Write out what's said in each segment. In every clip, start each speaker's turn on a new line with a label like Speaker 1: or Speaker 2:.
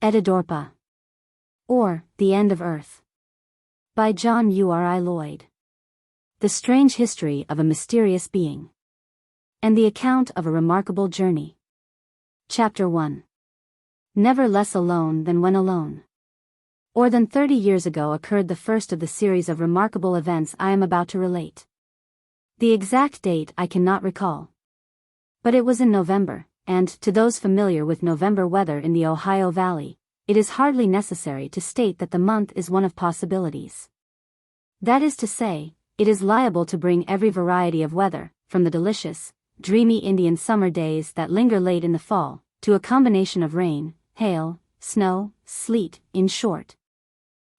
Speaker 1: Etidorhpa, or The End of Earth, by John Uri Lloyd. The strange history of a mysterious being, and the account of a remarkable journey. Chapter 1. Never less alone than when alone. More than 30 years ago occurred the first of the series of remarkable events I am about to relate. The exact date I cannot recall. But it was in November, and, to those familiar with November weather in the Ohio Valley, it is hardly necessary to state that the month is one of possibilities. That is to say, it is liable to bring every variety of weather, from the delicious, dreamy Indian summer days that linger late in the fall, to a combination of rain, hail, snow, sleet, in short.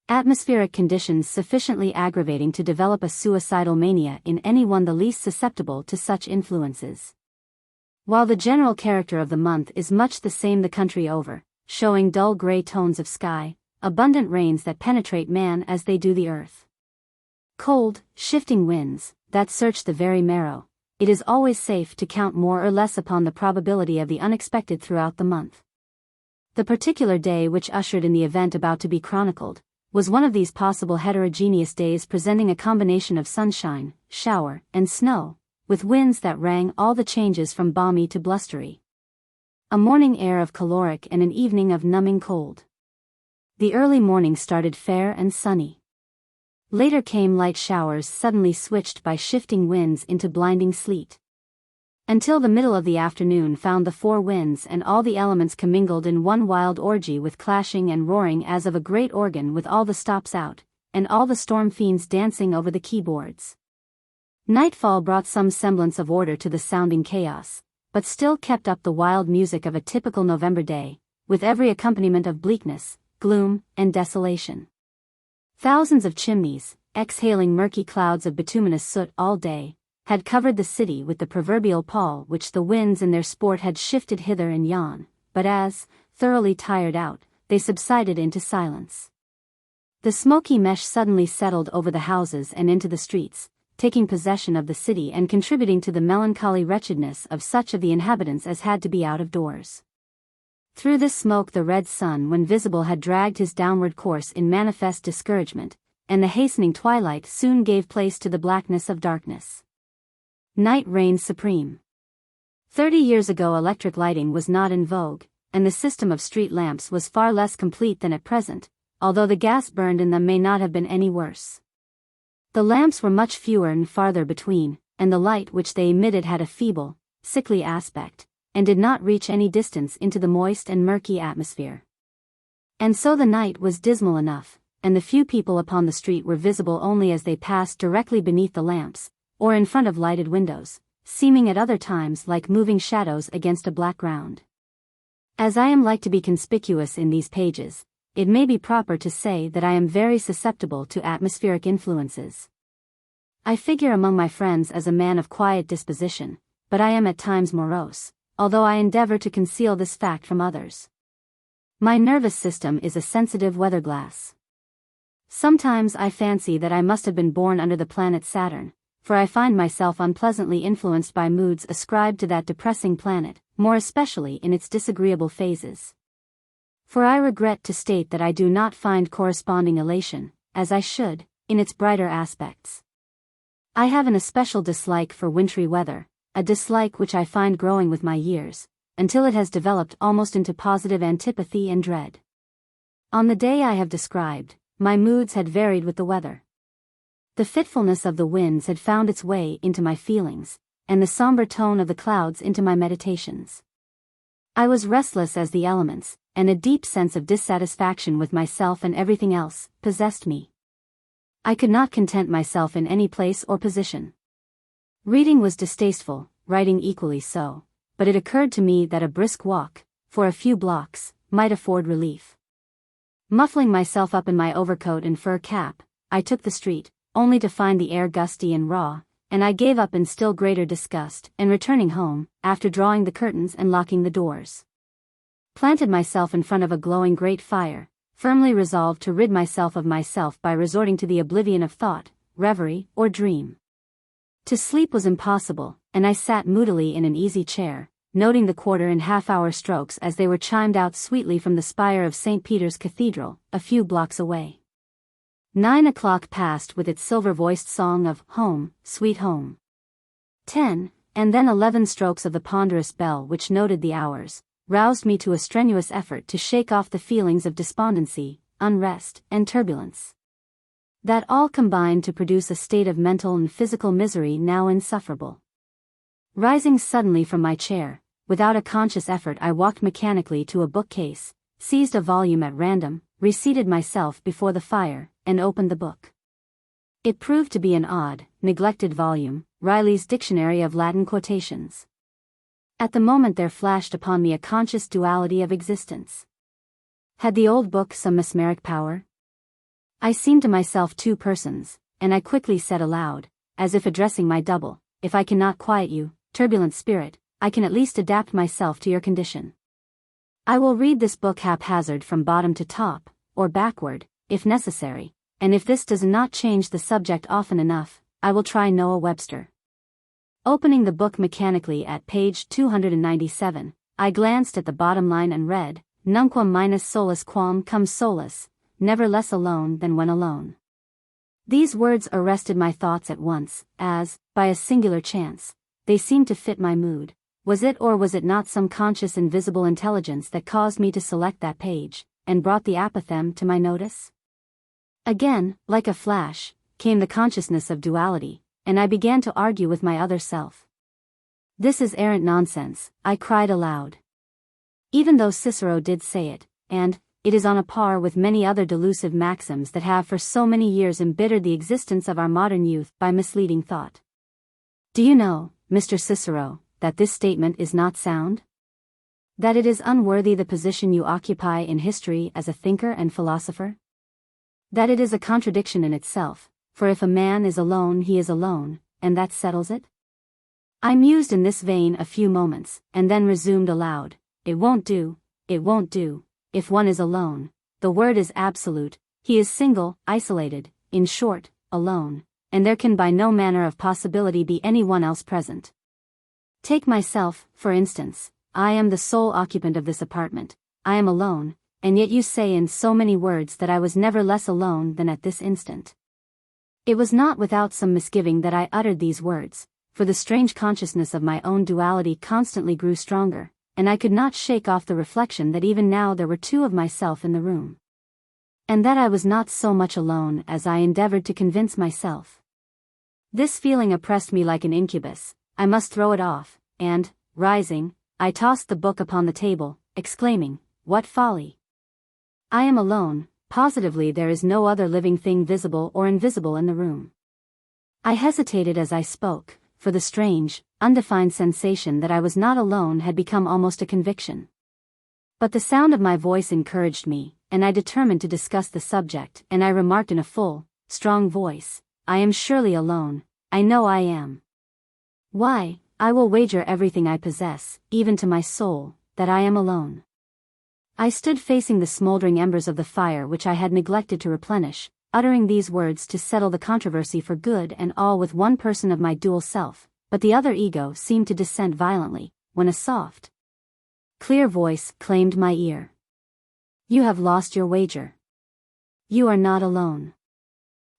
Speaker 1: Atmospheric conditions sufficiently aggravating to develop a suicidal mania in anyone the least susceptible to such influences. While the general character of the month is much the same the country over, showing dull gray tones of sky, abundant rains that penetrate man as they do the earth. Cold, shifting winds, that search the very marrow, it is always safe to count more or less upon the probability of the unexpected throughout the month. The particular day which ushered in the event about to be chronicled, was one of these possible heterogeneous days presenting a combination of sunshine, shower, and snow, with winds that rang all the changes from balmy to blustery. A morning air of caloric and an evening of numbing cold. The early morning started fair and sunny. Later came light showers suddenly switched by shifting winds into blinding sleet. Until the middle of the afternoon found the four winds and all the elements commingled in one wild orgy with clashing and roaring as of a great organ with all the stops out, and all the storm fiends dancing over the keyboards. Nightfall brought some semblance of order to the sounding chaos, but still kept up the wild music of a typical November day, with every accompaniment of bleakness, gloom, and desolation. Thousands of chimneys, exhaling murky clouds of bituminous soot all day, had covered the city with the proverbial pall which the winds in their sport had shifted hither and yon, but as, thoroughly tired out, they subsided into silence. The smoky mesh suddenly settled over the houses and into the streets, taking possession of the city and contributing to the melancholy wretchedness of such of the inhabitants as had to be out of doors. Through this smoke the red sun when visible had dragged his downward course in manifest discouragement, and the hastening twilight soon gave place to the blackness of darkness. Night reigned supreme. 30 years ago electric lighting was not in vogue, and the system of street lamps was far less complete than at present, although the gas burned in them may not have been any worse. The lamps were much fewer and farther between, and the light which they emitted had a feeble, sickly aspect, and did not reach any distance into the moist and murky atmosphere. And so the night was dismal enough, and the few people upon the street were visible only as they passed directly beneath the lamps, or in front of lighted windows, seeming at other times like moving shadows against a black ground. As I am like to be conspicuous in these pages, it may be proper to say that I am very susceptible to atmospheric influences. I figure among my friends as a man of quiet disposition, but I am at times morose, although I endeavor to conceal this fact from others. My nervous system is a sensitive weather glass. Sometimes I fancy that I must have been born under the planet Saturn, for I find myself unpleasantly influenced by moods ascribed to that depressing planet, more especially in its disagreeable phases. For I regret to state that I do not find corresponding elation, as I should, in its brighter aspects. I have an especial dislike for wintry weather, a dislike which I find growing with my years, until it has developed almost into positive antipathy and dread. On the day I have described, my moods had varied with the weather. The fitfulness of the winds had found its way into my feelings, and the somber tone of the clouds into my meditations. I was restless as the elements, and a deep sense of dissatisfaction with myself and everything else possessed me. I could not content myself in any place or position. Reading was distasteful, writing equally so, but it occurred to me that a brisk walk, for a few blocks, might afford relief. Muffling myself up in my overcoat and fur cap, I took the street, only to find the air gusty and raw, and I gave up in still greater disgust, and returning home, after drawing the curtains and locking the doors, planted myself in front of a glowing grate fire, firmly resolved to rid myself of myself by resorting to the oblivion of thought, reverie, or dream. To sleep was impossible, and I sat moodily in an easy chair, noting the quarter and half-hour strokes as they were chimed out sweetly from the spire of St. Peter's Cathedral, a few blocks away. 9 o'clock passed with its silver-voiced song of "Home, Sweet Home." 10, and then 11 strokes of the ponderous bell which noted the hours, roused me to a strenuous effort to shake off the feelings of despondency, unrest, and turbulence. That all combined to produce a state of mental and physical misery now insufferable. Rising suddenly from my chair, without a conscious effort I walked mechanically to a bookcase, seized a volume at random, reseated myself before the fire, and opened the book. It proved to be an odd, neglected volume, Riley's Dictionary of Latin Quotations. At the moment there flashed upon me a conscious duality of existence. Had the old book some mesmeric power? I seemed to myself two persons, and I quickly said aloud, as if addressing my double, "If I cannot quiet you, turbulent spirit, I can at least adapt myself to your condition. I will read this book haphazard from bottom to top, or backward, if necessary, and if this does not change the subject often enough, I will try Noah Webster." Opening the book mechanically at page 297, I glanced at the bottom line and read, "Nunquam minus solus quam cum solus, never less alone than when alone." These words arrested my thoughts at once, as, by a singular chance, they seemed to fit my mood. Was it or was it not some conscious invisible intelligence that caused me to select that page, and brought the apothegm to my notice? Again, like a flash, came the consciousness of duality, and I began to argue with my other self. "This is arrant nonsense," I cried aloud. Even though Cicero did say it, and it is on a par with many other delusive maxims that have for so many years embittered the existence of our modern youth by misleading thought. Do you know, Mr. Cicero, that this statement is not sound? That it is unworthy the position you occupy in history as a thinker and philosopher? That it is a contradiction in itself, for if a man is alone he is alone, and that settles it? I mused in this vein a few moments, and then resumed aloud, "It won't do, it won't do, if one is alone, the word is absolute, he is single, isolated, in short, alone, and there can by no manner of possibility be any one else present. Take myself, for instance, I am the sole occupant of this apartment, I am alone, and yet you say in so many words that I was never less alone than at this instant." It was not without some misgiving that I uttered these words, for the strange consciousness of my own duality constantly grew stronger, and I could not shake off the reflection that even now there were two of myself in the room. And that I was not so much alone as I endeavored to convince myself. This feeling oppressed me like an incubus. I must throw it off, and, rising, I tossed the book upon the table, exclaiming, "What folly! I am alone. Positively there is no other living thing visible or invisible in the room." I hesitated as I spoke, for the strange, undefined sensation that I was not alone had become almost a conviction. But the sound of my voice encouraged me, and I determined to discuss the subject, and I remarked in a full, strong voice, "I am surely alone, I know I am. Why, I will wager everything I possess, even to my soul, that I am alone." I stood facing the smoldering embers of the fire which I had neglected to replenish, uttering these words to settle the controversy for good and all with one person of my dual self, but the other ego seemed to dissent violently, when a soft, clear voice claimed my ear. "You have lost your wager. You are not alone."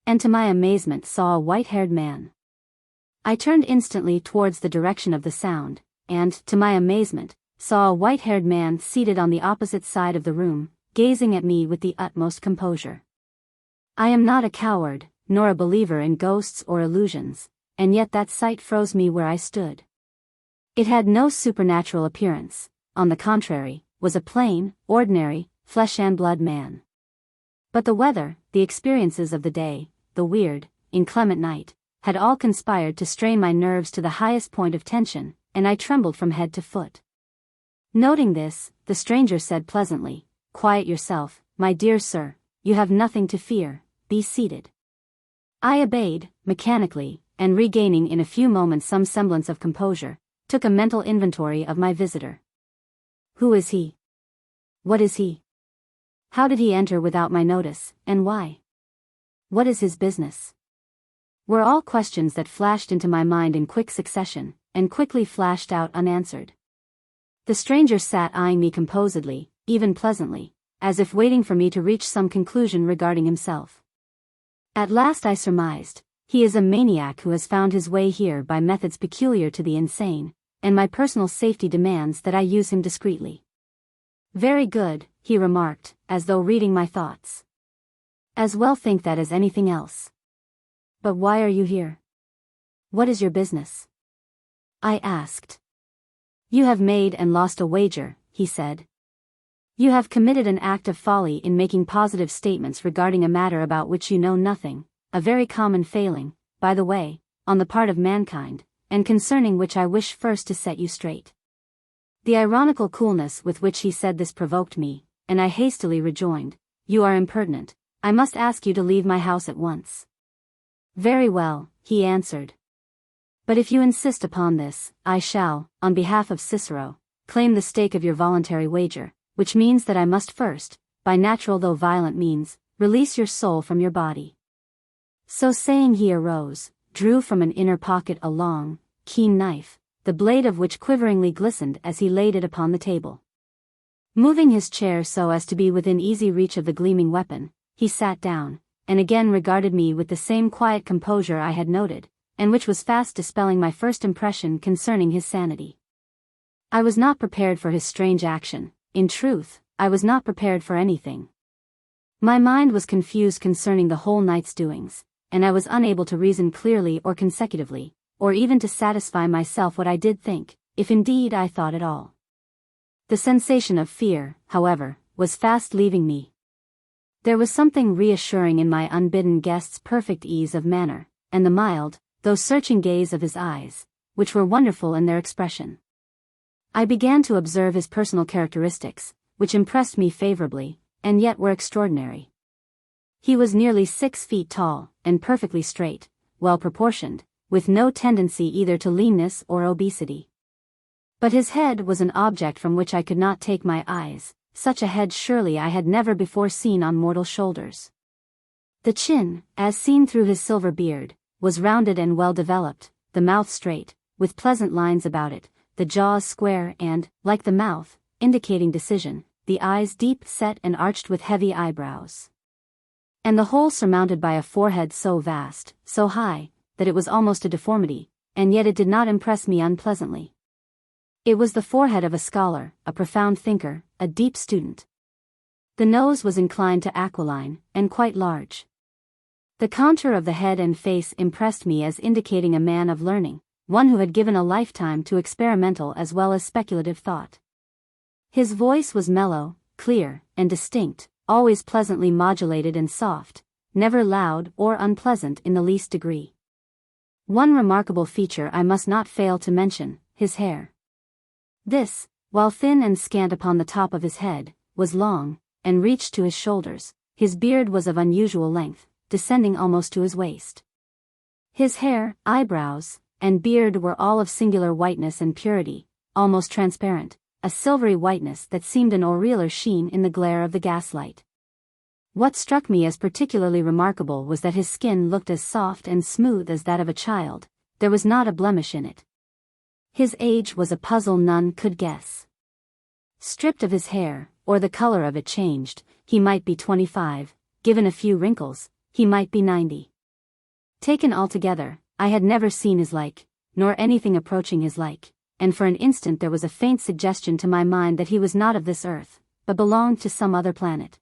Speaker 1: And to my amazement saw a white-haired man. I turned instantly towards the direction of the sound, and, to my amazement, saw a white-haired man seated on the opposite side of the room, gazing at me with the utmost composure. I am not a coward, nor a believer in ghosts or illusions, and yet that sight froze me where I stood. It had no supernatural appearance, on the contrary, was a plain, ordinary, flesh-and-blood man. But the weather, the experiences of the day, the weird, inclement night, had all conspired to strain my nerves to the highest point of tension, and I trembled from head to foot. Noting this, the stranger said pleasantly, "Quiet yourself, my dear sir, you have nothing to fear, be seated." I obeyed, mechanically, and regaining in a few moments some semblance of composure, took a mental inventory of my visitor. Who is he? What is he? How did he enter without my notice, and why? What is his business? Were all questions that flashed into my mind in quick succession, and quickly flashed out unanswered. The stranger sat eyeing me composedly, even pleasantly, as if waiting for me to reach some conclusion regarding himself. At last I surmised, he is a maniac who has found his way here by methods peculiar to the insane, and my personal safety demands that I use him discreetly. Very good, he remarked, as though reading my thoughts. As well think that as anything else. But why are you here? What is your business? I asked. You have made and lost a wager, he said. You have committed an act of folly in making positive statements regarding a matter about which you know nothing, a very common failing, by the way, on the part of mankind, and concerning which I wish first to set you straight. The ironical coolness with which he said this provoked me, and I hastily rejoined, You are impertinent, I must ask you to leave my house at once. Very well, he answered. But if you insist upon this, I shall, on behalf of Cicero, claim the stake of your voluntary wager, which means that I must first, by natural though violent means, release your soul from your body. So saying he arose, drew from an inner pocket a long, keen knife, the blade of which quiveringly glistened as he laid it upon the table. Moving his chair so as to be within easy reach of the gleaming weapon, he sat down, and again regarded me with the same quiet composure I had noted, and which was fast dispelling my first impression concerning his sanity. I was not prepared for his strange action. In truth, I was not prepared for anything. My mind was confused concerning the whole night's doings, and I was unable to reason clearly or consecutively, or even to satisfy myself what I did think, if indeed I thought at all. The sensation of fear, however, was fast leaving me. There was something reassuring in my unbidden guest's perfect ease of manner, and the mild, though searching gaze of his eyes, which were wonderful in their expression. I began to observe his personal characteristics, which impressed me favorably, and yet were extraordinary. He was nearly 6 feet tall, and perfectly straight, well proportioned, with no tendency either to leanness or obesity. But his head was an object from which I could not take my eyes, such a head surely I had never before seen on mortal shoulders. The chin, as seen through his silver beard, was rounded and well developed, the mouth straight, with pleasant lines about it, the jaws square and, like the mouth, indicating decision, the eyes deep set and arched with heavy eyebrows. And the whole surmounted by a forehead so vast, so high, that it was almost a deformity, and yet it did not impress me unpleasantly. It was the forehead of a scholar, a profound thinker, a deep student. The nose was inclined to aquiline, and quite large. The contour of the head and face impressed me as indicating a man of learning, one who had given a lifetime to experimental as well as speculative thought. His voice was mellow, clear, and distinct, always pleasantly modulated and soft, never loud or unpleasant in the least degree. One remarkable feature I must not fail to mention, his hair. This, while thin and scant upon the top of his head, was long, and reached to his shoulders. His beard was of unusual length, descending almost to his waist. His hair, eyebrows, and beard were all of singular whiteness and purity, almost transparent, a silvery whiteness that seemed an aureolar sheen in the glare of the gaslight. What struck me as particularly remarkable was that his skin looked as soft and smooth as that of a child. There was not a blemish in it. His age was a puzzle none could guess. Stripped of his hair, or the color of it changed, he might be 25, given a few wrinkles, he might be 90. Taken altogether, I had never seen his like, nor anything approaching his like, and for an instant there was a faint suggestion to my mind that he was not of this earth, but belonged to some other planet.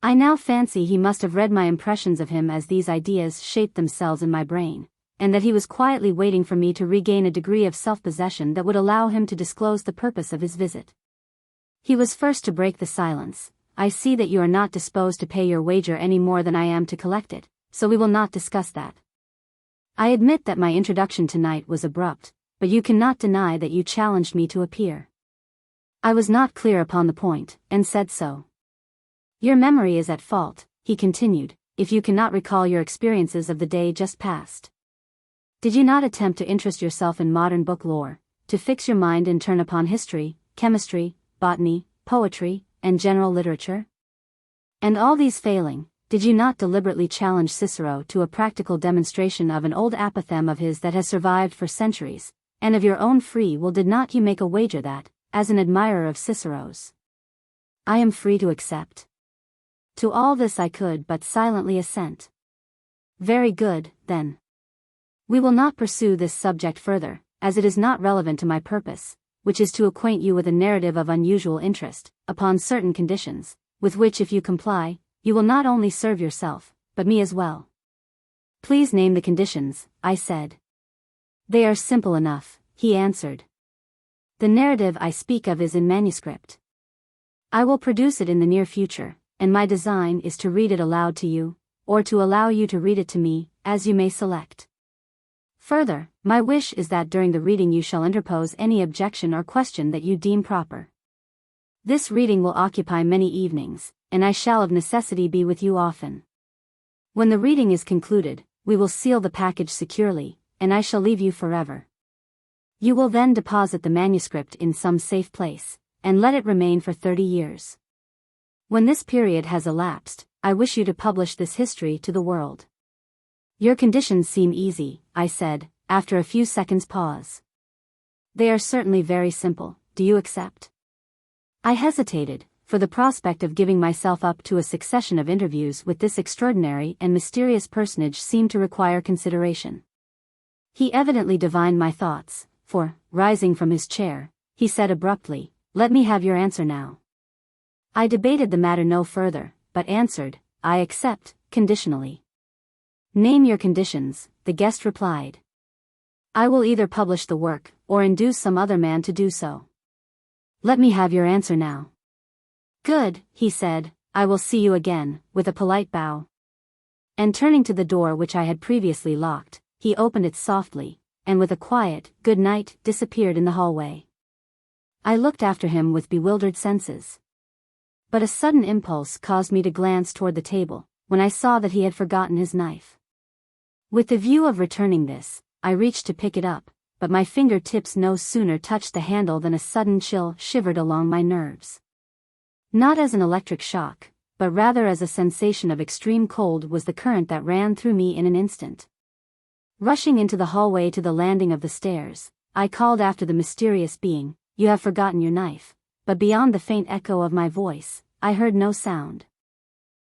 Speaker 1: I now fancy he must have read my impressions of him as these ideas shaped themselves in my brain, and that he was quietly waiting for me to regain a degree of self-possession that would allow him to disclose the purpose of his visit. He was first to break the silence. I see that you are not disposed to pay your wager any more than I am to collect it, so we will not discuss that. I admit that my introduction tonight was abrupt, but you cannot deny that you challenged me to appear. I was not clear upon the point, and said so. Your memory is at fault, he continued, if you cannot recall your experiences of the day just past. Did you not attempt to interest yourself in modern book lore, to fix your mind in turn upon history, chemistry, botany, poetry, and general literature? And all these failing, did you not deliberately challenge Cicero to a practical demonstration of an old apothegm of his that has survived for centuries, and of your own free will did not you make a wager that, as an admirer of Cicero's. I am free to accept. To all this I could but silently assent. Very good, then. We will not pursue this subject further, as it is not relevant to my purpose, which is to acquaint you with a narrative of unusual interest, upon certain conditions, with which if you comply, you will not only serve yourself, but me as well. Please name the conditions, I said. They are simple enough, he answered. The narrative I speak of is in manuscript. I will produce it in the near future, and my design is to read it aloud to you, or to allow you to read it to me, as you may select. Further, my wish is that during the reading you shall interpose any objection or question that you deem proper. This reading will occupy many evenings, and I shall of necessity be with you often. When the reading is concluded, we will seal the package securely, and I shall leave you forever. You will then deposit the manuscript in some safe place, and let it remain for 30 years. When this period has elapsed, I wish you to publish this history to the world. Your conditions seem easy, I said, after a few seconds' pause. They are certainly very simple. Do you accept? I hesitated, for the prospect of giving myself up to a succession of interviews with this extraordinary and mysterious personage seemed to require consideration. He evidently divined my thoughts, for, rising from his chair, he said abruptly, "Let me have your answer now." I debated the matter no further, but answered, "I accept, conditionally." "Name your conditions," the guest replied. "I will either publish the work, or induce some other man to do so." "Let me have your answer now." "Good," he said, "I will see you again," with a polite bow. And turning to the door which I had previously locked, he opened it softly, and with a quiet, "Good night," disappeared in the hallway. I looked after him with bewildered senses. But a sudden impulse caused me to glance toward the table, when I saw that he had forgotten his knife. With the view of returning this, I reached to pick it up, but my finger-tips no sooner touched the handle than a sudden chill shivered along my nerves. Not as an electric shock, but rather as a sensation of extreme cold was the current that ran through me in an instant. Rushing into the hallway to the landing of the stairs, I called after the mysterious being, "You have forgotten your knife," but beyond the faint echo of my voice, I heard no sound.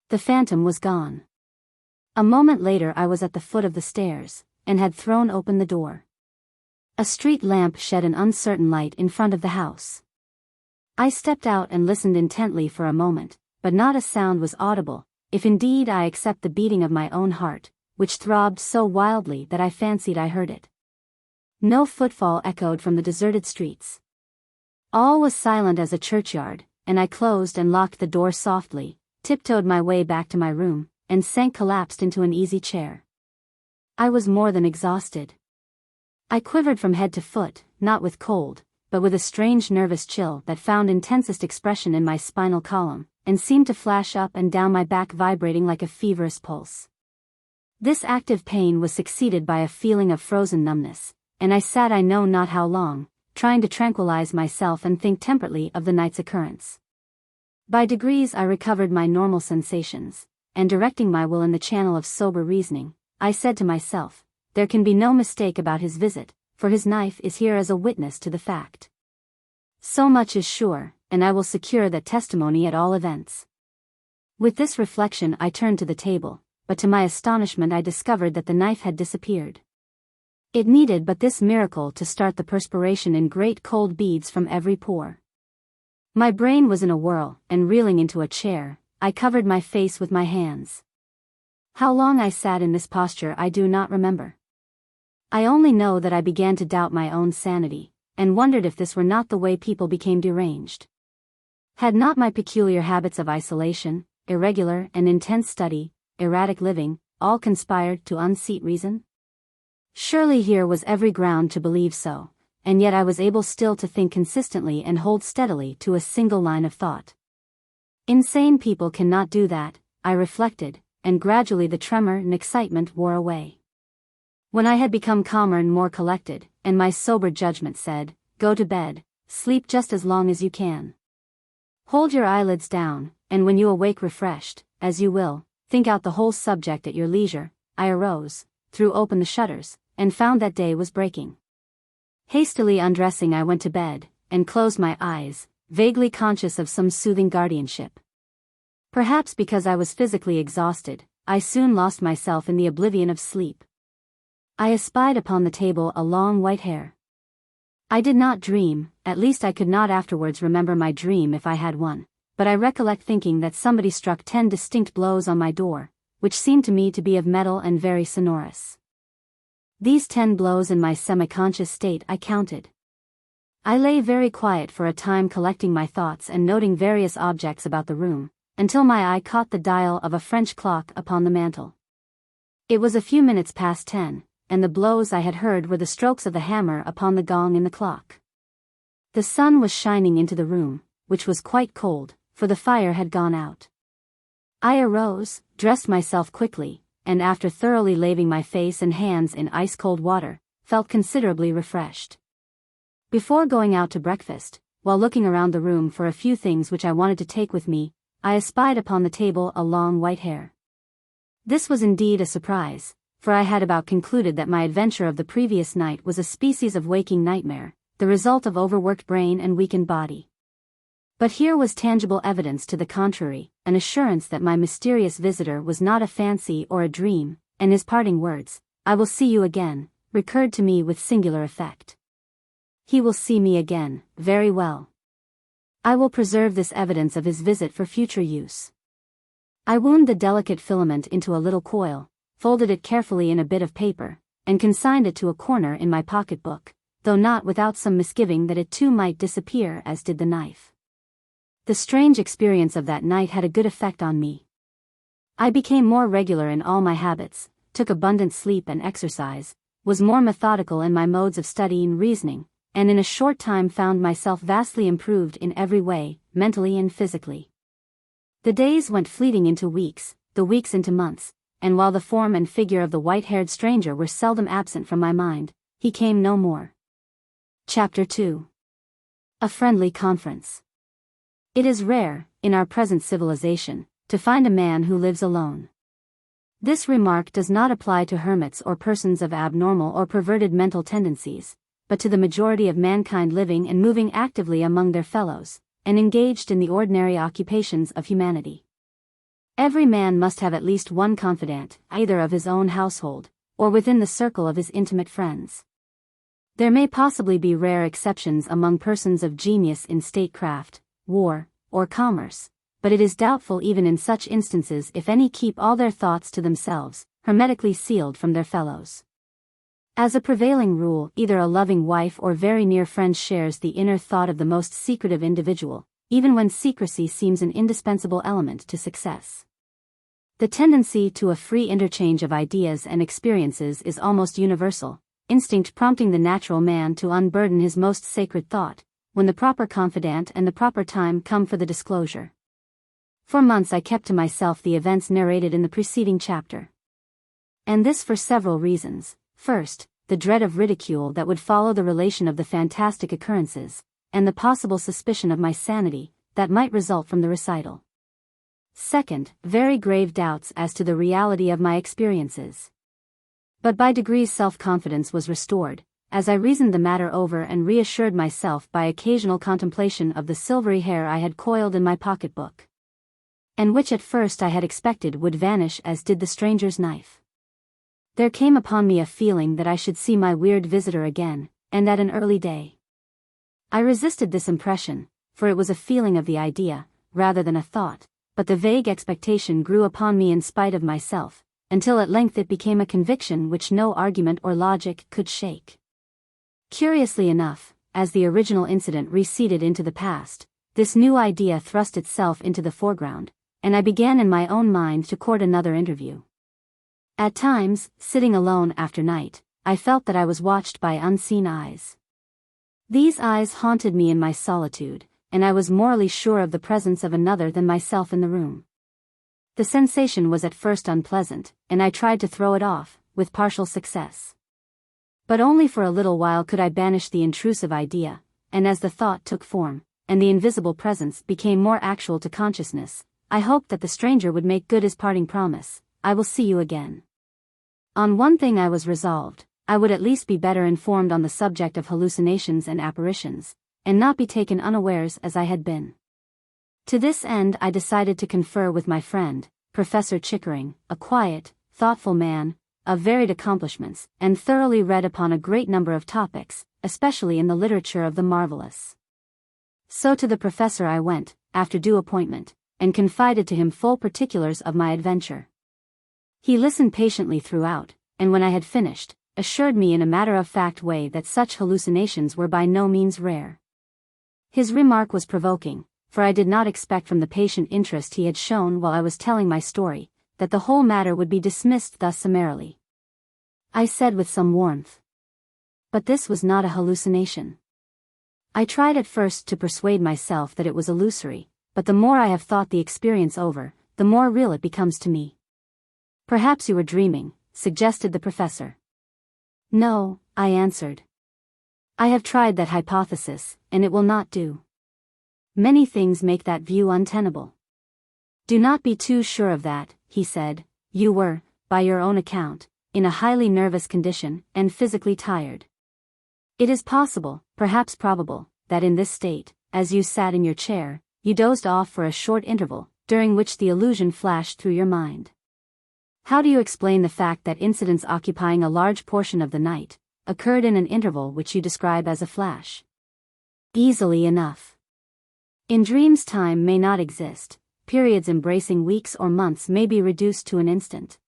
Speaker 1: The phantom was gone. A moment later I was at the foot of the stairs, and had thrown open the door. A street lamp shed an uncertain light in front of the house. I stepped out and listened intently for a moment, but not a sound was audible, if indeed I except the beating of my own heart, which throbbed so wildly that I fancied I heard it. No footfall echoed from the deserted streets. All was silent as a churchyard, and I closed and locked the door softly, tiptoed my way back to my room, and sank collapsed into an easy chair. I was more than exhausted. I quivered from head to foot, not with cold, but with a strange nervous chill that found intensest expression in my spinal column, and seemed to flash up and down my back vibrating like a feverish pulse. This active pain was succeeded by a feeling of frozen numbness, and I sat I know not how long, trying to tranquilize myself and think temperately of the night's occurrence. By degrees I recovered my normal sensations, and directing my will in the channel of sober reasoning, I said to myself, "There can be no mistake about his visit, for his knife is here as a witness to the fact. So much is sure, and I will secure that testimony at all events." With this reflection I turned to the table, but to my astonishment I discovered that the knife had disappeared. It needed but this miracle to start the perspiration in great cold beads from every pore. My brain was in a whirl, and reeling into a chair, I covered my face with my hands. How long I sat in this posture I do not remember. I only know that I began to doubt my own sanity, and wondered if this were not the way people became deranged. Had not my peculiar habits of isolation, irregular and intense study, erratic living, all conspired to unseat reason? Surely here was every ground to believe so, and yet I was able still to think consistently and hold steadily to a single line of thought. Insane people cannot do that, I reflected, and gradually the tremor and excitement wore away. When I had become calmer and more collected, and my sober judgment said, "Go to bed, sleep just as long as you can. Hold your eyelids down, and when you awake refreshed, as you will, think out the whole subject at your leisure," I arose, threw open the shutters, and found that day was breaking. Hastily undressing I went to bed, and closed my eyes, vaguely conscious of some soothing guardianship. Perhaps because I was physically exhausted, I soon lost myself in the oblivion of sleep. I espied upon the table a long white hair. I did not dream, at least I could not afterwards remember my dream if I had one, but I recollect thinking that somebody struck 10 distinct blows on my door, which seemed to me to be of metal and very sonorous. These 10 blows in my semi-conscious state I counted. I lay very quiet for a time collecting my thoughts and noting various objects about the room, until my eye caught the dial of a French clock upon the mantel. It was a few minutes past 10, and the blows I had heard were the strokes of the hammer upon the gong in the clock. The sun was shining into the room, which was quite cold, for the fire had gone out. I arose, dressed myself quickly, and after thoroughly laving my face and hands in ice-cold water, felt considerably refreshed. Before going out to breakfast, while looking around the room for a few things which I wanted to take with me, I espied upon the table a long white hair. This was indeed a surprise, for I had about concluded that my adventure of the previous night was a species of waking nightmare, the result of overworked brain and weakened body. But here was tangible evidence to the contrary, an assurance that my mysterious visitor was not a fancy or a dream, and his parting words, "I will see you again," recurred to me with singular effect. He will see me again, very well. I will preserve this evidence of his visit for future use. I wound the delicate filament into a little coil, folded it carefully in a bit of paper, and consigned it to a corner in my pocketbook, though not without some misgiving that it too might disappear as did the knife. The strange experience of that night had a good effect on me. I became more regular in all my habits, took abundant sleep and exercise, was more methodical in my modes of study and reasoning, and in a short time found myself vastly improved in every way, mentally and physically. The days went fleeting into weeks, the weeks into months, and while the form and figure of the white-haired stranger were seldom absent from my mind, he came no more. Chapter 2. A friendly conference. It is rare, in our present civilization, to find a man who lives alone. This remark does not apply to hermits or persons of abnormal or perverted mental tendencies, but to the majority of mankind living and moving actively among their fellows, and engaged in the ordinary occupations of humanity. Every man must have at least one confidant, either of his own household, or within the circle of his intimate friends. There may possibly be rare exceptions among persons of genius in statecraft, war, or commerce, but it is doubtful even in such instances if any keep all their thoughts to themselves, hermetically sealed from their fellows. As a prevailing rule, either a loving wife or very near friend shares the inner thought of the most secretive individual, even when secrecy seems an indispensable element to success. The tendency to a free interchange of ideas and experiences is almost universal, instinct prompting the natural man to unburden his most sacred thought, when the proper confidant and the proper time come for the disclosure. For months I kept to myself the events narrated in the preceding chapter. And this for several reasons. First, the dread of ridicule that would follow the relation of the fantastic occurrences, and the possible suspicion of my sanity that might result from the recital. Second, very grave doubts as to the reality of my experiences. But by degrees self-confidence was restored, as I reasoned the matter over and reassured myself by occasional contemplation of the silvery hair I had coiled in my pocketbook, and which at first I had expected would vanish as did the stranger's knife. There came upon me a feeling that I should see my weird visitor again, and at an early day. I resisted this impression, for it was a feeling of the idea, rather than a thought, but the vague expectation grew upon me in spite of myself, until at length it became a conviction which no argument or logic could shake. Curiously enough, as the original incident receded into the past, this new idea thrust itself into the foreground, and I began in my own mind to court another interview. At times, sitting alone after night, I felt that I was watched by unseen eyes. These eyes haunted me in my solitude, and I was morally sure of the presence of another than myself in the room. The sensation was at first unpleasant, and I tried to throw it off, with partial success. But only for a little while could I banish the intrusive idea, and as the thought took form, and the invisible presence became more actual to consciousness, I hoped that the stranger would make good his parting promise, "I will see you again." On one thing I was resolved, I would at least be better informed on the subject of hallucinations and apparitions, and not be taken unawares as I had been. To this end I decided to confer with my friend, Professor Chickering, a quiet, thoughtful man, of varied accomplishments, and thoroughly read upon a great number of topics, especially in the literature of the marvelous. So to the professor I went, after due appointment, and confided to him full particulars of my adventure. He listened patiently throughout, and when I had finished, assured me in a matter-of-fact way that such hallucinations were by no means rare. His remark was provoking, for I did not expect from the patient interest he had shown while I was telling my story, that the whole matter would be dismissed thus summarily. I said with some warmth. But this was not a hallucination. I tried at first to persuade myself that it was illusory, but the more I have thought the experience over, the more real it becomes to me. Perhaps you were dreaming, suggested the professor. No, I answered. I have tried that hypothesis, and it will not do. Many things make that view untenable. Do not be too sure of that, he said. You were, by your own account, in a highly nervous condition, and physically tired. It is possible, perhaps probable, that in this state, as you sat in your chair, you dozed off for a short interval, during which the illusion flashed through your mind. How do you explain the fact that incidents occupying a large portion of the night occurred in an interval which you describe as a flash? Easily enough. In dreams time may not exist, periods embracing weeks or months may be reduced to an instant.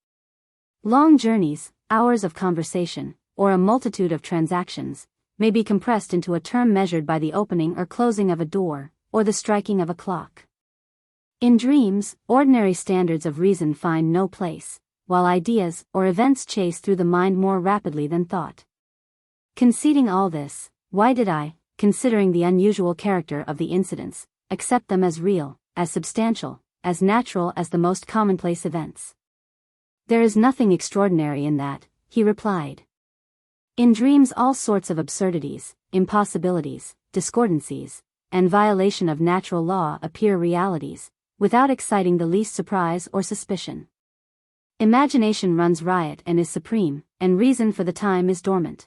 Speaker 1: Long journeys, hours of conversation, or a multitude of transactions, may be compressed into a term measured by the opening or closing of a door, or the striking of a clock. In dreams, ordinary standards of reason find no place, while ideas or events chase through the mind more rapidly than thought. Conceding all this, why did I, considering the unusual character of the incidents, accept them as real, as substantial, as natural as the most commonplace events? There is nothing extraordinary in that, he replied. In dreams all sorts of absurdities, impossibilities, discordancies, and violation of natural law appear realities, without exciting the least surprise or suspicion. Imagination runs riot and is supreme, and reason for the time is dormant.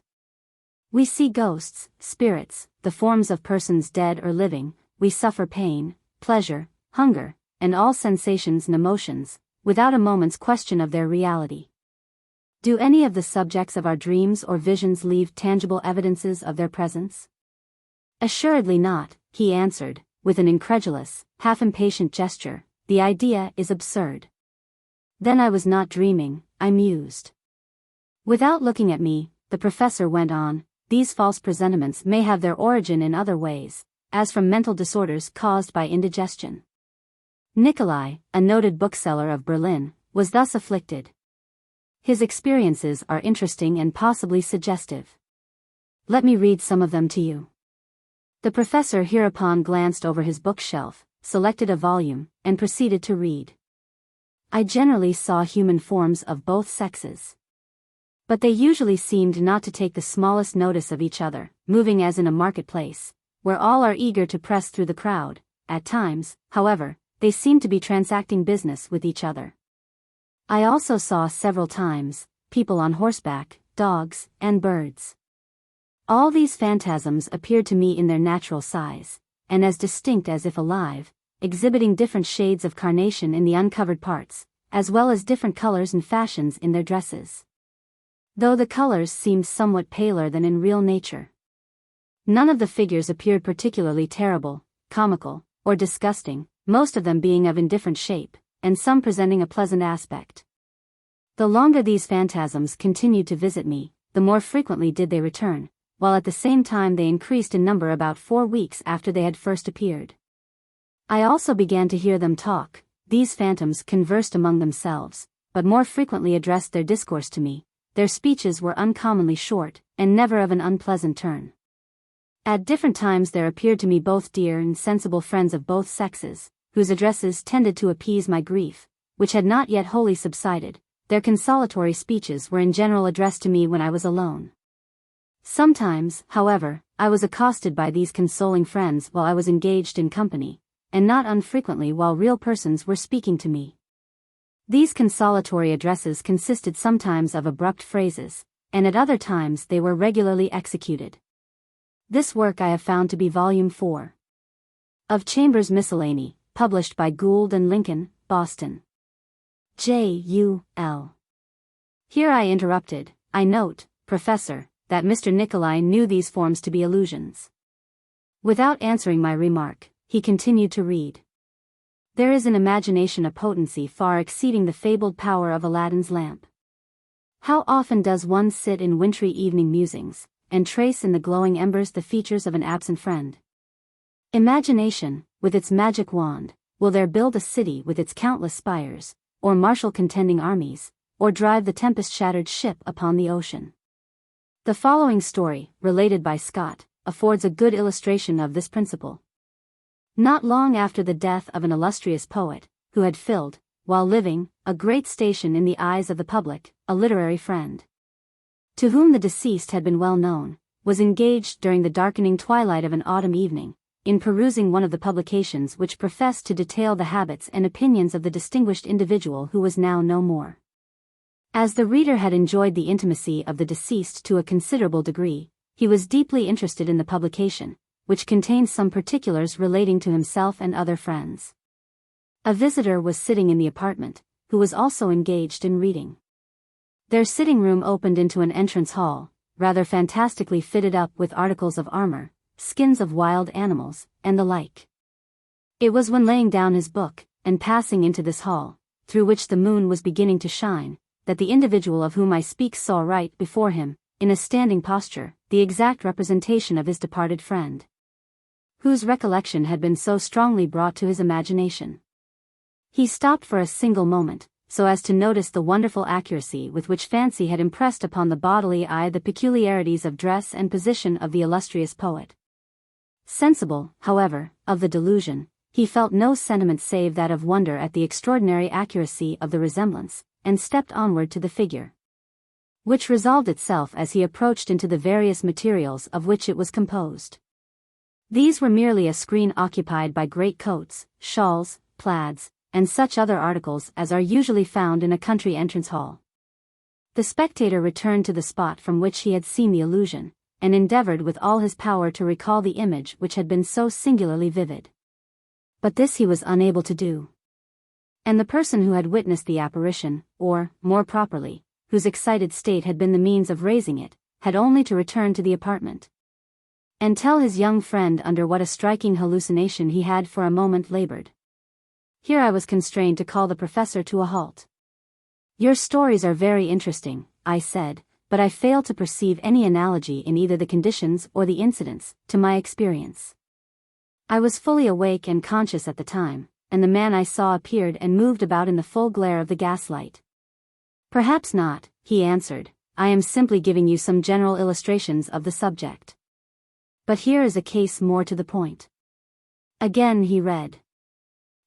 Speaker 1: We see ghosts, spirits, the forms of persons dead or living, we suffer pain, pleasure, hunger, and all sensations and emotions, without a moment's question of their reality. Do any of the subjects of our dreams or visions leave tangible evidences of their presence? Assuredly not, he answered, with an incredulous, half-impatient gesture. The idea is absurd. Then I was not dreaming, I mused. Without looking at me, the professor went on. These false presentiments may have their origin in other ways, as from mental disorders caused by indigestion. Nikolai, a noted bookseller of Berlin, was thus afflicted. His experiences are interesting and possibly suggestive. Let me read some of them to you. The professor hereupon glanced over his bookshelf, selected a volume, and proceeded to read. I generally saw human forms of both sexes. But they usually seemed not to take the smallest notice of each other, moving as in a marketplace, where all are eager to press through the crowd. At times, however, they seemed to be transacting business with each other. I also saw several times, people on horseback, dogs, and birds. All these phantasms appeared to me in their natural size, and as distinct as if alive, exhibiting different shades of carnation in the uncovered parts, as well as different colors and fashions in their dresses. Though the colors seemed somewhat paler than in real nature. None of the figures appeared particularly terrible, comical, or disgusting, most of them being of indifferent shape, and some presenting a pleasant aspect. The longer these phantasms continued to visit me, the more frequently did they return, while at the same time they increased in number about 4 weeks after they had first appeared. I also began to hear them talk. These phantoms conversed among themselves, but more frequently addressed their discourse to me. Their speeches were uncommonly short, and never of an unpleasant turn. At different times there appeared to me both dear and sensible friends of both sexes, whose addresses tended to appease my grief, which had not yet wholly subsided. Their consolatory speeches were in general addressed to me when I was alone. Sometimes, however, I was accosted by these consoling friends while I was engaged in company, and not unfrequently while real persons were speaking to me. These consolatory addresses consisted sometimes of abrupt phrases, and at other times they were regularly executed. This work I have found to be Volume 4 of Chambers' Miscellany, published by Gould and Lincoln, Boston. J.U.L. Here I interrupted. I note, Professor, that Mr. Nicolai knew these forms to be illusions. Without answering my remark, he continued to read. There is in imagination a potency far exceeding the fabled power of Aladdin's lamp. How often does one sit in wintry evening musings, and trace in the glowing embers the features of an absent friend? Imagination, with its magic wand, will there build a city with its countless spires, or marshal contending armies, or drive the tempest-shattered ship upon the ocean? The following story, related by Scott, affords a good illustration of this principle. Not long after the death of an illustrious poet, who had filled, while living, a great station in the eyes of the public, a literary friend, to whom the deceased had been well known, was engaged during the darkening twilight of an autumn evening, in perusing one of the publications which professed to detail the habits and opinions of the distinguished individual who was now no more. As the reader had enjoyed the intimacy of the deceased to a considerable degree, he was deeply interested in the publication, which contained some particulars relating to himself and other friends. A visitor was sitting in the apartment, who was also engaged in reading. Their sitting room opened into an entrance hall, rather fantastically fitted up with articles of armor, skins of wild animals, and the like. It was when laying down his book, and passing into this hall, through which the moon was beginning to shine, that the individual of whom I speak saw right before him, in a standing posture, the exact representation of his departed friend, whose recollection had been so strongly brought to his imagination. He stopped for a single moment, so as to notice the wonderful accuracy with which fancy had impressed upon the bodily eye the peculiarities of dress and position of the illustrious poet. Sensible, however, of the delusion, he felt no sentiment save that of wonder at the extraordinary accuracy of the resemblance, and stepped onward to the figure, which resolved itself as he approached into the various materials of which it was composed. These were merely a screen occupied by great coats, shawls, plaids, and such other articles as are usually found in a country entrance hall. The spectator returned to the spot from which he had seen the illusion, and endeavored with all his power to recall the image which had been so singularly vivid. But this he was unable to do. And the person who had witnessed the apparition, or, more properly, whose excited state had been the means of raising it, had only to return to the apartment, and tell his young friend under what a striking hallucination he had for a moment labored. Here I was constrained to call the professor to a halt. Your stories are very interesting, I said, but I fail to perceive any analogy in either the conditions or the incidents, to my experience. I was fully awake and conscious at the time, and the man I saw appeared and moved about in the full glare of the gaslight. Perhaps not, he answered, I am simply giving you some general illustrations of the subject. But here is a case more to the point. Again he read.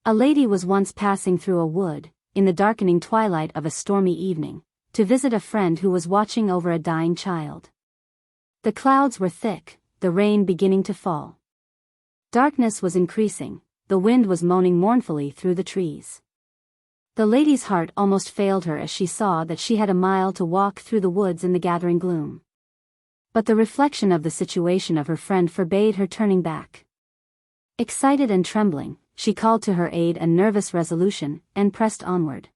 Speaker 1: A lady was once passing through a wood, in the darkening twilight of a stormy evening, to visit a friend who was watching over a dying child. The clouds were thick, the rain beginning to fall. Darkness was increasing, the wind was moaning mournfully through the trees. The lady's heart almost failed her as she saw that she had a mile to walk through the woods in the gathering gloom. But the reflection of the situation of her friend forbade her turning back. Excited and trembling, she called to her aid a nervous resolution, and pressed onward.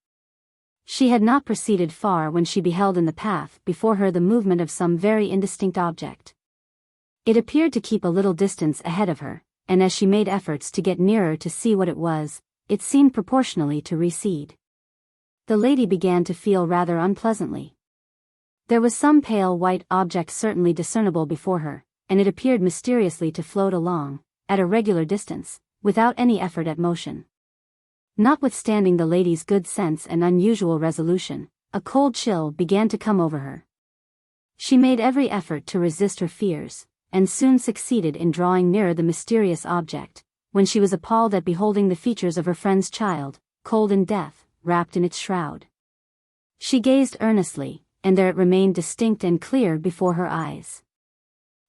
Speaker 1: She had not proceeded far when she beheld in the path before her the movement of some very indistinct object. It appeared to keep a little distance ahead of her, and as she made efforts to get nearer to see what it was, it seemed proportionally to recede. The lady began to feel rather unpleasantly. There was some pale white object certainly discernible before her, and it appeared mysteriously to float along, at a regular distance, without any effort at motion. Notwithstanding the lady's good sense and unusual resolution, a cold chill began to come over her. She made every effort to resist her fears, and soon succeeded in drawing nearer the mysterious object, when she was appalled at beholding the features of her friend's child, cold in death, wrapped in its shroud. She gazed earnestly, and there it remained distinct and clear before her eyes.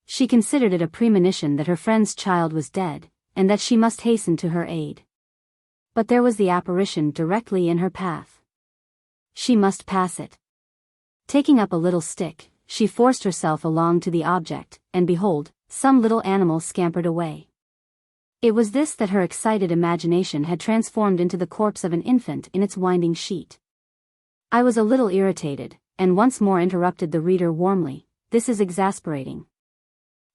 Speaker 1: She considered it a premonition that her friend's child was dead, and that she must hasten to her aid. But there was the apparition directly in her path. She must pass it. Taking up a little stick, she forced herself along to the object, and behold, some little animal scampered away. It was this that her excited imagination had transformed into the corpse of an infant in its winding sheet. I was a little irritated, and once more interrupted the reader warmly. This is exasperating.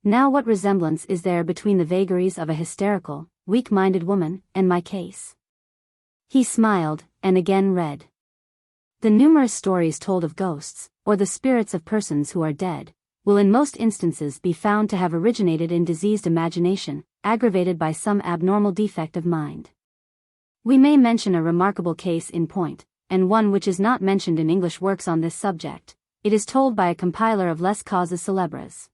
Speaker 1: Now what resemblance is there between the vagaries of a hysterical, weak-minded woman, and my case? He smiled, and again read. The numerous stories told of ghosts, or the spirits of persons who are dead, will in most instances be found to have originated in diseased imagination, aggravated by some abnormal defect of mind. We may mention a remarkable case in point, and one which is not mentioned in English works on this subject. It is told by a compiler of Les Causes Célèbres.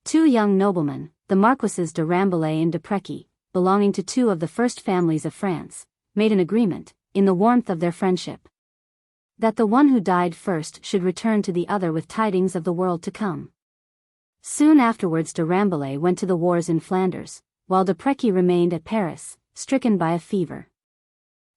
Speaker 1: Two young noblemen, the Marquises de Rambouillet and de Précy, belonging to two of the first families of France, made an agreement, in the warmth of their friendship, that the one who died first should return to the other with tidings of the world to come. Soon afterwards de Rambouillet went to the wars in Flanders, while de Précy remained at Paris, stricken by a fever.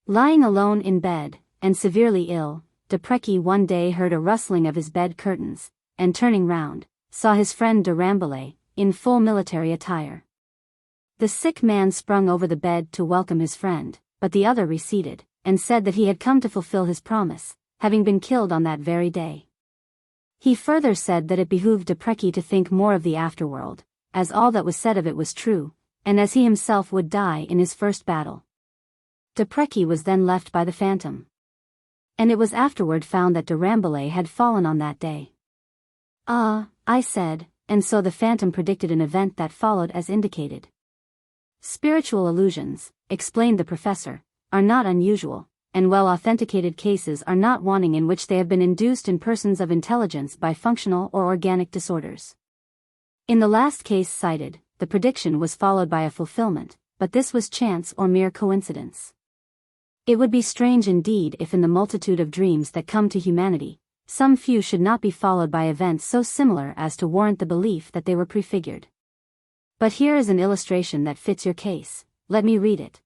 Speaker 1: Lying alone in bed, and severely ill, de Précy one day heard a rustling of his bed curtains, and turning round, saw his friend de Rambouillet, in full military attire. The sick man sprung over the bed to welcome his friend, but the other receded, and said that he had come to fulfill his promise, having been killed on that very day. He further said that it behooved de Précy to think more of the afterworld, as all that was said of it was true, and as he himself would die in his first battle. De Précy was then left by the phantom. And it was afterward found that de Rambouillet had fallen on that day. Ah, I said, and so the phantom predicted an event that followed as indicated. Spiritual illusions, explained the professor, are not unusual, and well-authenticated cases are not wanting in which they have been induced in persons of intelligence by functional or organic disorders. In the last case cited, the prediction was followed by a fulfillment, but this was chance or mere coincidence. It would be strange indeed if in the multitude of dreams that come to humanity, some few should not be followed by events so similar as to warrant the belief that they were prefigured. But here is an illustration that fits your case. Let me read it.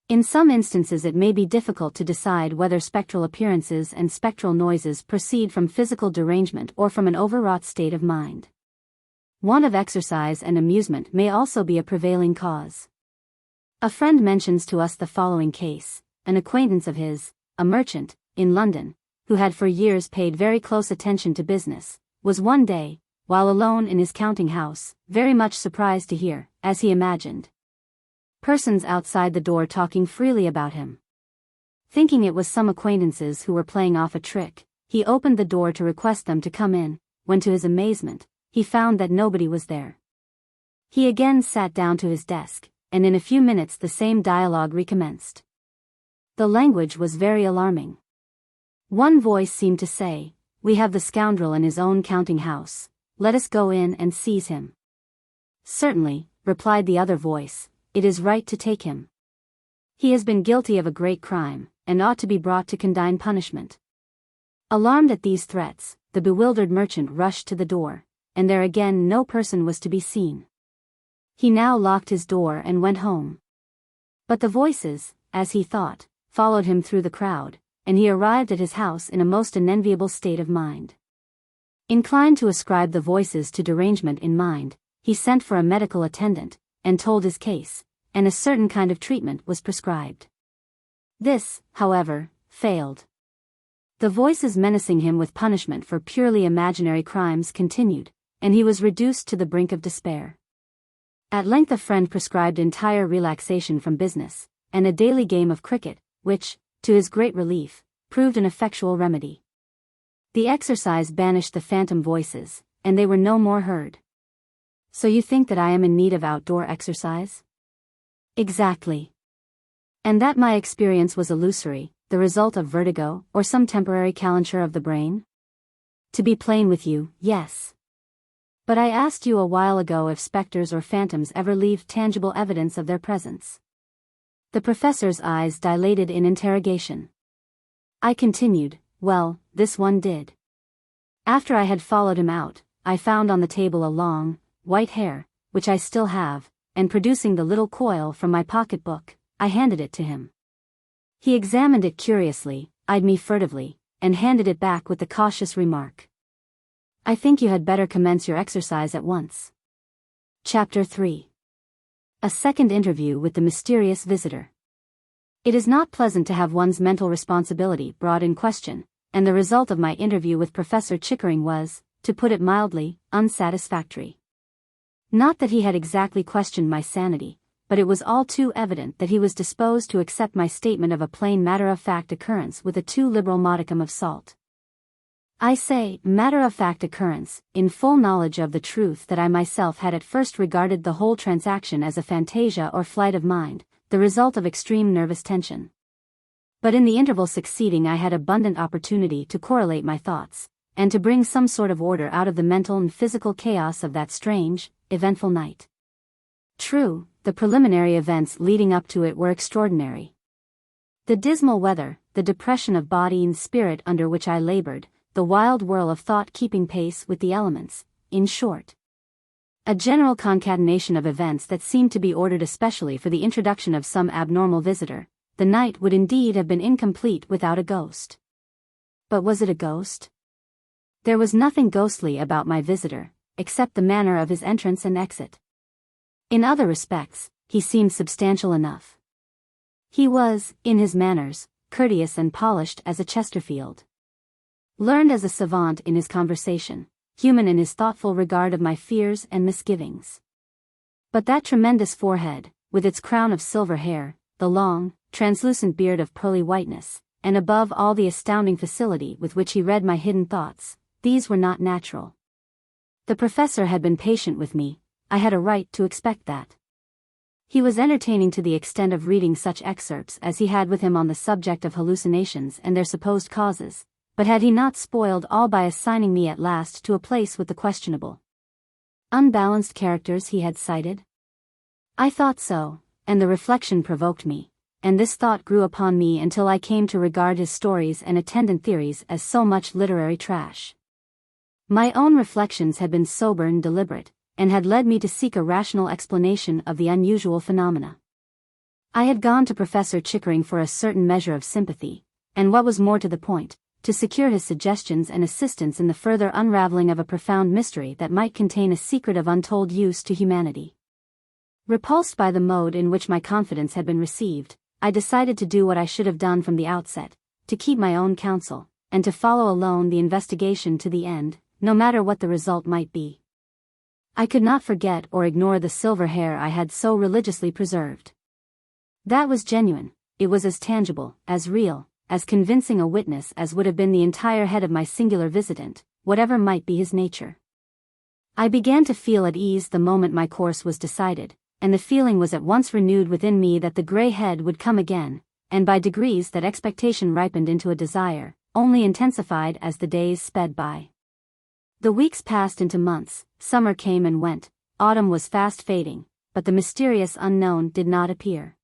Speaker 1: In some instances it may be difficult to decide whether spectral appearances and spectral noises proceed from physical derangement or from an overwrought state of mind. Want of exercise and amusement may also be a prevailing cause. A friend mentions to us the following case. An acquaintance of his, a merchant, in London, who had for years paid very close attention to business, was one day, while alone in his counting house, very much surprised to hear, as he imagined, persons outside the door talking freely about him. Thinking it was some acquaintances who were playing off a trick, he opened the door to request them to come in, when to his amazement, he found that nobody was there. He again sat down to his desk, and in a few minutes the same dialogue recommenced. The language was very alarming. One voice seemed to say, "We have the scoundrel in his own counting house, let us go in and seize him." "Certainly," replied the other voice, "it is right to take him. He has been guilty of a great crime, and ought to be brought to condign punishment." Alarmed at these threats, the bewildered merchant rushed to the door, and there again no person was to be seen. He now locked his door and went home. But the voices, as he thought, followed him through the crowd, and he arrived at his house in a most unenviable state of mind. Inclined to ascribe the voices to derangement in mind, he sent for a medical attendant, and told his case, and a certain kind of treatment was prescribed. This, however, failed. The voices menacing him with punishment for purely imaginary crimes continued, and he was reduced to the brink of despair. At length a friend prescribed entire relaxation from business, and a daily game of cricket, which, to his great relief, proved an effectual remedy. The exercise banished the phantom voices, and they were no more heard. So you think that I am in need of outdoor exercise? Exactly. And that my experience was illusory, the result of vertigo, or some temporary calenture of the brain? To be plain with you, yes. But I asked you a while ago if specters or phantoms ever leave tangible evidence of their presence. The professor's eyes dilated in interrogation. I continued, "Well, this one did. After I had followed him out, I found on the table a long, white hair, which I still have, and producing the little coil from my pocket-book, I handed it to him. He examined it curiously, eyed me furtively, and handed it back with the cautious remark, 'I think you had better commence your exercise at once.' Chapter 3. A second interview with the mysterious visitor. It is not pleasant to have one's mental responsibility brought in question, and the result of my interview with Professor Chickering was, to put it mildly, unsatisfactory. Not that he had exactly questioned my sanity, but it was all too evident that he was disposed to accept my statement of a plain matter-of-fact occurrence with a too liberal modicum of salt. I say, matter-of-fact occurrence, in full knowledge of the truth that I myself had at first regarded the whole transaction as a fantasia or flight of mind, the result of extreme nervous tension. But in the interval succeeding I had abundant opportunity to correlate my thoughts, and to bring some sort of order out of the mental and physical chaos of that strange, eventful night. True, the preliminary events leading up to it were extraordinary. The dismal weather, the depression of body and spirit under which I labored, the wild whirl of thought keeping pace with the elements, in short. A general concatenation of events that seemed to be ordered especially for the introduction of some abnormal visitor. The night would indeed have been incomplete without a ghost. But was it a ghost? There was nothing ghostly about my visitor, except the manner of his entrance and exit. In other respects, he seemed substantial enough. He was, in his manners, courteous and polished as a Chesterfield. Learned as a savant in his conversation, human in his thoughtful regard of my fears and misgivings. But that tremendous forehead, with its crown of silver hair, the long, translucent beard of pearly whiteness, and above all the astounding facility with which he read my hidden thoughts, these were not natural. The professor had been patient with me, I had a right to expect that. He was entertaining to the extent of reading such excerpts as he had with him on the subject of hallucinations and their supposed causes, but had he not spoiled all by assigning me at last to a place with the questionable, unbalanced characters he had cited? I thought so, and the reflection provoked me, and this thought grew upon me until I came to regard his stories and attendant theories as so much literary trash. My own reflections had been sober and deliberate, and had led me to seek a rational explanation of the unusual phenomena. I had gone to Professor Chickering for a certain measure of sympathy, and what was more to the point, to secure his suggestions and assistance in the further unraveling of a profound mystery that might contain a secret of untold use to humanity. Repulsed by the mode in which my confidence had been received, I decided to do what I should have done from the outset, to keep my own counsel, and to follow alone the investigation to the end, no matter what the result might be. I could not forget or ignore the silver hair I had so religiously preserved. That was genuine, it was as tangible, as real, as convincing a witness as would have been the entire head of my singular visitant, whatever might be his nature. I began to feel at ease the moment my course was decided, and the feeling was at once renewed within me that the grey head would come again, and by degrees that expectation ripened into a desire, only intensified as the days sped by. The weeks passed into months, summer came and went, autumn was fast fading, but the mysterious unknown did not appear.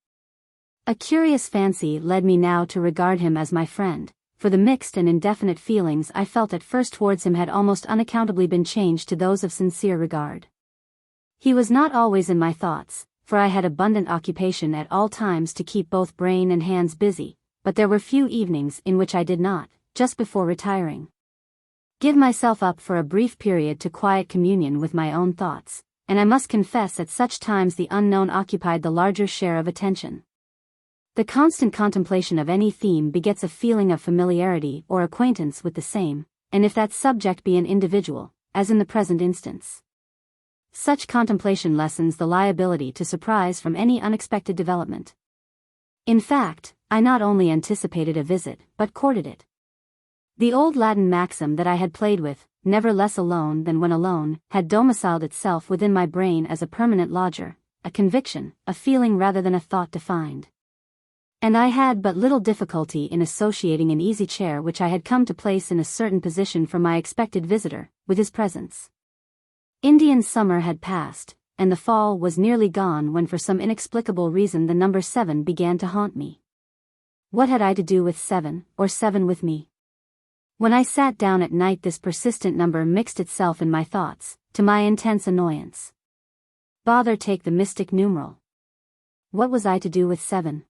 Speaker 1: A curious fancy led me now to regard him as my friend, for the mixed and indefinite feelings I felt at first towards him had almost unaccountably been changed to those of sincere regard. He was not always in my thoughts, for I had abundant occupation at all times to keep both brain and hands busy, but there were few evenings in which I did not, just before retiring, give myself up for a brief period to quiet communion with my own thoughts, and I must confess at such times the unknown occupied the larger share of attention. The constant contemplation of any theme begets a feeling of familiarity or acquaintance with the same, and if that subject be an individual, as in the present instance, such contemplation lessens the liability to surprise from any unexpected development. In fact, I not only anticipated a visit, but courted it. The old Latin maxim that I had played with, never less alone than when alone, had domiciled itself within my brain as a permanent lodger, a conviction, a feeling rather than a thought defined. And I had but little difficulty in associating an easy chair which I had come to place in a certain position for my expected visitor, with his presence. Indian summer had passed, and the fall was nearly gone when for some inexplicable reason the number 7 began to haunt me. What had I to do with 7, or 7 with me? When I sat down at night this persistent number mixed itself in my thoughts, to my intense annoyance. Bother take the mystic numeral. What was I to do with 7?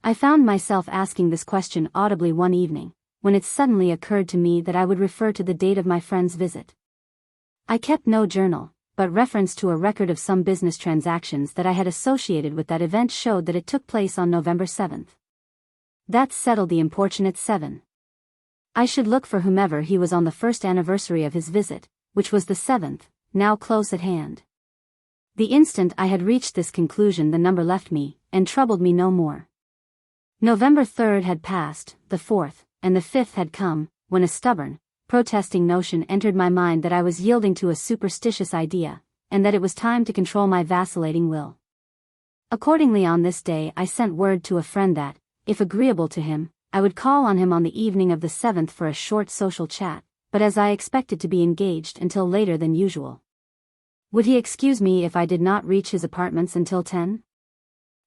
Speaker 1: I found myself asking this question audibly one evening, when it suddenly occurred to me that I would refer to the date of my friend's visit. I kept no journal, but reference to a record of some business transactions that I had associated with that event showed that it took place on November 7th. That settled the importunate 7. I should look for whomever he was on the first anniversary of his visit, which was the 7th, now close at hand. The instant I had reached this conclusion the number left me, and troubled me no more. November 3rd had passed, the 4th, and the 5th had come, when a stubborn, protesting notion entered my mind that I was yielding to a superstitious idea, and that it was time to control my vacillating will. Accordingly on this day I sent word to a friend that, if agreeable to him, I would call on him on the evening of the 7th for a short social chat, but as I expected to be engaged until later than usual. Would he excuse me if I did not reach his apartments until 10?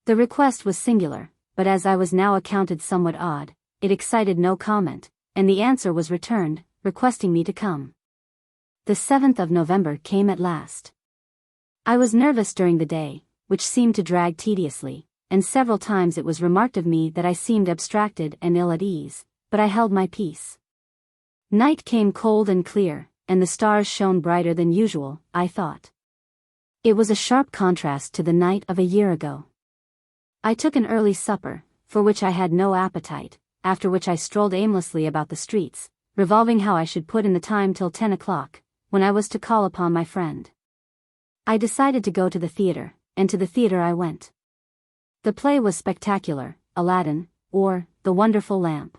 Speaker 1: The request was singular, but as I was now accounted somewhat odd, it excited no comment, and the answer was returned, requesting me to come. The 7th of November came at last. I was nervous during the day, which seemed to drag tediously, and several times it was remarked of me that I seemed abstracted and ill at ease, but I held my peace. Night came cold and clear, and the stars shone brighter than usual, I thought. It was a sharp contrast to the night of a year ago. I took an early supper, for which I had no appetite, after which I strolled aimlessly about the streets, revolving how I should put in the time till 10 o'clock, when I was to call upon my friend. I decided to go to the theater, and to the theater I went. The play was spectacular, Aladdin, or The Wonderful Lamp.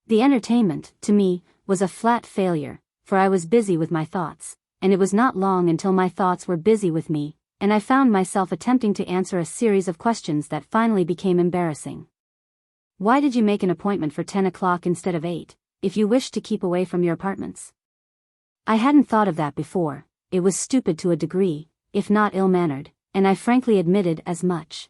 Speaker 1: The entertainment, to me, was a flat failure, for I was busy with my thoughts, and it was not long until my thoughts were busy with me, and I found myself attempting to answer a series of questions that finally became embarrassing. Why did you make an appointment for 10 o'clock instead of 8, if you wished to keep away from your apartments? I hadn't thought of that before. It was stupid to a degree, if not ill-mannered, and I frankly admitted as much.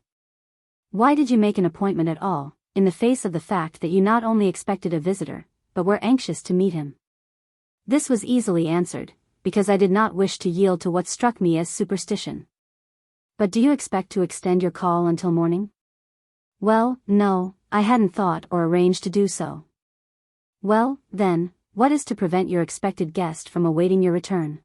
Speaker 1: Why did you make an appointment at all, in the face of the fact that you not only expected a visitor, but were anxious to meet him? This was easily answered, because I did not wish to yield to what struck me as superstition. But do you expect to extend your call until morning? Well, no, I hadn't thought or arranged to do so. Well, then, what is to prevent your expected guest from awaiting your return?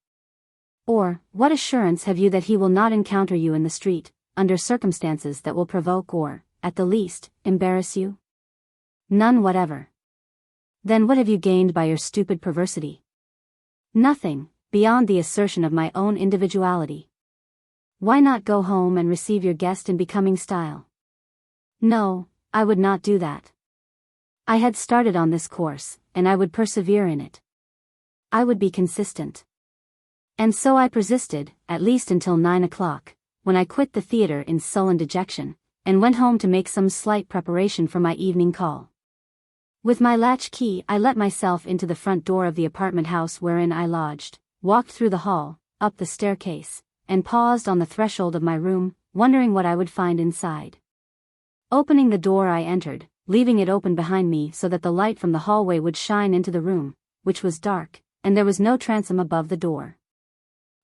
Speaker 1: Or, what assurance have you that he will not encounter you in the street, under circumstances that will provoke or, at the least, embarrass you? None whatever. Then what have you gained by your stupid perversity? Nothing, beyond the assertion of my own individuality. Why not go home and receive your guest in becoming style? No, I would not do that. I had started on this course, and I would persevere in it. I would be consistent. And so I persisted, at least until 9 o'clock, when I quit the theater in sullen dejection, and went home to make some slight preparation for my evening call. With my latch key I let myself into the front door of the apartment house wherein I lodged, walked through the hall, up the staircase, and paused on the threshold of my room, wondering what I would find inside. Opening the door I entered, leaving it open behind me so that the light from the hallway would shine into the room, which was dark, and there was no transom above the door.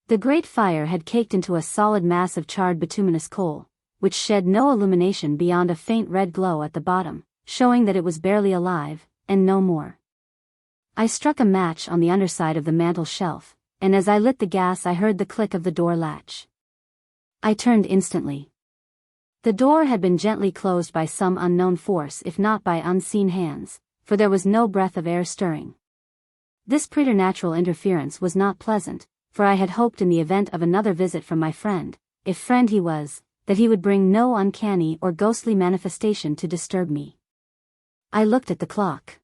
Speaker 1: The great fire had caked into a solid mass of charred bituminous coal, which shed no illumination beyond a faint red glow at the bottom, showing that it was barely alive, and no more. I struck a match on the underside of the mantel shelf, and as I lit the gas I heard the click of the door latch. I turned instantly. The door had been gently closed by some unknown force if not by unseen hands, for there was no breath of air stirring. This preternatural interference was not pleasant, for I had hoped in the event of another visit from my friend, if friend he was, that he would bring no uncanny or ghostly manifestation to disturb me. I looked at the clock.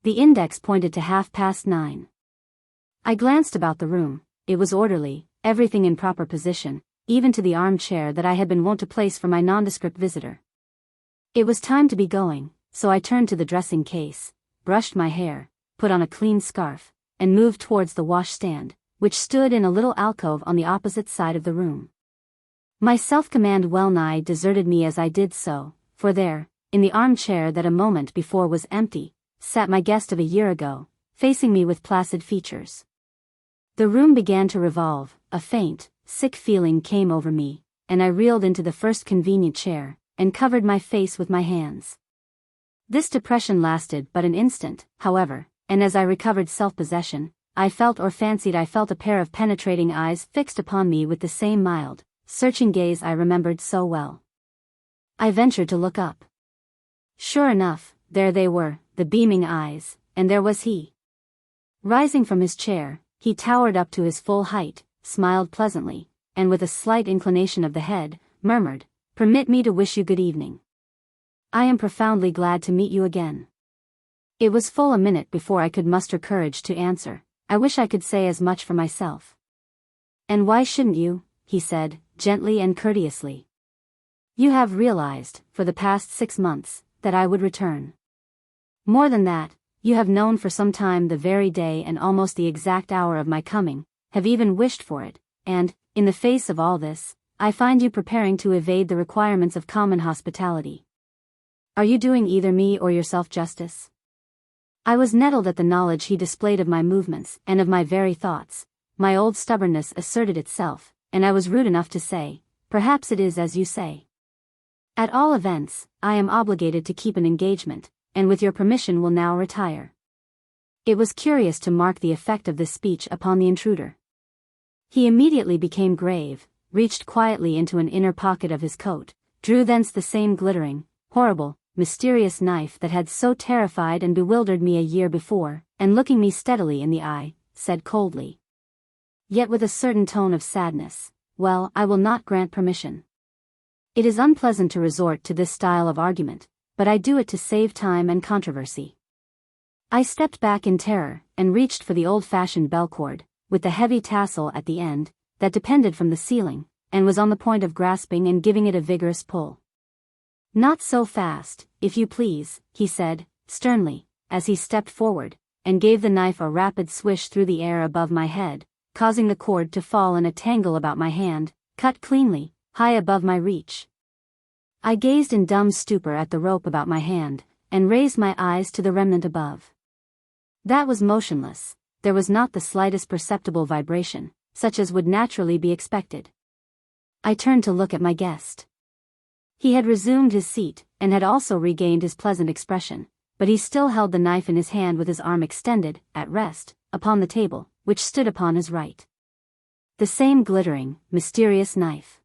Speaker 1: The index pointed to 9:30. I glanced about the room. It was orderly, everything in proper position, even to the armchair that I had been wont to place for my nondescript visitor. It was time to be going, so I turned to the dressing case, brushed my hair, put on a clean scarf, and moved towards the washstand, which stood in a little alcove on the opposite side of the room. My self-command well-nigh deserted me as I did so, for there, in the armchair that a moment before was empty, sat my guest of a year ago, facing me with placid features. The room began to revolve, a faint, sick feeling came over me, and I reeled into the first convenient chair, and covered my face with my hands. This depression lasted but an instant, however, and as I recovered self-possession, I felt or fancied I felt a pair of penetrating eyes fixed upon me with the same mild, searching gaze I remembered so well. I ventured to look up. Sure enough, there they were, the beaming eyes, and there was he. Rising from his chair, he towered up to his full height, smiled pleasantly, and with a slight inclination of the head, murmured, "Permit me to wish you good evening. I am profoundly glad to meet you again." It was full a minute before I could muster courage to answer, "I wish I could say as much for myself." "And why shouldn't you?" he said, gently and courteously. "You have realized, for the past 6 months, that I would return. More than that, you have known for some time the very day and almost the exact hour of my coming, have even wished for it, and, in the face of all this, I find you preparing to evade the requirements of common hospitality. Are you doing either me or yourself justice?" I was nettled at the knowledge he displayed of my movements and of my very thoughts. My old stubbornness asserted itself, and I was rude enough to say, "Perhaps it is as you say. At all events, I am obligated to keep an engagement, and with your permission will now retire." It was curious to mark the effect of this speech upon the intruder. He immediately became grave, reached quietly into an inner pocket of his coat, drew thence the same glittering, horrible, mysterious knife that had so terrified and bewildered me a year before, and looking me steadily in the eye, said coldly, yet with a certain tone of sadness, "Well, I will not grant permission. It is unpleasant to resort to this style of argument, but I do it to save time and controversy." I stepped back in terror, and reached for the old-fashioned bell cord, with the heavy tassel at the end, that depended from the ceiling, and was on the point of grasping and giving it a vigorous pull. "Not so fast, if you please," he said, sternly, as he stepped forward, and gave the knife a rapid swish through the air above my head, causing the cord to fall in a tangle about my hand, cut cleanly, high above my reach. I gazed in dumb stupor at the rope about my hand, and raised my eyes to the remnant above. That was motionless. There was not the slightest perceptible vibration, such as would naturally be expected. I turned to look at my guest. He had resumed his seat, and had also regained his pleasant expression, but he still held the knife in his hand with his arm extended, at rest, upon the table, which stood upon his right. The same glittering, mysterious knife.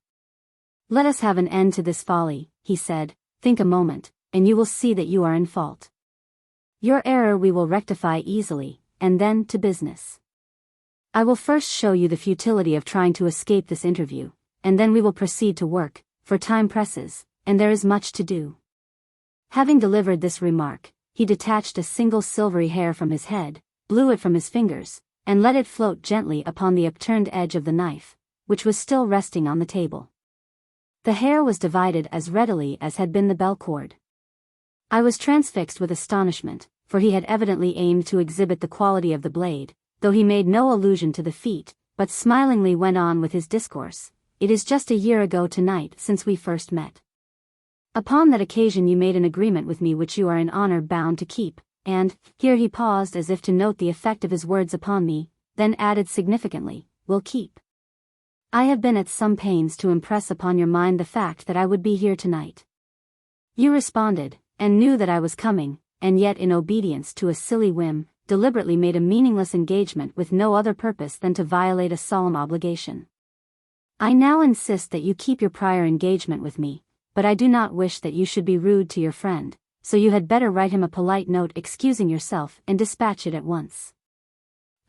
Speaker 1: "Let us have an end to this folly," he said. "Think a moment, and you will see that you are in fault. Your error we will rectify easily, and then to business. I will first show you the futility of trying to escape this interview, and then we will proceed to work, for time presses, and there is much to do." Having delivered this remark, he detached a single silvery hair from his head, blew it from his fingers, and let it float gently upon the upturned edge of the knife, which was still resting on the table. The hair was divided as readily as had been the bell cord. I was transfixed with astonishment, for he had evidently aimed to exhibit the quality of the blade, though he made no allusion to the feat, but smilingly went on with his discourse. "It is just a year ago tonight since we first met. Upon that occasion you made an agreement with me which you are in honor bound to keep, and," here he paused as if to note the effect of his words upon me, then added significantly, "will keep. I have been at some pains to impress upon your mind the fact that I would be here tonight. You responded, and knew that I was coming, and yet in obedience to a silly whim, deliberately made a meaningless engagement with no other purpose than to violate a solemn obligation. I now insist that you keep your prior engagement with me, but I do not wish that you should be rude to your friend, so you had better write him a polite note excusing yourself and dispatch it at once."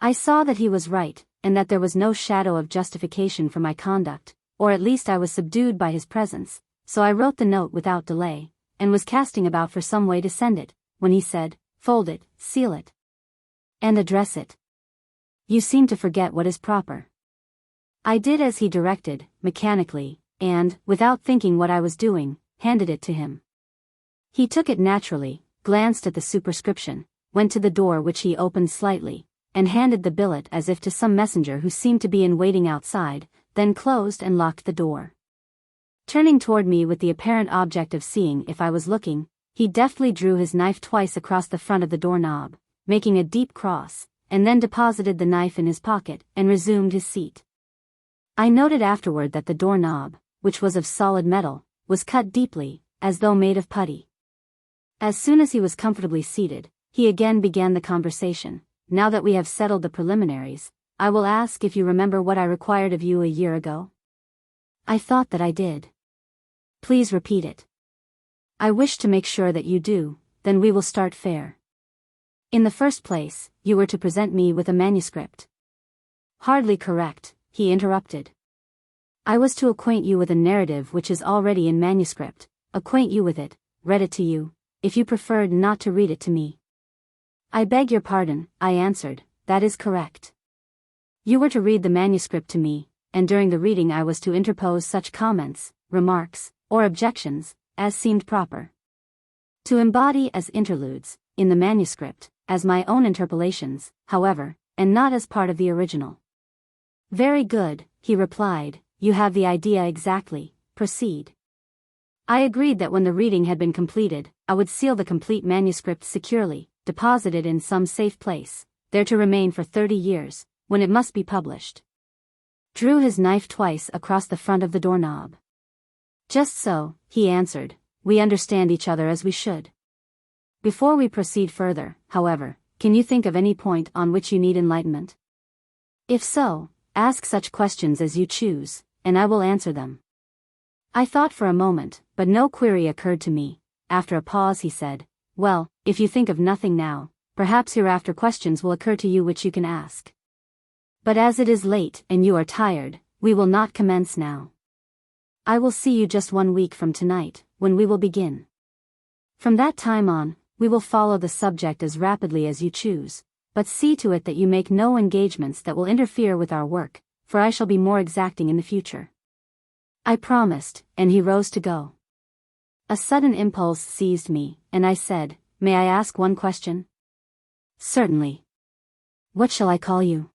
Speaker 1: I saw that he was right, and that there was no shadow of justification for my conduct, or at least I was subdued by his presence, so I wrote the note without delay, and was casting about for some way to send it, when he said, "Fold it, seal it, and address it. You seem to forget what is proper." I did as he directed, mechanically, and, without thinking what I was doing, handed it to him. He took it naturally, glanced at the superscription, went to the door which he opened slightly, and handed the billet as if to some messenger who seemed to be in waiting outside, then closed and locked the door. Turning toward me with the apparent object of seeing if I was looking, he deftly drew his knife twice across the front of the doorknob, making a deep cross, and then deposited the knife in his pocket and resumed his seat. I noted afterward that the doorknob, which was of solid metal, was cut deeply, as though made of putty. As soon as he was comfortably seated, he again began the conversation, now that we have settled the preliminaries, I will ask if you remember what I required of you a year ago. I thought that I did. Please repeat it. I wish to make sure that you do, then we will start fair. In the first place, you were to present me with a manuscript. Hardly correct, he interrupted. I was to acquaint you with a narrative which is already in manuscript, acquaint you with it, read it to you, if you preferred not to read it to me. I beg your pardon, I answered, that is correct. You were to read the manuscript to me, and during the reading I was to interpose such comments, remarks, or objections, as seemed proper. To embody as interludes, in the manuscript, as my own interpolations, however, and not as part of the original. Very good, he replied, you have the idea exactly, proceed. I agreed that when the reading had been completed, I would seal the complete manuscript securely, deposit it in some safe place, there to remain for 30 years, when it must be published. Drew his knife twice across the front of the doorknob. Just so, he answered, we understand each other as we should. Before we proceed further, however, can you think of any point on which you need enlightenment? If so, ask such questions as you choose, and I will answer them. I thought for a moment, but no query occurred to me. After a pause he said, well, if you think of nothing now, perhaps hereafter questions will occur to you which you can ask. But as it is late and you are tired, we will not commence now. I will see you just 1 week from tonight, when we will begin. From that time on, we will follow the subject as rapidly as you choose, but see to it that you make no engagements that will interfere with our work, for I shall be more exacting in the future. I promised, and he rose to go. A sudden impulse seized me, and I said, may I ask one question? Certainly. What shall I call you?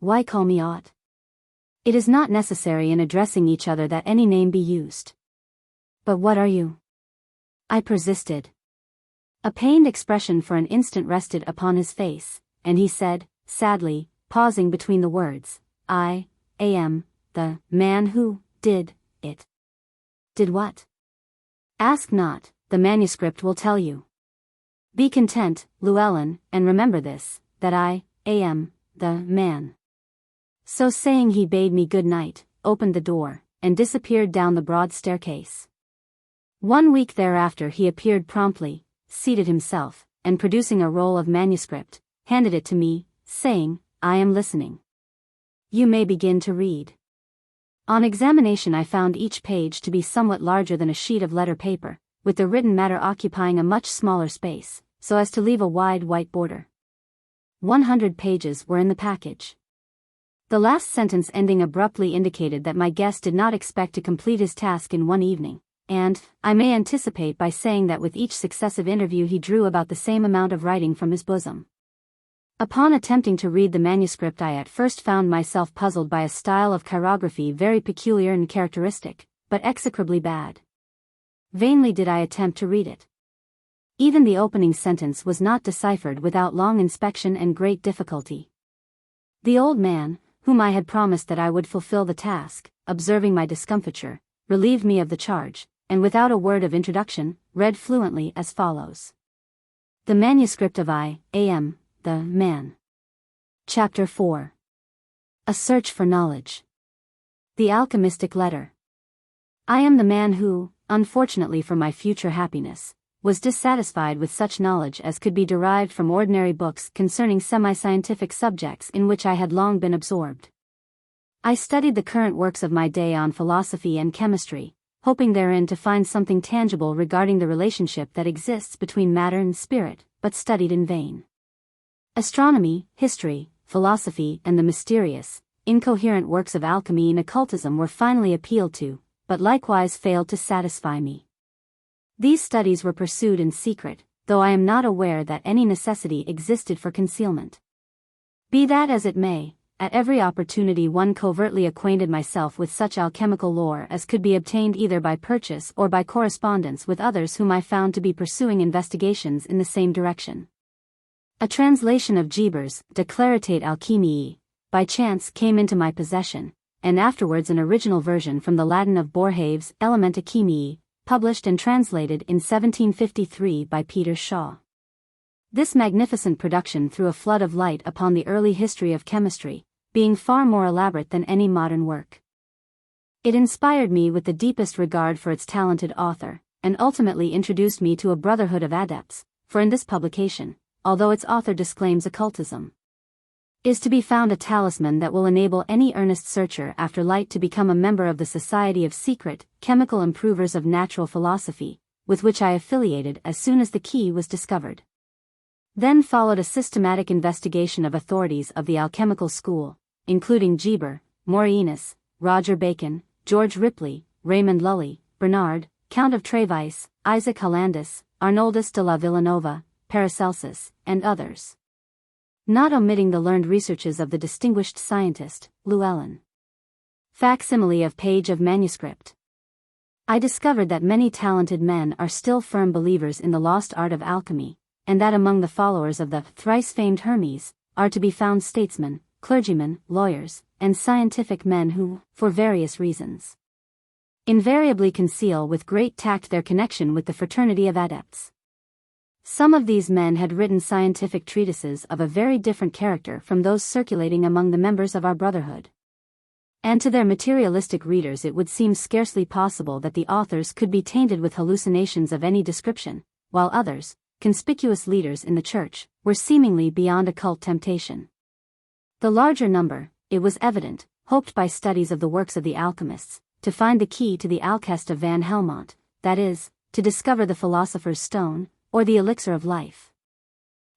Speaker 1: Why call me Aught? It is not necessary in addressing each other that any name be used. But what are you? I persisted. A pained expression for an instant rested upon his face, and he said, sadly, pausing between the words, I am the man who did it. Did what? Ask not, the manuscript will tell you. Be content, Llewellyn, and remember this, that I am the man. So saying he bade me good night, opened the door, and disappeared down the broad staircase. 1 week thereafter he appeared promptly, seated himself, and producing a roll of manuscript, handed it to me, saying, I am listening. You may begin to read. On examination I found each page to be somewhat larger than a sheet of letter paper, with the written matter occupying a much smaller space, so as to leave a wide white border. 100 pages were in the package. The last sentence ending abruptly indicated that my guest did not expect to complete his task in 1 evening, and, I may anticipate by saying that with each successive interview he drew about the same amount of writing from his bosom. Upon attempting to read the manuscript I at first found myself puzzled by a style of chirography very peculiar and characteristic, but execrably bad. Vainly did I attempt to read it. Even the opening sentence was not deciphered without long inspection and great difficulty. The old man, whom I had promised that I would fulfill the task, observing my discomfiture, relieved me of the charge, and without a word of introduction, read fluently as follows. The manuscript of I am the man. Chapter 4. A Search for Knowledge. The Alchemistic Letter. I am the man who, unfortunately for my future happiness, was dissatisfied with such knowledge as could be derived from ordinary books concerning semi-scientific subjects in which I had long been absorbed. I studied the current works of my day on philosophy and chemistry, hoping therein to find something tangible regarding the relationship that exists between matter and spirit, but studied in vain. Astronomy, history, philosophy, and the mysterious, incoherent works of alchemy and occultism were finally appealed to, but likewise failed to satisfy me. These studies were pursued in secret, though I am not aware that any necessity existed for concealment. Be that as it may, at every opportunity one covertly acquainted myself with such alchemical lore as could be obtained either by purchase or by correspondence with others whom I found to be pursuing investigations in the same direction. A translation of Geber's De Claritate Alchemiae, by chance came into my possession, and afterwards an original version from the Latin of Borhave's Elementa Chemiae, published and translated in 1753 by Peter Shaw. This magnificent production threw a flood of light upon the early history of chemistry, being far more elaborate than any modern work. It inspired me with the deepest regard for its talented author, and ultimately introduced me to a brotherhood of adepts, for in this publication, although its author disclaims occultism, is to be found a talisman that will enable any earnest searcher after light to become a member of the Society of Secret, Chemical Improvers of Natural Philosophy, with which I affiliated as soon as the key was discovered. Then followed a systematic investigation of authorities of the alchemical school, including Geber, Morainus, Roger Bacon, George Ripley, Raymond Lully, Bernard, Count of Trevize, Isaac Hollandus, Arnoldus de la Villanova, Paracelsus, and others, not omitting the learned researches of the distinguished scientist, Llewellyn. Facsimile of page of manuscript. I discovered that many talented men are still firm believers in the lost art of alchemy, and that among the followers of the thrice-famed Hermes are to be found statesmen, clergymen, lawyers, and scientific men who, for various reasons, invariably conceal with great tact their connection with the fraternity of adepts. Some of these men had written scientific treatises of a very different character from those circulating among the members of our brotherhood. And to their materialistic readers it would seem scarcely possible that the authors could be tainted with hallucinations of any description, while others, conspicuous leaders in the church, were seemingly beyond occult temptation. The larger number, it was evident, hoped by studies of the works of the alchemists, to find the key to the alchest of Van Helmont, that is, to discover the philosopher's stone, or the elixir of life.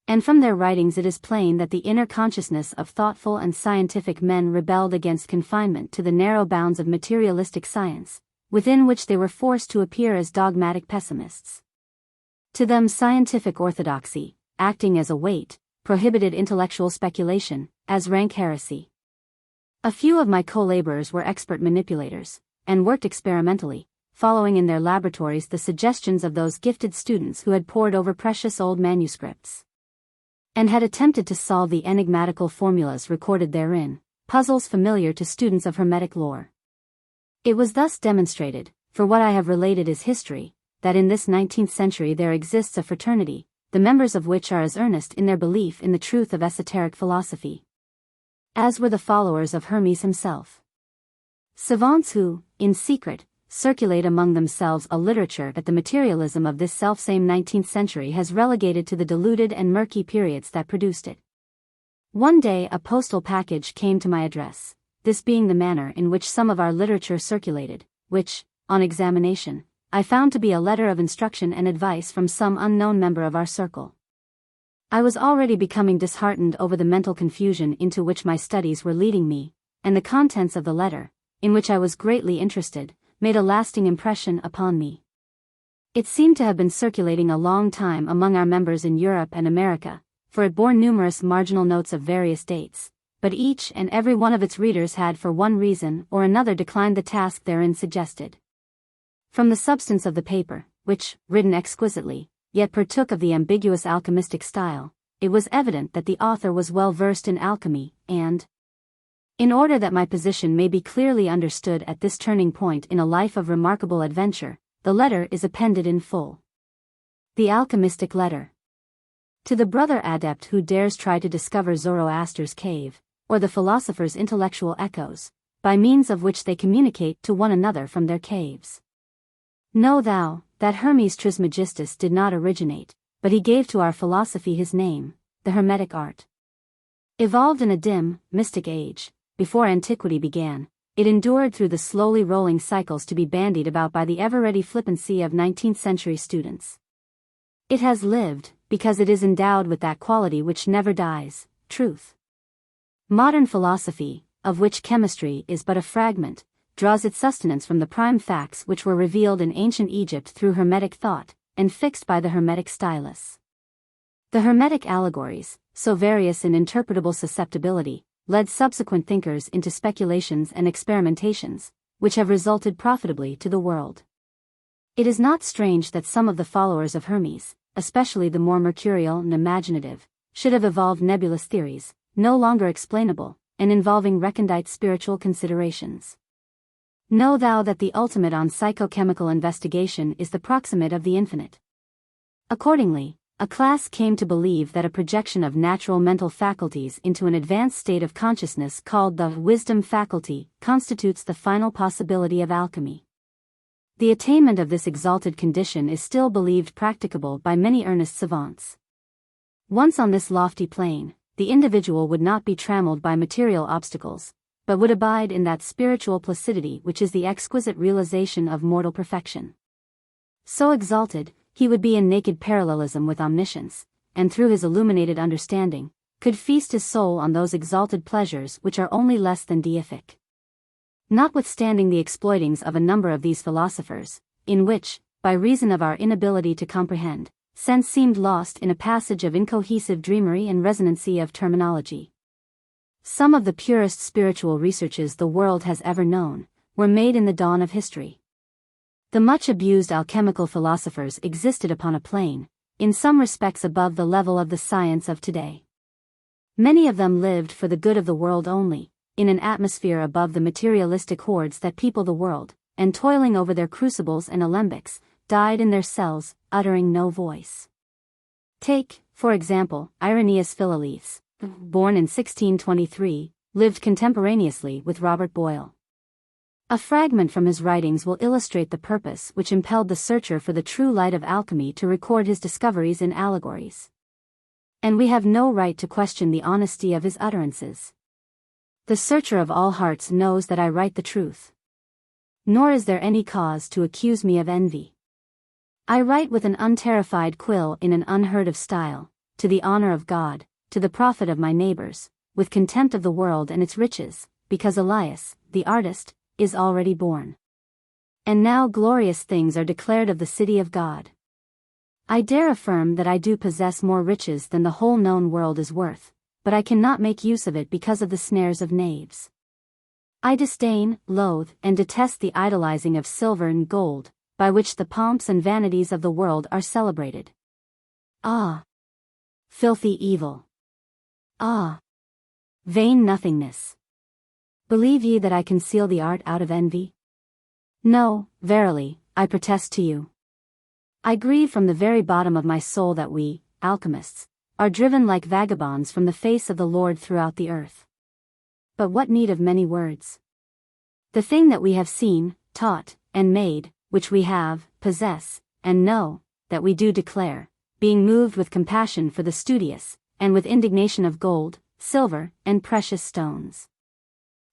Speaker 1: And from their writings it is plain that the inner consciousness of thoughtful and scientific men rebelled against confinement to the narrow bounds of materialistic science, within which they were forced to appear as dogmatic pessimists. To them scientific orthodoxy, acting as a weight, prohibited intellectual speculation, as rank heresy. A few of my co-laborers were expert manipulators, and worked experimentally, following in their laboratories the suggestions of those gifted students who had pored over precious old manuscripts, and had attempted to solve the enigmatical formulas recorded therein, puzzles familiar to students of Hermetic lore. It was thus demonstrated, for what I have related is history, that in this 19th century there exists a fraternity, the members of which are as earnest in their belief in the truth of esoteric philosophy as were the followers of Hermes himself. Savants who, in secret, circulate among themselves a literature that the materialism of this selfsame 19th century has relegated to the deluded and murky periods that produced it. One day a postal package came to my address, this being the manner in which some of our literature circulated, which, on examination, I found to be a letter of instruction and advice from some unknown member of our circle. I was already becoming disheartened over the mental confusion into which my studies were leading me, and the contents of the letter, in which I was greatly interested, made a lasting impression upon me. It seemed to have been circulating a long time among our members in Europe and America, for it bore numerous marginal notes of various dates, but each and every one of its readers had for one reason or another declined the task therein suggested. From the substance of the paper, which, written exquisitely, yet partook of the ambiguous alchemistic style, it was evident that the author was well versed in alchemy, and, in order that my position may be clearly understood at this turning point in a life of remarkable adventure, the letter is appended in full. The Alchemistic Letter. To the brother adept who dares try to discover Zoroaster's cave, or the philosopher's intellectual echoes, by means of which they communicate to one another from their caves. Know thou, that Hermes Trismegistus did not originate, but he gave to our philosophy his name, the Hermetic art. Evolved in a dim, mystic age, before antiquity began, it endured through the slowly rolling cycles to be bandied about by the ever-ready flippancy of 19th century students. It has lived, because it is endowed with that quality which never dies, truth. Modern philosophy, of which chemistry is but a fragment, draws its sustenance from the prime facts which were revealed in ancient Egypt through Hermetic thought, and fixed by the Hermetic stylus. The Hermetic allegories, so various in interpretable susceptibility, led subsequent thinkers into speculations and experimentations, which have resulted profitably to the world. It is not strange that some of the followers of Hermes, especially the more mercurial and imaginative, should have evolved nebulous theories, no longer explainable, and involving recondite spiritual considerations. Know thou that the ultimate on psychochemical investigation is the proximate of the infinite. Accordingly, a class came to believe that a projection of natural mental faculties into an advanced state of consciousness called the wisdom faculty constitutes the final possibility of alchemy. The attainment of this exalted condition is still believed practicable by many earnest savants. Once on this lofty plane, the individual would not be trammeled by material obstacles, but would abide in that spiritual placidity which is the exquisite realization of mortal perfection. So exalted, he would be in naked parallelism with omniscience, and through his illuminated understanding, could feast his soul on those exalted pleasures which are only less than deific. Notwithstanding the exploitings of a number of these philosophers, in which, by reason of our inability to comprehend, sense seemed lost in a passage of incohesive dreamery and resonancy of terminology. Some of the purest spiritual researches the world has ever known were made in the dawn of history. The much abused alchemical philosophers existed upon a plane, in some respects above the level of the science of today. Many of them lived for the good of the world only, in an atmosphere above the materialistic hordes that people the world, and toiling over their crucibles and alembics, died in their cells, uttering no voice. Take, for example, Irenaeus Philalethes, born in 1623, lived contemporaneously with Robert Boyle. A fragment from his writings will illustrate the purpose which impelled the searcher for the true light of alchemy to record his discoveries in allegories. And we have no right to question the honesty of his utterances. The searcher of all hearts knows that I write the truth. Nor is there any cause to accuse me of envy. I write with an unterrified quill in an unheard of style, to the honor of God, to the profit of my neighbors, with contempt of the world and its riches, because Elias, the artist, is already born. And now glorious things are declared of the city of God. I dare affirm that I do possess more riches than the whole known world is worth, but I cannot make use of it because of the snares of knaves. I disdain, loathe, and detest the idolizing of silver and gold, by which the pomps and vanities of the world are celebrated. Ah! Filthy evil! Ah! Vain nothingness! Believe ye that I conceal the art out of envy? No, verily, I protest to you. I grieve from the very bottom of my soul that we, alchemists, are driven like vagabonds from the face of the Lord throughout the earth. But what need of many words? The thing that we have seen, taught, and made, which we have, possess, and know, that we do declare, being moved with compassion for the studious, and with indignation of gold, silver, and precious stones.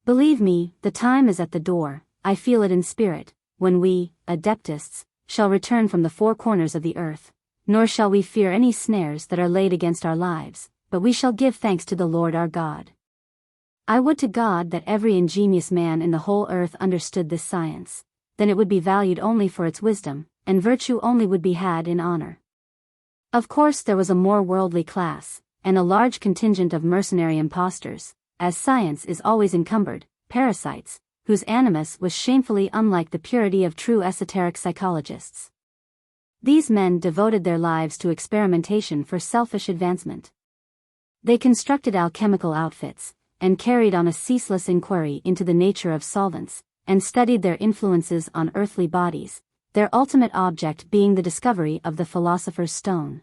Speaker 1: Believe me, the time is at the door, I feel it in spirit, when we, adeptists, shall return from the four corners of the earth, nor shall we fear any snares that are laid against our lives, but we shall give thanks to the Lord our God. I would to God that every ingenious man in the whole earth understood this science, then it would be valued only for its wisdom, and virtue only would be had in honor. Of course there was a more worldly class, and a large contingent of mercenary impostors, as science is always encumbered, parasites, whose animus was shamefully unlike the purity of true esoteric psychologists. These men devoted their lives to experimentation for selfish advancement. They constructed alchemical outfits, and carried on a ceaseless inquiry into the nature of solvents, and studied their influences on earthly bodies, their ultimate object being the discovery of the philosopher's stone.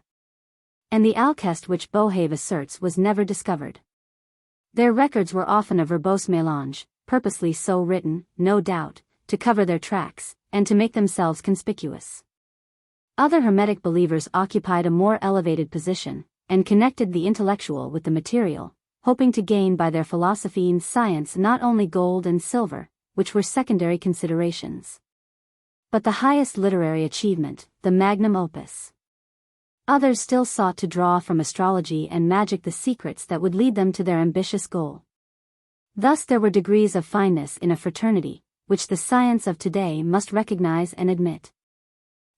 Speaker 1: And the alchest which Bohave asserts was never discovered. Their records were often a verbose mélange, purposely so written, no doubt, to cover their tracks, and to make themselves conspicuous. Other Hermetic believers occupied a more elevated position, and connected the intellectual with the material, hoping to gain by their philosophy and science not only gold and silver, which were secondary considerations, but the highest literary achievement, the magnum opus. Others still sought to draw from astrology and magic the secrets that would lead them to their ambitious goal. Thus there were degrees of fineness in a fraternity, which the science of today must recognize and admit.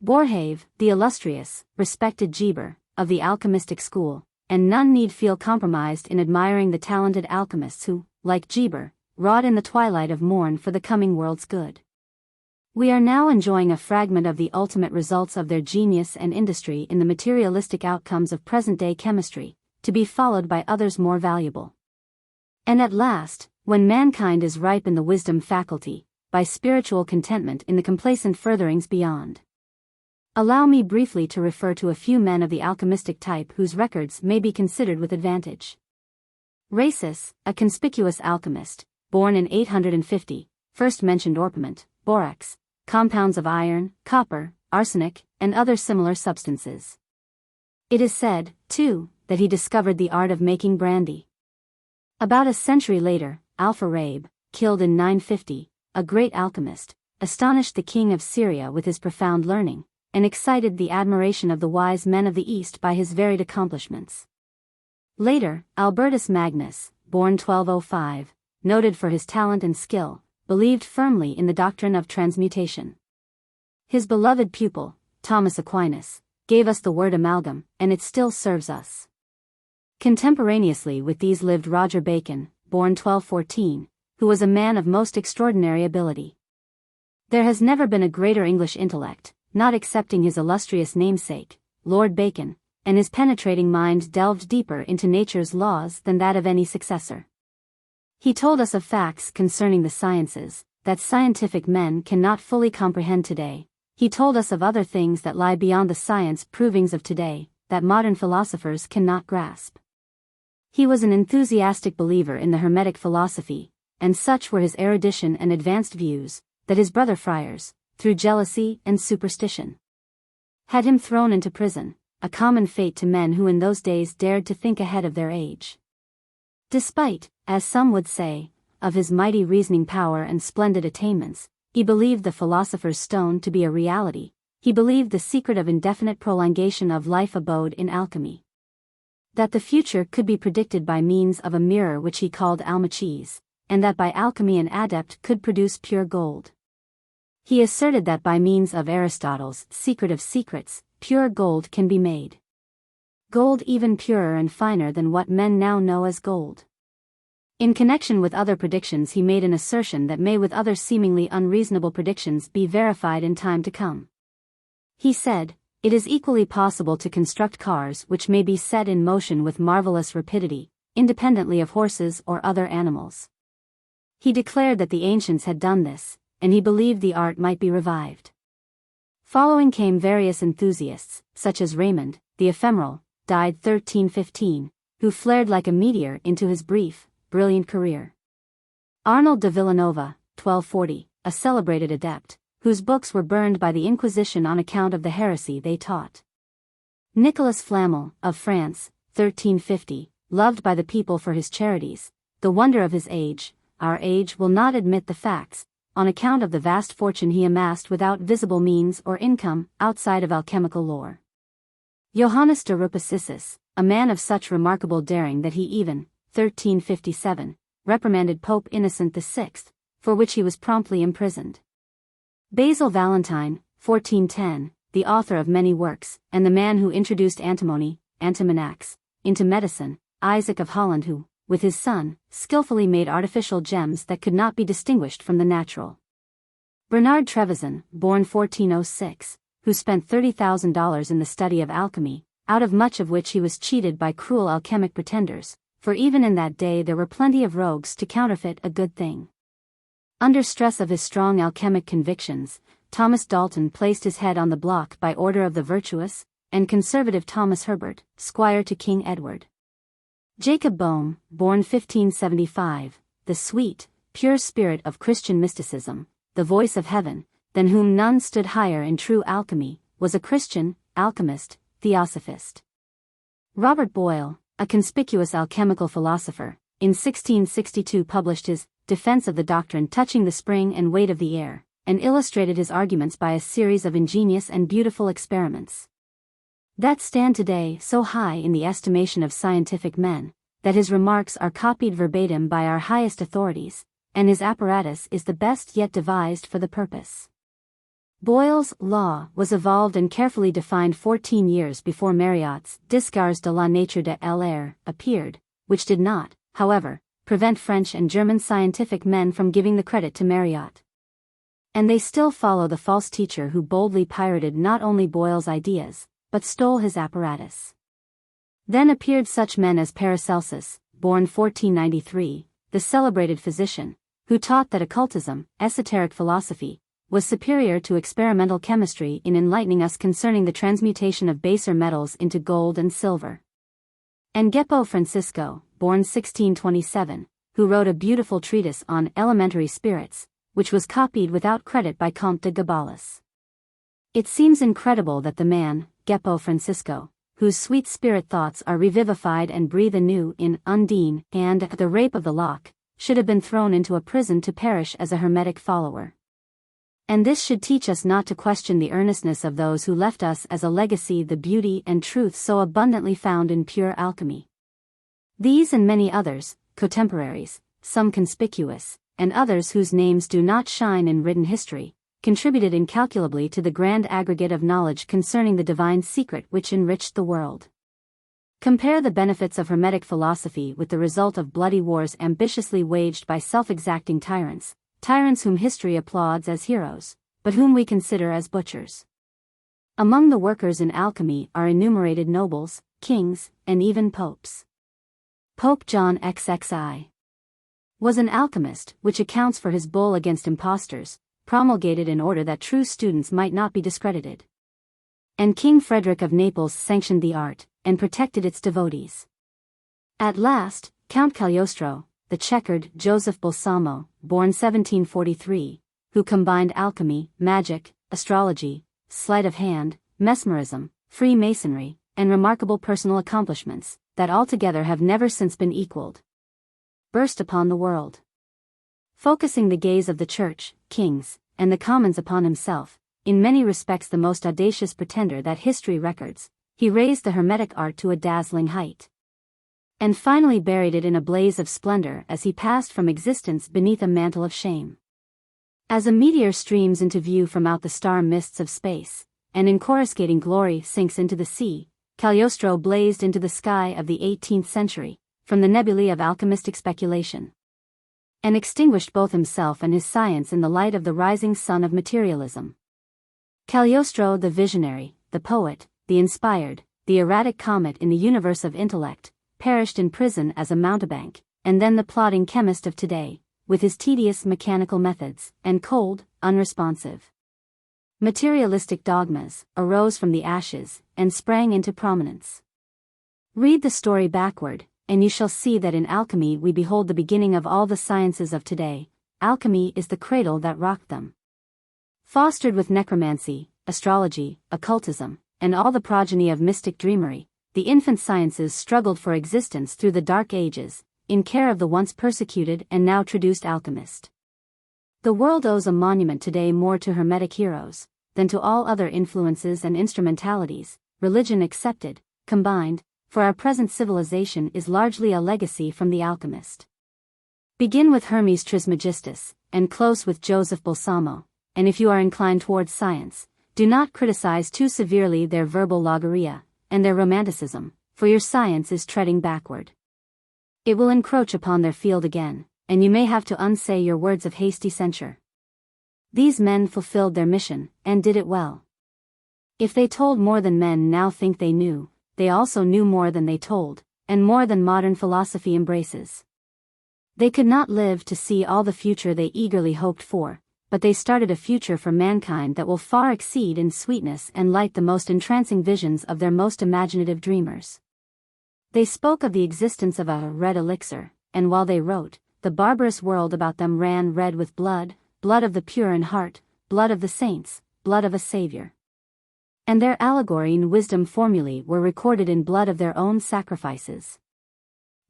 Speaker 1: Boerhaave, the illustrious, respected Geber, of the alchemistic school, and none need feel compromised in admiring the talented alchemists who, like Geber, wrought in the twilight of morn for the coming world's good. We are now enjoying a fragment of the ultimate results of their genius and industry in the materialistic outcomes of present-day chemistry, to be followed by others more valuable. And at last, when mankind is ripe in the wisdom faculty, by spiritual contentment in the complacent furtherings beyond. Allow me briefly to refer to a few men of the alchemistic type whose records may be considered with advantage. Rhasis, a conspicuous alchemist, born in 850, first mentioned orpiment, borax, compounds of iron, copper, arsenic, and other similar substances. It is said, too, that he discovered the art of making brandy. About a century later, Alpha-Rabe, killed in 950, a great alchemist, astonished the king of Syria with his profound learning, and excited the admiration of the wise men of the East by his varied accomplishments. Later, Albertus Magnus, born 1205, noted for his talent and skill, believed firmly in the doctrine of transmutation. His beloved pupil, Thomas Aquinas, gave us the word amalgam, and it still serves us. Contemporaneously with these lived Roger Bacon, born 1214, who was a man of most extraordinary ability. There has never been a greater English intellect, not excepting his illustrious namesake, Lord Bacon, and his penetrating mind delved deeper into nature's laws than that of any successor. He told us of facts concerning the sciences that scientific men cannot fully comprehend today. He told us of other things that lie beyond the science provings of today, that modern philosophers cannot grasp. He was an enthusiastic believer in the Hermetic philosophy, and such were his erudition and advanced views, that his brother friars, through jealousy and superstition, had him thrown into prison, a common fate to men who in those days dared to think ahead of their age. Despite, as some would say, of his mighty reasoning power and splendid attainments, he believed the philosopher's stone to be a reality. He believed the secret of indefinite prolongation of life abode in alchemy. That the future could be predicted by means of a mirror which he called almachis, and that by alchemy an adept could produce pure gold. He asserted that by means of Aristotle's secret of secrets, pure gold can be made. Gold even purer and finer than what men now know as gold. In connection with other predictions he made an assertion that may with other seemingly unreasonable predictions be verified in time to come. He said, "It is equally possible to construct cars which may be set in motion with marvelous rapidity, independently of horses or other animals." He declared that the ancients had done this, and he believed the art might be revived. Following came various enthusiasts, such as Raymond, the ephemeral, died 1315, who flared like a meteor into his brief, brilliant career. Arnold de Villanova, 1240, a celebrated adept, whose books were burned by the Inquisition on account of the heresy they taught. Nicolas Flamel, of France, 1350, loved by the people for his charities, the wonder of his age. Our age will not admit the facts, on account of the vast fortune he amassed without visible means or income outside of alchemical lore. Johannes de Rupicissus, a man of such remarkable daring that he even, 1357, reprimanded Pope Innocent VI, for which he was promptly imprisoned. Basil Valentine, 1410, the author of many works, and the man who introduced antimony, antiminax, into medicine, Isaac of Holland who, with his son, skillfully made artificial gems that could not be distinguished from the natural. Bernard Trevisan, born 1406, who spent $30,000 in the study of alchemy, out of much of which he was cheated by cruel alchemic pretenders, for even in that day there were plenty of rogues to counterfeit a good thing. Under stress of his strong alchemic convictions, Thomas Dalton placed his head on the block by order of the virtuous and conservative Thomas Herbert, squire to King Edward. Jacob Boehme, born 1575, the sweet, pure spirit of Christian mysticism, the voice of heaven, than whom none stood higher in true alchemy, was a Christian, alchemist, theosophist. Robert Boyle, a conspicuous alchemical philosopher, in 1662 published his Defense of the Doctrine Touching the Spring and Weight of the Air, and illustrated his arguments by a series of ingenious and beautiful experiments that stand today so high in the estimation of scientific men, that his remarks are copied verbatim by our highest authorities, and his apparatus is the best yet devised for the purpose. Boyle's law was evolved and carefully defined 14 years before Marryat's Discours de la nature de l'air appeared, which did not, however, prevent French and German scientific men from giving the credit to Marryat. And they still follow the false teacher who boldly pirated not only Boyle's ideas, but stole his apparatus. Then appeared such men as Paracelsus, born 1493, the celebrated physician, who taught that occultism, esoteric philosophy, was superior to experimental chemistry in enlightening us concerning the transmutation of baser metals into gold and silver. And Geppo Francisco, born 1627, who wrote a beautiful treatise on elementary spirits, which was copied without credit by Comte de Gabalis. It seems incredible that the man, Geppo Francisco, whose sweet spirit thoughts are revivified and breathe anew in Undine and The Rape of the Lock, should have been thrown into a prison to perish as a hermetic follower. And this should teach us not to question the earnestness of those who left us as a legacy the beauty and truth so abundantly found in pure alchemy. These and many others, contemporaries, some conspicuous, and others whose names do not shine in written history, contributed incalculably to the grand aggregate of knowledge concerning the divine secret which enriched the world. Compare the benefits of Hermetic philosophy with the result of bloody wars ambitiously waged by self-exacting tyrants, tyrants whom history applauds as heroes, but whom we consider as butchers. Among the workers in alchemy are enumerated nobles, kings, and even popes. Pope John XXII was an alchemist, which accounts for his bull against impostors, promulgated in order that true students might not be discredited. And King Frederick of Naples sanctioned the art, and protected its devotees. At last, Count Cagliostro, the checkered Joseph Balsamo, born 1743, who combined alchemy, magic, astrology, sleight of hand, mesmerism, Freemasonry, and remarkable personal accomplishments, that altogether have never since been equaled, burst upon the world. Focusing the gaze of the church, kings, and the commons upon himself, in many respects the most audacious pretender that history records, he raised the Hermetic art to a dazzling height, and finally buried it in a blaze of splendor as he passed from existence beneath a mantle of shame. As a meteor streams into view from out the star mists of space, and in coruscating glory sinks into the sea, Cagliostro blazed into the sky of the 18th century, from the nebulae of alchemistic speculation, and extinguished both himself and his science in the light of the rising sun of materialism. Cagliostro the visionary, the poet, the inspired, the erratic comet in the universe of intellect, perished in prison as a mountebank, and then the plodding chemist of today, with his tedious mechanical methods, and cold, unresponsive, materialistic dogmas, arose from the ashes, and sprang into prominence. Read the story backward, and you shall see that in alchemy we behold the beginning of all the sciences of today. Alchemy is the cradle that rocked them. Fostered with necromancy, astrology, occultism, and all the progeny of mystic dreamery, the infant sciences struggled for existence through the Dark Ages, in care of the once persecuted and now traduced alchemist. The world owes a monument today more to Hermetic heroes, than to all other influences and instrumentalities, religion excepted, combined, for our present civilization is largely a legacy from the alchemist. Begin with Hermes Trismegistus, and close with Joseph Balsamo, and if you are inclined towards science, do not criticize too severely their verbal logorrhea, and their romanticism, for your science is treading backward. It will encroach upon their field again, and you may have to unsay your words of hasty censure. These men fulfilled their mission, and did it well. If they told more than men now think they knew, they also knew more than they told, and more than modern philosophy embraces. They could not live to see all the future they eagerly hoped for, but they started a future for mankind that will far exceed in sweetness and light the most entrancing visions of their most imaginative dreamers. They spoke of the existence of a red elixir, and while they wrote, the barbarous world about them ran red with blood, blood of the pure in heart, blood of the saints, blood of a Savior. And their allegory and wisdom formulae were recorded in blood of their own sacrifices.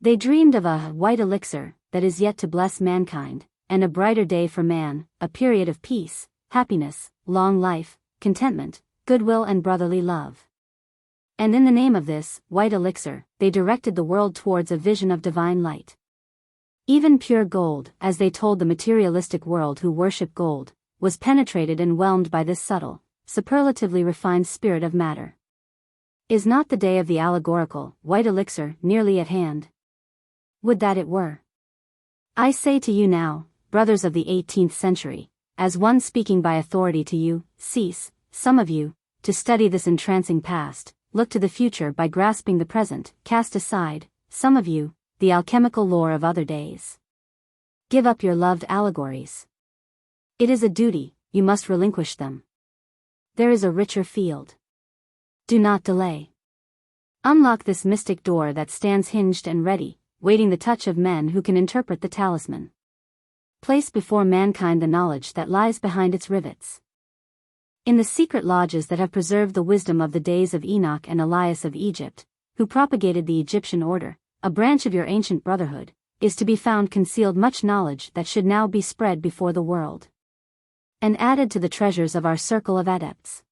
Speaker 1: They dreamed of a white elixir that is yet to bless mankind, and a brighter day for man, a period of peace, happiness, long life, contentment, goodwill and brotherly love. And in the name of this white elixir, they directed the world towards a vision of divine light. Even pure gold, as they told the materialistic world who worship gold, was penetrated and whelmed by this subtle, superlatively refined spirit of matter. Is not the day of the allegorical, white elixir, nearly at hand? Would that it were! I say to you now, brothers of the 18th century, as one speaking by authority to you, cease, some of you, to study this entrancing past, look to the future by grasping the present, cast aside, some of you, the alchemical lore of other days. Give up your loved allegories. It is a duty, you must relinquish them. There is a richer field. Do not delay. Unlock this mystic door that stands hinged and ready, waiting the touch of men who can interpret the talisman. Place before mankind the knowledge that lies behind its rivets. In the secret lodges that have preserved the wisdom of the days of Enoch and Elias of Egypt, who propagated the Egyptian order, a branch of your ancient brotherhood, is to be found concealed much knowledge that should now be spread before the world, and added to the treasures of our circle of adepts.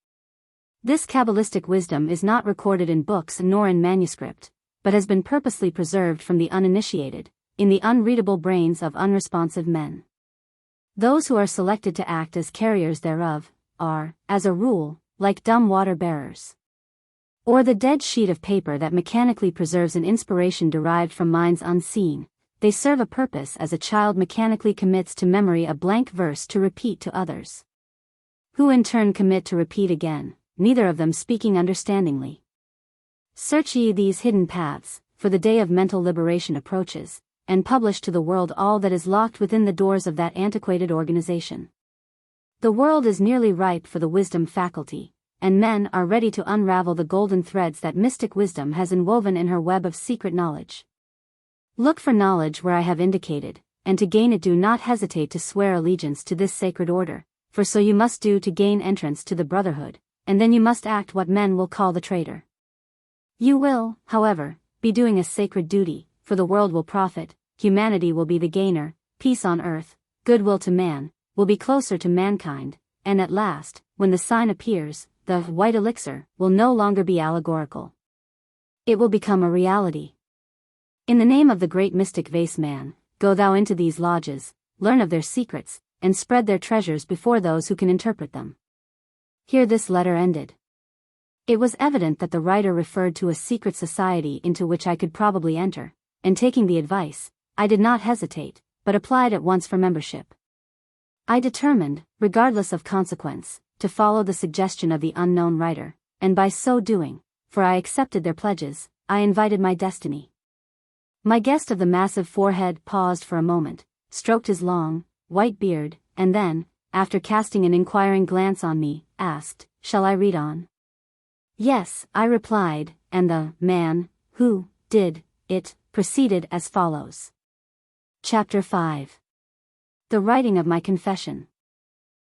Speaker 1: This Kabbalistic wisdom is not recorded in books nor in manuscript, but has been purposely preserved from the uninitiated, in the unreadable brains of unresponsive men. Those who are selected to act as carriers thereof, are, as a rule, like dumb water-bearers. Or the dead sheet of paper that mechanically preserves an inspiration derived from minds unseen. They serve a purpose as a child mechanically commits to memory a blank verse to repeat to others, who in turn commit to repeat again, neither of them speaking understandingly. Search ye these hidden paths, for the day of mental liberation approaches, and publish to the world all that is locked within the doors of that antiquated organization. The world is nearly ripe for the wisdom faculty, and men are ready to unravel the golden threads that mystic wisdom has enwoven in her web of secret knowledge. Look for knowledge where I have indicated, and to gain it do not hesitate to swear allegiance to this sacred order, for so you must do to gain entrance to the brotherhood, and then you must act what men will call the traitor. You will, however, be doing a sacred duty, for the world will profit, humanity will be the gainer, peace on earth, goodwill to man, will be closer to mankind, and at last, when the sign appears, the white elixir will no longer be allegorical. It will become a reality. In the name of the great mystic vase man, go thou into these lodges, learn of their secrets, and spread their treasures before those who can interpret them. Here this letter ended. It was evident that the writer referred to a secret society into which I could probably enter, and taking the advice, I did not hesitate, but applied at once for membership. I determined, regardless of consequence, to follow the suggestion of the unknown writer, and by so doing, for I accepted their pledges, I invited my destiny. My guest of the massive forehead paused for a moment, stroked his long, white beard, and then, after casting an inquiring glance on me, asked, "Shall I read on?" "Yes," I replied, and the man who did it proceeded as follows. Chapter 5. The writing of my confession.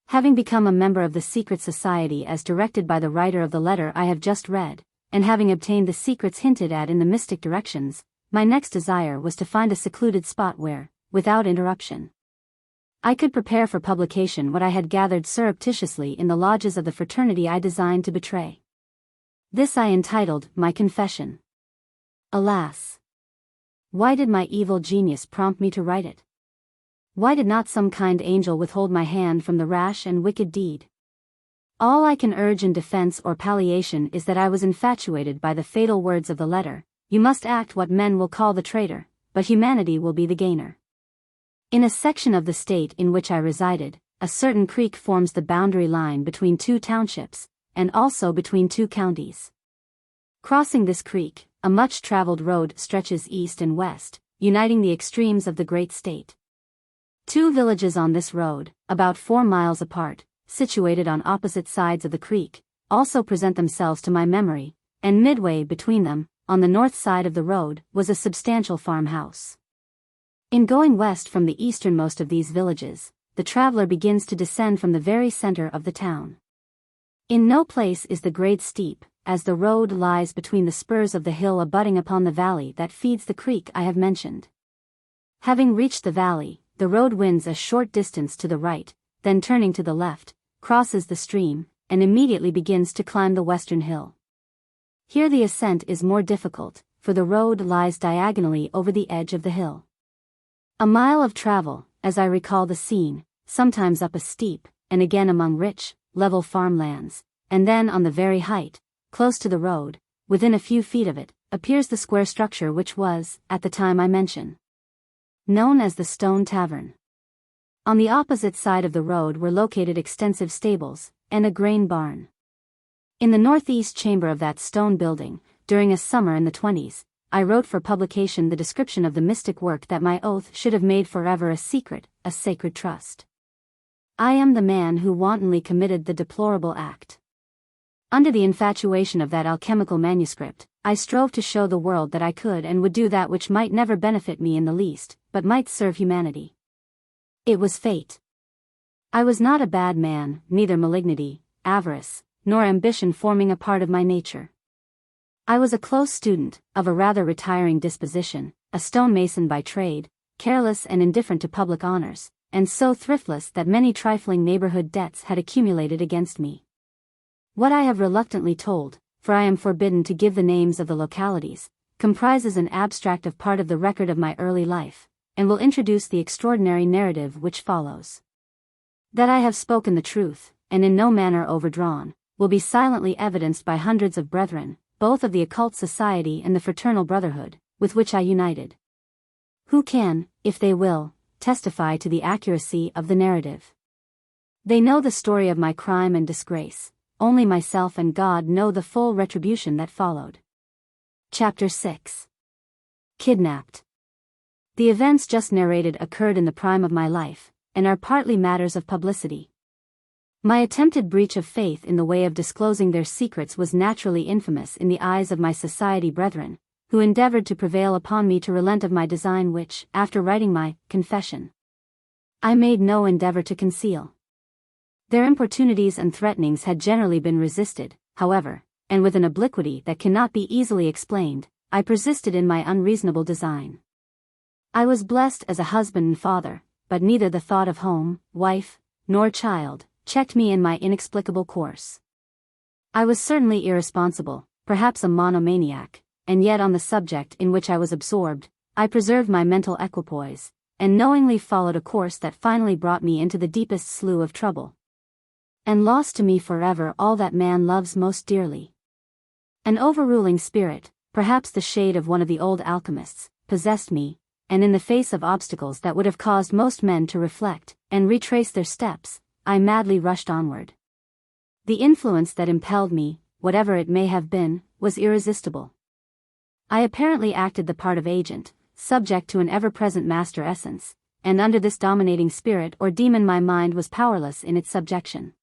Speaker 1: Having become a member of the secret society as directed by the writer of the letter I have just read, and having obtained the secrets hinted at in the mystic directions, my next desire was to find a secluded spot where, without interruption, I could prepare for publication what I had gathered surreptitiously in the lodges of the fraternity I designed to betray. This I entitled My Confession. Alas! Why did my evil genius prompt me to write it? Why did not some kind angel withhold my hand from the rash and wicked deed? All I can urge in defense or palliation is that I was infatuated by the fatal words of the letter, "You must act what men will call the traitor, but humanity will be the gainer." In a section of the state in which I resided, a certain creek forms the boundary line between two townships, and also between two counties. Crossing this creek, a much-traveled road stretches east and west, uniting the extremes of the great state. Two villages on this road, about 4 miles apart, situated on opposite sides of the creek, also present themselves to my memory, and midway between them, on the north side of the road, was a substantial farmhouse. In going west from the easternmost of these villages, the traveler begins to descend from the very center of the town. In no place is the grade steep, as the road lies between the spurs of the hill abutting upon the valley that feeds the creek I have mentioned. Having reached the valley, the road winds a short distance to the right, then turning to the left, crosses the stream, and immediately begins to climb the western hill. Here the ascent is more difficult, for the road lies diagonally over the edge of the hill. A mile of travel, as I recall the scene, sometimes up a steep, and again among rich, level farmlands, and then on the very height, close to the road, within a few feet of it, appears the square structure which was, at the time I mention, known as the Stone Tavern. On the opposite side of the road were located extensive stables, and a grain barn. In the northeast chamber of that stone building, during a summer in the 20s, I wrote for publication the description of the mystic work that my oath should have made forever a secret, a sacred trust. I am the man who wantonly committed the deplorable act. Under the infatuation of that alchemical manuscript, I strove to show the world that I could and would do that which might never benefit me in the least, but might serve humanity. It was fate. I was not a bad man, neither malignity, avarice, nor ambition forming a part of my nature. I was a close student, of a rather retiring disposition, a stonemason by trade, careless and indifferent to public honors, and so thriftless that many trifling neighborhood debts had accumulated against me. What I have reluctantly told, for I am forbidden to give the names of the localities, comprises an abstractive part of the record of my early life, and will introduce the extraordinary narrative which follows. That I have spoken the truth, and in no manner overdrawn, will be silently evidenced by hundreds of brethren, both of the occult society and the fraternal brotherhood, with which I united, who can, if they will, testify to the accuracy of the narrative. They know the story of my crime and disgrace. Only myself and God know the full retribution that followed. Chapter 6. Kidnapped. The events just narrated occurred in the prime of my life, and are partly matters of publicity. My attempted breach of faith in the way of disclosing their secrets was naturally infamous in the eyes of my society brethren, who endeavored to prevail upon me to relent of my design which, after writing my confession, I made no endeavor to conceal. Their importunities and threatenings had generally been resisted, however, and with an obliquity that cannot be easily explained, I persisted in my unreasonable design. I was blessed as a husband and father, but neither the thought of home, wife, nor child, checked me in my inexplicable course. I was certainly irresponsible, perhaps a monomaniac, and yet on the subject in which I was absorbed, I preserved my mental equipoise, and knowingly followed a course that finally brought me into the deepest slough of trouble, and lost to me forever all that man loves most dearly. An overruling spirit, perhaps the shade of one of the old alchemists, possessed me, and in the face of obstacles that would have caused most men to reflect and retrace their steps, I madly rushed onward. The influence that impelled me, whatever it may have been, was irresistible. I apparently acted the part of agent, subject to an ever-present master essence, and under this dominating spirit or demon my mind was powerless in its subjection.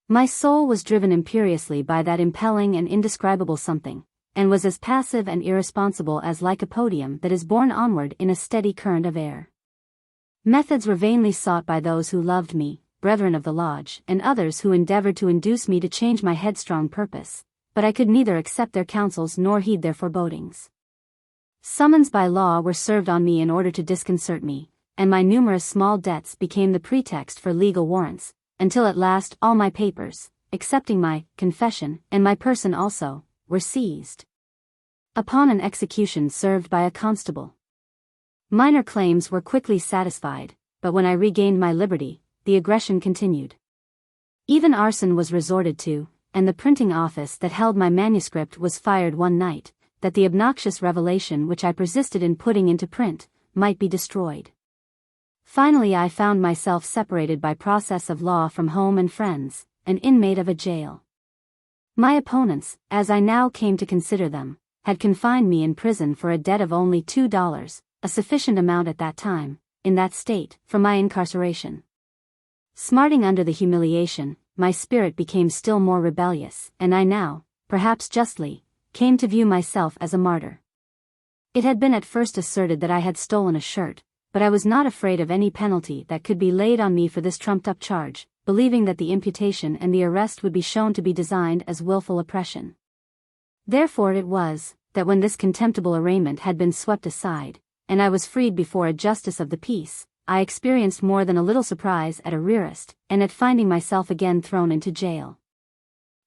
Speaker 1: My soul was driven imperiously by that impelling and indescribable something, and was as passive and irresponsible as lycopodium that is borne onward in a steady current of air. Methods were vainly sought by those who loved me, brethren of the lodge, and others who endeavored to induce me to change my headstrong purpose, but I could neither accept their counsels nor heed their forebodings. Summons by law were served on me in order to disconcert me, and my numerous small debts became the pretext for legal warrants, until at last all my papers, excepting my confession, and my person also, were seized. Upon an execution served by a constable. Minor claims were quickly satisfied, but when I regained my liberty, the aggression continued. Even arson was resorted to, and the printing office that held my manuscript was fired one night, that the obnoxious revelation which I persisted in putting into print might be destroyed. Finally I found myself separated by process of law from home and friends, an inmate of a jail. My opponents, as I now came to consider them, had confined me in prison for a debt of only $2, a sufficient amount at that time, in that state, for my incarceration. Smarting under the humiliation, my spirit became still more rebellious, and I now, perhaps justly, came to view myself as a martyr. It had been at first asserted that I had stolen a shirt, but I was not afraid of any penalty that could be laid on me for this trumped-up charge, believing that the imputation and the arrest would be shown to be designed as willful oppression. Therefore it was, that when this contemptible arraignment had been swept aside, and I was freed before a justice of the peace, I experienced more than a little surprise at arrest, and at finding myself again thrown into jail.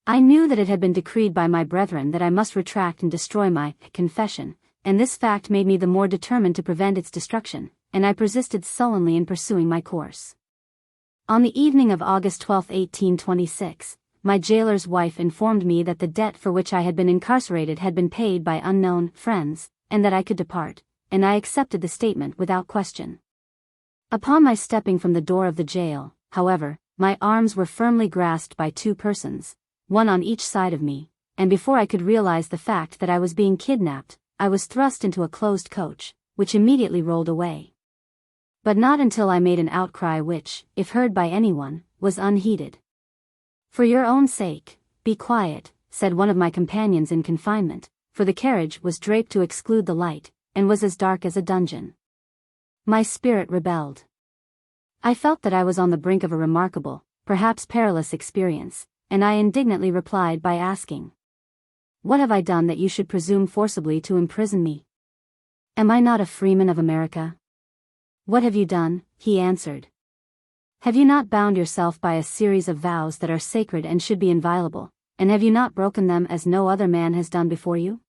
Speaker 1: I knew that it had been decreed by my brethren that I must retract and destroy my confession, and this fact made me the more determined to prevent its destruction, and I persisted sullenly in pursuing my course. On the evening of August 12, 1826, my jailer's wife informed me that the debt for which I had been incarcerated had been paid by unknown friends, and that I could depart, and I accepted the statement without question. Upon my stepping from the door of the jail, however, my arms were firmly grasped by two persons, one on each side of me, and before I could realize the fact that I was being kidnapped, I was thrust into a closed coach, which immediately rolled away. But not until I made an outcry which, if heard by anyone, was unheeded. "For your own sake, be quiet," said one of my companions in confinement, for the carriage was draped to exclude the light, and was as dark as a dungeon. My spirit rebelled. I felt that I was on the brink of a remarkable, perhaps perilous experience, and I indignantly replied by asking, "What have I done that you should presume forcibly to imprison me? Am I not a freeman of America?" "What have you done?" he answered. "Have you not bound yourself by a series of vows that are sacred and should be inviolable, and have you not broken them as no other man has done before you?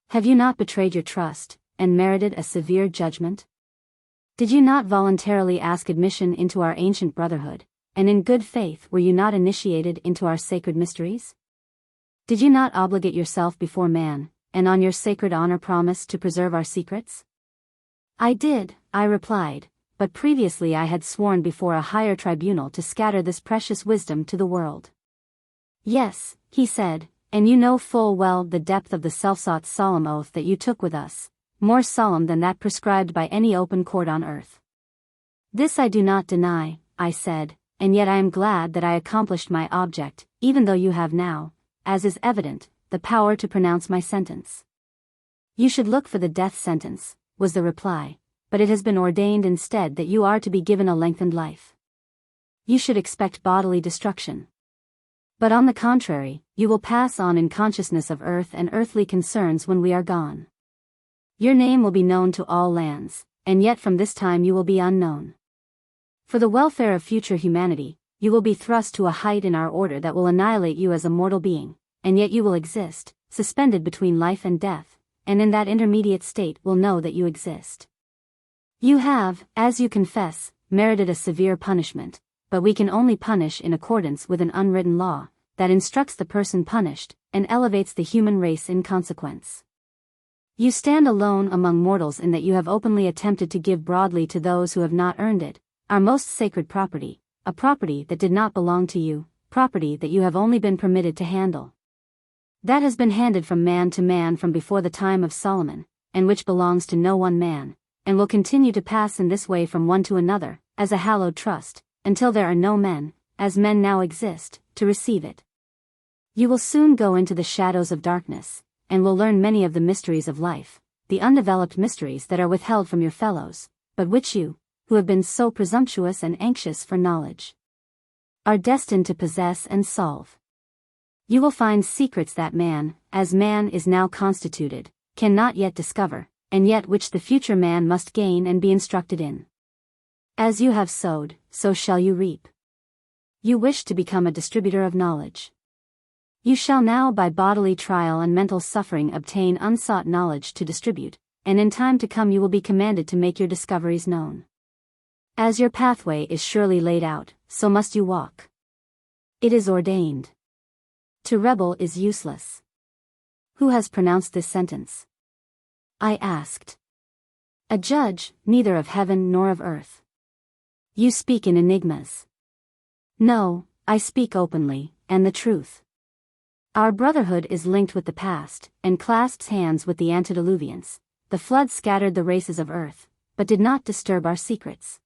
Speaker 1: Have you not betrayed your trust, and merited a severe judgment? Did you not voluntarily ask admission into our ancient brotherhood, and in good faith were you not initiated into our sacred mysteries? Did you not obligate yourself before man, and on your sacred honor promise to preserve our secrets?" "I did," I replied, "but previously I had sworn before a higher tribunal to scatter this precious wisdom to the world." "Yes," he said, "and you know full well the depth of the self-sought solemn oath that you took with us, more solemn than that prescribed by any open court on earth." "This I do not deny," I said, "and yet I am glad that I accomplished my object, even though you have now, as is evident, the power to pronounce my sentence." "You should look for the death sentence," was the reply, "but it has been ordained instead that you are to be given a lengthened life. You should expect bodily destruction. But on the contrary, you will pass on in consciousness of earth and earthly concerns when we are gone. Your name will be known to all lands, and yet from this time you will be unknown. For the welfare of future humanity, you will be thrust to a height in our order that will annihilate you as a mortal being, and yet you will exist, suspended between life and death, and in that intermediate state will know that you exist. You have, as you confess, merited a severe punishment, but we can only punish in accordance with an unwritten law, that instructs the person punished, and elevates the human race in consequence. You stand alone among mortals in that you have openly attempted to give broadly to those who have not earned it, our most sacred property, a property that did not belong to you, property that you have only been permitted to handle. That has been handed from man to man from before the time of Solomon, and which belongs to no one man, and will continue to pass in this way from one to another, as a hallowed trust, until there are no men, as men now exist, to receive it. You will soon go into the shadows of darkness, and will learn many of the mysteries of life, the undeveloped mysteries that are withheld from your fellows, but which you, who have been so presumptuous and anxious for knowledge, are destined to possess and solve. You will find secrets that man, as man is now constituted, cannot yet discover, and yet which the future man must gain and be instructed in. As you have sowed, so shall you reap. You wish to become a distributor of knowledge. You shall now by bodily trial and mental suffering obtain unsought knowledge to distribute, and in time to come you will be commanded to make your discoveries known. As your pathway is surely laid out, so must you walk. It is ordained. To rebel is useless. Who has pronounced this sentence? I asked. A judge, neither of heaven nor of earth. You speak in enigmas. No, I speak openly, and the truth. Our brotherhood is linked with the past, and clasps hands with the antediluvians. The flood scattered the races of earth, but did not disturb our secrets.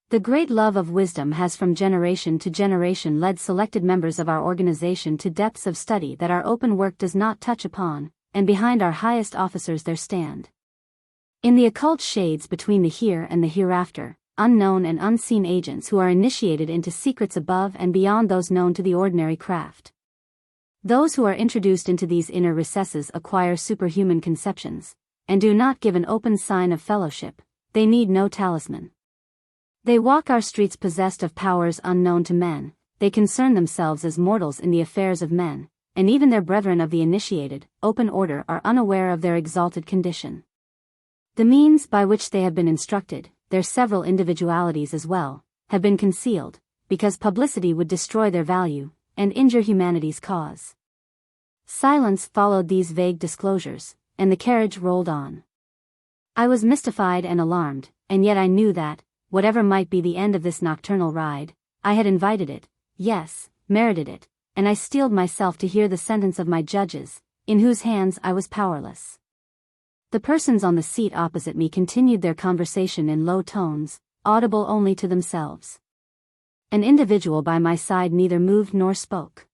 Speaker 1: The great love of wisdom has from generation to generation led selected members of our organization to depths of study that our open work does not touch upon, and behind our highest officers there stand. In the occult shades between the here and the hereafter, unknown and unseen agents who are initiated into secrets above and beyond those known to the ordinary craft. Those who are introduced into these inner recesses acquire superhuman conceptions, and do not give an open sign of fellowship. They need no talisman. They walk our streets possessed of powers unknown to men. They concern themselves as mortals in the affairs of men, and even their brethren of the initiated, open order are unaware of their exalted condition. The means by which they have been instructed, their several individualities as well, have been concealed, because publicity would destroy their value, and injure humanity's cause. Silence followed these vague disclosures, and the carriage rolled on. I was mystified and alarmed, and yet I knew that, whatever might be the end of this nocturnal ride, I had invited it, yes, merited it, and I steeled myself to hear the sentence of my judges, in whose hands I was powerless. The persons on the seat opposite me continued their conversation in low tones, audible only to themselves. An individual by my side neither moved nor spoke.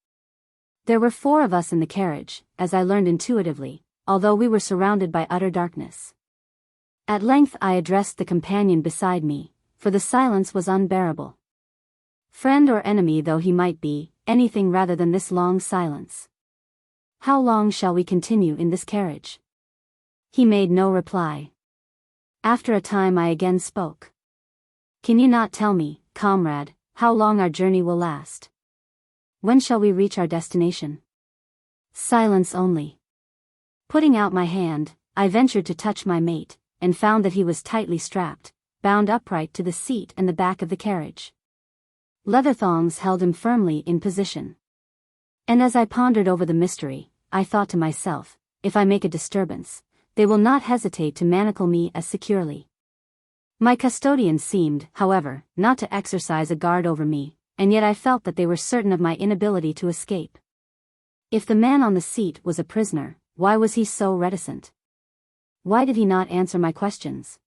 Speaker 1: There were 4 of us in the carriage, as I learned intuitively, although we were surrounded by utter darkness. At length I addressed the companion beside me, for the silence was unbearable. Friend or enemy though he might be, anything rather than this long silence. How long shall we continue in this carriage? He made no reply. After a time I again spoke. Can you not tell me, comrade, how long our journey will last? When shall we reach our destination? Silence only. Putting out my hand, I ventured to touch my mate, and found that he was tightly strapped, bound upright to the seat and the back of the carriage. Leather thongs held him firmly in position. And as I pondered over the mystery, I thought to myself, if I make a disturbance, they will not hesitate to manacle me as securely. My custodians seemed, however, not to exercise a guard over me, and yet I felt that they were certain of my inability to escape. If the man on the seat was a prisoner, why was he so reticent? Why did he not answer my questions?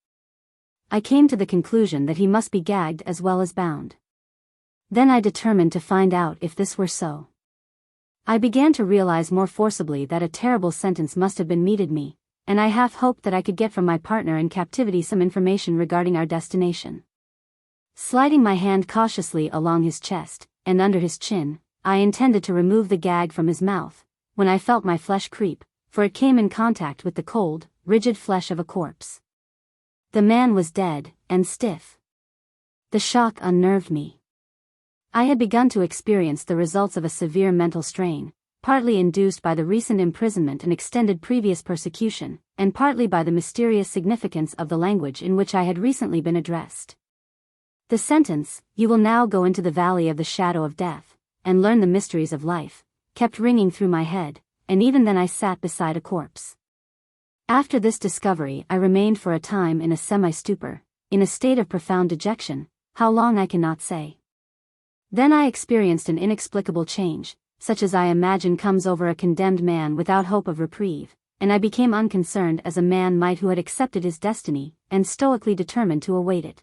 Speaker 1: I came to the conclusion that he must be gagged as well as bound. Then I determined to find out if this were so. I began to realize more forcibly that a terrible sentence must have been meted me, and I half hoped that I could get from my partner in captivity some information regarding our destination. Sliding my hand cautiously along his chest, and under his chin, I intended to remove the gag from his mouth, when I felt my flesh creep, for it came in contact with the cold, rigid flesh of a corpse. The man was dead, and stiff. The shock unnerved me. I had begun to experience the results of a severe mental strain, partly induced by the recent imprisonment and extended previous persecution, and partly by the mysterious significance of the language in which I had recently been addressed. The sentence, "You will now go into the valley of the shadow of death, and learn the mysteries of life," kept ringing through my head, and even then I sat beside a corpse. After this discovery I remained for a time in a semi-stupor, in a state of profound dejection, how long I cannot say. Then I experienced an inexplicable change, such as I imagine comes over a condemned man without hope of reprieve, and I became unconcerned as a man might who had accepted his destiny, and stoically determined to await it.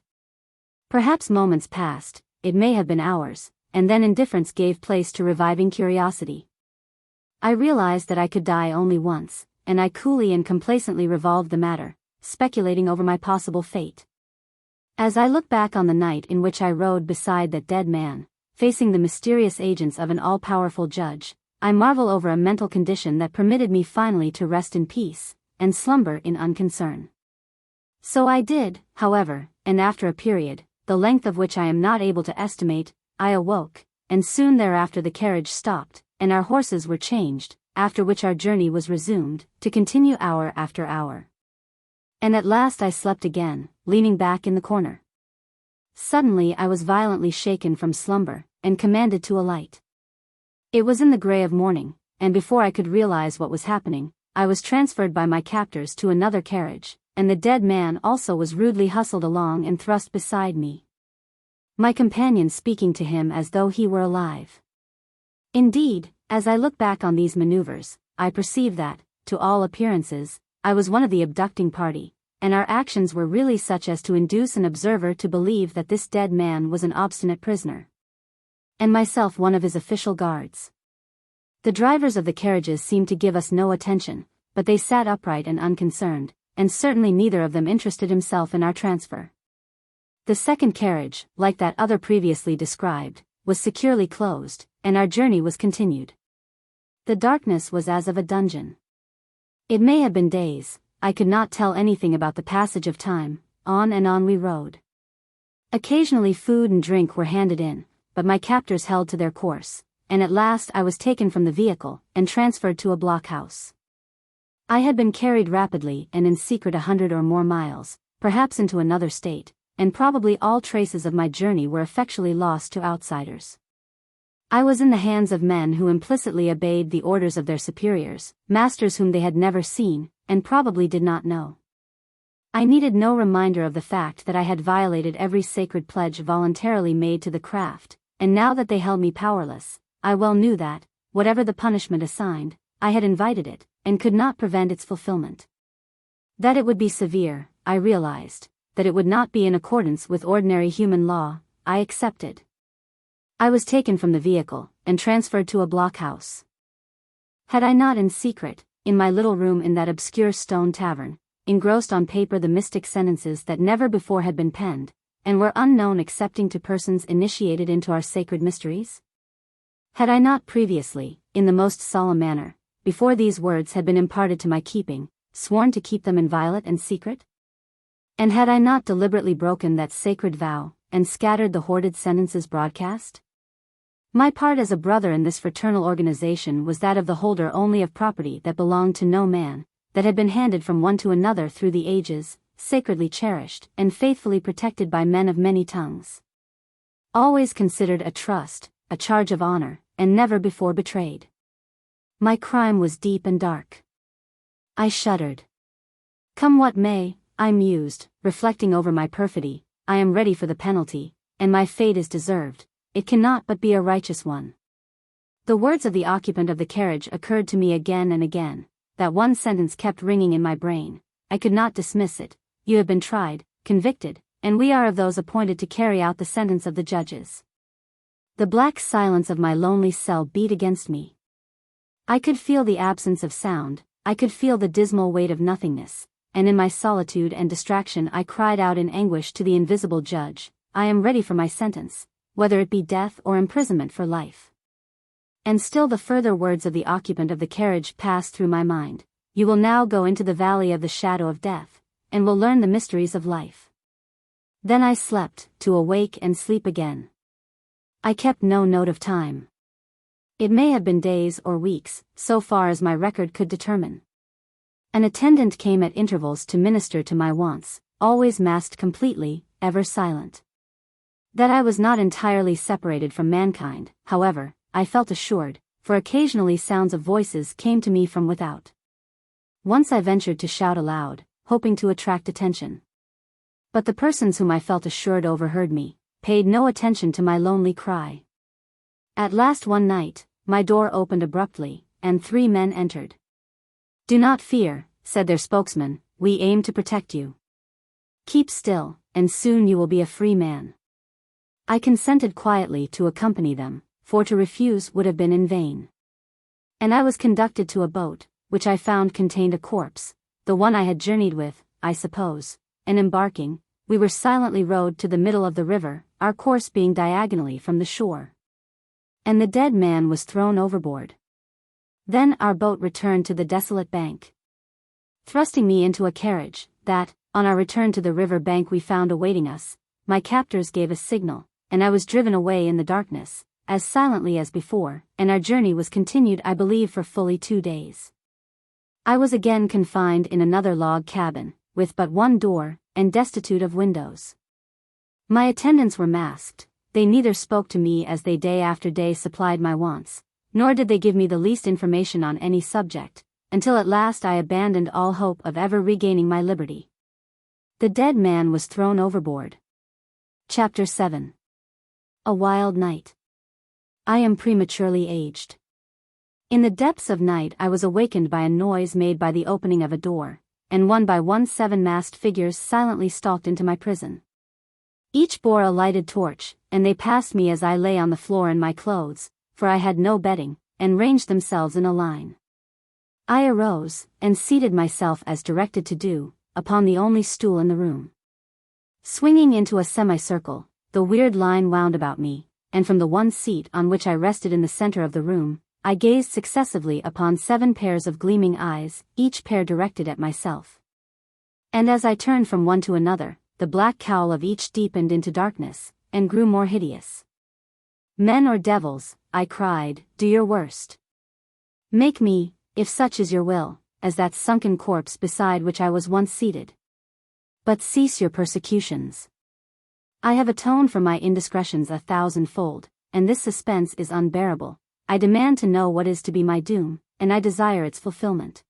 Speaker 1: Perhaps moments passed, it may have been hours, and then indifference gave place to reviving curiosity. I realized that I could die only once, and I coolly and complacently revolved the matter, speculating over my possible fate. As I look back on the night in which I rode beside that dead man, facing the mysterious agents of an all-powerful judge, I marvel over a mental condition that permitted me finally to rest in peace, and slumber in unconcern. So I did, however, and after a period, the length of which I am not able to estimate, I awoke, and soon thereafter the carriage stopped, and our horses were changed, after which our journey was resumed, to continue hour after hour. And at last I slept again, leaning back in the corner. Suddenly I was violently shaken from slumber, and commanded to alight. It was in the grey of morning, and before I could realize what was happening, I was transferred by my captors to another carriage, and the dead man also was rudely hustled along and thrust beside me, my companion speaking to him as though he were alive. Indeed, as I look back on these maneuvers, I perceive that, to all appearances, I was one of the abducting party, and our actions were really such as to induce an observer to believe that this dead man was an obstinate prisoner, and myself one of his official guards. The drivers of the carriages seemed to give us no attention, but they sat upright and unconcerned, and certainly neither of them interested himself in our transfer. The second carriage, like that other previously described, was securely closed, and our journey was continued. The darkness was as of a dungeon. It may have been days, I could not tell anything about the passage of time, on and on we rode. Occasionally food and drink were handed in, but my captors held to their course, and at last I was taken from the vehicle, and transferred to a blockhouse. I had been carried rapidly and in secret 100 or more miles, perhaps into another state, and probably all traces of my journey were effectually lost to outsiders. I was in the hands of men who implicitly obeyed the orders of their superiors, masters whom they had never seen, and probably did not know. I needed no reminder of the fact that I had violated every sacred pledge voluntarily made to the craft, and now that they held me powerless, I well knew that, whatever the punishment assigned, I had invited it, and could not prevent its fulfillment. That it would be severe, I realized. That it would not be in accordance with ordinary human law, I accepted. I was taken from the vehicle, and transferred to a blockhouse. Had I not in secret, in my little room in that obscure stone tavern, engrossed on paper the mystic sentences that never before had been penned, and were unknown excepting to persons initiated into our sacred mysteries? Had I not previously, in the most solemn manner, before these words had been imparted to my keeping, sworn to keep them inviolate and secret? And had I not deliberately broken that sacred vow, and scattered the hoarded sentences broadcast? My part as a brother in this fraternal organization was that of the holder only of property that belonged to no man, that had been handed from one to another through the ages, sacredly cherished and faithfully protected by men of many tongues. Always considered a trust, a charge of honor, and never before betrayed. My crime was deep and dark. I shuddered. Come what may, I mused, reflecting over my perfidy, I am ready for the penalty, and my fate is deserved, it cannot but be a righteous one. The words of the occupant of the carriage occurred to me again and again, that one sentence kept ringing in my brain, I could not dismiss it, you have been tried, convicted, and we are of those appointed to carry out the sentence of the judges. The black silence of my lonely cell beat against me. I could feel the absence of sound, I could feel the dismal weight of nothingness, and in my solitude and distraction I cried out in anguish to the invisible judge, I am ready for my sentence, whether it be death or imprisonment for life. And still the further words of the occupant of the carriage passed through my mind, you will now go into the valley of the shadow of death, and will learn the mysteries of life. Then I slept, to awake and sleep again. I kept no note of time. It may have been days or weeks, so far as my record could determine. An attendant came at intervals to minister to my wants, always masked completely, ever silent. That I was not entirely separated from mankind, however, I felt assured, for occasionally sounds of voices came to me from without. Once I ventured to shout aloud, hoping to attract attention. But the persons whom I felt assured overheard me, paid no attention to my lonely cry. At last one night, my door opened abruptly, and 3 men entered. Do not fear, said their spokesman, we aim to protect you. Keep still, and soon you will be a free man. I consented quietly to accompany them, for to refuse would have been in vain. And I was conducted to a boat, which I found contained a corpse, the one I had journeyed with, I suppose, and embarking, we were silently rowed to the middle of the river, our course being diagonally from the shore. And the dead man was thrown overboard. Then our boat returned to the desolate bank. Thrusting me into a carriage, that, on our return to the river bank we found awaiting us, my captors gave a signal, and I was driven away in the darkness, as silently as before, and our journey was continued I believe for fully 2 days. I was again confined in another log cabin, with but one door, and destitute of windows. My attendants were masked, they neither spoke to me as they day after day supplied my wants, nor did they give me the least information on any subject, until at last I abandoned all hope of ever regaining my liberty. The dead man was thrown overboard. Chapter 7. A Wild Night. I am prematurely aged. In the depths of night I was awakened by a noise made by the opening of a door, and one by one 7 masked figures silently stalked into my prison. Each bore a lighted torch, and they passed me as I lay on the floor in my clothes, for I had no bedding, and ranged themselves in a line. I arose, and seated myself as directed to do, upon the only stool in the room. Swinging into a semicircle, the weird line wound about me, and from the one seat on which I rested in the center of the room, I gazed successively upon 7 pairs of gleaming eyes, each pair directed at myself. And as I turned from one to another, the black cowl of each deepened into darkness, and grew more hideous. Men or devils, I cried, do your worst. Make me, if such is your will, as that sunken corpse beside which I was once seated. But cease your persecutions. I have atoned for my indiscretions 1,000-fold, and this suspense is unbearable. I demand to know what is to be my doom, and I desire its fulfillment.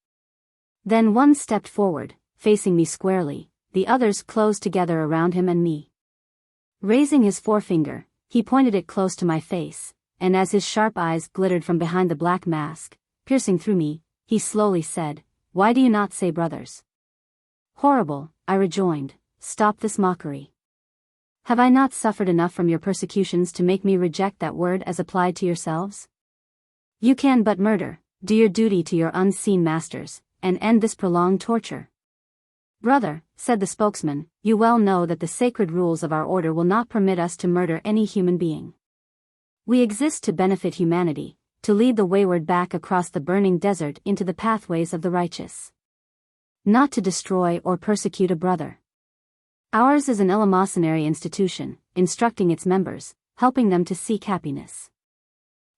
Speaker 1: Then one stepped forward, facing me squarely, the others closed together around him and me. Raising his forefinger, he pointed it close to my face, and as his sharp eyes glittered from behind the black mask, piercing through me, he slowly said, "Why do you not say brothers? Horrible, I rejoined, stop this mockery. Have I not suffered enough from your persecutions to make me reject that word as applied to yourselves? You can but murder, do your duty to your unseen masters, and end this prolonged torture. Brother, said the spokesman, you well know that the sacred rules of our order will not permit us to murder any human being. We exist to benefit humanity, to lead the wayward back across the burning desert into the pathways of the righteous. Not to destroy or persecute a brother. Ours is an eleemosynary institution, instructing its members, helping them to seek happiness.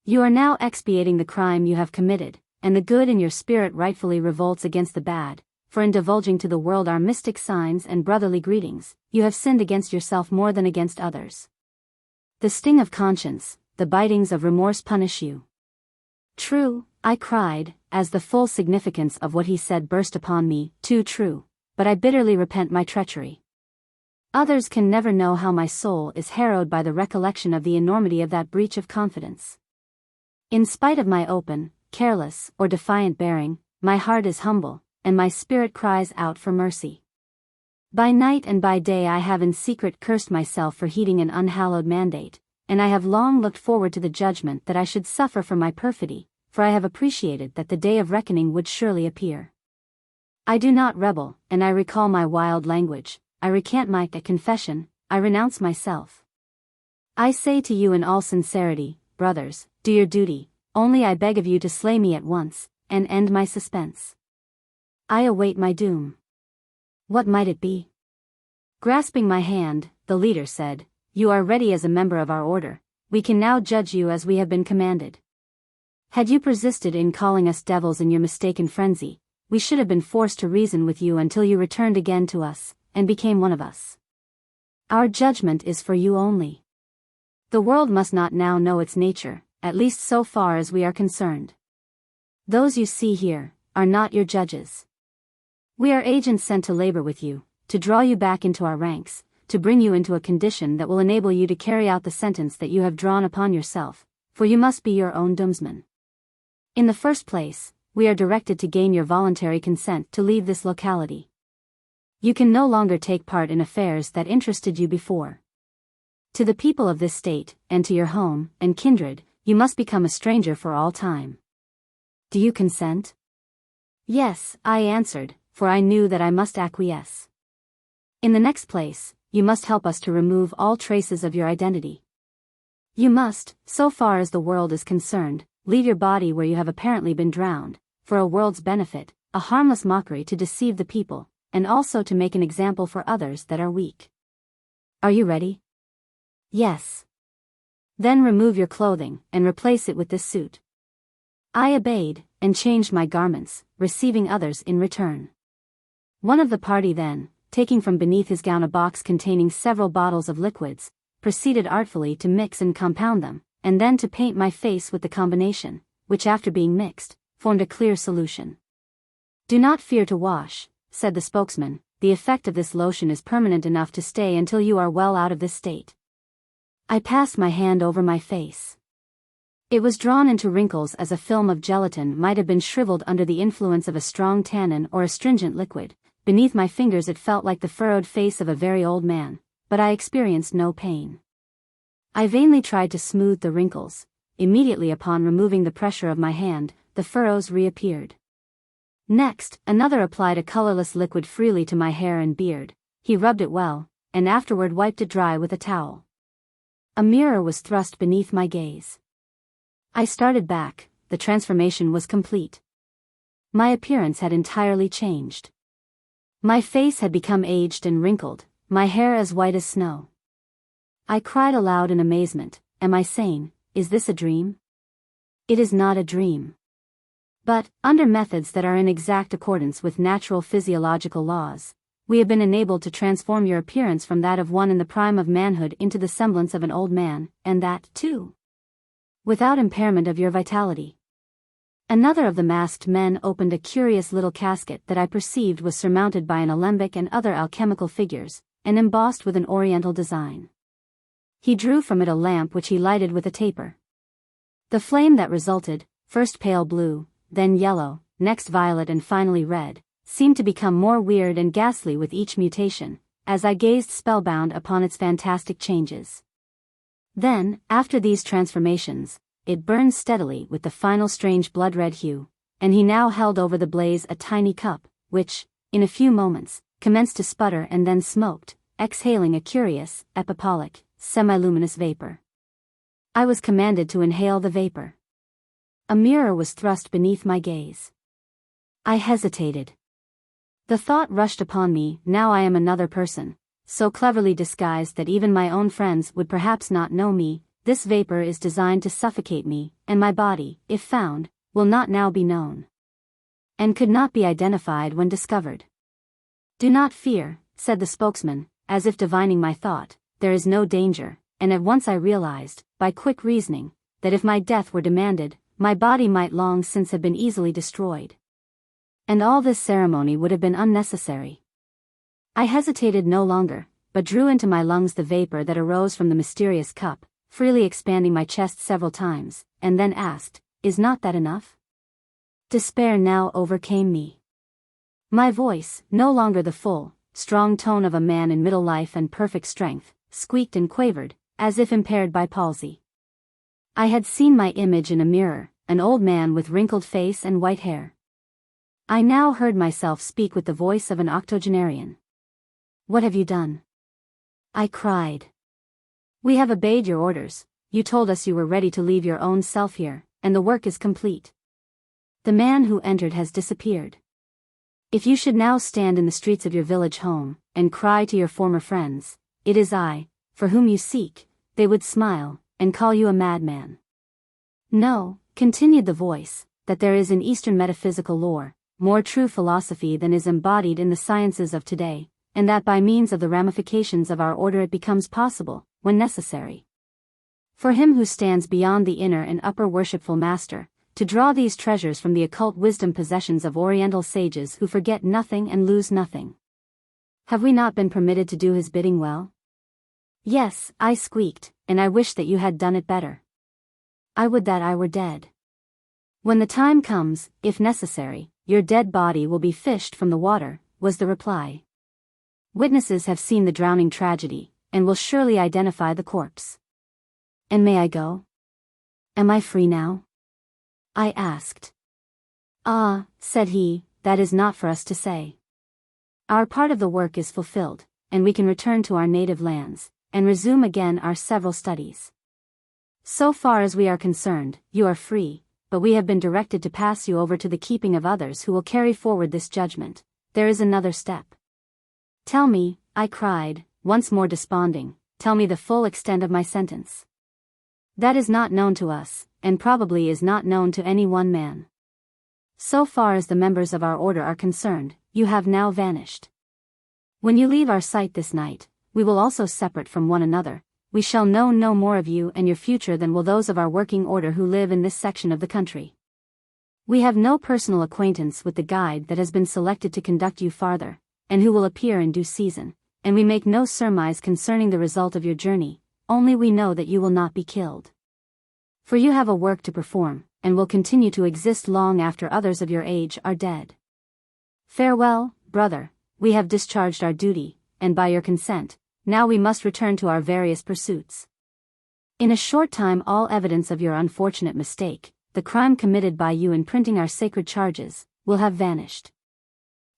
Speaker 1: You are now expiating the crime you have committed, and the good in your spirit rightfully revolts against the bad, for in divulging to the world our mystic signs and brotherly greetings, you have sinned against yourself more than against others. The sting of conscience, the bitings of remorse punish you. True, I cried, as the full significance of what he said burst upon me, too true, but I bitterly repent my treachery. Others can never know how my soul is harrowed by the recollection of the enormity of that breach of confidence. In spite of my open, careless, or defiant bearing, my heart is humble, and my spirit cries out for mercy. By night and by day I have in secret cursed myself for heeding an unhallowed mandate, and I have long looked forward to the judgment that I should suffer for my perfidy, for I have appreciated that the day of reckoning would surely appear. I do not rebel, and I recall my wild language, I recant my confession, I renounce myself. I say to you in all sincerity, brothers, do your duty, only I beg of you to slay me at once, and end my suspense. I await my doom. What might it be? Grasping my hand, the leader said, you are ready as a member of our order, we can now judge you as we have been commanded. Had you persisted in calling us devils in your mistaken frenzy, we should have been forced to reason with you until you returned again to us, and became one of us. Our judgment is for you only. The world must not now know its nature, at least so far as we are concerned. Those you see here are not your judges. We are agents sent to labor with you, to draw you back into our ranks, to bring you into a condition that will enable you to carry out the sentence that you have drawn upon yourself, for you must be your own doomsman. In the first place, we are directed to gain your voluntary consent to leave this locality. You can no longer take part in affairs that interested you before. To the people of this state, and to your home and kindred, you must become a stranger for all time. Do you consent? Yes, I answered, for I knew that I must acquiesce. In the next place, you must help us to remove all traces of your identity. You must, so far as the world is concerned, leave your body where you have apparently been drowned, for a world's benefit, a harmless mockery to deceive the people, and also to make an example for others that are weak. Are you ready? Yes. Then remove your clothing, and replace it with this suit. I obeyed, and changed my garments, receiving others in return. One of the party then, taking from beneath his gown a box containing several bottles of liquids, proceeded artfully to mix and compound them, and then to paint my face with the combination, which after being mixed, formed a clear solution. Do not fear to wash, said the spokesman, the effect of this lotion is permanent enough to stay until you are well out of this state. I passed my hand over my face. It was drawn into wrinkles as a film of gelatin might have been shriveled under the influence of a strong tannin or astringent liquid. Beneath my fingers it felt like the furrowed face of a very old man, but I experienced no pain. I vainly tried to smooth the wrinkles. Immediately upon removing the pressure of my hand, the furrows reappeared. Next, another applied a colorless liquid freely to my hair and beard. He rubbed it well, and afterward wiped it dry with a towel. A mirror was thrust beneath my gaze. I started back, the transformation was complete. My appearance had entirely changed. My face had become aged and wrinkled, my hair as white as snow. I cried aloud in amazement, am I sane, is this a dream? It is not a dream. But, under methods that are in exact accordance with natural physiological laws, we have been enabled to transform your appearance from that of one in the prime of manhood into the semblance of an old man, and that, too, without impairment of your vitality. Another of the masked men opened a curious little casket that I perceived was surmounted by an alembic and other alchemical figures, and embossed with an oriental design. He drew from it a lamp which he lighted with a taper. The flame that resulted, first pale blue, then yellow, next violet and finally red, seemed to become more weird and ghastly with each mutation, as I gazed spellbound upon its fantastic changes. Then, after these transformations, it burned steadily with the final strange blood-red hue, and he now held over the blaze a tiny cup, which, in a few moments, commenced to sputter and then smoked, exhaling a curious, epipolic, semi-luminous vapor. I was commanded to inhale the vapor. A mirror was thrust beneath my gaze. I hesitated. The thought rushed upon me, now I am another person, so cleverly disguised that even my own friends would perhaps not know me. This vapor is designed to suffocate me, and my body, if found, will not now be known, and could not be identified when discovered. Do not fear, said the spokesman, as if divining my thought, there is no danger, and at once I realized, by quick reasoning, that if my death were demanded, my body might long since have been easily destroyed. And all this ceremony would have been unnecessary. I hesitated no longer, but drew into my lungs the vapor that arose from the mysterious cup, freely expanding my chest several times, and then asked, is not that enough? Despair now overcame me. My voice, no longer the full, strong tone of a man in middle life and perfect strength, squeaked and quavered, as if impaired by palsy. I had seen my image in a mirror, an old man with wrinkled face and white hair. I now heard myself speak with the voice of an octogenarian. What have you done? I cried. We have obeyed your orders. You told us you were ready to leave your own self here, and the work is complete. The man who entered has disappeared. If you should now stand in the streets of your village home, and cry to your former friends, it is I, for whom you seek, they would smile, and call you a madman. Know, continued the voice, that there is in Eastern metaphysical lore, more true philosophy than is embodied in the sciences of today, and that by means of the ramifications of our order it becomes possible, when necessary, for him who stands beyond the inner and upper worshipful master, to draw these treasures from the occult wisdom possessions of Oriental sages who forget nothing and lose nothing. Have we not been permitted to do his bidding well? Yes, I squeaked, and I wish that you had done it better. I would that I were dead. When the time comes, if necessary, your dead body will be fished from the water, was the reply. Witnesses have seen the drowning tragedy, and will surely identify the corpse. And may I go? Am I free now? I asked. Ah, said he, that is not for us to say. Our part of the work is fulfilled, and we can return to our native lands, and resume again our several studies. So far as we are concerned, you are free, but we have been directed to pass you over to the keeping of others who will carry forward this judgment. There is another step. Tell me, I cried, once more desponding, tell me the full extent of my sentence. That is not known to us, and probably is not known to any one man. So far as the members of our order are concerned, you have now vanished. When you leave our sight this night, we will also separate from one another. We shall know no more of you and your future than will those of our working order who live in this section of the country. We have no personal acquaintance with the guide that has been selected to conduct you farther, and who will appear in due season, and we make no surmise concerning the result of your journey, only we know that you will not be killed. For you have a work to perform, and will continue to exist long after others of your age are dead. Farewell, brother, we have discharged our duty, and by your consent, now we must return to our various pursuits. In a short time all evidence of your unfortunate mistake, the crime committed by you in printing our sacred charges, will have vanished.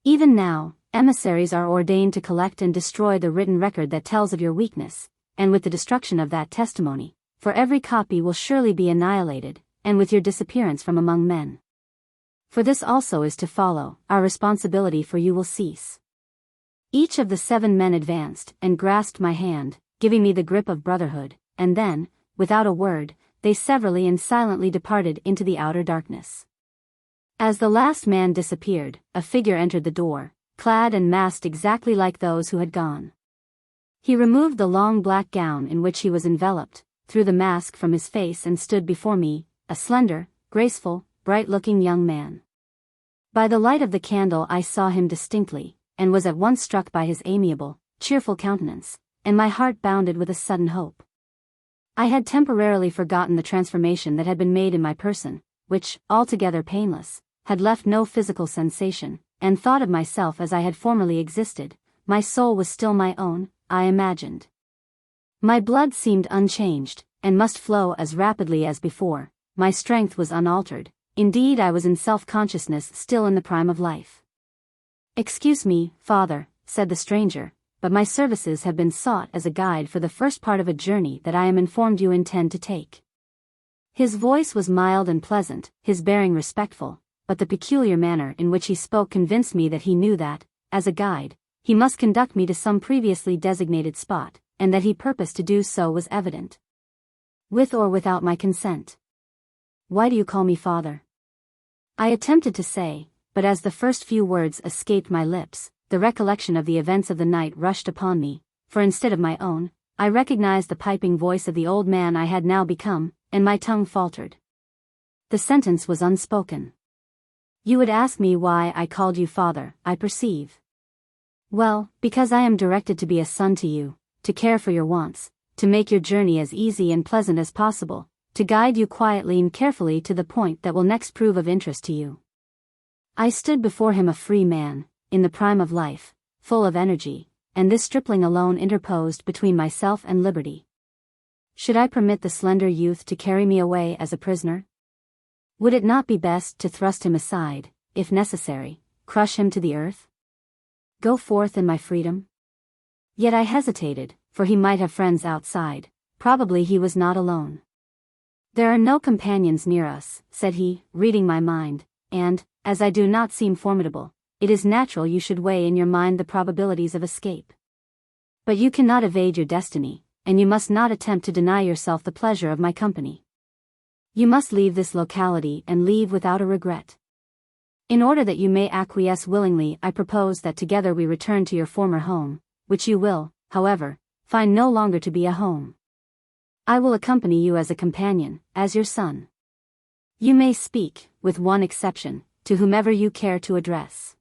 Speaker 1: Even now, emissaries are ordained to collect and destroy the written record that tells of your weakness, and with the destruction of that testimony, for every copy will surely be annihilated, and with your disappearance from among men. For this also is to follow, our responsibility for you will cease. Each of the 7 men advanced and grasped my hand, giving me the grip of brotherhood, and then, without a word, they severally and silently departed into the outer darkness. As the last man disappeared, a figure entered the door, clad and masked exactly like those who had gone. He removed the long black gown in which he was enveloped, threw the mask from his face and stood before me, a slender, graceful, bright-looking young man. By the light of the candle I saw him distinctly, and was at once struck by his amiable, cheerful countenance, and my heart bounded with a sudden hope. I had temporarily forgotten the transformation that had been made in my person, which, altogether painless, had left no physical sensation, and thought of myself as I had formerly existed, my soul was still my own, I imagined. My blood seemed unchanged, and must flow as rapidly as before, my strength was unaltered, indeed I was in self-consciousness still in the prime of life. "Excuse me, father," said the stranger, "but my services have been sought as a guide for the first part of a journey that I am informed you intend to take." His voice was mild and pleasant, his bearing respectful, but the peculiar manner in which he spoke convinced me that he knew that, as a guide, he must conduct me to some previously designated spot, and that he purposed to do so was evident. "With or without my consent?" "Why do you call me father?" I attempted to say, but as the first few words escaped my lips, the recollection of the events of the night rushed upon me, for instead of my own, I recognized the piping voice of the old man I had now become, and my tongue faltered. The sentence was unspoken. "You would ask me why I called you father, I perceive." "Well, because I am directed to be a son to you, to care for your wants, to make your journey as easy and pleasant as possible, to guide you quietly and carefully to the point that will next prove of interest to you." I stood before him a free man, in the prime of life, full of energy, and this stripling alone interposed between myself and liberty. Should I permit the slender youth to carry me away as a prisoner? Would it not be best to thrust him aside, if necessary, crush him to the earth? Go forth in my freedom? Yet I hesitated, for he might have friends outside, probably he was not alone. "There are no companions near us," said he, reading my mind, "and, as I do not seem formidable, it is natural you should weigh in your mind the probabilities of escape. But you cannot evade your destiny, and you must not attempt to deny yourself the pleasure of my company. You must leave this locality and leave without a regret. In order that you may acquiesce willingly, I propose that together we return to your former home, which you will, however, find no longer to be a home. I will accompany you as a companion, as your son. You may speak, with one exception, to whomever you care to address.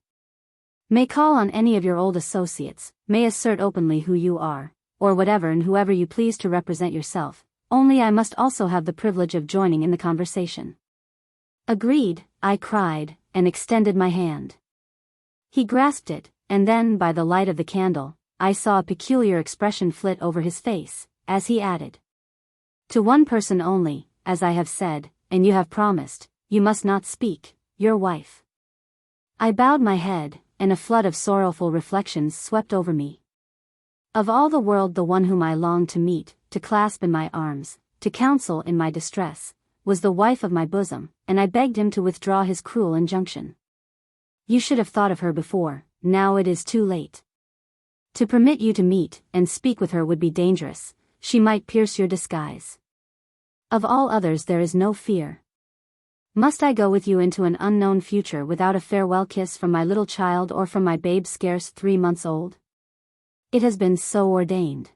Speaker 1: May call on any of your old associates, may assert openly who you are, or whatever and whoever you please to represent yourself, only I must also have the privilege of joining in the conversation." "Agreed," I cried, and extended my hand. He grasped it, and then by the light of the candle, I saw a peculiar expression flit over his face, as he added, "To one person only, as I have said, and you have promised, you must not speak, your wife." I bowed my head, and a flood of sorrowful reflections swept over me. Of all the world, the one whom I longed to meet, to clasp in my arms, to counsel in my distress, was the wife of my bosom, and I begged him to withdraw his cruel injunction. "You should have thought of her before, now it is too late. To permit you to meet and speak with her would be dangerous, she might pierce your disguise. Of all others there is no fear. Must I go with you into an unknown future without a farewell kiss from my little child or from my babe scarce 3 months old? It has been so ordained."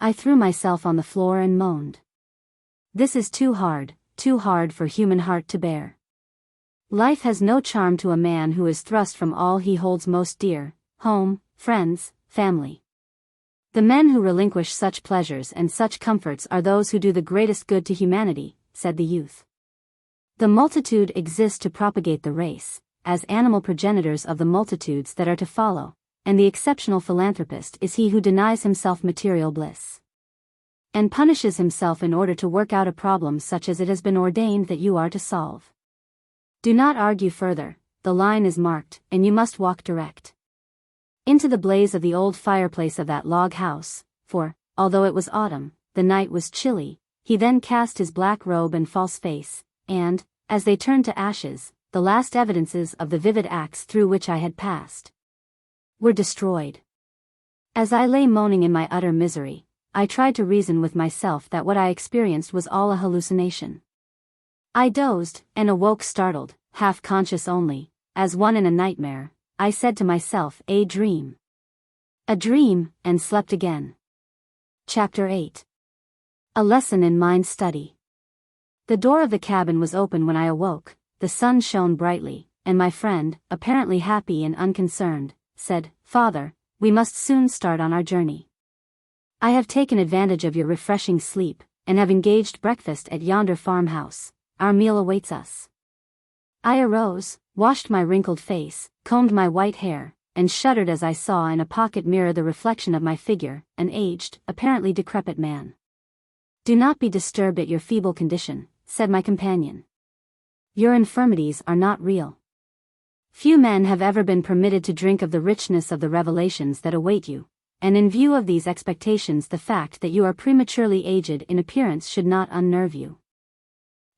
Speaker 1: I threw myself on the floor and moaned. This is too hard for human heart to bear. Life has no charm to a man who is thrust from all he holds most dear, home, friends, family. The men who relinquish such pleasures and such comforts are those who do the greatest good to humanity, said the youth. The multitude exists to propagate the race, as animal progenitors of the multitudes that are to follow, and the exceptional philanthropist is he who denies himself material bliss and punishes himself in order to work out a problem such as it has been ordained that you are to solve. Do not argue further, the line is marked, and you must walk direct into the blaze of the old fireplace of that log house, for, although it was autumn, the night was chilly. He then cast his black robe and false face, and, as they turned to ashes, the last evidences of the vivid acts through which I had passed were destroyed. As I lay moaning in my utter misery, I tried to reason with myself that what I experienced was all a hallucination. I dozed, and awoke startled, half-conscious only, as one in a nightmare. I said to myself, a dream, and slept again. Chapter 8. A lesson in mind study. The door of the cabin was open when I awoke, the sun shone brightly, and my friend, apparently happy and unconcerned, said, "Father, we must soon start on our journey. I have taken advantage of your refreshing sleep, and have engaged breakfast at yonder farmhouse. Our meal awaits us." I arose, washed my wrinkled face, combed my white hair, and shuddered as I saw in a pocket mirror the reflection of my figure, an aged, apparently decrepit man. "Do not be disturbed at your feeble condition," said my companion. "Your infirmities are not real. Few men have ever been permitted to drink of the richness of the revelations that await you, and in view of these expectations the fact that you are prematurely aged in appearance should not unnerve you.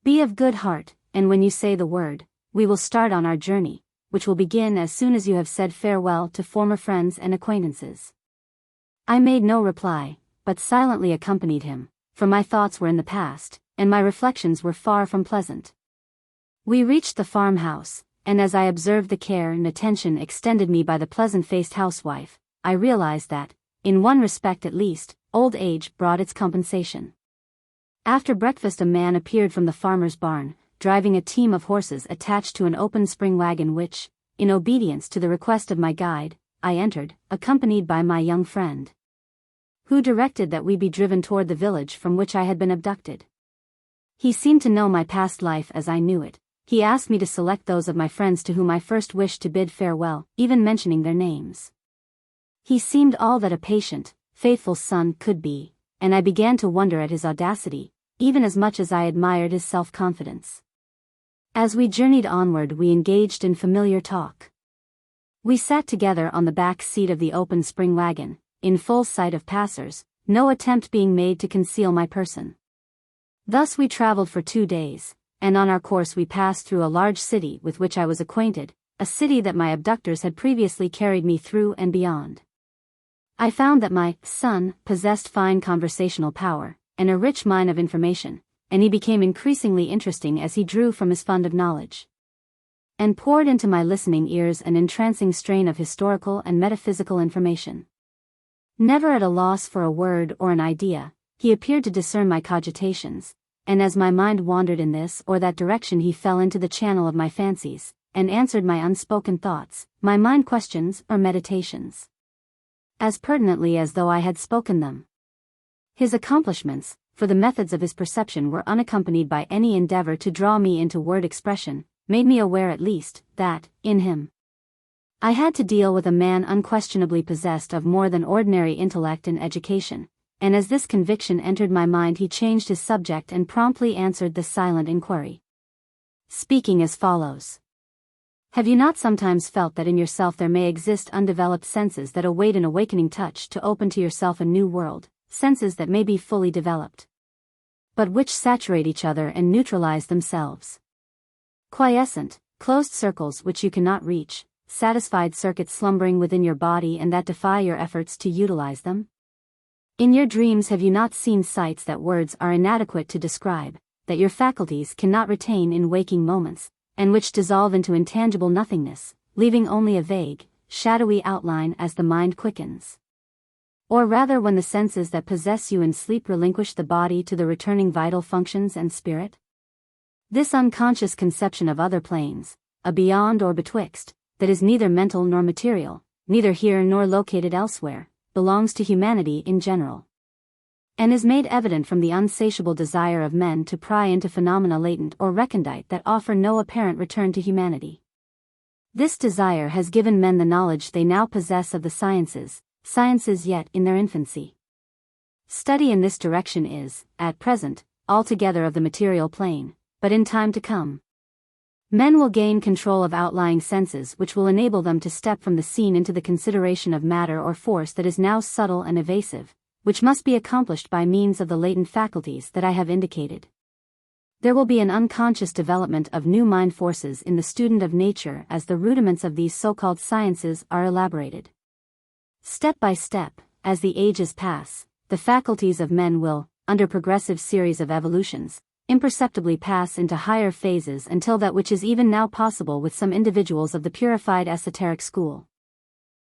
Speaker 1: Be of good heart, and when you say the word, we will start on our journey, which will begin as soon as you have said farewell to former friends and acquaintances." I made no reply, but silently accompanied him, for my thoughts were in the past, and my reflections were far from pleasant. We reached the farmhouse, and as I observed the care and attention extended me by the pleasant-faced housewife, I realized that, in one respect at least, old age brought its compensation. After breakfast a man appeared from the farmer's barn, driving a team of horses attached to an open spring wagon which, in obedience to the request of my guide, I entered, accompanied by my young friend, who directed that we be driven toward the village from which I had been abducted. He seemed to know my past life as I knew it. He asked me to select those of my friends to whom I first wished to bid farewell, even mentioning their names. He seemed all that a patient, faithful son could be, and I began to wonder at his audacity, even as much as I admired his self-confidence. As we journeyed onward we engaged in familiar talk. We sat together on the back seat of the open spring wagon, in full sight of passers, no attempt being made to conceal my person. Thus we traveled for 2 days, and on our course we passed through a large city with which I was acquainted, a city that my abductors had previously carried me through and beyond. I found that my son possessed fine conversational power, and a rich mine of information, and he became increasingly interesting as he drew from his fund of knowledge, and poured into my listening ears an entrancing strain of historical and metaphysical information. Never at a loss for a word or an idea, he appeared to discern my cogitations, and as my mind wandered in this or that direction he fell into the channel of my fancies, and answered my unspoken thoughts, my mind questions or meditations, as pertinently as though I had spoken them. His accomplishments, for the methods of his perception were unaccompanied by any endeavor to draw me into word expression, made me aware at least, that, in him, I had to deal with a man unquestionably possessed of more than ordinary intellect and education, and as this conviction entered my mind he changed his subject and promptly answered the silent inquiry, speaking as follows. "Have you not sometimes felt that in yourself there may exist undeveloped senses that await an awakening touch to open to yourself a new world, senses that may be fully developed, but which saturate each other and neutralize themselves? Quiescent, closed circles which you cannot reach, satisfied circuits slumbering within your body and that defy your efforts to utilize them? In your dreams have you not seen sights that words are inadequate to describe, that your faculties cannot retain in waking moments, and which dissolve into intangible nothingness, leaving only a vague, shadowy outline as the mind quickens? Or rather when the senses that possess you in sleep relinquish the body to the returning vital functions and spirit? This unconscious conception of other planes, a beyond or betwixt, that is neither mental nor material, neither here nor located elsewhere, belongs to humanity in general, and is made evident from the unsatiable desire of men to pry into phenomena latent or recondite that offer no apparent return to humanity. This desire has given men the knowledge they now possess of the sciences yet in their infancy. Study in this direction is, at present, altogether of the material plane, but in time to come, men will gain control of outlying senses which will enable them to step from the scene into the consideration of matter or force that is now subtle and evasive, which must be accomplished by means of the latent faculties that I have indicated. There will be an unconscious development of new mind forces in the student of nature as the rudiments of these so-called sciences are elaborated. Step by step, as the ages pass, the faculties of men will, under progressive series of evolutions, imperceptibly pass into higher phases until that which is even now possible with some individuals of the purified esoteric school,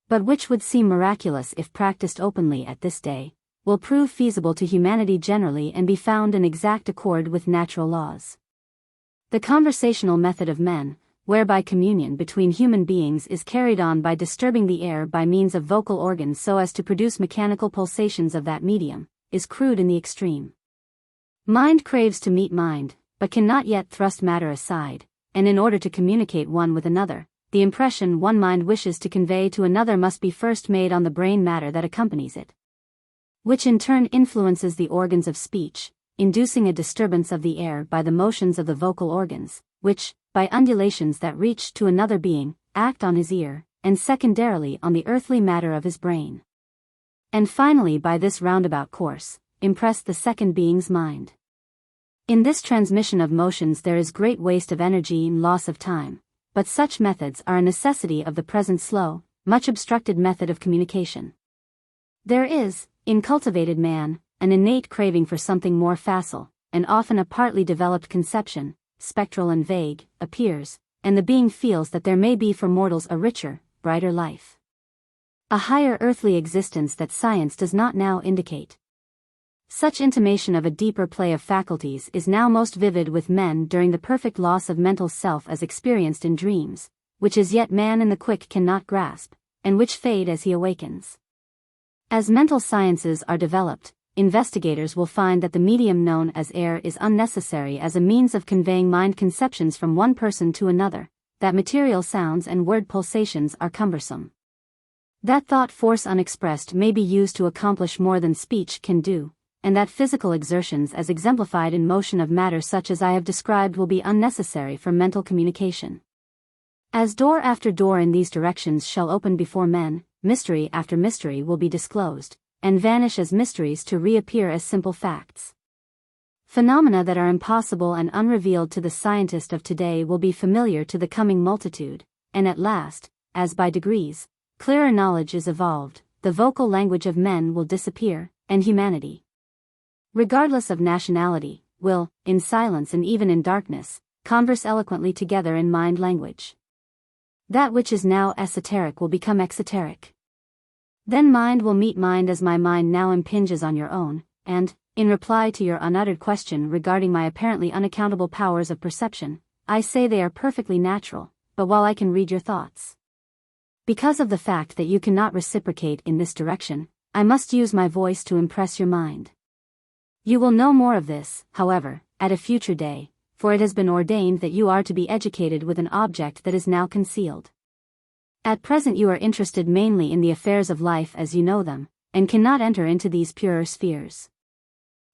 Speaker 1: but which would seem miraculous if practiced openly at this day, will prove feasible to humanity generally and be found in exact accord with natural laws. The conversational method of men, whereby communion between human beings is carried on by disturbing the air by means of vocal organs so as to produce mechanical pulsations of that medium, is crude in the extreme. Mind craves to meet mind, but cannot yet thrust matter aside, and in order to communicate one with another, the impression one mind wishes to convey to another must be first made on the brain matter that accompanies it, which in turn influences the organs of speech, inducing a disturbance of the air by the motions of the vocal organs, which, by undulations that reach to another being, act on his ear, and secondarily on the earthly matter of his brain. And finally by this roundabout course, impress the second being's mind. In this transmission of motions there is great waste of energy and loss of time, but such methods are a necessity of the present slow, much obstructed method of communication. There is, in cultivated man, an innate craving for something more facile, and often a partly developed conception, spectral and vague, appears, and the being feels that there may be for mortals a richer, brighter life, a higher earthly existence that science does not now indicate. Such intimation of a deeper play of faculties is now most vivid with men during the perfect loss of mental self as experienced in dreams, which as yet man in the quick cannot grasp, and which fade as he awakens. As mental sciences are developed, investigators will find that the medium known as air is unnecessary as a means of conveying mind conceptions from one person to another, that material sounds and word pulsations are cumbersome, that thought force unexpressed may be used to accomplish more than speech can do, and that physical exertions as exemplified in motion of matter such as I have described will be unnecessary for mental communication. As door after door in these directions shall open before men, mystery after mystery will be disclosed, and vanish as mysteries to reappear as simple facts. Phenomena that are impossible and unrevealed to the scientist of today will be familiar to the coming multitude, and at last, as by degrees, clearer knowledge is evolved, the vocal language of men will disappear, and humanity, regardless of nationality, will, in silence and even in darkness, converse eloquently together in mind language. That which is now esoteric will become exoteric. Then mind will meet mind as my mind now impinges on your own, and, in reply to your unuttered question regarding my apparently unaccountable powers of perception, I say they are perfectly natural, but while I can read your thoughts, because of the fact that you cannot reciprocate in this direction, I must use my voice to impress your mind. You will know more of this, however, at a future day, for it has been ordained that you are to be educated with an object that is now concealed. At present you are interested mainly in the affairs of life as you know them, and cannot enter into these purer spheres.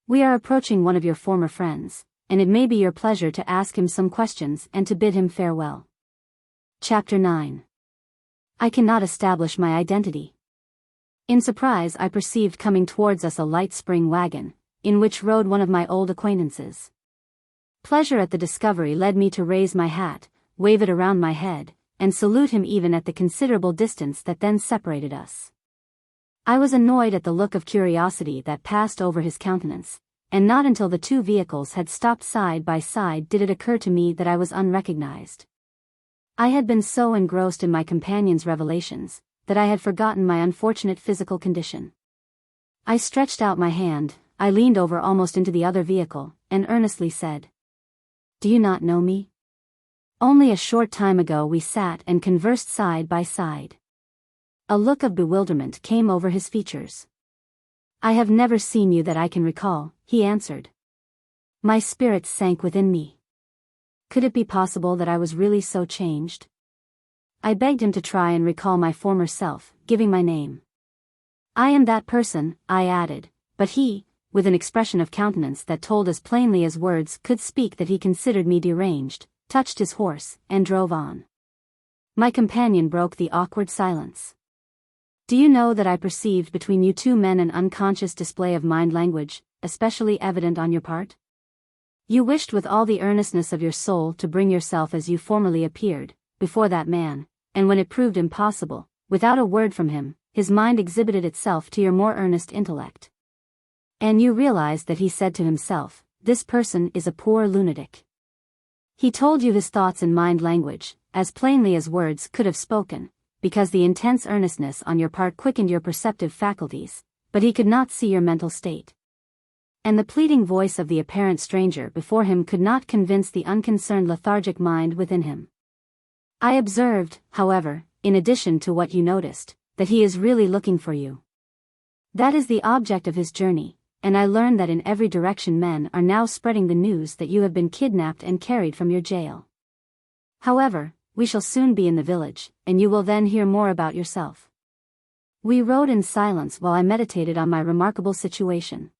Speaker 1: We are approaching one of your former friends, and it may be your pleasure to ask him some questions and to bid him farewell. Chapter 9. I cannot establish my identity. In surprise I perceived coming towards us a light spring wagon, in which rode one of my old acquaintances. Pleasure at the discovery led me to raise my hat, wave it around my head, and salute him even at the considerable distance that then separated us. I was annoyed at the look of curiosity that passed over his countenance, and not until the two vehicles had stopped side by side did it occur to me that I was unrecognized. I had been so engrossed in my companion's revelations, that I had forgotten my unfortunate physical condition. I stretched out my hand, I leaned over almost into the other vehicle, and earnestly said, "Do you not know me? Only a short time ago we sat and conversed side by side." A look of bewilderment came over his features. "I have never seen you that I can recall," he answered. My spirit sank within me. Could it be possible that I was really so changed? I begged him to try and recall my former self, giving my name. "I am that person," I added, but he, with an expression of countenance that told as plainly as words could speak that he considered me deranged, touched his horse, and drove on. My companion broke the awkward silence. "Do you know that I perceived between you two men an unconscious display of mind language, especially evident on your part? You wished with all the earnestness of your soul to bring yourself as you formerly appeared, before that man, and when it proved impossible, without a word from him, his mind exhibited itself to your more earnest intellect. And you realized that he said to himself, 'This person is a poor lunatic.' He told you his thoughts in mind language, as plainly as words could have spoken, because the intense earnestness on your part quickened your perceptive faculties, but he could not see your mental state. And the pleading voice of the apparent stranger before him could not convince the unconcerned lethargic mind within him. I observed, however, in addition to what you noticed, that he is really looking for you. That is the object of his journey, and I learn that in every direction men are now spreading the news that you have been kidnapped and carried from your jail. However, we shall soon be in the village, and you will then hear more about yourself." We rode in silence while I meditated on my remarkable situation.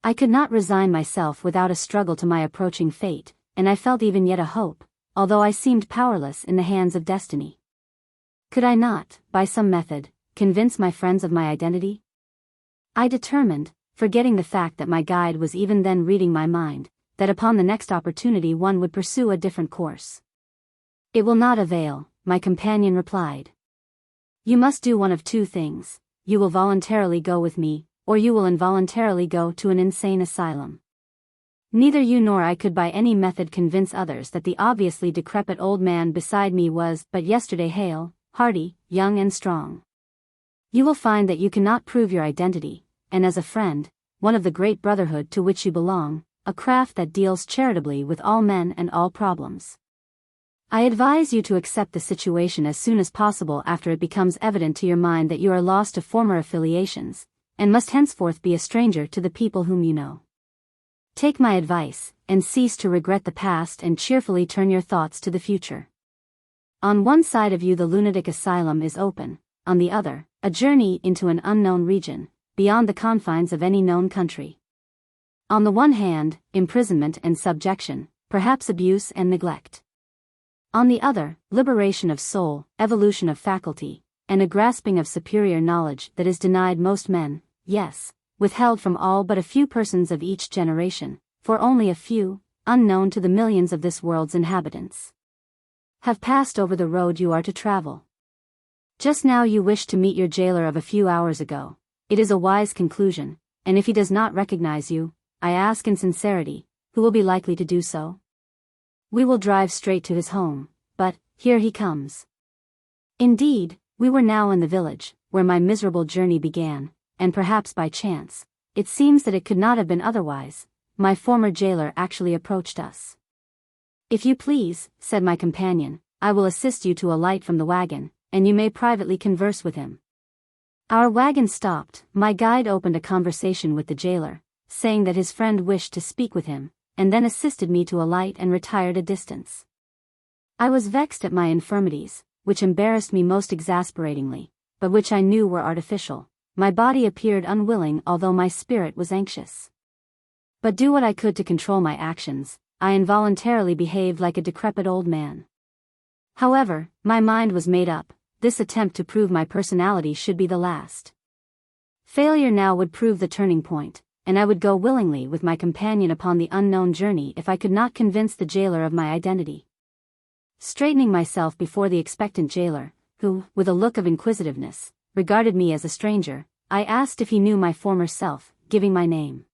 Speaker 1: I could not resign myself without a struggle to my approaching fate, and I felt even yet a hope, although I seemed powerless in the hands of destiny. Could I not, by some method, convince my friends of my identity? I determined, forgetting the fact that my guide was even then reading my mind, that upon the next opportunity one would pursue a different course. "It will not avail," my companion replied. "You must do one of two things: you will voluntarily go with me, or you will involuntarily go to an insane asylum." Neither you nor I could by any method convince others that the obviously decrepit old man beside me was but yesterday hale, hearty, young and strong. You will find that you cannot prove your identity, and as a friend, one of the great brotherhood to which you belong, a craft that deals charitably with all men and all problems, I advise you to accept the situation as soon as possible after it becomes evident to your mind that you are lost to former affiliations, and must henceforth be a stranger to the people whom you know. Take my advice, and cease to regret the past and cheerfully turn your thoughts to the future. On one side of you the lunatic asylum is open, on the other, a journey into an unknown region, beyond the confines of any known country. On the one hand, imprisonment and subjection, perhaps abuse and neglect. On the other, liberation of soul, evolution of faculty, and a grasping of superior knowledge that is denied most men, yes, withheld from all but a few persons of each generation, for only a few, unknown to the millions of this world's inhabitants, have passed over the road you are to travel. Just now you wish to meet your jailer of a few hours ago. It is a wise conclusion, and if he does not recognize you, I ask in sincerity, who will be likely to do so? We will drive straight to his home, but here he comes. Indeed, we were now in the village, where my miserable journey began, and perhaps by chance, it seems that it could not have been otherwise, my former jailer actually approached us. "If you please," said my companion, "I will assist you to alight from the wagon, and you may privately converse with him." Our wagon stopped, my guide opened a conversation with the jailer, saying that his friend wished to speak with him, and then assisted me to alight and retired a distance. I was vexed at my infirmities, which embarrassed me most exasperatingly, but which I knew were artificial. My body appeared unwilling although my spirit was anxious. But do what I could to control my actions, I involuntarily behaved like a decrepit old man. However, my mind was made up, this attempt to prove my personality should be the last. Failure now would prove the turning point, and I would go willingly with my companion upon the unknown journey if I could not convince the jailer of my identity. Straightening myself before the expectant jailer, who, with a look of inquisitiveness, regarded me as a stranger, I asked if he knew my former self, giving my name.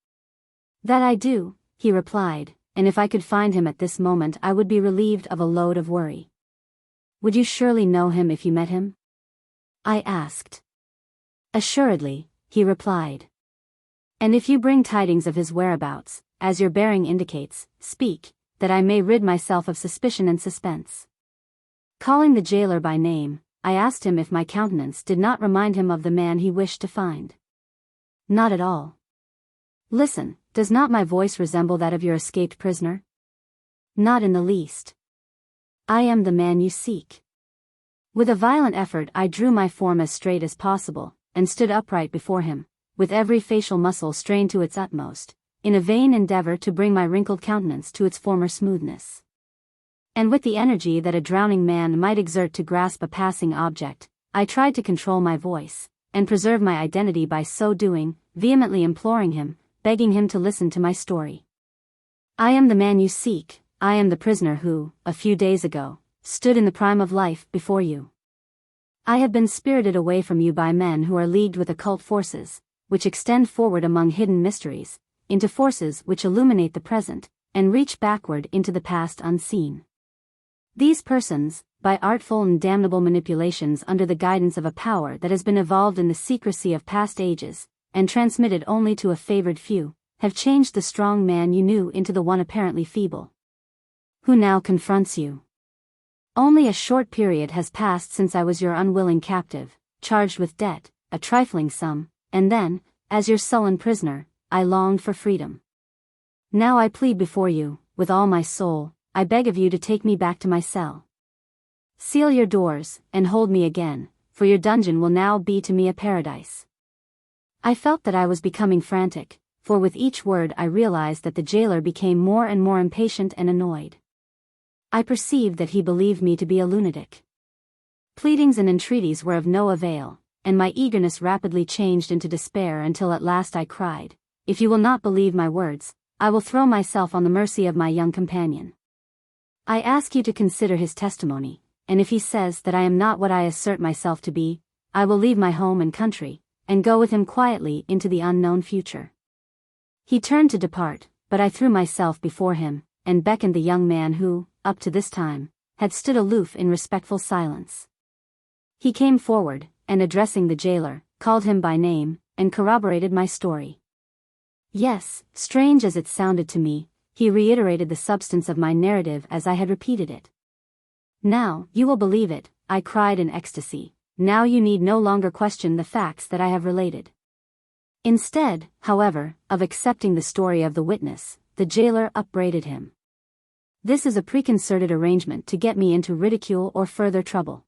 Speaker 1: "That I do," he replied, "and if I could find him at this moment I would be relieved of a load of worry." "Would you surely know him if you met him?" I asked. "Assuredly," he replied. "And if you bring tidings of his whereabouts, as your bearing indicates, speak, that I may rid myself of suspicion and suspense." Calling the jailer by name, I asked him if my countenance did not remind him of the man he wished to find. "Not at all." "Listen, does not my voice resemble that of your escaped prisoner?" "Not in the least." "I am the man you seek." With a violent effort I drew my form as straight as possible, and stood upright before him, with every facial muscle strained to its utmost, in a vain endeavor to bring my wrinkled countenance to its former smoothness. And with the energy that a drowning man might exert to grasp a passing object, I tried to control my voice, and preserve my identity by so doing, vehemently imploring him, begging him to listen to my story. "I am the man you seek, I am the prisoner who, a few days ago, stood in the prime of life before you. I have been spirited away from you by men who are leagued with occult forces, which extend forward among hidden mysteries, into forces which illuminate the present, and reach backward into the past unseen. These persons, by artful and damnable manipulations under the guidance of a power that has been evolved in the secrecy of past ages, and transmitted only to a favored few, have changed the strong man you knew into the one apparently feeble, who now confronts you. Only a short period has passed since I was your unwilling captive, charged with debt, a trifling sum, and then, as your sullen prisoner, I longed for freedom. Now I plead before you, with all my soul, I beg of you to take me back to my cell. Seal your doors, and hold me again, for your dungeon will now be to me a paradise. I felt that I was becoming frantic, for with each word I realized that the jailer became more and more impatient and annoyed. I perceived that he believed me to be a lunatic. Pleadings and entreaties were of no avail, and my eagerness rapidly changed into despair until at last I cried, "If you will not believe my words, I will throw myself on the mercy of my young companion. I ask you to consider his testimony, and if he says that I am not what I assert myself to be, I will leave my home and country, and go with him quietly into the unknown future." He turned to depart, but I threw myself before him, and beckoned the young man who, up to this time, had stood aloof in respectful silence. He came forward, and addressing the jailer, called him by name, and corroborated my story. Yes, strange as it sounded to me, he reiterated the substance of my narrative as I had repeated it. "Now, you will believe it," I cried in ecstasy. "Now you need no longer question the facts that I have related." Instead, however, of accepting the story of the witness, the jailer upbraided him. "This is a preconcerted arrangement to get me into ridicule or further trouble.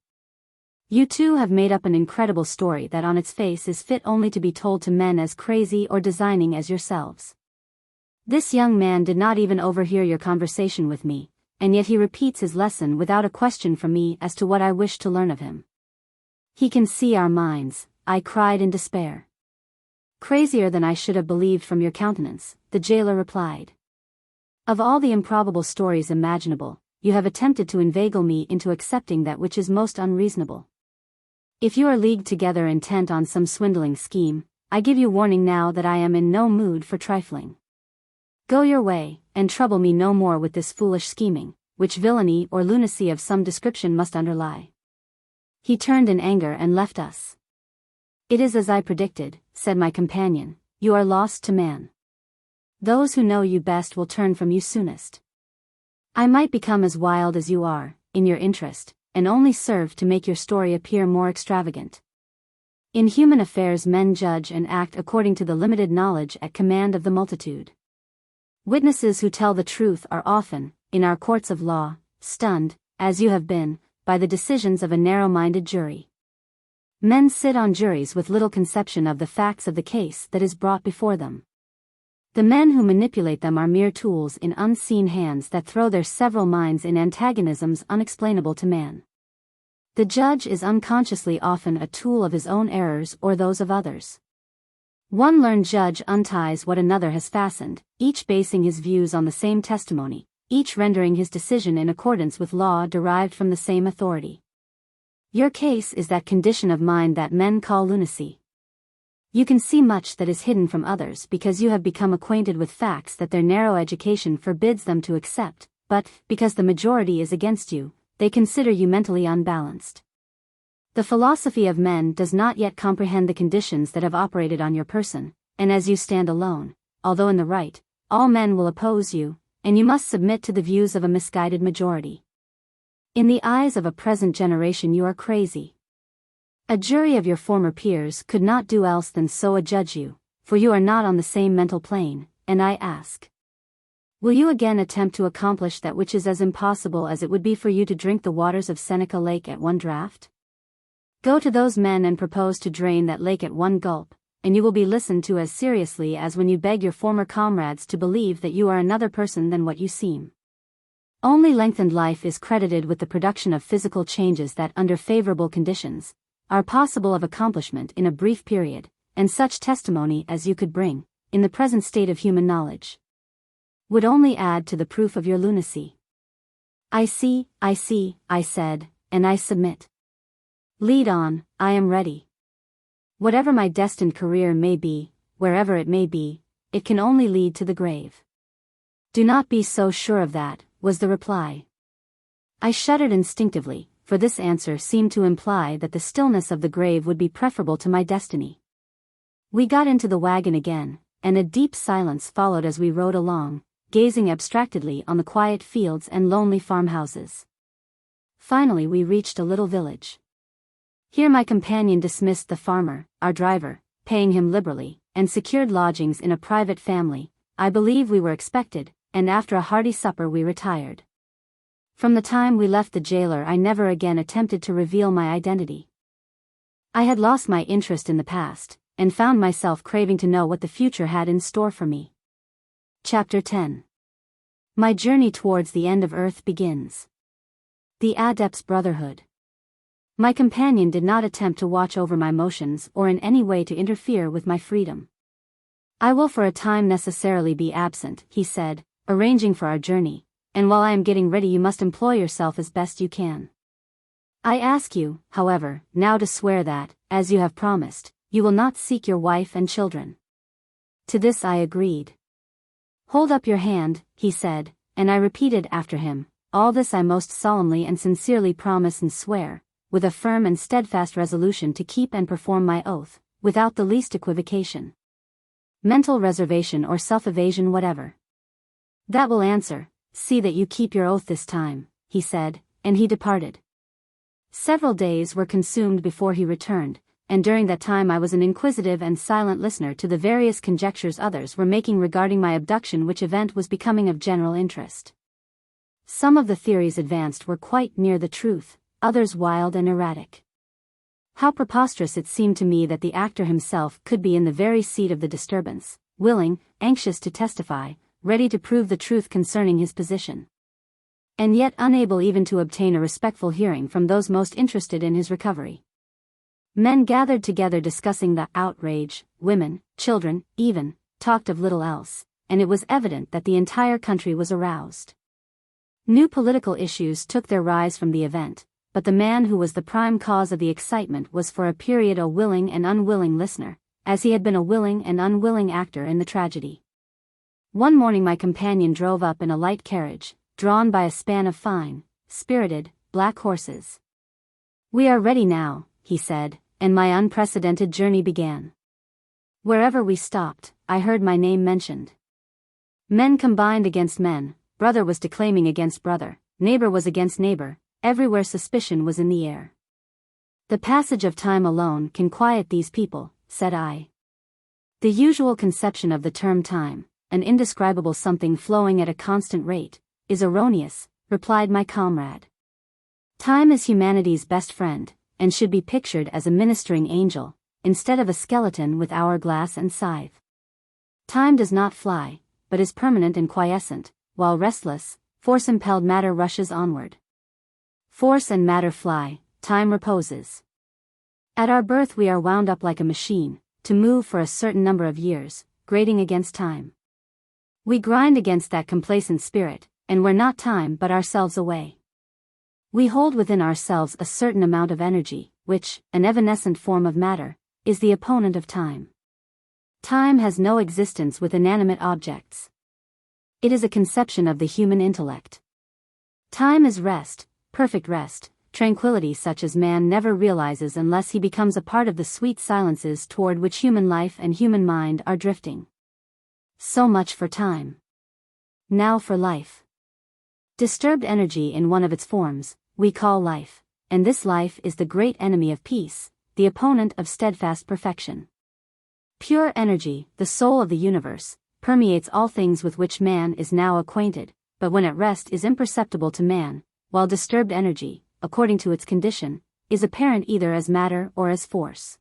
Speaker 1: You two have made up an incredible story that on its face is fit only to be told to men as crazy or designing as yourselves. This young man did not even overhear your conversation with me, and yet he repeats his lesson without a question from me as to what I wish to learn of him. He can see our minds," I cried in despair. "Crazier than I should have believed from your countenance," the jailer replied. "Of all the improbable stories imaginable, you have attempted to inveigle me into accepting that which is most unreasonable. If you are leagued together intent on some swindling scheme, I give you warning now that I am in no mood for trifling. Go your way, and trouble me no more with this foolish scheming, which villainy or lunacy of some description must underlie." He turned in anger and left us. "It is as I predicted," said my companion, "you are lost to man. Those who know you best will turn from you soonest. I might become as wild as you are, in your interest, and only serve to make your story appear more extravagant. In human affairs men judge and act according to the limited knowledge at command of the multitude. Witnesses who tell the truth are often, in our courts of law, stunned, as you have been, by the decisions of a narrow-minded jury. Men sit on juries with little conception of the facts of the case that is brought before them. The men who manipulate them are mere tools in unseen hands that throw their several minds in antagonisms unexplainable to man. The judge is unconsciously often a tool of his own errors or those of others. One learned judge unties what another has fastened, each basing his views on the same testimony, each rendering his decision in accordance with law derived from the same authority. Your case is that condition of mind that men call lunacy. You can see much that is hidden from others because you have become acquainted with facts that their narrow education forbids them to accept, but, because the majority is against you, they consider you mentally unbalanced. The philosophy of men does not yet comprehend the conditions that have operated on your person, and as you stand alone, although in the right, all men will oppose you, and you must submit to the views of a misguided majority. In the eyes of a present generation you are crazy. A jury of your former peers could not do else than so adjudge you, for you are not on the same mental plane, and I ask, will you again attempt to accomplish that which is as impossible as it would be for you to drink the waters of Seneca Lake at one draught? Go to those men and propose to drain that lake at one gulp, and you will be listened to as seriously as when you beg your former comrades to believe that you are another person than what you seem. Only lengthened life is credited with the production of physical changes that, under favorable conditions, are possible of accomplishment in a brief period, and such testimony as you could bring, in the present state of human knowledge, would only add to the proof of your lunacy. I see, I said, and I submit. Lead on, I am ready. Whatever my destined career may be, wherever it may be, it can only lead to the grave. Do not be so sure of that, was the reply. I shuddered instinctively, for this answer seemed to imply that the stillness of the grave would be preferable to my destiny. We got into the wagon again, and a deep silence followed as we rode along, gazing abstractedly on the quiet fields and lonely farmhouses. Finally we reached a little village. Here my companion dismissed the farmer, our driver, paying him liberally, and secured lodgings in a private family, I believe we were expected, and after a hearty supper we retired. From the time we left the jailer, I never again attempted to reveal my identity. I had lost my interest in the past, and found myself craving to know what the future had in store for me. Chapter 10. My journey towards the end of Earth begins. The Adept's Brotherhood. My companion did not attempt to watch over my motions or in any way to interfere with my freedom. "I will for a time necessarily be absent," he said, "arranging for our journey, and while I am getting ready you must employ yourself as best you can. I ask you, however, now to swear that, as you have promised, you will not seek your wife and children." To this I agreed. "Hold up your hand," he said, and I repeated after him, "All this I most solemnly and sincerely promise and swear, with a firm and steadfast resolution to keep and perform my oath, without the least equivocation, mental reservation or self-evasion whatever." "That will answer, see that you keep your oath this time," he said, and he departed. Several days were consumed before he returned, and during that time I was an inquisitive and silent listener to the various conjectures others were making regarding my abduction, which event was becoming of general interest. Some of the theories advanced were quite near the truth, others wild and erratic. How preposterous it seemed to me that the actor himself could be in the very seat of the disturbance, willing, anxious to testify, ready to prove the truth concerning his position, and yet unable even to obtain a respectful hearing from those most interested in his recovery. Men gathered together discussing the outrage, women, children, even, talked of little else, and it was evident that the entire country was aroused. New political issues took their rise from the event, but the man who was the prime cause of the excitement was for a period a willing and unwilling listener, as he had been a willing and unwilling actor in the tragedy. One morning my companion drove up in a light carriage, drawn by a span of fine, spirited, black horses. "We are ready now," he said, and my unprecedented journey began. Wherever we stopped, I heard my name mentioned. Men combined against men, brother was declaiming against brother, neighbor was against neighbor, everywhere suspicion was in the air. "The passage of time alone can quiet these people," said I. "The usual conception of the term time, an indescribable something flowing at a constant rate, is erroneous," replied my comrade. "Time is humanity's best friend, and should be pictured as a ministering angel, instead of a skeleton with hourglass and scythe. Time does not fly, but is permanent and quiescent, while restless, force-impelled matter rushes onward. Force and matter fly, time reposes. At our birth we are wound up like a machine, to move for a certain number of years, grating against time. We grind against that complacent spirit, and we're not time but ourselves away. We hold within ourselves a certain amount of energy, which, an evanescent form of matter, is the opponent of time. Time has no existence with inanimate objects. It is a conception of the human intellect. Time is rest, perfect rest, tranquility such as man never realizes unless he becomes a part of the sweet silences toward which human life and human mind are drifting. So much for time. Now for life. Disturbed energy in one of its forms, we call life, and this life is the great enemy of peace, the opponent of steadfast perfection. Pure energy, the soul of the universe, permeates all things with which man is now acquainted, but when at rest is imperceptible to man, while disturbed energy, according to its condition, is apparent either as matter or as force.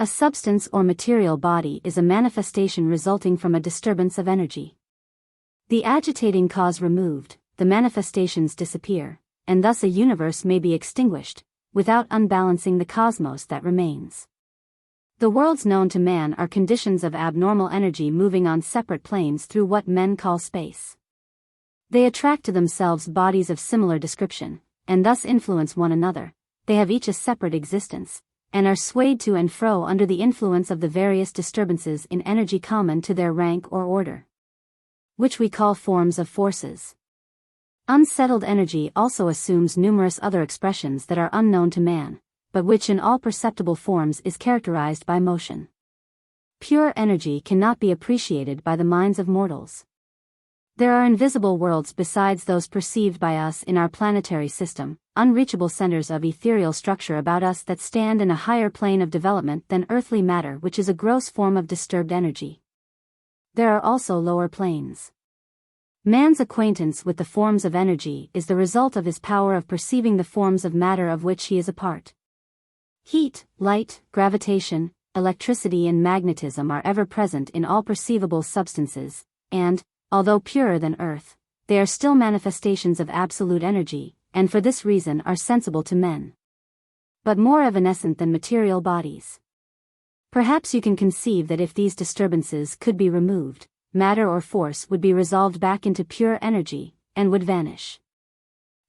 Speaker 1: A substance or material body is a manifestation resulting from a disturbance of energy. The agitating cause removed, the manifestations disappear, and thus a universe may be extinguished, without unbalancing the cosmos that remains. The worlds known to man are conditions of abnormal energy moving on separate planes through what men call space. They attract to themselves bodies of similar description, and thus influence one another. They have each a separate existence, and are swayed to and fro under the influence of the various disturbances in energy common to their rank or order, which we call forms of forces. Unsettled energy also assumes numerous other expressions that are unknown to man, but which in all perceptible forms is characterized by motion. Pure energy cannot be appreciated by the minds of mortals. There are invisible worlds besides those perceived by us in our planetary system, unreachable centers of ethereal structure about us that stand in a higher plane of development than earthly matter, which is a gross form of disturbed energy. There are also lower planes. Man's acquaintance with the forms of energy is the result of his power of perceiving the forms of matter of which he is a part. Heat, light, gravitation, electricity and magnetism are ever present in all perceivable substances, and, although purer than earth, they are still manifestations of absolute energy, and for this reason are sensible to men, but more evanescent than material bodies. Perhaps you can conceive that if these disturbances could be removed, matter or force would be resolved back into pure energy, and would vanish.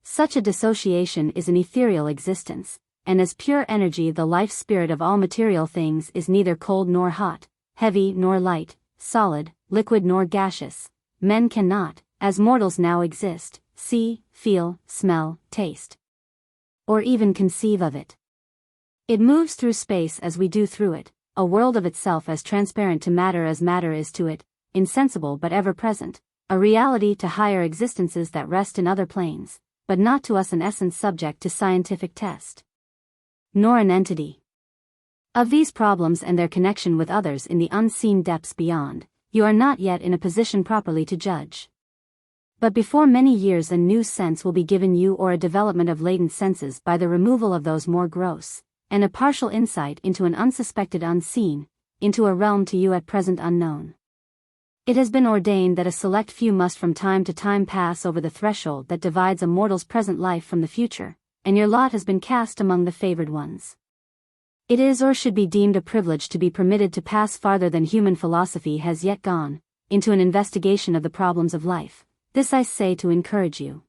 Speaker 1: Such a dissociation is an ethereal existence, and as pure energy the life spirit of all material things is neither cold nor hot, heavy nor light, solid, liquid nor gaseous. Men cannot, as mortals now exist, see, feel, smell, taste, or even conceive of it. It moves through space as we do through it, a world of itself as transparent to matter as matter is to it, insensible but ever present, a reality to higher existences that rest in other planes, but not to us an essence subject to scientific test, nor an entity. Of these problems and their connection with others in the unseen depths beyond, you are not yet in a position properly to judge. But before many years a new sense will be given you, or a development of latent senses by the removal of those more gross, and a partial insight into an unsuspected unseen, into a realm to you at present unknown. It has been ordained that a select few must from time to time pass over the threshold that divides a mortal's present life from the future, and your lot has been cast among the favored ones. It is or should be deemed a privilege to be permitted to pass farther than human philosophy has yet gone, into an investigation of the problems of life. This I say to encourage you.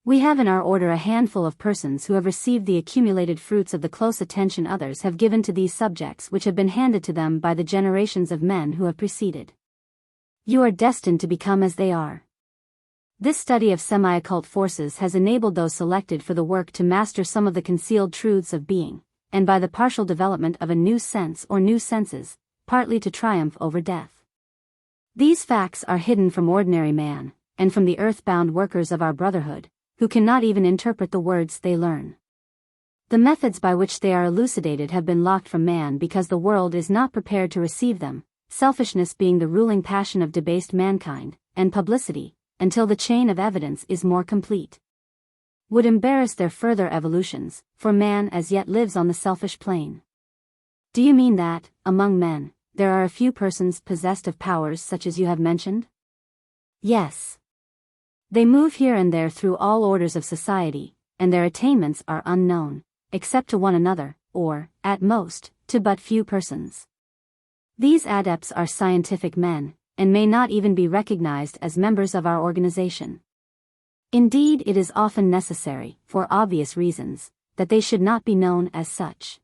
Speaker 1: We have in our order a handful of persons who have received the accumulated fruits of the close attention others have given to these subjects, which have been handed to them by the generations of men who have preceded. You are destined to become as they are. This study of semi-occult forces has enabled those selected for the work to master some of the concealed truths of being, and by the partial development of a new sense or new senses, partly to triumph over death. These facts are hidden from ordinary man, and from the earth-bound workers of our brotherhood, who cannot even interpret the words they learn. The methods by which they are elucidated have been locked from man because the world is not prepared to receive them, selfishness being the ruling passion of debased mankind, and publicity, until the chain of evidence is more complete, would embarrass their further evolutions, for man as yet lives on the selfish plane. Do you mean that, among men, there are a few persons possessed of powers such as you have mentioned? Yes. They move here and there through all orders of society, and their attainments are unknown, except to one another, or, at most, to but few persons. These adepts are scientific men, and may not even be recognized as members of our organization. Indeed, it is often necessary, for obvious reasons, that they should not be known as such.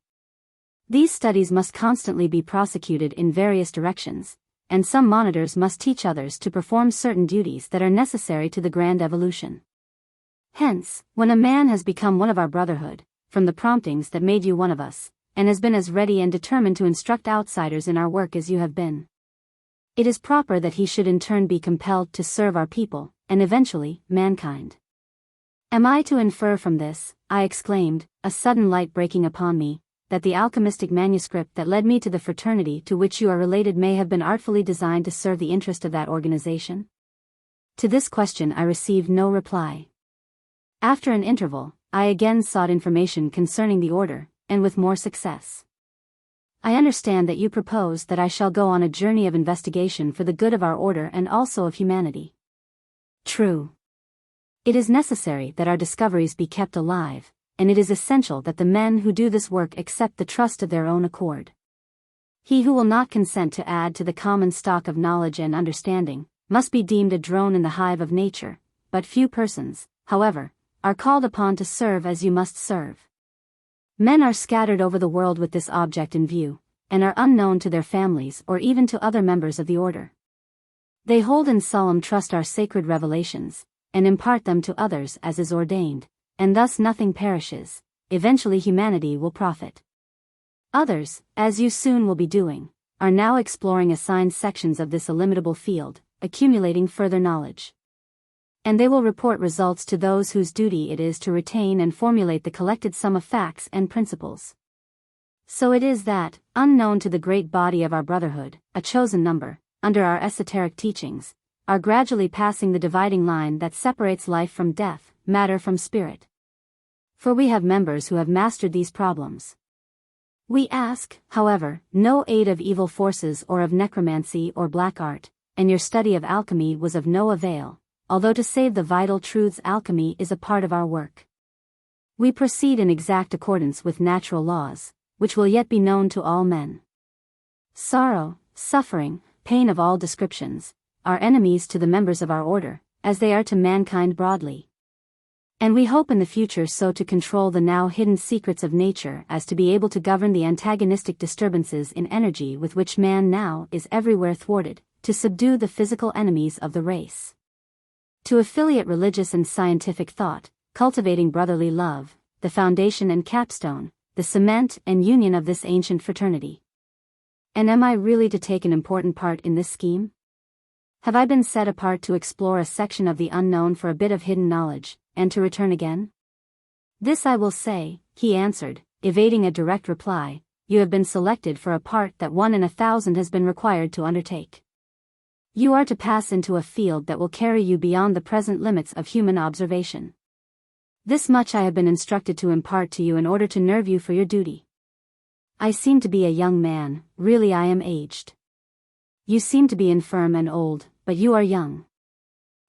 Speaker 1: These studies must constantly be prosecuted in various directions, and some monitors must teach others to perform certain duties that are necessary to the grand evolution. Hence, when a man has become one of our brotherhood, from the promptings that made you one of us, and has been as ready and determined to instruct outsiders in our work as you have been, it is proper that he should in turn be compelled to serve our people, and eventually, mankind. Am I to infer from this, I exclaimed, a sudden light breaking upon me, that the alchemistic manuscript that led me to the fraternity to which you are related may have been artfully designed to serve the interest of that organization? To this question I received no reply. After an interval, I again sought information concerning the order, and with more success. I understand that you propose that I shall go on a journey of investigation for the good of our order and also of humanity. True. It is necessary that our discoveries be kept alive, and it is essential that the men who do this work accept the trust of their own accord. He who will not consent to add to the common stock of knowledge and understanding, must be deemed a drone in the hive of nature, but few persons, however, are called upon to serve as you must serve. Men are scattered over the world with this object in view, and are unknown to their families or even to other members of the order. They hold in solemn trust our sacred revelations, and impart them to others as is ordained, and thus nothing perishes, eventually humanity will profit. Others, as you soon will be doing, are now exploring assigned sections of this illimitable field, accumulating further knowledge. And they will report results to those whose duty it is to retain and formulate the collected sum of facts and principles. So it is that, unknown to the great body of our brotherhood, a chosen number, under our esoteric teachings, are gradually passing the dividing line that separates life from death, matter from spirit. For we have members who have mastered these problems. We ask, however, no aid of evil forces or of necromancy or black art, and your study of alchemy was of no avail, although to save the vital truths alchemy is a part of our work. We proceed in exact accordance with natural laws, which will yet be known to all men. Sorrow, suffering, pain of all descriptions, are enemies to the members of our order, as they are to mankind broadly. And we hope in the future so to control the now hidden secrets of nature as to be able to govern the antagonistic disturbances in energy with which man now is everywhere thwarted, to subdue the physical enemies of the race. To affiliate religious and scientific thought, cultivating brotherly love, the foundation and capstone, the cement and union of this ancient fraternity. And am I really to take an important part in this scheme? Have I been set apart to explore a section of the unknown for a bit of hidden knowledge, and to return again? This I will say, he answered, evading a direct reply, you have been selected for a part that 1 in 1,000 has been required to undertake. You are to pass into a field that will carry you beyond the present limits of human observation. This much I have been instructed to impart to you in order to nerve you for your duty. I seem to be a young man, really I am aged. You seem to be infirm and old, but you are young.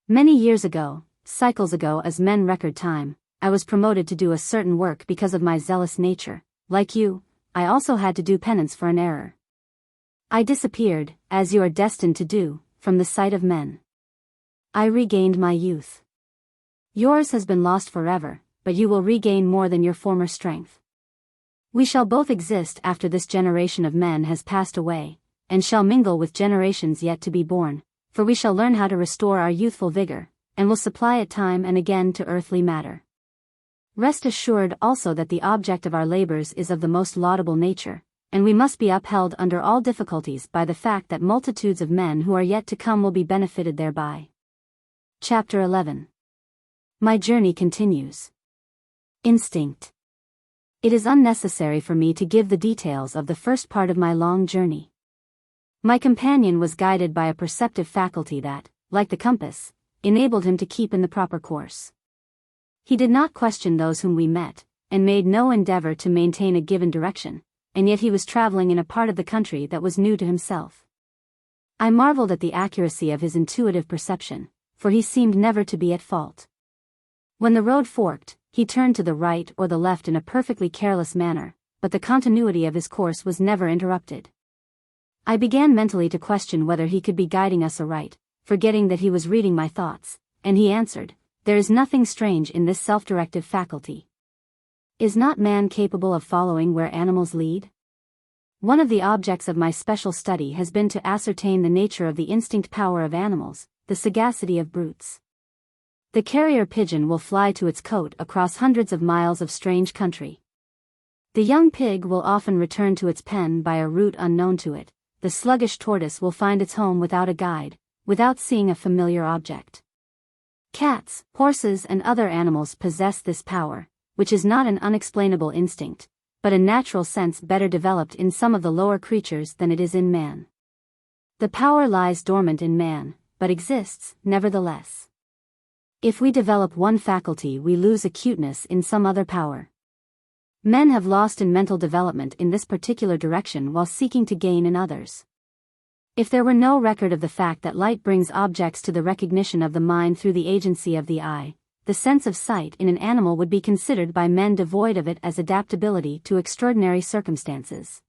Speaker 1: Many years ago, cycles ago as men record time, I was promoted to do a certain work because of my zealous nature. Like you, I also had to do penance for an error. I disappeared, as you are destined to do, from the sight of men. I regained my youth. Yours has been lost forever, but you will regain more than your former strength. We shall both exist after this generation of men has passed away, and shall mingle with generations yet to be born, for we shall learn how to restore our youthful vigor, and will supply it time and again to earthly matter. Rest assured also that the object of our labors is of the most laudable nature, and we must be upheld under all difficulties by the fact that multitudes of men who are yet to come will be benefited thereby. Chapter 11. My journey continues. Instinct. It is unnecessary for me to give the details of the first part of my long journey. My companion was guided by a perceptive faculty that, like the compass, enabled him to keep in the proper course. He did not question those whom we met, and made no endeavor to maintain a given direction, and yet he was traveling in a part of the country that was new to himself. I marveled at the accuracy of his intuitive perception, for he seemed never to be at fault. When the road forked, he turned to the right or the left in a perfectly careless manner, but the continuity of his course was never interrupted. I began mentally to question whether he could be guiding us aright, forgetting that he was reading my thoughts, and he answered, there is nothing strange in this self-directive faculty. Is not man capable of following where animals lead? One of the objects of my special study has been to ascertain the nature of the instinct power of animals, the sagacity of brutes. The carrier pigeon will fly to its cote across hundreds of miles of strange country. The young pig will often return to its pen by a route unknown to it. The sluggish tortoise will find its home without a guide, without seeing a familiar object. Cats, horses and other animals possess this power, which is not an unexplainable instinct, but a natural sense better developed in some of the lower creatures than it is in man. The power lies dormant in man, but exists, nevertheless. If we develop one faculty we lose acuteness in some other power. Men have lost in mental development in this particular direction while seeking to gain in others. If there were no record of the fact that light brings objects to the recognition of the mind through the agency of the eye, the sense of sight in an animal would be considered by men devoid of it as adaptability to extraordinary circumstances.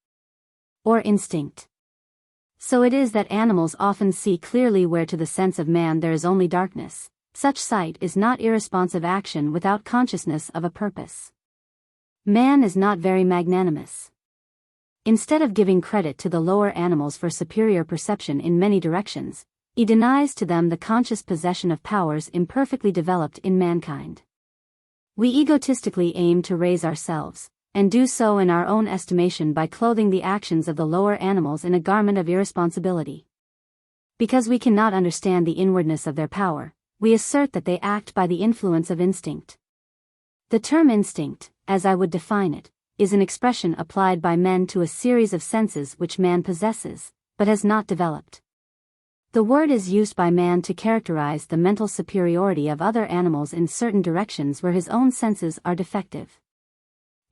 Speaker 1: Or instinct. So it is that animals often see clearly where to the sense of man there is only darkness. Such sight is not irresponsive action without consciousness of a purpose. Man is not very magnanimous. Instead of giving credit to the lower animals for superior perception in many directions, he denies to them the conscious possession of powers imperfectly developed in mankind. We egotistically aim to raise ourselves, and do so in our own estimation by clothing the actions of the lower animals in a garment of irresponsibility. Because we cannot understand the inwardness of their power, we assert that they act by the influence of instinct. The term instinct, as I would define it, is an expression applied by men to a series of senses which man possesses, but has not developed. The word is used by man to characterize the mental superiority of other animals in certain directions where his own senses are defective.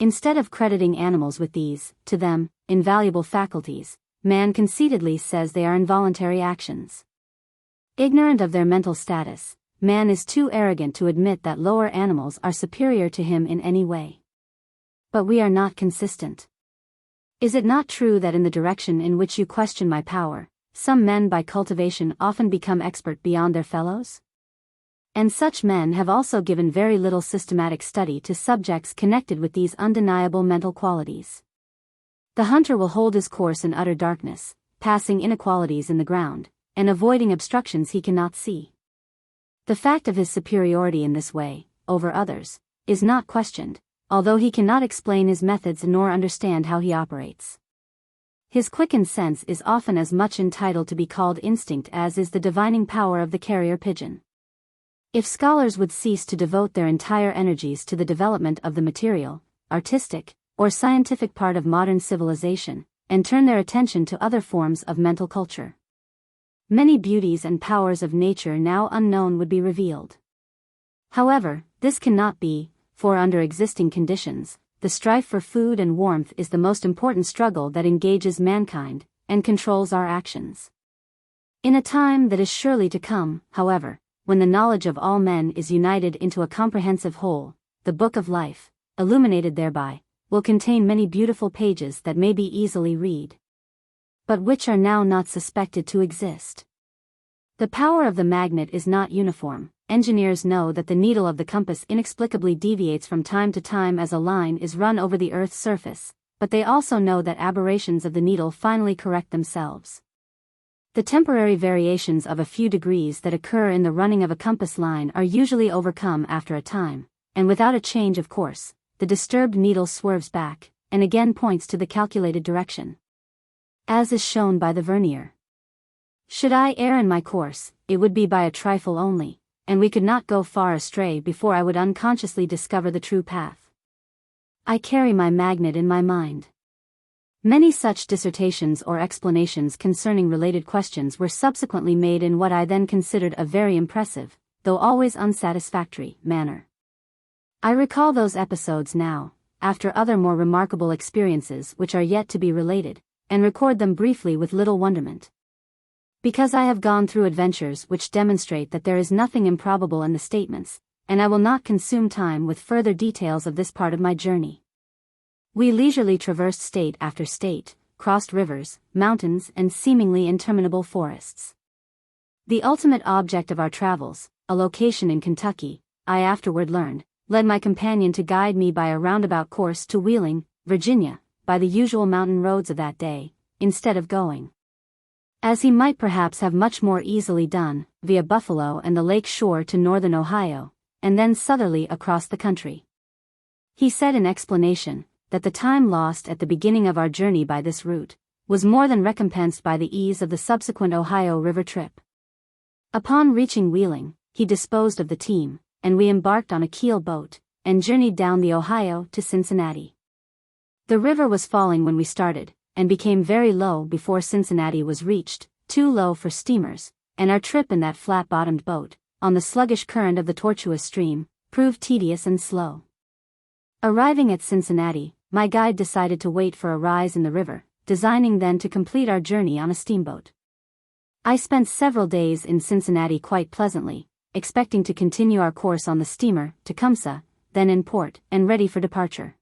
Speaker 1: Instead of crediting animals with these, to them, invaluable faculties, man conceitedly says they are involuntary actions. Ignorant of their mental status, man is too arrogant to admit that lower animals are superior to him in any way. But we are not consistent. Is it not true that in the direction in which you question my power, some men by cultivation often become expert beyond their fellows? And such men have also given very little systematic study to subjects connected with these undeniable mental qualities. The hunter will hold his course in utter darkness, passing inequalities in the ground, and avoiding obstructions he cannot see. The fact of his superiority in this way, over others, is not questioned, although he cannot explain his methods nor understand how he operates. His quickened sense is often as much entitled to be called instinct as is the divining power of the carrier pigeon. If scholars would cease to devote their entire energies to the development of the material, artistic, or scientific part of modern civilization, and turn their attention to other forms of mental culture, many beauties and powers of nature now unknown would be revealed. However, this cannot be, for under existing conditions, the strife for food and warmth is the most important struggle that engages mankind, and controls our actions. In a time that is surely to come, however, when the knowledge of all men is united into a comprehensive whole, the book of life, illuminated thereby, will contain many beautiful pages that may be easily read, but which are now not suspected to exist. The power of the magnet is not uniform. Engineers know that the needle of the compass inexplicably deviates from time to time as a line is run over the Earth's surface, but they also know that aberrations of the needle finally correct themselves. The temporary variations of a few degrees that occur in the running of a compass line are usually overcome after a time, and without a change of course, the disturbed needle swerves back, and again points to the calculated direction, as is shown by the vernier. Should I err in my course, it would be by a trifle only, and we could not go far astray before I would unconsciously discover the true path. I carry my magnet in my mind. Many such dissertations or explanations concerning related questions were subsequently made in what I then considered a very impressive, though always unsatisfactory, manner. I recall those episodes now, after other more remarkable experiences which are yet to be related, and record them briefly with little wonderment. Because I have gone through adventures which demonstrate that there is nothing improbable in the statements, and I will not consume time with further details of this part of my journey. We leisurely traversed state after state, crossed rivers, mountains, and seemingly interminable forests. The ultimate object of our travels, a location in Kentucky, I afterward learned, led my companion to guide me by a roundabout course to Wheeling, Virginia, by the usual mountain roads of that day, instead of going, as he might perhaps have much more easily done, via Buffalo and the lake shore to northern Ohio, and then southerly across the country. He said in explanation, that the time lost at the beginning of our journey by this route, was more than recompensed by the ease of the subsequent Ohio River trip. Upon reaching Wheeling, he disposed of the team, and we embarked on a keel boat, and journeyed down the Ohio to Cincinnati. The river was falling when we started, and became very low before Cincinnati was reached, too low for steamers, and our trip in that flat-bottomed boat, on the sluggish current of the tortuous stream, proved tedious and slow. Arriving at Cincinnati, my guide decided to wait for a rise in the river, designing then to complete our journey on a steamboat. I spent several days in Cincinnati quite pleasantly, expecting to continue our course on the steamer, Tecumseh, then in port, and ready for departure.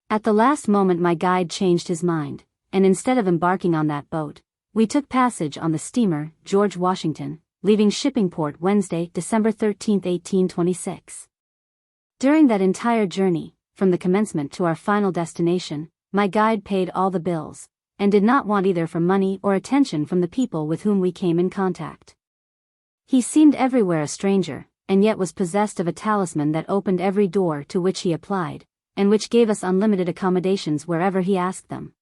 Speaker 1: At the last moment my guide changed his mind, and instead of embarking on that boat, we took passage on the steamer, George Washington, leaving Shippingport Wednesday, December 13, 1826. During that entire journey, from the commencement to our final destination, my guide paid all the bills, and did not want either for money or attention from the people with whom we came in contact. He seemed everywhere a stranger, and yet was possessed of a talisman that opened every door to which he applied, and which gave us unlimited accommodations wherever he asked them.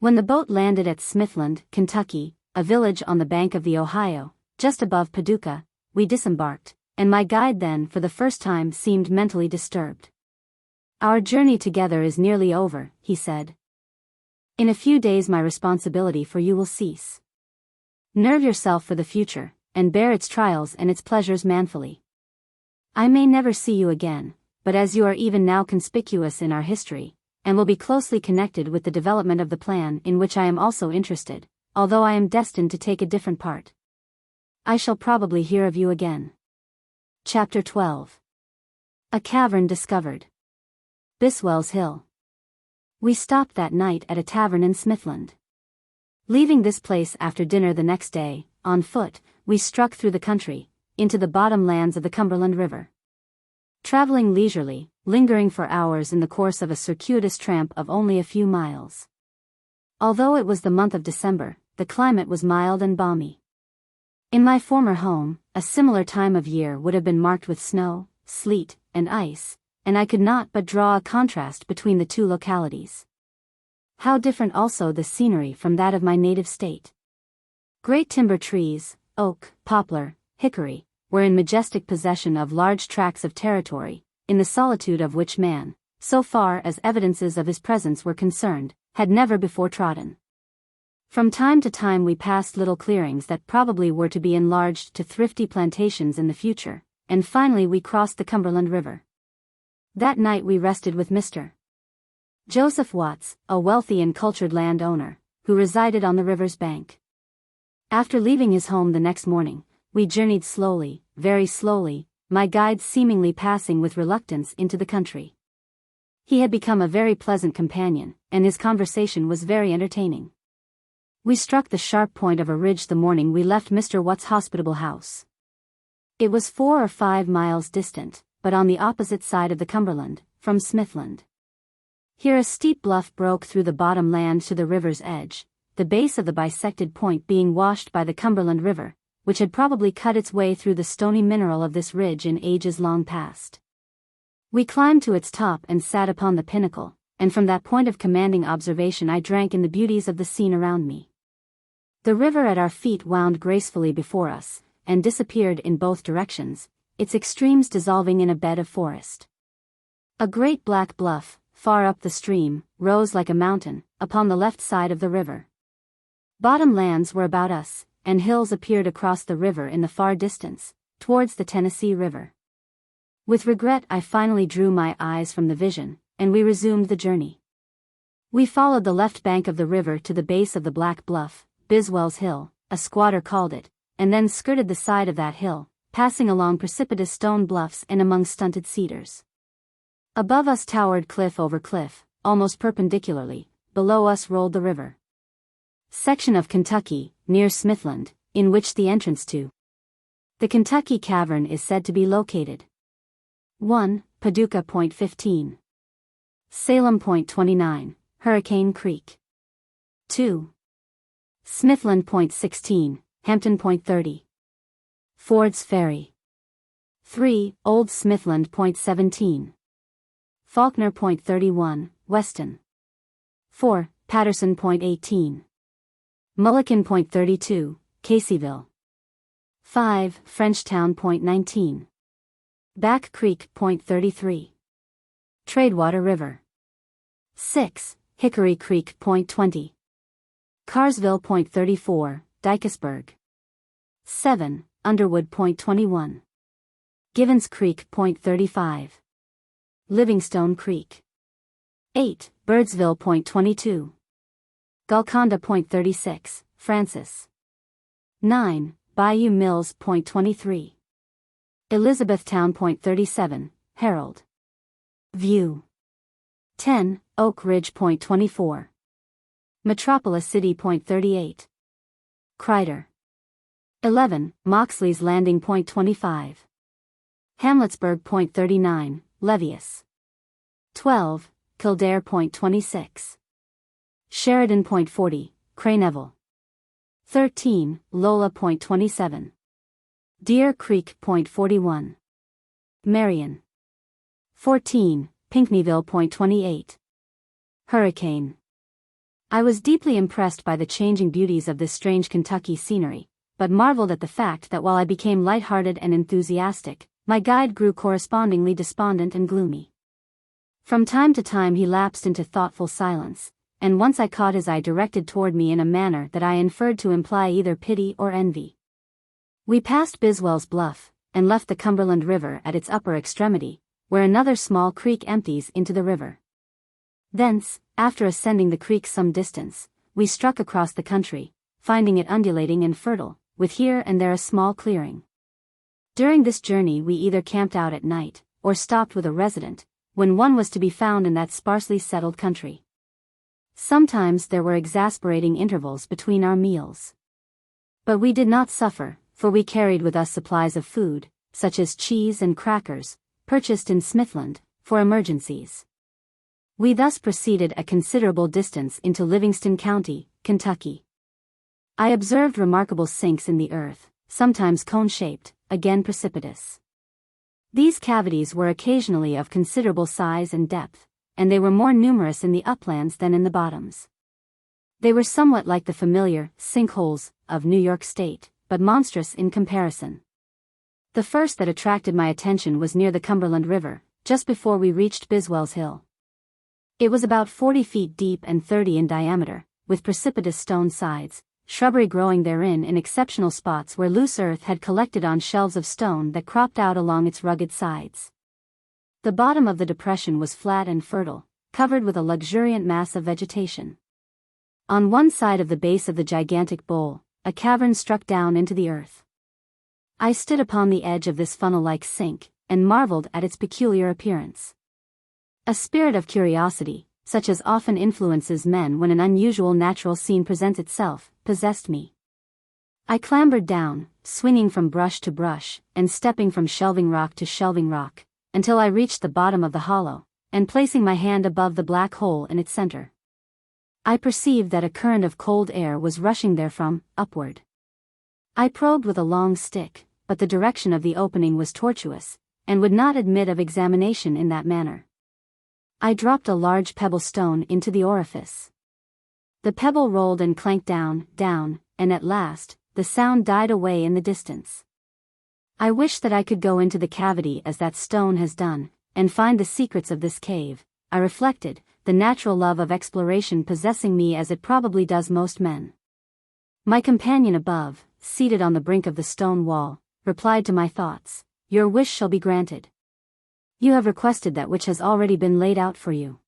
Speaker 1: When the boat landed at Smithland, Kentucky, a village on the bank of the Ohio, just above Paducah, we disembarked, and my guide then for the first time seemed mentally disturbed. "Our journey together is nearly over," he said. "In a few days my responsibility for you will cease. Nerve yourself for the future, and bear its trials and its pleasures manfully. I may never see you again, but as you are even now conspicuous in our history, and will be closely connected with the development of the plan in which I am also interested, although I am destined to take a different part, I shall probably hear of you again. Chapter 12. A cavern discovered. Biswell's Hill. We stopped that night at a tavern in Smithland. Leaving this place after dinner the next day, on foot, we struck through the country, into the bottom lands of the Cumberland River. Traveling leisurely, lingering for hours in the course of a circuitous tramp of only a few miles. Although it was the month of December, the climate was mild and balmy. In my former home, a similar time of year would have been marked with snow, sleet, and ice, and I could not but draw a contrast between the two localities. How different also the scenery from that of my native state. Great timber trees, oak, poplar, hickory, were in majestic possession of large tracts of territory, in the solitude of which man, so far as evidences of his presence were concerned, had never before trodden. From time to time we passed little clearings that probably were to be enlarged to thrifty plantations in the future, and finally we crossed the Cumberland River. That night we rested with Mr. Joseph Watts, a wealthy and cultured landowner, who resided on the river's bank. After leaving his home the next morning, we journeyed slowly, very slowly, my guide seemingly passing with reluctance into the country. He had become a very pleasant companion, and his conversation was very entertaining. We struck the sharp point of a ridge the morning we left Mr. Watts' hospitable house. It was 4 or 5 miles distant, but on the opposite side of the Cumberland, from Smithland. Here a steep bluff broke through the bottom land to the river's edge, the base of the bisected point being washed by the Cumberland River, which had probably cut its way through the stony mineral of this ridge in ages long past. We climbed to its top and sat upon the pinnacle, and from that point of commanding observation I drank in the beauties of the scene around me. The river at our feet wound gracefully before us, and disappeared in both directions, its extremes dissolving in a bed of forest. A great black bluff, far up the stream, rose like a mountain, upon the left side of the river. Bottom lands were about us, and hills appeared across the river in the far distance, towards the Tennessee River. With regret I finally drew my eyes from the vision, and we resumed the journey. We followed the left bank of the river to the base of the black bluff, Biswell's Hill, a squatter called it, and then skirted the side of that hill, passing along precipitous stone bluffs and among stunted cedars. Above us towered cliff over cliff, almost perpendicularly, below us rolled the river. Section of Kentucky, near Smithland, in which the entrance to the Kentucky Cavern is said to be located. 1. Paducah Point 15. Salem Point 29, Hurricane Creek. 2. Smithland Point 16, Hampton Point 30. Ford's Ferry. 3. Old Smithland Point 17. Faulkner Point 31, Weston. 4. Patterson Point 18. Mulligan Point 32, Caseyville. 5. Frenchtown Point 19. Back Creek Point 33. Tradewater River. 6. Hickory Creek Point 20. Carsville Point 34, Dykesburg. 7. Underwood Point 21. Givens Creek Point 35. Livingstone Creek. 8. Birdsville Point 22. Golconda Point 36, Francis. 9. Bayou Mills Point 23. Elizabethtown Point 37, Harold. View. 10. Oak Ridge Point 24. Metropolis City Point 38. Crider. 11. Moxley's Landing Point 25. Hamletsburg Point 39, Levius. 12. Kildare Point 26. Sheridan Point 40, Craneville. 13. Lola Point 27. Deer Creek Point 41. Marion. 14. Pinckneyville Point 28. Hurricane. I was deeply impressed by the changing beauties of this strange Kentucky scenery, but marveled at the fact that while I became light-hearted and enthusiastic, my guide grew correspondingly despondent and gloomy. From time to time he lapsed into thoughtful silence, and once I caught his eye directed toward me in a manner that I inferred to imply either pity or envy. We passed Biswell's Bluff, and left the Cumberland River at its upper extremity, where another small creek empties into the river. Thence, after ascending the creek some distance, we struck across the country, finding it undulating and fertile, with here and there a small clearing. During this journey we either camped out at night, or stopped with a resident, when one was to be found in that sparsely settled country. Sometimes there were exasperating intervals between our meals. But we did not suffer, for we carried with us supplies of food, such as cheese and crackers, purchased in Smithland, for emergencies. We thus proceeded a considerable distance into Livingston County, Kentucky. I observed remarkable sinks in the earth, sometimes cone-shaped, again precipitous. These cavities were occasionally of considerable size and depth, and they were more numerous in the uplands than in the bottoms. They were somewhat like the familiar sinkholes of New York State, but monstrous in comparison. The first that attracted my attention was near the Cumberland River, just before we reached Biswell's Hill. It was about 40 feet deep and 30 in diameter, with precipitous stone sides, shrubbery growing therein in exceptional spots where loose earth had collected on shelves of stone that cropped out along its rugged sides. The bottom of the depression was flat and fertile, covered with a luxuriant mass of vegetation. On one side of the base of the gigantic bowl, a cavern struck down into the earth. I stood upon the edge of this funnel-like sink, and marveled at its peculiar appearance. A spirit of curiosity, such as often influences men when an unusual natural scene presents itself, possessed me. I clambered down, swinging from brush to brush, and stepping from shelving rock to shelving rock, until I reached the bottom of the hollow, and placing my hand above the black hole in its center, I perceived that a current of cold air was rushing therefrom, upward. I probed with a long stick, but the direction of the opening was tortuous, and would not admit of examination in that manner. I dropped a large pebble stone into the orifice. The pebble rolled and clanked down, and at last, the sound died away in the distance. I wish that I could go into the cavity as that stone has done, and find the secrets of this cave, I reflected, the natural love of exploration possessing me as it probably does most men. My companion above, seated on the brink of the stone wall, replied to my thoughts, "Your wish shall be granted. You have requested that which has already been laid out for you.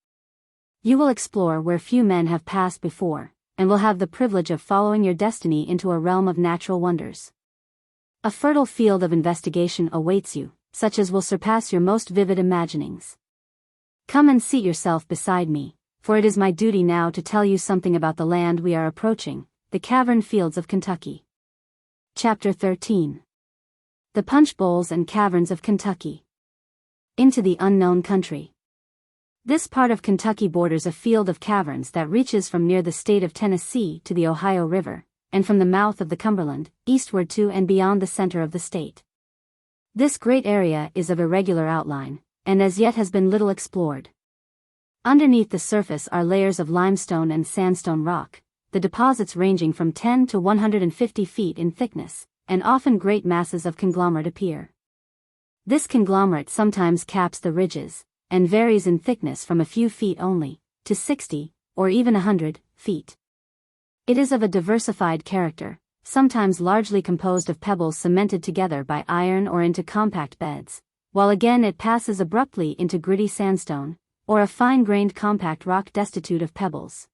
Speaker 1: You will explore where few men have passed before, and will have the privilege of following your destiny into a realm of natural wonders. A fertile field of investigation awaits you, such as will surpass your most vivid imaginings. Come and seat yourself beside me, for it is my duty now to tell you something about the land we are approaching, the cavern fields of Kentucky." Chapter 13. The Punch Bowls and Caverns of Kentucky. Into the unknown country. This part of Kentucky borders a field of caverns that reaches from near the state of Tennessee to the Ohio River, and from the mouth of the Cumberland, eastward to and beyond the center of the state. This great area is of irregular outline, and as yet has been little explored. Underneath the surface are layers of limestone and sandstone rock, the deposits ranging from 10 to 150 feet in thickness, and often great masses of conglomerate appear. This conglomerate sometimes caps the ridges, and varies in thickness from a few feet only, to 60, or even 100, feet. It is of a diversified character, sometimes largely composed of pebbles cemented together by iron or into compact beds, while again it passes abruptly into gritty sandstone, or a fine-grained compact rock destitute of pebbles.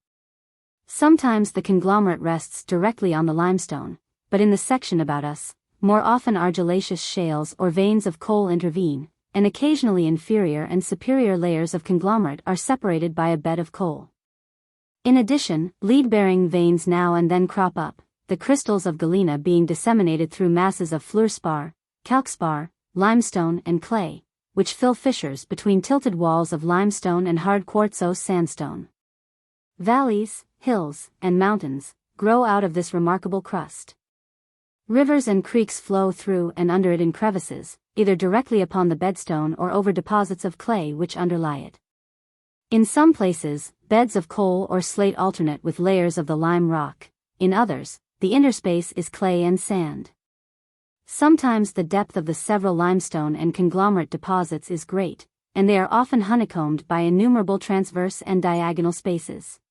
Speaker 1: Sometimes the conglomerate rests directly on the limestone, but in the section about us, more often argillaceous shales or veins of coal intervene, and occasionally inferior and superior layers of conglomerate are separated by a bed of coal. In addition, lead-bearing veins now and then crop up, the crystals of galena being disseminated through masses of fluorspar, calcspar, limestone and clay, which fill fissures between tilted walls of limestone and hard quartzose sandstone. Valleys, hills, and mountains grow out of this remarkable crust. Rivers and creeks flow through and under it in crevices, either directly upon the bedstone or over deposits of clay which underlie it. In some places, beds of coal or slate alternate with layers of the lime rock; in others, the interspace is clay and sand. Sometimes the depth of the several limestone and conglomerate deposits is great, and they are often honeycombed by innumerable transverse and diagonal spaces.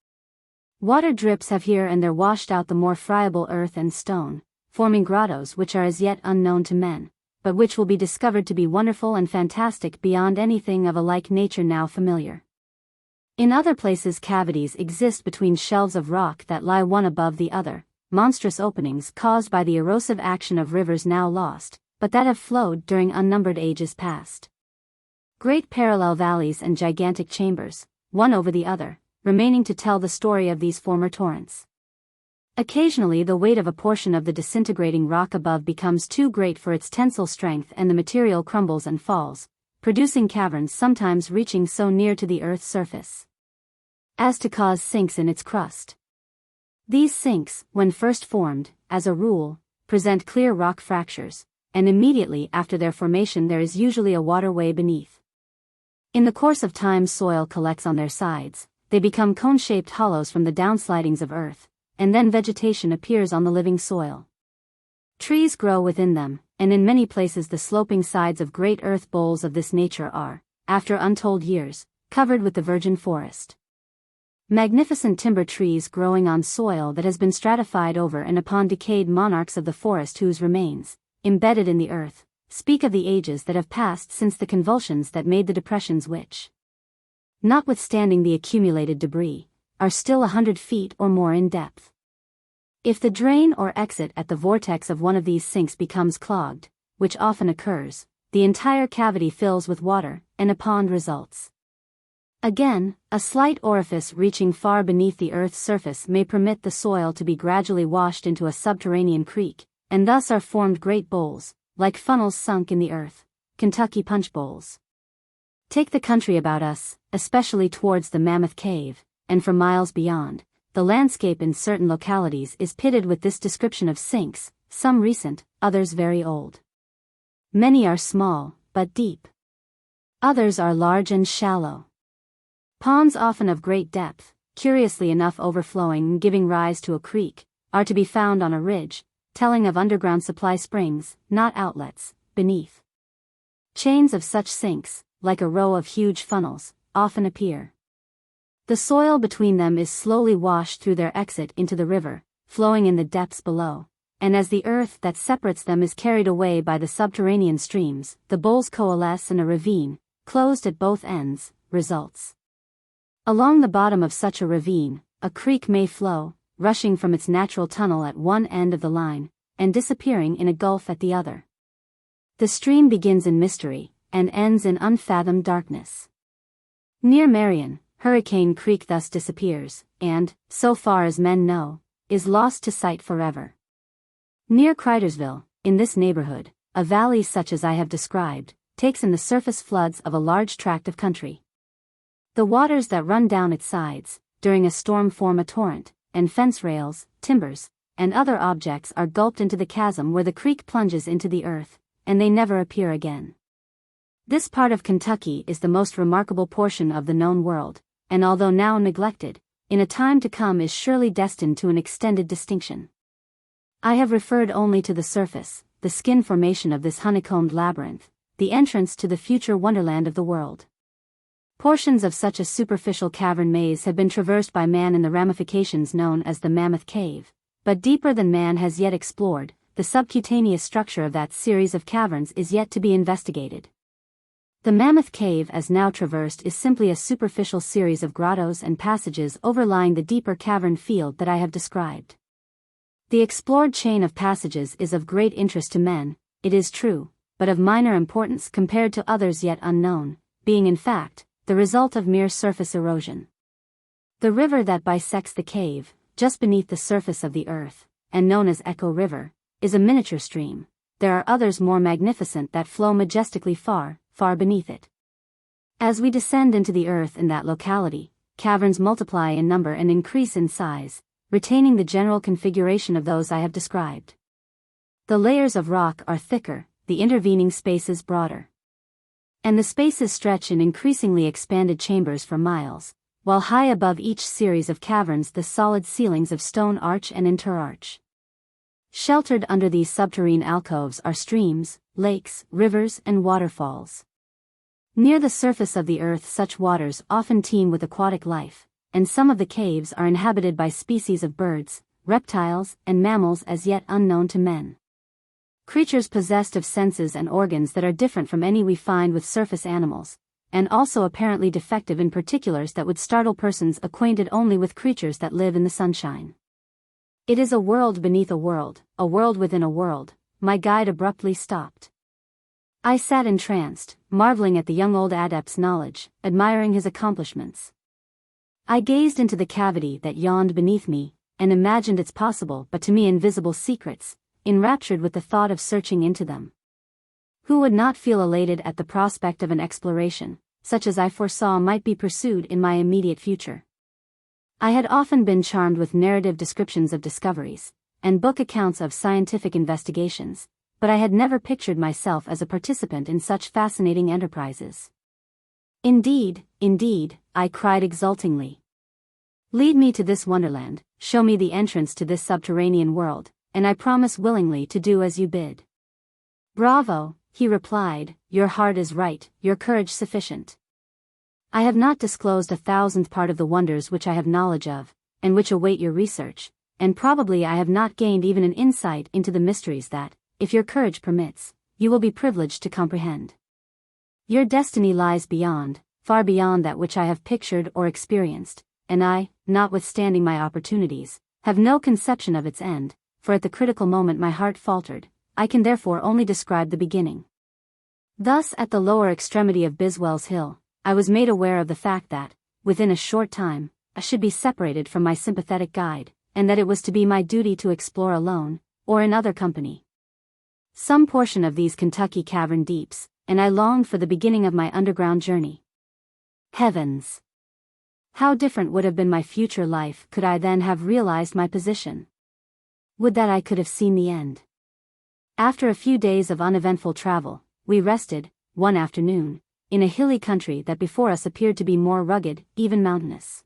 Speaker 1: Water drips have here and there washed out the more friable earth and stone, forming grottos which are as yet unknown to men, but which will be discovered to be wonderful and fantastic beyond anything of a like nature now familiar. In other places cavities exist between shelves of rock that lie one above the other, monstrous openings caused by the erosive action of rivers now lost, but that have flowed during unnumbered ages past. Great parallel valleys and gigantic chambers, one over the other, remaining to tell the story of these former torrents. Occasionally the weight of a portion of the disintegrating rock above becomes too great for its tensile strength and the material crumbles and falls, producing caverns sometimes reaching so near to the earth's surface as to cause sinks in its crust. These sinks, when first formed, as a rule, present clear rock fractures, and immediately after their formation there is usually a waterway beneath. In the course of time soil collects on their sides, they become cone-shaped hollows from the downslidings of earth, and then vegetation appears on the living soil. Trees grow within them, and in many places the sloping sides of great earth bowls of this nature are, after untold years, covered with the virgin forest. Magnificent timber trees growing on soil that has been stratified over and upon decayed monarchs of the forest whose remains, embedded in the earth, speak of the ages that have passed since the convulsions that made the depressions which, notwithstanding the accumulated debris, are still 100 feet or more in depth. If the drain or exit at the vortex of one of these sinks becomes clogged, which often occurs, the entire cavity fills with water, and a pond results. Again, a slight orifice reaching far beneath the earth's surface may permit the soil to be gradually washed into a subterranean creek, and thus are formed great bowls, like funnels sunk in the earth, Kentucky punch bowls. Take the country about us, especially towards the Mammoth Cave, and for miles beyond, the landscape in certain localities is pitted with this description of sinks, some recent, others very old. Many are small, but deep. Others are large and shallow. Ponds often of great depth, curiously enough overflowing and giving rise to a creek, are to be found on a ridge, telling of underground supply springs, not outlets, beneath. Chains of such sinks, like a row of huge funnels, often appear. The soil between them is slowly washed through their exit into the river, flowing in the depths below, and as the earth that separates them is carried away by the subterranean streams, the bowls coalesce and a ravine, closed at both ends, results. Along the bottom of such a ravine, a creek may flow, rushing from its natural tunnel at one end of the line, and disappearing in a gulf at the other. The stream begins in mystery, and ends in unfathomed darkness. Near Marion, Hurricane Creek thus disappears, and, so far as men know, is lost to sight forever. Near Cridersville, in this neighborhood, a valley such as I have described, takes in the surface floods of a large tract of country. The waters that run down its sides, during a storm form a torrent, and fence rails, timbers, and other objects are gulped into the chasm where the creek plunges into the earth, and they never appear again. This part of Kentucky is the most remarkable portion of the known world, and although now neglected, in a time to come is surely destined to an extended distinction. I have referred only to the surface, the skin formation of this honeycombed labyrinth, the entrance to the future wonderland of the world. Portions of such a superficial cavern maze have been traversed by man in the ramifications known as the Mammoth Cave, but deeper than man has yet explored, the subcutaneous structure of that series of caverns is yet to be investigated. The Mammoth Cave as now traversed is simply a superficial series of grottos and passages overlying the deeper cavern field that I have described. The explored chain of passages is of great interest to men, it is true, but of minor importance compared to others yet unknown, being in fact, the result of mere surface erosion. The river that bisects the cave, just beneath the surface of the earth, and known as Echo River, is a miniature stream. There are others more magnificent that flow majestically far, far beneath it. As we descend into the earth in that locality, caverns multiply in number and increase in size, retaining the general configuration of those I have described. The layers of rock are thicker, the intervening spaces broader. And the spaces stretch in increasingly expanded chambers for miles, while high above each series of caverns the solid ceilings of stone arch and interarch. Sheltered under these subterranean alcoves are streams, lakes, rivers, and waterfalls. Near the surface of the earth such waters often teem with aquatic life, and some of the caves are inhabited by species of birds, reptiles, and mammals as yet unknown to men. Creatures possessed of senses and organs that are different from any we find with surface animals, and also apparently defective in particulars that would startle persons acquainted only with creatures that live in the sunshine. It is a world beneath a world within a world. My guide abruptly stopped. I sat entranced, marveling at the young old adept's knowledge, admiring his accomplishments. I gazed into the cavity that yawned beneath me, and imagined its possible but to me invisible secrets, enraptured with the thought of searching into them. Who would not feel elated at the prospect of an exploration, such as I foresaw might be pursued in my immediate future? I had often been charmed with narrative descriptions of discoveries, and book accounts of scientific investigations, but I had never pictured myself as a participant in such fascinating enterprises. Indeed, I cried exultingly. Lead me to this wonderland, show me the entrance to this subterranean world, and I promise willingly to do as you bid. Bravo, he replied, your heart is right, your courage sufficient. I have not disclosed 1,000th part of the wonders which I have knowledge of, and which await your research, and probably I have not gained even an insight into the mysteries that, if your courage permits, you will be privileged to comprehend. Your destiny lies beyond, far beyond that which I have pictured or experienced, and I, notwithstanding my opportunities, have no conception of its end, for at the critical moment my heart faltered. I can therefore only describe the beginning. Thus, at the lower extremity of Biswell's Hill, I was made aware of the fact that, within a short time, I should be separated from my sympathetic guide, and that it was to be my duty to explore alone, or in other company, some portion of these Kentucky cavern deeps, and I longed for the beginning of my underground journey. Heavens! How different would have been my future life could I then have realized my position. Would that I could have seen the end. After a few days of uneventful travel, we rested, one afternoon, in a hilly country that before us appeared to be more rugged, even mountainous.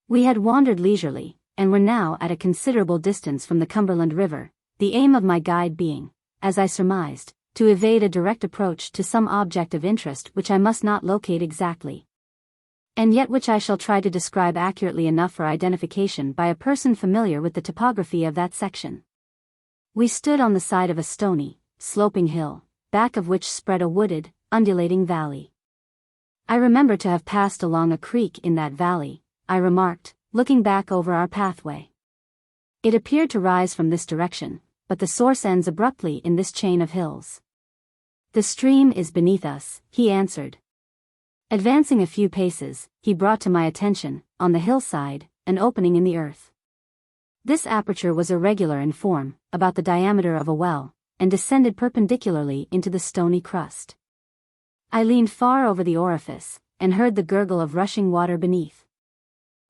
Speaker 1: We had wandered leisurely, and were now at a considerable distance from the Cumberland River, the aim of my guide being, as I surmised, to evade a direct approach to some object of interest which I must not locate exactly, and yet which I shall try to describe accurately enough for identification by a person familiar with the topography of that section. We stood on the side of a stony, sloping hill, back of which spread a wooded, undulating valley. I remember to have passed along a creek in that valley, I remarked, looking back over our pathway. It appeared to rise from this direction, but the source ends abruptly in this chain of hills. The stream is beneath us, he answered. Advancing a few paces, he brought to my attention, on the hillside, an opening in the earth. This aperture was irregular in form, about the diameter of a well, and descended perpendicularly into the stony crust. I leaned far over the orifice, and heard the gurgle of rushing water beneath.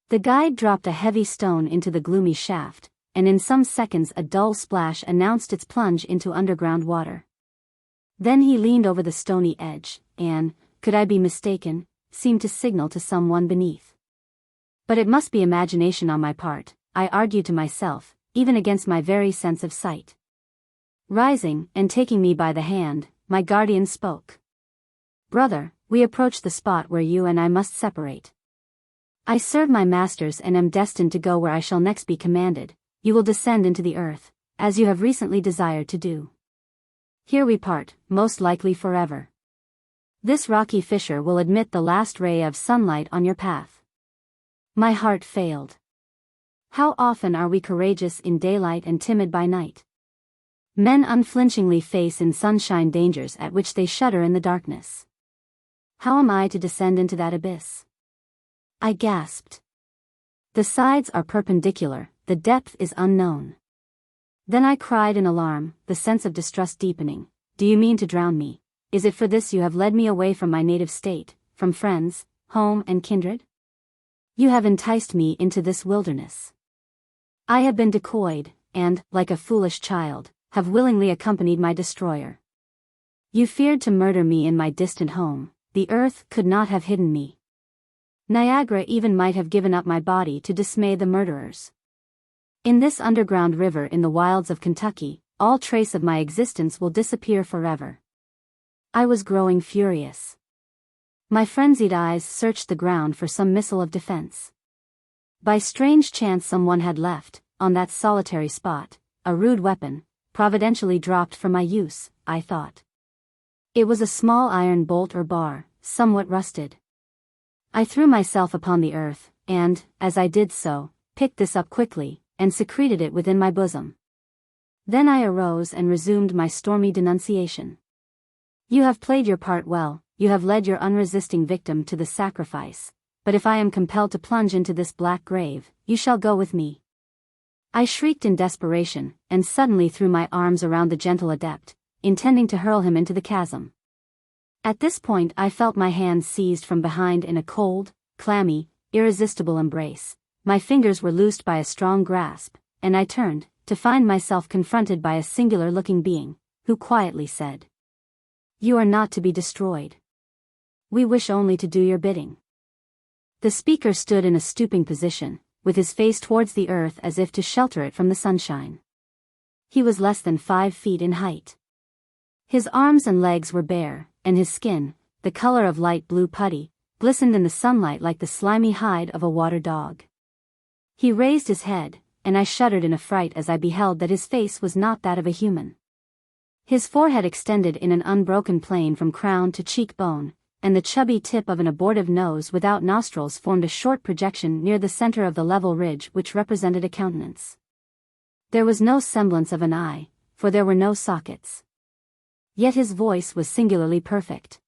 Speaker 1: The guide dropped a heavy stone into the gloomy shaft, and in some seconds a dull splash announced its plunge into underground water. Then he leaned over the stony edge, and, could I be mistaken, seemed to signal to someone beneath. But it must be imagination on my part, I argued to myself, even against my very sense of sight. Rising, and taking me by the hand, my guardian spoke. Brother, we approach the spot where you and I must separate. I serve my masters and am destined to go where I shall next be commanded. You will descend into the earth, as you have recently desired to do. Here we part, most likely forever. This rocky fissure will admit the last ray of sunlight on your path. My heart failed. How often are we courageous in daylight and timid by night? Men unflinchingly face in sunshine dangers at which they shudder in the darkness. How am I to descend into that abyss? I gasped. The sides are perpendicular, the depth is unknown. Then I cried in alarm, the sense of distrust deepening. Do you mean to drown me? Is it for this you have led me away from my native state, from friends, home and kindred? You have enticed me into this wilderness. I have been decoyed, and, like a foolish child, have willingly accompanied my destroyer. You feared to murder me in my distant home. The earth could not have hidden me. Niagara even might have given up my body to dismay the murderers. In this underground river in the wilds of Kentucky, all trace of my existence will disappear forever. I was growing furious. My frenzied eyes searched the ground for some missile of defense. By strange chance someone had left, on that solitary spot, a rude weapon, providentially dropped for my use, I thought. It was a small iron bolt or bar, somewhat rusted. I threw myself upon the earth, and, as I did so, picked this up quickly, and secreted it within my bosom. Then I arose and resumed my stormy denunciation. You have played your part well, you have led your unresisting victim to the sacrifice, but if I am compelled to plunge into this black grave, you shall go with me. I shrieked in desperation, and suddenly threw my arms around the gentle adept, intending to hurl him into the chasm. At this point I felt my hands seized from behind in a cold, clammy, irresistible embrace. My fingers were loosed by a strong grasp, and I turned, to find myself confronted by a singular-looking being, who quietly said, "You are not to be destroyed. We wish only to do your bidding." The speaker stood in a stooping position, with his face towards the earth as if to shelter it from the sunshine. He was less than 5 feet in height. His arms and legs were bare, and his skin, the color of light blue putty, glistened in the sunlight like the slimy hide of a water dog. He raised his head, and I shuddered in affright as I beheld that his face was not that of a human. His forehead extended in an unbroken plane from crown to cheekbone, and the chubby tip of an abortive nose without nostrils formed a short projection near the center of the level ridge which represented a countenance. There was no semblance of an eye, for there were no sockets. Yet his voice was singularly perfect.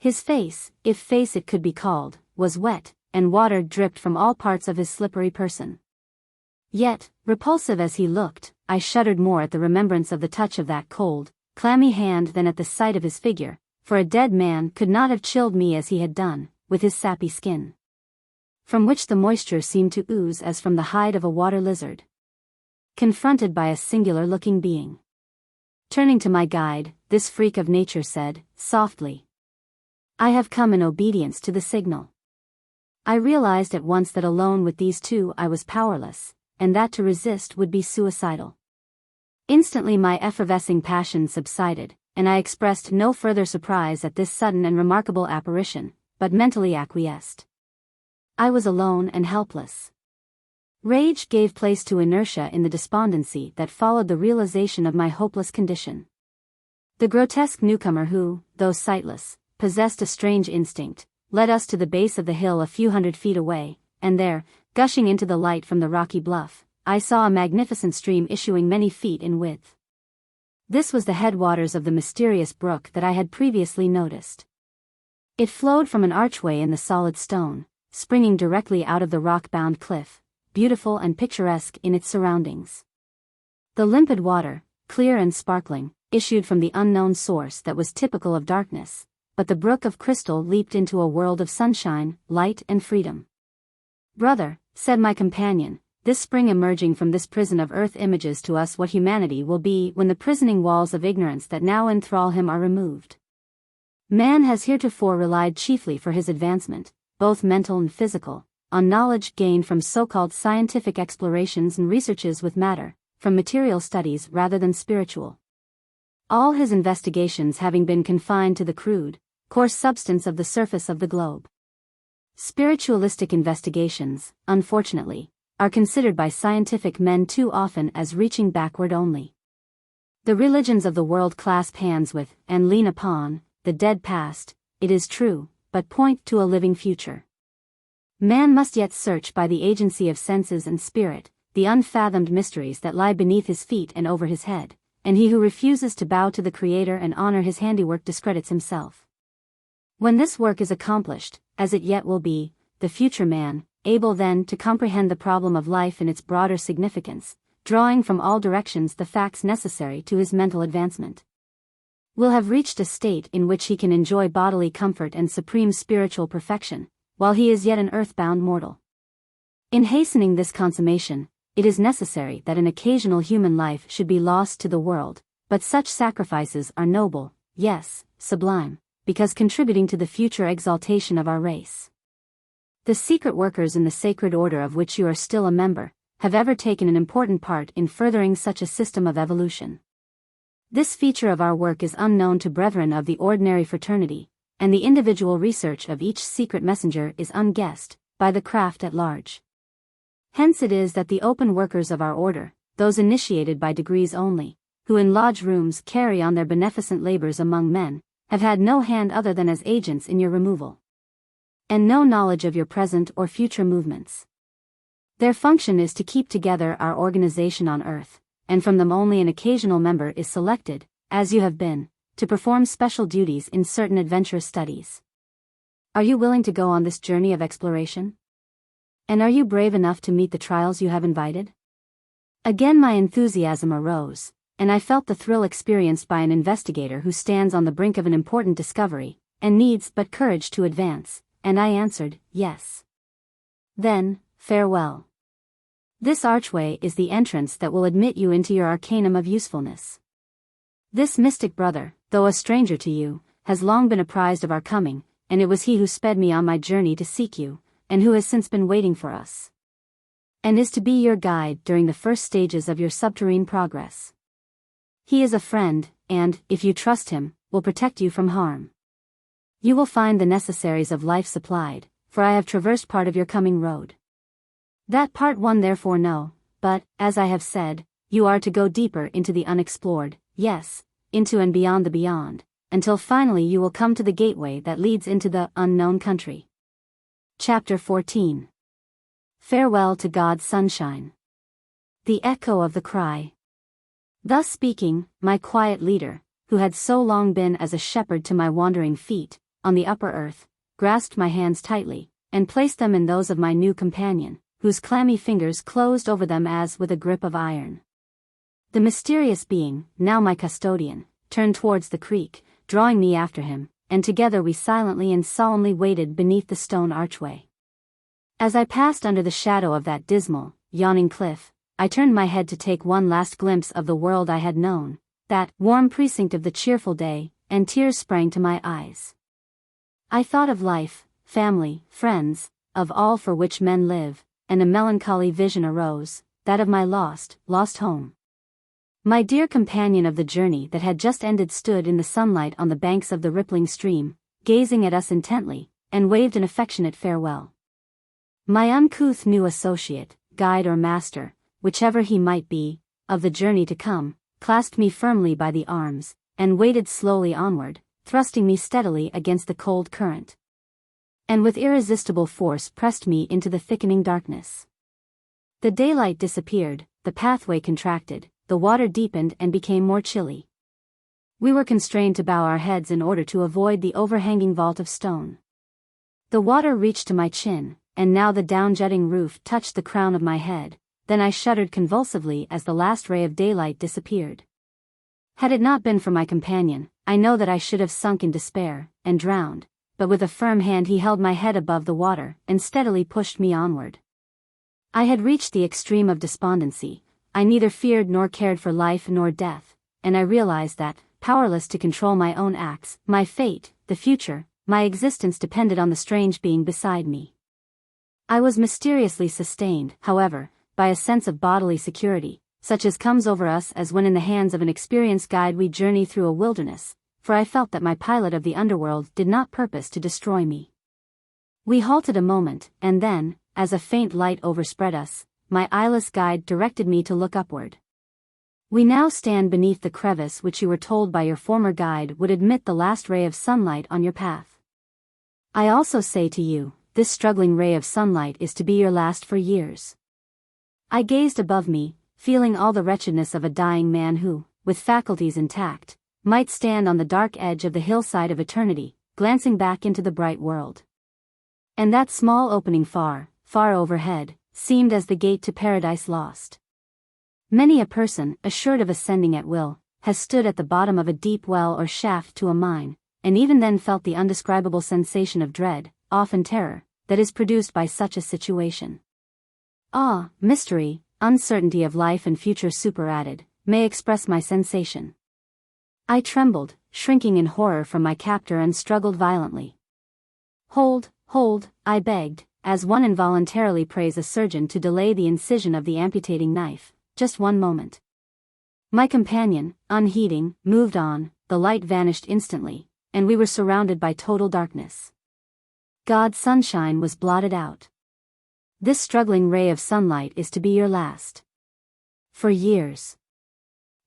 Speaker 1: His face, if face it could be called, was wet, and water dripped from all parts of his slippery person. Yet, repulsive as he looked, I shuddered more at the remembrance of the touch of that cold, clammy hand than at the sight of his figure, for a dead man could not have chilled me as he had done, with his sappy skin, from which the moisture seemed to ooze as from the hide of a water lizard. Confronted by a singular-looking being. Turning to my guide, this freak of nature said, softly, "I have come in obedience to the signal." I realized at once that alone with these two I was powerless, and that to resist would be suicidal. Instantly my effervescing passion subsided, and I expressed no further surprise at this sudden and remarkable apparition, but mentally acquiesced. I was alone and helpless. Rage gave place to inertia in the despondency that followed the realization of my hopeless condition. The grotesque newcomer who, though sightless, possessed a strange instinct, led us to the base of the hill a few hundred feet away, and there, gushing into the light from the rocky bluff, I saw a magnificent stream issuing many feet in width. This was the headwaters of the mysterious brook that I had previously noticed. It flowed from an archway in the solid stone, springing directly out of the rock-bound cliff, beautiful and picturesque in its surroundings. The limpid water, clear and sparkling, issued from the unknown source that was typical of darkness, but the brook of crystal leaped into a world of sunshine, light and freedom. "Brother," said my companion, "this spring emerging from this prison of earth images to us what humanity will be when the prisoning walls of ignorance that now enthrall him are removed. Man has heretofore relied chiefly for his advancement, both mental and physical, on knowledge gained from so-called scientific explorations and researches with matter, from material studies rather than spiritual. All his investigations having been confined to the crude, coarse substance of the surface of the globe. Spiritualistic investigations, unfortunately, are considered by scientific men too often as reaching backward only. The religions of the world clasp hands with, and lean upon, the dead past, it is true, but point to a living future. Man must yet search by the agency of senses and spirit, the unfathomed mysteries that lie beneath his feet and over his head, and he who refuses to bow to the Creator and honor his handiwork discredits himself. When this work is accomplished, as it yet will be, the future man, able then to comprehend the problem of life in its broader significance, drawing from all directions the facts necessary to his mental advancement, will have reached a state in which he can enjoy bodily comfort and supreme spiritual perfection, while he is yet an earthbound mortal. In hastening this consummation, it is necessary that an occasional human life should be lost to the world, but such sacrifices are noble, yes, sublime, because contributing to the future exaltation of our race. The secret workers in the sacred order of which you are still a member, have ever taken an important part in furthering such a system of evolution. This feature of our work is unknown to brethren of the ordinary fraternity, and the individual research of each secret messenger is unguessed by the craft at large. Hence it is that the open workers of our order, those initiated by degrees only, who in lodge rooms carry on their beneficent labors among men, have had no hand other than as agents in your removal, and no knowledge of your present or future movements. Their function is to keep together our organization on earth, and from them only an occasional member is selected, as you have been, to perform special duties in certain adventurous studies. Are you willing to go on this journey of exploration? And are you brave enough to meet the trials you have invited? Again my enthusiasm arose, and I felt the thrill experienced by an investigator who stands on the brink of an important discovery, and needs but courage to advance, and I answered, yes. Then, farewell. This archway is the entrance that will admit you into your arcanum of usefulness. This mystic brother, though a stranger to you, has long been apprised of our coming, and it was he who sped me on my journey to seek you, and who has since been waiting for us, and is to be your guide during the first stages of your subterrane progress. He is a friend, and, if you trust him, will protect you from harm. You will find the necessaries of life supplied, for I have traversed part of your coming road. That part one therefore know, but, as I have said, you are to go deeper into the unexplored, yes, into and beyond the beyond, until finally you will come to the gateway that leads into the unknown country. Chapter 14. Farewell to God's sunshine. The echo of the cry. Thus speaking, my quiet leader, who had so long been as a shepherd to my wandering feet, on the upper earth, grasped my hands tightly, and placed them in those of my new companion, whose clammy fingers closed over them as with a grip of iron. The mysterious being, now my custodian, turned towards the creek, drawing me after him, and together we silently and solemnly waited beneath the stone archway. As I passed under the shadow of that dismal, yawning cliff, I turned my head to take one last glimpse of the world I had known, that warm precinct of the cheerful day, and tears sprang to my eyes. I thought of life, family, friends, of all for which men live, and a melancholy vision arose, that of my lost home. My dear companion of the journey that had just ended stood in the sunlight on the banks of the rippling stream, gazing at us intently, and waved an affectionate farewell. My uncouth new associate, guide or master, whichever he might be, of the journey to come, clasped me firmly by the arms, and waded slowly onward, thrusting me steadily against the cold current, and with irresistible force pressed me into the thickening darkness. The daylight disappeared, the pathway contracted, the water deepened and became more chilly. We were constrained to bow our heads in order to avoid the overhanging vault of stone. The water reached to my chin, and now the down-jutting roof touched the crown of my head, then I shuddered convulsively as the last ray of daylight disappeared. Had it not been for my companion, I know that I should have sunk in despair, and drowned, but with a firm hand he held my head above the water, and steadily pushed me onward. I had reached the extreme of despondency. I neither feared nor cared for life nor death, and I realized that, powerless to control my own acts, my fate, the future, my existence depended on the strange being beside me. I was mysteriously sustained, however, by a sense of bodily security, such as comes over us as when in the hands of an experienced guide we journey through a wilderness, for I felt that my pilot of the underworld did not purpose to destroy me. We halted a moment, and then, as a faint light overspread us, my eyeless guide directed me to look upward. We now stand beneath the crevice which you were told by your former guide would admit the last ray of sunlight on your path. I also say to you, this struggling ray of sunlight is to be your last for years. I gazed above me, feeling all the wretchedness of a dying man who, with faculties intact, might stand on the dark edge of the hillside of eternity, glancing back into the bright world. And that small opening far overhead, seemed as the gate to paradise lost. Many a person, assured of ascending at will, has stood at the bottom of a deep well or shaft to a mine, and even then felt the undescribable sensation of dread, often terror, that is produced by such a situation. Awe, mystery, uncertainty of life and future superadded, may express my sensation. I trembled, shrinking in horror from my captor, and struggled violently. Hold, I begged, as one involuntarily prays a surgeon to delay the incision of the amputating knife, just one moment. My companion, unheeding, moved on, the light vanished instantly, and we were surrounded by total darkness. God's sunshine was blotted out. This struggling ray of sunlight is to be your last. For years.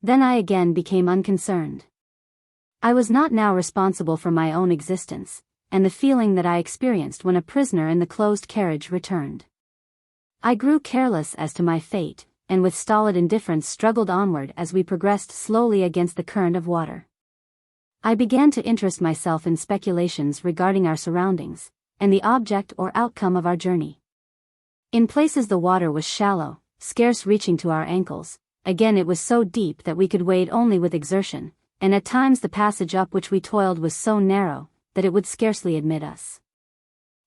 Speaker 1: Then I again became unconcerned. I was not now responsible for my own existence, and the feeling that I experienced when a prisoner in the closed carriage returned. I grew careless as to my fate, and with stolid indifference struggled onward as we progressed slowly against the current of water. I began to interest myself in speculations regarding our surroundings, and the object or outcome of our journey. In places the water was shallow, scarce reaching to our ankles, again it was so deep that we could wade only with exertion, and at times the passage up which we toiled was so narrow, that it would scarcely admit us.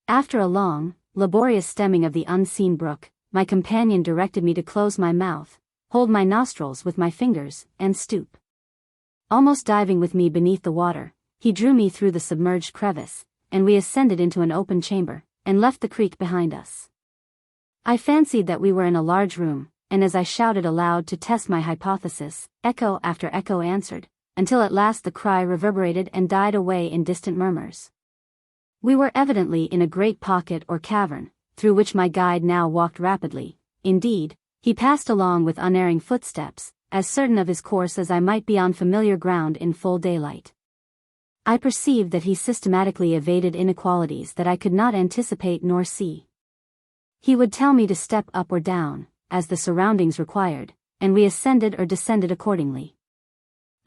Speaker 1: After a long, laborious stemming of the unseen brook, my companion directed me to close my mouth, hold my nostrils with my fingers, and stoop. Almost diving with me beneath the water, he drew me through the submerged crevice, and we ascended into an open chamber, and left the creek behind us. I fancied that we were in a large room, and as I shouted aloud to test my hypothesis, echo after echo answered, until at last the cry reverberated and died away in distant murmurs. We were evidently in a great pocket or cavern, through which my guide now walked rapidly. Indeed, he passed along with unerring footsteps, as certain of his course as I might be on familiar ground in full daylight. I perceived that he systematically evaded inequalities that I could not anticipate nor see. He would tell me to step up or down, as the surroundings required, and we ascended or descended accordingly.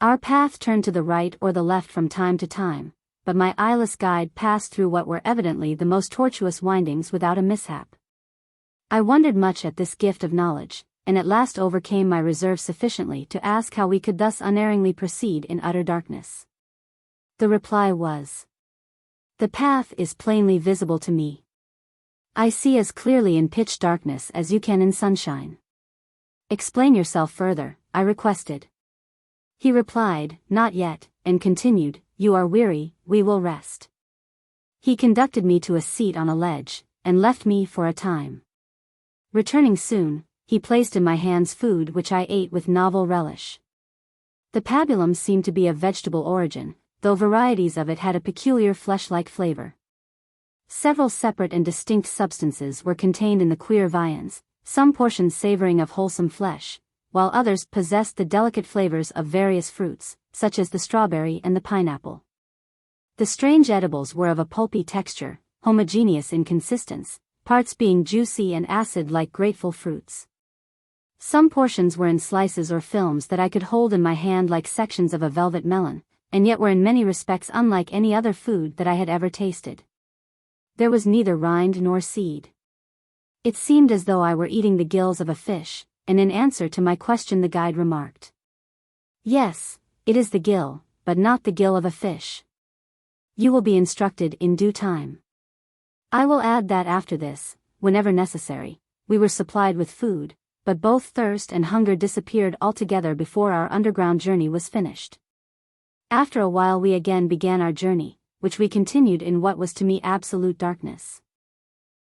Speaker 1: Our path turned to the right or the left from time to time, but my eyeless guide passed through what were evidently the most tortuous windings without a mishap. I wondered much at this gift of knowledge, and at last overcame my reserve sufficiently to ask how we could thus unerringly proceed in utter darkness. The reply was, "The path is plainly visible to me. I see as clearly in pitch darkness as you can in sunshine." "Explain yourself further," I requested. He replied, "Not yet," and continued, "You are weary, we will rest." He conducted me to a seat on a ledge, and left me for a time. Returning soon, he placed in my hands food which I ate with novel relish. The pabulum seemed to be of vegetable origin, though varieties of it had a peculiar flesh-like flavor. Several separate and distinct substances were contained in the queer viands, some portions savoring of wholesome flesh, while others possessed the delicate flavors of various fruits, such as the strawberry and the pineapple. The strange edibles were of a pulpy texture, homogeneous in consistence, parts being juicy and acid like grateful fruits. Some portions were in slices or films that I could hold in my hand like sections of a velvet melon, and yet were in many respects unlike any other food that I had ever tasted. There was neither rind nor seed. It seemed as though I were eating the gills of a fish, and in answer to my question the guide remarked, "Yes, it is the gill, but not the gill of a fish. You will be instructed in due time." I will add that after this, whenever necessary, we were supplied with food, but both thirst and hunger disappeared altogether before our underground journey was finished. After a while we again began our journey, which we continued in what was to me absolute darkness.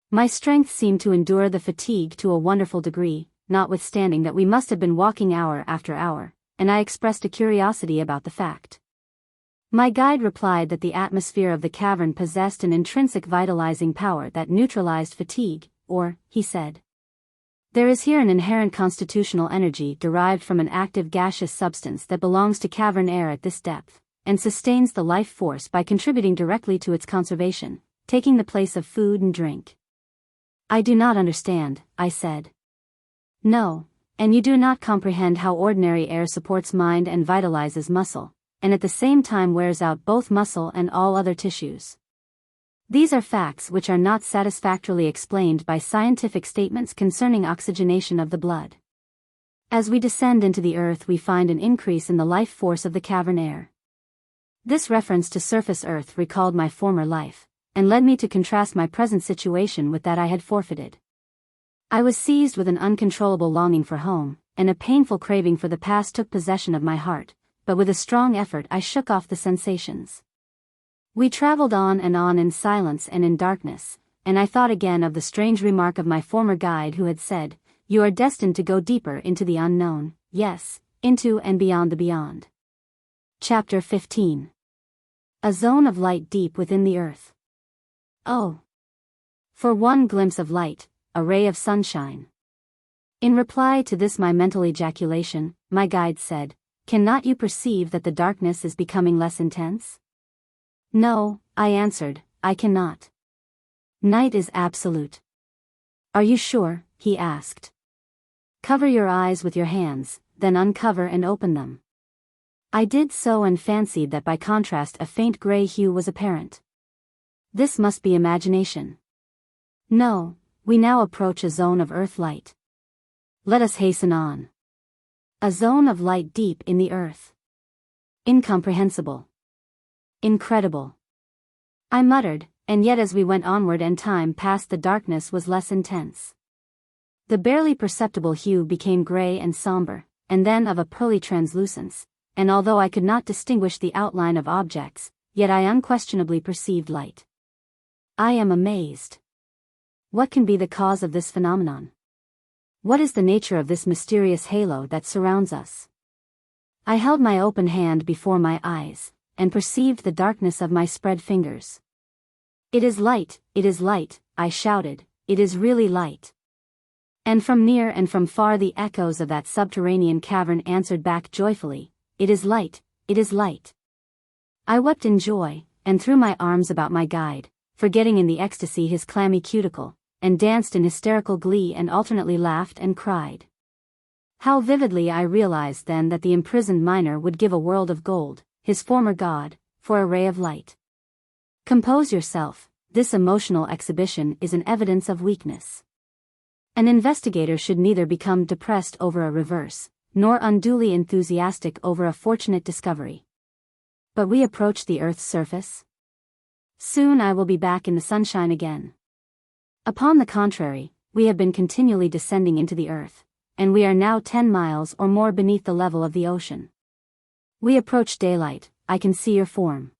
Speaker 1: My strength seemed to endure the fatigue to a wonderful degree, notwithstanding that we must have been walking hour after hour, and I expressed a curiosity about the fact. My guide replied that the atmosphere of the cavern possessed an intrinsic vitalizing power that neutralized fatigue, or, he said, "There is here an inherent constitutional energy derived from an active gaseous substance that belongs to cavern air at this depth, and sustains the life force by contributing directly to its conservation, taking the place of food and drink." "I do not understand," I said. "No, and you do not comprehend how ordinary air supports mind and vitalizes muscle, and at the same time wears out both muscle and all other tissues. These are facts which are not satisfactorily explained by scientific statements concerning oxygenation of the blood. As we descend into the earth we find an increase in the life force of the cavern air." This reference to surface earth recalled my former life, and led me to contrast my present situation with that I had forfeited. I was seized with an uncontrollable longing for home, and a painful craving for the past took possession of my heart, but with a strong effort I shook off the sensations. We traveled on in silence and in darkness, and I thought again of the strange remark of my former guide who had said, "You are destined to go deeper into the unknown, yes, into and beyond the beyond." Chapter 15. A zone of light deep within the earth. Oh! For one glimpse of light, a ray of sunshine. In reply to this my mental ejaculation, my guide said, "Cannot you perceive that the darkness is becoming less intense?" "No," I answered, "I cannot. Night is absolute." "Are you sure?" he asked. "Cover your eyes with your hands, then uncover and open them." I did so and fancied that by contrast a faint gray hue was apparent. This must be imagination. No, we now approach a zone of earth light. Let us hasten on. A zone of light deep in the earth. Incomprehensible. Incredible. I muttered, and yet as we went onward and time passed the darkness was less intense. The barely perceptible hue became gray and somber, and then of a pearly translucence, and although I could not distinguish the outline of objects, yet I unquestionably perceived light. I am amazed. What can be the cause of this phenomenon? What is the nature of this mysterious halo that surrounds us? I held my open hand before my eyes, and perceived the darkness of my spread fingers. "It is light, I shouted, "it is really light." And from near and from far the echoes of that subterranean cavern answered back joyfully, "It is light, it is light." I wept in joy, and threw my arms about my guide, forgetting in the ecstasy his clammy cuticle, and danced in hysterical glee and alternately laughed and cried. How vividly I realized then that the imprisoned miner would give a world of gold, his former god, for a ray of light. Compose yourself, this emotional exhibition is an evidence of weakness. An investigator should neither become depressed over a reverse, nor unduly enthusiastic over a fortunate discovery. But we approach the Earth's surface. Soon I will be back in the sunshine again. Upon the contrary, we have been continually descending into the earth, and we are now 10 miles or more beneath the level of the ocean. We approach daylight, I can see your form.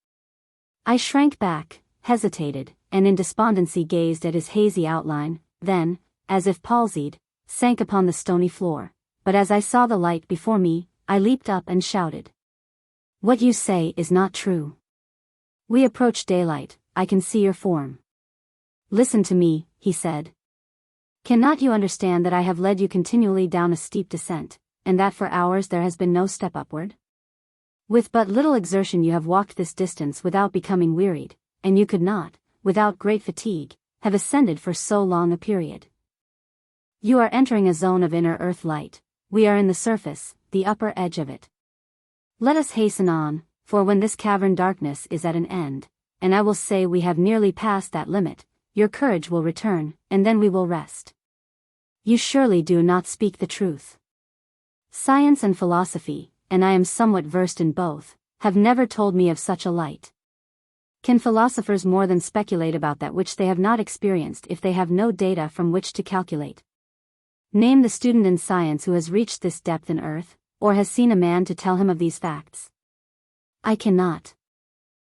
Speaker 1: I shrank back, hesitated, and in despondency gazed at his hazy outline, then, as if palsied, sank upon the stony floor, but as I saw the light before me, I leaped up and shouted. "What you say is not true. We approach daylight, I can see your form." "Listen to me," he said. "Cannot you understand that I have led you continually down a steep descent, and that for hours there has been no step upward? With but little exertion you have walked this distance without becoming wearied, and you could not, without great fatigue, have ascended for so long a period. You are entering a zone of inner earth light, we are in the surface, the upper edge of it. Let us hasten on, for when this cavern darkness is at an end, and I will say we have nearly passed that limit, your courage will return, and then we will rest. You surely do not speak the truth. Science and philosophy, and I am somewhat versed in both, have never told me of such a light. Can philosophers more than speculate about that which they have not experienced if they have no data from which to calculate? Name the student in science who has reached this depth in earth, or has seen a man to tell him of these facts. I cannot.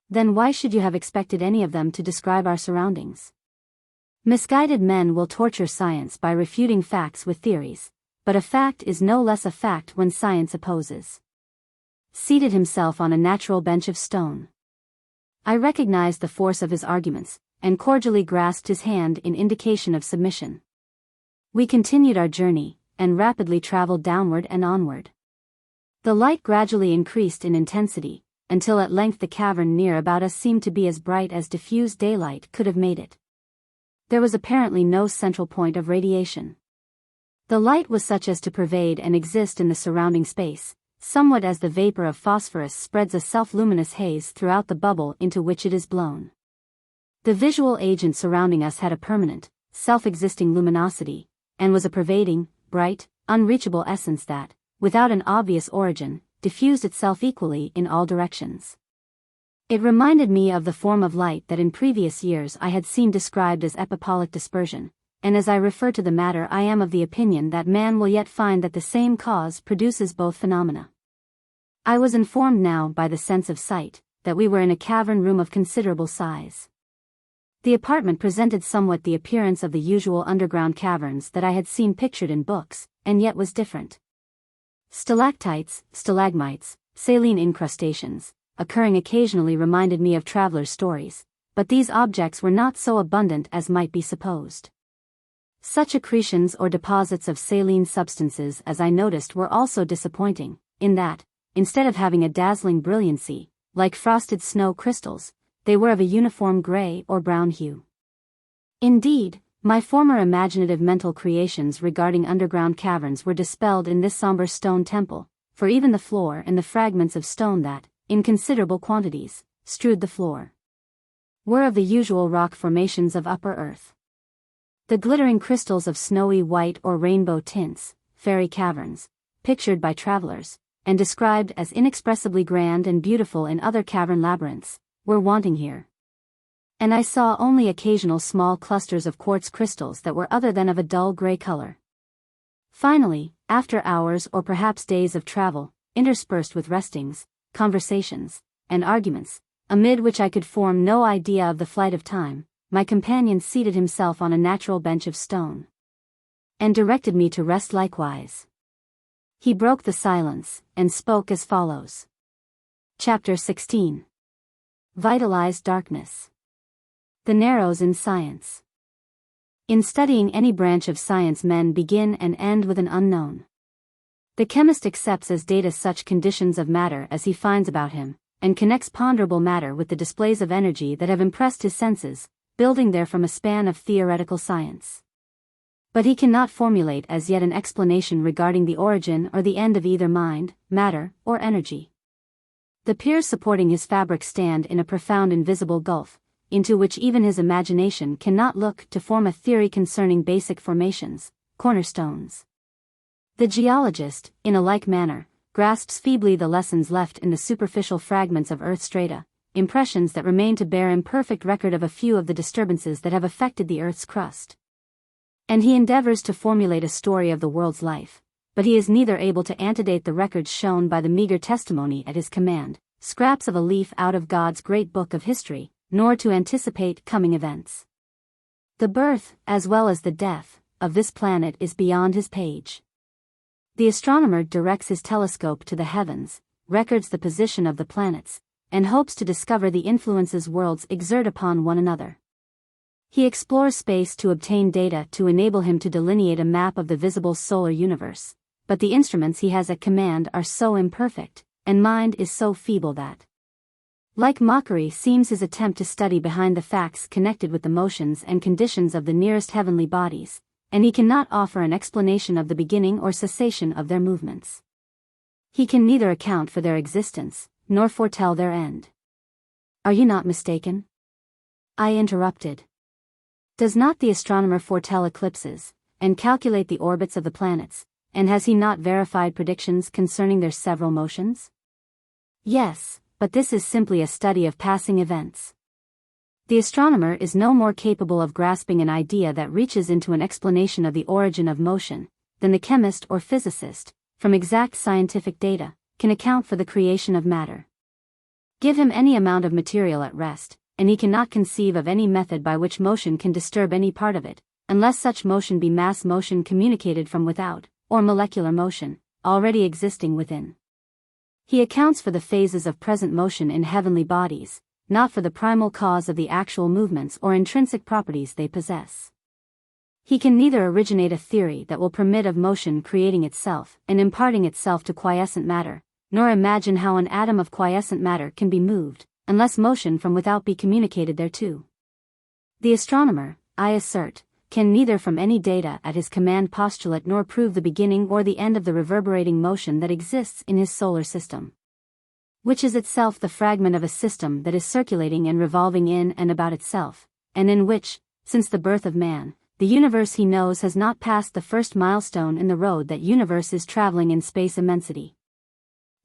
Speaker 1: Then why should you have expected any of them to describe our surroundings? Misguided men will torture science by refuting facts with theories, but a fact is no less a fact when science opposes. Seated himself on a natural bench of stone, I recognized the force of his arguments, and cordially grasped his hand in indication of submission. We continued our journey, and rapidly traveled downward and onward. The light gradually increased in intensity, until at length the cavern near about us seemed to be as bright as diffused daylight could have made it. There was apparently no central point of radiation. The light was such as to pervade and exist in the surrounding space, somewhat as the vapor of phosphorus spreads a self-luminous haze throughout the bubble into which it is blown. The visual agent surrounding us had a permanent, self-existing luminosity, and was a pervading, bright, unreachable essence that, without an obvious origin, diffused itself equally in all directions. It reminded me of the form of light that in previous years I had seen described as epipolic dispersion, and as I refer to the matter I am of the opinion that man will yet find that the same cause produces both phenomena. I was informed now by the sense of sight, that we were in a cavern room of considerable size. The apartment presented somewhat the appearance of the usual underground caverns that I had seen pictured in books, and yet was different. Stalactites, stalagmites, saline incrustations, occurring occasionally reminded me of travelers' stories, but these objects were not so abundant as might be supposed. Such accretions or deposits of saline substances as I noticed were also disappointing, in that, instead of having a dazzling brilliancy, like frosted snow crystals, they were of a uniform gray or brown hue. Indeed, my former imaginative mental creations regarding underground caverns were dispelled in this somber stone temple, for even the floor and the fragments of stone that, in considerable quantities, strewed the floor, were of the usual rock formations of upper earth. The glittering crystals of snowy white or rainbow tints, fairy caverns, pictured by travelers, and described as inexpressibly grand and beautiful in other cavern labyrinths, were wanting here. And I saw only occasional small clusters of quartz crystals that were other than of a dull gray color. Finally, after hours or perhaps days of travel, interspersed with restings, conversations, and arguments, amid which I could form no idea of the flight of time, my companion seated himself on a natural bench of stone, and directed me to rest likewise. He broke the silence, and spoke as follows. Chapter XVI. Vitalized Darkness. The Narrows in Science. In studying any branch of science, men begin and end with an unknown. The chemist accepts as data such conditions of matter as he finds about him, and connects ponderable matter with the displays of energy that have impressed his senses, building therefrom a span of theoretical science. But he cannot formulate as yet an explanation regarding the origin or the end of either mind, matter, or energy. The piers supporting his fabric stand in a profound invisible gulf, into which even his imagination cannot look to form a theory concerning basic formations, cornerstones. The geologist, in a like manner, grasps feebly the lessons left in the superficial fragments of earth strata, impressions that remain to bear imperfect record of a few of the disturbances that have affected the earth's crust. And he endeavors to formulate a story of the world's life, but he is neither able to antedate the records shown by the meager testimony at his command, scraps of a leaf out of God's great book of history, nor to anticipate coming events. The birth, as well as the death, of this planet is beyond his page. The astronomer directs his telescope to the heavens, records the position of the planets, and hopes to discover the influences worlds exert upon one another. He explores space to obtain data to enable him to delineate a map of the visible solar universe, but the instruments he has at command are so imperfect, and mind is so feeble that, like mockery seems his attempt to study behind the facts connected with the motions and conditions of the nearest heavenly bodies, and he cannot offer an explanation of the beginning or cessation of their movements. He can neither account for their existence, nor foretell their end. Are you not mistaken? I interrupted. Does not the astronomer foretell eclipses, and calculate the orbits of the planets, and has he not verified predictions concerning their several motions? Yes, but this is simply a study of passing events. The astronomer is no more capable of grasping an idea that reaches into an explanation of the origin of motion, than the chemist or physicist, from exact scientific data, can account for the creation of matter. Give him any amount of material at rest, and he cannot conceive of any method by which motion can disturb any part of it, unless such motion be mass motion communicated from without, or molecular motion, already existing within. He accounts for the phases of present motion in heavenly bodies, not for the primal cause of the actual movements or intrinsic properties they possess. He can neither originate a theory that will permit of motion creating itself and imparting itself to quiescent matter, nor imagine how an atom of quiescent matter can be moved, unless motion from without be communicated thereto. The astronomer, I assert, can neither from any data at his command postulate nor prove the beginning or the end of the reverberating motion that exists in his solar system, which is itself the fragment of a system that is circulating and revolving in and about itself, and in which, since the birth of man, the universe he knows has not passed the first milestone in the road that universe is traveling in space immensity.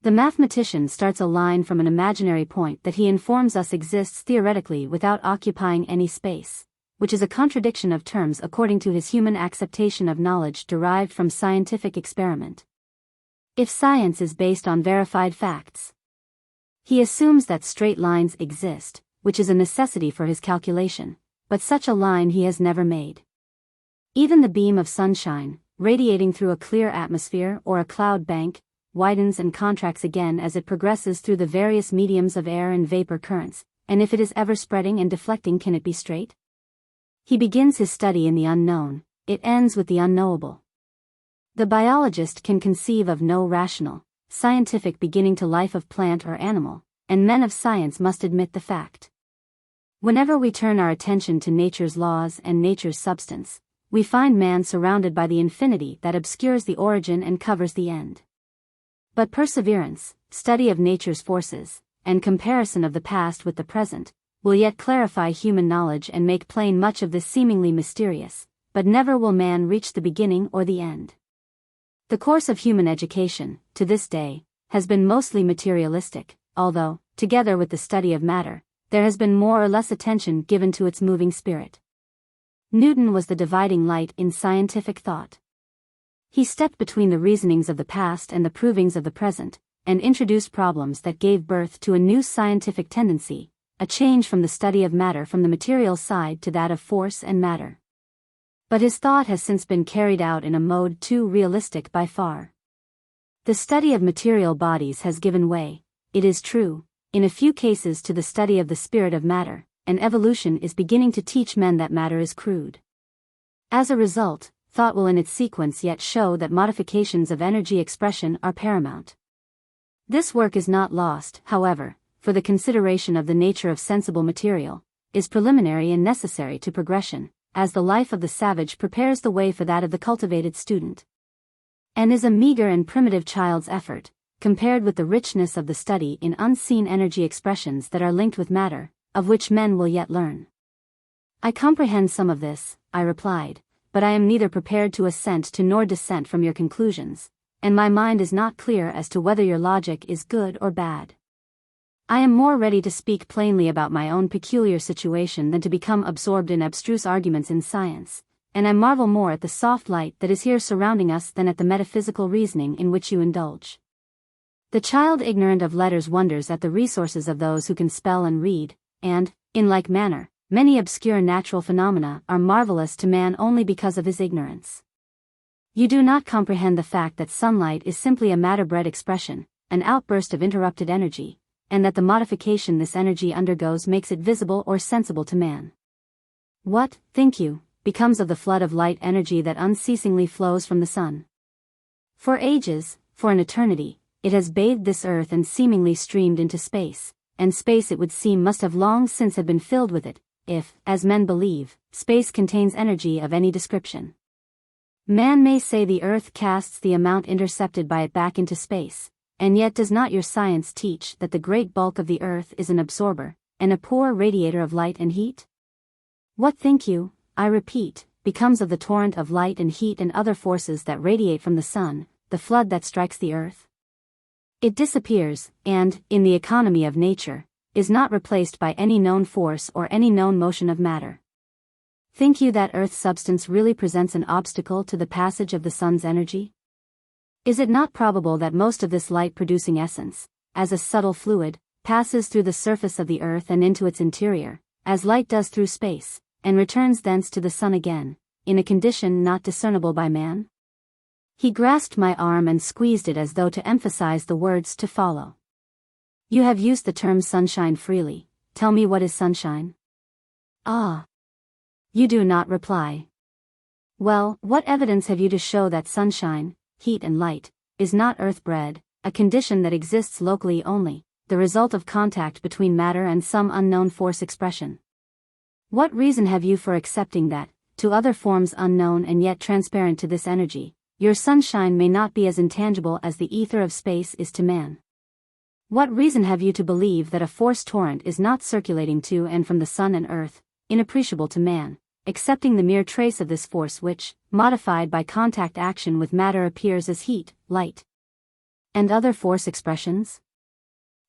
Speaker 1: The mathematician starts a line from an imaginary point that he informs us exists theoretically without occupying any space, which is a contradiction of terms according to his human acceptation of knowledge derived from scientific experiment. If science is based on verified facts, he assumes that straight lines exist, which is a necessity for his calculation, but such a line he has never made. Even the beam of sunshine, radiating through a clear atmosphere or a cloud bank, widens and contracts again as it progresses through the various mediums of air and vapor currents, and if it is ever spreading and deflecting, can it be straight? He begins his study in the unknown, it ends with the unknowable. The biologist can conceive of no rational, scientific beginning to life of plant or animal, and men of science must admit the fact. Whenever we turn our attention to nature's laws and nature's substance, we find man surrounded by the infinity that obscures the origin and covers the end. But perseverance, study of nature's forces, and comparison of the past with the present, will yet clarify human knowledge and make plain much of this seemingly mysterious, but never will man reach the beginning or the end. The course of human education, to this day, has been mostly materialistic, although, together with the study of matter, there has been more or less attention given to its moving spirit. Newton was the dividing light in scientific thought. He stepped between the reasonings of the past and the provings of the present, and introduced problems that gave birth to a new scientific tendency, a change from the study of matter from the material side to that of force and matter. But his thought has since been carried out in a mode too realistic by far. The study of material bodies has given way, it is true, in a few cases to the study of the spirit of matter, and evolution is beginning to teach men that matter is crude. As a result, thought will in its sequence yet show that modifications of energy expression are paramount. This work is not lost, however, for the consideration of the nature of sensible material is preliminary and necessary to progression, as the life of the savage prepares the way for that of the cultivated student. And is a meager and primitive child's effort, compared with the richness of the study in unseen energy expressions that are linked with matter, of which men will yet learn. I comprehend some of this, I replied, but I am neither prepared to assent to nor dissent from your conclusions, and my mind is not clear as to whether your logic is good or bad. I am more ready to speak plainly about my own peculiar situation than to become absorbed in abstruse arguments in science, and I marvel more at the soft light that is here surrounding us than at the metaphysical reasoning in which you indulge. The child ignorant of letters wonders at the resources of those who can spell and read, and, in like manner, many obscure natural phenomena are marvelous to man only because of his ignorance. You do not comprehend the fact that sunlight is simply a matter-bred expression, an outburst of interrupted energy, and that the modification this energy undergoes makes it visible or sensible to man. What, think you, becomes of the flood of light energy that unceasingly flows from the sun? For ages, for an eternity, it has bathed this earth and seemingly streamed into space, and space it would seem must have long since have been filled with it, if, as men believe, space contains energy of any description. Man may say the earth casts the amount intercepted by it back into space, and yet does not your science teach that the great bulk of the earth is an absorber, and a poor radiator of light and heat? What think you, I repeat, becomes of the torrent of light and heat and other forces that radiate from the sun, the flood that strikes the earth? It disappears, and, in the economy of nature, is not replaced by any known force or any known motion of matter. Think you that earth's substance really presents an obstacle to the passage of the sun's energy? Is it not probable that most of this light-producing essence, as a subtle fluid, passes through the surface of the earth and into its interior, as light does through space, and returns thence to the sun again, in a condition not discernible by man? He grasped my arm and squeezed it as though to emphasize the words to follow. You have used the term sunshine freely. Tell me, what is sunshine? Ah. You do not reply. Well, what evidence have you to show that sunshine, heat and light, is not earth-bred, a condition that exists locally only, the result of contact between matter and some unknown force expression? What reason have you for accepting that, to other forms unknown and yet transparent to this energy, your sunshine may not be as intangible as the ether of space is to man? What reason have you to believe that a force torrent is not circulating to and from the sun and earth, inappreciable to man, accepting the mere trace of this force which, modified by contact action with matter, appears as heat, light, and other force expressions?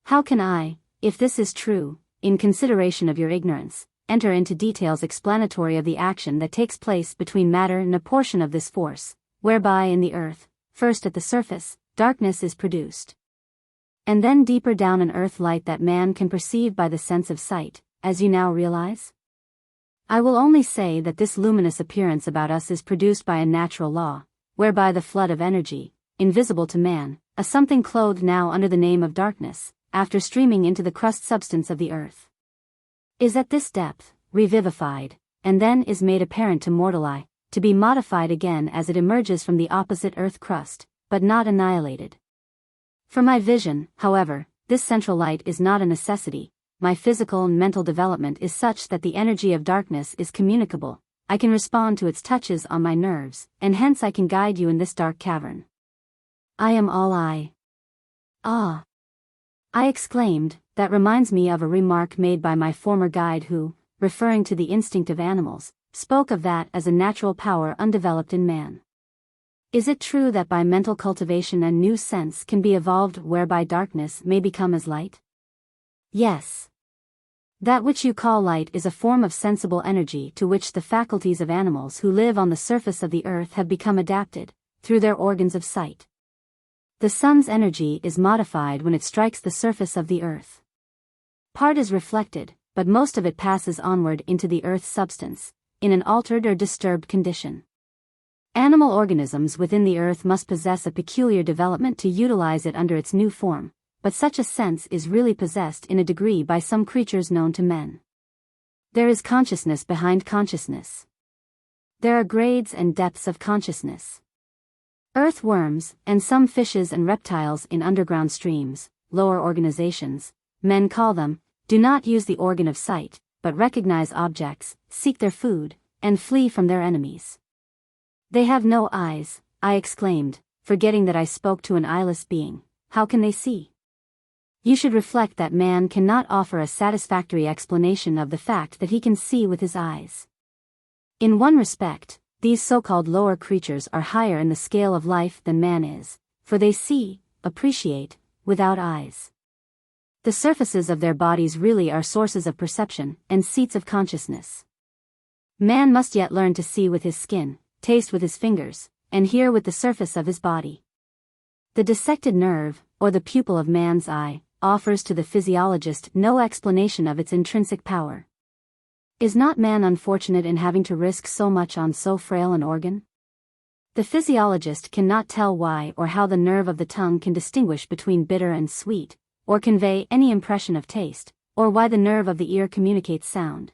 Speaker 1: How can I, if this is true, in consideration of your ignorance, enter into details explanatory of the action that takes place between matter and a portion of this force, whereby in the earth, first at the surface, darkness is produced, and then deeper down an earth light that man can perceive by the sense of sight, as you now realize? I will only say that this luminous appearance about us is produced by a natural law, whereby the flood of energy, invisible to man, a something clothed now under the name of darkness, after streaming into the crust substance of the earth, is at this depth, revivified, and then is made apparent to mortal eye, to be modified again as it emerges from the opposite earth crust, but not annihilated. For my vision, however, this central light is not a necessity. My physical and mental development is such that the energy of darkness is communicable. I can respond to its touches on my nerves, and hence I can guide you in this dark cavern. I am all I. Ah! I exclaimed, that reminds me of a remark made by my former guide who, referring to the instinct of animals, spoke of that as a natural power undeveloped in man. Is it true that by mental cultivation a new sense can be evolved whereby darkness may become as light? Yes. That which you call light is a form of sensible energy to which the faculties of animals who live on the surface of the earth have become adapted, through their organs of sight. The sun's energy is modified when it strikes the surface of the earth. Part is reflected, but most of it passes onward into the earth's substance, in an altered or disturbed condition. Animal organisms within the earth must possess a peculiar development to utilize it under its new form, but such a sense is really possessed in a degree by some creatures known to men. There is consciousness behind consciousness. There are grades and depths of consciousness. Earthworms, and some fishes and reptiles in underground streams, lower organizations, men call them, do not use the organ of sight, but recognize objects, seek their food, and flee from their enemies. They have no eyes, I exclaimed, forgetting that I spoke to an eyeless being. How can they see? You should reflect that man cannot offer a satisfactory explanation of the fact that he can see with his eyes. In one respect, these so-called lower creatures are higher in the scale of life than man is, for they see, appreciate, without eyes. The surfaces of their bodies really are sources of perception and seats of consciousness. Man must yet learn to see with his skin, taste with his fingers, and hear with the surface of his body. The dissected nerve, or the pupil of man's eye, offers to the physiologist no explanation of its intrinsic power. Is not man unfortunate in having to risk so much on so frail an organ? The physiologist cannot tell why or how the nerve of the tongue can distinguish between bitter and sweet, or convey any impression of taste, or why the nerve of the ear communicates sound,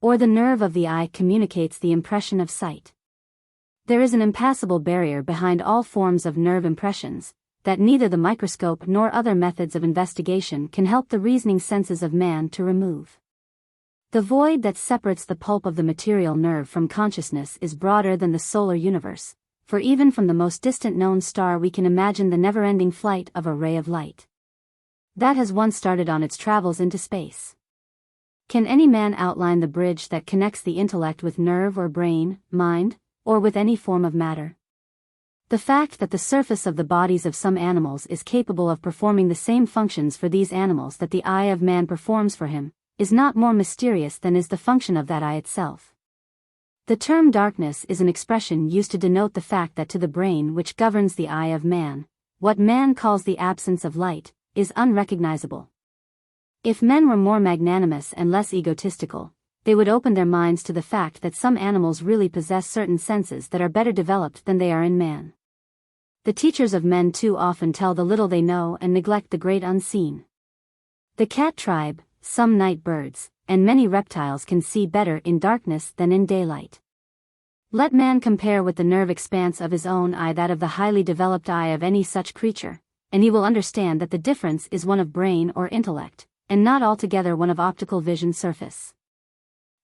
Speaker 1: or the nerve of the eye communicates the impression of sight. There is an impassable barrier behind all forms of nerve impressions, that neither the microscope nor other methods of investigation can help the reasoning senses of man to remove. The void that separates the pulp of the material nerve from consciousness is broader than the solar universe, for even from the most distant known star we can imagine the never-ending flight of a ray of light that has once started on its travels into space. Can any man outline the bridge that connects the intellect with nerve or brain, mind, or with any form of matter? The fact that the surface of the bodies of some animals is capable of performing the same functions for these animals that the eye of man performs for him, is not more mysterious than is the function of that eye itself. The term darkness is an expression used to denote the fact that to the brain which governs the eye of man, what man calls the absence of light, is unrecognizable. If men were more magnanimous and less egotistical, they would open their minds to the fact that some animals really possess certain senses that are better developed than they are in man. The teachers of men too often tell the little they know and neglect the great unseen. The cat tribe, some night birds, and many reptiles can see better in darkness than in daylight. Let man compare with the nerve expanse of his own eye that of the highly developed eye of any such creature, and he will understand that the difference is one of brain or intellect, and not altogether one of optical vision surface.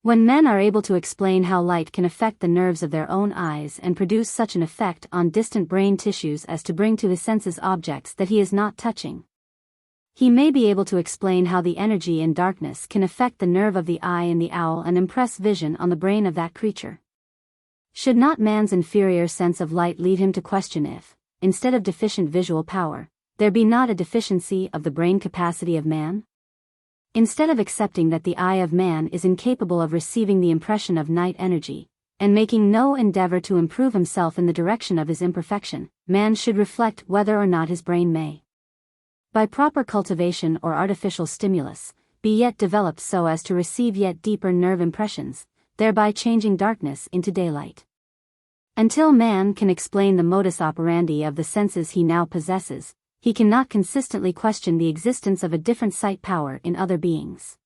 Speaker 1: When men are able to explain how light can affect the nerves of their own eyes and produce such an effect on distant brain tissues as to bring to his senses objects that he is not touching, he may be able to explain how the energy in darkness can affect the nerve of the eye in the owl and impress vision on the brain of that creature. Should not man's inferior sense of light lead him to question if, instead of deficient visual power, there be not a deficiency of the brain capacity of man? Instead of accepting that the eye of man is incapable of receiving the impression of night energy, and making no endeavor to improve himself in the direction of his imperfection, man should reflect whether or not his brain may, by proper cultivation or artificial stimulus, be yet developed so as to receive yet deeper nerve impressions, thereby changing darkness into daylight. Until man can explain the modus operandi of the senses he now possesses, he cannot consistently question the existence of a different sight power in other beings.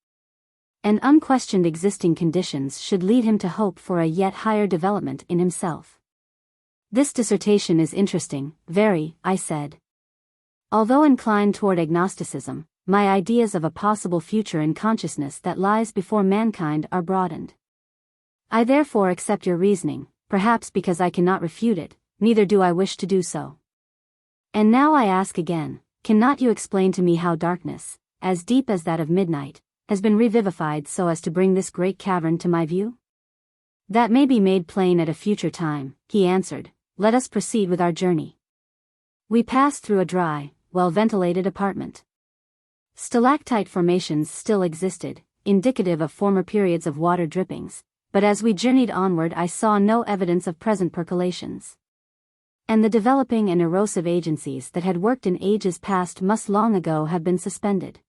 Speaker 1: and unquestioned existing conditions should lead him to hope for a yet higher development in himself. This dissertation is interesting, very, I said. Although inclined toward agnosticism, my ideas of a possible future in consciousness that lies before mankind are broadened. I therefore accept your reasoning, perhaps because I cannot refute it, neither do I wish to do so. And now I ask again, cannot you explain to me how darkness, as deep as that of midnight, has been revivified so as to bring this great cavern to my view? That may be made plain at a future time, he answered. Let us proceed with our journey. We passed through a dry, well-ventilated apartment. Stalactite formations still existed, indicative of former periods of water drippings, but as we journeyed onward I saw no evidence of present percolations. And the developing and erosive agencies that had worked in ages past must long ago have been suspended.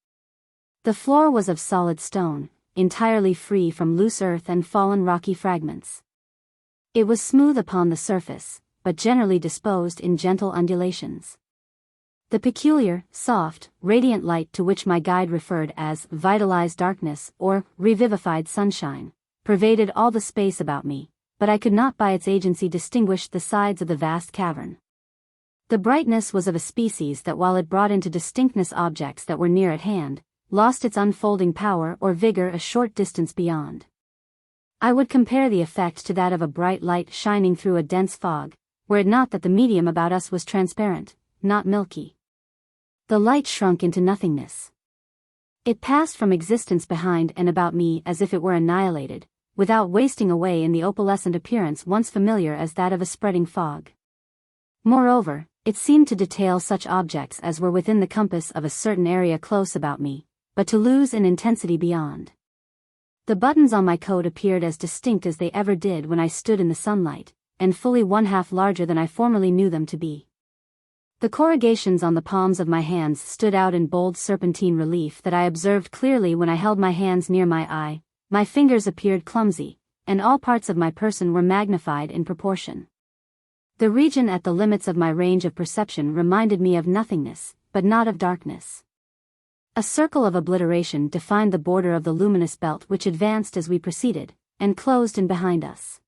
Speaker 1: The floor was of solid stone, entirely free from loose earth and fallen rocky fragments. It was smooth upon the surface, but generally disposed in gentle undulations. The peculiar, soft, radiant light to which my guide referred as vitalized darkness or revivified sunshine, pervaded all the space about me, but I could not by its agency distinguish the sides of the vast cavern. The brightness was of a species that while it brought into distinctness objects that were near at hand, lost its unfolding power or vigor a short distance beyond. I would compare the effect to that of a bright light shining through a dense fog, were it not that the medium about us was transparent, not milky. The light shrunk into nothingness. It passed from existence behind and about me as if it were annihilated, without wasting away in the opalescent appearance once familiar as that of a spreading fog. Moreover, it seemed to detail such objects as were within the compass of a certain area close about me, but to lose in intensity beyond. The buttons on my coat appeared as distinct as they ever did when I stood in the sunlight, and fully one half larger than I formerly knew them to be. The corrugations on the palms of my hands stood out in bold serpentine relief that I observed clearly when I held my hands near my eye. My fingers appeared clumsy, and all parts of my person were magnified in proportion. The region at the limits of my range of perception reminded me of nothingness, but not of darkness. A circle of obliteration defined the border of the luminous belt which advanced as we proceeded, and closed in behind us.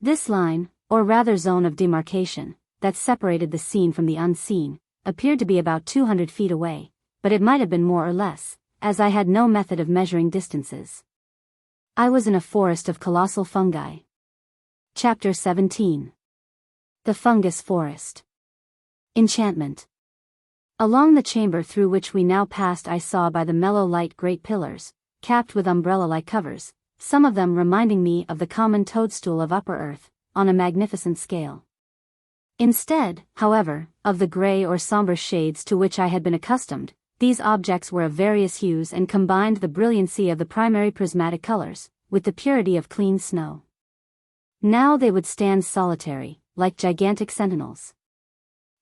Speaker 1: This line, or rather zone of demarcation, that separated the seen from the unseen, appeared to be about 200 feet away, but it might have been more or less, as I had no method of measuring distances. I was in a forest of colossal fungi. Chapter 17. The Fungus Forest. Enchantment. Along the chamber through which we now passed I saw by the mellow light great pillars, capped with umbrella-like covers, some of them reminding me of the common toadstool of upper earth, on a magnificent scale. Instead, however, of the gray or somber shades to which I had been accustomed, these objects were of various hues and combined the brilliancy of the primary prismatic colors, with the purity of clean snow. Now they would stand solitary, like gigantic sentinels.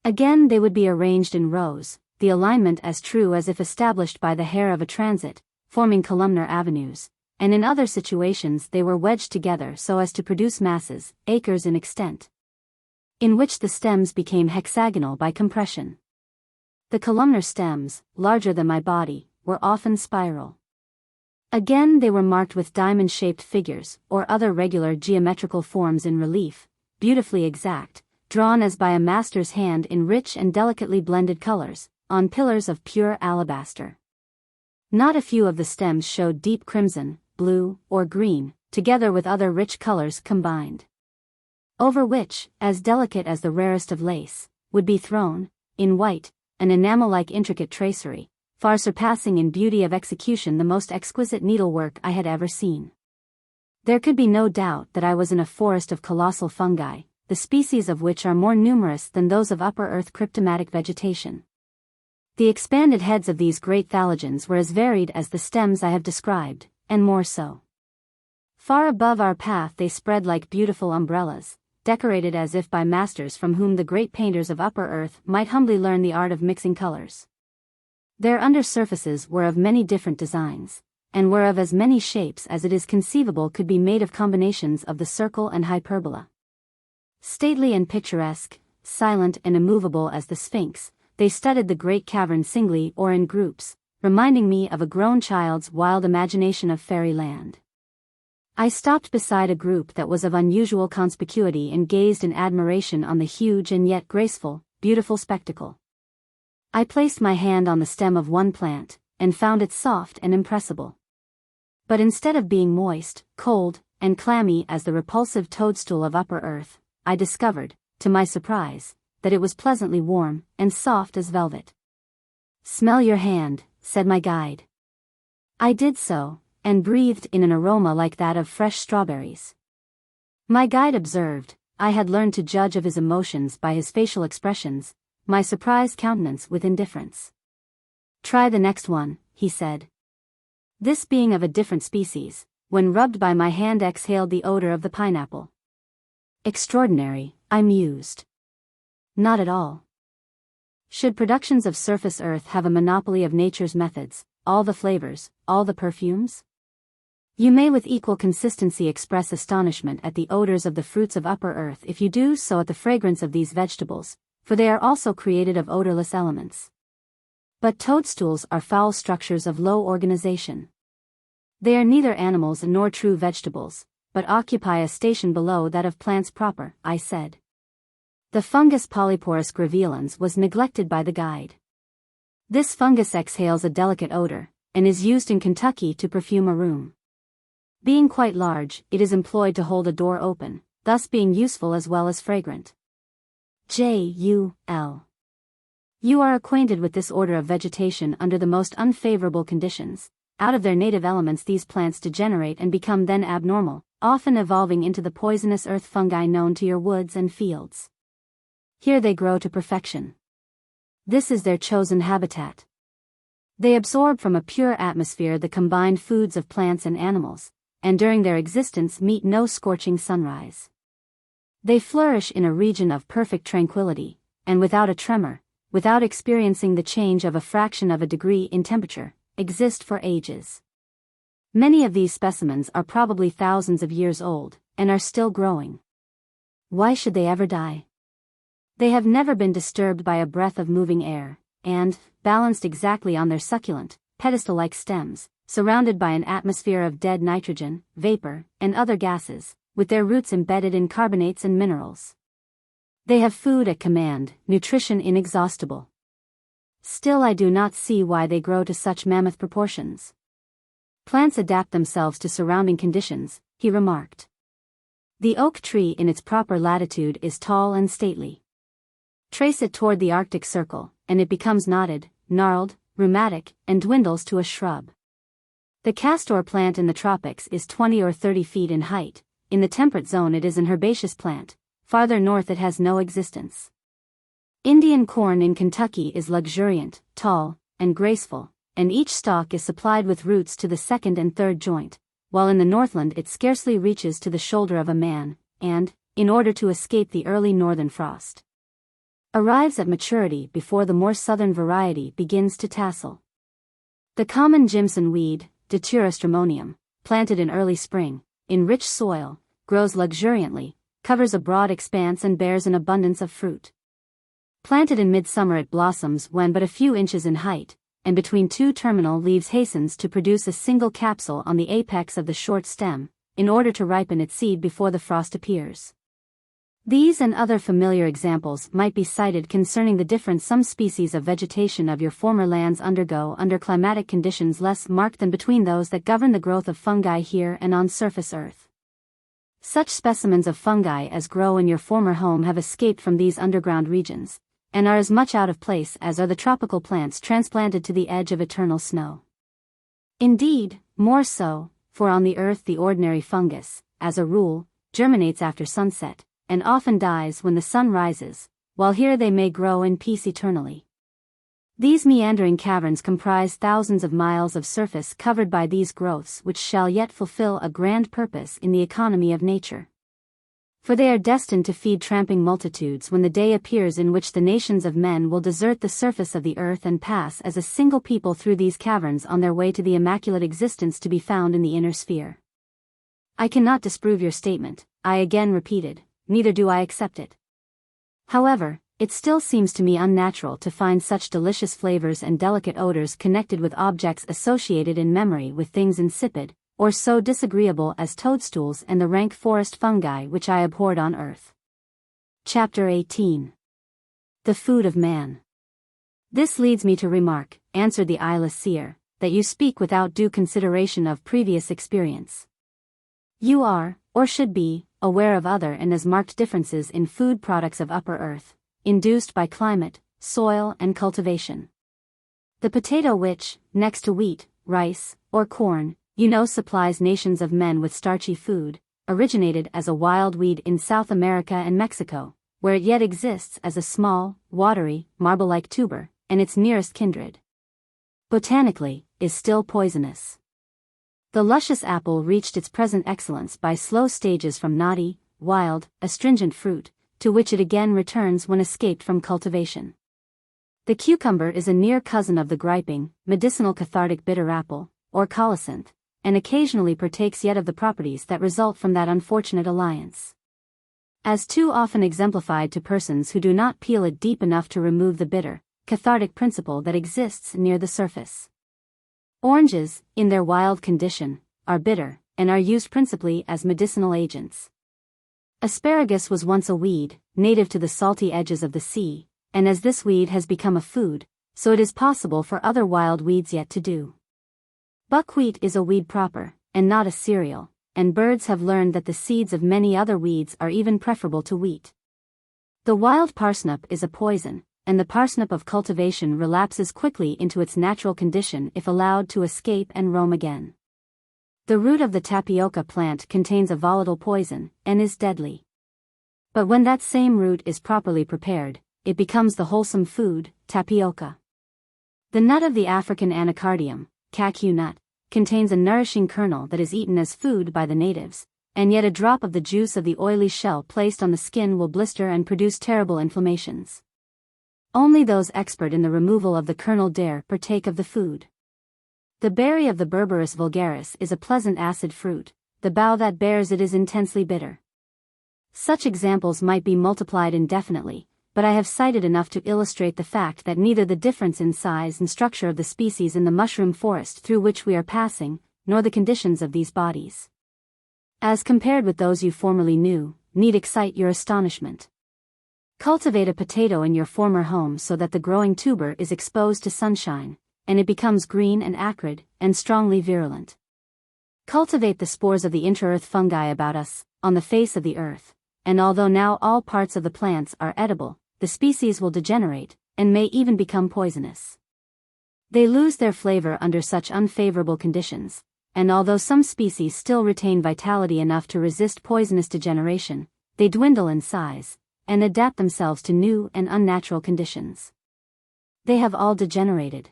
Speaker 1: Again they would be arranged in rows, the alignment as true as if established by the hair of a transit, forming columnar avenues, and in other situations they were wedged together so as to produce masses, acres in extent, in which the stems became hexagonal by compression. The columnar stems, larger than my body, were often spiral. Again they were marked with diamond-shaped figures or other regular geometrical forms in relief, beautifully exact, drawn as by a master's hand in rich and delicately blended colors, on pillars of pure alabaster. Not a few of the stems showed deep crimson, blue, or green, together with other rich colors combined, over which, as delicate as the rarest of lace, would be thrown, in white, an enamel-like intricate tracery, far surpassing in beauty of execution the most exquisite needlework I had ever seen. There could be no doubt that I was in a forest of colossal fungi, the species of which are more numerous than those of upper earth cryptomatic vegetation. The expanded heads of these great thalagens were as varied as the stems I have described, and more so. Far above our path they spread like beautiful umbrellas, decorated as if by masters from whom the great painters of upper earth might humbly learn the art of mixing colors. Their undersurfaces were of many different designs, and were of as many shapes as it is conceivable could be made of combinations of the circle and hyperbola. Stately and picturesque, silent and immovable as the Sphinx, they studded the great cavern singly or in groups, reminding me of a grown child's wild imagination of fairyland. I stopped beside a group that was of unusual conspicuity and gazed in admiration on the huge and yet graceful, beautiful spectacle. I placed my hand on the stem of one plant, and found it soft and impressible. But instead of being moist, cold, and clammy as the repulsive toadstool of upper earth, I discovered, to my surprise, that it was pleasantly warm, and soft as velvet. "Smell your hand," said my guide. I did so, and breathed in an aroma like that of fresh strawberries. My guide observed, I had learned to judge of his emotions by his facial expressions, my surprised countenance with indifference. "Try the next one," he said. This being of a different species, when rubbed by my hand exhaled the odor of the pineapple. Extraordinary, I mused. Not at all. Should productions of surface earth have a monopoly of nature's methods, all the flavors, all the perfumes? You may with equal consistency express astonishment at the odors of the fruits of upper earth if you do so at the fragrance of these vegetables, for they are also created of odorless elements. But toadstools are foul structures of low organization. They are neither animals nor true vegetables, but occupy a station below that of plants proper, I said. The fungus Polyporus graveolens was neglected by the guide. This fungus exhales a delicate odor, and is used in Kentucky to perfume a room. Being quite large, it is employed to hold a door open, thus being useful as well as fragrant. J.U.L. You are acquainted with this order of vegetation under the most unfavorable conditions. Out of their native elements these plants degenerate and become then abnormal, often evolving into the poisonous earth fungi known to your woods and fields. Here they grow to perfection. This is their chosen habitat. They absorb from a pure atmosphere the combined foods of plants and animals, and during their existence meet no scorching sunrise. They flourish in a region of perfect tranquility, and without a tremor, without experiencing the change of a fraction of a degree in temperature, exist for ages. Many of these specimens are probably thousands of years old, and are still growing. Why should they ever die? They have never been disturbed by a breath of moving air, and, balanced exactly on their succulent, pedestal-like stems, surrounded by an atmosphere of dead nitrogen, vapor, and other gases, with their roots embedded in carbonates and minerals. They have food at command, nutrition inexhaustible. Still I do not see why they grow to such mammoth proportions. Plants adapt themselves to surrounding conditions, he remarked. The oak tree in its proper latitude is tall and stately. Trace it toward the Arctic Circle, and it becomes knotted, gnarled, rheumatic, and dwindles to a shrub. The castor plant in the tropics is 20 or 30 feet in height. In the temperate zone it is an herbaceous plant, farther north it has no existence. Indian corn in Kentucky is luxuriant, tall, and graceful, and each stalk is supplied with roots to the second and third joint, while in the Northland it scarcely reaches to the shoulder of a man, and, in order to escape the early northern frost, arrives at maturity before the more southern variety begins to tassel. The common Jimson weed, Datura stramonium, planted in early spring, in rich soil, grows luxuriantly, covers a broad expanse and bears an abundance of fruit. Planted in midsummer it blossoms when but a few inches in height, and between two terminal leaves hastens to produce a single capsule on the apex of the short stem, in order to ripen its seed before the frost appears. These and other familiar examples might be cited concerning the difference some species of vegetation of your former lands undergo under climatic conditions less marked than between those that govern the growth of fungi here and on surface earth. Such specimens of fungi as grow in your former home have escaped from these underground regions, and are as much out of place as are the tropical plants transplanted to the edge of eternal snow. Indeed, more so, for on the earth the ordinary fungus, as a rule, germinates after sunset, and often dies when the sun rises, while here they may grow in peace eternally. These meandering caverns comprise thousands of miles of surface covered by these growths which shall yet fulfill a grand purpose in the economy of nature. For they are destined to feed tramping multitudes when the day appears in which the nations of men will desert the surface of the earth and pass as a single people through these caverns on their way to the immaculate existence to be found in the inner sphere. I cannot disprove your statement, I again repeated, neither do I accept it. However, it still seems to me unnatural to find such delicious flavors and delicate odors connected with objects associated in memory with things insipid, or so disagreeable as toadstools and the rank forest fungi which I abhorred on earth. Chapter 18. The Food of Man. This leads me to remark, answered the eyeless seer, that you speak without due consideration of previous experience. You are, or should be, aware of other and as marked differences in food products of upper earth, induced by climate, soil and cultivation. The potato which, next to wheat, rice, or corn, supplies nations of men with starchy food, originated as a wild weed in South America and Mexico, where it yet exists as a small, watery, marble-like tuber, and its nearest kindred. Botanically, is still poisonous. The luscious apple reached its present excellence by slow stages from knotty, wild, astringent fruit, to which it again returns when escaped from cultivation. The cucumber is a near cousin of the griping, medicinal cathartic bitter apple, or colocynth, and occasionally partakes yet of the properties that result from that unfortunate alliance. As too often exemplified to persons who do not peel it deep enough to remove the bitter, cathartic principle that exists near the surface. Oranges, in their wild condition, are bitter, and are used principally as medicinal agents. Asparagus was once a weed, native to the salty edges of the sea, and as this weed has become a food, so it is possible for other wild weeds yet to do. Buckwheat is a weed proper, and not a cereal, and birds have learned that the seeds of many other weeds are even preferable to wheat. The wild parsnip is a poison, and the parsnip of cultivation relapses quickly into its natural condition if allowed to escape and roam again. The root of the tapioca plant contains a volatile poison, and is deadly. But when that same root is properly prepared, it becomes the wholesome food, tapioca. The nut of the African anacardium, cacao nut, contains a nourishing kernel that is eaten as food by the natives, and yet a drop of the juice of the oily shell placed on the skin will blister and produce terrible inflammations. Only those expert in the removal of the kernel dare partake of the food. The berry of the Berberis vulgaris is a pleasant acid fruit, the bough that bears it is intensely bitter. Such examples might be multiplied indefinitely, but I have cited enough to illustrate the fact that neither the difference in size and structure of the species in the mushroom forest through which we are passing, nor the conditions of these bodies, as compared with those you formerly knew, need excite your astonishment. Cultivate a potato in your former home so that the growing tuber is exposed to sunshine, and it becomes green and acrid, and strongly virulent. Cultivate the spores of the intra-earth fungi about us, on the face of the earth, and although now all parts of the plants are edible, the species will degenerate, and may even become poisonous. They lose their flavor under such unfavorable conditions, and although some species still retain vitality enough to resist poisonous degeneration, they dwindle in size, and adapt themselves to new and unnatural conditions. They have all degenerated.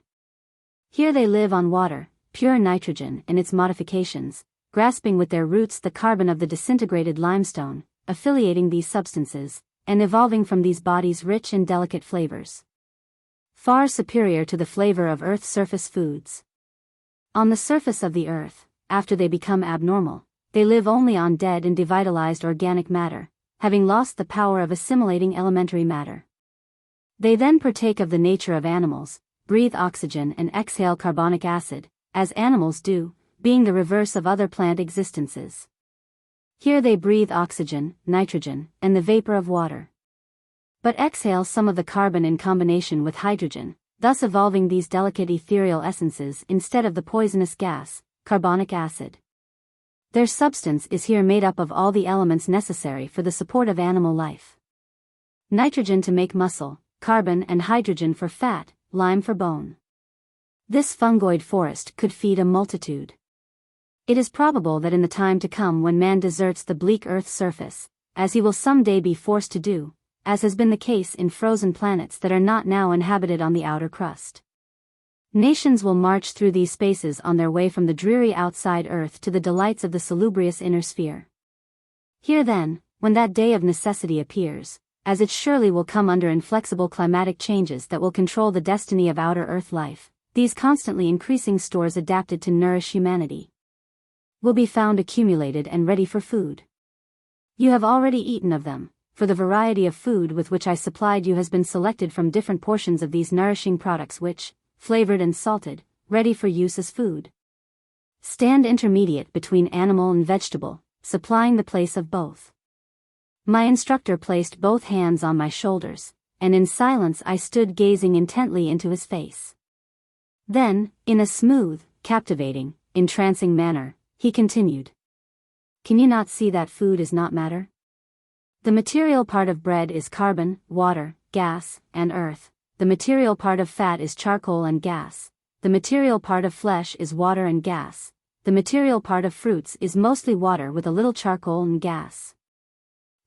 Speaker 1: Here they live on water, pure nitrogen and its modifications, grasping with their roots the carbon of the disintegrated limestone, affiliating these substances, and evolving from these bodies rich and delicate flavors, far superior to the flavor of Earth's surface foods. On the surface of the Earth, after they become abnormal, they live only on dead and devitalized organic matter, having lost the power of assimilating elementary matter. They then partake of the nature of animals, breathe oxygen and exhale carbonic acid, as animals do, being the reverse of other plant existences. Here they breathe oxygen, nitrogen, and the vapor of water, but exhale some of the carbon in combination with hydrogen, thus evolving these delicate ethereal essences instead of the poisonous gas, carbonic acid. Their substance is here made up of all the elements necessary for the support of animal life. Nitrogen to make muscle, carbon and hydrogen for fat, lime for bone. This fungoid forest could feed a multitude. It is probable that in the time to come when man deserts the bleak Earth's surface, as he will someday be forced to do, as has been the case in frozen planets that are not now inhabited on the outer crust, nations will march through these spaces on their way from the dreary outside Earth to the delights of the salubrious inner sphere. Here then, when that day of necessity appears, as it surely will come under inflexible climatic changes that will control the destiny of outer Earth life, these constantly increasing stores adapted to nourish humanity will be found accumulated and ready for food. You have already eaten of them, for the variety of food with which I supplied you has been selected from different portions of these nourishing products which, flavored and salted, ready for use as food, stand intermediate between animal and vegetable, supplying the place of both. My instructor placed both hands on my shoulders, and in silence I stood gazing intently into his face. Then, in a smooth, captivating, entrancing manner, he continued. Can you not see that food is not matter? The material part of bread is carbon, water, gas, and earth. The material part of fat is charcoal and gas. The material part of flesh is water and gas. The material part of fruits is mostly water with a little charcoal and gas.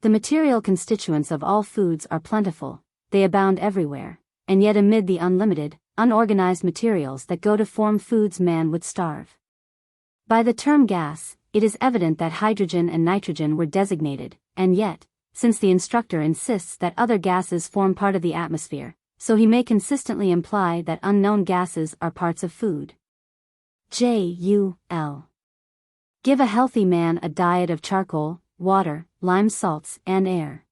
Speaker 1: The material constituents of all foods are plentiful, they abound everywhere, and yet amid the unlimited, unorganized materials that go to form foods man would starve. By the term gas, it is evident that hydrogen and nitrogen were designated, and yet, since the instructor insists that other gases form part of the atmosphere, so he may consistently imply that unknown gases are parts of food. J.U.L. Give a healthy man a diet of charcoal, water, lime salts, and air.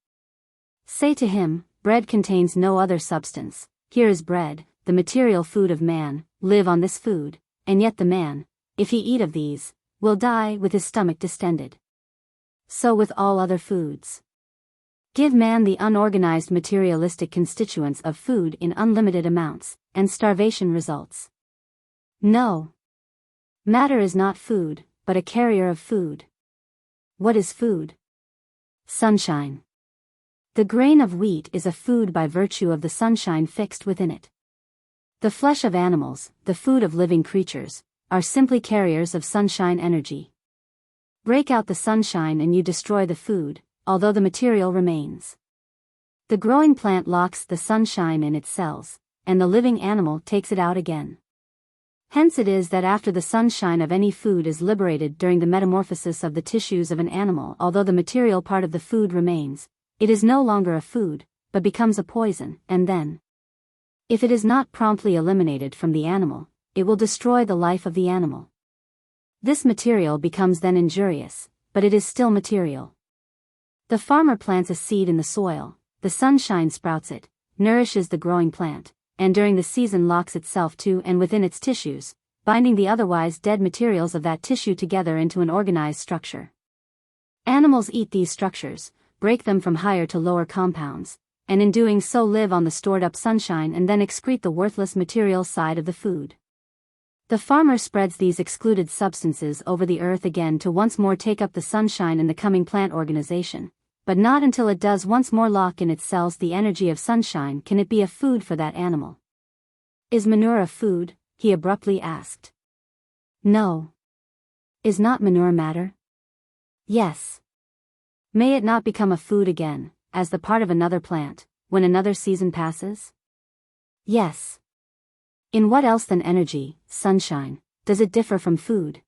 Speaker 1: Say to him, bread contains no other substance, here is bread, the material food of man, live on this food, and yet the man, if he eat of these, will die with his stomach distended. So with all other foods. Give man the unorganized materialistic constituents of food in unlimited amounts, and starvation results. No. Matter is not food, but a carrier of food. What is food? Sunshine. The grain of wheat is a food by virtue of the sunshine fixed within it. The flesh of animals, the food of living creatures, are simply carriers of sunshine energy. Break out the sunshine and you destroy the food, although the material remains. The growing plant locks the sunshine in its cells, and the living animal takes it out again. Hence it is that after the sunshine of any food is liberated during the metamorphosis of the tissues of an animal, although the material part of the food remains, it is no longer a food, but becomes a poison, and then, if it is not promptly eliminated from the animal, it will destroy the life of the animal. This material becomes then injurious, but it is still material. The farmer plants a seed in the soil, the sunshine sprouts it, nourishes the growing plant, and during the season locks itself to and within its tissues, binding the otherwise dead materials of that tissue together into an organized structure. Animals eat these structures, break them from higher to lower compounds, and in doing so live on the stored-up sunshine and then excrete the worthless material side of the food. The farmer spreads these excluded substances over the earth again to once more take up the sunshine in the coming plant organization, but not until it does once more lock in its cells the energy of sunshine can it be a food for that animal. Is manure a food? He abruptly asked. No. Is not manure matter? Yes. May it not become a food again, as the part of another plant, when another season passes? Yes. In what else than energy, sunshine, does it differ from food?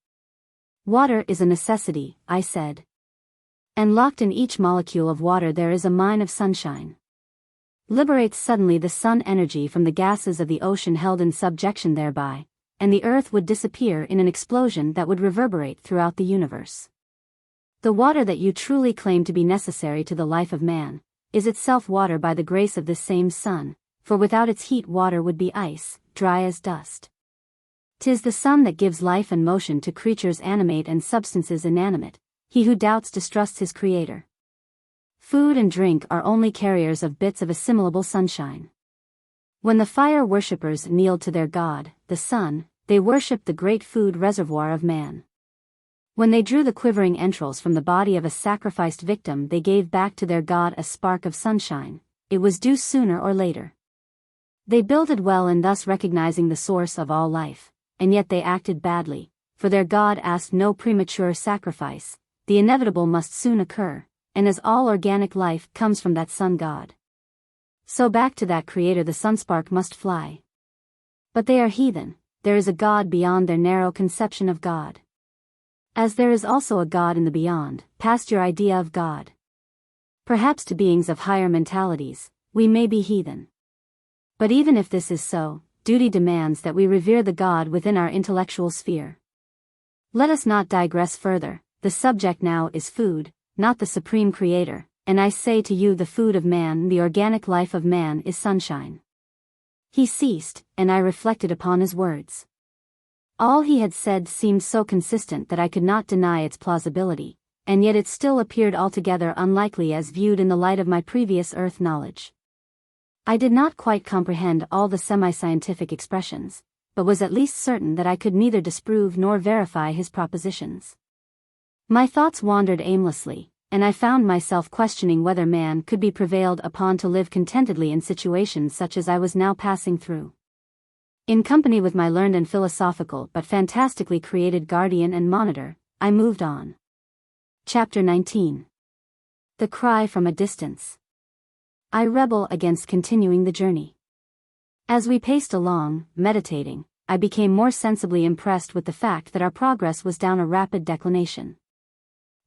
Speaker 1: Water is a necessity, I said. And locked in each molecule of water there is a mine of sunshine. Liberates suddenly the sun energy from the gases of the ocean held in subjection thereby, and the earth would disappear in an explosion that would reverberate throughout the universe. The water that you truly claim to be necessary to the life of man, is itself water by the grace of this same sun, for without its heat water would be ice, dry as dust. 'Tis the sun that gives life and motion to creatures animate and substances inanimate. He who doubts distrusts his creator. Food and drink are only carriers of bits of assimilable sunshine. When the fire worshippers kneeled to their god, the sun, they worshipped the great food reservoir of man. When they drew the quivering entrails from the body of a sacrificed victim they gave back to their god a spark of sunshine. It was due sooner or later. They builded well in thus recognizing the source of all life, and yet they acted badly, for their God asked no premature sacrifice. The inevitable must soon occur, and as all organic life comes from that sun god, so back to that creator the sunspark must fly. But they are heathen, there is a God beyond their narrow conception of God. As there is also a God in the beyond, past your idea of God. Perhaps to beings of higher mentalities, we may be heathen. But even if this is so, duty demands that we revere the God within our intellectual sphere. Let us not digress further, the subject now is food, not the supreme creator, and I say to you, the food of man, the organic life of man, is sunshine." He ceased, and I reflected upon his words. All he had said seemed so consistent that I could not deny its plausibility, and yet it still appeared altogether unlikely as viewed in the light of my previous earth knowledge. I did not quite comprehend all the semi-scientific expressions, but was at least certain that I could neither disprove nor verify his propositions. My thoughts wandered aimlessly, and I found myself questioning whether man could be prevailed upon to live contentedly in situations such as I was now passing through. In company with my learned and philosophical but fantastically created guardian and monitor, I moved on. Chapter 19. The Cry from a Distance. I rebel against continuing the journey. As we paced along, meditating, I became more sensibly impressed with the fact that our progress was down a rapid declination.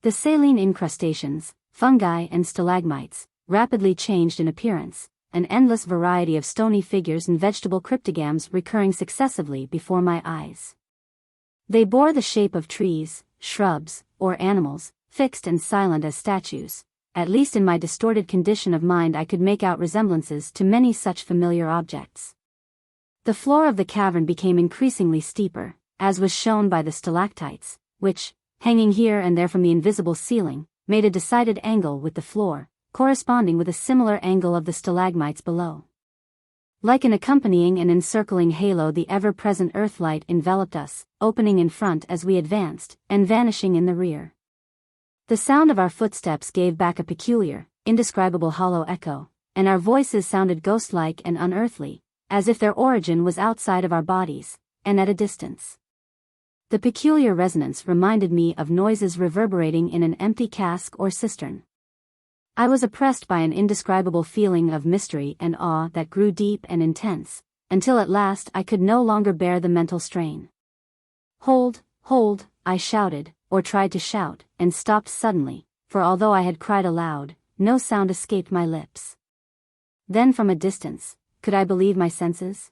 Speaker 1: The saline incrustations, fungi and stalagmites, rapidly changed in appearance, an endless variety of stony figures and vegetable cryptogams recurring successively before my eyes. They bore the shape of trees, shrubs, or animals, fixed and silent as statues. At least in my distorted condition of mind I could make out resemblances to many such familiar objects. The floor of the cavern became increasingly steeper, as was shown by the stalactites, which, hanging here and there from the invisible ceiling, made a decided angle with the floor, corresponding with a similar angle of the stalagmites below. Like an accompanying and encircling halo, the ever-present earthlight enveloped us, opening in front as we advanced, and vanishing in the rear. The sound of our footsteps gave back a peculiar, indescribable hollow echo, and our voices sounded ghost-like and unearthly, as if their origin was outside of our bodies, and at a distance. The peculiar resonance reminded me of noises reverberating in an empty cask or cistern. I was oppressed by an indescribable feeling of mystery and awe that grew deep and intense, until at last I could no longer bear the mental strain. "Hold, hold," I shouted, or tried to shout, and stopped suddenly, for although I had cried aloud, no sound escaped my lips. Then from a distance, could I believe my senses?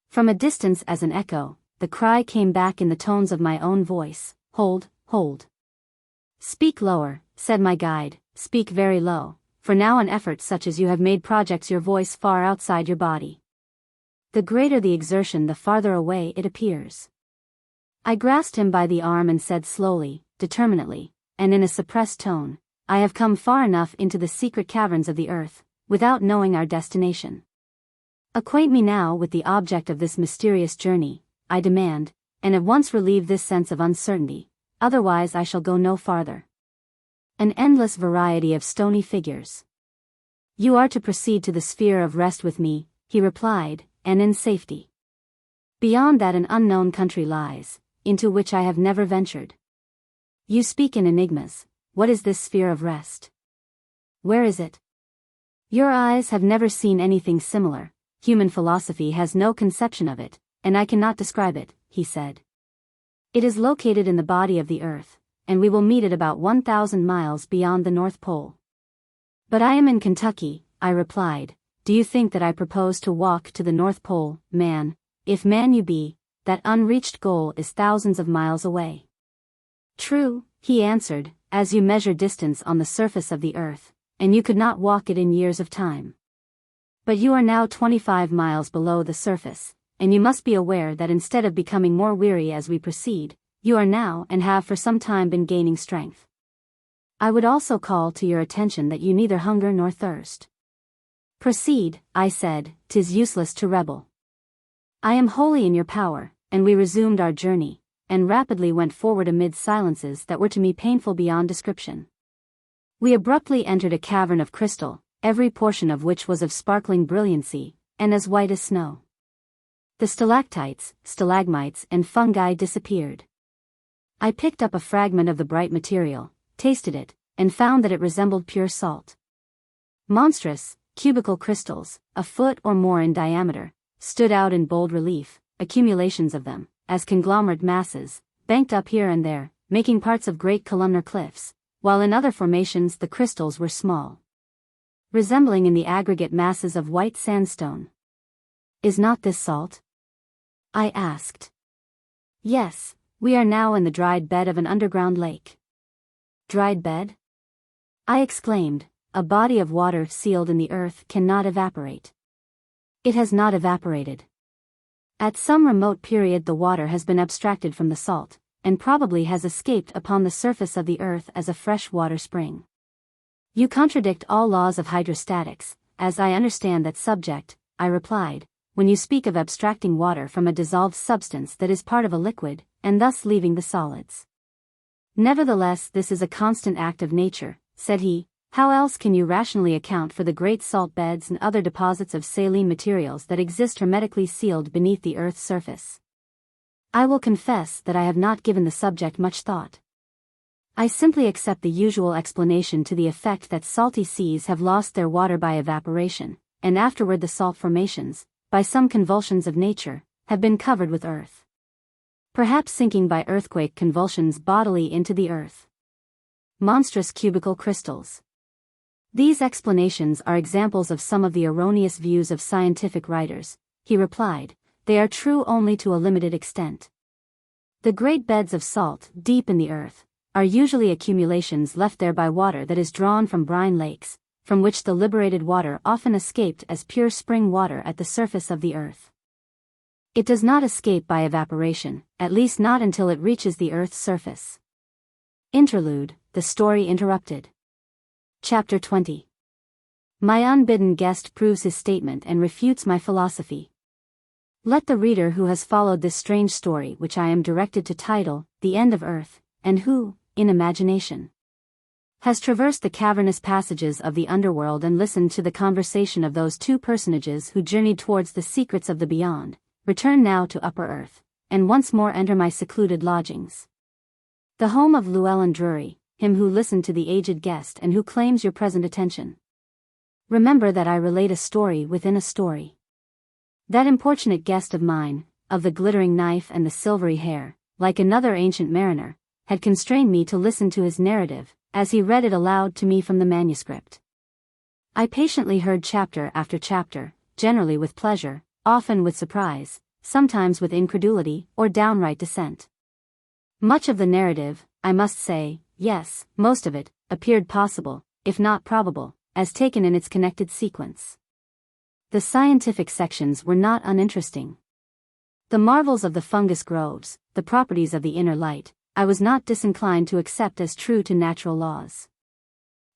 Speaker 1: From a distance as an echo, the cry came back in the tones of my own voice, "Hold, hold." "Speak lower," said my guide, "speak very low, for now an effort such as you have made projects your voice far outside your body. The greater the exertion, the farther away it appears." I grasped him by the arm and said slowly, determinately, and in a suppressed tone, "I have come far enough into the secret caverns of the earth, without knowing our destination. Acquaint me now with the object of this mysterious journey, I demand, and at once relieve this sense of uncertainty, otherwise I shall go no farther." An endless variety of stony figures. "You are to proceed to the sphere of rest with me," he replied, "and in safety. Beyond that an unknown country lies, into which I have never ventured. You speak in enigmas. What is this sphere of rest? Where is it? Your eyes have never seen anything similar, human philosophy has no conception of it, and I cannot describe it," he said. "It is located in the body of the earth, and we will meet it about 1,000 miles beyond the North Pole." "But I am in Kentucky," I replied. "Do you think that I propose to walk to the North Pole, man? If man you be, that unreached goal is thousands of miles away." "True," he answered, "as you measure distance on the surface of the earth, and you could not walk it in years of time. But you are now 25 miles below the surface, and you must be aware that instead of becoming more weary as we proceed, you are now and have for some time been gaining strength. I would also call to your attention that you neither hunger nor thirst." "Proceed," I said, "'tis useless to rebel. I am wholly in your power," and we resumed our journey, and rapidly went forward amid silences that were to me painful beyond description. We abruptly entered a cavern of crystal, every portion of which was of sparkling brilliancy, and as white as snow. The stalactites, stalagmites, and fungi disappeared. I picked up a fragment of the bright material, tasted it, and found that it resembled pure salt. Monstrous, cubical crystals, a foot or more in diameter, stood out in bold relief, accumulations of them, as conglomerate masses, banked up here and there, making parts of great columnar cliffs, while in other formations the crystals were small, resembling in the aggregate masses of white sandstone. "Is not this salt?" I asked. "Yes, we are now in the dried bed of an underground lake." "Dried bed?" I exclaimed, a body of water sealed in the earth cannot evaporate. It has not evaporated. At some remote period the water has been abstracted from the salt, and probably has escaped upon the surface of the earth as a fresh water spring. You contradict all laws of hydrostatics, as I understand that subject, I replied, when you speak of abstracting water from a dissolved substance that is part of a liquid, and thus leaving the solids. Nevertheless, this is a constant act of nature, said he. How else can you rationally account for the great salt beds and other deposits of saline materials that exist hermetically sealed beneath the earth's surface? I will confess that I have not given the subject much thought. I simply accept the usual explanation to the effect that salty seas have lost their water by evaporation, and afterward the salt formations, by some convulsions of nature, have been covered with earth. Perhaps sinking by earthquake convulsions bodily into the earth. Monstrous cubical crystals. These explanations are examples of some of the erroneous views of scientific writers, he replied. They are true only to a limited extent. The great beds of salt, deep in the earth, are usually accumulations left there by water that is drawn from brine lakes, from which the liberated water often escaped as pure spring water at the surface of the earth. It does not escape by evaporation, at least not until it reaches the earth's surface. Interlude, the story interrupted. Chapter 20. My unbidden guest proves his statement and refutes my philosophy. Let the reader who has followed this strange story which I am directed to title, The End of Earth, and who, in imagination, has traversed the cavernous passages of the underworld and listened to the conversation of those two personages who journeyed towards the secrets of the beyond, return now to upper earth, and once more enter my secluded lodgings. The home of Llewellyn Drury, him who listened to the aged guest and who claims your present attention. Remember that I relate a story within a story. That importunate guest of mine, of the glittering knife and the silvery hair, like another ancient mariner, had constrained me to listen to his narrative, as he read it aloud to me from the manuscript. I patiently heard chapter after chapter, generally with pleasure, often with surprise, sometimes with incredulity or downright dissent. Much of the narrative, I must say, yes, most of it, appeared possible, if not probable, as taken in its connected sequence. The scientific sections were not uninteresting. The marvels of the fungus groves, the properties of the inner light, I was not disinclined to accept as true to natural laws.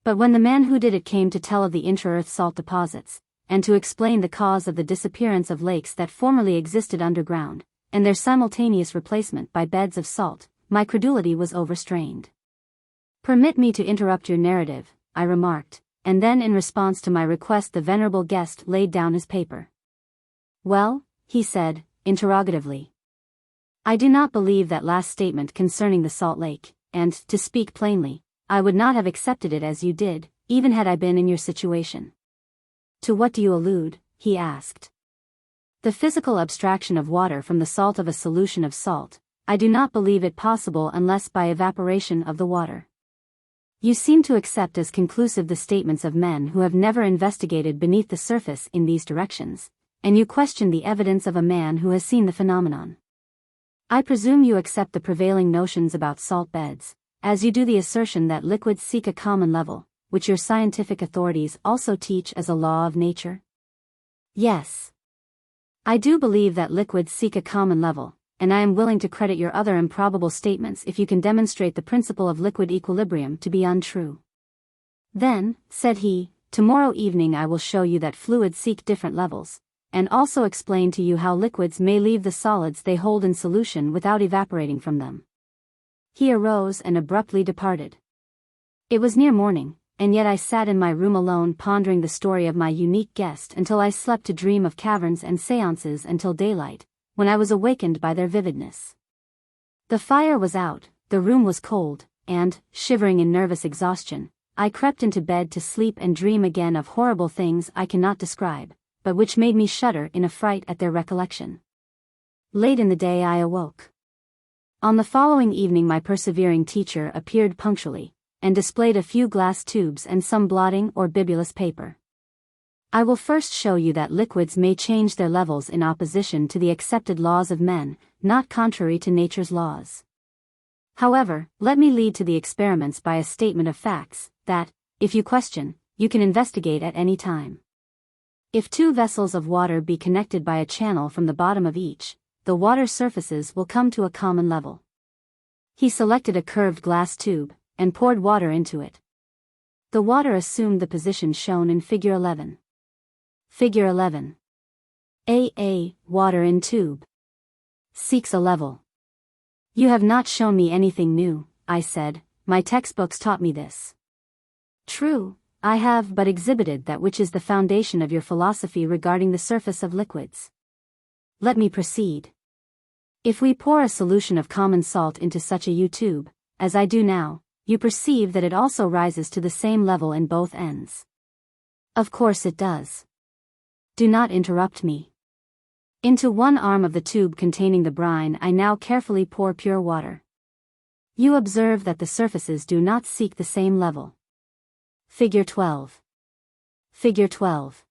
Speaker 1: But when the man who did it came to tell of the intra-earth salt deposits, and to explain the cause of the disappearance of lakes that formerly existed underground, and their simultaneous replacement by beds of salt, my credulity was overstrained. Permit me to interrupt your narrative, I remarked, and then in response to my request the venerable guest laid down his paper. Well, he said, interrogatively. I do not believe that last statement concerning the salt lake, and, to speak plainly, I would not have accepted it as you did, even had I been in your situation. To what do you allude? He asked. The physical abstraction of water from the salt of a solution of salt, I do not believe it possible unless by evaporation of the water. You seem to accept as conclusive the statements of men who have never investigated beneath the surface in these directions, and you question the evidence of a man who has seen the phenomenon. I presume you accept the prevailing notions about salt beds, as you do the assertion that liquids seek a common level, which your scientific authorities also teach as a law of nature? Yes. I do believe that liquids seek a common level, and I am willing to credit your other improbable statements if you can demonstrate the principle of liquid equilibrium to be untrue. Then, said he, tomorrow evening I will show you that fluids seek different levels, and also explain to you how liquids may leave the solids they hold in solution without evaporating from them. He arose and abruptly departed. It was near morning, and yet I sat in my room alone pondering the story of my unique guest until I slept to dream of caverns and seances until daylight, when I was awakened by their vividness. The fire was out, the room was cold, and, shivering in nervous exhaustion, I crept into bed to sleep and dream again of horrible things I cannot describe, but which made me shudder in affright at their recollection. Late in the day I awoke. On the following evening my persevering teacher appeared punctually, and displayed a few glass tubes and some blotting or bibulous paper. I will first show you that liquids may change their levels in opposition to the accepted laws of men, not contrary to nature's laws. However, let me lead to the experiments by a statement of facts, that, if you question, you can investigate at any time. If two vessels of water be connected by a channel from the bottom of each, the water surfaces will come to a common level. He selected a curved glass tube, and poured water into it. The water assumed the position shown in Figure 11. Figure 11. Water in tube. Seeks a level. You have not shown me anything new, I said, my textbooks taught me this. True, I have but exhibited that which is the foundation of your philosophy regarding the surface of liquids. Let me proceed. If we pour a solution of common salt into such a U-tube, as I do now, you perceive that it also rises to the same level in both ends. Of course it does. Do not interrupt me. Into one arm of the tube containing the brine I now carefully pour pure water. You observe that the surfaces do not seek the same level. Figure 12. Figure 12.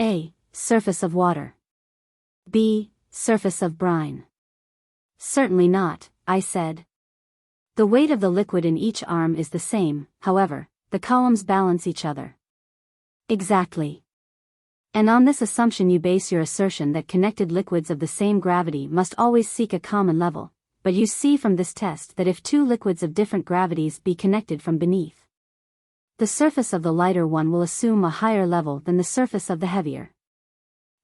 Speaker 1: A. Surface of water. B. Surface of brine. Certainly not, I said. The weight of the liquid in each arm is the same, however, the columns balance each other. Exactly. And on this assumption you base your assertion that connected liquids of the same gravity must always seek a common level, but you see from this test that if two liquids of different gravities be connected from beneath, the surface of the lighter one will assume a higher level than the surface of the heavier.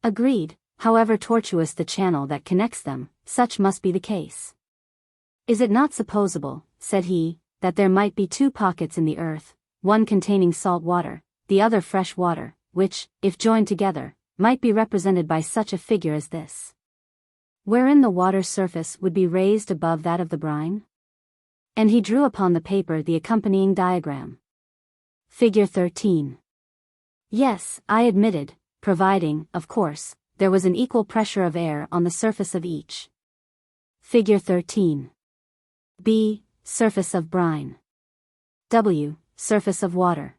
Speaker 1: Agreed, however tortuous the channel that connects them, such must be the case. Is it not supposable, said he, that there might be two pockets in the earth, one containing salt water, the other fresh water, which, if joined together, might be represented by such a figure as this, wherein the water surface would be raised above that of the brine? And he drew upon the paper the accompanying diagram. Figure 13. Yes, I admitted, providing, of course, there was an equal pressure of air on the surface of each. Figure 13. B. Surface of brine. W. Surface of water.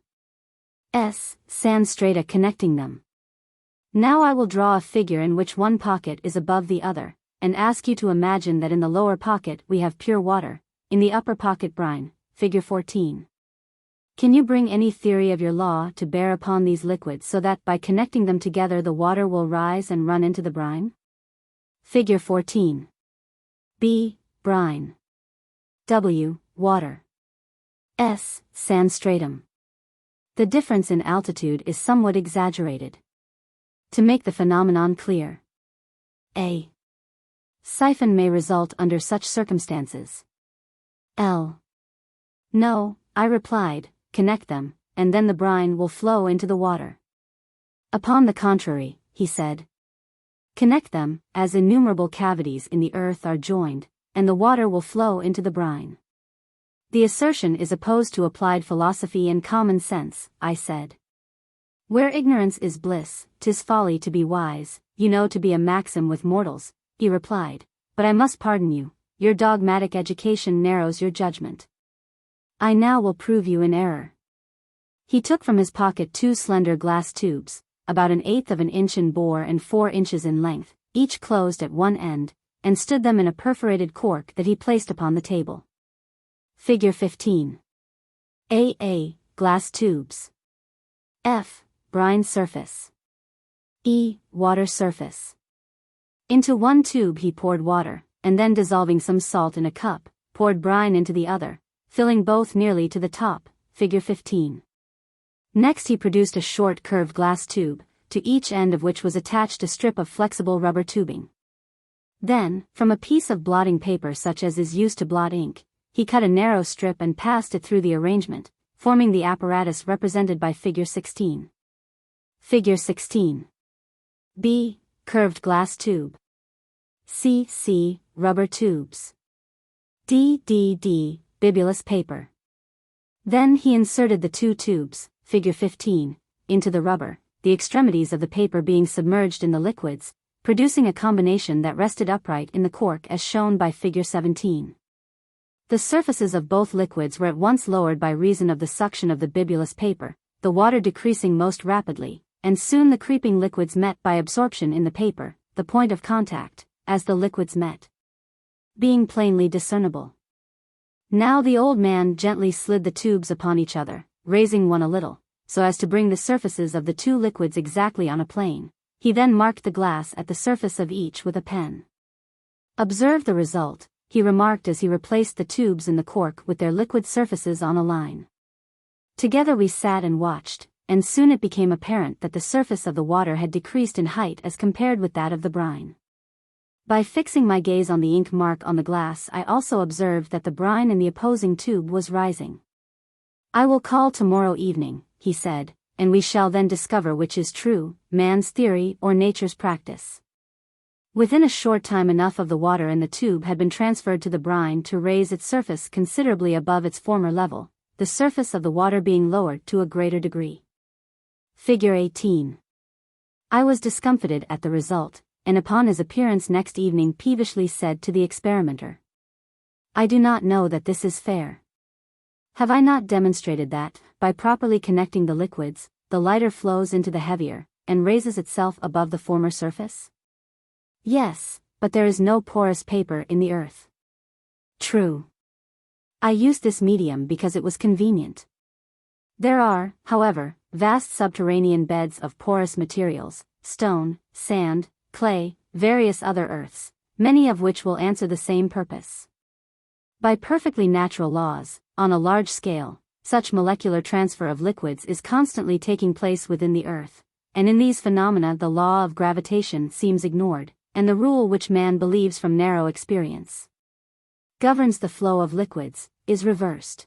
Speaker 1: S. Sand strata connecting them. Now I will draw a figure in which one pocket is above the other, and ask you to imagine that in the lower pocket we have pure water, in the upper pocket brine, Figure 14. Can you bring any theory of your law to bear upon these liquids so that by connecting them together the water will rise and run into the brine? Figure 14. B. Brine. W. Water. S. Sand stratum. The difference in altitude is somewhat exaggerated. To make the phenomenon clear, A. Siphon may result under such circumstances. L. No, I replied, connect them, and then the brine will flow into the water. Upon the contrary, he said. Connect them, as innumerable cavities in the earth are joined, and the water will flow into the brine. The assertion is opposed to applied philosophy and common sense, I said. Where ignorance is bliss, 'tis folly to be wise, you know to be a maxim with mortals, he replied, but I must pardon you, your dogmatic education narrows your judgment. I now will prove you in error. He took from his pocket two slender glass tubes, about 1/8 of an inch in bore and 4 inches in length, each closed at one end, and stood them in a perforated cork that he placed upon the table. Figure 15. A. Glass tubes. F. Brine surface. E. Water surface. Into one tube he poured water, and then dissolving some salt in a cup, poured brine into the other, filling both nearly to the top, Figure 15. Next he produced a short curved glass tube, to each end of which was attached a strip of flexible rubber tubing. Then, from a piece of blotting paper such as is used to blot ink, he cut a narrow strip and passed it through the arrangement, forming the apparatus represented by Figure 16. Figure 16. B. Curved glass tube. C. Rubber tubes. D. Bibulous paper. Then he inserted the two tubes, Figure 15, into the rubber, the extremities of the paper being submerged in the liquids, producing a combination that rested upright in the cork as shown by Figure 17. The surfaces of both liquids were at once lowered by reason of the suction of the bibulous paper, the water decreasing most rapidly, and soon the creeping liquids met by absorption in the paper, the point of contact, as the liquids met, being plainly discernible. Now the old man gently slid the tubes upon each other, raising one a little, so as to bring the surfaces of the two liquids exactly on a plane. He then marked the glass at the surface of each with a pen. "Observe the result," he remarked as he replaced the tubes in the cork with their liquid surfaces on a line. Together we sat and watched, and soon it became apparent that the surface of the water had decreased in height as compared with that of the brine. By fixing my gaze on the ink mark on the glass, I also observed that the brine in the opposing tube was rising. "I will call tomorrow evening," he said, "and we shall then discover which is true, man's theory or nature's practice." Within a short time enough of the water in the tube had been transferred to the brine to raise its surface considerably above its former level, the surface of the water being lowered to a greater degree. Figure 18. I was discomfited at the result, and upon his appearance next evening peevishly said to the experimenter, "I do not know that this is fair. Have I not demonstrated that, by properly connecting the liquids, the lighter flows into the heavier, and raises itself above the former surface?" "Yes, but there is no porous paper in the earth." "True. I used this medium because it was convenient. There are, however, vast subterranean beds of porous materials, stone, sand, clay, various other earths, many of which will answer the same purpose. By perfectly natural laws, on a large scale, such molecular transfer of liquids is constantly taking place within the earth, and in these phenomena the law of gravitation seems ignored, and the rule which man believes from narrow experience governs the flow of liquids, is reversed.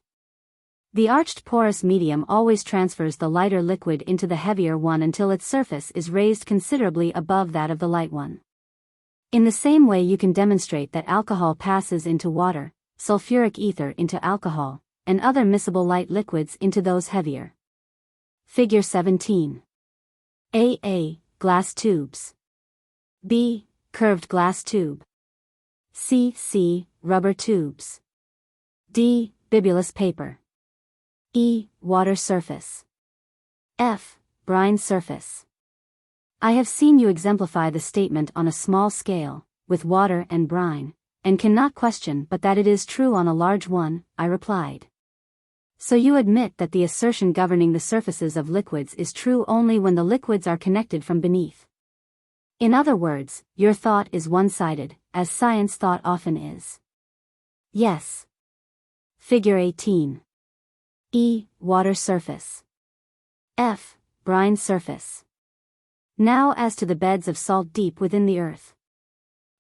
Speaker 1: The arched porous medium always transfers the lighter liquid into the heavier one until its surface is raised considerably above that of the light one. In the same way you can demonstrate that alcohol passes into water, sulfuric ether into alcohol, and other miscible light liquids into those heavier. Figure 17. A. Glass tubes. B. Curved glass tube. C. Rubber tubes. D. Bibulous paper. E. Water surface. F. Brine surface. I have seen you exemplify the statement on a small scale, with water and brine, and cannot question but that it is true on a large one, I replied. So you admit that the assertion governing the surfaces of liquids is true only when the liquids are connected from beneath. In other words, your thought is one-sided, as science thought often is. Yes. Figure 18. E. Water surface. F. Brine surface. Now as to the beds of salt deep within the earth.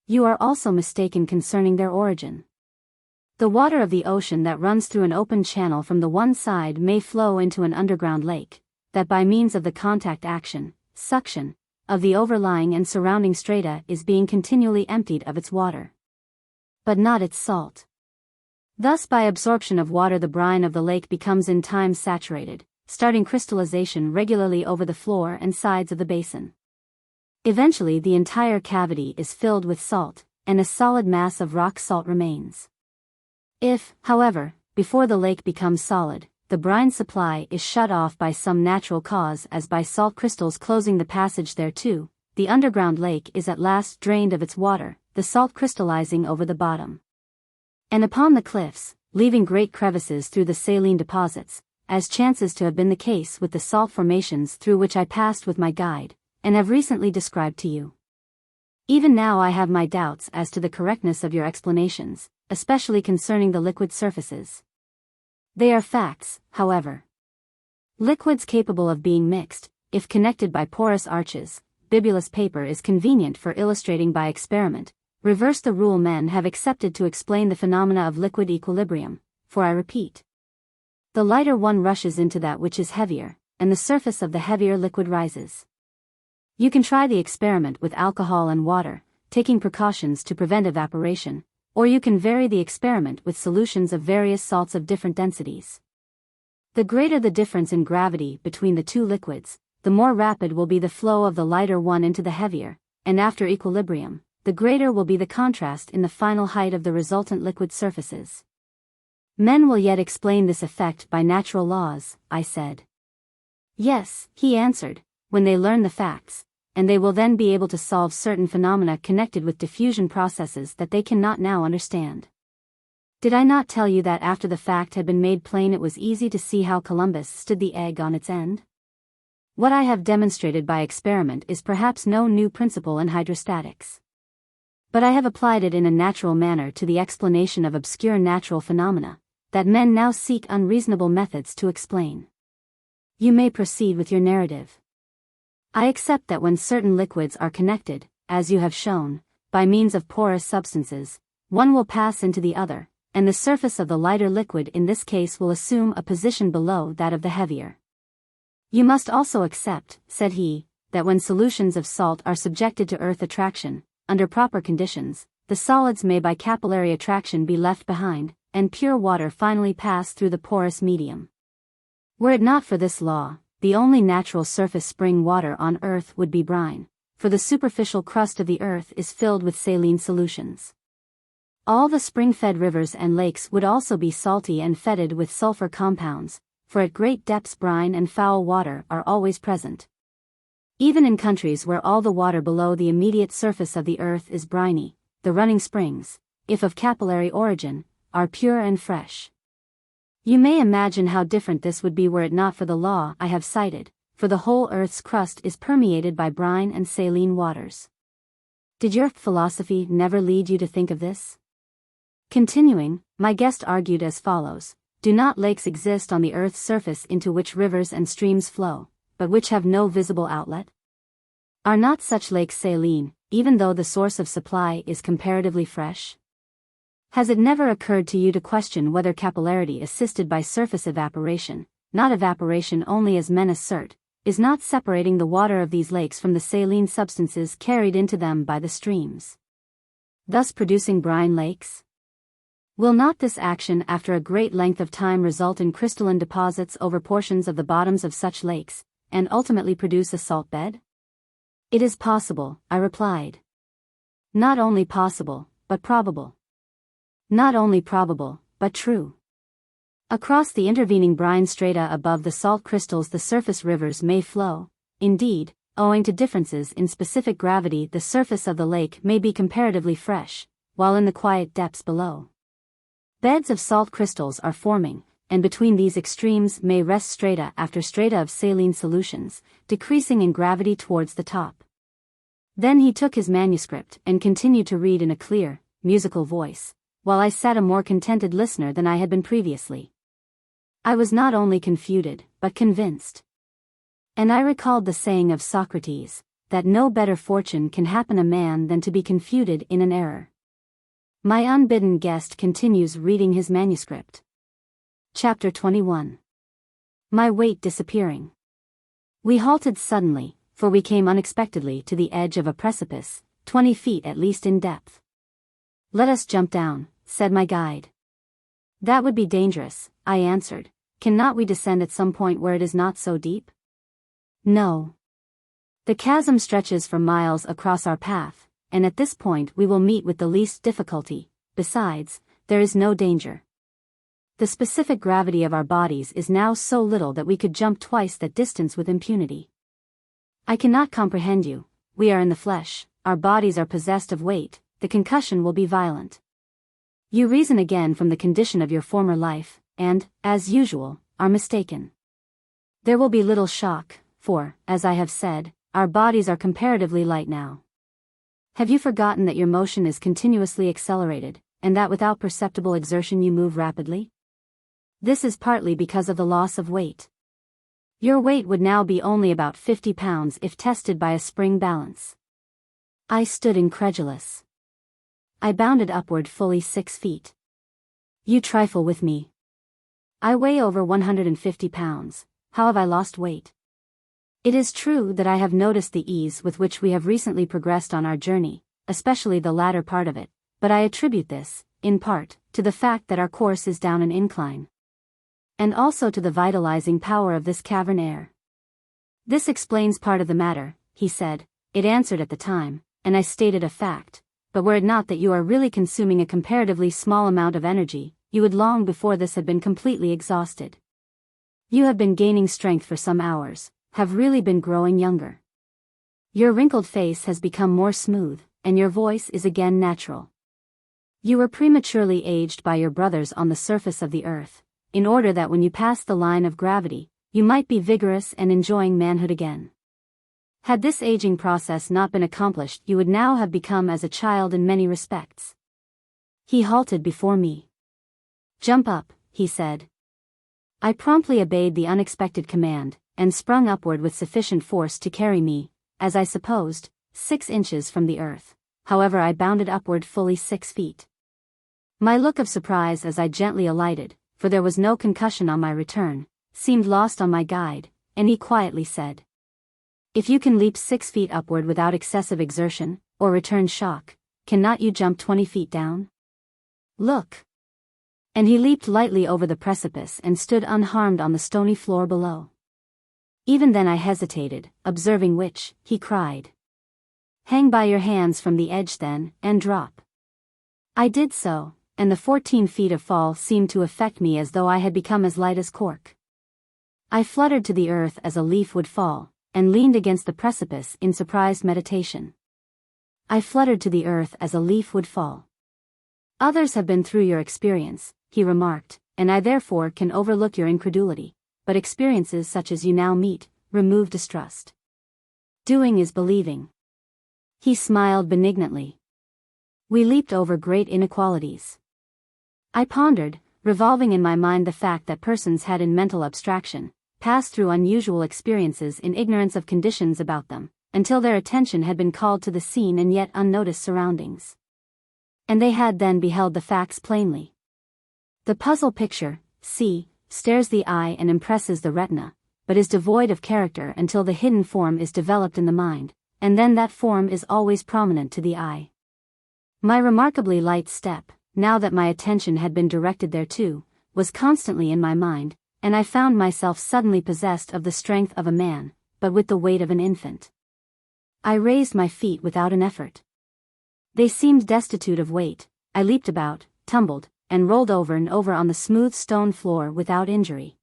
Speaker 1: You are also mistaken concerning their origin. The water of the ocean that runs through an open channel from the one side may flow into an underground lake, that by means of the contact action, suction, of the overlying and surrounding strata is being continually emptied of its water. But not its salt. Thus by absorption of water the brine of the lake becomes in time saturated, starting crystallization regularly over the floor and sides of the basin. Eventually the entire cavity is filled with salt, and a solid mass of rock salt remains. If, however, before the lake becomes solid, the brine supply is shut off by some natural cause as by salt crystals closing the passage thereto, the underground lake is at last drained of its water, the salt crystallizing over the bottom. And upon the cliffs, leaving great crevices through the saline deposits, as chances to have been the case with the salt formations through which I passed with my guide, and have recently described to you. Even now I have my doubts as to the correctness of your explanations, especially concerning the liquid surfaces. They are facts, however. Liquids capable of being mixed, if connected by porous arches, bibulous paper is convenient for illustrating by experiment. Reverse the rule men have accepted to explain the phenomena of liquid equilibrium, for I repeat. The lighter one rushes into that which is heavier, and the surface of the heavier liquid rises. You can try the experiment with alcohol and water, taking precautions to prevent evaporation, or you can vary the experiment with solutions of various salts of different densities. The greater the difference in gravity between the two liquids, the more rapid will be the flow of the lighter one into the heavier, and after equilibrium, the greater will be the contrast in the final height of the resultant liquid surfaces. Men will yet explain this effect by natural laws, I said. Yes, he answered, when they learn the facts, and they will then be able to solve certain phenomena connected with diffusion processes that they cannot now understand. Did I not tell you that after the fact had been made plain it was easy to see how Columbus stood the egg on its end? What I have demonstrated by experiment is perhaps no new principle in hydrostatics. But I have applied it in a natural manner to the explanation of obscure natural phenomena, that men now seek unreasonable methods to explain. You may proceed with your narrative. I accept that when certain liquids are connected, as you have shown, by means of porous substances, one will pass into the other, and the surface of the lighter liquid in this case will assume a position below that of the heavier. You must also accept, said he, that when solutions of salt are subjected to earth attraction, under proper conditions, the solids may by capillary attraction be left behind, and pure water finally pass through the porous medium. Were it not for this law, the only natural surface spring water on earth would be brine, for the superficial crust of the earth is filled with saline solutions. All the spring-fed rivers and lakes would also be salty and fetid with sulfur compounds, for at great depths brine and foul water are always present. Even in countries where all the water below the immediate surface of the earth is briny, the running springs, if of capillary origin, are pure and fresh. You may imagine how different this would be were it not for the law I have cited, for the whole earth's crust is permeated by brine and saline waters. Did your philosophy never lead you to think of this? Continuing, my guest argued as follows. Do not lakes exist on the earth's surface into which rivers and streams flow, but which have no visible outlet? Are not such lakes saline, even though the source of supply is comparatively fresh? Has it never occurred to you to question whether capillarity assisted by surface evaporation, not evaporation only as men assert, is not separating the water of these lakes from the saline substances carried into them by the streams, thus producing brine lakes? Will not this action after a great length of time result in crystalline deposits over portions of the bottoms of such lakes, and ultimately produce a salt bed? It is possible, I replied. Not only possible, but probable. Not only probable, but true. Across the intervening brine strata above the salt crystals the surface rivers may flow. Indeed, owing to differences in specific gravity the surface of the lake may be comparatively fresh, while in the quiet depths below, beds of salt crystals are forming, and between these extremes may rest strata after strata of saline solutions, decreasing in gravity towards the top. Then he took his manuscript and continued to read in a clear, musical voice, while I sat a more contented listener than I had been previously. I was not only confuted, but convinced. And I recalled the saying of Socrates, that no better fortune can happen a man than to be confuted in an error. My unbidden guest continues reading his manuscript. Chapter 21. My weight disappearing. We halted suddenly, for we came unexpectedly to the edge of a precipice, 20 feet at least in depth. Let us jump down, said my guide. That would be dangerous, I answered. Cannot we descend at some point where it is not so deep? No. The chasm stretches for miles across our path, and at this point we will meet with the least difficulty. Besides, there is no danger. The specific gravity of our bodies is now so little that we could jump twice that distance with impunity. I cannot comprehend you. We are in the flesh, our bodies are possessed of weight, the concussion will be violent. You reason again from the condition of your former life, and, as usual, are mistaken. There will be little shock, for, as I have said, our bodies are comparatively light now. Have you forgotten that your motion is continuously accelerated, and that without perceptible exertion you move rapidly? This is partly because of the loss of weight. Your weight would now be only about 50 pounds if tested by a spring balance. I stood incredulous. I bounded upward fully 6 feet. You trifle with me. I weigh over 150 pounds, how have I lost weight? It is true that I have noticed the ease with which we have recently progressed on our journey, especially the latter part of it, but I attribute this, in part, to the fact that our course is down an incline. And also to the vitalizing power of this cavern air. This explains part of the matter, he said. It answered at the time, and I stated a fact, but were it not that you are really consuming a comparatively small amount of energy, you would long before this have been completely exhausted. You have been gaining strength for some hours, have really been growing younger. Your wrinkled face has become more smooth, and your voice is again natural. You were prematurely aged by your brothers on the surface of the earth, in order that when you passed the line of gravity, you might be vigorous and enjoying manhood again. Had this aging process not been accomplished, you would now have become as a child in many respects. He halted before me. Jump up, he said. I promptly obeyed the unexpected command, and sprung upward with sufficient force to carry me, as I supposed, 6 inches from the earth. However, I bounded upward fully 6 feet. My look of surprise as I gently alighted, for there was no concussion on my return, seemed lost on my guide, and he quietly said, "If you can leap 6 feet upward without excessive exertion, or return shock, cannot you jump 20 feet down? Look." And he leaped lightly over the precipice and stood unharmed on the stony floor below. Even then I hesitated, observing which, he cried, "Hang by your hands from the edge then, and drop." I did so, and the 14 feet of fall seemed to affect me as though I had become as light as cork. I fluttered to the earth as a leaf would fall, and leaned against the precipice in surprised meditation. I fluttered to the earth as a leaf would fall. Others have been through your experience, he remarked, and I therefore can overlook your incredulity, but experiences such as you now meet, remove distrust. Doing is believing. He smiled benignantly. We leaped over great inequalities. I pondered, revolving in my mind the fact that persons had in mental abstraction, passed through unusual experiences in ignorance of conditions about them, until their attention had been called to the scene and yet unnoticed surroundings. And they had then beheld the facts plainly. The puzzle picture, stares the eye and impresses the retina, but is devoid of character until the hidden form is developed in the mind, and then that form is always prominent to the eye. My remarkably light step, now that my attention had been directed thereto, was constantly in my mind, and I found myself suddenly possessed of the strength of a man, but with the weight of an infant. I raised my feet without an effort. They seemed destitute of weight. I leaped about, tumbled, and rolled over and over on the smooth stone floor without injury.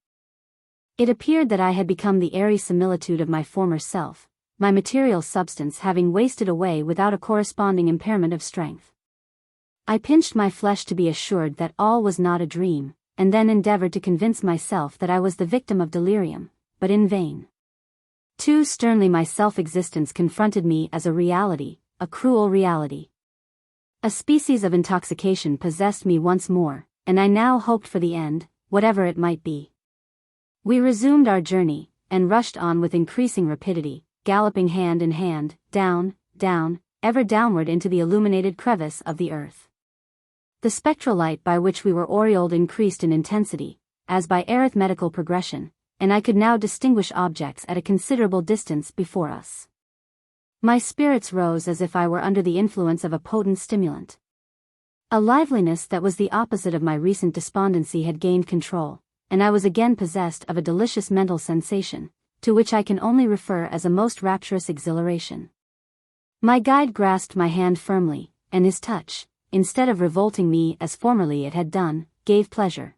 Speaker 1: It appeared that I had become the airy similitude of my former self, my material substance having wasted away without a corresponding impairment of strength. I pinched my flesh to be assured that all was not a dream, and then endeavored to convince myself that I was the victim of delirium, but in vain. Too sternly my self-existence confronted me as a reality, a cruel reality. A species of intoxication possessed me once more, and I now hoped for the end, whatever it might be. We resumed our journey, and rushed on with increasing rapidity, galloping hand in hand, down, ever downward into the illuminated crevice of the earth. The spectral light by which we were aureoled increased in intensity, as by arithmetical progression, and I could now distinguish objects at a considerable distance before us. My spirits rose as if I were under the influence of a potent stimulant. A liveliness that was the opposite of my recent despondency had gained control, and I was again possessed of a delicious mental sensation, to which I can only refer as a most rapturous exhilaration. My guide grasped my hand firmly, and his touch, instead of revolting me as formerly it had done, gave pleasure.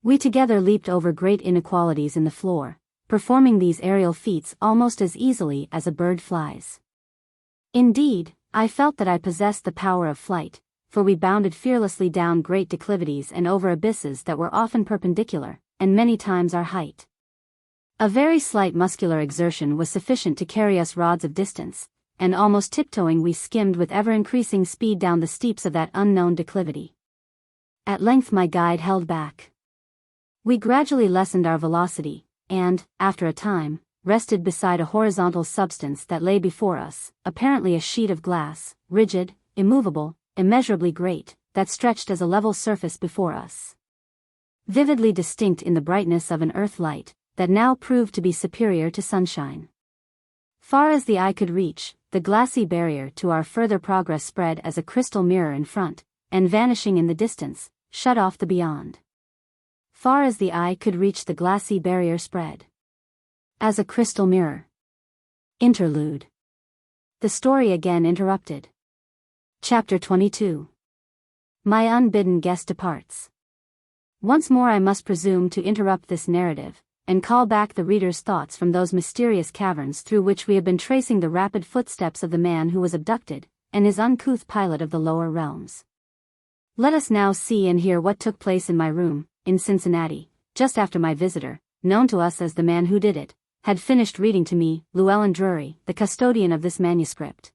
Speaker 1: We together leaped over great inequalities in the floor, performing these aerial feats almost as easily as a bird flies. Indeed, I felt that I possessed the power of flight, for we bounded fearlessly down great declivities and over abysses that were often perpendicular, and many times our height. A very slight muscular exertion was sufficient to carry us rods of distance, and almost tiptoeing we skimmed with ever-increasing speed down the steeps of that unknown declivity. At length my guide held back. We gradually lessened our velocity, and, after a time, rested beside a horizontal substance that lay before us, apparently a sheet of glass, rigid, immovable, immeasurably great, that stretched as a level surface before us. Vividly distinct in the brightness of an earth light, that now proved to be superior to sunshine. Far as the eye could reach, the glassy barrier to our further progress spread as a crystal mirror in front, and vanishing in the distance, shut off the beyond. Far as the eye could reach, the glassy barrier spread as a crystal mirror. Interlude. The story again interrupted. Chapter 22. My unbidden guest departs. Once more I must presume to interrupt this narrative, and call back the reader's thoughts from those mysterious caverns through which we have been tracing the rapid footsteps of the man who was abducted, and his uncouth pilot of the lower realms. Let us now see and hear what took place in my room, in Cincinnati, just after my visitor, known to us as the man who did it, had finished reading to me, Llewellyn Drury, the custodian of this manuscript.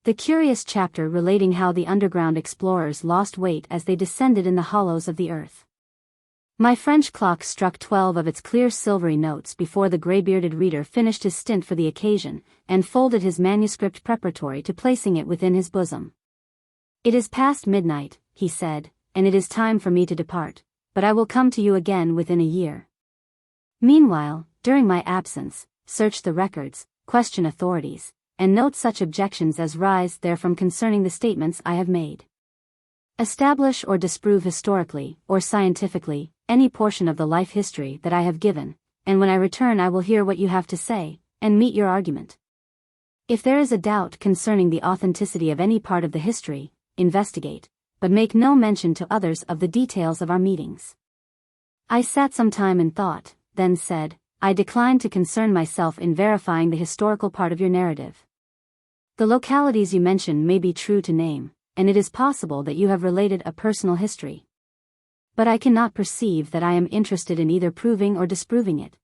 Speaker 1: The curious chapter relating how the underground explorers lost weight as they descended in the hollows of the earth. My French clock struck 12 of its clear silvery notes before the grey-bearded reader finished his stint for the occasion, and folded his manuscript preparatory to placing it within his bosom. "It is past midnight," he said, "and it is time for me to depart, but I will come to you again within a year. Meanwhile, during my absence, search the records, question authorities, and note such objections as rise therefrom concerning the statements I have made. Establish or disprove historically, or scientifically, any portion of the life history that I have given, and when I return I will hear what you have to say, and meet your argument. If there is a doubt concerning the authenticity of any part of the history, investigate, but make no mention to others of the details of our meetings." I sat some time in thought, then said, "I decline to concern myself in verifying the historical part of your narrative. The localities you mention may be true to name, and it is possible that you have related a personal history. But I cannot perceive that I am interested in either proving or disproving it.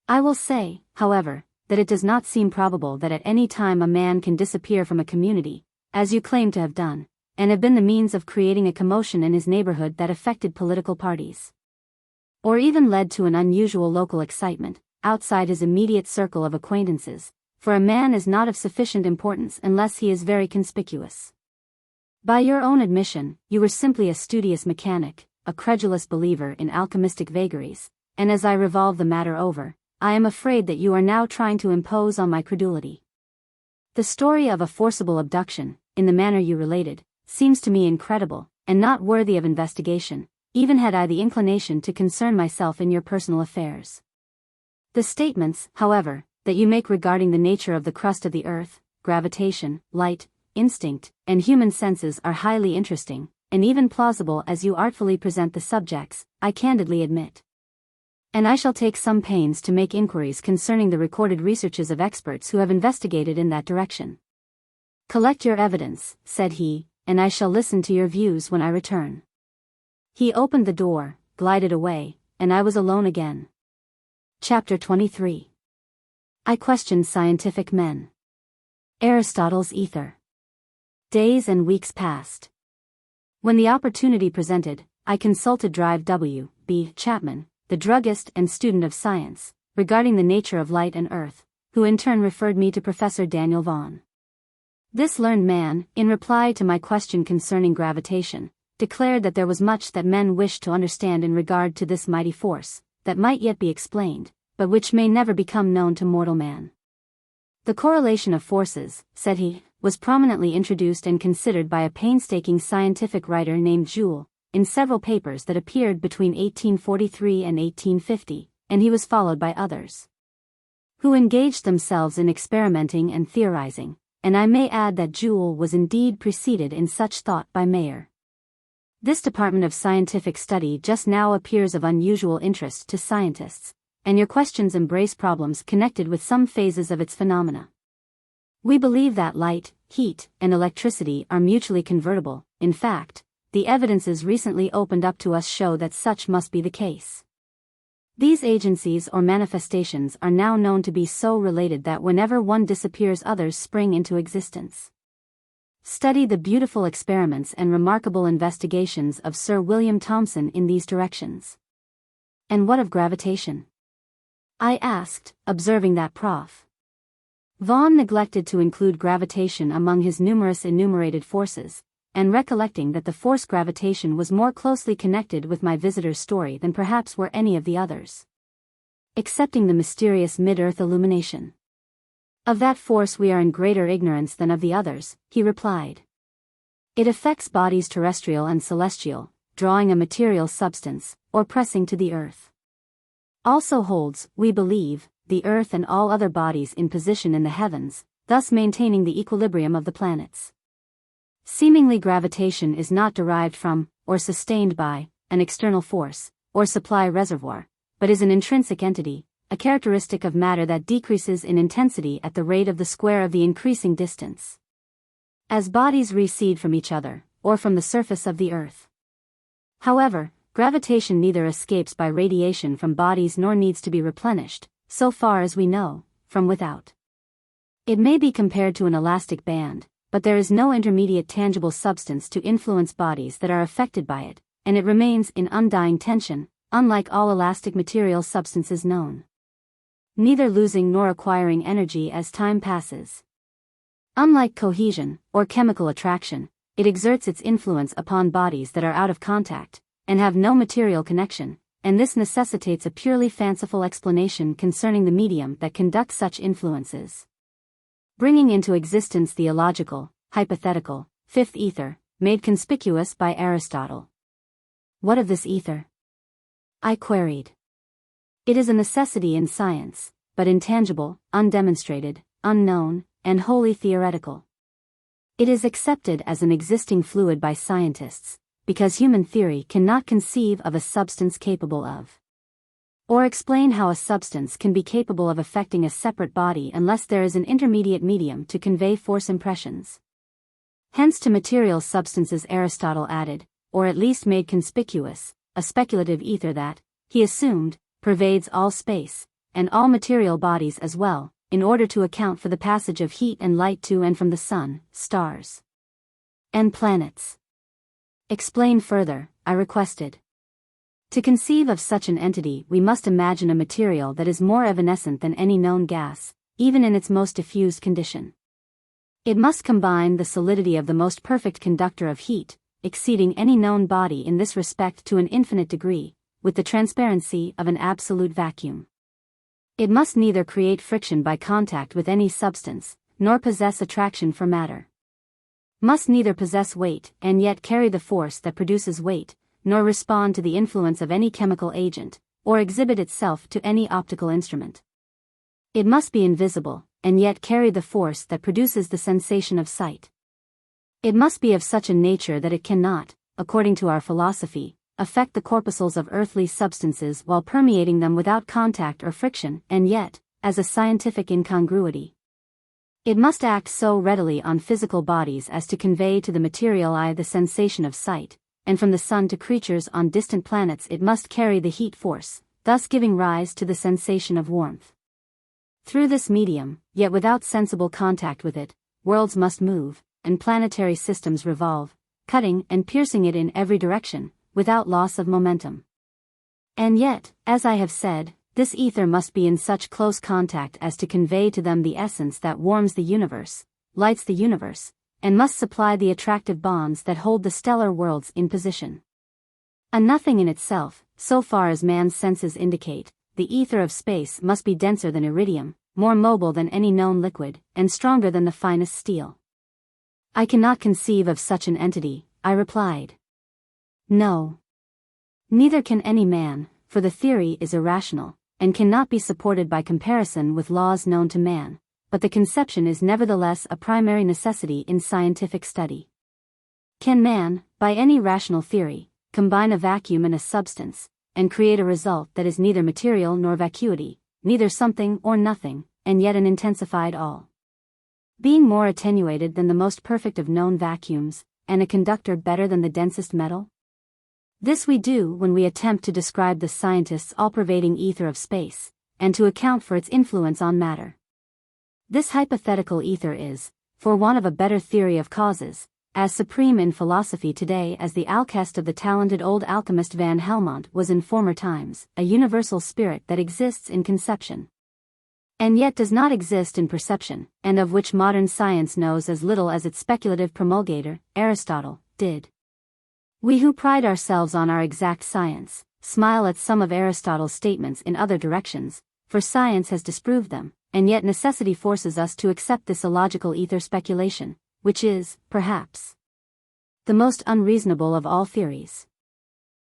Speaker 1: I will say, however, that it does not seem probable that at any time a man can disappear from a community, as you claim to have done, and have been the means of creating a commotion in his neighborhood that affected political parties, or even led to an unusual local excitement, outside his immediate circle of acquaintances, for a man is not of sufficient importance unless he is very conspicuous. By your own admission, you were simply a studious mechanic, a credulous believer in alchemistic vagaries, and as I revolve the matter over, I am afraid that you are now trying to impose on my credulity. The story of a forcible abduction, in the manner you related, seems to me incredible, and not worthy of investigation, even had I the inclination to concern myself in your personal affairs. The statements, however, that you make regarding the nature of the crust of the earth, gravitation, light, instinct, and human senses are highly interesting, and even plausible as you artfully present the subjects, I candidly admit. And I shall take some pains to make inquiries concerning the recorded researches of experts who have investigated in that direction. Collect your evidence," said he, "and I shall listen to your views when I return." He opened the door, glided away, and I was alone again. Chapter 23. I questioned scientific men. Aristotle's Ether. Days and weeks passed. When the opportunity presented, I consulted Drive W. B. Chapman, the druggist and student of science, regarding the nature of light and earth, who in turn referred me to Professor Daniel Vaughan. This learned man, in reply to my question concerning gravitation, declared that there was much that men wished to understand in regard to this mighty force, that might yet be explained, but which may never become known to mortal man. The correlation of forces, said he, was prominently introduced and considered by a painstaking scientific writer named Joule, in several papers that appeared between 1843 and 1850, and he was followed by others, who engaged themselves in experimenting and theorizing, and I may add that Joule was indeed preceded in such thought by Mayer. This department of scientific study just now appears of unusual interest to scientists, and your questions embrace problems connected with some phases of its phenomena. We believe that light, heat, and electricity are mutually convertible. In fact, the evidences recently opened up to us show that such must be the case. These agencies or manifestations are now known to be so related that whenever one disappears others spring into existence. Study the beautiful experiments and remarkable investigations of Sir William Thomson in these directions. And what of gravitation? I asked, observing that Prof. Vaughan neglected to include gravitation among his numerous enumerated forces, and recollecting that the force gravitation was more closely connected with my visitor's story than perhaps were any of the others. Excepting the mysterious mid-earth illumination. Of that force we are in greater ignorance than of the others, he replied. It affects bodies terrestrial and celestial, drawing a material substance, or pressing to the earth. Also holds, we believe, the earth and all other bodies in position in the heavens, thus maintaining the equilibrium of the planets. Seemingly gravitation is not derived from, or sustained by, an external force, or supply reservoir, but is an intrinsic entity, a characteristic of matter that decreases in intensity at the rate of the square of the increasing distance. As bodies recede from each other, or from the surface of the earth. However, Gravitation neither escapes by radiation from bodies nor needs to be replenished, so far as we know, from without. It may be compared to an elastic band, but there is no intermediate tangible substance to influence bodies that are affected by it, and it remains in undying tension, unlike all elastic material substances known. Neither losing nor acquiring energy as time passes. Unlike cohesion, or chemical attraction, it exerts its influence upon bodies that are out of contact, and have no material connection, and this necessitates a purely fanciful explanation concerning the medium that conducts such influences. Bringing into existence the illogical, hypothetical, fifth ether, made conspicuous by Aristotle. What of this ether? I queried. It is a necessity in science, but intangible, undemonstrated, unknown, and wholly theoretical. It is accepted as an existing fluid by scientists, because human theory cannot conceive of a substance capable of, or explain how a substance can be capable of affecting a separate body unless there is an intermediate medium to convey force impressions. Hence to material substances Aristotle added, or at least made conspicuous, a speculative ether that, he assumed, pervades all space, and all material bodies as well, in order to account for the passage of heat and light to and from the sun, stars, and planets. Explain further, I requested. To conceive of such an entity we must imagine a material that is more evanescent than any known gas, even in its most diffused condition. It must combine the solidity of the most perfect conductor of heat, exceeding any known body in this respect to an infinite degree, with the transparency of an absolute vacuum. It must neither create friction by contact with any substance, nor possess attraction for matter. Must neither possess weight and yet carry the force that produces weight, nor respond to the influence of any chemical agent, or exhibit itself to any optical instrument. It must be invisible, and yet carry the force that produces the sensation of sight. It must be of such a nature that it cannot, according to our philosophy, affect the corpuscles of earthly substances while permeating them without contact or friction, and yet, as a scientific incongruity, it must act so readily on physical bodies as to convey to the material eye the sensation of sight, and from the sun to creatures on distant planets it must carry the heat force, thus giving rise to the sensation of warmth. Through this medium, yet without sensible contact with it, worlds must move, and planetary systems revolve, cutting and piercing it in every direction, without loss of momentum. And yet, as I have said, this ether must be in such close contact as to convey to them the essence that warms the universe, lights the universe, and must supply the attractive bonds that hold the stellar worlds in position. A nothing in itself, so far as man's senses indicate, the ether of space must be denser than iridium, more mobile than any known liquid, and stronger than the finest steel. I cannot conceive of such an entity, I replied. No. Neither can any man, for the theory is irrational, and cannot be supported by comparison with laws known to man, but the conception is nevertheless a primary necessity in scientific study. Can man, by any rational theory, combine a vacuum and a substance, and create a result that is neither material nor vacuity, neither something or nothing, and yet an intensified all? Being more attenuated than the most perfect of known vacuums, and a conductor better than the densest metal? This we do when we attempt to describe the scientist's all-pervading ether of space, and to account for its influence on matter. This hypothetical ether is, for want of a better theory of causes, as supreme in philosophy today as the alcest of the talented old alchemist Van Helmont was in former times, a universal spirit that exists in conception, and yet does not exist in perception, and of which modern science knows as little as its speculative promulgator, Aristotle, did. We who pride ourselves on our exact science, smile at some of Aristotle's statements in other directions, for science has disproved them, and yet necessity forces us to accept this illogical ether speculation, which is, perhaps, the most unreasonable of all theories.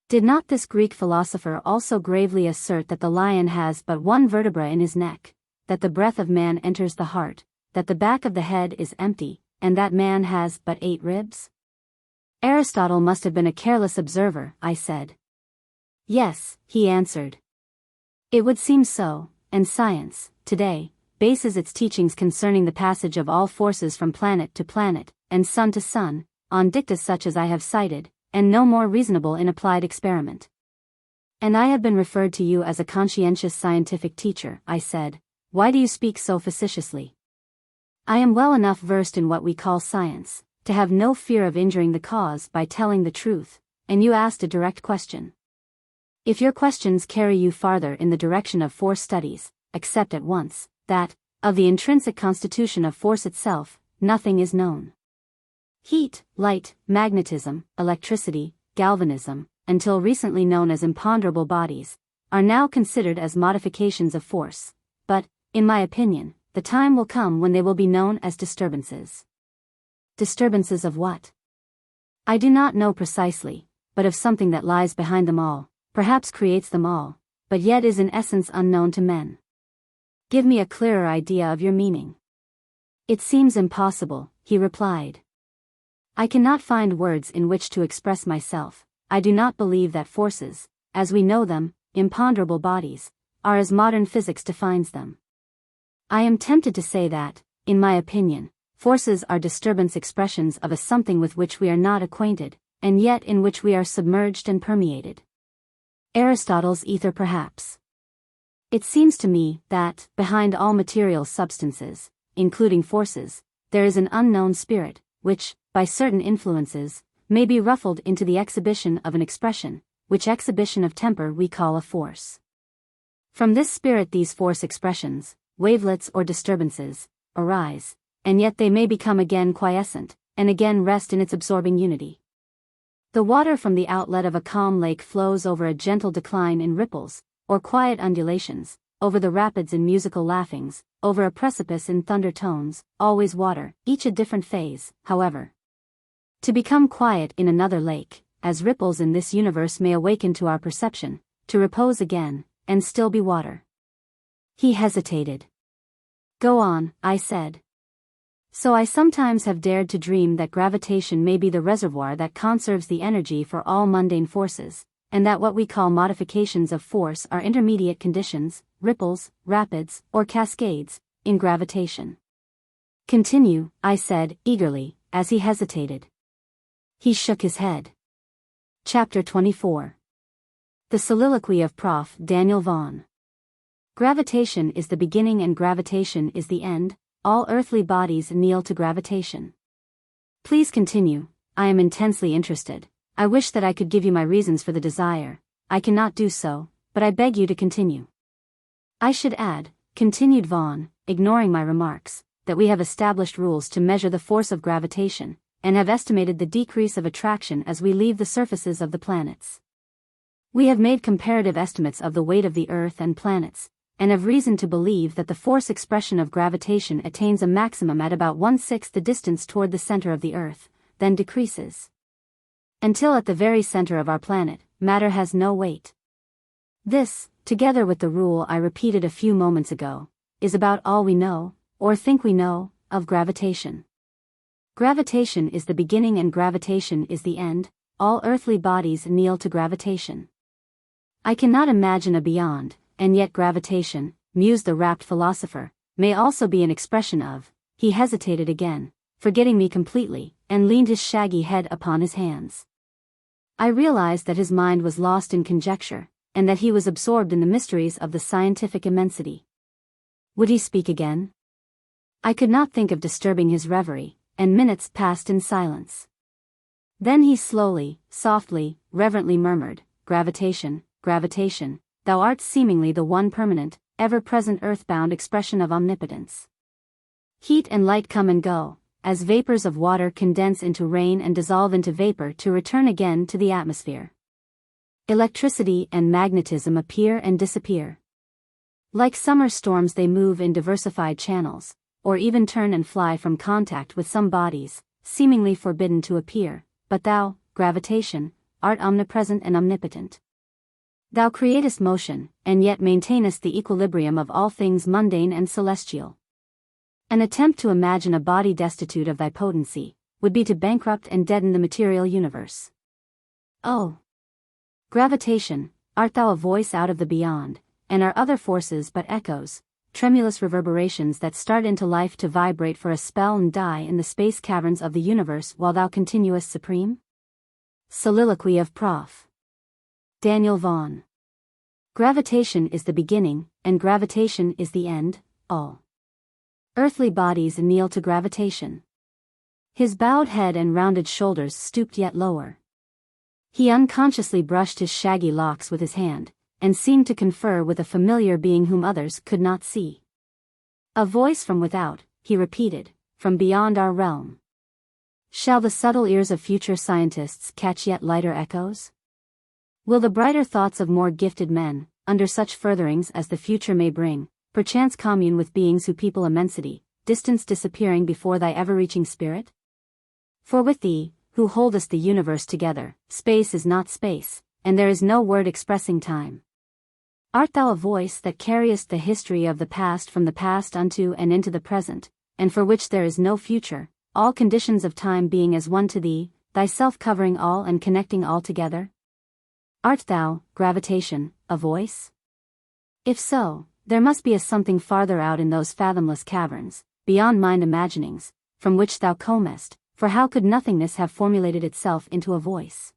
Speaker 1: Did not this Greek philosopher also gravely assert that the lion has but one vertebra in his neck, that the breath of man enters the heart, that the back of the head is empty, and that man has but 8 ribs? Aristotle must have been a careless observer, I said. Yes, he answered. It would seem so, and science, today, bases its teachings concerning the passage of all forces from planet to planet, and sun to sun, on dicta such as I have cited, and no more reasonable in applied experiment. And I have been referred to you as a conscientious scientific teacher, I said. Why do you speak so facetiously? I am well enough versed in what we call science, to have no fear of injuring the cause by telling the truth, and you asked a direct question. If your questions carry you farther in the direction of force studies, accept at once, that, of the intrinsic constitution of force itself, nothing is known. Heat, light, magnetism, electricity, galvanism, until recently known as imponderable bodies, are now considered as modifications of force, but, in my opinion, the time will come when they will be known as disturbances. Disturbances of what? I do not know precisely, but of something that lies behind them all, perhaps creates them all, but yet is in essence unknown to men. Give me a clearer idea of your meaning. It seems impossible, he replied. I cannot find words in which to express myself. I do not believe that forces, as we know them, imponderable bodies, are as modern physics defines them. I am tempted to say that, in my opinion, forces are disturbance expressions of a something with which we are not acquainted, and yet in which we are submerged and permeated. Aristotle's ether perhaps. It seems to me that, behind all material substances, including forces, there is an unknown spirit, which, by certain influences, may be ruffled into the exhibition of an expression, which exhibition of temper we call a force. From this spirit these force expressions, wavelets or disturbances, arise, and yet they may become again quiescent, and again rest in its absorbing unity. The water from the outlet of a calm lake flows over a gentle decline in ripples, or quiet undulations, over the rapids in musical laughings, over a precipice in thunder tones, always water, each a different phase, however. To become quiet in another lake, as ripples in this universe may awaken to our perception, to repose again, and still be water. He hesitated. Go on, I said. So I sometimes have dared to dream that gravitation may be the reservoir that conserves the energy for all mundane forces, and that what we call modifications of force are intermediate conditions, ripples, rapids, or cascades, in gravitation. Continue, I said, eagerly, as he hesitated. He shook his head. Chapter 24. The Soliloquy of Prof. Daniel Vaughan. Gravitation is the beginning and gravitation is the end, all earthly bodies kneel to gravitation. Please continue, I am intensely interested. I wish that I could give you my reasons for the desire. I cannot do so, but I beg you to continue. I should add, continued Vaughan, ignoring my remarks, that we have established rules to measure the force of gravitation, and have estimated the decrease of attraction as we leave the surfaces of the planets. We have made comparative estimates of the weight of the Earth and planets, and have reason to believe that the force expression of gravitation attains a maximum at about 1/6 the distance toward the center of the Earth, then decreases. Until at the very center of our planet, matter has no weight. This, together with the rule I repeated a few moments ago, is about all we know, or think we know, of gravitation. Gravitation is the beginning and gravitation is the end, all earthly bodies kneel to gravitation. I cannot imagine a beyond, and yet gravitation, mused the rapt philosopher, may also be an expression of. He hesitated again, forgetting me completely, and leaned his shaggy head upon his hands. I realized that his mind was lost in conjecture, and that he was absorbed in the mysteries of the scientific immensity. Would he speak again? I could not think of disturbing his reverie, and minutes passed in silence. Then he slowly, softly, reverently murmured, Gravitation, gravitation, thou art seemingly the one permanent, ever-present earth-bound expression of omnipotence. Heat and light come and go, as vapors of water condense into rain and dissolve into vapor to return again to the atmosphere. Electricity and magnetism appear and disappear. Like summer storms they move in diversified channels, or even turn and fly from contact with some bodies, seemingly forbidden to appear, but thou, gravitation, art omnipresent and omnipotent. Thou createst motion, and yet maintainest the equilibrium of all things mundane and celestial. An attempt to imagine a body destitute of thy potency, would be to bankrupt and deaden the material universe. Oh! Gravitation, art thou a voice out of the beyond, and are other forces but echoes, tremulous reverberations that start into life to vibrate for a spell and die in the space caverns of the universe while thou continuest supreme? Soliloquy of Prof. Daniel Vaughan. Gravitation is the beginning, and gravitation is the end, all earthly bodies kneel to gravitation. His bowed head and rounded shoulders stooped yet lower. He unconsciously brushed his shaggy locks with his hand, and seemed to confer with a familiar being whom others could not see. A voice from without, he repeated, from beyond our realm. Shall the subtle ears of future scientists catch yet lighter echoes? Will the brighter thoughts of more gifted men, under such furtherings as the future may bring, perchance commune with beings who people immensity, distance disappearing before thy ever-reaching spirit? For with thee, who holdest the universe together, space is not space, and there is no word expressing time. Art thou a voice that carriest the history of the past from the past unto and into the present, and for which there is no future, all conditions of time being as one to thee, thyself covering all and connecting all together? Art thou, gravitation, a voice? If so, there must be a something farther out in those fathomless caverns, beyond mind imaginings, from which thou comest, for how could nothingness have formulated itself into a voice?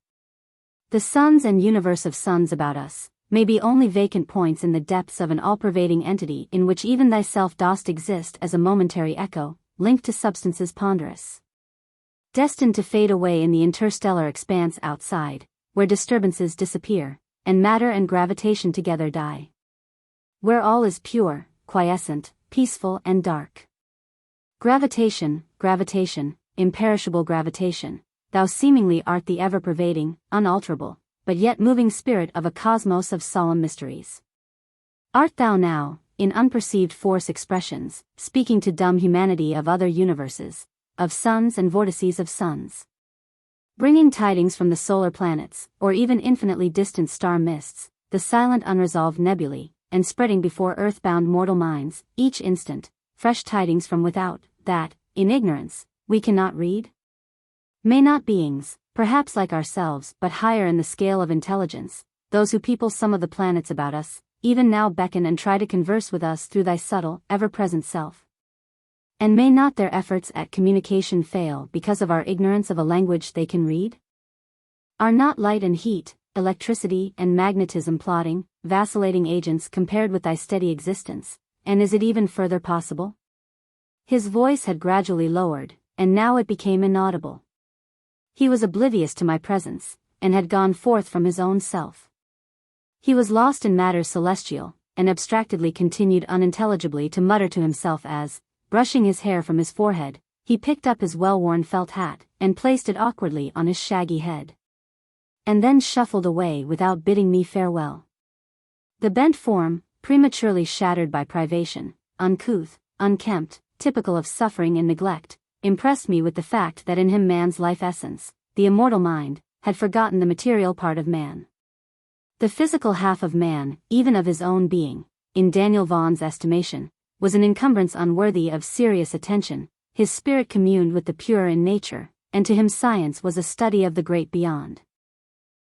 Speaker 1: The suns and universe of suns about us, may be only vacant points in the depths of an all-pervading entity in which even thyself dost exist as a momentary echo, linked to substances ponderous, destined to fade away in the interstellar expanse outside, where disturbances disappear, and matter and gravitation together die. Where all is pure, quiescent, peaceful and dark. Gravitation, gravitation, imperishable gravitation, thou seemingly art the ever-pervading, unalterable, but yet moving spirit of a cosmos of solemn mysteries. Art thou now, in unperceived force expressions, speaking to dumb humanity of other universes, of suns and vortices of suns? Bringing tidings from the solar planets, or even infinitely distant star mists, the silent unresolved nebulae, and spreading before earth-bound mortal minds, each instant, fresh tidings from without, that, in ignorance, we cannot read? May not beings, perhaps like ourselves but higher in the scale of intelligence, those who people some of the planets about us, even now beckon and try to converse with us through thy subtle, ever-present self? And may not their efforts at communication fail because of our ignorance of a language they can read? Are not light and heat, electricity and magnetism plodding, vacillating agents compared with thy steady existence, and is it even further possible? His voice had gradually lowered, and now it became inaudible. He was oblivious to my presence, and had gone forth from his own self. He was lost in matters celestial, and abstractedly continued unintelligibly to mutter to himself as, brushing his hair from his forehead, he picked up his well-worn felt hat, and placed it awkwardly on his shaggy head. And then shuffled away without bidding me farewell. The bent form, prematurely shattered by privation, uncouth, unkempt, typical of suffering and neglect, impressed me with the fact that in him man's life essence, the immortal mind, had forgotten the material part of man. The physical half of man, even of his own being, in Daniel Vaughan's estimation, was an encumbrance unworthy of serious attention. His spirit communed with the pure in nature, and to him science was a study of the great beyond.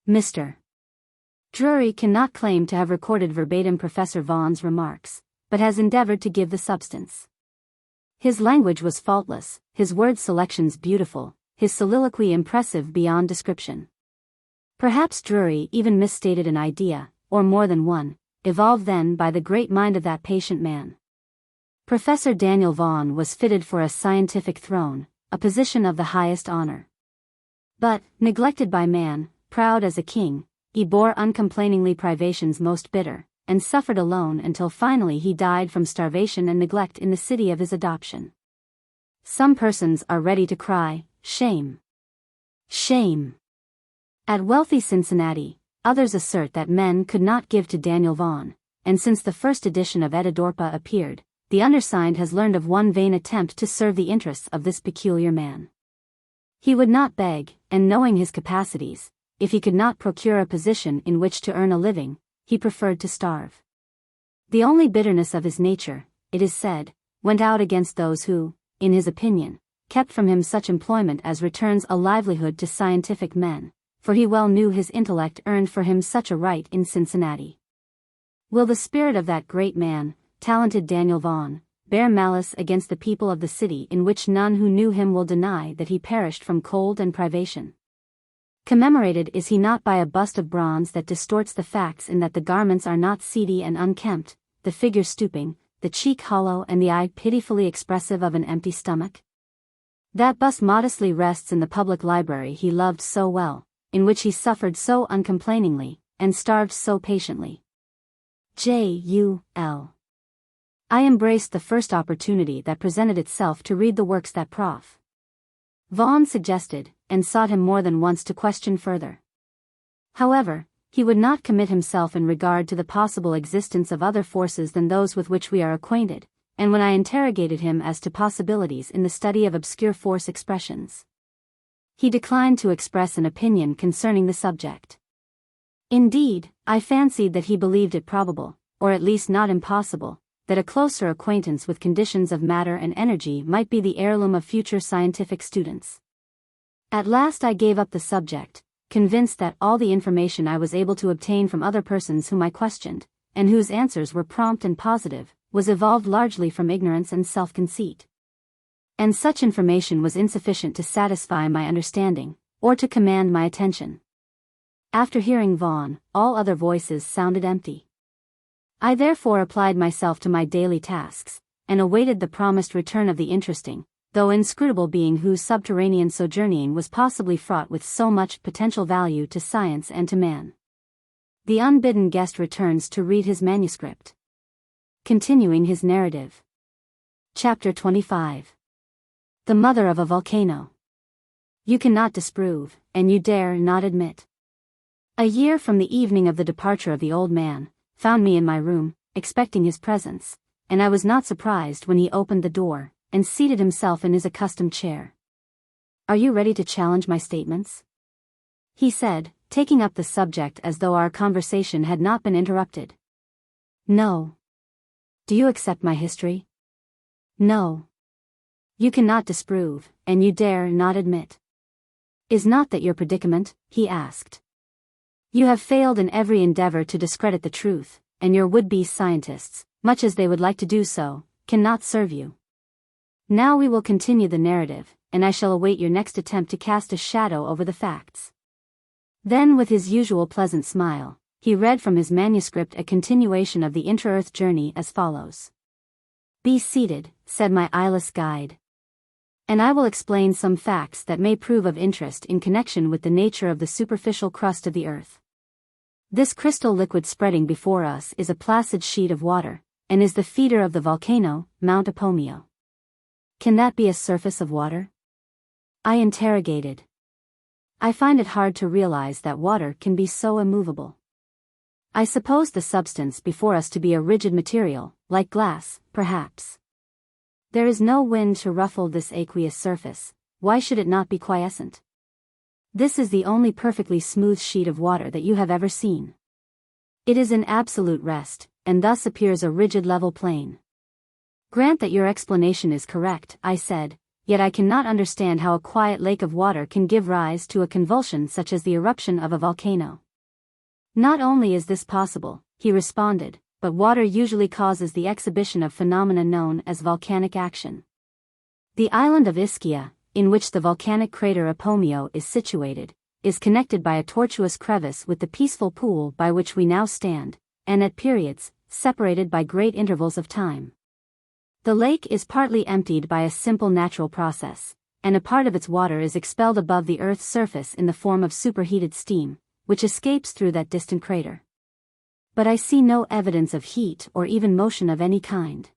Speaker 1: Mr. Drury cannot claim to have recorded verbatim Professor Vaughan's remarks, but has endeavored to give the substance. His language was faultless, his word selections beautiful, his soliloquy impressive beyond description. Perhaps Drury even misstated an idea, or more than one, evolved then by the great mind of that patient man. Professor Daniel Vaughan was fitted for a scientific throne, a position of the highest honor. But, neglected by man, proud as a king, he bore uncomplainingly privations most bitter, and suffered alone until finally he died from starvation and neglect in the city of his adoption. Some persons are ready to cry, shame! Shame! At wealthy Cincinnati, others assert that men could not give to Daniel Vaughan, and since the first edition of Etidorhpa appeared, the undersigned has learned of one vain attempt to serve the interests of this peculiar man. He would not beg, and knowing his capacities, if he could not procure a position in which to earn a living, he preferred to starve. The only bitterness of his nature, it is said, went out against those who, in his opinion, kept from him such employment as returns a livelihood to scientific men, for he well knew his intellect earned for him such a right in Cincinnati. Will the spirit of that great man, talented Daniel Vaughan, bear malice against the people of the city in which none who knew him will deny that he perished from cold and privation? Commemorated is he not by a bust of bronze that distorts the facts in that the garments are not seedy and unkempt, the figure stooping, the cheek hollow and the eye pitifully expressive of an empty stomach? That bust modestly rests in the public library he loved so well, in which he suffered so uncomplainingly, and starved so patiently. J.U.L. I embraced the first opportunity that presented itself to read the works that Prof. Vaughan suggested, and sought him more than once to question further. However, he would not commit himself in regard to the possible existence of other forces than those with which we are acquainted, and when I interrogated him as to possibilities in the study of obscure force expressions, he declined to express an opinion concerning the subject. Indeed, I fancied that he believed it probable, or at least not impossible, that a closer acquaintance with conditions of matter and energy might be the heirloom of future scientific students. At last I gave up the subject, convinced that all the information I was able to obtain from other persons whom I questioned, and whose answers were prompt and positive, was evolved largely from ignorance and self-conceit. And such information was insufficient to satisfy my understanding, or to command my attention. After hearing Vaughan, all other voices sounded empty. I therefore applied myself to my daily tasks, and awaited the promised return of the interesting, though inscrutable being whose subterranean sojourning was possibly fraught with so much potential value to science and to man. The unbidden guest returns to read his manuscript. Continuing his narrative. Chapter 25. The mother of a volcano. You cannot disprove, and you dare not admit. A year from the evening of the departure of the old man, found me in my room, expecting his presence, and I was not surprised when he opened the door, and seated himself in his accustomed chair. Are you ready to challenge my statements? He said, taking up the subject as though our conversation had not been interrupted. No. Do you accept my history? No. You cannot disprove, and you dare not admit. Is not that your predicament? He asked. You have failed in every endeavor to discredit the truth, and your would-be scientists, much as they would like to do so, cannot serve you. Now we will continue the narrative, and I shall await your next attempt to cast a shadow over the facts. Then with his usual pleasant smile, he read from his manuscript a continuation of the intra-earth journey as follows. Be seated, said my eyeless guide. And I will explain some facts that may prove of interest in connection with the nature of the superficial crust of the earth. This crystal liquid spreading before us is a placid sheet of water, and is the feeder of the volcano, Mount Apomeo. Can that be a surface of water? I interrogated. I find it hard to realize that water can be so immovable. I suppose the substance before us to be a rigid material, like glass, perhaps. There is no wind to ruffle this aqueous surface, why should it not be quiescent? This is the only perfectly smooth sheet of water that you have ever seen. It is in absolute rest, and thus appears a rigid level plane. Grant that your explanation is correct, I said, yet I cannot understand how a quiet lake of water can give rise to a convulsion such as the eruption of a volcano. Not only is this possible, he responded, but water usually causes the exhibition of phenomena known as volcanic action. The island of Ischia, in which the volcanic crater Apomeo is situated, is connected by a tortuous crevice with the peaceful pool by which we now stand, and at periods, separated by great intervals of time. The lake is partly emptied by a simple natural process, and a part of its water is expelled above the Earth's surface in the form of superheated steam, which escapes through that distant crater. But I see no evidence of heat or even motion of any kind.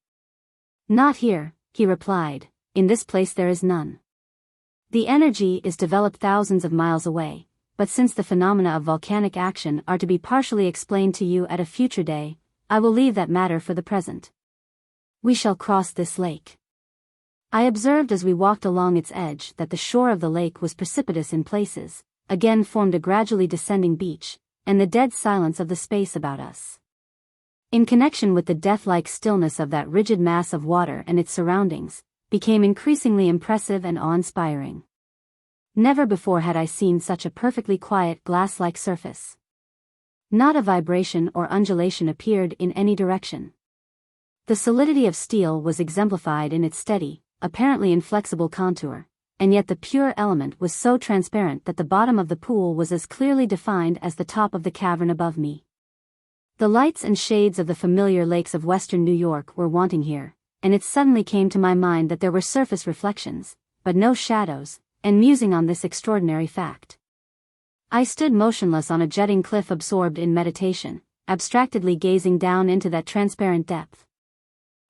Speaker 1: Not here, he replied, in this place there is none. The energy is developed thousands of miles away, but since the phenomena of volcanic action are to be partially explained to you at a future day, I will leave that matter for the present. We shall cross this lake. I observed as we walked along its edge that the shore of the lake was precipitous in places, again formed a gradually descending beach, and the dead silence of the space about us. In connection with the death-like stillness of that rigid mass of water and its surroundings, became increasingly impressive and awe-inspiring. Never before had I seen such a perfectly quiet glass-like surface. Not a vibration or undulation appeared in any direction. The solidity of steel was exemplified in its steady, apparently inflexible contour, and yet the pure element was so transparent that the bottom of the pool was as clearly defined as the top of the cavern above me. The lights and shades of the familiar lakes of western New York were wanting here, and it suddenly came to my mind that there were surface reflections, but no shadows, and musing on this extraordinary fact, I stood motionless on a jutting cliff, absorbed in meditation, abstractedly gazing down into that transparent depth.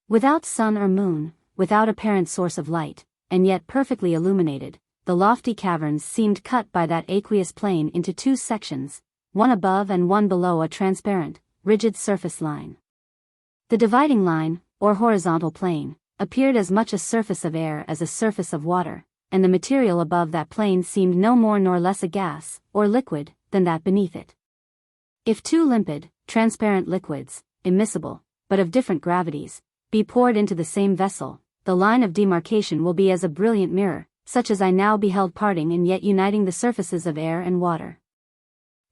Speaker 1: Without sun or moon, without apparent source of light, and yet perfectly illuminated, the lofty caverns seemed cut by that aqueous plane into two sections, one above and one below a transparent, rigid surface line. The dividing line, or horizontal plane, appeared as much a surface of air as a surface of water, and the material above that plane seemed no more nor less a gas, or liquid, than that beneath it. If two limpid, transparent liquids, immiscible, but of different gravities, be poured into the same vessel, the line of demarcation will be as a brilliant mirror, such as I now beheld parting and yet uniting the surfaces of air and water.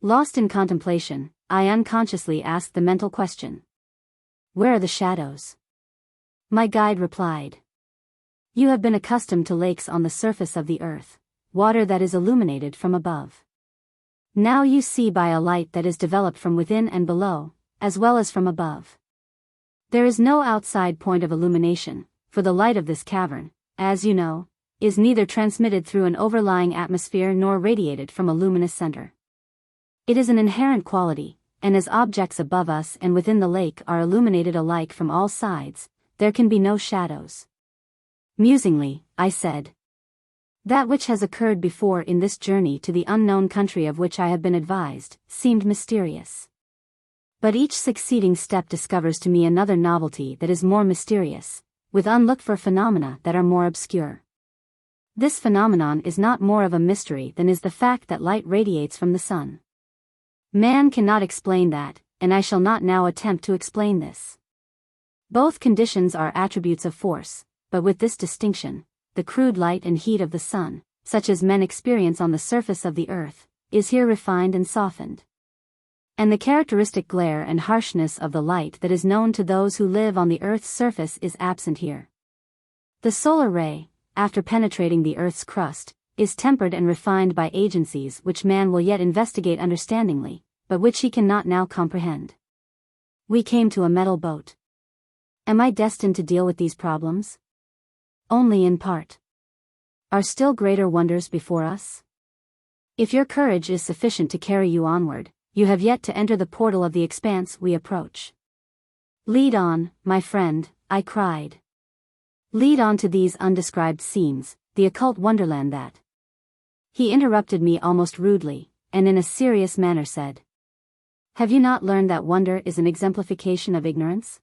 Speaker 1: Lost in contemplation, I unconsciously asked the mental question, "Where are the shadows?" My guide replied, "You have been accustomed to lakes on the surface of the earth, water that is illuminated from above. Now you see by a light that is developed from within and below, as well as from above. There is no outside point of illumination, for the light of this cavern, as you know, is neither transmitted through an overlying atmosphere nor radiated from a luminous center. It is an inherent quality, and as objects above us and within the lake are illuminated alike from all sides, there can be no shadows." Musingly, I said, "That which has occurred before in this journey to the unknown country of which I have been advised, seemed mysterious. But each succeeding step discovers to me another novelty that is more mysterious, with unlooked-for phenomena that are more obscure. This phenomenon is not more of a mystery than is the fact that light radiates from the sun. Man cannot explain that, and I shall not now attempt to explain this. Both conditions are attributes of force, but with this distinction: the crude light and heat of the sun, such as men experience on the surface of the earth, is here refined and softened. And the characteristic glare and harshness of the light that is known to those who live on the earth's surface is absent here. The solar ray, after penetrating the earth's crust, is tempered and refined by agencies which man will yet investigate understandingly, but which he cannot now comprehend. We came to a metal boat. Am I destined to deal with these problems? Only in part. Are still greater wonders before us? If your courage is sufficient to carry you onward, you have yet to enter the portal of the expanse we approach. Lead on, my friend, I cried. Lead on to these undescribed scenes, the occult wonderland that. He interrupted me almost rudely, and in a serious manner said, "Have you not learned that wonder is an exemplification of ignorance?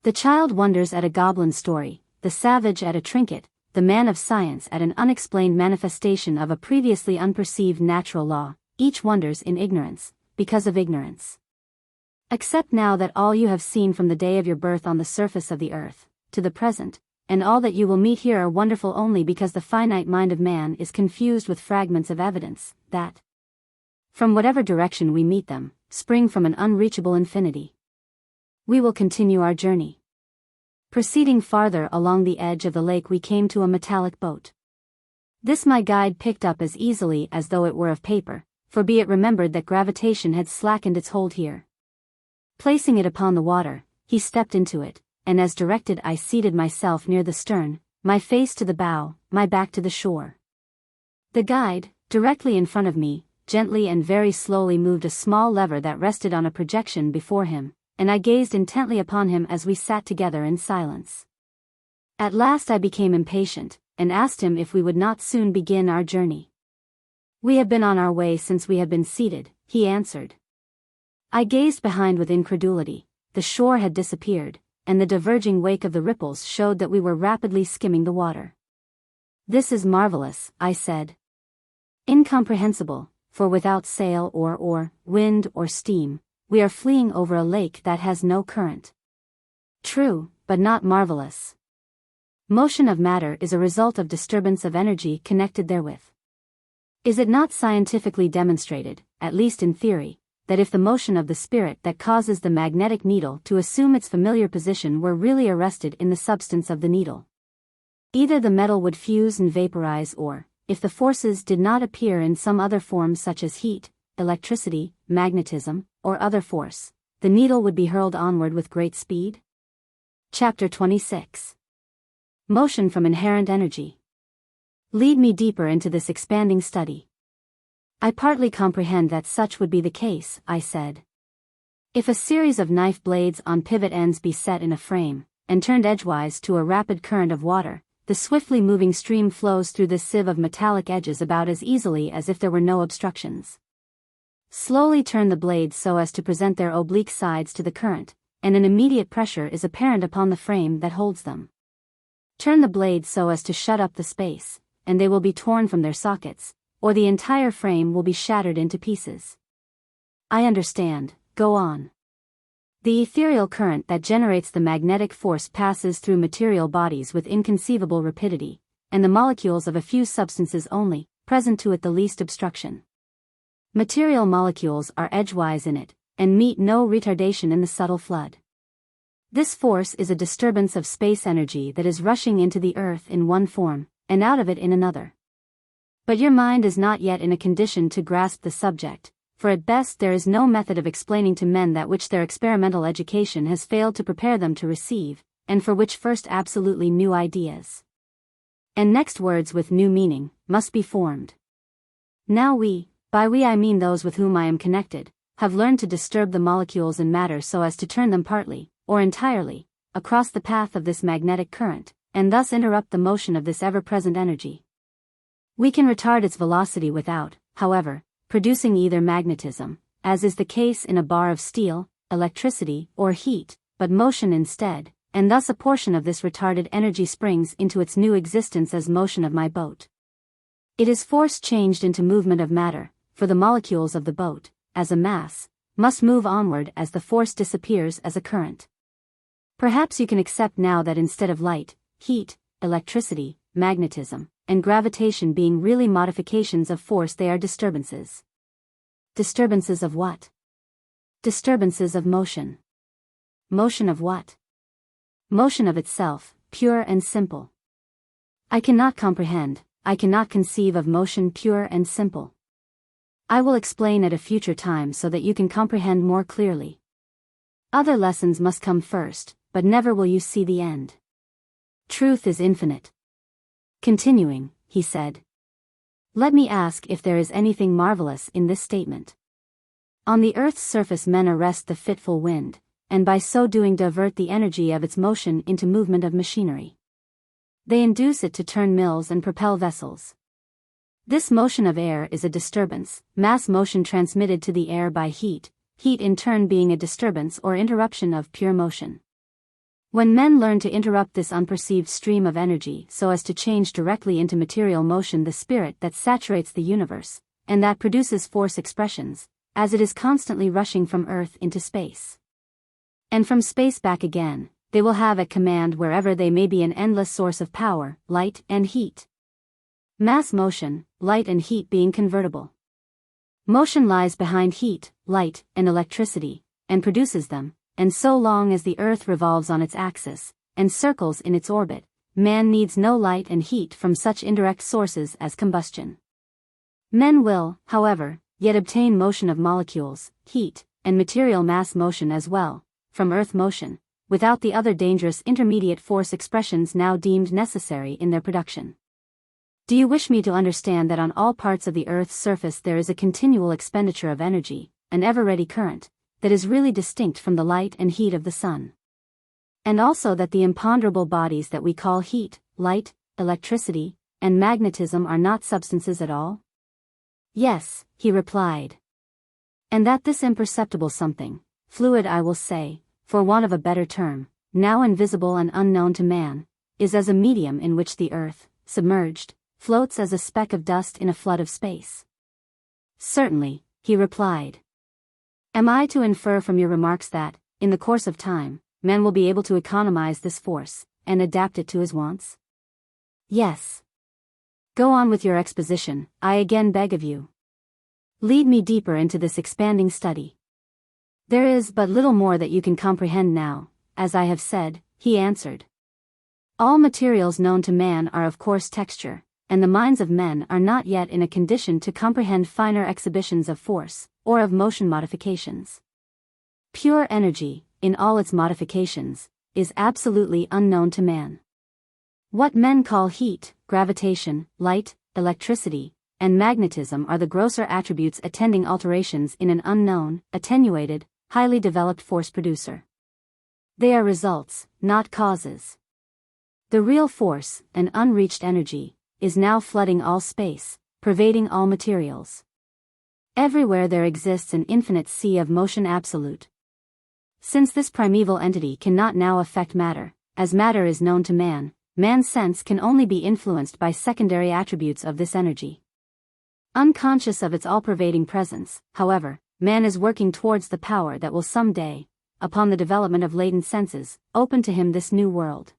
Speaker 1: The child wonders at a goblin story, the savage at a trinket, the man of science at an unexplained manifestation of a previously unperceived natural law. Each wonders in ignorance, because of ignorance. Accept now that all you have seen from the day of your birth on the surface of the earth, to the present, and all that you will meet here are wonderful only because the finite mind of man is confused with fragments of evidence, that, from whatever direction we meet them, spring from an unreachable infinity. We will continue our journey." Proceeding farther along the edge of the lake, we came to a metallic boat. This my guide picked up as easily as though it were of paper, for be it remembered that gravitation had slackened its hold here. Placing it upon the water, he stepped into it, and as directed I seated myself near the stern, my face to the bow, my back to the shore. The guide, directly in front of me, gently and very slowly moved a small lever that rested on a projection before him, and I gazed intently upon him as we sat together in silence. At last I became impatient, and asked him if we would not soon begin our journey. "We have been on our way since we have been seated," he answered. I gazed behind with incredulity. The shore had disappeared, and the diverging wake of the ripples showed that we were rapidly skimming the water. "This is marvelous," I said. "Incomprehensible, for without sail or oar, wind or steam, we are fleeing over a lake that has no current." "True, but not marvelous. Motion of matter is a result of disturbance of energy connected therewith. Is it not scientifically demonstrated, at least in theory, that if the motion of the spirit that causes the magnetic needle to assume its familiar position were really arrested in the substance of the needle, Either the metal would fuse and vaporize or, if the forces did not appear in some other form such as heat, electricity, magnetism, or other force, the needle would be hurled onward with great speed? Chapter 26. Motion from inherent energy. Lead me deeper into this expanding study. I partly comprehend that such would be the case, I said. If a series of knife blades on pivot ends be set in a frame, and turned edgewise to a rapid current of water, the swiftly moving stream flows through the sieve of metallic edges about as easily as if there were no obstructions. Slowly turn the blades so as to present their oblique sides to the current, and an immediate pressure is apparent upon the frame that holds them. Turn the blades so as to shut up the space, and they will be torn from their sockets, or the entire frame will be shattered into pieces. I understand, go on. The ethereal current that generates the magnetic force passes through material bodies with inconceivable rapidity, and the molecules of a few substances only, present to it the least obstruction. Material molecules are edgewise in it, and meet no retardation in the subtle flood. This force is a disturbance of space energy that is rushing into the earth in one form, and out of it in another. But your mind is not yet in a condition to grasp the subject, for at best there is no method of explaining to men that which their experimental education has failed to prepare them to receive, and for which first absolutely new ideas, and next words with new meaning, must be formed. Now we, by we I mean those with whom I am connected, have learned to disturb the molecules in matter so as to turn them partly, or entirely, across the path of this magnetic current, and thus interrupt the motion of this ever-present energy. We can retard its velocity without, however, producing either magnetism, as is the case in a bar of steel, electricity, or heat, but motion instead, and thus a portion of this retarded energy springs into its new existence as motion of my boat. It is force changed into movement of matter, for the molecules of the boat, as a mass, must move onward as the force disappears as a current. Perhaps you can accept now that instead of light, heat, electricity, magnetism, and gravitation being really modifications of force, they are disturbances. Disturbances of what? Disturbances of motion. Motion of what? Motion of itself, pure and simple. I cannot comprehend, I cannot conceive of motion pure and simple. I will explain at a future time so that you can comprehend more clearly. Other lessons must come first, but never will you see the end. Truth is infinite. Continuing, he said. Let me ask if there is anything marvelous in this statement. On the earth's surface men arrest the fitful wind, and by so doing divert the energy of its motion into movement of machinery. They induce it to turn mills and propel vessels. This motion of air is a disturbance, mass motion transmitted to the air by heat, heat in turn being a disturbance or interruption of pure motion. When men learn to interrupt this unperceived stream of energy so as to change directly into material motion the spirit that saturates the universe, and that produces force expressions, as it is constantly rushing from earth into space, and from space back again, they will have at command wherever they may be an endless source of power, light and heat. Mass motion, light and heat being convertible. Motion lies behind heat, light, and electricity, and produces them, and so long as the earth revolves on its axis, and circles in its orbit, man needs no light and heat from such indirect sources as combustion. Men will, however, yet obtain motion of molecules, heat, and material mass motion as well, from earth motion, without the other dangerous intermediate force expressions now deemed necessary in their production. Do you wish me to understand that on all parts of the earth's surface there is a continual expenditure of energy, an ever-ready current, that is really distinct from the light and heat of the sun? And also that the imponderable bodies that we call heat, light, electricity, and magnetism are not substances at all? Yes, he replied. And that this imperceptible something, fluid I will say, for want of a better term, now invisible and unknown to man, is as a medium in which the earth, submerged, floats as a speck of dust in a flood of space. Certainly, he replied. Am I to infer from your remarks that, in the course of time, man will be able to economize this force, and adapt it to his wants? Yes. Go on with your exposition, I again beg of you. Lead me deeper into this expanding study. There is but little more that you can comprehend now, as I have said, he answered. All materials known to man are of coarse texture, and the minds of men are not yet in a condition to comprehend finer exhibitions of force, or of motion modifications. Pure energy, in all its modifications, is absolutely unknown to man. What men call heat, gravitation, light, electricity, and magnetism are the grosser attributes attending alterations in an unknown, attenuated, highly developed force producer. They are results, not causes. The real force, an unreached energy, is now flooding all space, pervading all materials. Everywhere there exists an infinite sea of motion absolute. Since this primeval entity cannot now affect matter, as matter is known to man, man's sense can only be influenced by secondary attributes of this energy. Unconscious of its all-pervading presence, however, man is working towards the power that will someday, upon the development of latent senses, open to him this new world.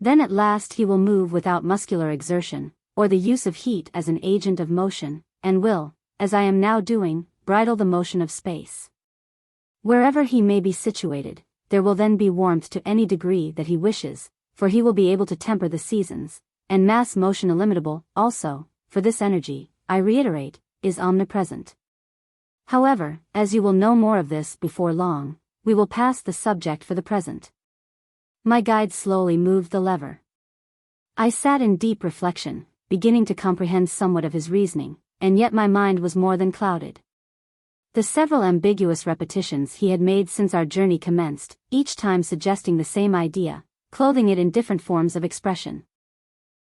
Speaker 1: Then at last he will move without muscular exertion, or the use of heat as an agent of motion, and will, as I am now doing, bridle the motion of space. Wherever he may be situated, there will then be warmth to any degree that he wishes, for he will be able to temper the seasons, and mass motion illimitable, also, for this energy, I reiterate, is omnipresent. However, as you will know more of this before long, we will pass the subject for the present. My guide slowly moved the lever. I sat in deep reflection, beginning to comprehend somewhat of his reasoning, and yet my mind was more than clouded. The several ambiguous repetitions he had made since our journey commenced, each time suggesting the same idea, clothing it in different forms of expression,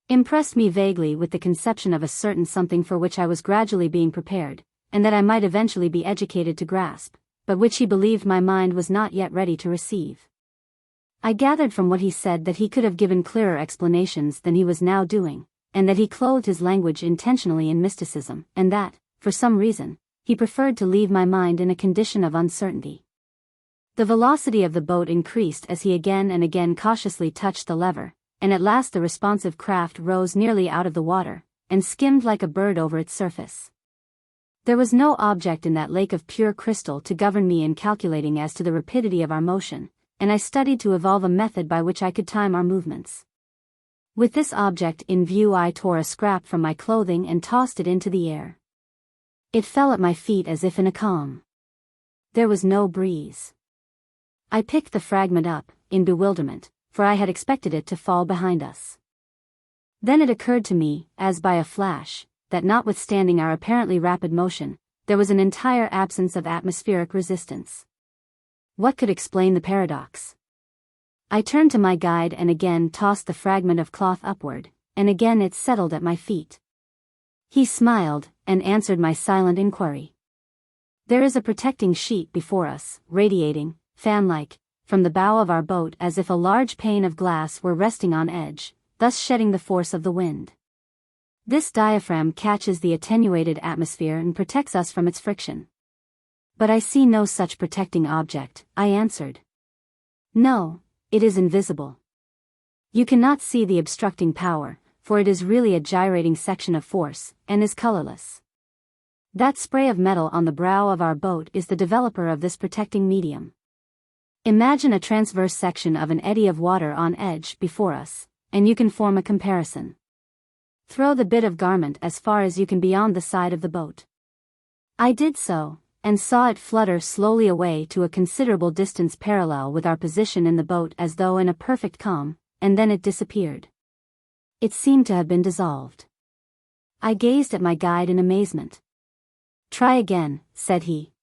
Speaker 1: impressed me vaguely with the conception of a certain something for which I was gradually being prepared, and that I might eventually be educated to grasp, but which he believed my mind was not yet ready to receive. I gathered from what he said that he could have given clearer explanations than he was now doing, and that he clothed his language intentionally in mysticism, and that, for some reason, he preferred to leave my mind in a condition of uncertainty. The velocity of the boat increased as he again and again cautiously touched the lever, and at last the responsive craft rose nearly out of the water, and skimmed like a bird over its surface. There was no object in that lake of pure crystal to govern me in calculating as to the rapidity of our motion, and I studied to evolve a method by which I could time our movements. With this object in view, I tore a scrap from my clothing and tossed it into the air. It fell at my feet as if in a calm. There was no breeze. I picked the fragment up, in bewilderment, for I had expected it to fall behind us. Then it occurred to me, as by a flash, that notwithstanding our apparently rapid motion, there was an entire absence of atmospheric resistance. What could explain the paradox? I turned to my guide and again tossed the fragment of cloth upward, and again it settled at my feet. He smiled, and answered my silent inquiry. There is a protecting sheet before us, radiating, fan-like, from the bow of our boat as if a large pane of glass were resting on edge, thus shedding the force of the wind. This diaphragm catches the attenuated atmosphere and protects us from its friction. But I see no such protecting object, I answered. No, it is invisible. You cannot see the obstructing power, for it is really a gyrating section of force, and is colorless. That spray of metal on the brow of our boat is the developer of this protecting medium. Imagine a transverse section of an eddy of water on edge before us, and you can form a comparison. Throw the bit of garment as far as you can beyond the side of the boat. I did so, and saw it flutter slowly away to a considerable distance parallel with our position in the boat as though in a perfect calm, and then it disappeared. It seemed to have been dissolved. I gazed at my guide in amazement. "Try again," said he.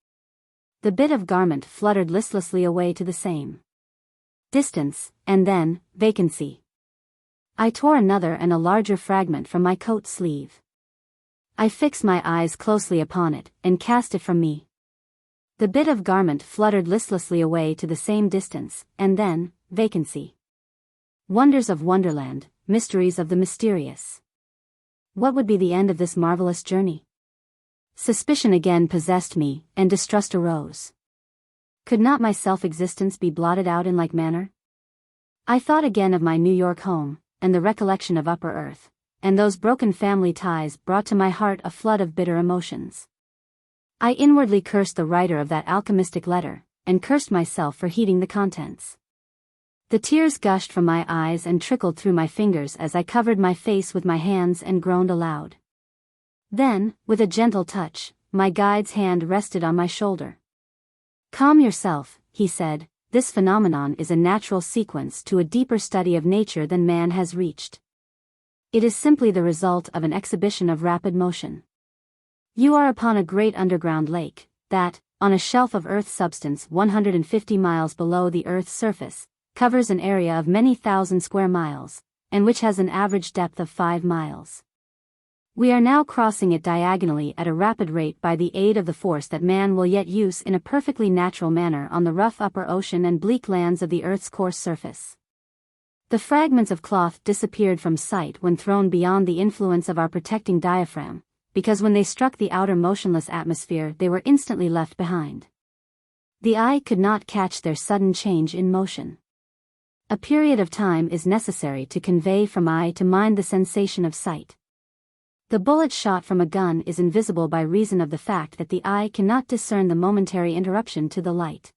Speaker 1: The bit of garment fluttered listlessly away to the same distance, and then, vacancy. I tore another and a larger fragment from my coat sleeve. I fixed my eyes closely upon it, and cast it from me. The bit of garment fluttered listlessly away to the same distance, and then, vacancy. Wonders of Wonderland, mysteries of the mysterious. What would be the end of this marvelous journey? Suspicion again possessed me, and distrust arose. Could not my self-existence be blotted out in like manner? I thought again of my New York home, and the recollection of Upper Earth, and those broken family ties brought to my heart a flood of bitter emotions. I inwardly cursed the writer of that alchemistic letter, and cursed myself for heeding the contents. The tears gushed from my eyes and trickled through my fingers as I covered my face with my hands and groaned aloud. Then, with a gentle touch, my guide's hand rested on my shoulder. "Calm yourself," he said, "this phenomenon is a natural sequence to a deeper study of nature than man has reached. It is simply the result of an exhibition of rapid motion. You are upon a great underground lake, that, on a shelf of earth substance 150 miles below the Earth's surface, covers an area of many thousand square miles, and which has an average depth of 5 miles. We are now crossing it diagonally at a rapid rate by the aid of the force that man will yet use in a perfectly natural manner on the rough upper ocean and bleak lands of the Earth's coarse surface." The fragments of cloth disappeared from sight when thrown beyond the influence of our protecting diaphragm, because when they struck the outer motionless atmosphere they were instantly left behind. The eye could not catch their sudden change in motion. A period of time is necessary to convey from eye to mind the sensation of sight. The bullet shot from a gun is invisible by reason of the fact that the eye cannot discern the momentary interruption to the light.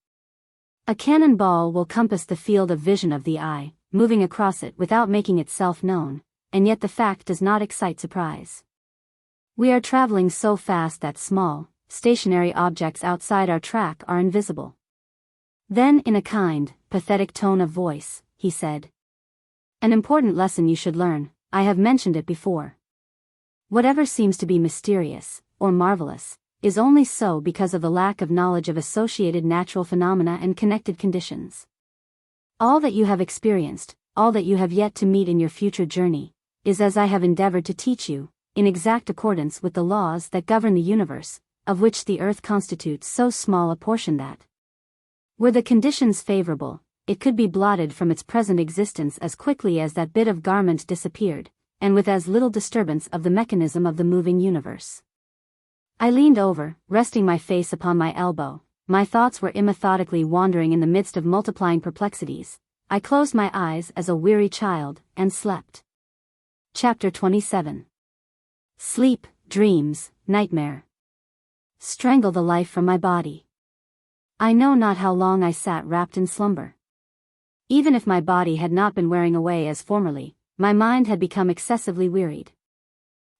Speaker 1: A cannon ball will compass the field of vision of the eye, moving across it without making itself known, and yet the fact does not excite surprise. We are traveling so fast that small, stationary objects outside our track are invisible. Then, in a kind, pathetic tone of voice, he said, "An important lesson you should learn, I have mentioned it before. Whatever seems to be mysterious, or marvelous, is only so because of the lack of knowledge of associated natural phenomena and connected conditions. All that you have experienced, all that you have yet to meet in your future journey, is as I have endeavored to teach you, in exact accordance with the laws that govern the universe, of which the earth constitutes so small a portion that, were the conditions favorable, it could be blotted from its present existence as quickly as that bit of garment disappeared, and with as little disturbance of the mechanism of the moving universe." I leaned over, resting my face upon my elbow. My thoughts were immethodically wandering in the midst of multiplying perplexities. I closed my eyes as a weary child, and slept. Chapter 27. Sleep, dreams, nightmare. Strangle the life from my body. I know not how long I sat wrapped in slumber. Even if my body had not been wearing away as formerly, my mind had become excessively wearied.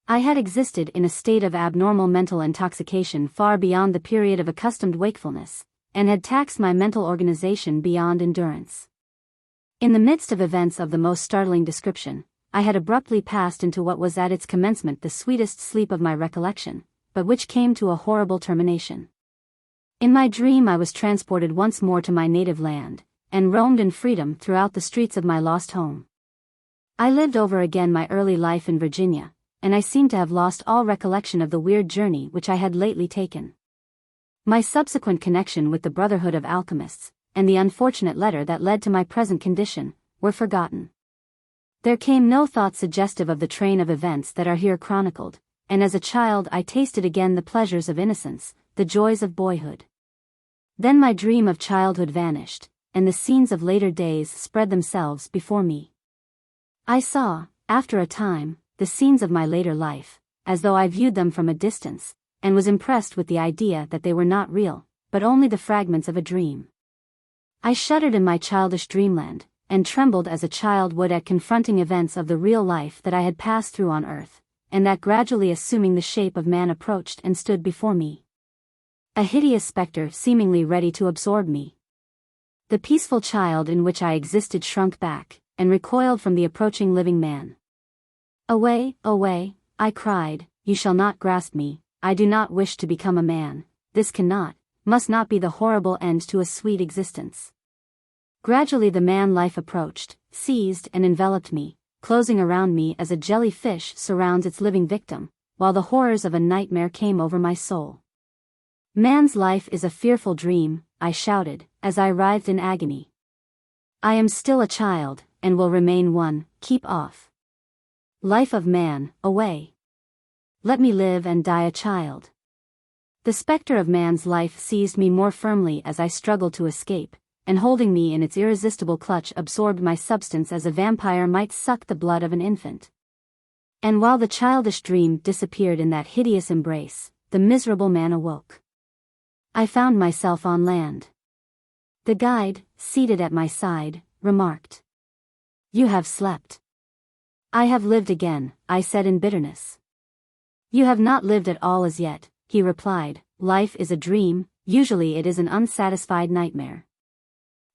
Speaker 1: I had existed in a state of abnormal mental intoxication far beyond the period of accustomed wakefulness, and had taxed my mental organization beyond endurance. In the midst of events of the most startling description, I had abruptly passed into what was at its commencement the sweetest sleep of my recollection, but which came to a horrible termination. In my dream I was transported once more to my native land, and roamed in freedom throughout the streets of my lost home. I lived over again my early life in Virginia, and I seemed to have lost all recollection of the weird journey which I had lately taken. My subsequent connection with the Brotherhood of Alchemists, and the unfortunate letter that led to my present condition, were forgotten. There came no thought suggestive of the train of events that are here chronicled, and as a child I tasted again the pleasures of innocence, the joys of boyhood. Then my dream of childhood vanished, and the scenes of later days spread themselves before me. I saw, after a time, the scenes of my later life, as though I viewed them from a distance, and was impressed with the idea that they were not real, but only the fragments of a dream. I shuddered in my childish dreamland, and trembled as a child would at confronting events of the real life that I had passed through on earth, and that gradually assuming the shape of man approached and stood before me. A hideous spectre seemingly ready to absorb me. The peaceful child in which I existed shrunk back, and recoiled from the approaching living man. "Away, away," I cried, "you shall not grasp me, I do not wish to become a man, this must not be the horrible end to a sweet existence." Gradually the man-life approached, seized and enveloped me, closing around me as a jelly-fish surrounds its living victim, while the horrors of a nightmare came over my soul. "Man's life is a fearful dream," I shouted, as I writhed in agony. "I am still a child, and will remain one, keep off. Life of man, away. Let me live and die a child." The spectre of man's life seized me more firmly as I struggled to escape, and holding me in its irresistible clutch absorbed my substance as a vampire might suck the blood of an infant. And while the childish dream disappeared in that hideous embrace, the miserable man awoke. I found myself on land. The guide, seated at my side, remarked. You have slept. I have lived again, I said in bitterness. You have not lived at all as yet, he replied. Life is a dream, usually it is an unsatisfied nightmare.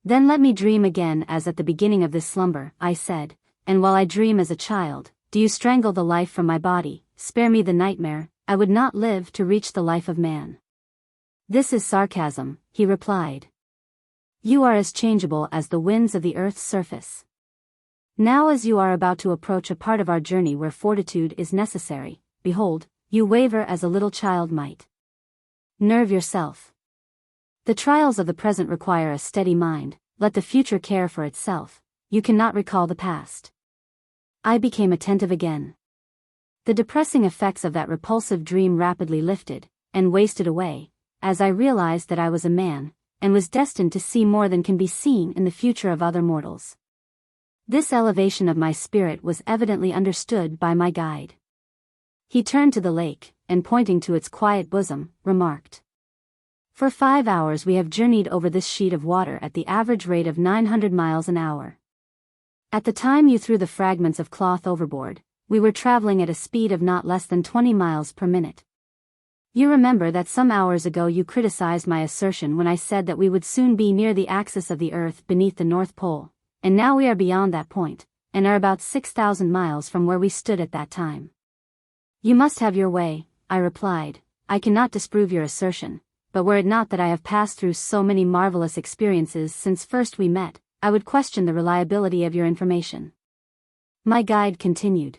Speaker 1: Then let me dream again as at the beginning of this slumber, I said, and while I dream as a child, do you strangle the life from my body, spare me the nightmare, I would not live to reach the life of man. This is sarcasm, he replied. You are as changeable as the winds of the earth's surface. Now as you are about to approach a part of our journey where fortitude is necessary, behold, you waver as a little child might. Nerve yourself. The trials of the present require a steady mind, let the future care for itself, you cannot recall the past. I became attentive again. The depressing effects of that repulsive dream rapidly lifted, and wasted away, as I realized that I was a man, and was destined to see more than can be seen in the future of other mortals. This elevation of my spirit was evidently understood by my guide. He turned to the lake, and pointing to its quiet bosom, remarked. For 5 hours we have journeyed over this sheet of water at the average rate of 900 miles an hour. At the time you threw the fragments of cloth overboard, we were traveling at a speed of not less than 20 miles per minute. You remember that some hours ago you criticized my assertion when I said that we would soon be near the axis of the Earth beneath the North Pole, and now we are beyond that point, and are about 6,000 miles from where we stood at that time. You must have your way, I replied. I cannot disprove your assertion, but were it not that I have passed through so many marvelous experiences since first we met, I would question the reliability of your information. My guide continued.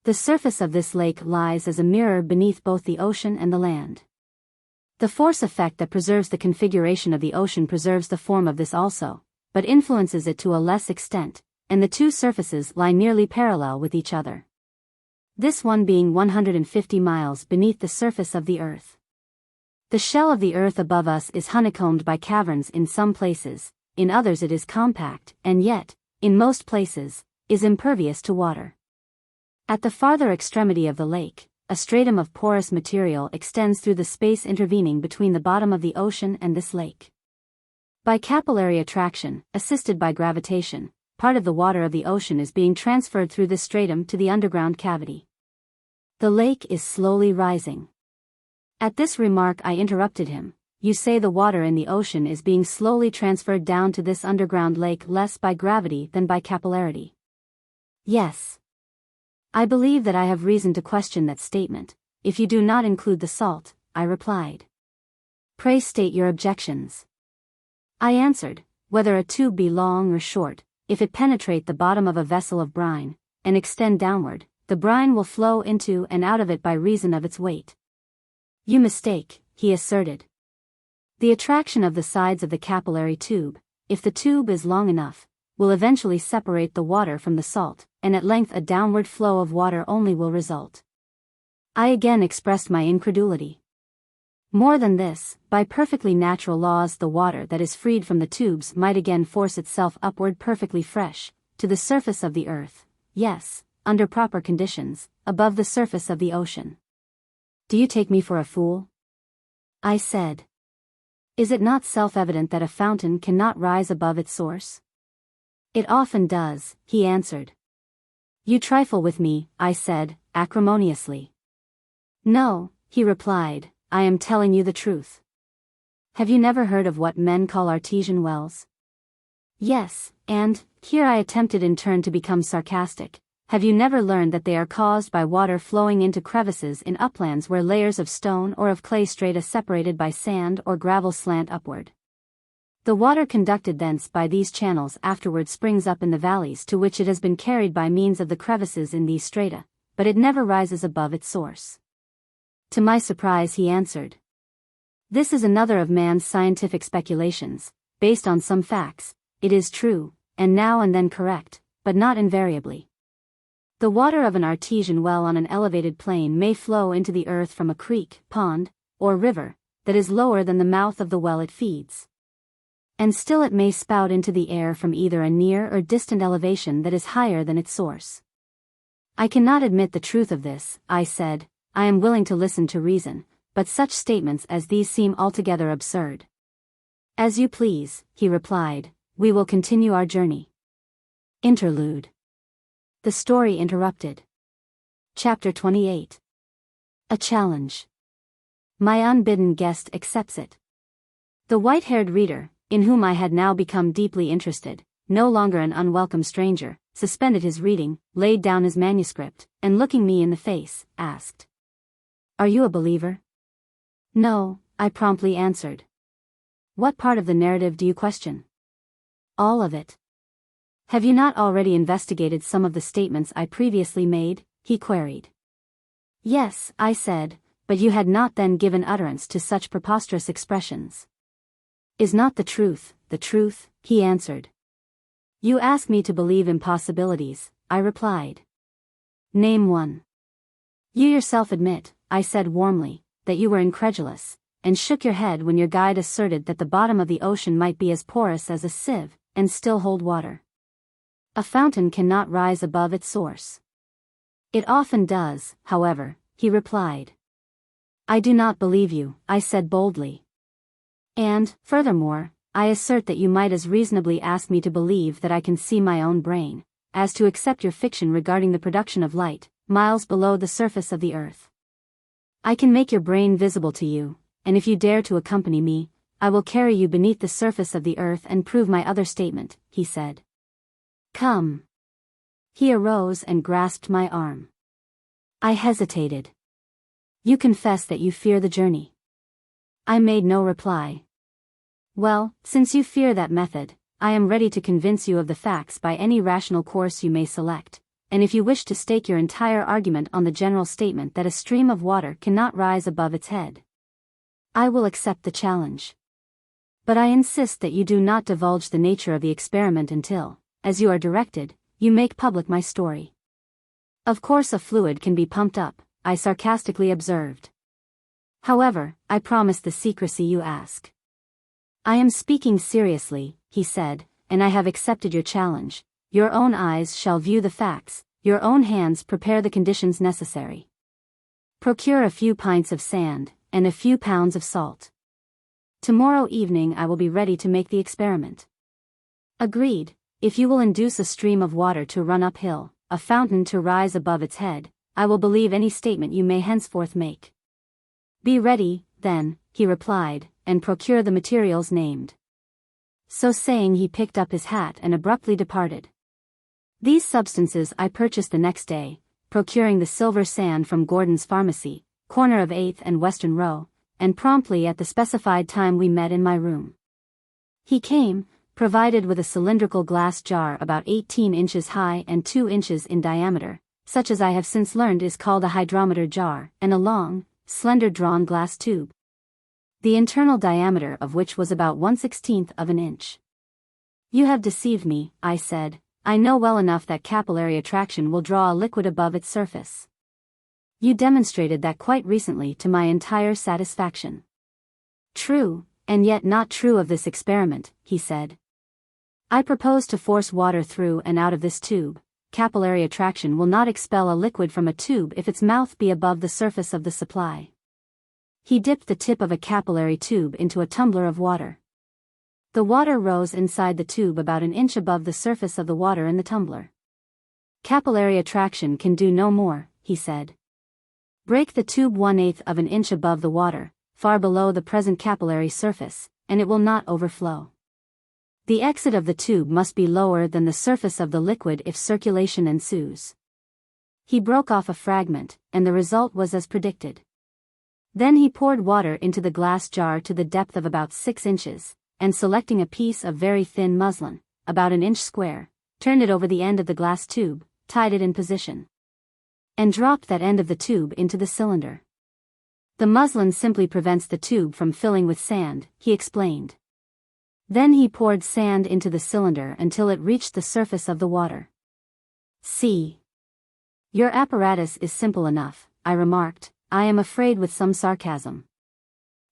Speaker 1: The surface of this lake lies as a mirror beneath both the ocean and the land. The force effect that preserves the configuration of the ocean preserves the form of this also, but influences it to a less extent, and the two surfaces lie nearly parallel with each other. This one being 150 miles beneath the surface of the earth. The shell of the earth above us is honeycombed by caverns in some places, in others it is compact, and yet, in most places, is impervious to water. At the farther extremity of the lake, a stratum of porous material extends through the space intervening between the bottom of the ocean and this lake. By capillary attraction, assisted by gravitation, part of the water of the ocean is being transferred through this stratum to the underground cavity. The lake is slowly rising. At this remark I interrupted him. You say the water in the ocean is being slowly transferred down to this underground lake less by gravity than by capillarity. Yes. I believe that I have reason to question that statement, if you do not include the salt, I replied. Pray state your objections. I answered, whether a tube be long or short, if it penetrate the bottom of a vessel of brine, and extend downward, the brine will flow into and out of it by reason of its weight. You mistake, he asserted. The attraction of the sides of the capillary tube, if the tube is long enough, will eventually separate the water from the salt, and at length a downward flow of water only will result. I again expressed my incredulity. More than this, by perfectly natural laws the water that is freed from the tubes might again force itself upward perfectly fresh, to the surface of the earth, yes, under proper conditions, above the surface of the ocean. Do you take me for a fool? I said. Is it not self-evident that a fountain cannot rise above its source? It often does, he answered. You trifle with me, I said, acrimoniously. No, he replied, I am telling you the truth. Have you never heard of what men call artesian wells? Yes, and, here I attempted in turn to become sarcastic, have you never learned that they are caused by water flowing into crevices in uplands where layers of stone or of clay strata separated by sand or gravel slant upward? The water conducted thence by these channels afterward springs up in the valleys to which it has been carried by means of the crevices in these strata, but it never rises above its source. To my surprise he answered. This is another of man's scientific speculations, based on some facts, it is true, and now and then correct, but not invariably. The water of an artesian well on an elevated plain may flow into the earth from a creek, pond, or river, that is lower than the mouth of the well it feeds. And still it may spout into the air from either a near or distant elevation that is higher than its source. I cannot admit the truth of this, I said, I am willing to listen to reason, but such statements as these seem altogether absurd. As you please, he replied, we will continue our journey. Interlude. The story interrupted. Chapter 28. A challenge. My unbidden guest accepts it. The white-haired reader, in whom I had now become deeply interested, no longer an unwelcome stranger, suspended his reading, laid down his manuscript, and looking me in the face, asked, "Are you a believer?" "No," I promptly answered. "What part of the narrative do you question?" "All of it." "Have you not already investigated some of the statements I previously made?" he queried. "Yes," I said, "but you had not then given utterance to such preposterous expressions." "Is not the truth, he answered. "You ask me to believe impossibilities," I replied. "Name one." "You yourself admit," I said warmly, "that you were incredulous, and shook your head when your guide asserted that the bottom of the ocean might be as porous as a sieve, and still hold water. A fountain cannot rise above its source." "It often does, however," he replied. "I do not believe you," I said boldly. "And, furthermore, I assert that you might as reasonably ask me to believe that I can see my own brain, as to accept your fiction regarding the production of light, miles below the surface of the earth. I can make your brain visible to you, and if you dare to accompany me, I will carry you beneath the surface of the earth and prove my other statement," he said. "Come." He arose and grasped my arm. I hesitated. "You confess that you fear the journey?" I made no reply. "Well, since you fear that method, I am ready to convince you of the facts by any rational course you may select, and if you wish to stake your entire argument on the general statement that a stream of water cannot rise above its head, I will accept the challenge. But I insist that you do not divulge the nature of the experiment until, as you are directed, you make public my story." "Of course a fluid can be pumped up," I sarcastically observed. "However, I promise the secrecy you ask." "I am speaking seriously," he said, "and I have accepted your challenge. Your own eyes shall view the facts, your own hands prepare the conditions necessary. Procure a few pints of sand, and a few pounds of salt. Tomorrow evening I will be ready to make the experiment." "Agreed, if you will induce a stream of water to run uphill, a fountain to rise above its head, I will believe any statement you may henceforth make." "Be ready, then," he replied, "and procure the materials named." So saying he picked up his hat and abruptly departed. These substances I purchased the next day, procuring the silver sand from Gordon's pharmacy, corner of 8th and Western Row, and promptly at the specified time we met in my room. He came, provided with a cylindrical glass jar about 18 inches high and 2 inches in diameter, such as I have since learned is called a hydrometer jar, and a long, slender drawn glass tube, the internal diameter of which was about 1/16 of an inch. "You have deceived me," I said. "I know well enough that capillary attraction will draw a liquid above its surface. You demonstrated that quite recently to my entire satisfaction." "True, and yet not true of this experiment," he said. "I propose to force water through and out of this tube. Capillary attraction will not expel a liquid from a tube if its mouth be above the surface of the supply." He dipped the tip of a capillary tube into a tumbler of water. The water rose inside the tube about an inch above the surface of the water in the tumbler. "Capillary attraction can do no more," he said. "Break the tube 1/8 of an inch above the water, far below the present capillary surface, and it will not overflow. The exit of the tube must be lower than the surface of the liquid if circulation ensues." He broke off a fragment, and the result was as predicted. Then he poured water into the glass jar to the depth of about 6 inches, and selecting a piece of very thin muslin, about an inch square, turned it over the end of the glass tube, tied it in position, and dropped that end of the tube into the cylinder. "The muslin simply prevents the tube from filling with sand," he explained. Then he poured sand into the cylinder until it reached the surface of the water. "See. Your apparatus is simple enough," I remarked, I am afraid with some sarcasm.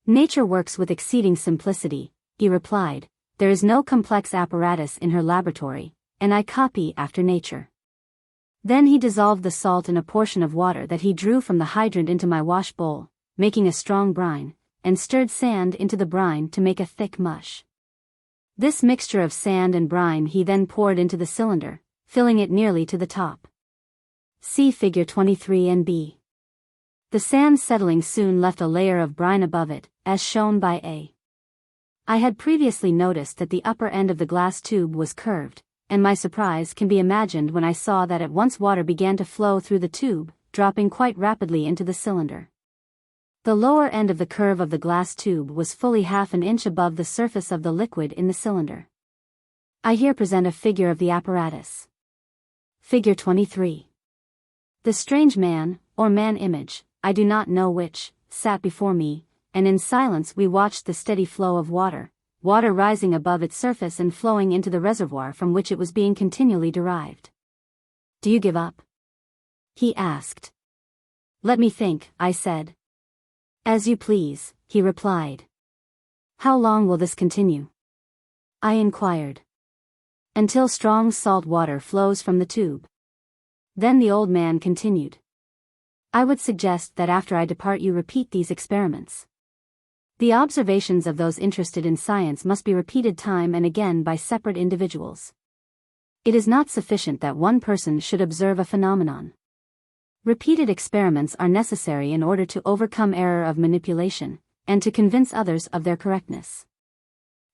Speaker 1: "Nature works with exceeding simplicity," he replied. "There is no complex apparatus in her laboratory, and I copy after nature." Then he dissolved the salt in a portion of water that he drew from the hydrant into my wash bowl, making a strong brine, and stirred sand into the brine to make a thick mush. This mixture of sand and brine he then poured into the cylinder, filling it nearly to the top. See Figure 23 and B. The sand settling soon left a layer of brine above it, as shown by A. I had previously noticed that the upper end of the glass tube was curved, and my surprise can be imagined when I saw that at once water began to flow through the tube, dropping quite rapidly into the cylinder. The lower end of the curve of the glass tube was fully half an inch above the surface of the liquid in the cylinder. I here present a figure of the apparatus. Figure 23. The strange man, or man image, I do not know which, sat before me, and in silence we watched the steady flow of water rising above its surface and flowing into the reservoir from which it was being continually derived. "Do you give up?" he asked. "Let me think," I said. "As you please," he replied. "How long will this continue?" I inquired. "Until strong salt water flows from the tube." Then the old man continued. "I would suggest that after I depart you repeat these experiments. The observations of those interested in science must be repeated time and again by separate individuals. It is not sufficient that one person should observe a phenomenon. Repeated experiments are necessary in order to overcome error of manipulation, and to convince others of their correctness.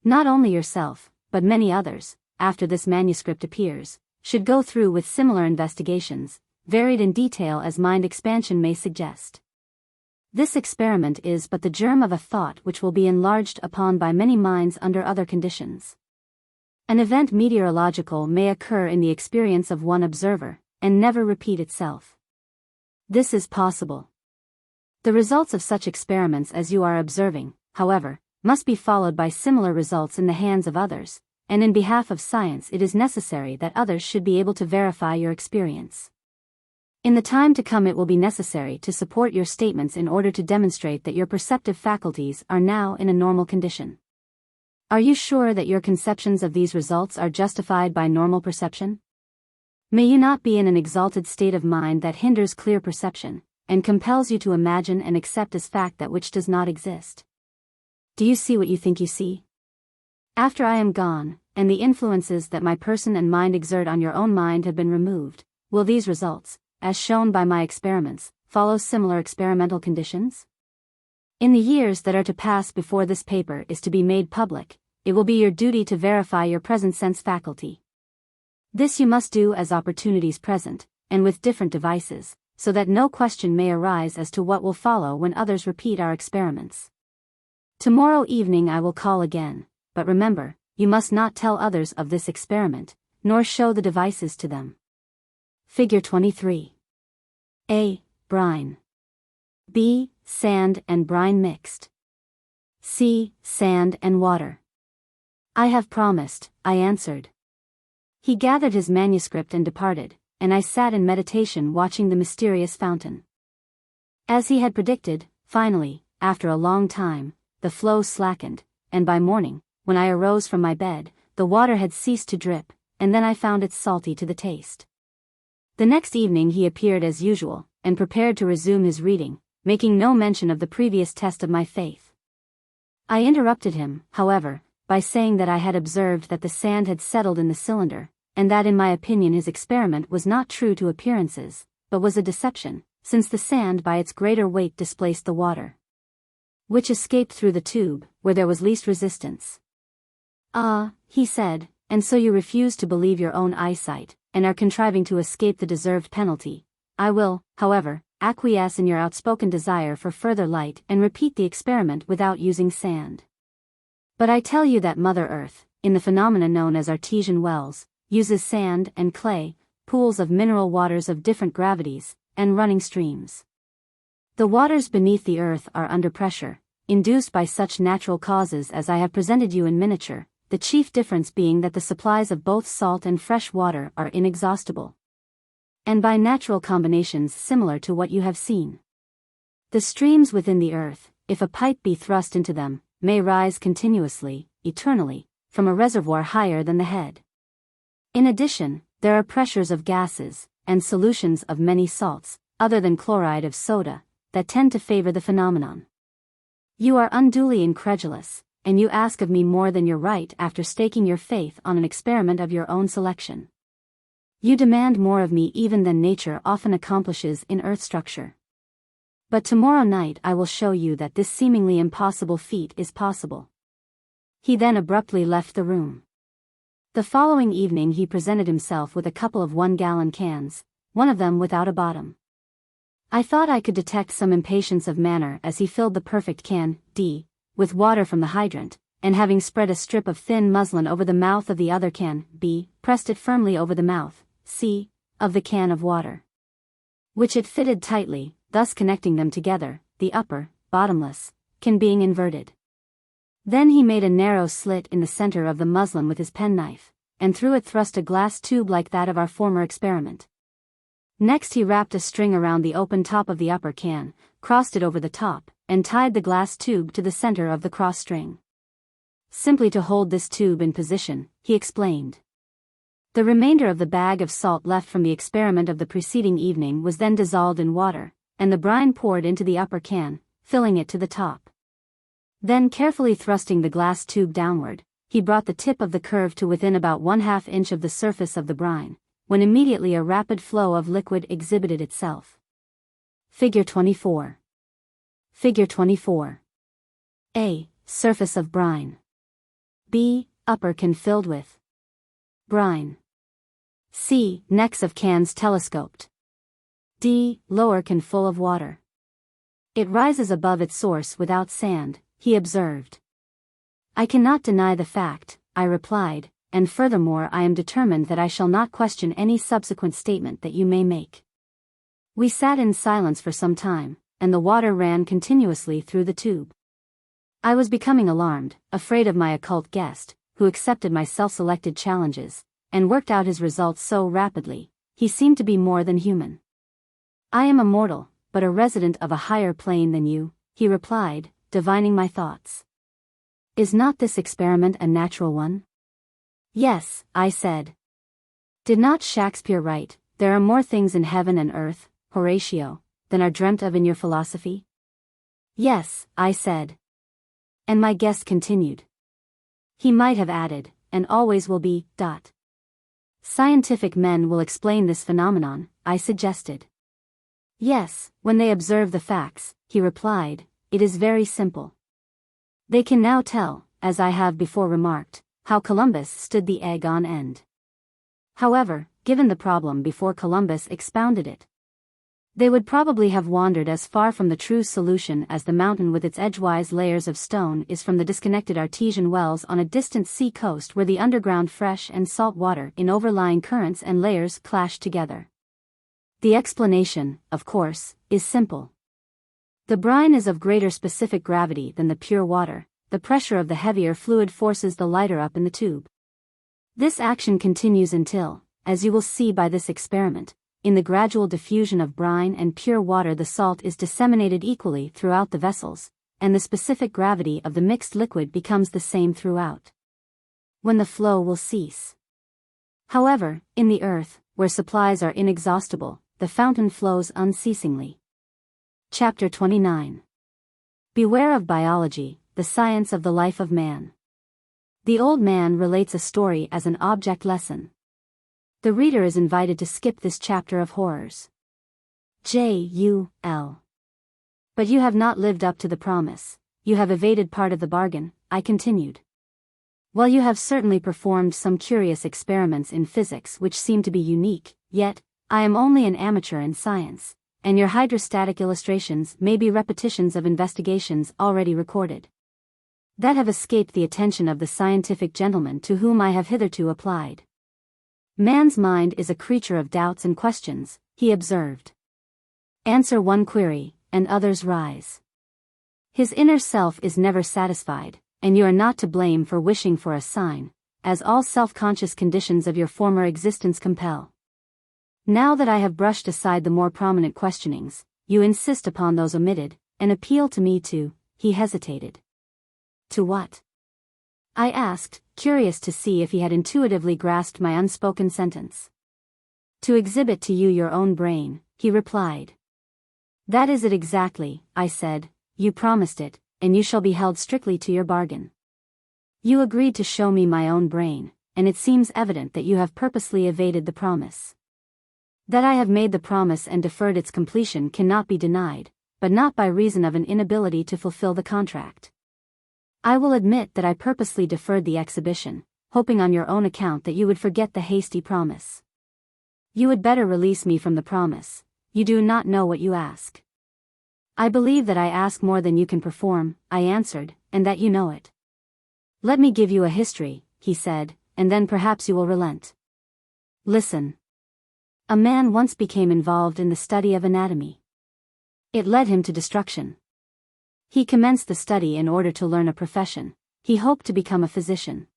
Speaker 1: Not only yourself, but many others, after this manuscript appears, should go through with similar investigations, varied in detail as mind expansion may suggest. This experiment is but the germ of a thought which will be enlarged upon by many minds under other conditions. An event meteorological may occur in the experience of one observer, and never repeat itself. This is possible. The results of such experiments as you are observing, however, must be followed by similar results in the hands of others, and in behalf of science it is necessary that others should be able to verify your experience. In the time to come it will be necessary to support your statements in order to demonstrate that your perceptive faculties are now in a normal condition. Are you sure that your conceptions of these results are justified by normal perception? May you not be in an exalted state of mind that hinders clear perception, and compels you to imagine and accept as fact that which does not exist. Do you see what you think you see? After I am gone, and the influences that my person and mind exert on your own mind have been removed, will these results, as shown by my experiments, follow similar experimental conditions? In the years that are to pass before this paper is to be made public, it will be your duty to verify your present sense faculty. This you must do as opportunities present, and with different devices, so that no question may arise as to what will follow when others repeat our experiments. Tomorrow evening I will call again, but remember, you must not tell others of this experiment, nor show the devices to them. Figure 23. A. Brine. B. Sand and brine mixed. C. Sand and water. I have promised, I answered. He gathered his manuscript and departed, and I sat in meditation watching the mysterious fountain. As he had predicted, finally, after a long time, the flow slackened, and by morning, when I arose from my bed, the water had ceased to drip, and then I found it salty to the taste. The next evening he appeared as usual, and prepared to resume his reading, making no mention of the previous test of my faith. I interrupted him, however, by saying that I had observed that the sand had settled in the cylinder, and that in my opinion his experiment was not true to appearances, but was a deception, since the sand by its greater weight displaced the water, which escaped through the tube, where there was least resistance. "Ah," he said, "and so you refuse to believe your own eyesight, and are contriving to escape the deserved penalty. I will, however, acquiesce in your outspoken desire for further light and repeat the experiment without using sand. But I tell you that Mother Earth, in the phenomena known as artesian wells, uses sand and clay, pools of mineral waters of different gravities, and running streams. The waters beneath the earth are under pressure, induced by such natural causes as I have presented you in miniature, the chief difference being that the supplies of both salt and fresh water are inexhaustible, and by natural combinations similar to what you have seen. The streams within the earth, if a pipe be thrust into them, may rise continuously, eternally, from a reservoir higher than the head. In addition, there are pressures of gases, and solutions of many salts, other than chloride of soda, that tend to favor the phenomenon. You are unduly incredulous, and you ask of me more than your right after staking your faith on an experiment of your own selection. You demand more of me even than nature often accomplishes in earth structure. But tomorrow night I will show you that this seemingly impossible feat is possible." He then abruptly left the room. The following evening he presented himself with a couple of 1-gallon cans, one of them without a bottom. I thought I could detect some impatience of manner as he filled the perfect can, D, with water from the hydrant, and having spread a strip of thin muslin over the mouth of the other can, B, pressed it firmly over the mouth, C, of the can of water, which it fitted tightly, thus connecting them together, the upper, bottomless, can being inverted. Then he made a narrow slit in the center of the muslin with his penknife, and through it thrust a glass tube like that of our former experiment. Next he wrapped a string around the open top of the upper can, crossed it over the top, and tied the glass tube to the center of the cross string. Simply to hold this tube in position, he explained. The remainder of the bag of salt left from the experiment of the preceding evening was then dissolved in water, and the brine poured into the upper can, filling it to the top. Then carefully thrusting the glass tube downward, he brought the tip of the curve to within about 1/2 inch of the surface of the brine, when immediately a rapid flow of liquid exhibited itself. Figure 24. Figure 24. A. Surface of brine. B. Upper can filled with brine. C. Necks of cans telescoped. D. Lower can full of water. It rises above its source without sand, he observed. I cannot deny the fact, I replied, and furthermore I am determined that I shall not question any subsequent statement that you may make. We sat in silence for some time, and the water ran continuously through the tube. I was becoming alarmed, afraid of my occult guest, who accepted my self-selected challenges, and worked out his results so rapidly, he seemed to be more than human. I am a mortal, but a resident of a higher plane than you, he replied, divining my thoughts. Is not this experiment a natural one? Yes, I said. Did not Shakespeare write, "There are more things in heaven and earth, Horatio, than are dreamt of in your philosophy"? Yes, I said. And my guest continued. He might have added, and always will be, ... Scientific men will explain this phenomenon, I suggested. Yes, when they observe the facts, he replied, it is very simple. They can now tell, as I have before remarked, how Columbus stood the egg on end. However, given the problem before Columbus expounded it, they would probably have wandered as far from the true solution as the mountain with its edgewise layers of stone is from the disconnected artesian wells on a distant sea coast where the underground fresh and salt water in overlying currents and layers clash together. The explanation, of course, is simple. The brine is of greater specific gravity than the pure water, the pressure of the heavier fluid forces the lighter up in the tube. This action continues until, as you will see by this experiment, in the gradual diffusion of brine and pure water the salt is disseminated equally throughout the vessels, and the specific gravity of the mixed liquid becomes the same throughout. When the flow will cease. However, in the earth, where supplies are inexhaustible, the fountain flows unceasingly. Chapter 29. Beware of biology, the science of the life of man. The old man relates a story as an object lesson. The reader is invited to skip this chapter of horrors. J.U.L. But you have not lived up to the promise, you have evaded part of the bargain, I continued. While you have certainly performed some curious experiments in physics which seem to be unique, yet, I am only an amateur in science, and your hydrostatic illustrations may be repetitions of investigations already recorded, that have escaped the attention of the scientific gentlemen to whom I have hitherto applied. Man's mind is a creature of doubts and questions, he observed. Answer one query, and others rise. His inner self is never satisfied, and you are not to blame for wishing for a sign, as all self-conscious conditions of your former existence compel. Now that I have brushed aside the more prominent questionings, you insist upon those omitted, and appeal to me to, he hesitated. To what? I asked, curious to see if he had intuitively grasped my unspoken sentence. To exhibit to you your own brain, he replied. That is it exactly, I said, you promised it, and you shall be held strictly to your bargain. You agreed to show me my own brain, and it seems evident that you have purposely evaded the promise. That I have made the promise and deferred its completion cannot be denied, but not by reason of an inability to fulfill the contract. I will admit that I purposely deferred the exhibition, hoping on your own account that you would forget the hasty promise. You would better release me from the promise. You do not know what you ask. I believe that I ask more than you can perform, I answered, and that you know it. Let me give you a history, he said, and then perhaps you will relent. Listen. A man once became involved in the study of anatomy. It led him to destruction. He commenced the study in order to learn a profession. He hoped to become a physician.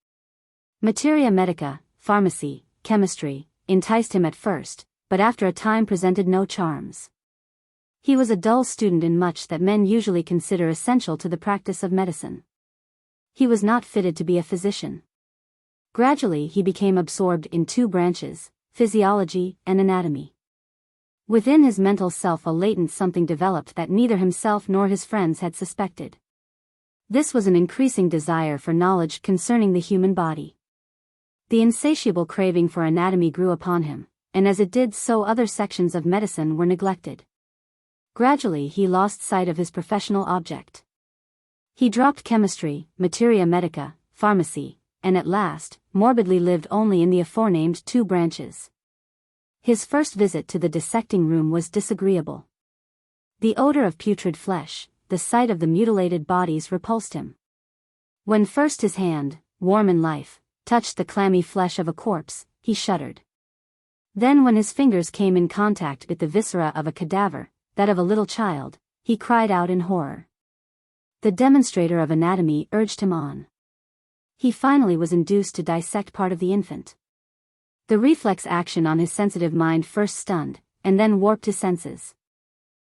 Speaker 1: Materia medica, pharmacy, chemistry, enticed him at first, but after a time presented no charms. He was a dull student in much that men usually consider essential to the practice of medicine. He was not fitted to be a physician. Gradually he became absorbed in two branches, physiology and anatomy. Within his mental self a latent something developed that neither himself nor his friends had suspected. This was an increasing desire for knowledge concerning the human body. The insatiable craving for anatomy grew upon him, and as it did so other sections of medicine were neglected. Gradually he lost sight of his professional object. He dropped chemistry, materia medica, pharmacy, and at last, morbidly lived only in the aforenamed two branches. His first visit to the dissecting room was disagreeable. The odor of putrid flesh, the sight of the mutilated bodies repulsed him. When first his hand, warm in life, touched the clammy flesh of a corpse, he shuddered. Then when his fingers came in contact with the viscera of a cadaver, that of a little child, he cried out in horror. The demonstrator of anatomy urged him on. He finally was induced to dissect part of the infant. The reflex action on his sensitive mind first stunned, and then warped his senses.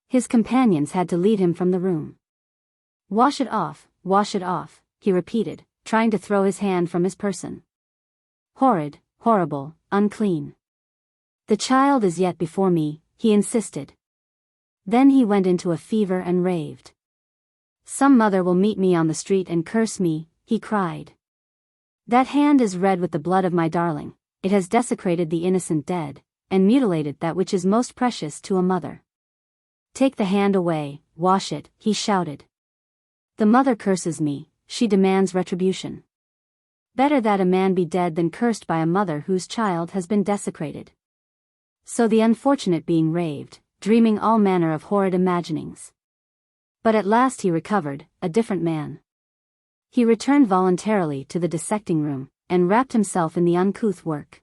Speaker 1: His companions had to lead him from the room. Wash it off, he repeated, trying to throw his hand from his person. Horrid, horrible, unclean. The child is yet before me, he insisted. Then he went into a fever and raved. Some mother will meet me on the street and curse me, he cried. That hand is red with the blood of my darling. It has desecrated the innocent dead, and mutilated that which is most precious to a mother. Take the hand away, wash it, he shouted. The mother curses me, she demands retribution. Better that a man be dead than cursed by a mother whose child has been desecrated. So the unfortunate being raved, dreaming all manner of horrid imaginings. But at last he recovered, a different man. He returned voluntarily to the dissecting room, and wrapped himself in the uncouth work.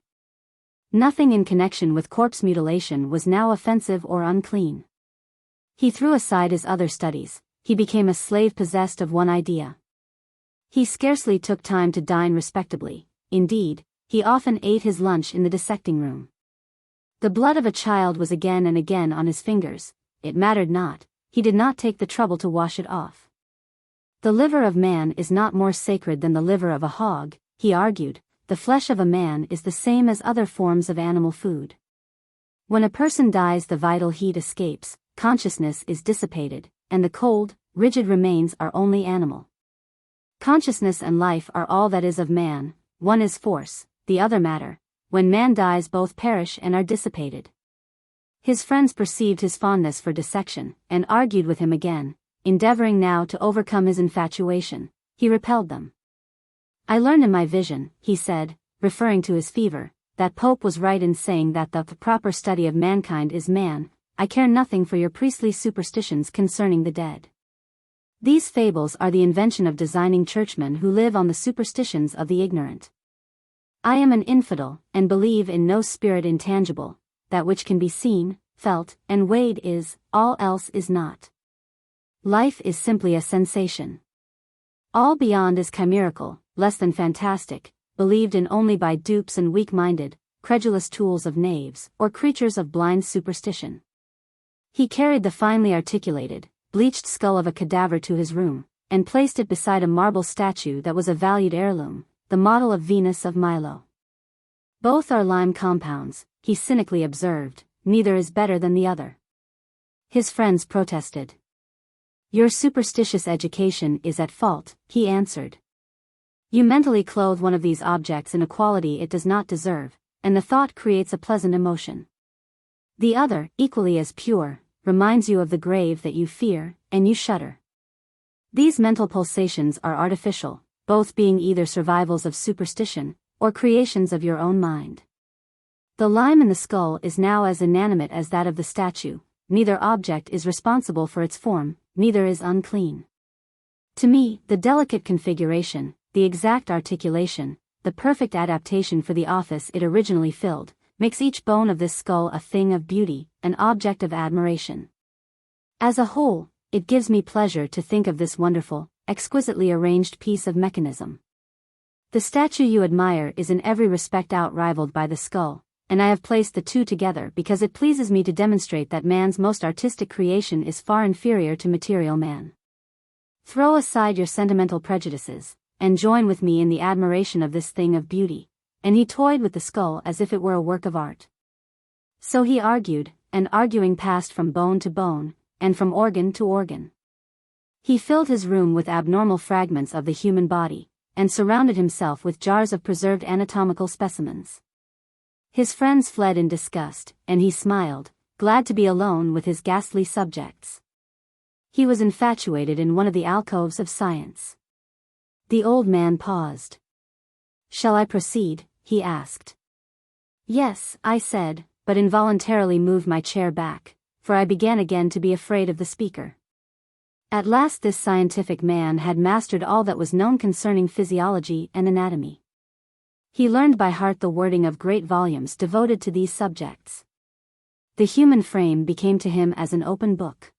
Speaker 1: Nothing in connection with corpse mutilation was now offensive or unclean. He threw aside his other studies, he became a slave possessed of one idea. He scarcely took time to dine respectably, indeed, he often ate his lunch in the dissecting room. The blood of a child was again and again on his fingers, it mattered not, he did not take the trouble to wash it off. The liver of man is not more sacred than the liver of a hog, he argued, the flesh of a man is the same as other forms of animal food. When a person dies the vital heat escapes, consciousness is dissipated, and the cold, rigid remains are only animal. Consciousness and life are all that is of man, one is force, the other matter. When man dies both perish and are dissipated. His friends perceived his fondness for dissection, and argued with him again, endeavoring now to overcome his infatuation. He repelled them. I learned in my vision, he said, referring to his fever, that Pope was right in saying that the proper study of mankind is man. I care nothing for your priestly superstitions concerning the dead. These fables are the invention of designing churchmen who live on the superstitions of the ignorant. I am an infidel, and believe in no spirit intangible. That which can be seen, felt, and weighed is, all else is not. Life is simply a sensation. All beyond is chimerical, less than fantastic, believed in only by dupes and weak-minded, credulous tools of knaves, or creatures of blind superstition. He carried the finely articulated, bleached skull of a cadaver to his room, and placed it beside a marble statue that was a valued heirloom, the model of Venus of Milo. Both are lime compounds, he cynically observed, neither is better than the other. His friends protested. Your superstitious education is at fault, he answered. You mentally clothe one of these objects in a quality it does not deserve, and the thought creates a pleasant emotion. The other, equally as pure, reminds you of the grave that you fear, and you shudder. These mental pulsations are artificial, both being either survivals of superstition, or creations of your own mind. The lime in the skull is now as inanimate as that of the statue, neither object is responsible for its form, neither is unclean. To me, the delicate configuration, the exact articulation, the perfect adaptation for the office it originally filled, makes each bone of this skull a thing of beauty, an object of admiration. As a whole, it gives me pleasure to think of this wonderful, exquisitely arranged piece of mechanism. The statue you admire is in every respect outrivaled by the skull, and I have placed the two together because it pleases me to demonstrate that man's most artistic creation is far inferior to material man. Throw aside your sentimental prejudices, and join with me in the admiration of this thing of beauty. And he toyed with the skull as if it were a work of art. So he argued, and arguing passed from bone to bone, and from organ to organ. He filled his room with abnormal fragments of the human body, and surrounded himself with jars of preserved anatomical specimens. His friends fled in disgust, and he smiled, glad to be alone with his ghastly subjects. He was infatuated in one of the alcoves of science. The old man paused. "Shall I proceed?" he asked. "Yes," I said, but involuntarily moved my chair back, for I began again to be afraid of the speaker. At last this scientific man had mastered all that was known concerning physiology and anatomy. He learned by heart the wording of great volumes devoted to these subjects. The human frame became to him as an open book.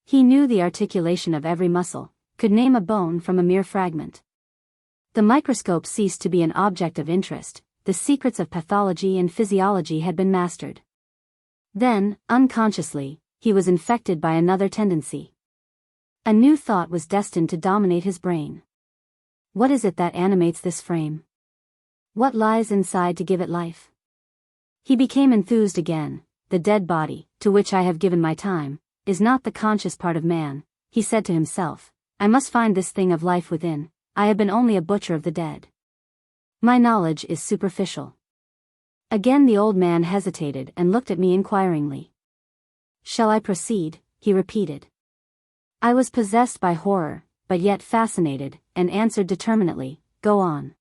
Speaker 1: He knew the articulation of every muscle, could name a bone from a mere fragment. The microscope ceased to be an object of interest, the secrets of pathology and physiology had been mastered. Then, unconsciously, he was infected by another tendency. A new thought was destined to dominate his brain. What is it that animates this frame? What lies inside to give it life? He became enthused again. The dead body, to which I have given my time, is not the conscious part of man, he said to himself. I must find this thing of life within. I have been only a butcher of the dead. My knowledge is superficial. Again the old man hesitated and looked at me inquiringly. "Shall I proceed?" he repeated. I was possessed by horror, but yet fascinated, and answered determinately, "Go on."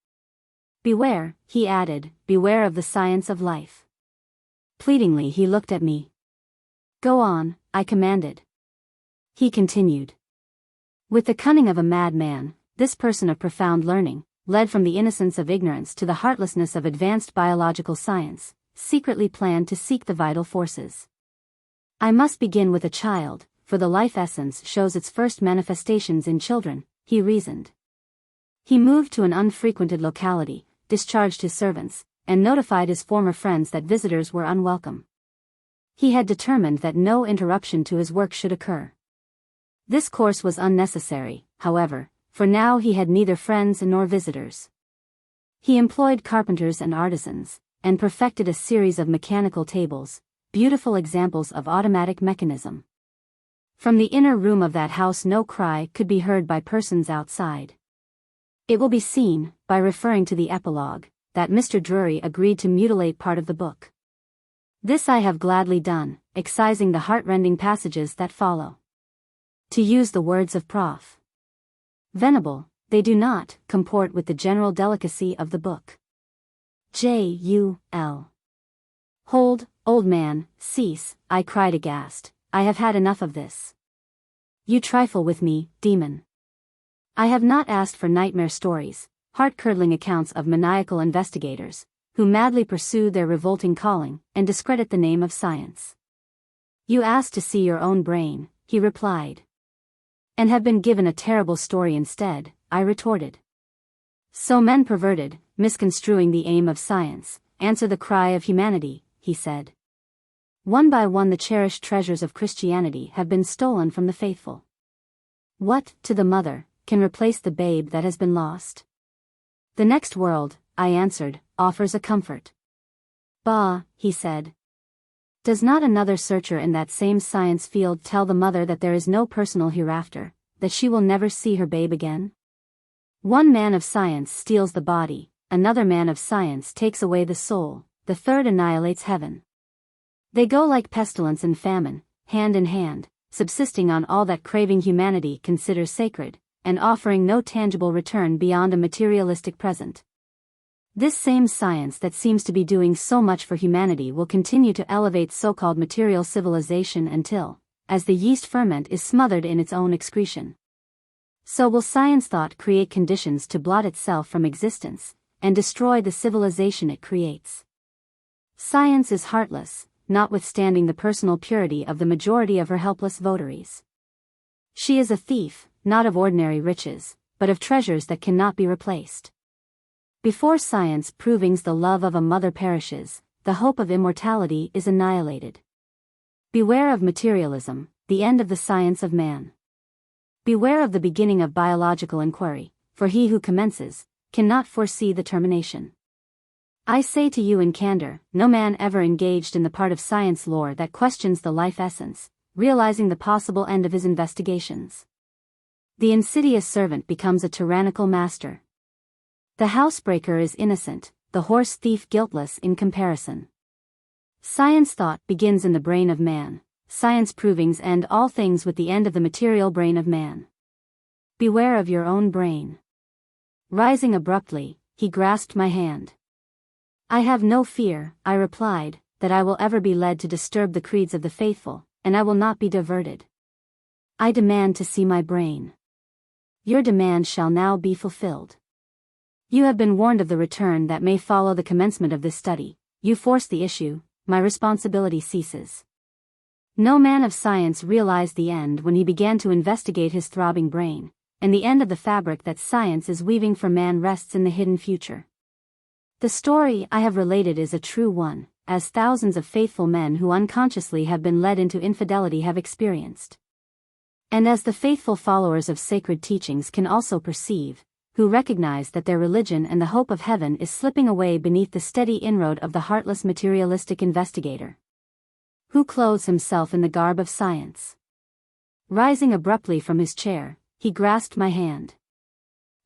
Speaker 1: "Beware," he added, "beware of the science of life." Pleadingly he looked at me. "Go on," I commanded. He continued. With the cunning of a madman, this person of profound learning, led from the innocence of ignorance to the heartlessness of advanced biological science, secretly planned to seek the vital forces. I must begin with a child, for the life essence shows its first manifestations in children, he reasoned. He moved to an unfrequented locality, discharged his servants, and notified his former friends that visitors were unwelcome. He had determined that no interruption to his work should occur. This course was unnecessary, however, for now he had neither friends nor visitors. He employed carpenters and artisans, and perfected a series of mechanical tables, beautiful examples of automatic mechanism. From the inner room of that house no cry could be heard by persons outside. It will be seen, by referring to the epilogue, that Mr. Drury agreed to mutilate part of the book. This I have gladly done, excising the heart-rending passages that follow. To use the words of Prof. Venable, they do not comport with the general delicacy of the book. J.U.L. Hold, old man, cease, I cried aghast, I have had enough of this. You trifle with me, demon. I have not asked for nightmare stories, heart-curdling accounts of maniacal investigators, who madly pursue their revolting calling, and discredit the name of science. You asked to see your own brain, he replied. And have been given a terrible story instead, I retorted. So men perverted, misconstruing the aim of science, answer the cry of humanity, he said. One by one the cherished treasures of Christianity have been stolen from the faithful. What, to the mother, can replace the babe that has been lost? The next world, I answered, offers a comfort. Bah, he said. Does not another searcher in that same science field tell the mother that there is no personal hereafter, that she will never see her babe again? One man of science steals the body, another man of science takes away the soul, the third annihilates heaven. They go like pestilence and famine, hand in hand, subsisting on all that craving humanity considers sacred, and offering no tangible return beyond a materialistic present. This same science that seems to be doing so much for humanity will continue to elevate so-called material civilization until, as the yeast ferment is smothered in its own excretion. So will science thought create conditions to blot itself from existence, and destroy the civilization it creates. Science is heartless, notwithstanding the personal purity of the majority of her helpless votaries. She is a thief, not of ordinary riches, but of treasures that cannot be replaced. Before science provings the love of a mother perishes, the hope of immortality is annihilated. Beware of materialism, the end of the science of man. Beware of the beginning of biological inquiry, for he who commences cannot foresee the termination. I say to you in candor, no man ever engaged in the part of science lore that questions the life essence, realizing the possible end of his investigations. The insidious servant becomes a tyrannical master. The housebreaker is innocent, the horse thief guiltless in comparison. Science thought begins in the brain of man, science provings end all things with the end of the material brain of man. Beware of your own brain. Rising abruptly, he grasped my hand. I have no fear, I replied, that I will ever be led to disturb the creeds of the faithful, and I will not be diverted. I demand to see my brain. Your demand shall now be fulfilled. You have been warned of the return that may follow the commencement of this study. You force the issue, my responsibility ceases. No man of science realized the end when he began to investigate his throbbing brain, and the end of the fabric that science is weaving for man rests in the hidden future. The story I have related is a true one, as thousands of faithful men who unconsciously have been led into infidelity have experienced. And as the faithful followers of sacred teachings can also perceive, who recognize that their religion and the hope of heaven is slipping away beneath the steady inroad of the heartless materialistic investigator, who clothes himself in the garb of science. Rising abruptly from his chair, he grasped my hand.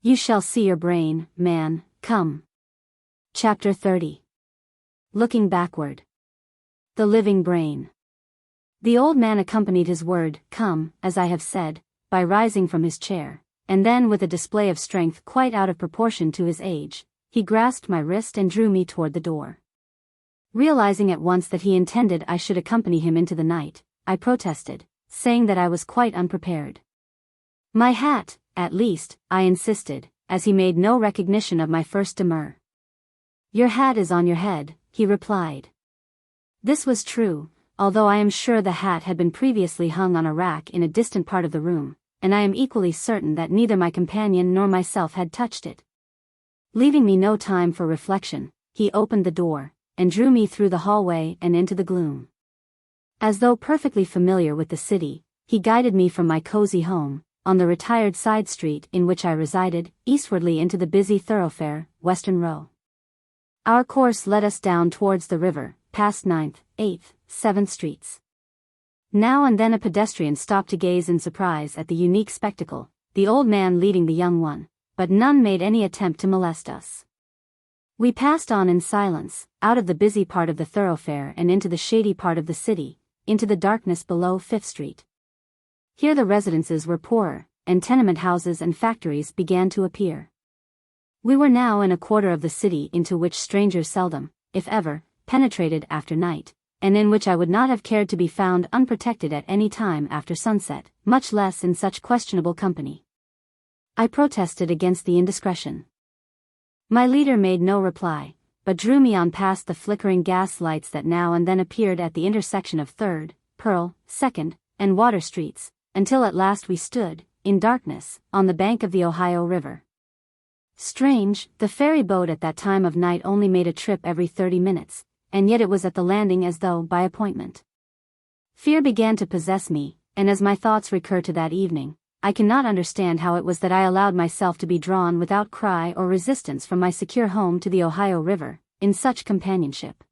Speaker 1: You shall see your brain, man, come. Chapter 30. Looking backward. The living brain. The old man accompanied his word, come, as I have said, by rising from his chair, and then with a display of strength quite out of proportion to his age, he grasped my wrist and drew me toward the door. Realizing at once that he intended I should accompany him into the night, I protested, saying that I was quite unprepared. My hat, at least, I insisted, as he made no recognition of my first demur. Your hat is on your head, he replied. This was true, although I am sure the hat had been previously hung on a rack in a distant part of the room, and I am equally certain that neither my companion nor myself had touched it. Leaving me no time for reflection, he opened the door, and drew me through the hallway and into the gloom. As though perfectly familiar with the city, he guided me from my cozy home, on the retired side street in which I resided, eastwardly into the busy thoroughfare, Western Row. Our course led us down towards the river, past 9th, 8th, 7th streets. Now and then a pedestrian stopped to gaze in surprise at the unique spectacle, the old man leading the young one, but none made any attempt to molest us. We passed on in silence, out of the busy part of the thoroughfare and into the shady part of the city, into the darkness below 5th Street. Here the residences were poorer, and tenement houses and factories began to appear. We were now in a quarter of the city into which strangers seldom, if ever, penetrated after night, and in which I would not have cared to be found unprotected at any time after sunset, much less in such questionable company. I protested against the indiscretion. My leader made no reply, but drew me on past the flickering gas lights that now and then appeared at the intersection of 3rd, Pearl, 2nd, and Water Streets, until at last we stood, in darkness, on the bank of the Ohio River. Strange, the ferry boat at that time of night only made a trip every 30 minutes, and yet it was at the landing as though by appointment. Fear began to possess me, and as my thoughts recur to that evening, I cannot understand how it was that I allowed myself to be drawn without cry or resistance from my secure home to the Ohio River, in such companionship.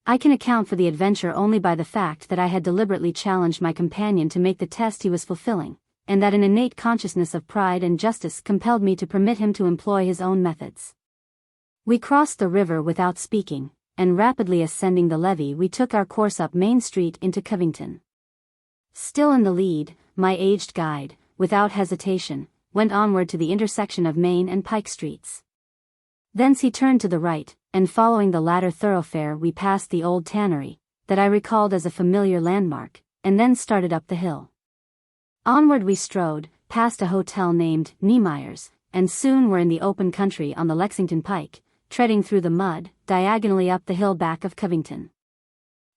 Speaker 1: I can account for the adventure only by the fact that I had deliberately challenged my companion to make the test he was fulfilling, and that an innate consciousness of pride and justice compelled me to permit him to employ his own methods. We crossed the river without speaking, and rapidly ascending the levee we took our course up Main Street into Covington. Still in the lead, my aged guide, without hesitation, went onward to the intersection of Main and Pike Streets. Thence he turned to the right, and following the latter thoroughfare we passed the old tannery, that I recalled as a familiar landmark, and then started up the hill. Onward we strode, past a hotel named Niemeyer's, and soon were in the open country on the Lexington Pike, treading through the mud, diagonally up the hill back of Covington.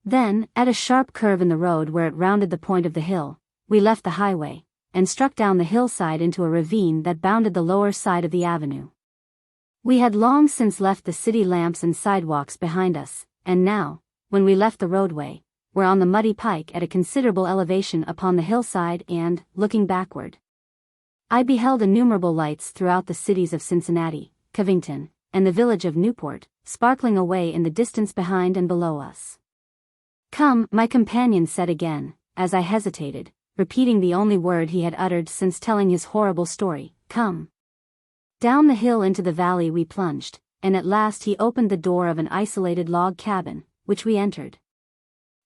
Speaker 1: Then, at a sharp curve in the road where it rounded the point of the hill, we left the highway, and struck down the hillside into a ravine that bounded the lower side of the avenue. We had long since left the city lamps and sidewalks behind us, and now, when we left the roadway, were on the muddy pike at a considerable elevation upon the hillside and, looking backward, I beheld innumerable lights throughout the cities of Cincinnati, Covington, and the village of Newport, sparkling away in the distance behind and below us. "Come," my companion said again, as I hesitated, repeating the only word he had uttered since telling his horrible story, "Come." Down the hill into the valley we plunged, and at last he opened the door of an isolated log cabin, which we entered.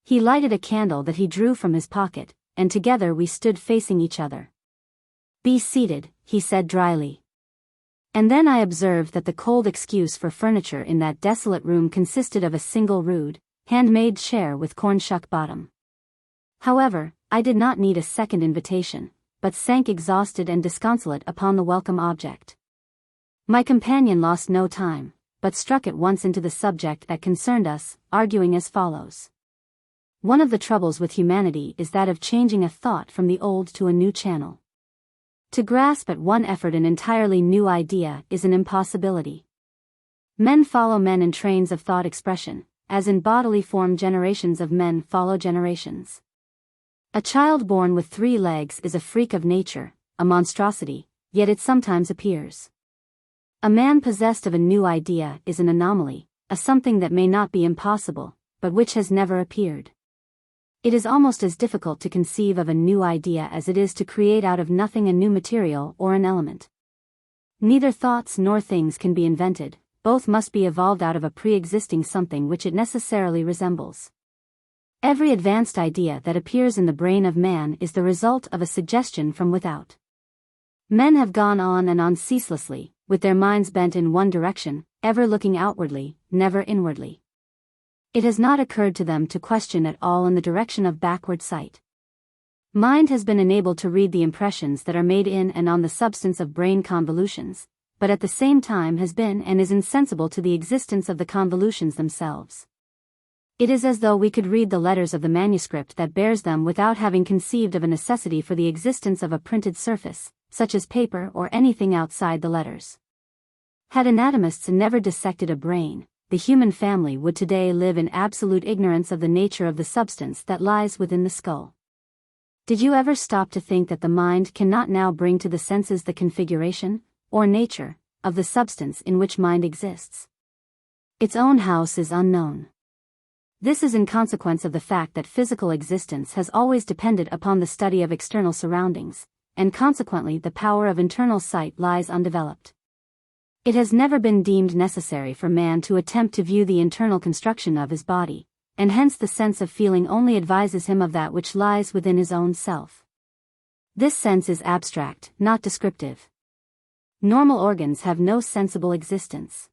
Speaker 1: He lighted a candle that he drew from his pocket, and together we stood facing each other. "Be seated," he said dryly. And then I observed that the cold excuse for furniture in that desolate room consisted of a single rude, handmade chair with cornshuck bottom. However, I did not need a second invitation, but sank exhausted and disconsolate upon the welcome object. My companion lost no time, but struck at once into the subject that concerned us, arguing as follows. One of the troubles with humanity is that of changing a thought from the old to a new channel. To grasp at one effort an entirely new idea is an impossibility. Men follow men in trains of thought expression, as in bodily form generations of men follow generations. A child born with 3 legs is a freak of nature, a monstrosity, yet it sometimes appears. A man possessed of a new idea is an anomaly, a something that may not be impossible, but which has never appeared. It is almost as difficult to conceive of a new idea as it is to create out of nothing a new material or an element. Neither thoughts nor things can be invented, both must be evolved out of a pre-existing something which it necessarily resembles. Every advanced idea that appears in the brain of man is the result of a suggestion from without. Men have gone on and on ceaselessly, with their minds bent in one direction, ever looking outwardly, never inwardly. It has not occurred to them to question at all in the direction of backward sight. Mind has been enabled to read the impressions that are made in and on the substance of brain convolutions, but at the same time has been and is insensible to the existence of the convolutions themselves. It is as though we could read the letters of the manuscript that bears them without having conceived of a necessity for the existence of a printed surface, such as paper or anything outside the letters. Had anatomists never dissected a brain, the human family would today live in absolute ignorance of the nature of the substance that lies within the skull. Did you ever stop to think that the mind cannot now bring to the senses the configuration, or nature, of the substance in which mind exists? Its own house is unknown. This is in consequence of the fact that physical existence has always depended upon the study of external surroundings, and consequently the power of internal sight lies undeveloped. It has never been deemed necessary for man to attempt to view the internal construction of his body, and hence the sense of feeling only advises him of that which lies within his own self. This sense is abstract, not descriptive. Normal organs have no sensible existence.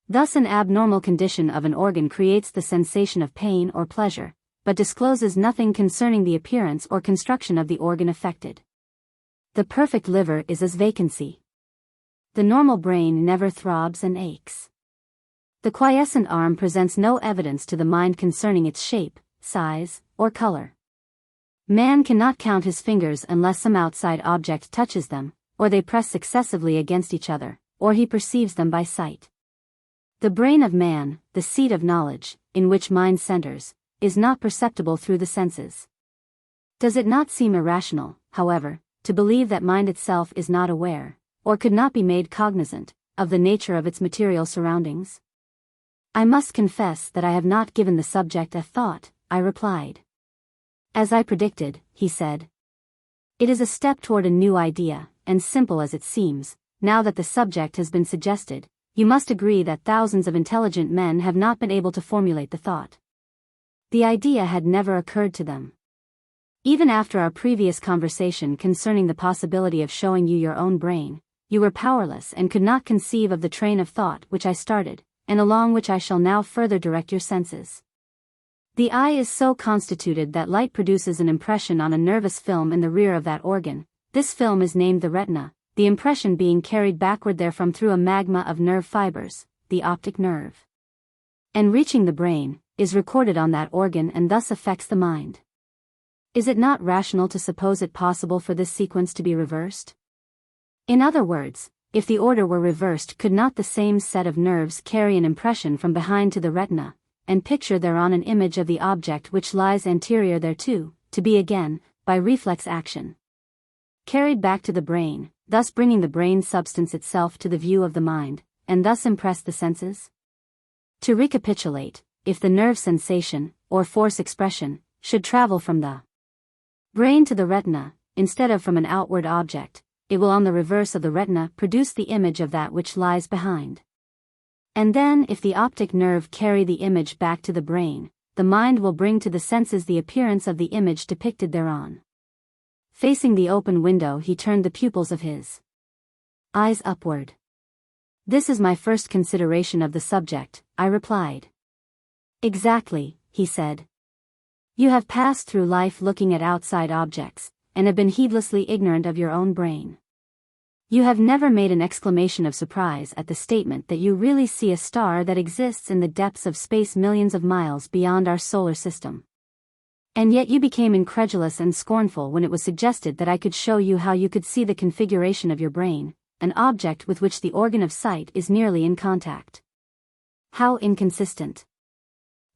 Speaker 1: Thus an abnormal condition of an organ creates the sensation of pain or pleasure, but discloses nothing concerning the appearance or construction of the organ affected. The perfect liver is as vacancy. The normal brain never throbs and aches. The quiescent arm presents no evidence to the mind concerning its shape, size, or color. Man cannot count his fingers unless some outside object touches them, or they press successively against each other, or he perceives them by sight. The brain of man, the seat of knowledge, in which mind centers, is not perceptible through the senses. Does it not seem irrational, however, to believe that mind itself is not aware, or could not be made cognizant, of the nature of its material surroundings? I must confess that I have not given the subject a thought, I replied. As I predicted, he said. It is a step toward a new idea, and simple as it seems, now that the subject has been suggested, you must agree that thousands of intelligent men have not been able to formulate the thought. The idea had never occurred to them. Even after our previous conversation concerning the possibility of showing you your own brain, you were powerless and could not conceive of the train of thought which I started, and along which I shall now further direct your senses. The eye is so constituted that light produces an impression on a nervous film in the rear of that organ. This film is named the retina, the impression being carried backward therefrom through a magma of nerve fibers, the optic nerve, and reaching the brain, is recorded on that organ and thus affects the mind. Is it not rational to suppose it possible for this sequence to be reversed? In other words, if the order were reversed, could not the same set of nerves carry an impression from behind to the retina, and picture thereon an image of the object which lies anterior thereto, to be again, by reflex action, carried back to the brain, thus bringing the brain substance itself to the view of the mind, and thus impress the senses? To recapitulate, if the nerve sensation, or force expression, should travel from the brain to the retina, instead of from an outward object, it will on the reverse of the retina produce the image of that which lies behind. And then if the optic nerve carry the image back to the brain, the mind will bring to the senses the appearance of the image depicted thereon. Facing the open window, he turned the pupils of his eyes upward. This is my first consideration of the subject, I replied. Exactly, he said. You have passed through life looking at outside objects, and have been heedlessly ignorant of your own brain. You have never made an exclamation of surprise at the statement that you really see a star that exists in the depths of space millions of miles beyond our solar system. And yet you became incredulous and scornful when it was suggested that I could show you how you could see the configuration of your brain, an object with which the organ of sight is nearly in contact. How inconsistent.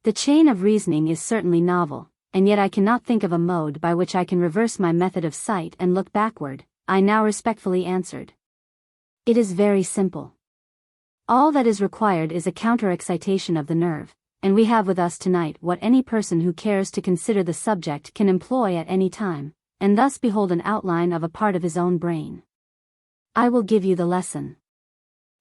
Speaker 1: The chain of reasoning is certainly novel, and yet I cannot think of a mode by which I can reverse my method of sight and look backward, I now respectfully answered. It is very simple. All that is required is a counter-excitation of the nerve, and we have with us tonight what any person who cares to consider the subject can employ at any time, and thus behold an outline of a part of his own brain. I will give you the lesson.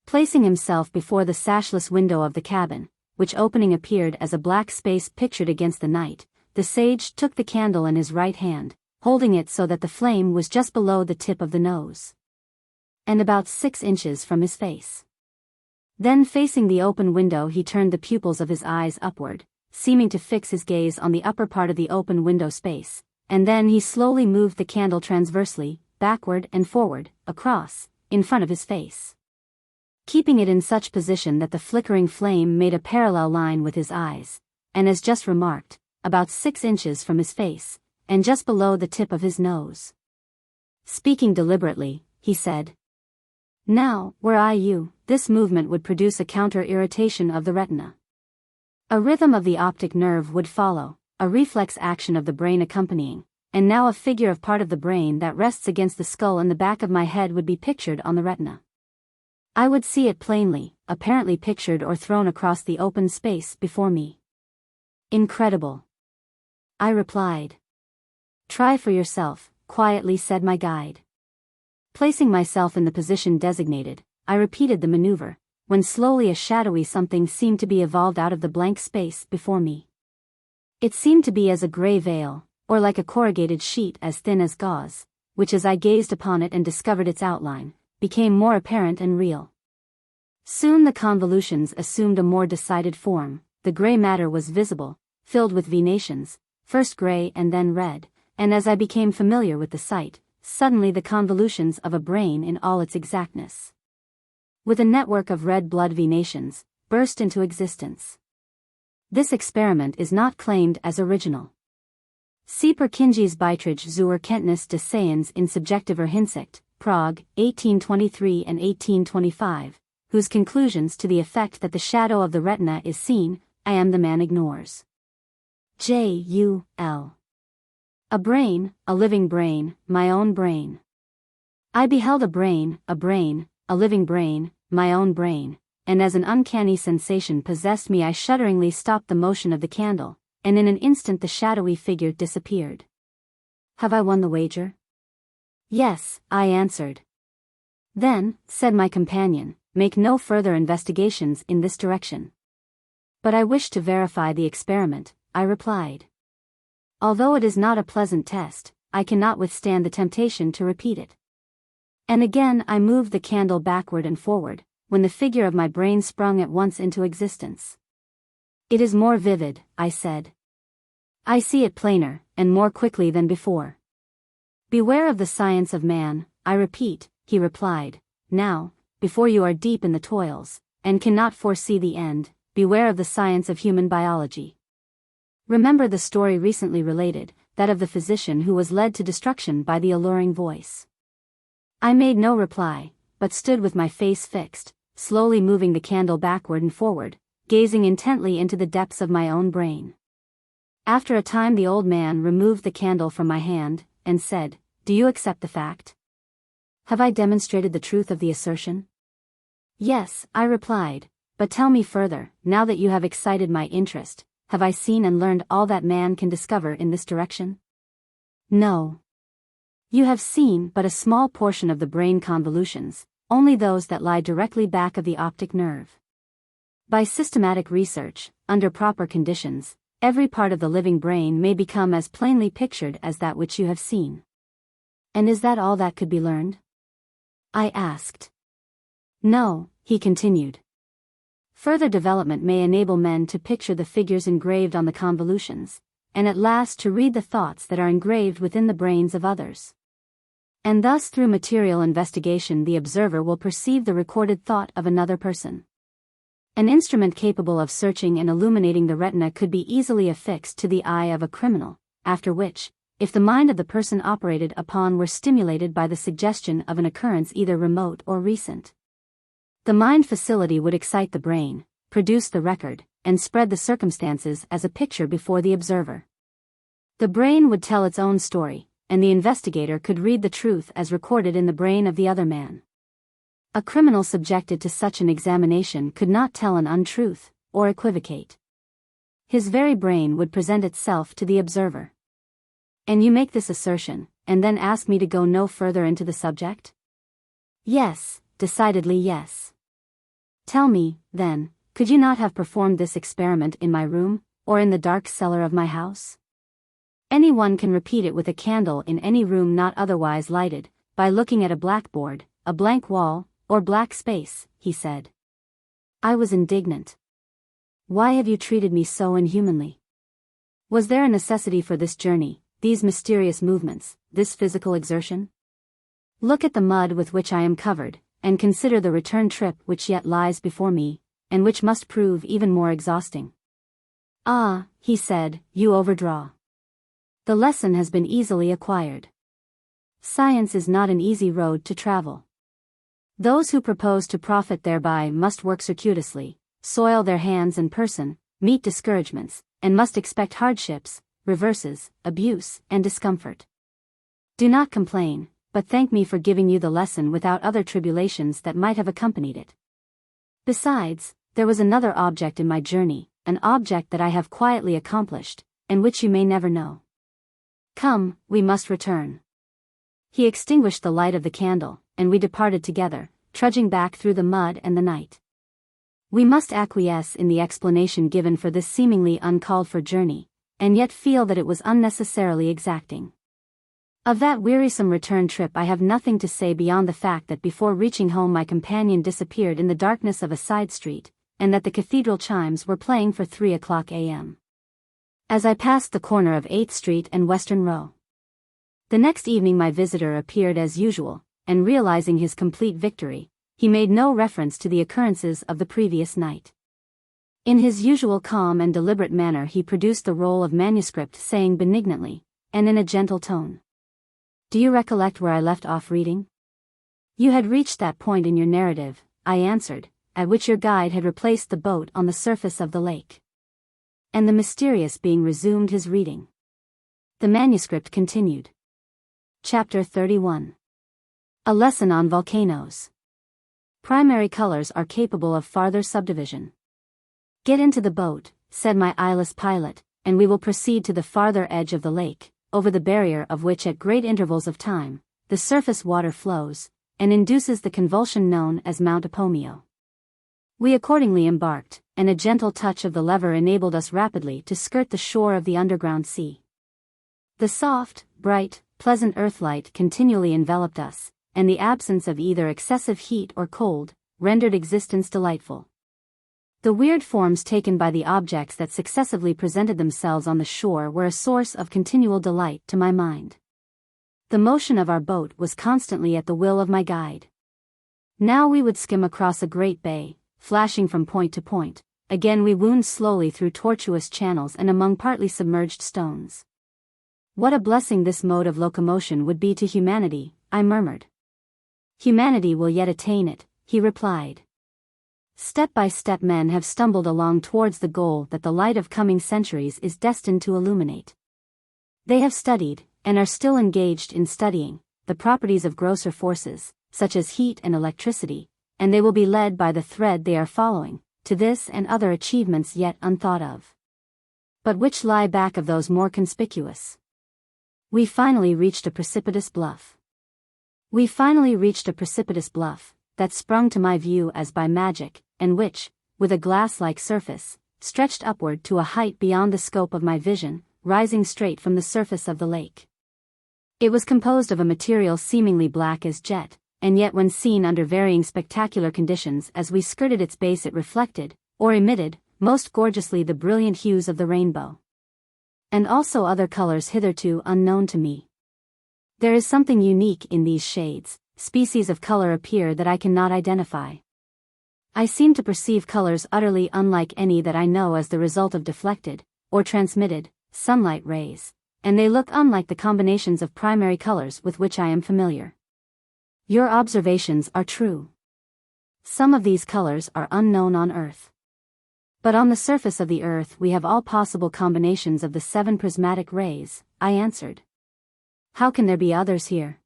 Speaker 1: Placing himself before the sashless window of the cabin, which opening appeared as a black space pictured against the night, the sage took the candle in his right hand, holding it so that the flame was just below the tip of the nose, and about 6 inches from his face. Then facing the open window, he turned the pupils of his eyes upward, seeming to fix his gaze on the upper part of the open window space, and then he slowly moved the candle transversely, backward and forward, across, in front of his face, keeping it in such position that the flickering flame made a parallel line with his eyes, and as just remarked, about 6 inches from his face, and just below the tip of his nose. Speaking deliberately, he said, "Now, were I you, this movement would produce a counter-irritation of the retina. A rhythm of the optic nerve would follow, a reflex action of the brain accompanying, and now a figure of part of the brain that rests against the skull in the back of my head would be pictured on the retina. I would see it plainly, apparently pictured or thrown across the open space before me." Incredible, I replied. "Try for yourself," quietly said my guide. Placing myself in the position designated, I repeated the maneuver, when slowly a shadowy something seemed to be evolved out of the blank space before me. It seemed to be as a gray veil, or like a corrugated sheet as thin as gauze, which as I gazed upon it and discovered its outline, became more apparent and real. Soon the convolutions assumed a more decided form, the gray matter was visible, filled with venations, first gray and then red, and as I became familiar with the sight, suddenly the convolutions of a brain in all its exactness, with a network of red blood venations, burst into existence. This experiment is not claimed as original. See Perkinge's Beiträge zur Kenntnis des Sehens in subjektiver Hinsicht, Prague, 1823 and 1825, whose conclusions to the effect that the shadow of the retina is seen, I am the man ignores. J.U.L. A brain, a living brain, my own brain. I beheld a brain, a living brain, my own brain, and as an uncanny sensation possessed me I shudderingly stopped the motion of the candle, and in an instant the shadowy figure disappeared. Have I won the wager? Yes, I answered. Then, said my companion, make no further investigations in this direction. But I wish to verify the experiment, I replied. Although it is not a pleasant test, I cannot withstand the temptation to repeat it. And again I moved the candle backward and forward, when the figure of my brain sprung at once into existence. It is more vivid, I said. I see it plainer, and more quickly than before. Beware of the science of man, I repeat, he replied. Now, before you are deep in the toils, and cannot foresee the end, beware of the science of human biology. Remember the story recently related, that of the physician who was led to destruction by the alluring voice. I made no reply, but stood with my face fixed, slowly moving the candle backward and forward, gazing intently into the depths of my own brain. After a time the old man removed the candle from my hand, and said, "Do you accept the fact? Have I demonstrated the truth of the assertion?" "Yes," I replied, "but tell me further, now that you have excited my interest, have I seen and learned all that man can discover in this direction?" "No. You have seen but a small portion of the brain convolutions, only those that lie directly back of the optic nerve. By systematic research, under proper conditions, every part of the living brain may become as plainly pictured as that which you have seen." "And is that all that could be learned?" I asked. "No," he continued. "Further development may enable men to picture the figures engraved on the convolutions, and at last to read the thoughts that are engraved within the brains of others. And thus through material investigation the observer will perceive the recorded thought of another person. An instrument capable of searching and illuminating the retina could be easily affixed to the eye of a criminal, after which, if the mind of the person operated upon were stimulated by the suggestion of an occurrence either remote or recent, the mind facility would excite the brain, produce the record, and spread the circumstances as a picture before the observer. The brain would tell its own story, and the investigator could read the truth as recorded in the brain of the other man. A criminal subjected to such an examination could not tell an untruth, or equivocate. His very brain would present itself to the observer. And you make this assertion, and then ask me to go no further into the subject? Yes, decidedly yes. Tell me, then, could you not have performed this experiment in my room, or in the dark cellar of my house? Anyone can repeat it with a candle in any room not otherwise lighted, by looking at a blackboard, a blank wall, or black space, he said. I was indignant. Why have you treated me so inhumanly? Was there a necessity for this journey, these mysterious movements, this physical exertion? Look at the mud with which I am covered, and consider the return trip which yet lies before me, and which must prove even more exhausting. Ah, he said, you overdraw. The lesson has been easily acquired. Science is not an easy road to travel. Those who propose to profit thereby must work circuitously, soil their hands and person, meet discouragements, and must expect hardships, reverses, abuse, and discomfort. Do not complain, but thank me for giving you the lesson without other tribulations that might have accompanied it. Besides, there was another object in my journey, an object that I have quietly accomplished, and which you may never know. Come, we must return. He extinguished the light of the candle, and we departed together, trudging back through the mud and the night. We must acquiesce in the explanation given for this seemingly uncalled-for journey, and yet feel that it was unnecessarily exacting. Of that wearisome return trip I have nothing to say beyond the fact that before reaching home my companion disappeared in the darkness of a side street, and that the cathedral chimes were playing for 3:00 a.m. as I passed the corner of 8th Street and Western Row. The next evening my visitor appeared as usual, and realizing his complete victory, he made no reference to the occurrences of the previous night. In his usual calm and deliberate manner he produced the roll of manuscript, saying benignantly, and in a gentle tone, "Do you recollect where I left off reading?" "You had reached that point in your narrative," I answered, "at which your guide had replaced the boat on the surface of the lake." And the mysterious being resumed his reading. The manuscript continued. Chapter 31. A lesson on volcanoes. Primary colors are capable of farther subdivision. "Get into the boat," said my eyeless pilot, "and we will proceed to the farther edge of the lake, over the barrier of which at great intervals of time, the surface water flows, and induces the convulsion known as Mount Apomeo. We accordingly embarked, and a gentle touch of the lever enabled us rapidly to skirt the shore of the underground sea. The soft, bright, pleasant earthlight continually enveloped us, and the absence of either excessive heat or cold rendered existence delightful. The weird forms taken by the objects that successively presented themselves on the shore were a source of continual delight to my mind. The motion of our boat was constantly at the will of my guide. Now we would skim across a great bay, flashing from point to point. Again we wound slowly through tortuous channels and among partly submerged stones. What a blessing this mode of locomotion would be to humanity, I murmured. Humanity will yet attain it, he replied. Step by step men have stumbled along towards the goal that the light of coming centuries is destined to illuminate. They have studied, and are still engaged in studying, the properties of grosser forces, such as heat and electricity, and they will be led by the thread they are following, to this and other achievements yet unthought of, but which lie back of those more conspicuous. We finally reached a precipitous bluff. That sprung to my view as by magic, and which, with a glass-like surface, stretched upward to a height beyond the scope of my vision, rising straight from the surface of the lake. It was composed of a material seemingly black as jet, and yet when seen under varying spectacular conditions as we skirted its base it reflected, or emitted, most gorgeously the brilliant hues of the rainbow. And also other colors hitherto unknown to me. There is something unique in these shades, species of color appear that I cannot identify. I seem to perceive colors utterly unlike any that I know as the result of deflected, or transmitted, sunlight rays, and they look unlike the combinations of primary colors with which I am familiar. Your observations are true. Some of these colors are unknown on Earth. But on the surface of the Earth we have all possible combinations of the 7 prismatic rays, I answered. How can there be others here?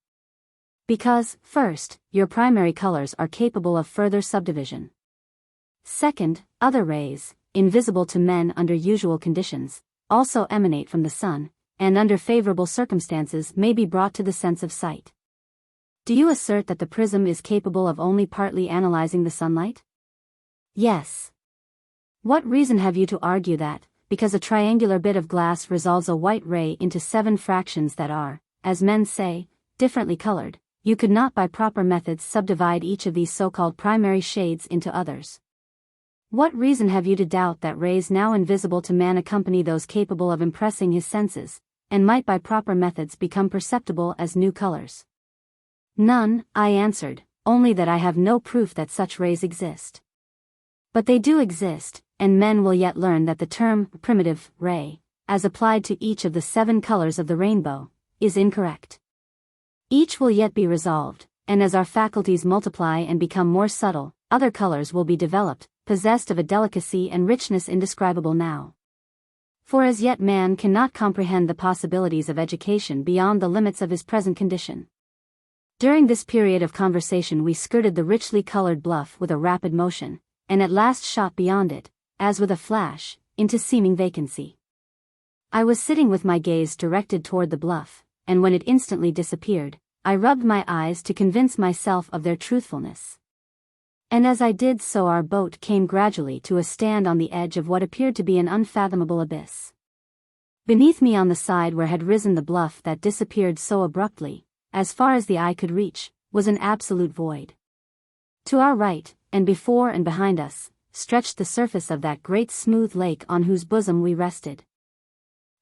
Speaker 1: Because, first, your primary colors are capable of further subdivision. Second, other rays, invisible to men under usual conditions, also emanate from the sun, and under favorable circumstances may be brought to the sense of sight. Do you assert that the prism is capable of only partly analyzing the sunlight? Yes. What reason have you to argue that, because a triangular bit of glass resolves a white ray into 7 fractions that are, as men say, differently colored, you could not by proper methods subdivide each of these so-called primary shades into others? What reason have you to doubt that rays now invisible to man accompany those capable of impressing his senses, and might by proper methods become perceptible as new colors? None, I answered, only that I have no proof that such rays exist. But they do exist, and men will yet learn that the term primitive ray, as applied to each of the 7 colors of the rainbow, is incorrect. Each will yet be resolved, and as our faculties multiply and become more subtle, other colors will be developed, possessed of a delicacy and richness indescribable now. For as yet man cannot comprehend the possibilities of education beyond the limits of his present condition. During this period of conversation we skirted the richly colored bluff with a rapid motion, and at last shot beyond it, as with a flash, into seeming vacancy. I was sitting with my gaze directed toward the bluff, and when it instantly disappeared, I rubbed my eyes to convince myself of their truthfulness. And as I did so our boat came gradually to a stand on the edge of what appeared to be an unfathomable abyss. Beneath me on the side where had risen the bluff that disappeared so abruptly, as far as the eye could reach, was an absolute void. To our right, and before and behind us, stretched the surface of that great smooth lake on whose bosom we rested.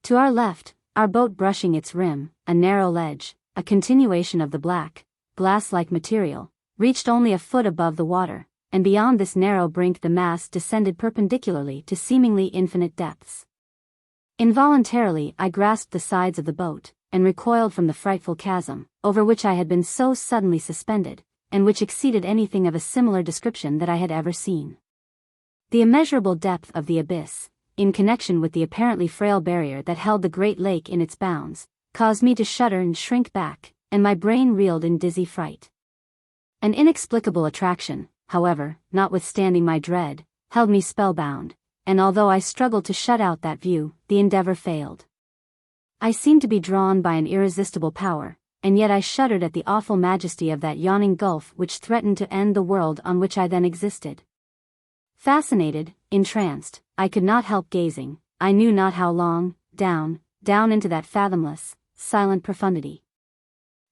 Speaker 1: To our left, our boat brushing its rim, a narrow ledge, a continuation of the black, glass-like material, reached only a foot above the water, and beyond this narrow brink the mass descended perpendicularly to seemingly infinite depths. Involuntarily I grasped the sides of the boat, and recoiled from the frightful chasm, over which I had been so suddenly suspended, and which exceeded anything of a similar description that I had ever seen. The immeasurable depth of the abyss, in connection with the apparently frail barrier that held the great lake in its bounds, caused me to shudder and shrink back, and my brain reeled in dizzy fright. An inexplicable attraction, however, notwithstanding my dread, held me spellbound, and although I struggled to shut out that view, the endeavor failed. I seemed to be drawn by an irresistible power, and yet I shuddered at the awful majesty of that yawning gulf which threatened to end the world on which I then existed. Fascinated, entranced, I could not help gazing, I knew not how long, down into that fathomless, silent profundity.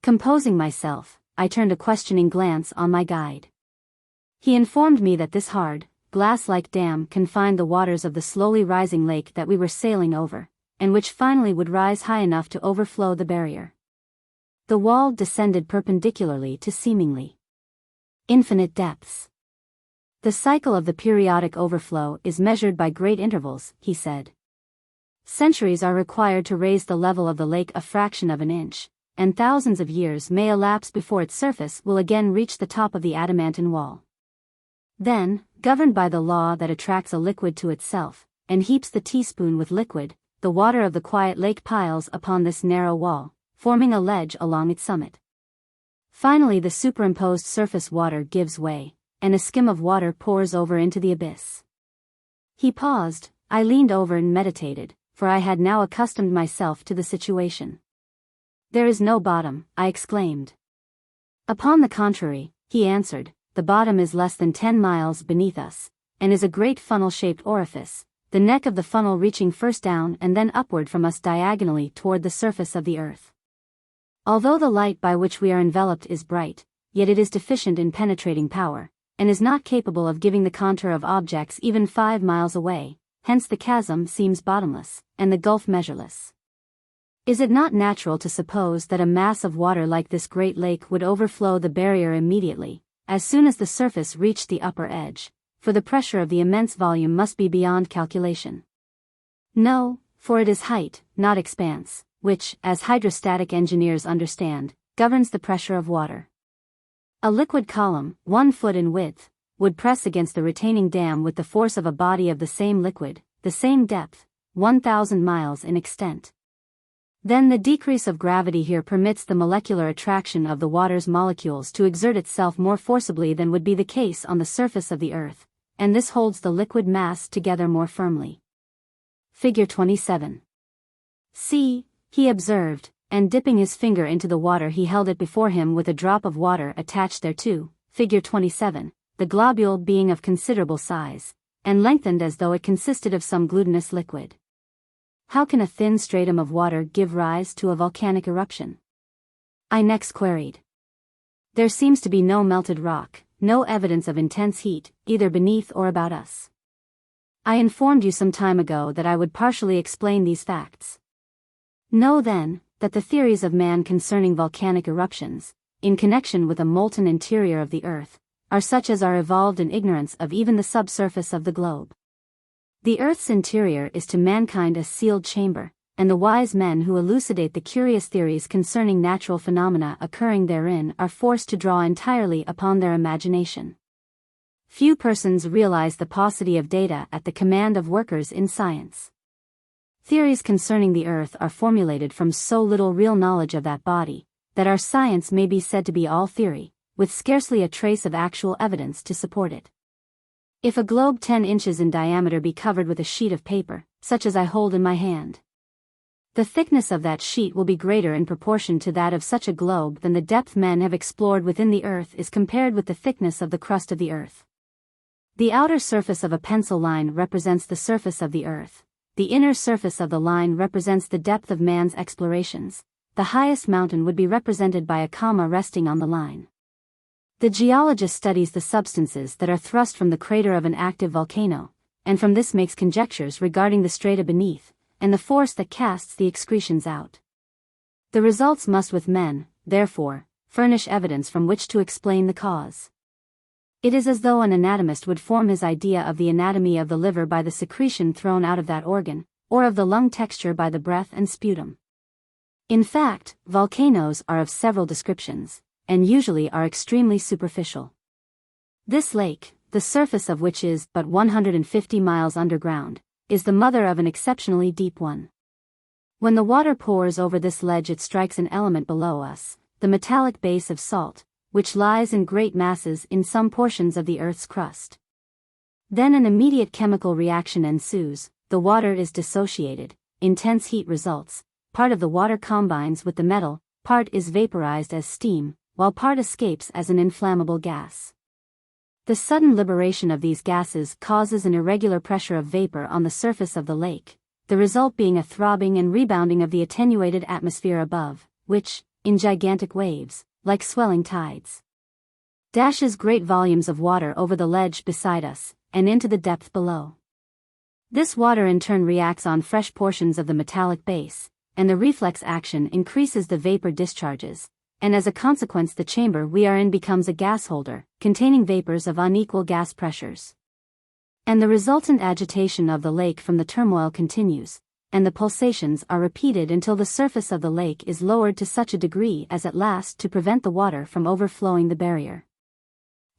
Speaker 1: Composing myself, I turned a questioning glance on my guide. He informed me that this hard, glass-like dam confined the waters of the slowly rising lake that we were sailing over, and which finally would rise high enough to overflow the barrier. The wall descended perpendicularly to seemingly infinite depths. The cycle of the periodic overflow is measured by great intervals, he said. Centuries are required to raise the level of the lake a fraction of an inch, and thousands of years may elapse before its surface will again reach the top of the adamantine wall. Then, governed by the law that attracts a liquid to itself, and heaps the teaspoon with liquid, the water of the quiet lake piles upon this narrow wall, forming a ledge along its summit. Finally the superimposed surface water gives way, and a skim of water pours over into the abyss. He paused, I leaned over and meditated, for I had now accustomed myself to the situation. There is no bottom, I exclaimed. Upon the contrary, he answered, the bottom is less than 10 miles beneath us, and is a great funnel-shaped orifice, the neck of the funnel reaching first down and then upward from us diagonally toward the surface of the earth. Although the light by which we are enveloped is bright, yet it is deficient in penetrating power, and is not capable of giving the contour of objects even 5 miles away, hence the chasm seems bottomless, and the gulf measureless. Is it not natural to suppose that a mass of water like this great lake would overflow the barrier immediately, as soon as the surface reached the upper edge, for the pressure of the immense volume must be beyond calculation? No, for it is height, not expanse, which, as hydrostatic engineers understand, governs the pressure of water. A liquid column, 1 foot in width, would press against the retaining dam with the force of a body of the same liquid, the same depth, 1,000 miles in extent. Then the decrease of gravity here permits the molecular attraction of the water's molecules to exert itself more forcibly than would be the case on the surface of the earth, and this holds the liquid mass together more firmly. Figure 27. See, he observed, and dipping his finger into the water he held it before him with a drop of water attached thereto, figure 27, the globule being of considerable size, and lengthened as though it consisted of some glutinous liquid. How can a thin stratum of water give rise to a volcanic eruption? I next queried. There seems to be no melted rock, no evidence of intense heat, either beneath or about us. I informed you some time ago that I would partially explain these facts. Know then, that the theories of man concerning volcanic eruptions, in connection with a molten interior of the earth, are such as are evolved in ignorance of even the subsurface of the globe. The earth's interior is to mankind a sealed chamber, and the wise men who elucidate the curious theories concerning natural phenomena occurring therein are forced to draw entirely upon their imagination. Few persons realize the paucity of data at the command of workers in science. Theories concerning the earth are formulated from so little real knowledge of that body, that our science may be said to be all theory, with scarcely a trace of actual evidence to support it. If a globe 10 inches in diameter be covered with a sheet of paper, such as I hold in my hand, the thickness of that sheet will be greater in proportion to that of such a globe than the depth men have explored within the earth is compared with the thickness of the crust of the earth. The outer surface of a pencil line represents the surface of the earth, the inner surface of the line represents the depth of man's explorations, the highest mountain would be represented by a comma resting on the line. The geologist studies the substances that are thrust from the crater of an active volcano, and from this makes conjectures regarding the strata beneath, and the force that casts the excretions out. The results must with men, therefore, furnish evidence from which to explain the cause. It is as though an anatomist would form his idea of the anatomy of the liver by the secretion thrown out of that organ, or of the lung texture by the breath and sputum. In fact, volcanoes are of several descriptions, and usually are extremely superficial. This lake, the surface of which is but 150 miles underground, is the mother of an exceptionally deep one. When the water pours over this ledge it strikes an element below us, the metallic base of salt, which lies in great masses in some portions of the earth's crust. Then an immediate chemical reaction ensues, the water is dissociated, intense heat results, part of the water combines with the metal, part is vaporized as steam, while part escapes as an inflammable gas. The sudden liberation of these gases causes an irregular pressure of vapor on the surface of the lake, the result being a throbbing and rebounding of the attenuated atmosphere above, which, in gigantic waves, like swelling tides, dashes great volumes of water over the ledge beside us, and into the depth below. This water in turn reacts on fresh portions of the metallic base, and the reflex action increases the vapor discharges, and as a consequence the chamber we are in becomes a gas holder, containing vapors of unequal gas pressures. And the resultant agitation of the lake from the turmoil continues, and the pulsations are repeated until the surface of the lake is lowered to such a degree as at last to prevent the water from overflowing the barrier.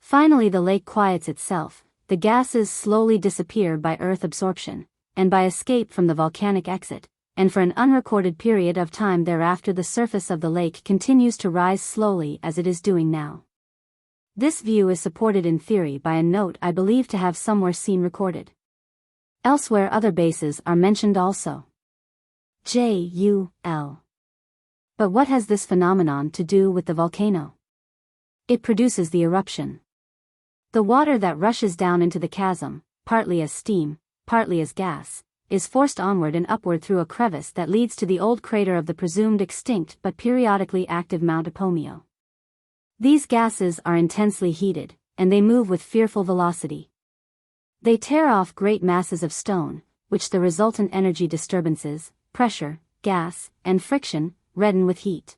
Speaker 1: Finally the lake quiets itself, the gases slowly disappear by earth absorption, and by escape from the volcanic exit, and for an unrecorded period of time thereafter the surface of the lake continues to rise slowly as it is doing now. This view is supported in theory by a note I believe to have somewhere seen recorded. Elsewhere other bases are mentioned also. J.U.L. But what has this phenomenon to do with the volcano? It produces the eruption. The water that rushes down into the chasm, partly as steam, partly as gas, is forced onward and upward through a crevice that leads to the old crater of the presumed extinct but periodically active Mount Epomeo. These gases are intensely heated, and they move with fearful velocity. They tear off great masses of stone, which the resultant energy disturbances, pressure, gas, and friction, redden with heat.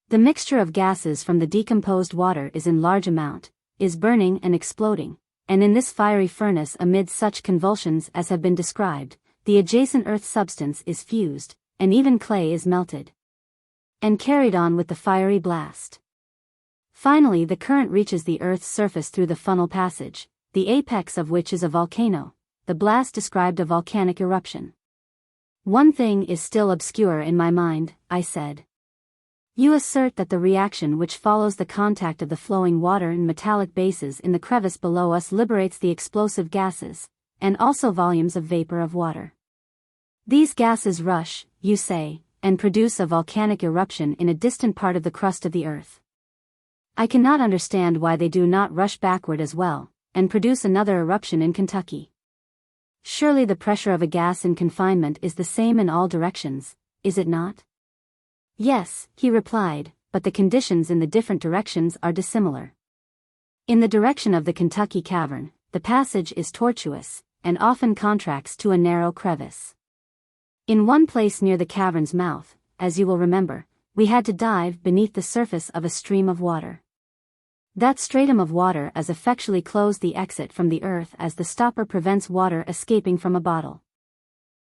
Speaker 1: The mixture of gases from the decomposed water is in large amount, is burning and exploding, and in this fiery furnace amid such convulsions as have been described, the adjacent earth substance is fused, and even clay is melted and carried on with the fiery blast. Finally the current reaches the earth's surface through the funnel passage, the apex of which is a volcano. The blast described a volcanic eruption. One thing is still obscure in my mind, I said. You assert that the reaction which follows the contact of the flowing water and metallic bases in the crevice below us liberates the explosive gases, and also volumes of vapor of water. These gases rush, you say, and produce a volcanic eruption in a distant part of the crust of the earth. I cannot understand why they do not rush backward as well, and produce another eruption in Kentucky. Surely the pressure of a gas in confinement is the same in all directions, is it not? Yes, he replied, but the conditions in the different directions are dissimilar. In the direction of the Kentucky cavern, the passage is tortuous, and often contracts to a narrow crevice. In one place near the cavern's mouth, as you will remember, we had to dive beneath the surface of a stream of water. That stratum of water as effectually closed the exit from the earth as the stopper prevents water escaping from a bottle.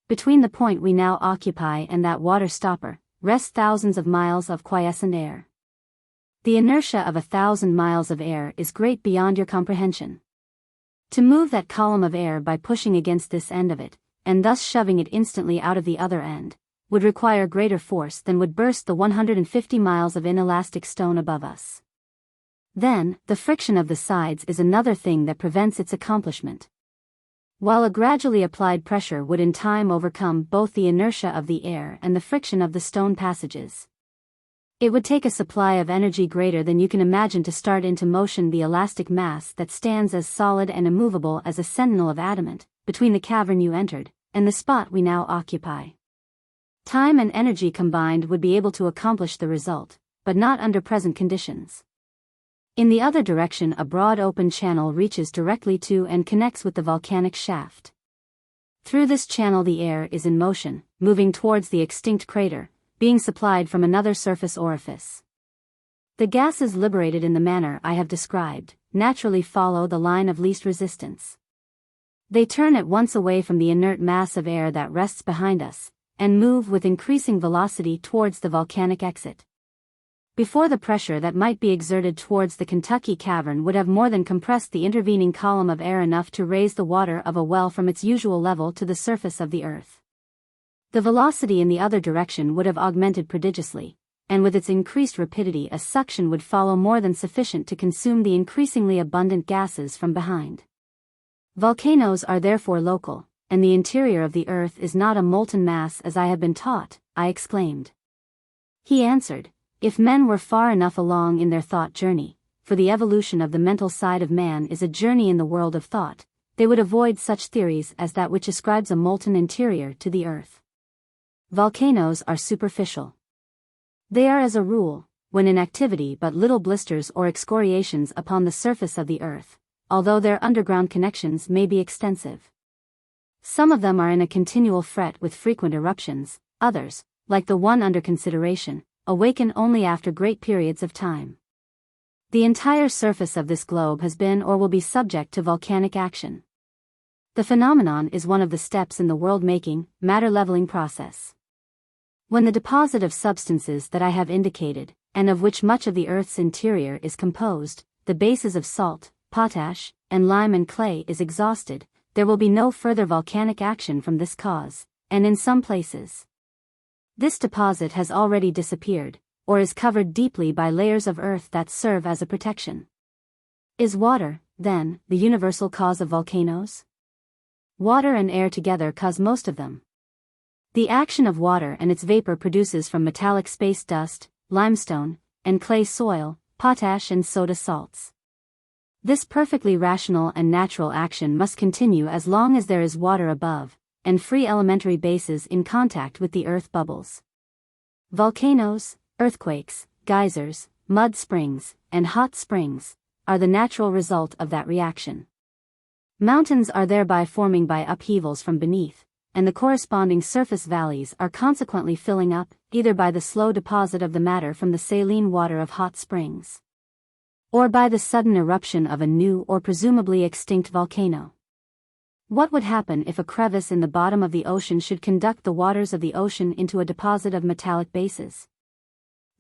Speaker 1: Between the point we now occupy and that water stopper, rest thousands of miles of quiescent air. The inertia of 1,000 miles of air is great beyond your comprehension. To move that column of air by pushing against this end of it, and thus shoving it instantly out of the other end, would require greater force than would burst the 150 miles of inelastic stone above us. Then, the friction of the sides is another thing that prevents its accomplishment. While a gradually applied pressure would in time overcome both the inertia of the air and the friction of the stone passages, it would take a supply of energy greater than you can imagine to start into motion the elastic mass that stands as solid and immovable as a sentinel of adamant, between the cavern you entered, and the spot we now occupy. Time and energy combined would be able to accomplish the result, but not under present conditions. In the other direction a broad open channel reaches directly to and connects with the volcanic shaft. Through this channel the air is in motion, moving towards the extinct crater, being supplied from another surface orifice. The gases liberated in the manner I have described, naturally follow the line of least resistance. They turn at once away from the inert mass of air that rests behind us, and move with increasing velocity towards the volcanic exit. Before the pressure that might be exerted towards the Kentucky cavern would have more than compressed the intervening column of air enough to raise the water of a well from its usual level to the surface of the earth. The velocity in the other direction would have augmented prodigiously, and with its increased rapidity a suction would follow more than sufficient to consume the increasingly abundant gases from behind. Volcanoes are therefore local, and the interior of the earth is not a molten mass as I have been taught, I exclaimed. He answered, if men were far enough along in their thought journey, for the evolution of the mental side of man is a journey in the world of thought, they would avoid such theories as that which ascribes a molten interior to the earth. Volcanoes are superficial. They are as a rule, when in activity, but little blisters or excoriations upon the surface of the earth, although their underground connections may be extensive. Some of them are in a continual fret with frequent eruptions, others, like the one under consideration, awaken only after great periods of time. The entire surface of this globe has been or will be subject to volcanic action. The phenomenon is one of the steps in the world-making, matter-leveling process. When the deposit of substances that I have indicated, and of which much of the Earth's interior is composed, the bases of salt, potash, and lime and clay is exhausted, there will be no further volcanic action from this cause, and in some places, this deposit has already disappeared, or is covered deeply by layers of earth that serve as a protection. Is water, then, the universal cause of volcanoes? Water and air together cause most of them. The action of water and its vapor produces from metallic space dust, limestone, and clay soil, potash and soda salts. This perfectly rational and natural action must continue as long as there is water above, and free elementary bases in contact with the earth bubbles. Volcanoes, earthquakes, geysers, mud springs, and hot springs are the natural result of that reaction. Mountains are thereby forming by upheavals from beneath, and the corresponding surface valleys are consequently filling up, either by the slow deposit of the matter from the saline water of hot springs, or by the sudden eruption of a new or presumably extinct volcano. What would happen if a crevice in the bottom of the ocean should conduct the waters of the ocean into a deposit of metallic bases?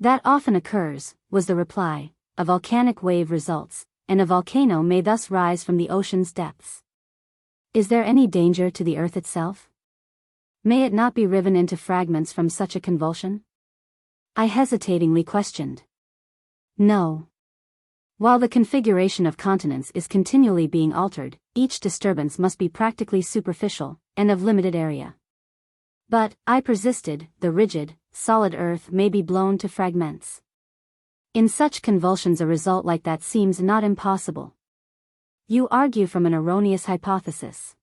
Speaker 1: That often occurs, was the reply. A volcanic wave results, and a volcano may thus rise from the ocean's depths. Is there any danger to the earth itself? May it not be riven into fragments from such a convulsion? I hesitatingly questioned. No. While the configuration of continents is continually being altered, each disturbance must be practically superficial, and of limited area. But, I persisted, the rigid, solid earth may be blown to fragments. In such convulsions a result like that seems not impossible. You argue from an erroneous hypothesis.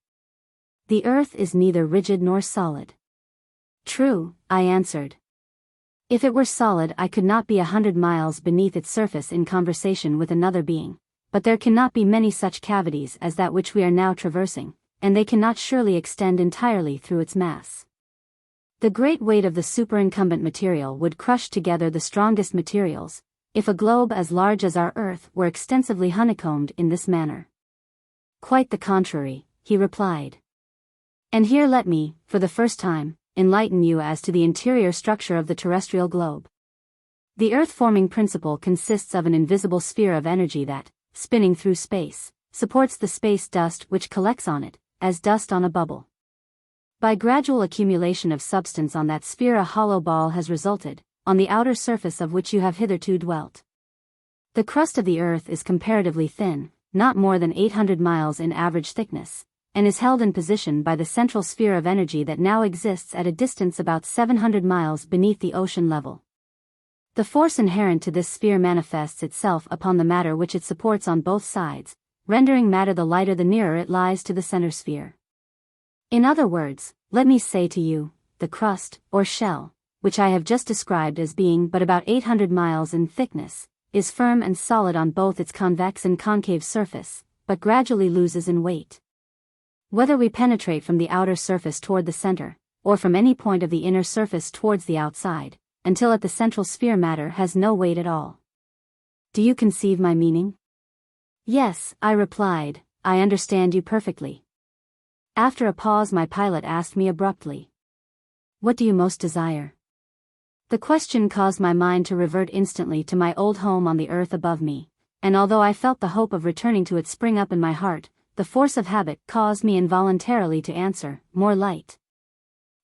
Speaker 1: The earth is neither rigid nor solid. True, I answered. If it were solid I could not be 100 miles beneath its surface in conversation with another being, but there cannot be many such cavities as that which we are now traversing, and they cannot surely extend entirely through its mass. The great weight of the superincumbent material would crush together the strongest materials, if a globe as large as our Earth were extensively honeycombed in this manner. Quite the contrary, he replied. And here let me, for the first time, enlighten you as to the interior structure of the terrestrial globe. The earth-forming principle consists of an invisible sphere of energy that, spinning through space, supports the space dust which collects on it, as dust on a bubble. By gradual accumulation of substance on that sphere a hollow ball has resulted, on the outer surface of which you have hitherto dwelt. The crust of the earth is comparatively thin, not more than 800 miles in average thickness, and is held in position by the central sphere of energy that now exists at a distance about 700 miles beneath the ocean level. The force inherent to this sphere manifests itself upon the matter which it supports on both sides, rendering matter the lighter the nearer it lies to the center sphere. In other words, let me say to you, the crust, or shell, which I have just described as being but about 800 miles in thickness, is firm and solid on both its convex and concave surface, but gradually loses in weight. Whether we penetrate from the outer surface toward the center, or from any point of the inner surface towards the outside, until at the central sphere matter has no weight at all. Do you conceive my meaning? Yes, I replied, I understand you perfectly. After a pause my pilot asked me abruptly. What do you most desire? The question caused my mind to revert instantly to my old home on the earth above me, and although I felt the hope of returning to it spring up in my heart, the force of habit caused me involuntarily to answer, more light.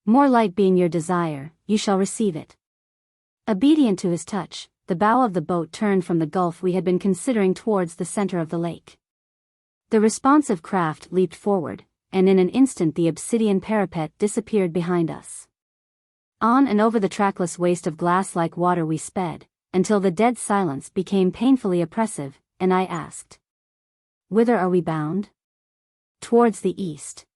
Speaker 1: More light being your desire, you shall receive it. Obedient to his touch, the bow of the boat turned from the gulf we had been considering towards the center of the lake. The responsive craft leaped forward, and in an instant the obsidian parapet disappeared behind us. On and over the trackless waste of glass-like water we sped, until the dead silence became painfully oppressive, and I asked, "Whither are we bound?" "Towards the east."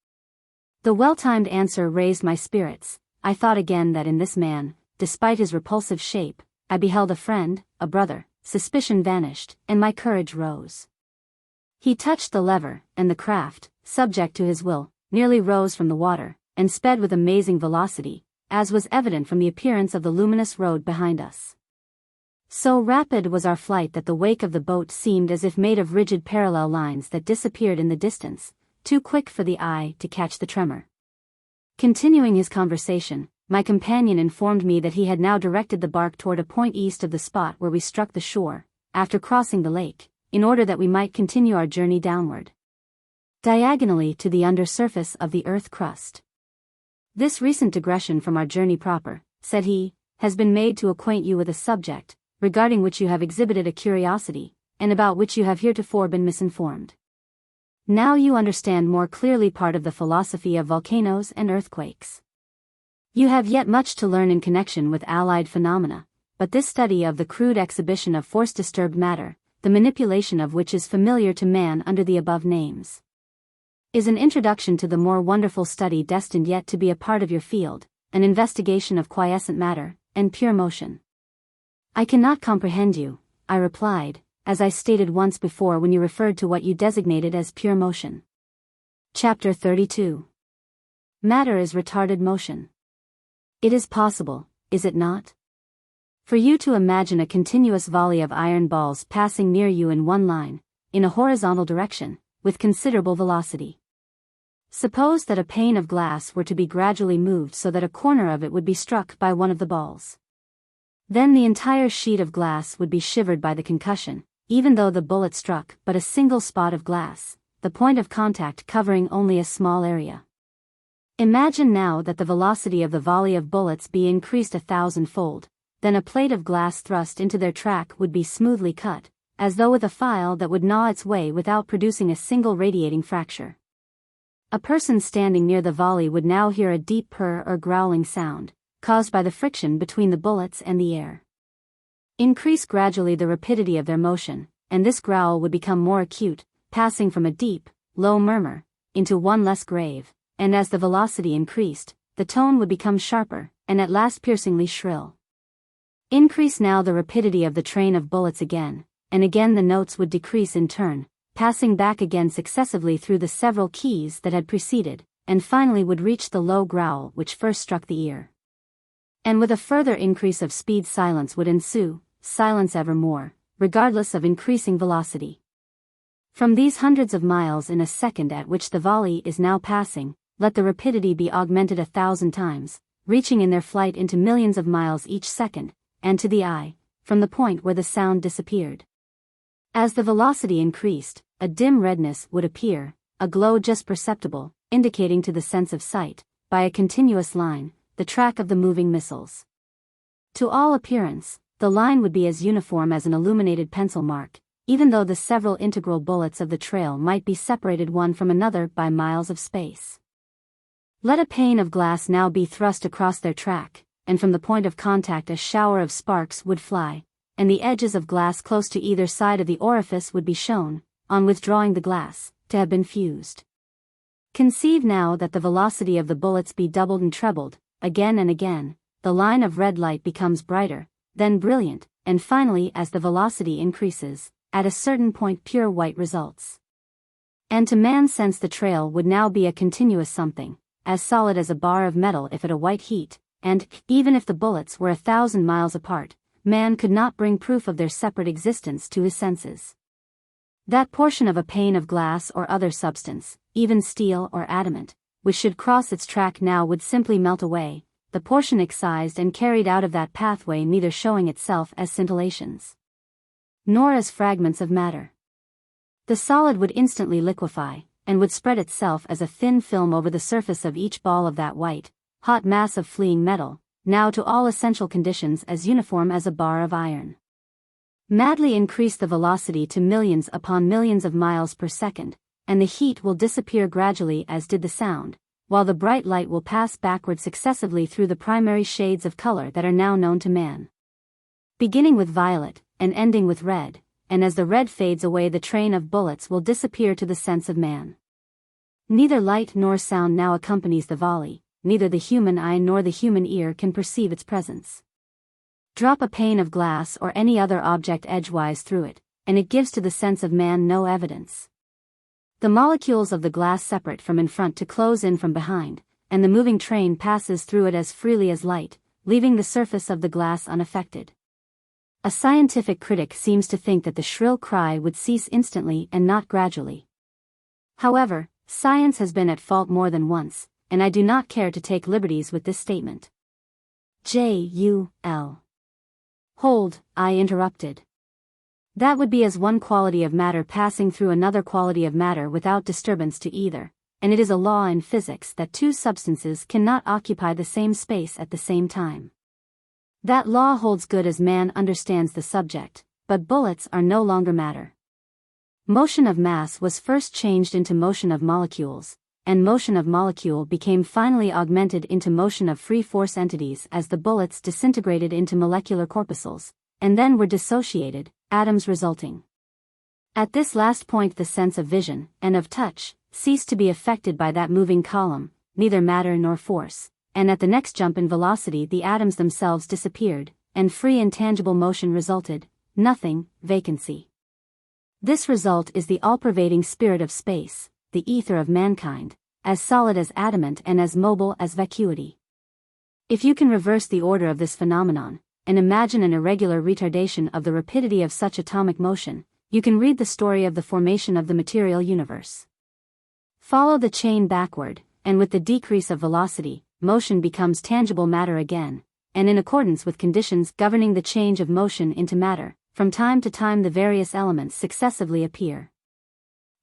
Speaker 1: The well-timed answer raised my spirits. I thought again that in this man, despite his repulsive shape, I beheld a friend, a brother. Suspicion vanished, and my courage rose. He touched the lever, and the craft, subject to his will, nearly rose from the water, and sped with amazing velocity, as was evident from the appearance of the luminous road behind us. So rapid was our flight that the wake of the boat seemed as if made of rigid parallel lines that disappeared in the distance, too quick for the eye to catch the tremor. Continuing his conversation, my companion informed me that he had now directed the bark toward a point east of the spot where we struck the shore, after crossing the lake, in order that we might continue our journey downward, diagonally to the undersurface of the earth crust. "This recent digression from our journey proper," said he, "has been made to acquaint you with a subject, regarding which you have exhibited a curiosity, and about which you have heretofore been misinformed. Now you understand more clearly part of the philosophy of volcanoes and earthquakes. You have yet much to learn in connection with allied phenomena, but this study of the crude exhibition of force-disturbed matter, the manipulation of which is familiar to man under the above names, is an introduction to the more wonderful study destined yet to be a part of your field, an investigation of quiescent matter, and pure motion." "I cannot comprehend you," I replied, "as I stated once before when you referred to what you designated as pure motion." Chapter 32. Matter is retarded motion. It is possible, is it not, for you to imagine a continuous volley of iron balls passing near you in one line, in a horizontal direction, with considerable velocity. Suppose that a pane of glass were to be gradually moved so that a corner of it would be struck by one of the balls. Then the entire sheet of glass would be shivered by the concussion, even though the bullet struck but a single spot of glass, the point of contact covering only a small area. Imagine now that the velocity of the volley of bullets be increased 1,000-fold, then a plate of glass thrust into their track would be smoothly cut, as though with a file that would gnaw its way without producing a single radiating fracture. A person standing near the volley would now hear a deep purr or growling sound, caused by the friction between the bullets and the air. Increase gradually the rapidity of their motion, and this growl would become more acute, passing from a deep, low murmur, into one less grave, and as the velocity increased, the tone would become sharper, and at last piercingly shrill. Increase now the rapidity of the train of bullets again, and again the notes would decrease in turn, passing back again successively through the several keys that had preceded, and finally would reach the low growl which first struck the ear. And with a further increase of speed silence would ensue, silence evermore, regardless of increasing velocity. From these hundreds of miles in a second at which the volley is now passing, let the rapidity be augmented 1,000 times, reaching in their flight into millions of miles each second, and to the eye, from the point where the sound disappeared. As the velocity increased, a dim redness would appear, a glow just perceptible, indicating to the sense of sight, by a continuous line, the track of the moving missiles. To all appearance, the line would be as uniform as an illuminated pencil mark, even though the several integral bullets of the trail might be separated one from another by miles of space. Let a pane of glass now be thrust across their track, and from the point of contact a shower of sparks would fly, and the edges of glass close to either side of the orifice would be shown, on withdrawing the glass, to have been fused. Conceive now that the velocity of the bullets be doubled and trebled, again and again, the line of red light becomes brighter, then brilliant, and finally as the velocity increases, at a certain point pure white results. And to man's sense the trail would now be a continuous something, as solid as a bar of metal if at a white heat, and, even if the bullets were 1,000 miles apart, man could not bring proof of their separate existence to his senses. That portion of a pane of glass or other substance, even steel or adamant, which should cross its track now would simply melt away, the portion excised and carried out of that pathway neither showing itself as scintillations, nor as fragments of matter. The solid would instantly liquefy, and would spread itself as a thin film over the surface of each ball of that white, hot mass of fleeing metal, now to all essential conditions as uniform as a bar of iron. Madly increase the velocity to millions upon millions of miles per second, and the heat will disappear gradually as did the sound, while the bright light will pass backward successively through the primary shades of color that are now known to man. beginning with violet, and ending with red, and as the red fades away the train of bullets will disappear to the sense of man. Neither light nor sound now accompanies the volley, neither the human eye nor the human ear can perceive its presence. Drop a pane of glass or any other object edgewise through it, and it gives to the sense of man no evidence. The molecules of the glass separate from in front to close in from behind, and the moving train passes through it as freely as light, leaving the surface of the glass unaffected. A scientific critic seems to think that the shrill cry would cease instantly and not gradually. However, science has been at fault more than once, and I do not care to take liberties with this statement. J.U.L. Hold, I interrupted. That would be as one quality of matter passing through another quality of matter without disturbance to either, and it is a law in physics that two substances cannot occupy the same space at the same time. That law holds good as man understands the subject, but bullets are no longer matter. Motion of mass was first changed into motion of molecules, and motion of molecule became finally augmented into motion of free force entities as the bullets disintegrated into molecular corpuscles, and then were dissociated, atoms resulting. At this last point the sense of vision, and of touch, ceased to be affected by that moving column, neither matter nor force, and at the next jump in velocity the atoms themselves disappeared, and free intangible motion resulted, nothing, vacancy. This result is the all-pervading spirit of space, the ether of mankind, as solid as adamant and as mobile as vacuity. If you can reverse the order of this phenomenon, and imagine an irregular retardation of the rapidity of such atomic motion, you can read the story of the formation of the material universe. Follow the chain backward, and with the decrease of velocity, motion becomes tangible matter again, and in accordance with conditions governing the change of motion into matter, from time to time the various elements successively appear.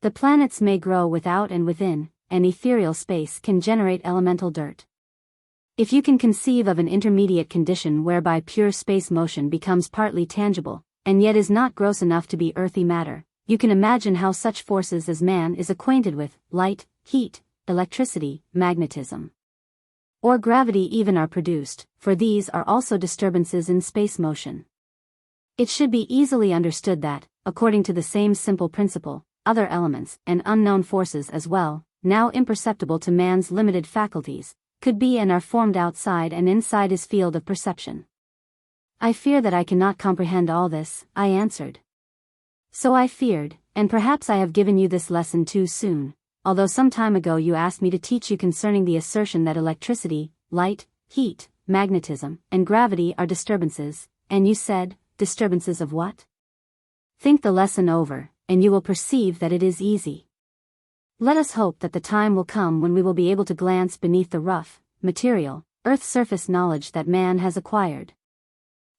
Speaker 1: The planets may grow without and within, and ethereal space can generate elemental dirt. If you can conceive of an intermediate condition whereby pure space motion becomes partly tangible, and yet is not gross enough to be earthy matter, you can imagine how such forces as man is acquainted with, light, heat, electricity, magnetism, or gravity even are produced, for these are also disturbances in space motion. It should be easily understood that, according to the same simple principle, other elements, and unknown forces as well, now imperceptible to man's limited faculties, could be and are formed outside and inside his field of perception. I fear that I cannot comprehend all this, I answered. So I feared, and perhaps I have given you this lesson too soon, although some time ago you asked me to teach you concerning the assertion that electricity, light, heat, magnetism, and gravity are disturbances, and you said, disturbances of what? Think the lesson over, and you will perceive that it is easy. Let us hope that the time will come when we will be able to glance beneath the rough, material, earth-surface knowledge that man has acquired,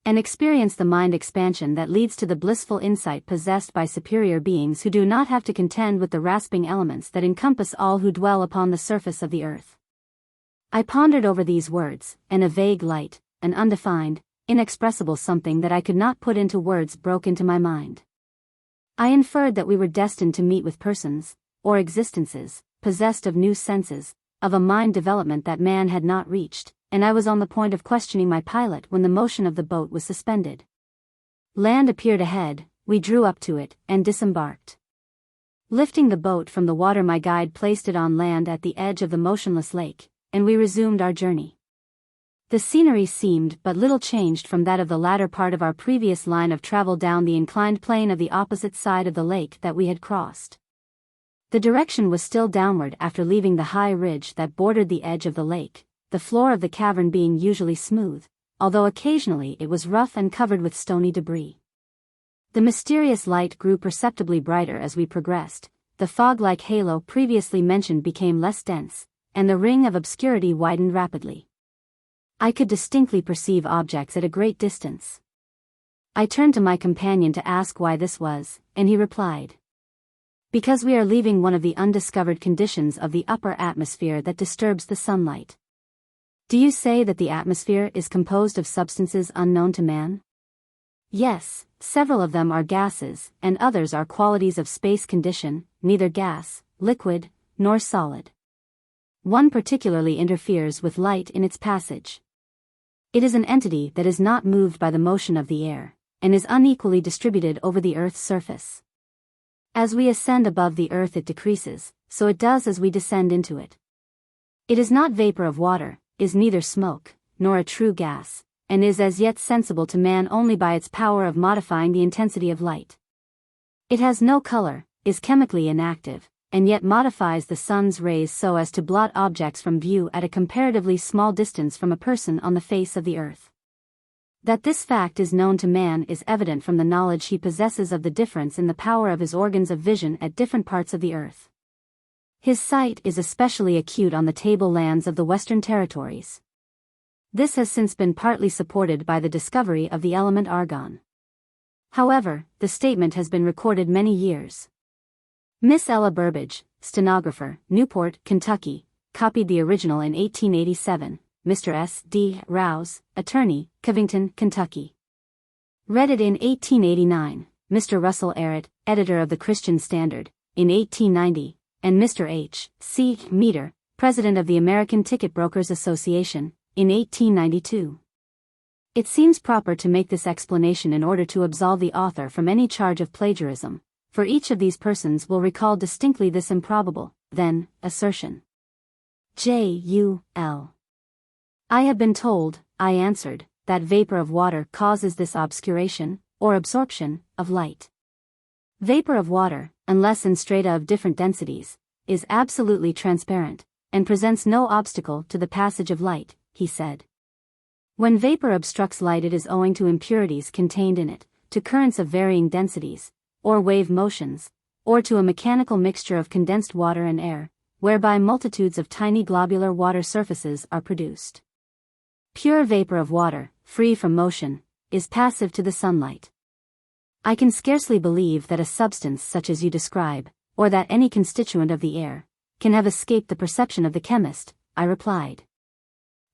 Speaker 1: and experience the mind expansion that leads to the blissful insight possessed by superior beings who do not have to contend with the rasping elements that encompass all who dwell upon the surface of the earth. I pondered over these words, and a vague light, an undefined, inexpressible something that I could not put into words broke into my mind. I inferred that we were destined to meet with persons, or existences, possessed of new senses, of a mind development that man had not reached, and I was on the point of questioning my pilot when the motion of the boat was suspended. Land appeared ahead, we drew up to it, and disembarked. Lifting the boat from the water my guide placed it on land at the edge of the motionless lake, and we resumed our journey. The scenery seemed but little changed from that of the latter part of our previous line of travel down the inclined plane of the opposite side of the lake that we had crossed. The direction was still downward after leaving the high ridge that bordered the edge of the lake, the floor of the cavern being usually smooth, although occasionally it was rough and covered with stony debris. The mysterious light grew perceptibly brighter as we progressed, the fog-like halo previously mentioned became less dense, and the ring of obscurity widened rapidly. I could distinctly perceive objects at a great distance. I turned to my companion to ask why this was, and he replied, "Because we are leaving one of the undiscovered conditions of the upper atmosphere that disturbs the sunlight." "Do you say that the atmosphere is composed of substances unknown to man?" "Yes, several of them are gases, and others are qualities of space condition, neither gas, liquid, nor solid. One particularly interferes with light in its passage. It is an entity that is not moved by the motion of the air, and is unequally distributed over the Earth's surface. As we ascend above the Earth it decreases, so it does as we descend into it. It is not vapor of water, is neither smoke, nor a true gas, and is as yet sensible to man only by its power of modifying the intensity of light. It has no color, is chemically inactive, and yet modifies the sun's rays so as to blot objects from view at a comparatively small distance from a person on the face of the Earth. That this fact is known to man is evident from the knowledge he possesses of the difference in the power of his organs of vision at different parts of the Earth. His sight is especially acute on the tablelands of the Western Territories. This has since been partly supported by the discovery of the element argon. However, the statement has been recorded many years. Miss Ella Burbage, stenographer, Newport, Kentucky, copied the original in 1887. Mr. S. D. Rouse, attorney, Covington, Kentucky, read it in 1889. Mr. Russell Arrett, editor of the Christian Standard, in 1890, and Mr. H. C. Meter, president of the American Ticket Brokers Association, in 1892. It seems proper to make this explanation in order to absolve the author from any charge of plagiarism, for each of these persons will recall distinctly this improbable, then, assertion. J.U.L. I have been told, I answered, that vapor of water causes this obscuration, or absorption, of light. Vapor of water, unless in strata of different densities, is absolutely transparent, and presents no obstacle to the passage of light, he said. When vapor obstructs light it is owing to impurities contained in it, to currents of varying densities, or wave motions, or to a mechanical mixture of condensed water and air, whereby multitudes of tiny globular water surfaces are produced. Pure vapor of water, free from motion, is passive to the sunlight. I can scarcely believe that a substance such as you describe, or that any constituent of the air, can have escaped the perception of the chemist, I replied.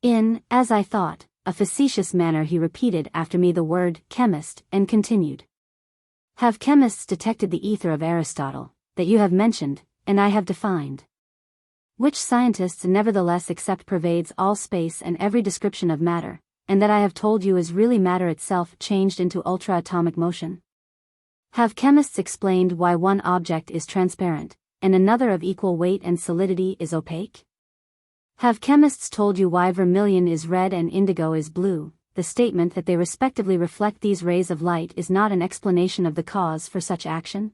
Speaker 1: In, as I thought, a facetious manner he repeated after me the word chemist and continued. Have chemists detected the ether of Aristotle, that you have mentioned, and I have defined? Which scientists nevertheless accept pervades all space and every description of matter, and that I have told you is really matter itself changed into ultra-atomic motion? Have chemists explained why one object is transparent, and another of equal weight and solidity is opaque? Have chemists told you why vermilion is red and indigo is blue? The statement that they respectively reflect these rays of light is not an explanation of the cause for such action?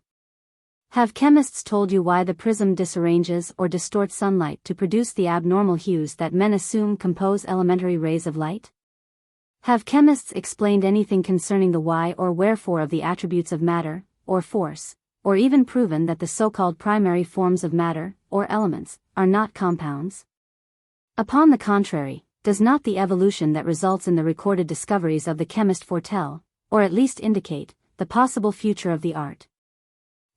Speaker 1: Have chemists told you why the prism disarranges or distorts sunlight to produce the abnormal hues that men assume compose elementary rays of light? Have chemists explained anything concerning the why or wherefore of the attributes of matter, or force, or even proven that the so-called primary forms of matter, or elements, are not compounds? Upon the contrary, does not the evolution that results in the recorded discoveries of the chemist foretell, or at least indicate, the possible future of the art?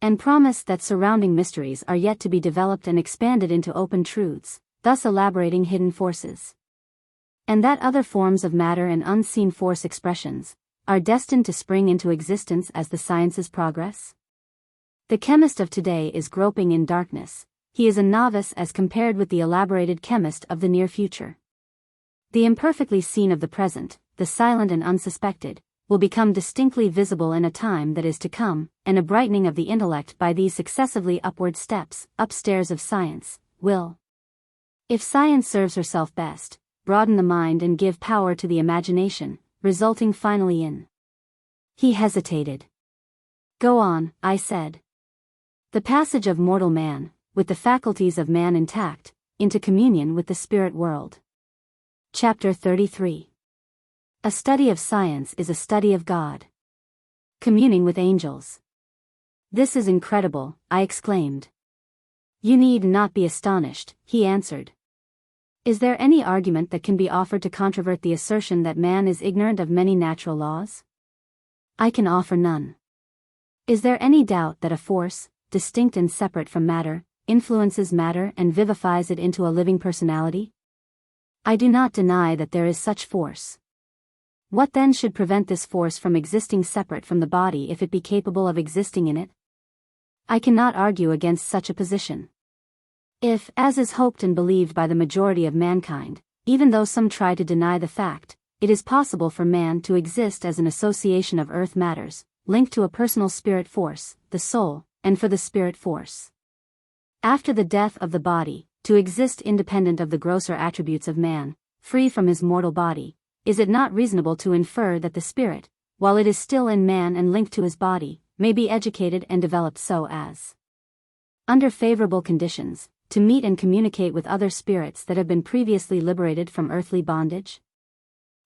Speaker 1: And promise that surrounding mysteries are yet to be developed and expanded into open truths, thus elaborating hidden forces. And that other forms of matter and unseen force expressions are destined to spring into existence as the sciences progress? The chemist of today is groping in darkness. He is a novice as compared with the elaborated chemist of the near future. The imperfectly seen of the present, the silent and unsuspected, will become distinctly visible in a time that is to come, and a brightening of the intellect by these successively upward steps, upstairs of science, will, if science serves herself best, broaden the mind and give power to the imagination, resulting finally in. He hesitated. Go on, I said. The passage of mortal man, with the faculties of man intact, into communion with the spirit world. Chapter 33. A study of science is a study of God. Communing with angels. This is incredible, I exclaimed. You need not be astonished, he answered. Is there any argument that can be offered to controvert the assertion that man is ignorant of many natural laws? I can offer none. Is there any doubt that a force, distinct and separate from matter, influences matter and vivifies it into a living personality? I do not deny that there is such force. What then should prevent this force from existing separate from the body if it be capable of existing in it? I cannot argue against such a position. If, as is hoped and believed by the majority of mankind, even though some try to deny the fact, it is possible for man to exist as an association of earth matters, linked to a personal spirit force, the soul, and for the spirit force. After the death of the body, to exist independent of the grosser attributes of man, free from his mortal body, is it not reasonable to infer that the spirit, while it is still in man and linked to his body, may be educated and developed so as, under favorable conditions, to meet and communicate with other spirits that have been previously liberated from earthly bondage?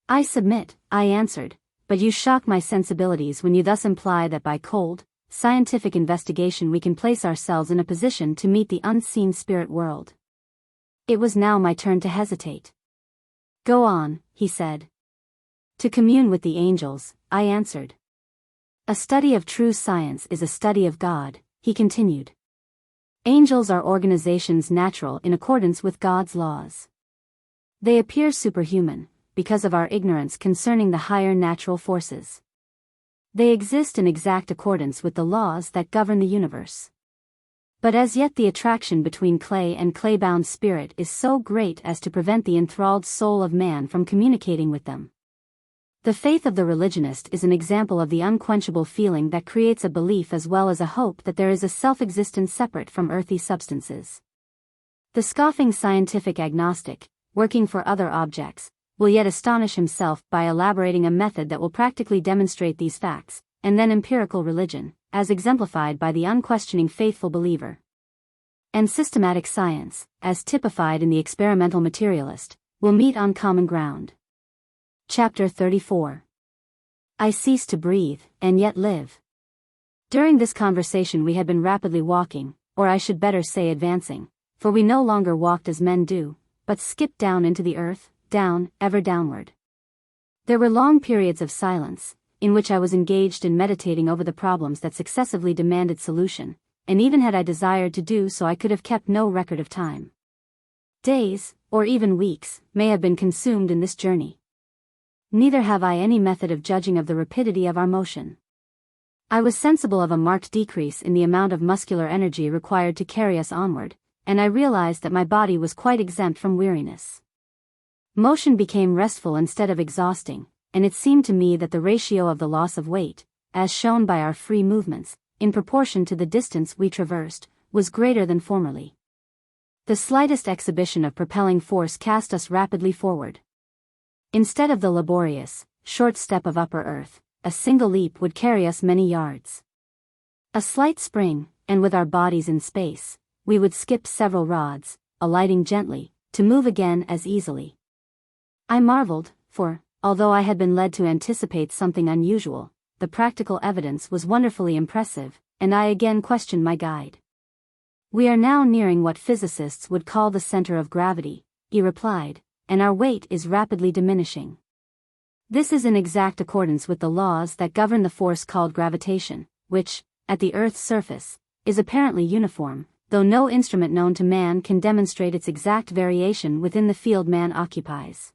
Speaker 1: I submit, I answered, but you shock my sensibilities when you thus imply that by cold, scientific investigation we can place ourselves in a position to meet the unseen spirit world. It was now my turn to hesitate. Go on, he said. To commune with the angels, I answered. A study of true science is a study of God, he continued. Angels are organizations natural in accordance with God's laws. They appear superhuman, because of our ignorance concerning the higher natural forces. They exist in exact accordance with the laws that govern the universe. But as yet the attraction between clay and clay-bound spirit is so great as to prevent the enthralled soul of man from communicating with them. The faith of the religionist is an example of the unquenchable feeling that creates a belief as well as a hope that there is a self-existence separate from earthy substances. The scoffing scientific agnostic, working for other objects, will yet astonish himself by elaborating a method that will practically demonstrate these facts, and then empirical religion, as exemplified by the unquestioning faithful believer, and systematic science, as typified in the experimental materialist, will meet on common ground. Chapter 34. I cease to breathe, and yet live. During this conversation we had been rapidly walking, or I should better say advancing, for we no longer walked as men do, but skipped down into the earth, down, ever downward. There were long periods of silence, in which I was engaged in meditating over the problems that successively demanded solution, and even had I desired to do so I could have kept no record of time. Days, or even weeks, may have been consumed in this journey. Neither have I any method of judging of the rapidity of our motion. I was sensible of a marked decrease in the amount of muscular energy required to carry us onward, and I realized that my body was quite exempt from weariness. Motion became restful instead of exhausting, and it seemed to me that the ratio of the loss of weight, as shown by our free movements, in proportion to the distance we traversed, was greater than formerly. The slightest exhibition of propelling force cast us rapidly forward. Instead of the laborious, short step of upper earth, a single leap would carry us many yards. A slight spring, and with our bodies in space, we would skip several rods, alighting gently, to move again as easily. I marveled, for, although I had been led to anticipate something unusual, the practical evidence was wonderfully impressive, and I again questioned my guide. We are now nearing what physicists would call the center of gravity, he replied, and our weight is rapidly diminishing. This is in exact accordance with the laws that govern the force called gravitation, which, at the Earth's surface, is apparently uniform, though no instrument known to man can demonstrate its exact variation within the field man occupies.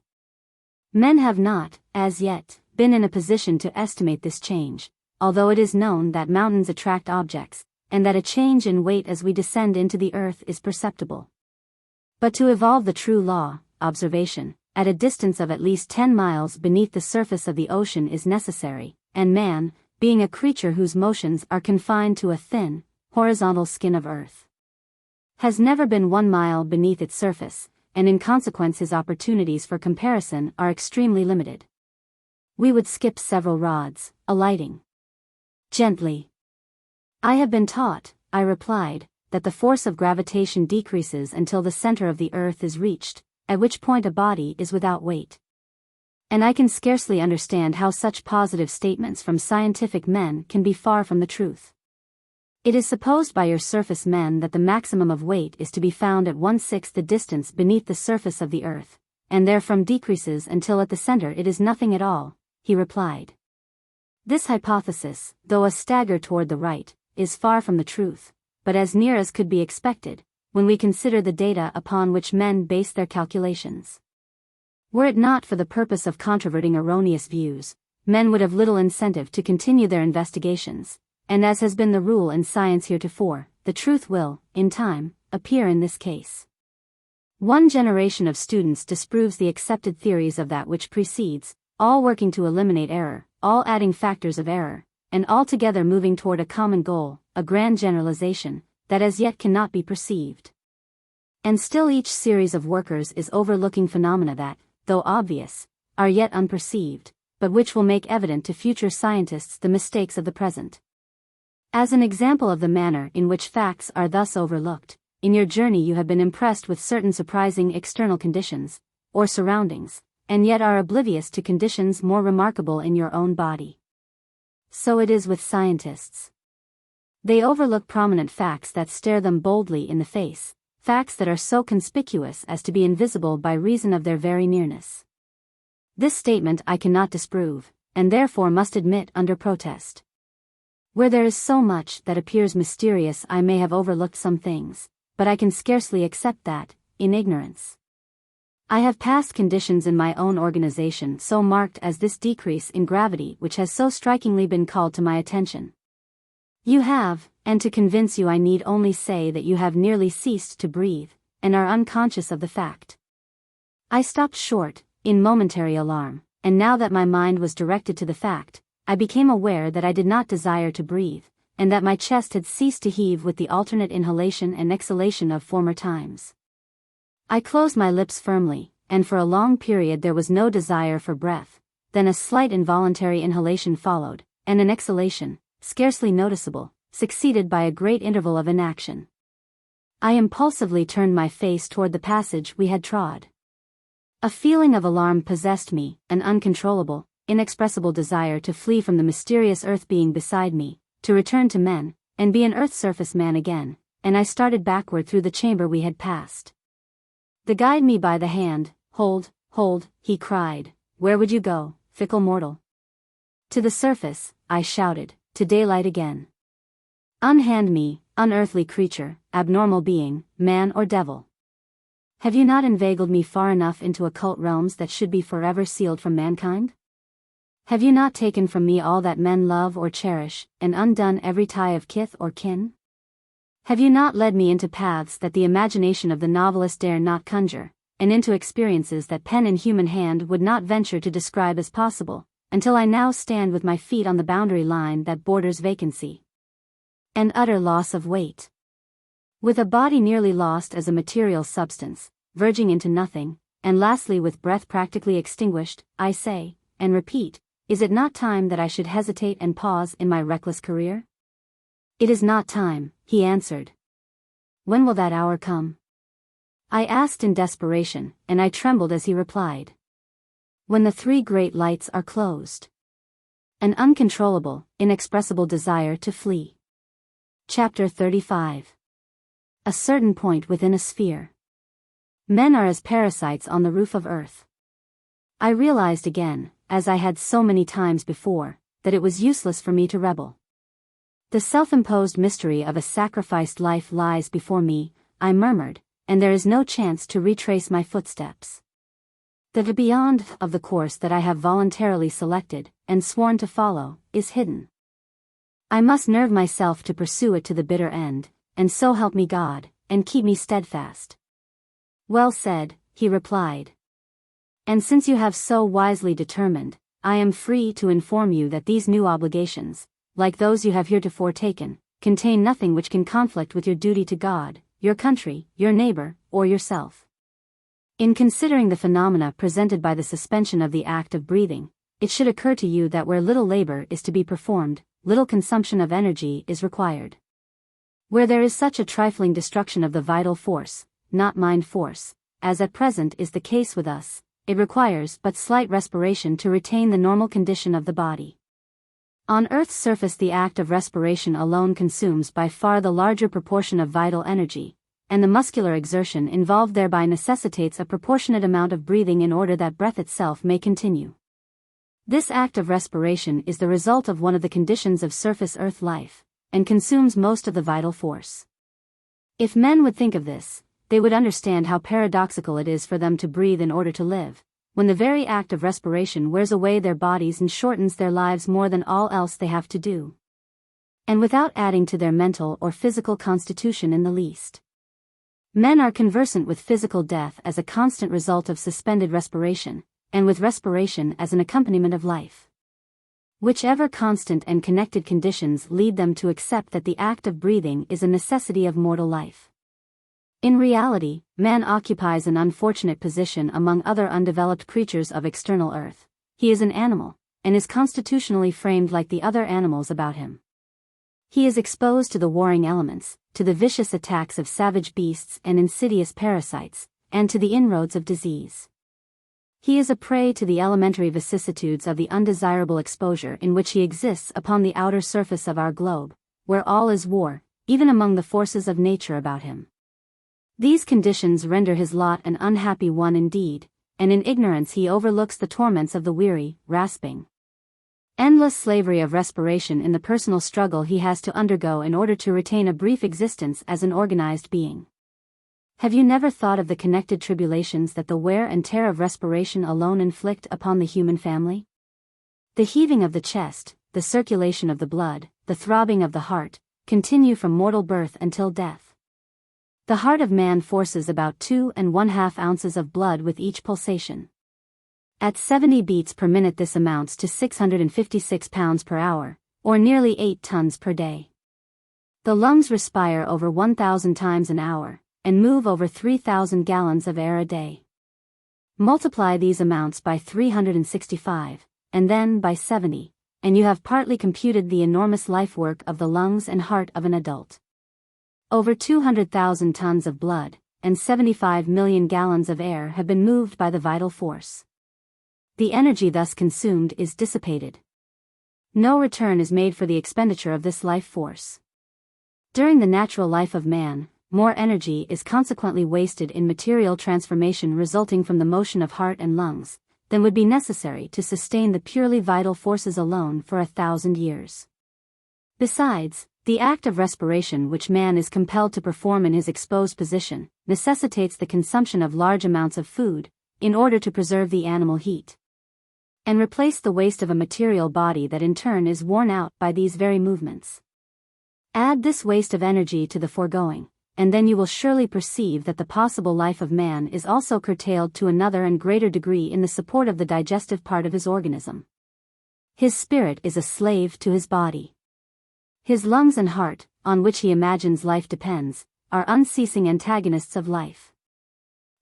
Speaker 1: Men have not, as yet, been in a position to estimate this change, although it is known that mountains attract objects, and that a change in weight as we descend into the earth is perceptible. But to evolve the true law, observation, at a distance of at least 10 miles beneath the surface of the ocean is necessary, and man, being a creature whose motions are confined to a thin, horizontal skin of earth, has never been 1 mile beneath its surface, and in consequence his opportunities for comparison are extremely limited. We would skip several rods, alighting gently. I have been taught, I replied, that the force of gravitation decreases until the center of the earth is reached, at which point a body is without weight. And I can scarcely understand how such positive statements from scientific men can be far from the truth. It is supposed by your surface men that the maximum of weight is to be found at 1/6 the distance beneath the surface of the earth, and therefrom decreases until at the center it is nothing at all, he replied. This hypothesis, though a stagger toward the right, is far from the truth, but as near as could be expected, when we consider the data upon which men base their calculations. Were it not for the purpose of controverting erroneous views, men would have little incentive to continue their investigations, and as has been the rule in science heretofore, the truth will, in time, appear in this case. One generation of students disproves the accepted theories of that which precedes, all working to eliminate error, all adding factors of error, and all together moving toward a common goal, a grand generalization, that as yet cannot be perceived. And still each series of workers is overlooking phenomena that, though obvious, are yet unperceived, but which will make evident to future scientists the mistakes of the present. As an example of the manner in which facts are thus overlooked, in your journey you have been impressed with certain surprising external conditions, or surroundings, and yet are oblivious to conditions more remarkable in your own body. So it is with scientists. They overlook prominent facts that stare them boldly in the face, facts that are so conspicuous as to be invisible by reason of their very nearness. This statement I cannot disprove, and therefore must admit under protest. Where there is so much that appears mysterious, I may have overlooked some things, but I can scarcely accept that, in ignorance. I have past conditions in my own organization so marked as this decrease in gravity which has so strikingly been called to my attention. You have, and to convince you I need only say that you have nearly ceased to breathe, and are unconscious of the fact. I stopped short, in momentary alarm, and now that my mind was directed to the fact, I became aware that I did not desire to breathe, and that my chest had ceased to heave with the alternate inhalation and exhalation of former times. I closed my lips firmly, and for a long period there was no desire for breath, then a slight involuntary inhalation followed, and an exhalation, scarcely noticeable, succeeded by a great interval of inaction. I impulsively turned my face toward the passage we had trod. A feeling of alarm possessed me, an uncontrollable, inexpressible desire to flee from the mysterious earth being beside me, to return to men, and be an earth-surface man again, and I started backward through the chamber we had passed. The guide me by the hand. Hold, hold, he cried, where would you go, fickle mortal? To the surface, I shouted, to daylight again. Unhand me, unearthly creature, abnormal being, man or devil. Have you not inveigled me far enough into occult realms that should be forever sealed from mankind? Have you not taken from me all that men love or cherish, and undone every tie of kith or kin? Have you not led me into paths that the imagination of the novelist dare not conjure, and into experiences that pen and human hand would not venture to describe as possible, until I now stand with my feet on the boundary line that borders vacancy and utter loss of weight? With a body nearly lost as a material substance, verging into nothing, and lastly with breath practically extinguished, I say, and repeat, is it not time that I should hesitate and pause in my reckless career? It is not time, he answered. When will that hour come? I asked in desperation, and I trembled as he replied. When the three great lights are closed. An uncontrollable, inexpressible desire to flee. Chapter 35. A certain point within a sphere. Men are as parasites on the roof of earth. I realized again, as I had so many times before, that it was useless for me to rebel. The self-imposed mystery of a sacrificed life lies before me, I murmured, and there is no chance to retrace my footsteps. The beyond of the course that I have voluntarily selected, and sworn to follow, is hidden. I must nerve myself to pursue it to the bitter end, and so help me God, and keep me steadfast. Well said, he replied. And since you have so wisely determined, I am free to inform you that these new obligations, like those you have heretofore taken, contain nothing which can conflict with your duty to God, your country, your neighbor, or yourself. In considering the phenomena presented by the suspension of the act of breathing, it should occur to you that where little labor is to be performed, little consumption of energy is required. Where there is such a trifling destruction of the vital force, not mind force, as at present is the case with us, it requires but slight respiration to retain the normal condition of the body. On Earth's surface the act of respiration alone consumes by far the larger proportion of vital energy, and the muscular exertion involved thereby necessitates a proportionate amount of breathing in order that breath itself may continue. This act of respiration is the result of one of the conditions of surface Earth life, and consumes most of the vital force. If men would think of this, they would understand how paradoxical it is for them to breathe in order to live, when the very act of respiration wears away their bodies and shortens their lives more than all else they have to do, and without adding to their mental or physical constitution in the least. Men are conversant with physical death as a constant result of suspended respiration, and with respiration as an accompaniment of life. Whichever constant and connected conditions lead them to accept that the act of breathing is a necessity of mortal life. In reality, man occupies an unfortunate position among other undeveloped creatures of external earth. He is an animal, and is constitutionally framed like the other animals about him. He is exposed to the warring elements, to the vicious attacks of savage beasts and insidious parasites, and to the inroads of disease. He is a prey to the elementary vicissitudes of the undesirable exposure in which he exists upon the outer surface of our globe, where all is war, even among the forces of nature about him. These conditions render his lot an unhappy one indeed, and in ignorance he overlooks the torments of the weary, rasping, endless slavery of respiration in the personal struggle he has to undergo in order to retain a brief existence as an organized being. Have you never thought of the connected tribulations that the wear and tear of respiration alone inflict upon the human family? The heaving of the chest, the circulation of the blood, the throbbing of the heart, continue from mortal birth until death. The heart of man forces about 2½ ounces of blood with each pulsation. At 70 beats per minute this amounts to 656 pounds per hour, or nearly 8 tons per day. The lungs respire over 1,000 times an hour, and move over 3,000 gallons of air a day. Multiply these amounts by 365, and then by 70, and you have partly computed the enormous life work of the lungs and heart of an adult. Over 200,000 tons of blood, and 75 million gallons of air have been moved by the vital force. The energy thus consumed is dissipated. No return is made for the expenditure of this life force. During the natural life of man, more energy is consequently wasted in material transformation resulting from the motion of heart and lungs, than would be necessary to sustain the purely vital forces alone for 1,000 years. Besides, the act of respiration which man is compelled to perform in his exposed position, necessitates the consumption of large amounts of food, in order to preserve the animal heat, and replace the waste of a material body that in turn is worn out by these very movements. Add this waste of energy to the foregoing, and then you will surely perceive that the possible life of man is also curtailed to another and greater degree in the support of the digestive part of his organism. His spirit is a slave to his body. His lungs and heart, on which he imagines life depends, are unceasing antagonists of life.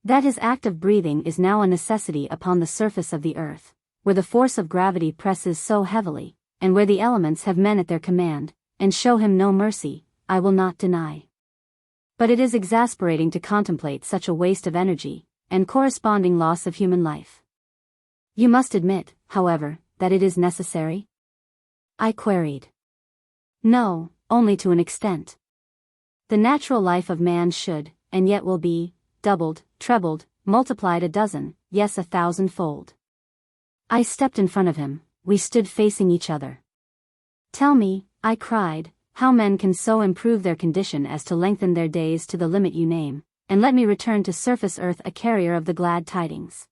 Speaker 1: That his act of breathing is now a necessity upon the surface of the earth, where the force of gravity presses so heavily, and where the elements have men at their command, and show him no mercy, I will not deny. But it is exasperating to contemplate such a waste of energy, and corresponding loss of human life. You must admit, however, that it is necessary? I queried. No, only to an extent. The natural life of man should, and yet will be, doubled, trebled, multiplied 12, yes 1,000-fold. I stepped in front of him, we stood facing each other. Tell me, I cried, how men can so improve their condition as to lengthen their days to the limit you name, and let me return to surface earth a carrier of the glad tidings.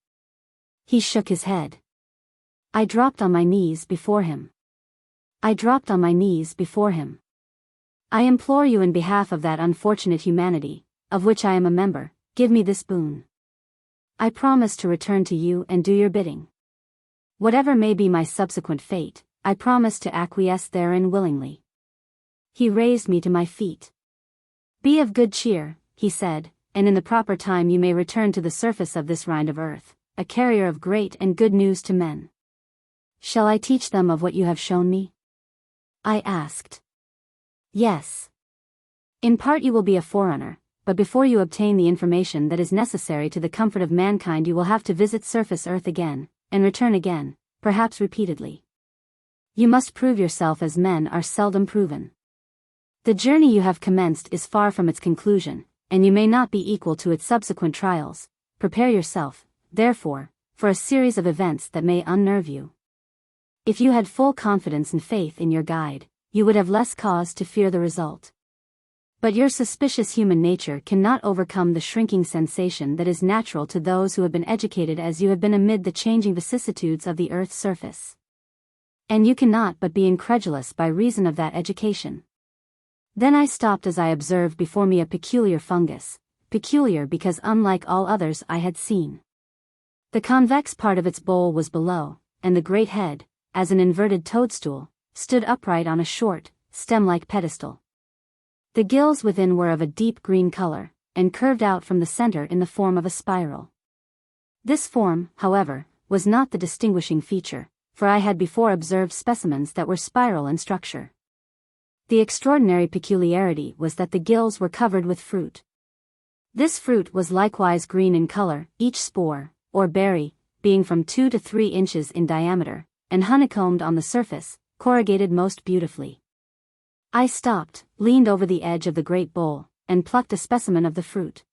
Speaker 1: He shook his head. I dropped on my knees before him. I implore you in behalf of that unfortunate humanity, of which I am a member, give me this boon. I promise to return to you and do your bidding. Whatever may be my subsequent fate, I promise to acquiesce therein willingly. He raised me to my feet. Be of good cheer, he said, and in the proper time you may return to the surface of this rind of earth, a carrier of great and good news to men. Shall I teach them of what you have shown me? I asked. Yes. In part you will be a forerunner, but before you obtain the information that is necessary to the comfort of mankind you will have to visit surface earth again, and return again, perhaps repeatedly. You must prove yourself as men are seldom proven. The journey you have commenced is far from its conclusion, and you may not be equal to its subsequent trials. Prepare yourself, therefore, for a series of events that may unnerve you. If you had full confidence and faith in your guide, you would have less cause to fear the result. But your suspicious human nature cannot overcome the shrinking sensation that is natural to those who have been educated as you have been amid the changing vicissitudes of the earth's surface. And you cannot but be incredulous by reason of that education. Then I stopped as I observed before me a peculiar fungus, peculiar because unlike all others I had seen. The convex part of its bowl was below, and the great head, as an inverted toadstool, stood upright on a short, stem-like pedestal. The gills within were of a deep green color, and curved out from the center in the form of a spiral. This form, however, was not the distinguishing feature, for I had before observed specimens that were spiral in structure. The extraordinary peculiarity was that the gills were covered with fruit. This fruit was likewise green in color, each spore, or berry, being from 2 to 3 inches in diameter, and honeycombed on the surface, corrugated most beautifully. I stopped, leaned over the edge of the great bowl, and plucked a specimen of the fruit.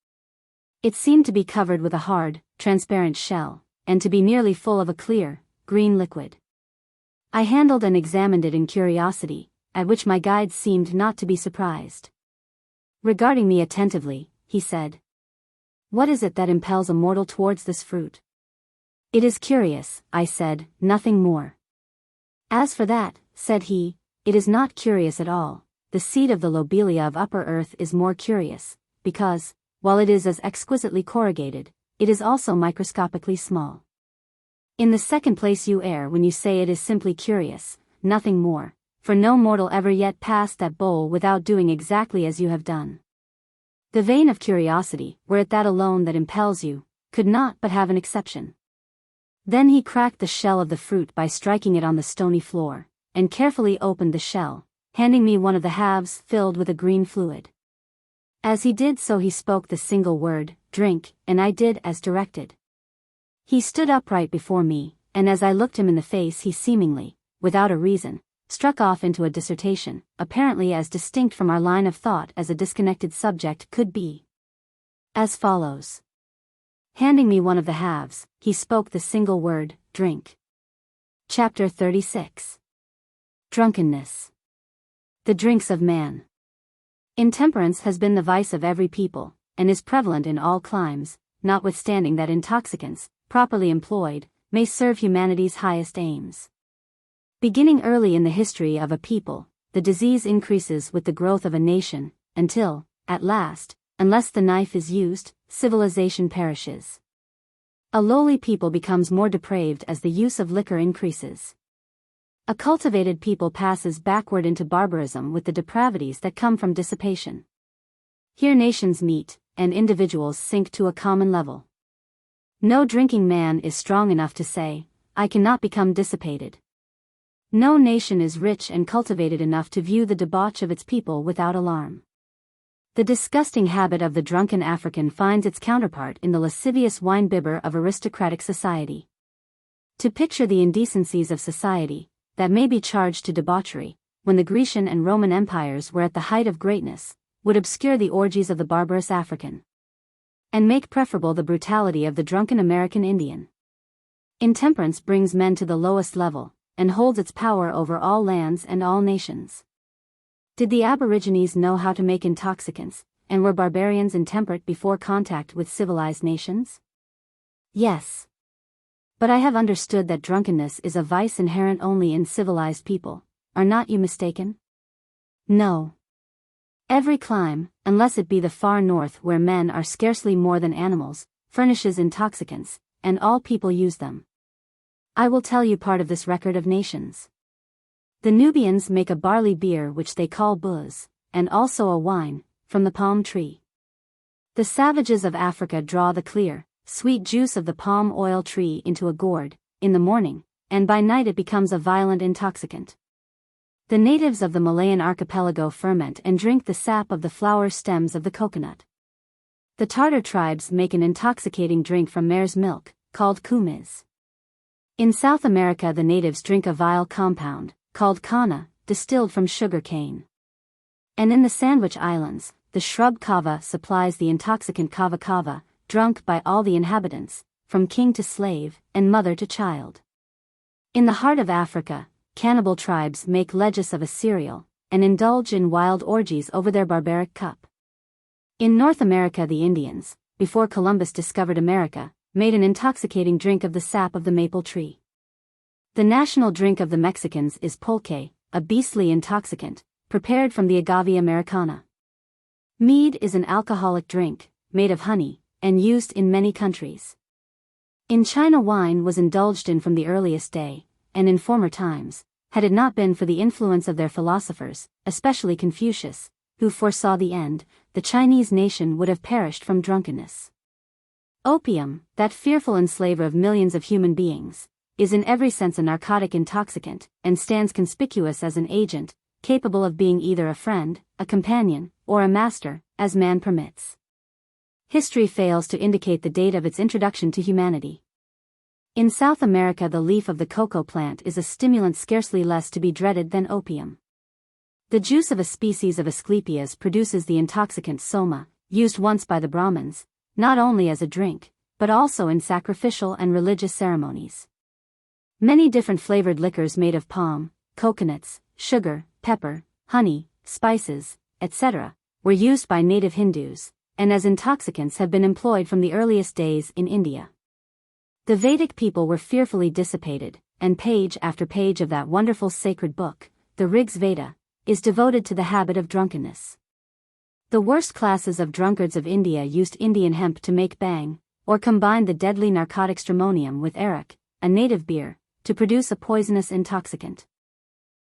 Speaker 1: It seemed to be covered with a hard, transparent shell, and to be nearly full of a clear, green liquid. I handled and examined it in curiosity, at which my guide seemed not to be surprised. Regarding me attentively, he said, "What is it that impels a mortal towards this fruit?" "It is curious," I said, "nothing more." "As for that," said he, "it is not curious at all. The seed of the lobelia of upper earth is more curious, because, while it is as exquisitely corrugated, it is also microscopically small. In the second place you err when you say it is simply curious, nothing more, for no mortal ever yet passed that bowl without doing exactly as you have done. The vein of curiosity, were it that alone that impels you, could not but have an exception." Then he cracked the shell of the fruit by striking it on the stony floor, and carefully opened the shell, handing me one of the halves filled with a green fluid. As he did so he spoke the single word, "Drink," and I did as directed. He stood upright before me, and as I looked him in the face he seemingly, without a reason, struck off into a dissertation, apparently as distinct from our line of thought as a disconnected subject could be. As follows. Handing me one of the halves, he spoke the single word, "Drink." Chapter 36. Drunkenness. The drinks of man. Intemperance has been the vice of every people, and is prevalent in all climes, notwithstanding that intoxicants, properly employed, may serve humanity's highest aims. Beginning early in the history of a people, the disease increases with the growth of a nation, until, at last, unless the knife is used, civilization perishes. A lowly people becomes more depraved as the use of liquor increases. A cultivated people passes backward into barbarism with the depravities that come from dissipation. Here nations meet, and individuals sink to a common level. No drinking man is strong enough to say, "I cannot become dissipated." No nation is rich and cultivated enough to view the debauch of its people without alarm. The disgusting habit of the drunken African finds its counterpart in the lascivious wine-bibber of aristocratic society. To picture the indecencies of society, that may be charged to debauchery, when the Grecian and Roman empires were at the height of greatness, would obscure the orgies of the barbarous African, and make preferable the brutality of the drunken American Indian. Intemperance brings men to the lowest level, and holds its power over all lands and all nations. Did the Aborigines know how to make intoxicants, and were barbarians intemperate before contact with civilized nations? Yes. But I have understood that drunkenness is a vice inherent only in civilized people. Are not you mistaken? No. Every clime, unless it be the far north where men are scarcely more than animals, furnishes intoxicants, and all people use them. I will tell you part of this record of nations. The Nubians make a barley beer which they call buz, and also a wine, from the palm tree. The savages of Africa draw the clear, sweet juice of the palm oil tree into a gourd, in the morning, and by night it becomes a violent intoxicant. The natives of the Malayan archipelago ferment and drink the sap of the flower stems of the coconut. The Tartar tribes make an intoxicating drink from mare's milk, called kumiz. In South America the natives drink a vile compound, called cana, distilled from sugar cane. And in the Sandwich Islands, the shrub kava supplies the intoxicant kava kava, drunk by all the inhabitants, from king to slave, and mother to child. In the heart of Africa, cannibal tribes make legis of a cereal, and indulge in wild orgies over their barbaric cup. In North America the Indians, before Columbus discovered America, made an intoxicating drink of the sap of the maple tree. The national drink of the Mexicans is pulque, a beastly intoxicant, prepared from the agave americana. Mead is an alcoholic drink, made of honey, and used in many countries. In China wine was indulged in from the earliest day, and in former times, had it not been for the influence of their philosophers, especially Confucius, who foresaw the end, the Chinese nation would have perished from drunkenness. Opium, that fearful enslaver of millions of human beings, is in every sense a narcotic intoxicant, and stands conspicuous as an agent, capable of being either a friend, a companion, or a master, as man permits. History fails to indicate the date of its introduction to humanity. In South America, the leaf of the cocoa plant is a stimulant scarcely less to be dreaded than opium. The juice of a species of Asclepias produces the intoxicant soma, used once by the Brahmins, not only as a drink, but also in sacrificial and religious ceremonies. Many different flavored liquors made of palm, coconuts, sugar, pepper, honey, spices, etc., were used by native Hindus, and as intoxicants have been employed from the earliest days in India. The Vedic people were fearfully dissipated, and page after page of that wonderful sacred book, the XVIII, is devoted to the habit of drunkenness. The worst classes of drunkards of India used Indian hemp to make bhang, or combined the deadly narcotic stramonium with arak, a native beer, to produce a poisonous intoxicant.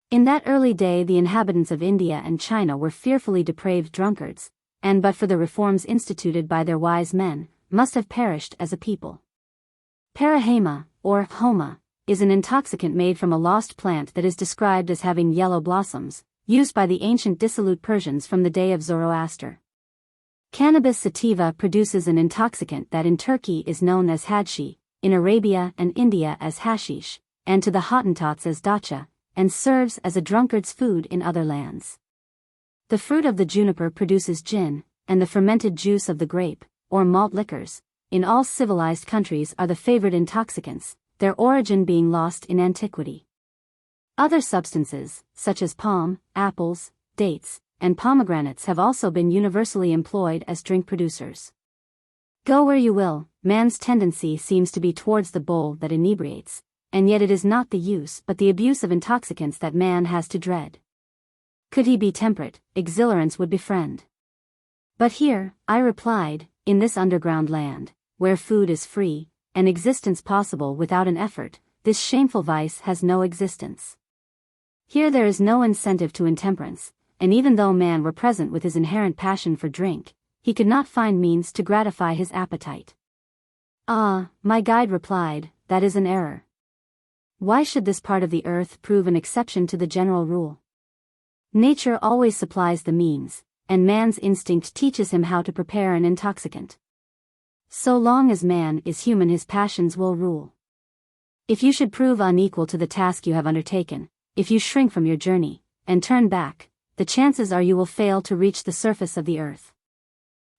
Speaker 1: In that early day the inhabitants of India and China were fearfully depraved drunkards, and but for the reforms instituted by their wise men, must have perished as a people. Parahema, or homa, is an intoxicant made from a lost plant that is described as having yellow blossoms, used by the ancient dissolute Persians from the day of Zoroaster. Cannabis sativa produces an intoxicant that in Turkey is known as hadshi, in Arabia and India as hashish, and to the Hottentots as dacha, and serves as a drunkard's food in other lands. The fruit of the juniper produces gin, and the fermented juice of the grape, or malt liquors, in all civilized countries are the favored intoxicants, their origin being lost in antiquity. Other substances, such as palm, apples, dates, and pomegranates have also been universally employed as drink producers. Go where you will, man's tendency seems to be towards the bowl that inebriates, and yet it is not the use but the abuse of intoxicants that man has to dread. Could he be temperate, exhilarance would befriend. But here, I replied, in this underground land, where food is free, and existence possible without an effort, this shameful vice has no existence. Here there is no incentive to intemperance, and even though man were present with his inherent passion for drink, he could not find means to gratify his appetite. Ah, my guide replied, that is an error. Why should this part of the earth prove an exception to the general rule? Nature always supplies the means, and man's instinct teaches him how to prepare an intoxicant. So long as man is human, his passions will rule. If you should prove unequal to the task you have undertaken, if you shrink from your journey, and turn back, the chances are you will fail to reach the surface of the earth.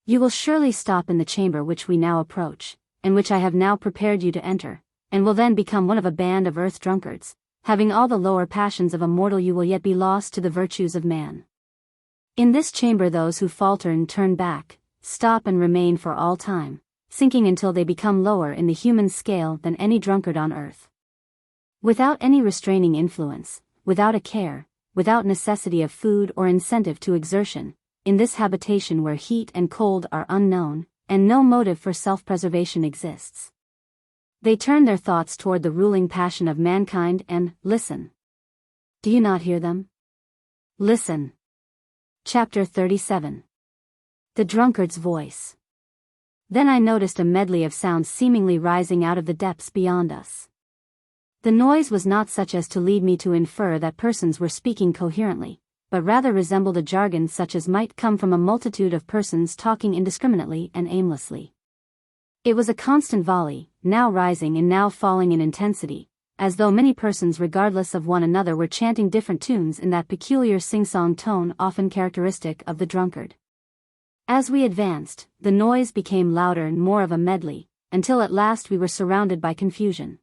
Speaker 1: You will surely stop in the chamber which we now approach, and which I have now prepared you to enter, and will then become one of a band of earth drunkards. Having all the lower passions of a mortal, you will yet be lost to the virtues of man. In this chamber those who falter and turn back, stop and remain for all time, sinking until they become lower in the human scale than any drunkard on earth. Without any restraining influence, without a care, without necessity of food or incentive to exertion, in this habitation where heat and cold are unknown, and no motive for self-preservation exists, they turn their thoughts toward the ruling passion of mankind and, listen. Do you not hear them? Listen. Chapter 37. The Drunkard's Voice. Then I noticed a medley of sounds seemingly rising out of the depths beyond us. The noise was not such as to lead me to infer that persons were speaking coherently, but rather resembled a jargon such as might come from a multitude of persons talking indiscriminately and aimlessly. It was a constant volley, now rising and now falling in intensity, as though many persons regardless of one another were chanting different tunes in that peculiar sing-song tone often characteristic of the drunkard. As we advanced, the noise became louder and more of a medley, until at last we were surrounded by confusion.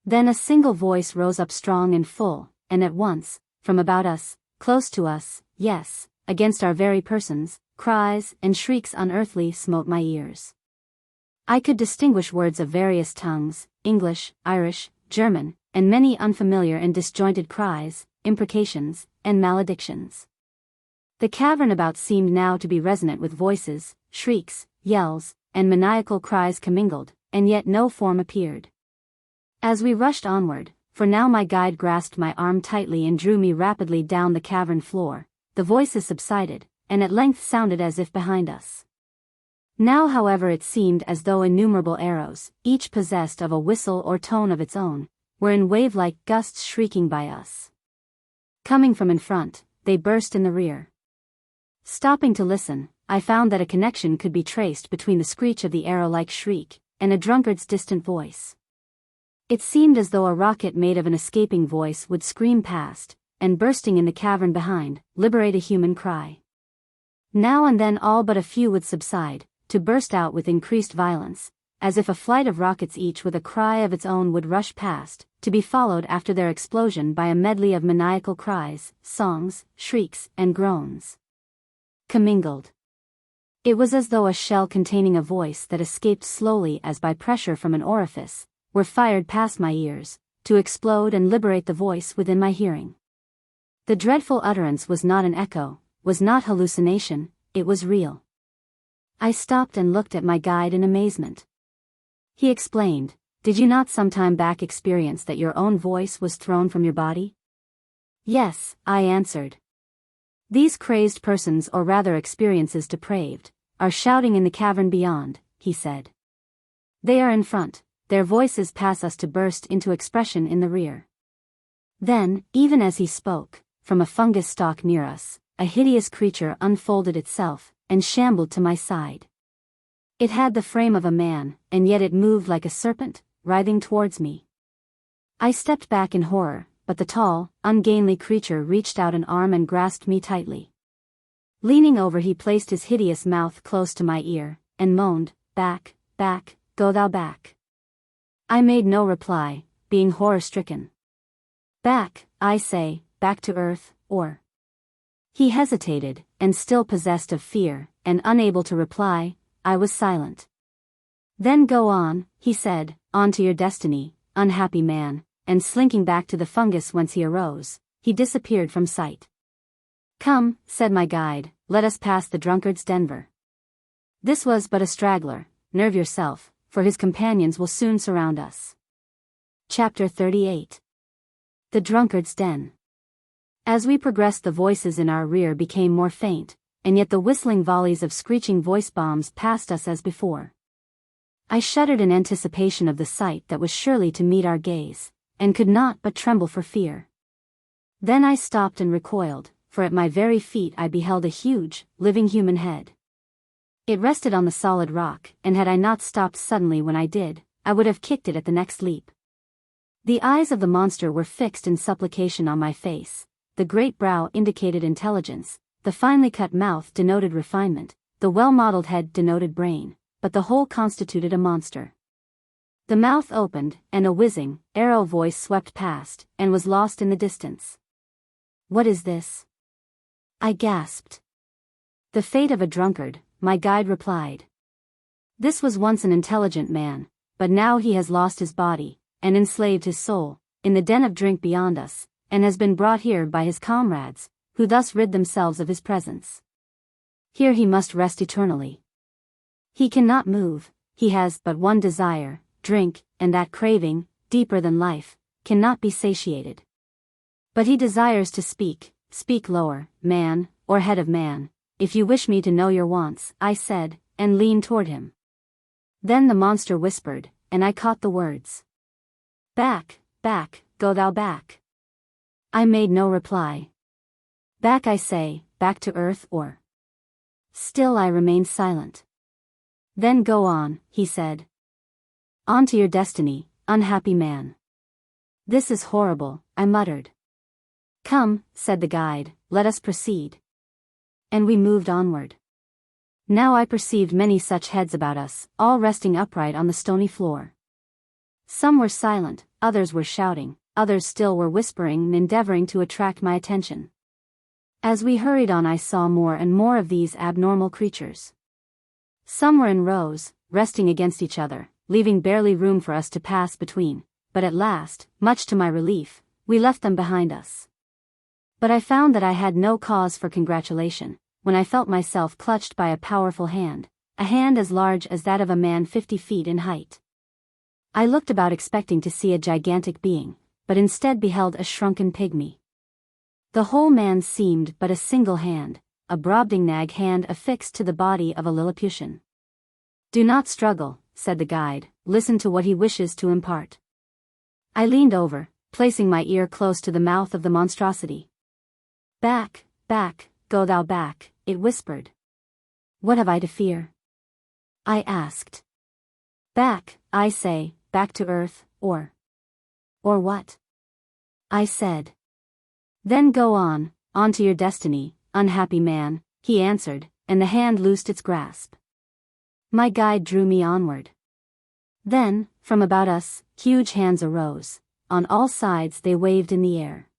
Speaker 1: Then a single voice rose up strong and full, and at once, from about us, close to us, yes, against our very persons, cries and shrieks unearthly smote my ears. I could distinguish words of various tongues, English, Irish, German, and many unfamiliar and disjointed cries, imprecations, and maledictions. The cavern about seemed now to be resonant with voices, shrieks, yells, and maniacal cries commingled, and yet no form appeared. As we rushed onward, for now my guide grasped my arm tightly and drew me rapidly down the cavern floor, the voices subsided, and at length sounded as if behind us. Now however it seemed as though innumerable arrows, each possessed of a whistle or tone of its own, were in wave-like gusts shrieking by us. Coming from in front, they burst in the rear. Stopping to listen, I found that a connection could be traced between the screech of the arrow-like shriek, and a drunkard's distant voice. It seemed as though a rocket made of an escaping voice would scream past, and bursting in the cavern behind, liberate a human cry. Now and then all but a few would subside, to burst out with increased violence, as if a flight of rockets each with a cry of its own would rush past, to be followed after their explosion by a medley of maniacal cries, songs, shrieks, and groans. Commingled. It was as though a shell containing a voice that escaped slowly as by pressure from an orifice, were fired past my ears, to explode and liberate the voice within my hearing. The dreadful utterance was not an echo, was not hallucination, it was real. I stopped and looked at my guide in amazement. He explained, "Did you not some time back experience that your own voice was thrown from your body?" "Yes," I answered. "These crazed persons, or rather experiences depraved, are shouting in the cavern beyond," he said. "They are in front, their voices pass us to burst into expression in the rear." Then, even as he spoke, from a fungus stalk near us, a hideous creature unfolded itself, and shambled to my side. It had the frame of a man, and yet it moved like a serpent, writhing towards me. I stepped back in horror, but the tall, ungainly creature reached out an arm and grasped me tightly. Leaning over, he placed his hideous mouth close to my ear, and moaned, "Back, back, go thou back." I made no reply, being horror-stricken. "Back, I say, back to earth, or—" He hesitated, and still possessed of fear, and unable to reply, I was silent. "Then go on," he said, "on to your destiny, unhappy man," and slinking back to the fungus whence he arose, he disappeared from sight. "Come," said my guide, "let us pass the drunkard's Denver." This was but a straggler, nerve yourself, for his companions will soon surround us. Chapter 38. The Drunkard's Den. As we progressed, the voices in our rear became more faint, and yet the whistling volleys of screeching voice bombs passed us as before. I shuddered in anticipation of the sight that was surely to meet our gaze, and could not but tremble for fear. Then I stopped and recoiled, for at my very feet I beheld a huge, living human head. It rested on the solid rock, and had I not stopped suddenly when I did, I would have kicked it at the next leap. The eyes of the monster were fixed in supplication on my face, the great brow indicated intelligence, the finely cut mouth denoted refinement, the well-modeled head denoted brain, but the whole constituted a monster. The mouth opened, and a whizzing, arrow voice swept past, and was lost in the distance. "What is this?" I gasped. "The fate of a drunkard," my guide replied. "This was once an intelligent man, but now he has lost his body, and enslaved his soul, in the den of drink beyond us, and has been brought here by his comrades, who thus rid themselves of his presence. Here he must rest eternally. He cannot move, he has but one desire, drink, and that craving, deeper than life, cannot be satiated. But he desires to speak, speak lower, man, or head of man, if you wish me to know your wants," I said, and leaned toward him. Then the monster whispered, and I caught the words. "Back, back, go thou back." I made no reply. "Back, I say, back to earth, or—" Still I remained silent. "Then go on," he said. "On to your destiny, unhappy man." "This is horrible," I muttered. "Come," said the guide, "let us proceed." And we moved onward. Now I perceived many such heads about us, all resting upright on the stony floor. Some were silent, others were shouting, others still were whispering and endeavoring to attract my attention. As we hurried on, I saw more and more of these abnormal creatures. Some were in rows, resting against each other, leaving barely room for us to pass between, but at last, much to my relief, we left them behind us. But I found that I had no cause for congratulation, when I felt myself clutched by a powerful hand, a hand as large as that of a man 50 feet in height. I looked about expecting to see a gigantic being, but instead beheld a shrunken pygmy. The whole man seemed but a single hand, a Brobdingnag hand affixed to the body of a Lilliputian. "Do not struggle," said the guide, "listen to what he wishes to impart." I leaned over, placing my ear close to the mouth of the monstrosity. "Back, back, go thou back," it whispered. "What have I to fear?" I asked. "Back, I say, back to earth, or what?" I said. "Then go on to your destiny, unhappy man," he answered, and the hand loosed its grasp. My guide drew me onward. Then, from about us, huge hands arose. On all sides they waved in the air.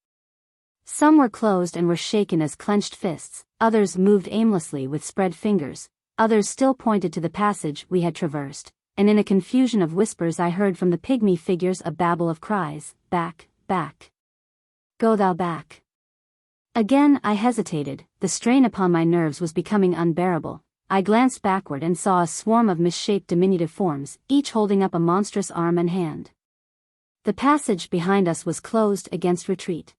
Speaker 1: Some were closed and were shaken as clenched fists, others moved aimlessly with spread fingers, others still pointed to the passage we had traversed, and in a confusion of whispers I heard from the pygmy figures a babble of cries, "Back, back. Go thou back." Again I hesitated, the strain upon my nerves was becoming unbearable. I glanced backward and saw a swarm of misshaped diminutive forms, each holding up a monstrous arm and hand. The passage behind us was closed against retreat.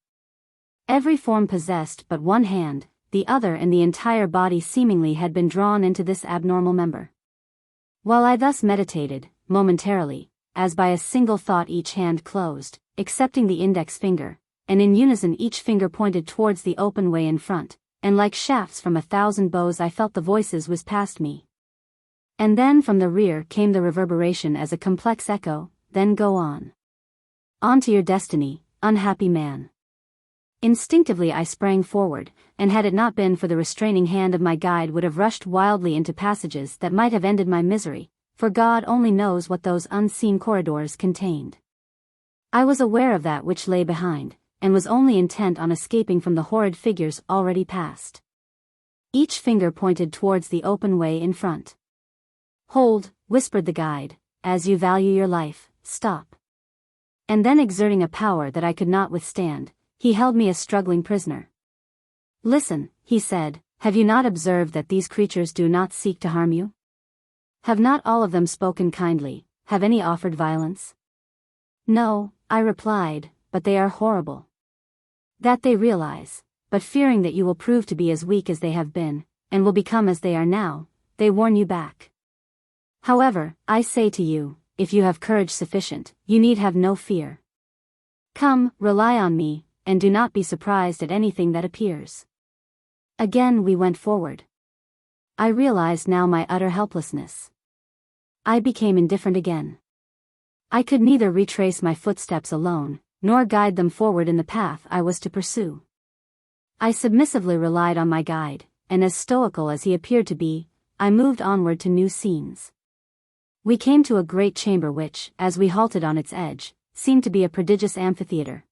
Speaker 1: Every form possessed but one hand, the other and the entire body seemingly had been drawn into this abnormal member. While I thus meditated, momentarily, as by a single thought each hand closed, excepting the index finger, and in unison each finger pointed towards the open way in front, and like shafts from 1,000 bows I felt the voices whiz past me. And then from the rear came the reverberation as a complex echo, "Then go on to your destiny, unhappy man." Instinctively I sprang forward, and had it not been for the restraining hand of my guide would have rushed wildly into passages that might have ended my misery, for God only knows what those unseen corridors contained. I was aware of that which lay behind, and was only intent on escaping from the horrid figures already past. Each finger pointed towards the open way in front. "Hold," whispered the guide, "as you value your life, stop." And then exerting a power that I could not withstand, he held me a struggling prisoner. "Listen," he said, "have you not observed that these creatures do not seek to harm you? Have not all of them spoken kindly, have any offered violence?" "No," I replied, "but they are horrible. That they realize, but fearing that you will prove to be as weak as they have been, and will become as they are now, they warn you back. However, I say to you, if you have courage sufficient, you need have no fear. Come, rely on me, and do not be surprised at anything that appears." Again we went forward. I realized now my utter helplessness. I became indifferent again. I could neither retrace my footsteps alone, nor guide them forward in the path I was to pursue. I submissively relied on my guide, and as stoical as he appeared to be, I moved onward to new scenes. We came to a great chamber which, as we halted on its edge, seemed to be a prodigious amphitheater.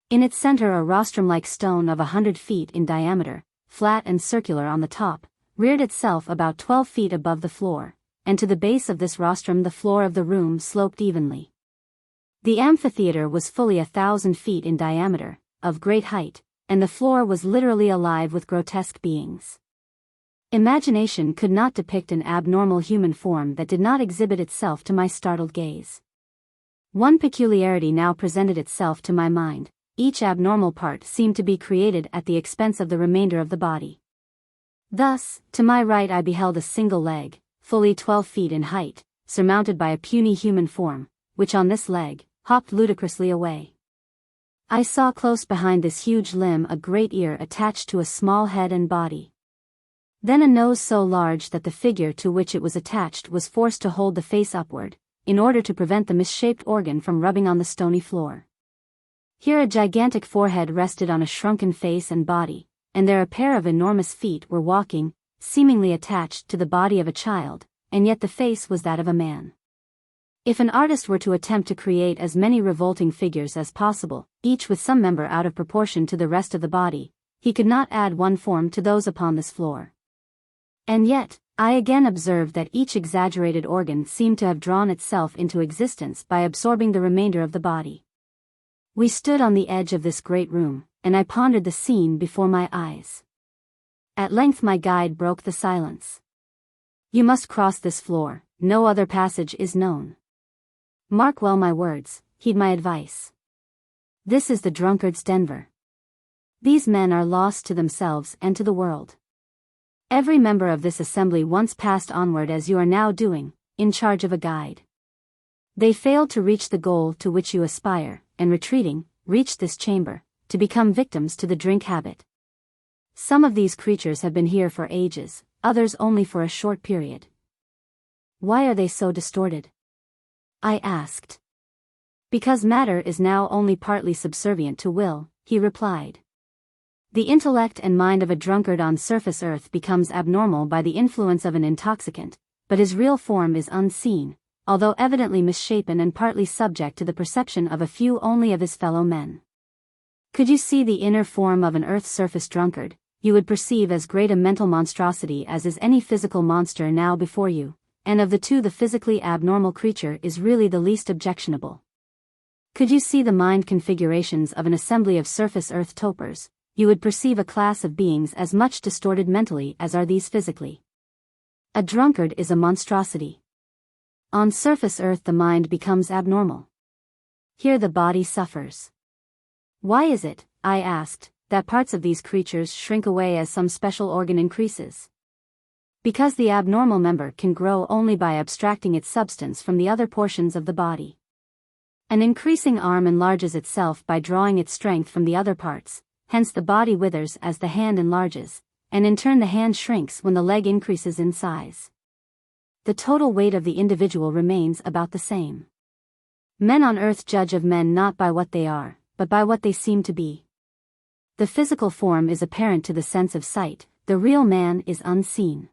Speaker 1: In its center a rostrum-like stone of 100 feet in diameter, flat and circular on the top, reared itself about 12 feet above the floor, and to the base of this rostrum the floor of the room sloped evenly. The amphitheater was fully 1,000 feet in diameter, of great height, and the floor was literally alive with grotesque beings. Imagination could not depict an abnormal human form that did not exhibit itself to my startled gaze. One peculiarity now presented itself to my mind: each abnormal part seemed to be created at the expense of the remainder of the body. Thus, to my right I beheld a single leg, fully 12 feet in height, surmounted by a puny human form, which on this leg, hopped ludicrously away. I saw close behind this huge limb a great ear attached to a small head and body. Then a nose so large that the figure to which it was attached was forced to hold the face upward, in order to prevent the misshaped organ from rubbing on the stony floor. Here a gigantic forehead rested on a shrunken face and body, and there a pair of enormous feet were walking, seemingly attached to the body of a child, and yet the face was that of a man. If an artist were to attempt to create as many revolting figures as possible, each with some member out of proportion to the rest of the body, he could not add one form to those upon this floor. And yet, I again observed that each exaggerated organ seemed to have drawn itself into existence by absorbing the remainder of the body. We stood on the edge of this great room, and I pondered the scene before my eyes. At length my guide broke the silence. "You must cross this floor, no other passage is known." Mark well my words, heed my advice. This is the drunkard's Denver. These men are lost to themselves and to the world. Every member of this assembly once passed onward as you are now doing, in charge of a guide. They failed to reach the goal to which you aspire, and retreating, reached this chamber, to become victims to the drink habit. Some of these creatures have been here for ages, others only for a short period. Why are they so distorted? I asked. Because matter is now only partly subservient to will, he replied. The intellect and mind of a drunkard on surface earth becomes abnormal by the influence of an intoxicant, but his real form is unseen, although evidently misshapen and partly subject to the perception of a few only of his fellow men. Could you see the inner form of an earth's surface drunkard, you would perceive as great a mental monstrosity as is any physical monster now before you, and of the two the physically abnormal creature is really the least objectionable. Could you see the mind configurations of an assembly of surface earth topers, you would perceive a class of beings as much distorted mentally as are these physically. A drunkard is a monstrosity. On surface earth the mind becomes abnormal. Here the body suffers. Why is it, I asked, that parts of these creatures shrink away as some special organ increases? Because the abnormal member can grow only by abstracting its substance from the other portions of the body. An increasing arm enlarges itself by drawing its strength from the other parts, hence the body withers as the hand enlarges, and in turn the hand shrinks when the leg increases in size. The total weight of the individual remains about the same. Men on earth judge of men not by what they are, but by what they seem to be. The physical form is apparent to the sense of sight, the real man is unseen.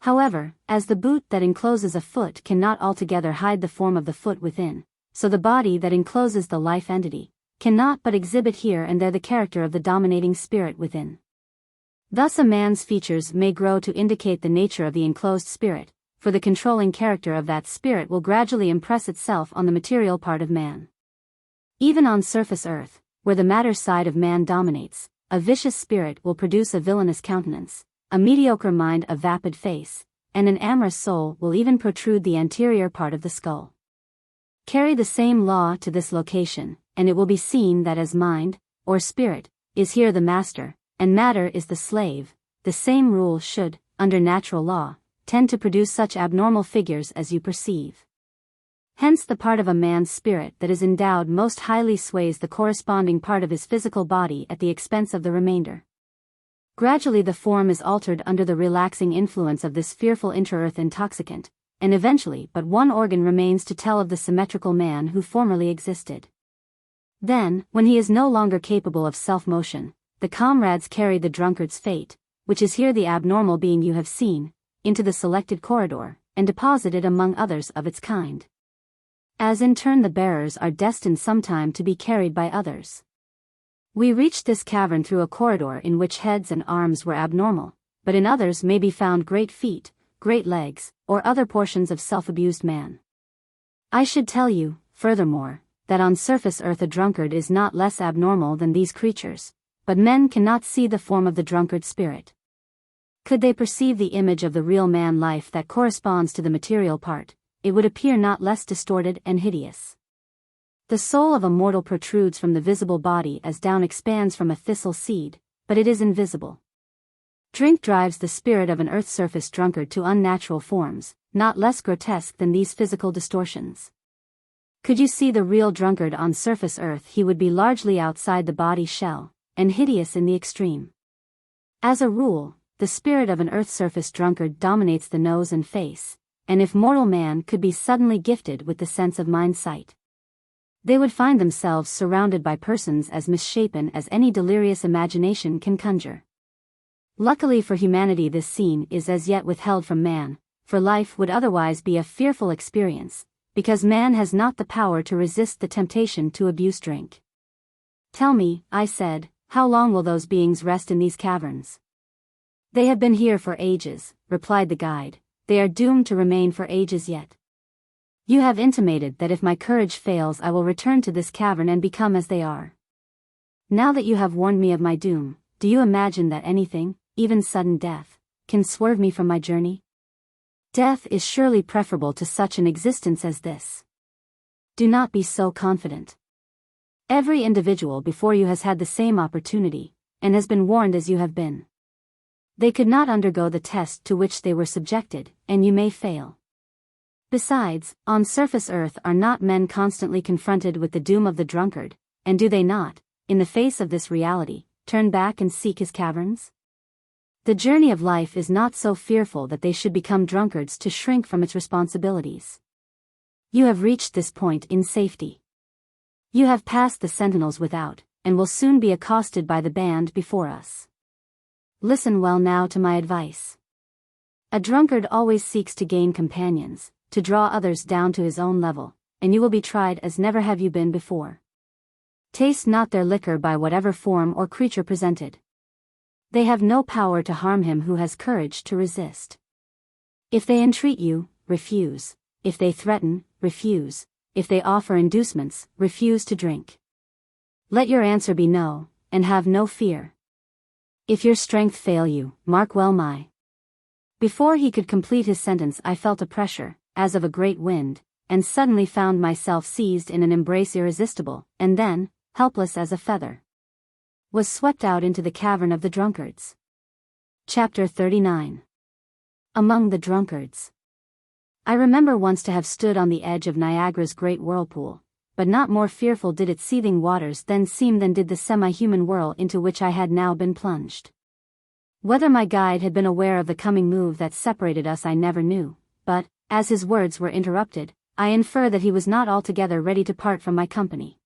Speaker 1: However, as the boot that encloses a foot cannot altogether hide the form of the foot within, so the body that encloses the life entity cannot but exhibit here and there the character of the dominating spirit within. Thus a man's features may grow to indicate the nature of the enclosed spirit, for the controlling character of that spirit will gradually impress itself on the material part of man. Even on surface earth, where the matter side of man dominates, a vicious spirit will produce a villainous countenance, a mediocre mind a vapid face, and an amorous soul will even protrude the anterior part of the skull. Carry the same law to this location, and it will be seen that as mind, or spirit, is here the master, and matter is the slave, the same rule should, under natural law, tend to produce such abnormal figures as you perceive. Hence the part of a man's spirit that is endowed most highly sways the corresponding part of his physical body at the expense of the remainder. Gradually the form is altered under the relaxing influence of this fearful inter-earth intoxicant, and eventually but one organ remains to tell of the symmetrical man who formerly existed. Then, when he is no longer capable of self-motion, the comrades carry the drunkard's fate, which is here the abnormal being you have seen, into the selected corridor, and deposit it among others of its kind. As in turn the bearers are destined sometime to be carried by others. We reached this cavern through a corridor in which heads and arms were abnormal, but in others may be found great feet, great legs, or other portions of self-abused man. I should tell you, furthermore, that on surface earth a drunkard is not less abnormal than these creatures, but men cannot see the form of the drunkard spirit. Could they perceive the image of the real man life that corresponds to the material part, it would appear not less distorted and hideous. The soul of a mortal protrudes from the visible body as down expands from a thistle seed, but it is invisible. Drink drives the spirit of an earth-surface drunkard to unnatural forms, not less grotesque than these physical distortions. Could you see the real drunkard on surface earth, he would be largely outside the body shell, and hideous in the extreme. As a rule, the spirit of an earth-surface drunkard dominates the nose and face, and if mortal man could be suddenly gifted with the sense of mind-sight, they would find themselves surrounded by persons as misshapen as any delirious imagination can conjure. Luckily for humanity this scene is as yet withheld from man, for life would otherwise be a fearful experience, because man has not the power to resist the temptation to abuse drink. Tell me, I said, how long will those beings rest in these caverns? They have been here for ages, replied the guide. They are doomed to remain for ages yet. You have intimated that if my courage fails I will return to this cavern and become as they are. Now that you have warned me of my doom, do you imagine that anything, even sudden death, can swerve me from my journey? Death is surely preferable to such an existence as this. Do not be so confident. Every individual before you has had the same opportunity, and has been warned as you have been. They could not undergo the test to which they were subjected, and you may fail. Besides, on surface earth are not men constantly confronted with the doom of the drunkard, and do they not, in the face of this reality, turn back and seek his caverns? The journey of life is not so fearful that they should become drunkards to shrink from its responsibilities. You have reached this point in safety. You have passed the sentinels without, and will soon be accosted by the band before us. Listen well now to my advice. A drunkard always seeks to gain companions, to draw others down to his own level, and you will be tried as never have you been before. Taste not their liquor by whatever form or creature presented. They have no power to harm him who has courage to resist. If they entreat you, refuse. If they threaten, refuse. If they offer inducements, refuse to drink. Let your answer be no, and have no fear. If your strength fail you, mark well my. Before he could complete his sentence I felt a pressure, as of a great wind, and suddenly found myself seized in an embrace irresistible, and then, helpless as a feather, was swept out into the cavern of the drunkards. Chapter 39. Among the drunkards. I remember once to have stood on the edge of Niagara's great whirlpool, but not more fearful did its seething waters then seem than did the semi-human whirl into which I had now been plunged. Whether my guide had been aware of the coming move that separated us I never knew, but, as his words were interrupted, I infer that he was not altogether ready to part from my company.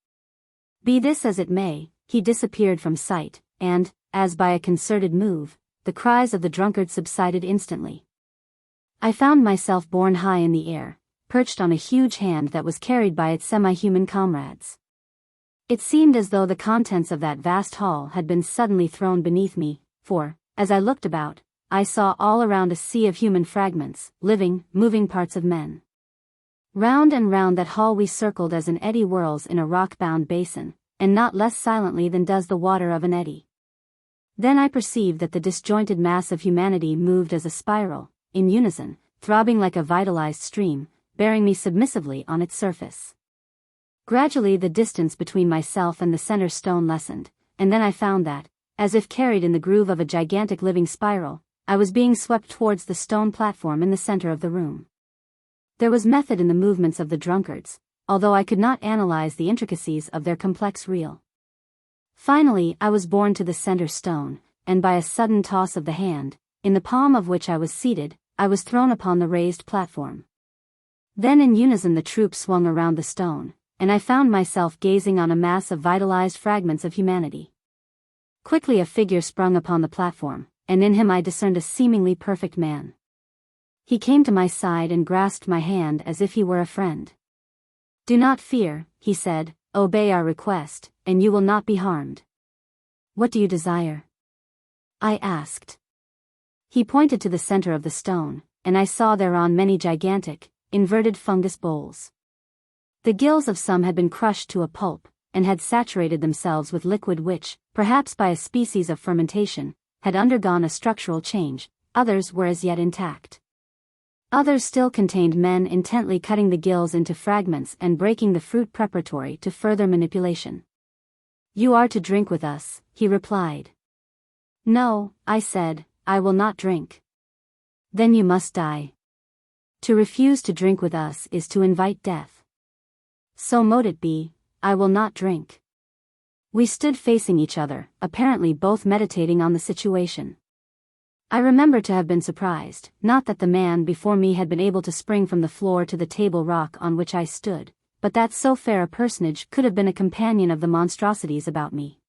Speaker 1: Be this as it may, he disappeared from sight, and, as by a concerted move, the cries of the drunkard subsided instantly. I found myself borne high in the air, perched on a huge hand that was carried by its semi-human comrades. It seemed as though the contents of that vast hall had been suddenly thrown beneath me, for, as I looked about, I saw all around a sea of human fragments, living, moving parts of men. Round and round that hall we circled as an eddy whirls in a rock-bound basin, and not less silently than does the water of an eddy. Then I perceived that the disjointed mass of humanity moved as a spiral, in unison, throbbing like a vitalized stream, bearing me submissively on its surface. Gradually the distance between myself and the center stone lessened, and then I found that, as if carried in the groove of a gigantic living spiral, I was being swept towards the stone platform in the center of the room. There was method in the movements of the drunkards, although I could not analyze the intricacies of their complex reel. Finally I was borne to the center stone, and by a sudden toss of the hand, in the palm of which I was seated, I was thrown upon the raised platform. Then in unison the troop swung around the stone, and I found myself gazing on a mass of vitalized fragments of humanity. Quickly a figure sprung upon the platform, and in him I discerned a seemingly perfect man. He came to my side and grasped my hand as if he were a friend. "Do not fear," he said, "obey our request, and you will not be harmed." "What do you desire?" I asked. He pointed to the center of the stone, and I saw thereon many gigantic, inverted fungus bowls. The gills of some had been crushed to a pulp, and had saturated themselves with liquid which, perhaps by a species of fermentation, had undergone a structural change, others were as yet intact. Others still contained men intently cutting the gills into fragments and breaking the fruit preparatory to further manipulation. "You are to drink with us," he replied. "No," I said, "I will not drink." "Then you must die. To refuse to drink with us is to invite death." "So mote it be, I will not drink." We stood facing each other, apparently both meditating on the situation. I remember to have been surprised, not that the man before me had been able to spring from the floor to the table rock on which I stood, but that so fair a personage could have been a companion of the monstrosities about me.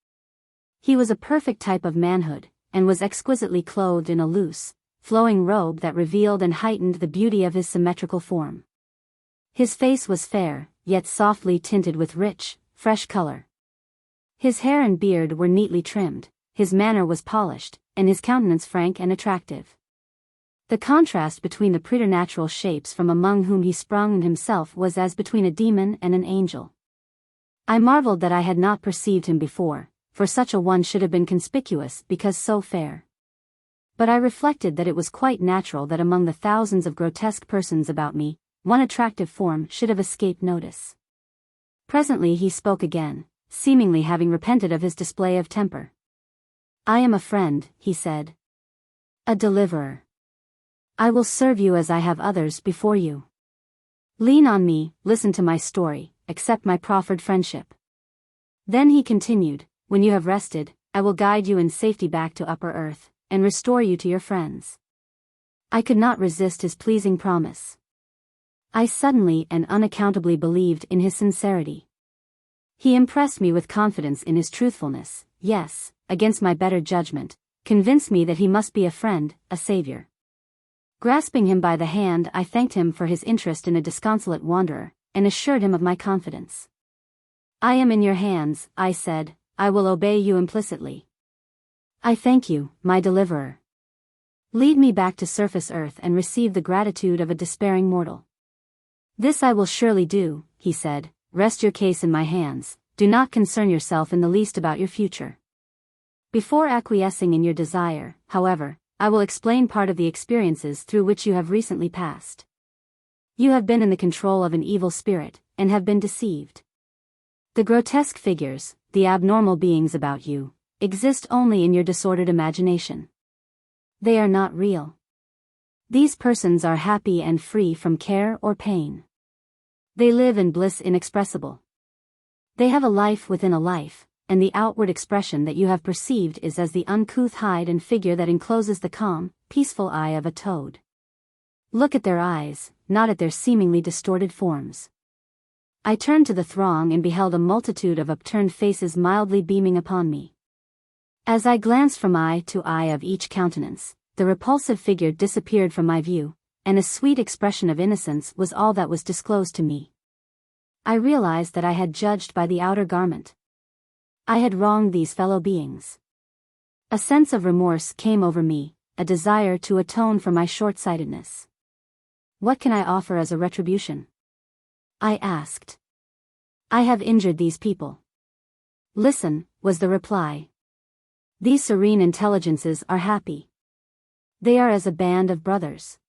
Speaker 1: He was a perfect type of manhood, and was exquisitely clothed in a loose, flowing robe that revealed and heightened the beauty of his symmetrical form. His face was fair, yet softly tinted with rich, fresh color. His hair and beard were neatly trimmed, his manner was polished, and his countenance frank and attractive. The contrast between the preternatural shapes from among whom he sprung and himself was as between a demon and an angel. I marveled that I had not perceived him before, for such a one should have been conspicuous because so fair. But I reflected that it was quite natural that among the thousands of grotesque persons about me, one attractive form should have escaped notice. Presently he spoke again, seemingly having repented of his display of temper. "I am a friend," he said. "A deliverer. I will serve you as I have others before you. Lean on me, listen to my story, accept my proffered friendship." Then he continued, "When you have rested, I will guide you in safety back to upper earth, and restore you to your friends." I could not resist his pleasing promise. I suddenly and unaccountably believed in his sincerity. He impressed me with confidence in his truthfulness, yes, against my better judgment, convinced me that he must be a friend, a savior. Grasping him by the hand, I thanked him for his interest in a disconsolate wanderer, and assured him of my confidence. "I am in your hands," I said, "I will obey you implicitly. I thank you, my deliverer. Lead me back to surface earth and receive the gratitude of a despairing mortal." "This I will surely do," he said. "Rest your case in my hands, do not concern yourself in the least about your future. Before acquiescing in your desire, however, I will explain part of the experiences through which you have recently passed. You have been in the control of an evil spirit, and have been deceived. The grotesque figures, the abnormal beings about you, exist only in your disordered imagination. They are not real. These persons are happy and free from care or pain. They live in bliss inexpressible. They have a life within a life, and the outward expression that you have perceived is as the uncouth hide and figure that encloses the calm, peaceful eye of a toad. Look at their eyes, not at their seemingly distorted forms." I turned to the throng and beheld a multitude of upturned faces mildly beaming upon me. As I glanced from eye to eye of each countenance, the repulsive figure disappeared from my view, and a sweet expression of innocence was all that was disclosed to me. I realized that I had judged by the outer garment. I had wronged these fellow beings. A sense of remorse came over me, a desire to atone for my short-sightedness. "What can I offer as a retribution?" I asked. "I have injured these people." "Listen," was the reply. "These serene intelligences are happy. They are as a band of brothers.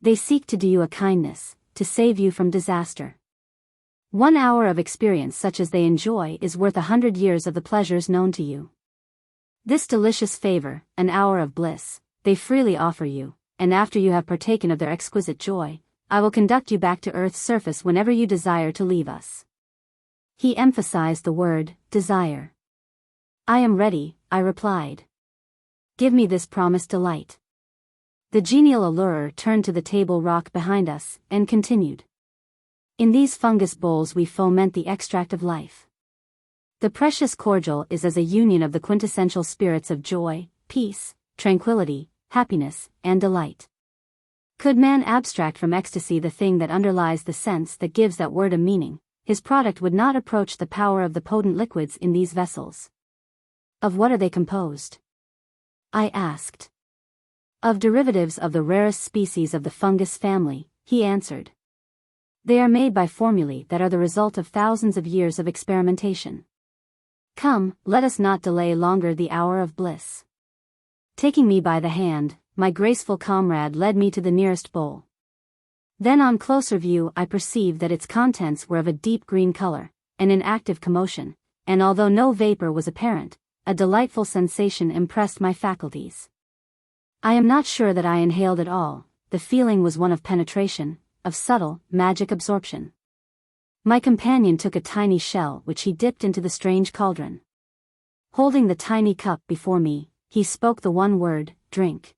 Speaker 1: They seek to do you a kindness, to save you from disaster. 1 hour of experience such as they enjoy is worth 100 years of the pleasures known to you. This delicious favor, an hour of bliss, they freely offer you, and after you have partaken of their exquisite joy, I will conduct you back to Earth's surface whenever you desire to leave us." He emphasized the word, desire. "I am ready," I replied. "Give me this promised delight." The genial allurer turned to the table rock behind us, and continued. "In these fungus bowls we foment the extract of life. The precious cordial is as a union of the quintessential spirits of joy, peace, tranquility, happiness, and delight. Could man abstract from ecstasy the thing that underlies the sense that gives that word a meaning, his product would not approach the power of the potent liquids in these vessels." "Of what are they composed?" I asked. "Of derivatives of the rarest species of the fungus family," he answered. "They are made by formulae that are the result of thousands of years of experimentation. Come, let us not delay longer the hour of bliss." Taking me by the hand, my graceful comrade led me to the nearest bowl. Then on closer view I perceived that its contents were of a deep green color, and in active commotion, and although no vapor was apparent, a delightful sensation impressed my faculties. I am not sure that I inhaled at all, the feeling was one of penetration, of subtle, magic absorption. My companion took a tiny shell which he dipped into the strange cauldron. Holding the tiny cup before me, he spoke the one word, "Drink."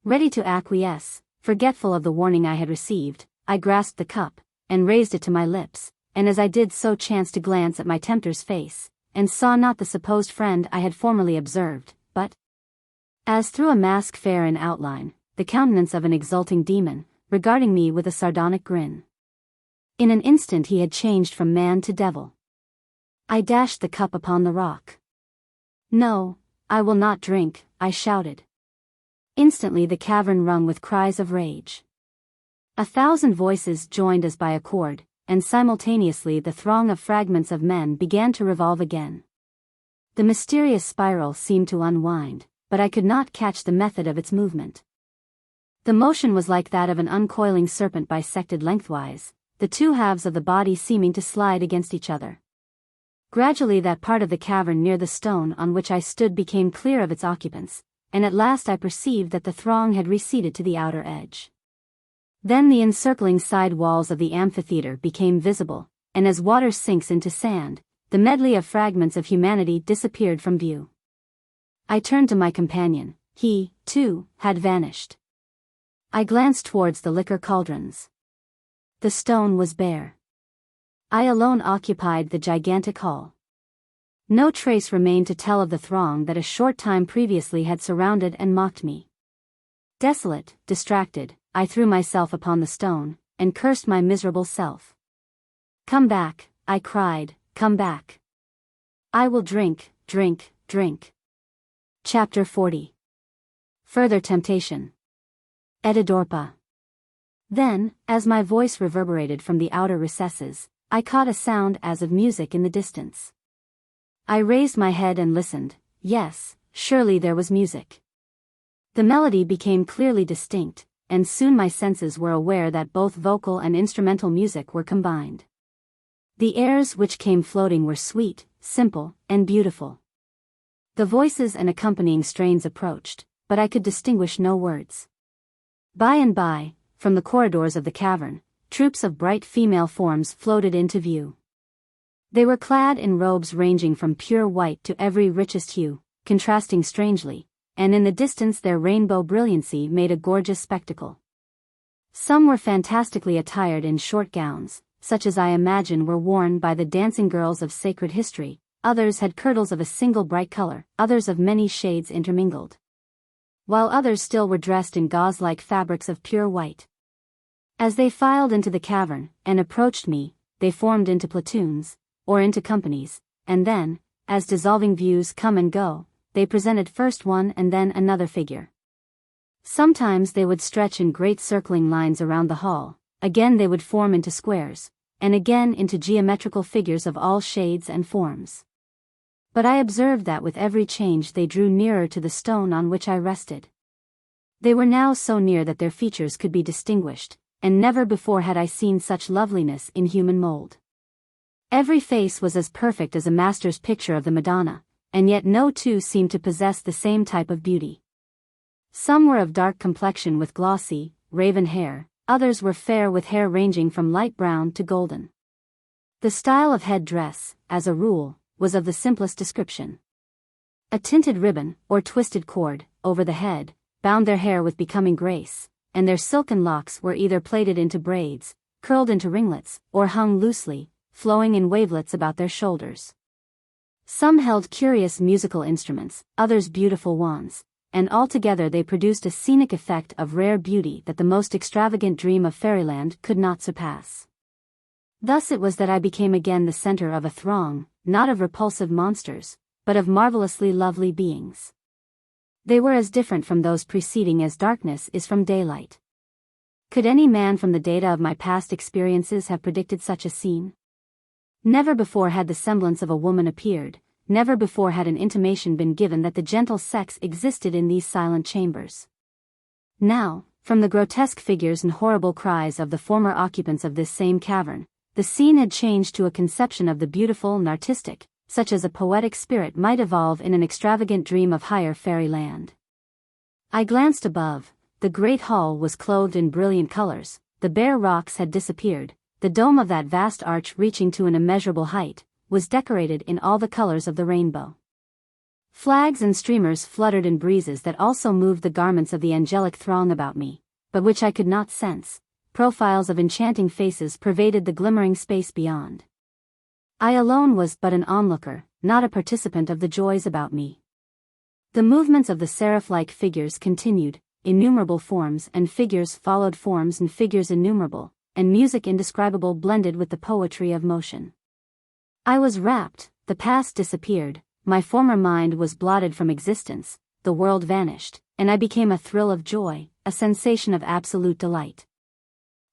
Speaker 1: Ready to acquiesce, forgetful of the warning I had received, I grasped the cup, and raised it to my lips, and as I did so chanced to glance at my tempter's face, and saw not the supposed friend I had formerly observed, but, as through a mask fair in outline, the countenance of an exulting demon, regarding me with a sardonic grin. In an instant he had changed from man to devil. I dashed the cup upon the rock. "No, I will not drink," I shouted. Instantly the cavern rung with cries of rage. 1,000 voices joined as by a chord, and simultaneously the throng of fragments of men began to revolve again. The mysterious spiral seemed to unwind, but I could not catch the method of its movement. The motion was like that of an uncoiling serpent bisected lengthwise, the two halves of the body seeming to slide against each other. Gradually that part of the cavern near the stone on which I stood became clear of its occupants, and at last I perceived that the throng had receded to the outer edge. Then the encircling side walls of the amphitheater became visible, and as water sinks into sand, the medley of fragments of humanity disappeared from view. I turned to my companion. He, too, had vanished. I glanced towards the liquor cauldrons. The stone was bare. I alone occupied the gigantic hall. No trace remained to tell of the throng that a short time previously had surrounded and mocked me. Desolate, distracted, I threw myself upon the stone, and cursed my miserable self. "Come back," I cried, "come back. I will drink, drink, drink." Chapter 40. Further temptation. Etidorhpa. Then, as my voice reverberated from the outer recesses, I caught a sound as of music in the distance. I raised my head and listened. Yes, surely there was music. The melody became clearly distinct, and soon my senses were aware that both vocal and instrumental music were combined. The airs which came floating were sweet, simple, and beautiful. The voices and accompanying strains approached, but I could distinguish no words. By and by, from the corridors of the cavern, troops of bright female forms floated into view. They were clad in robes ranging from pure white to every richest hue, contrasting strangely, and in the distance their rainbow brilliancy made a gorgeous spectacle. Some were fantastically attired in short gowns, such as I imagine were worn by the dancing girls of sacred history, others had kirtles of a single bright color, others of many shades intermingled, while others still were dressed in gauze-like fabrics of pure white. As they filed into the cavern, and approached me, they formed into platoons, or into companies, and then, as dissolving views come and go, they presented first one and then another figure. Sometimes they would stretch in great circling lines around the hall, again they would form into squares, and again into geometrical figures of all shades and forms. But I observed that with every change they drew nearer to the stone on which I rested. They were now so near that their features could be distinguished, and never before had I seen such loveliness in human mold. Every face was as perfect as a master's picture of the Madonna, and yet no two seemed to possess the same type of beauty. Some were of dark complexion with glossy, raven hair, others were fair with hair ranging from light brown to golden. The style of head dress, as a rule, was of the simplest description. A tinted ribbon, or twisted cord, over the head, bound their hair with becoming grace, and their silken locks were either plaited into braids, curled into ringlets, or hung loosely, flowing in wavelets about their shoulders. Some held curious musical instruments, others beautiful wands, and altogether they produced a scenic effect of rare beauty that the most extravagant dream of fairyland could not surpass. Thus it was that I became again the center of a throng, not of repulsive monsters, but of marvelously lovely beings. They were as different from those preceding as darkness is from daylight. Could any man from the data of my past experiences have predicted such a scene? Never before had the semblance of a woman appeared, never before had an intimation been given that the gentle sex existed in these silent chambers. Now, from the grotesque figures and horrible cries of the former occupants of this same cavern, the scene had changed to a conception of the beautiful and artistic, such as a poetic spirit might evolve in an extravagant dream of higher fairyland. I glanced above. The great hall was clothed in brilliant colors, the bare rocks had disappeared, the dome of that vast arch reaching to an immeasurable height, was decorated in all the colors of the rainbow. Flags and streamers fluttered in breezes that also moved the garments of the angelic throng about me, but which I could not sense. Profiles of enchanting faces pervaded the glimmering space beyond. I alone was but an onlooker, not a participant of the joys about me. The movements of the seraph-like figures continued, innumerable forms and figures followed forms and figures innumerable, and music indescribable blended with the poetry of motion. I was rapt, the past disappeared, my former mind was blotted from existence, the world vanished, and I became a thrill of joy, a sensation of absolute delight.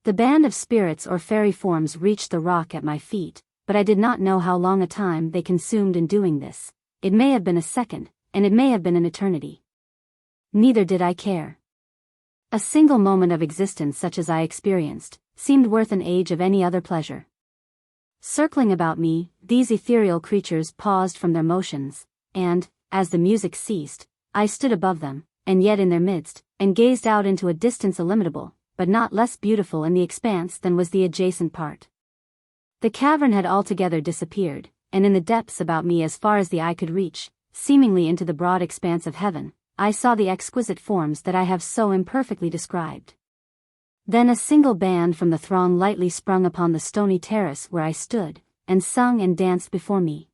Speaker 1: The band of spirits or fairy forms reached the rock at my feet, but I did not know how long a time they consumed in doing this. It may have been a second, and it may have been an eternity. Neither did I care. A single moment of existence such as I experienced, seemed worth an age of any other pleasure. Circling about me, these ethereal creatures paused from their motions, and, as the music ceased, I stood above them, and yet in their midst, and gazed out into a distance illimitable, but not less beautiful in the expanse than was the adjacent part. The cavern had altogether disappeared, and in the depths about me as far as the eye could reach, seemingly into the broad expanse of heaven, I saw the exquisite forms that I have so imperfectly described. Then a single band from the throng lightly sprung upon the stony terrace where I stood, and sung and danced before me.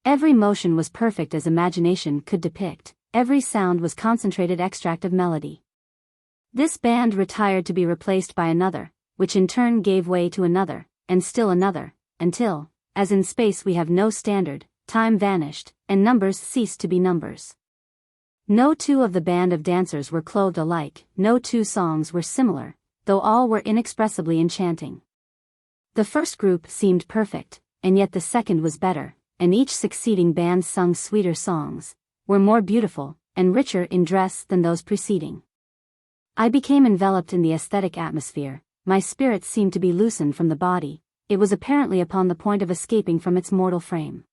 Speaker 1: Every motion was perfect as imagination could depict, every sound was concentrated extract of melody. This band retired to be replaced by another, which in turn gave way to another, and still another, until, as in space we have no standard, time vanished, and numbers ceased to be numbers. No two of the band of dancers were clothed alike, no two songs were similar, though all were inexpressibly enchanting. The first group seemed perfect, and yet the second was better, and each succeeding band sung sweeter songs, were more beautiful, and richer in dress than those preceding. I became enveloped in the aesthetic atmosphere, my spirit seemed to be loosened from the body, it was apparently upon the point of escaping from its mortal frame.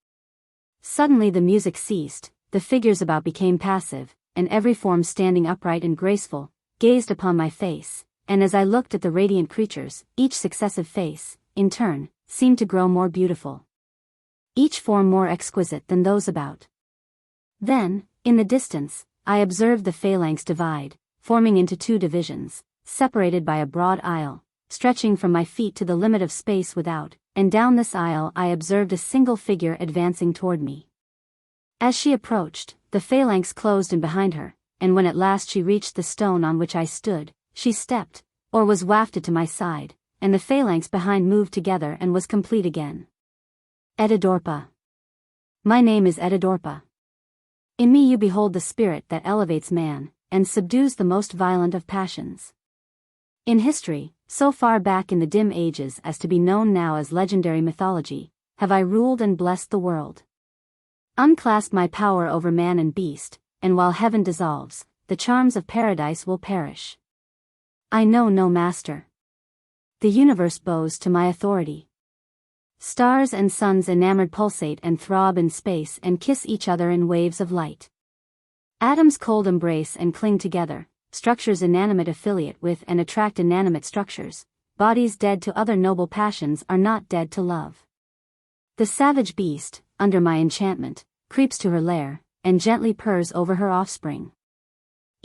Speaker 1: Suddenly the music ceased, the figures about became passive, and every form standing upright and graceful, gazed upon my face, and as I looked at the radiant creatures, each successive face, in turn, seemed to grow more beautiful. Each form more exquisite than those about. Then, in the distance, I observed the phalanx divide, forming into two divisions, separated by a broad aisle, stretching from my feet to the limit of space without, and down this aisle I observed a single figure advancing toward me. As she approached, the phalanx closed in behind her, and when at last she reached the stone on which I stood, she stepped, or was wafted to my side, and the phalanx behind moved together and was complete again. Etidorhpa. My name is Etidorhpa. In me you behold the spirit that elevates man, and subdues the most violent of passions. In history, so far back in the dim ages as to be known now as legendary mythology, have I ruled and blessed the world. Unclasp my power over man and beast, and while heaven dissolves, the charms of paradise will perish. I know no master. The universe bows to my authority. Stars and suns enamored pulsate and throb in space and kiss each other in waves of light. Atoms cold embrace and cling together, structures inanimate affiliate with and attract inanimate structures, bodies dead to other noble passions are not dead to love. The savage beast, under my enchantment, creeps to her lair, and gently purrs over her offspring.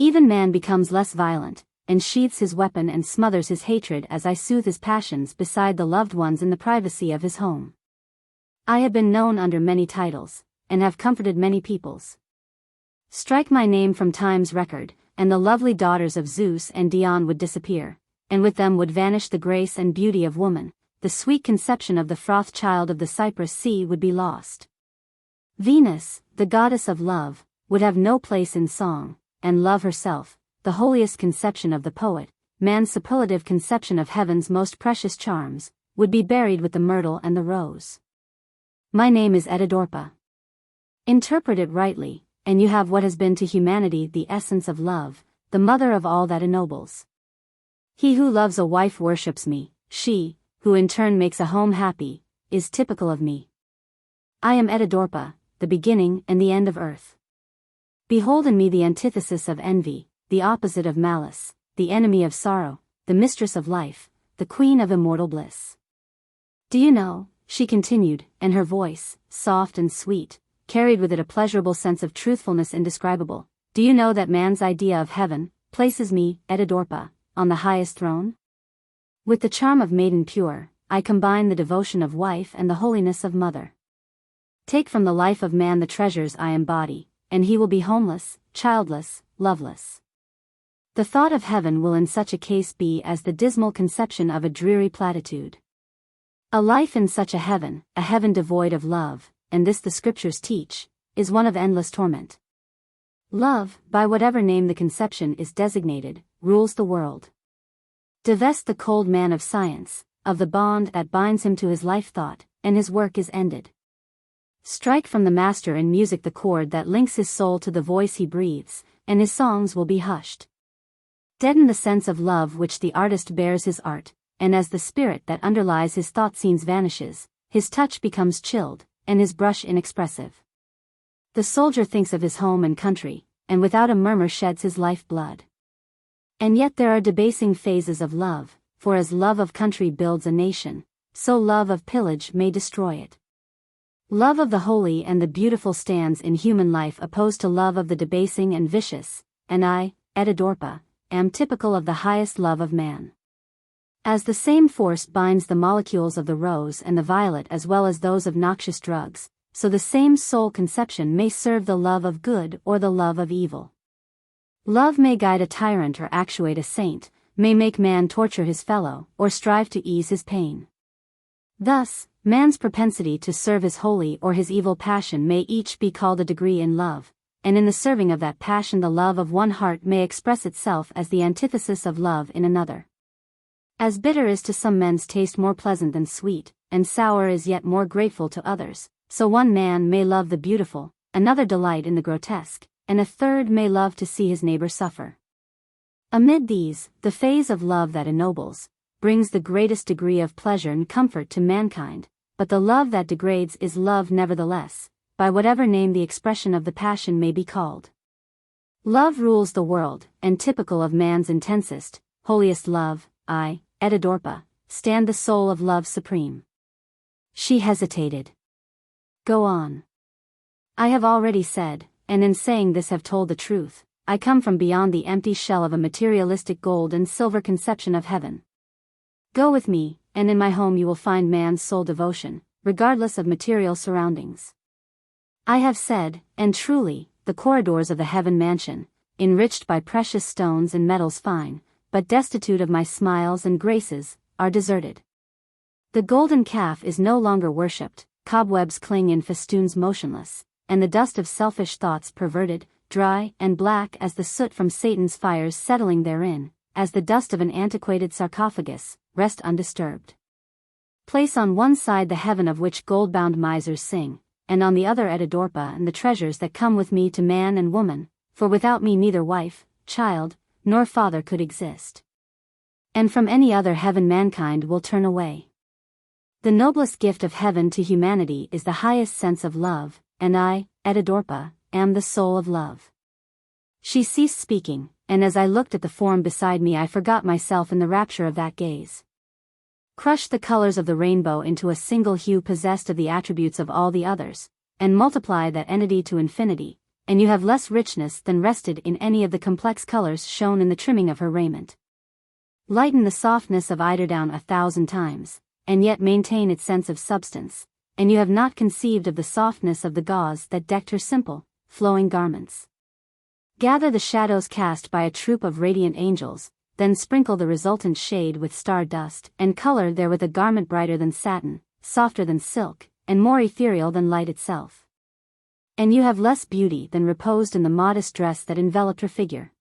Speaker 1: Even man becomes less violent, and sheathes his weapon and smothers his hatred as I soothe his passions beside the loved ones in the privacy of his home. I have been known under many titles, and have comforted many peoples. Strike my name from time's record, and the lovely daughters of Zeus and Dion would disappear, and with them would vanish the grace and beauty of woman, the sweet conception of the frothed child of the Cyprus sea would be lost. Venus, the goddess of love, would have no place in song, and love herself, the holiest conception of the poet, man's superlative conception of heaven's most precious charms, would be buried with the myrtle and the rose. My name is Etidorhpa. Interpret it rightly, and you have what has been to humanity the essence of love, the mother of all that ennobles. He who loves a wife worships me, she, who in turn makes a home happy, is typical of me. I am Etidorhpa, the beginning and the end of earth. Behold in me the antithesis of envy, the opposite of malice, the enemy of sorrow, the mistress of life, the queen of immortal bliss. Do you know, she continued, and her voice, soft and sweet, carried with it a pleasurable sense of truthfulness indescribable, do you know that man's idea of heaven places me, Etidorhpa, on the highest throne? With the charm of maiden pure, I combine the devotion of wife and the holiness of mother. Take from the life of man the treasures I embody, and he will be homeless, childless, loveless. The thought of heaven will in such a case be as the dismal conception of a dreary platitude. A life in such a heaven devoid of love, and this the scriptures teach, is one of endless torment. Love, by whatever name the conception is designated, rules the world. Divest the cold man of science, of the bond that binds him to his life thought, and his work is ended. Strike from the master in music the chord that links his soul to the voice he breathes, and his songs will be hushed. Deaden the sense of love which the artist bears his art, and as the spirit that underlies his thought scenes vanishes, his touch becomes chilled, and his brush inexpressive. The soldier thinks of his home and country, and without a murmur sheds his life blood. And yet there are debasing phases of love, for as love of country builds a nation, so love of pillage may destroy it. Love of the holy and the beautiful stands in human life opposed to love of the debasing and vicious, and I, Etidorhpa, am typical of the highest love of man. As the same force binds the molecules of the rose and the violet as well as those of noxious drugs, so the same soul conception may serve the love of good or the love of evil. Love may guide a tyrant or actuate a saint, may make man torture his fellow or strive to ease his pain. Thus, man's propensity to serve his holy or his evil passion may each be called a degree in love, and in the serving of that passion the love of one heart may express itself as the antithesis of love in another. As bitter is to some men's taste more pleasant than sweet, and sour is yet more grateful to others, so one man may love the beautiful, another delight in the grotesque, and a third may love to see his neighbor suffer. Amid these, the phase of love that ennobles, brings the greatest degree of pleasure and comfort to mankind, but the love that degrades is love nevertheless, by whatever name the expression of the passion may be called. Love rules the world, and typical of man's intensest, holiest love, I, Etidorhpa, stand the soul of love supreme. She hesitated. Go on. I have already said, and in saying this have told the truth, I come from beyond the empty shell of a materialistic gold and silver conception of heaven. Go with me, and in my home you will find man's soul devotion, regardless of material surroundings. I have said, and truly, the corridors of the heaven mansion, enriched by precious stones and metals fine, but destitute of my smiles and graces, are deserted. The golden calf is no longer worshipped, cobwebs cling in festoons motionless, and the dust of selfish thoughts perverted, dry and black as the soot from Satan's fires settling therein, as the dust of an antiquated sarcophagus, rest undisturbed. Place on one side the heaven of which gold-bound misers sing, and on the other Etidorhpa and the treasures that come with me to man and woman, for without me neither wife, child, nor father could exist. And from any other heaven mankind will turn away. The noblest gift of heaven to humanity is the highest sense of love, and I, Etidorhpa, am the soul of love. She ceased speaking, and as I looked at the form beside me I forgot myself in the rapture of that gaze. Crush the colors of the rainbow into a single hue possessed of the attributes of all the others, and multiply that entity to infinity, and you have less richness than rested in any of the complex colors shown in the trimming of her raiment. Lighten the softness of eiderdown 1,000 times, and yet maintain its sense of substance, and you have not conceived of the softness of the gauze that decked her simple, flowing garments. Gather the shadows cast by a troop of radiant angels, then sprinkle the resultant shade with star dust, and color therewith a garment brighter than satin, softer than silk, and more ethereal than light itself. And you have less beauty than reposed in the modest dress that enveloped her figure.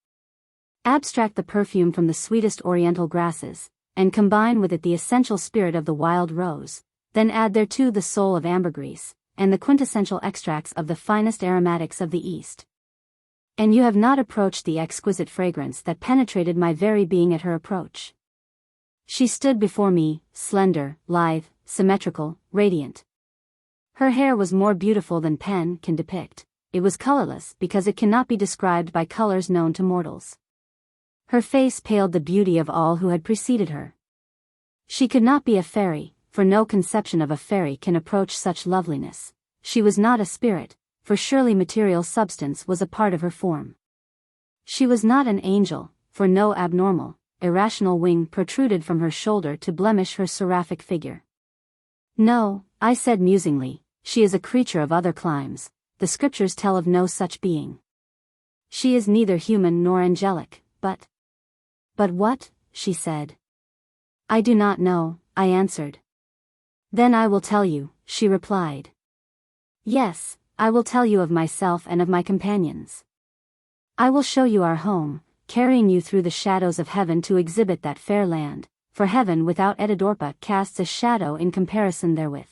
Speaker 1: Abstract the perfume from the sweetest oriental grasses, and combine with it the essential spirit of the wild rose, then add thereto the soul of ambergris, and the quintessential extracts of the finest aromatics of the East. And you have not approached the exquisite fragrance that penetrated my very being at her approach. She stood before me, slender, lithe, symmetrical, radiant. Her hair was more beautiful than pen can depict. It was colorless because it cannot be described by colors known to mortals. Her face paled the beauty of all who had preceded her. She could not be a fairy, for no conception of a fairy can approach such loveliness. She was not a spirit, for surely material substance was a part of her form. She was not an angel, for no abnormal, irrational wing protruded from her shoulder to blemish her seraphic figure. No, I said musingly, she is a creature of other climes, the scriptures tell of no such being. She is neither human nor angelic, but... But what? She said. I do not know, I answered. Then I will tell you, she replied. Yes, I will tell you of myself and of my companions. I will show you our home, carrying you through the shadows of heaven to exhibit that fair land, for heaven without Etidorhpa casts a shadow in comparison therewith.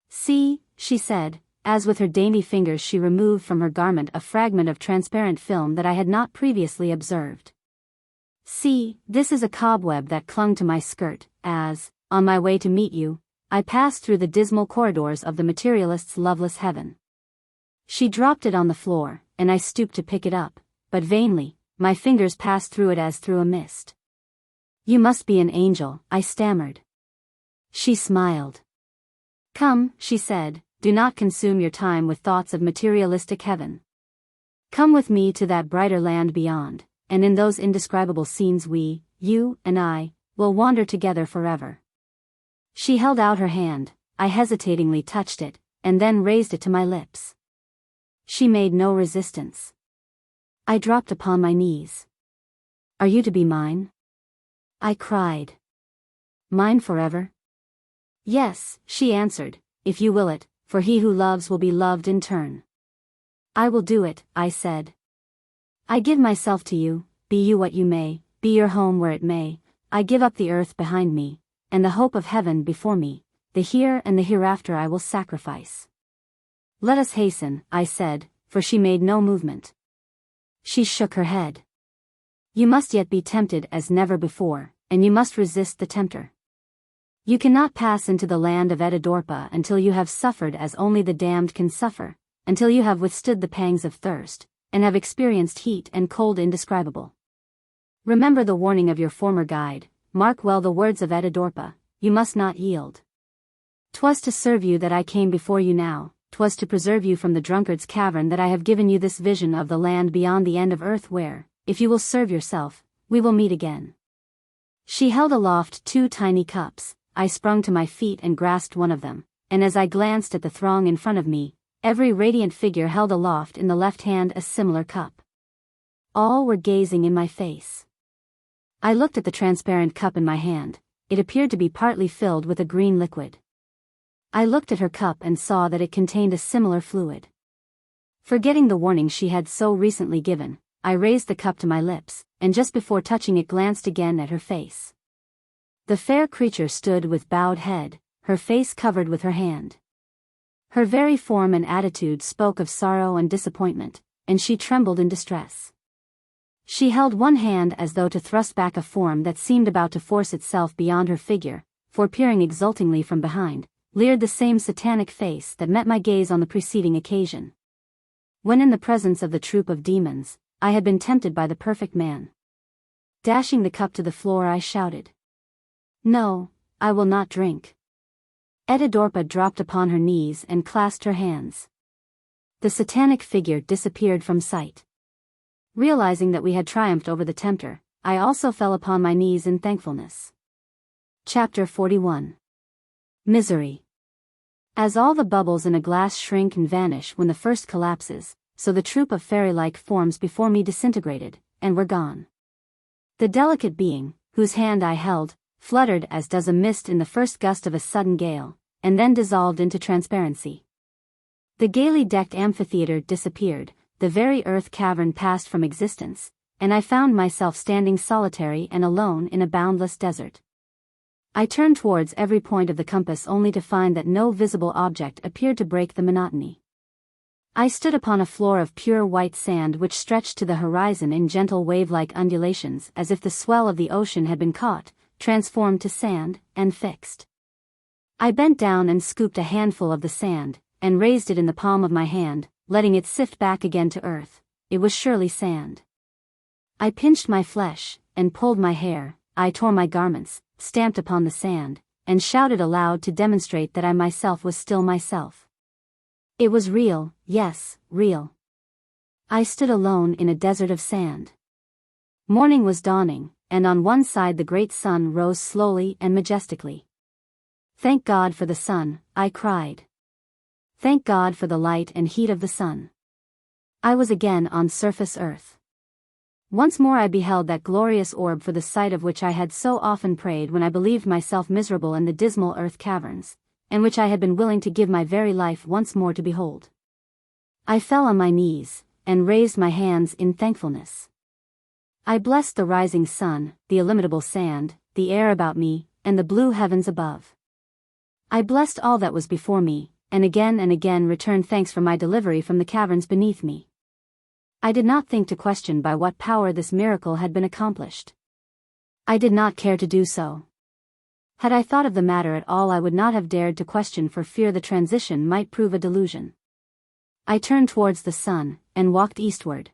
Speaker 1: See, she said, as with her dainty fingers she removed from her garment a fragment of transparent film that I had not previously observed. See, this is a cobweb that clung to my skirt, as, on my way to meet you, I passed through the dismal corridors of the materialist's loveless heaven. She dropped it on the floor, and I stooped to pick it up, but vainly, my fingers passed through it as through a mist. You must be an angel, I stammered. She smiled. Come, she said, do not consume your time with thoughts of materialistic heaven. Come with me to that brighter land beyond, and in those indescribable scenes we, you and I, will wander together forever. She held out her hand, I hesitatingly touched it, and then raised it to my lips. She made no resistance. I dropped upon my knees. Are you to be mine? I cried. Mine forever? Yes, she answered, if you will it, for he who loves will be loved in turn. I will do it, I said. I give myself to you, be you what you may, be your home where it may, I give up the earth behind me, and the hope of heaven before me, the here and the hereafter I will sacrifice. Let us hasten, I said, for she made no movement. She shook her head. You must yet be tempted as never before, and you must resist the tempter. You cannot pass into the land of Etidorhpa until you have suffered as only the damned can suffer, until you have withstood the pangs of thirst, and have experienced heat and cold indescribable. Remember the warning of your former guide, mark well the words of Etidorhpa, you must not yield. 'Twas to serve you that I came before you now, 'twas to preserve you from the drunkard's cavern that I have given you this vision of the land beyond the end of earth where, if you will serve yourself, we will meet again. She held aloft 2 tiny cups, I sprung to my feet and grasped one of them, and as I glanced at the throng in front of me, every radiant figure held aloft in the left hand a similar cup. All were gazing in my face. I looked at the transparent cup in my hand, it appeared to be partly filled with a green liquid. I looked at her cup and saw that it contained a similar fluid. Forgetting the warning she had so recently given, I raised the cup to my lips, and just before touching it glanced again at her face. The fair creature stood with bowed head, her face covered with her hand. Her very form and attitude spoke of sorrow and disappointment, and she trembled in distress. She held one hand as though to thrust back a form that seemed about to force itself beyond her figure, for peering exultingly from behind, leered the same satanic face that met my gaze on the preceding occasion. When in the presence of the troop of demons, I had been tempted by the perfect man. Dashing the cup to the floor I shouted. No, I will not drink. Etidorhpa dropped upon her knees and clasped her hands. The satanic figure disappeared from sight. Realizing that we had triumphed over the tempter, I also fell upon my knees in thankfulness. Chapter 41. Misery. As all the bubbles in a glass shrink and vanish when the first collapses, so the troop of fairy-like forms before me disintegrated, and were gone. The delicate being, whose hand I held, fluttered as does a mist in the first gust of a sudden gale, and then dissolved into transparency. The gaily decked amphitheater disappeared, the very earth cavern passed from existence, and I found myself standing solitary and alone in a boundless desert. I turned towards every point of the compass only to find that no visible object appeared to break the monotony. I stood upon a floor of pure white sand which stretched to the horizon in gentle wave-like undulations as if the swell of the ocean had been caught, transformed to sand, and fixed. I bent down and scooped a handful of the sand, and raised it in the palm of my hand, letting it sift back again to earth. It was surely sand. I pinched my flesh, and pulled my hair, I tore my garments, stamped upon the sand, and shouted aloud to demonstrate that I myself was still myself. It was real, yes, real. I stood alone in a desert of sand. Morning was dawning, and on one side the great sun rose slowly and majestically. Thank God for the sun, I cried. Thank God for the light and heat of the sun. I was again on surface earth. Once more I beheld that glorious orb for the sight of which I had so often prayed when I believed myself miserable in the dismal earth caverns, and which I had been willing to give my very life once more to behold. I fell on my knees, and raised my hands in thankfulness. I blessed the rising sun, the illimitable sand, the air about me, and the blue heavens above. I blessed all that was before me, and again returned thanks for my delivery from the caverns beneath me. I did not think to question by what power this miracle had been accomplished. I did not care to do so. Had I thought of the matter at all, I would not have dared to question for fear the transition might prove a delusion. I turned towards the sun, and walked eastward.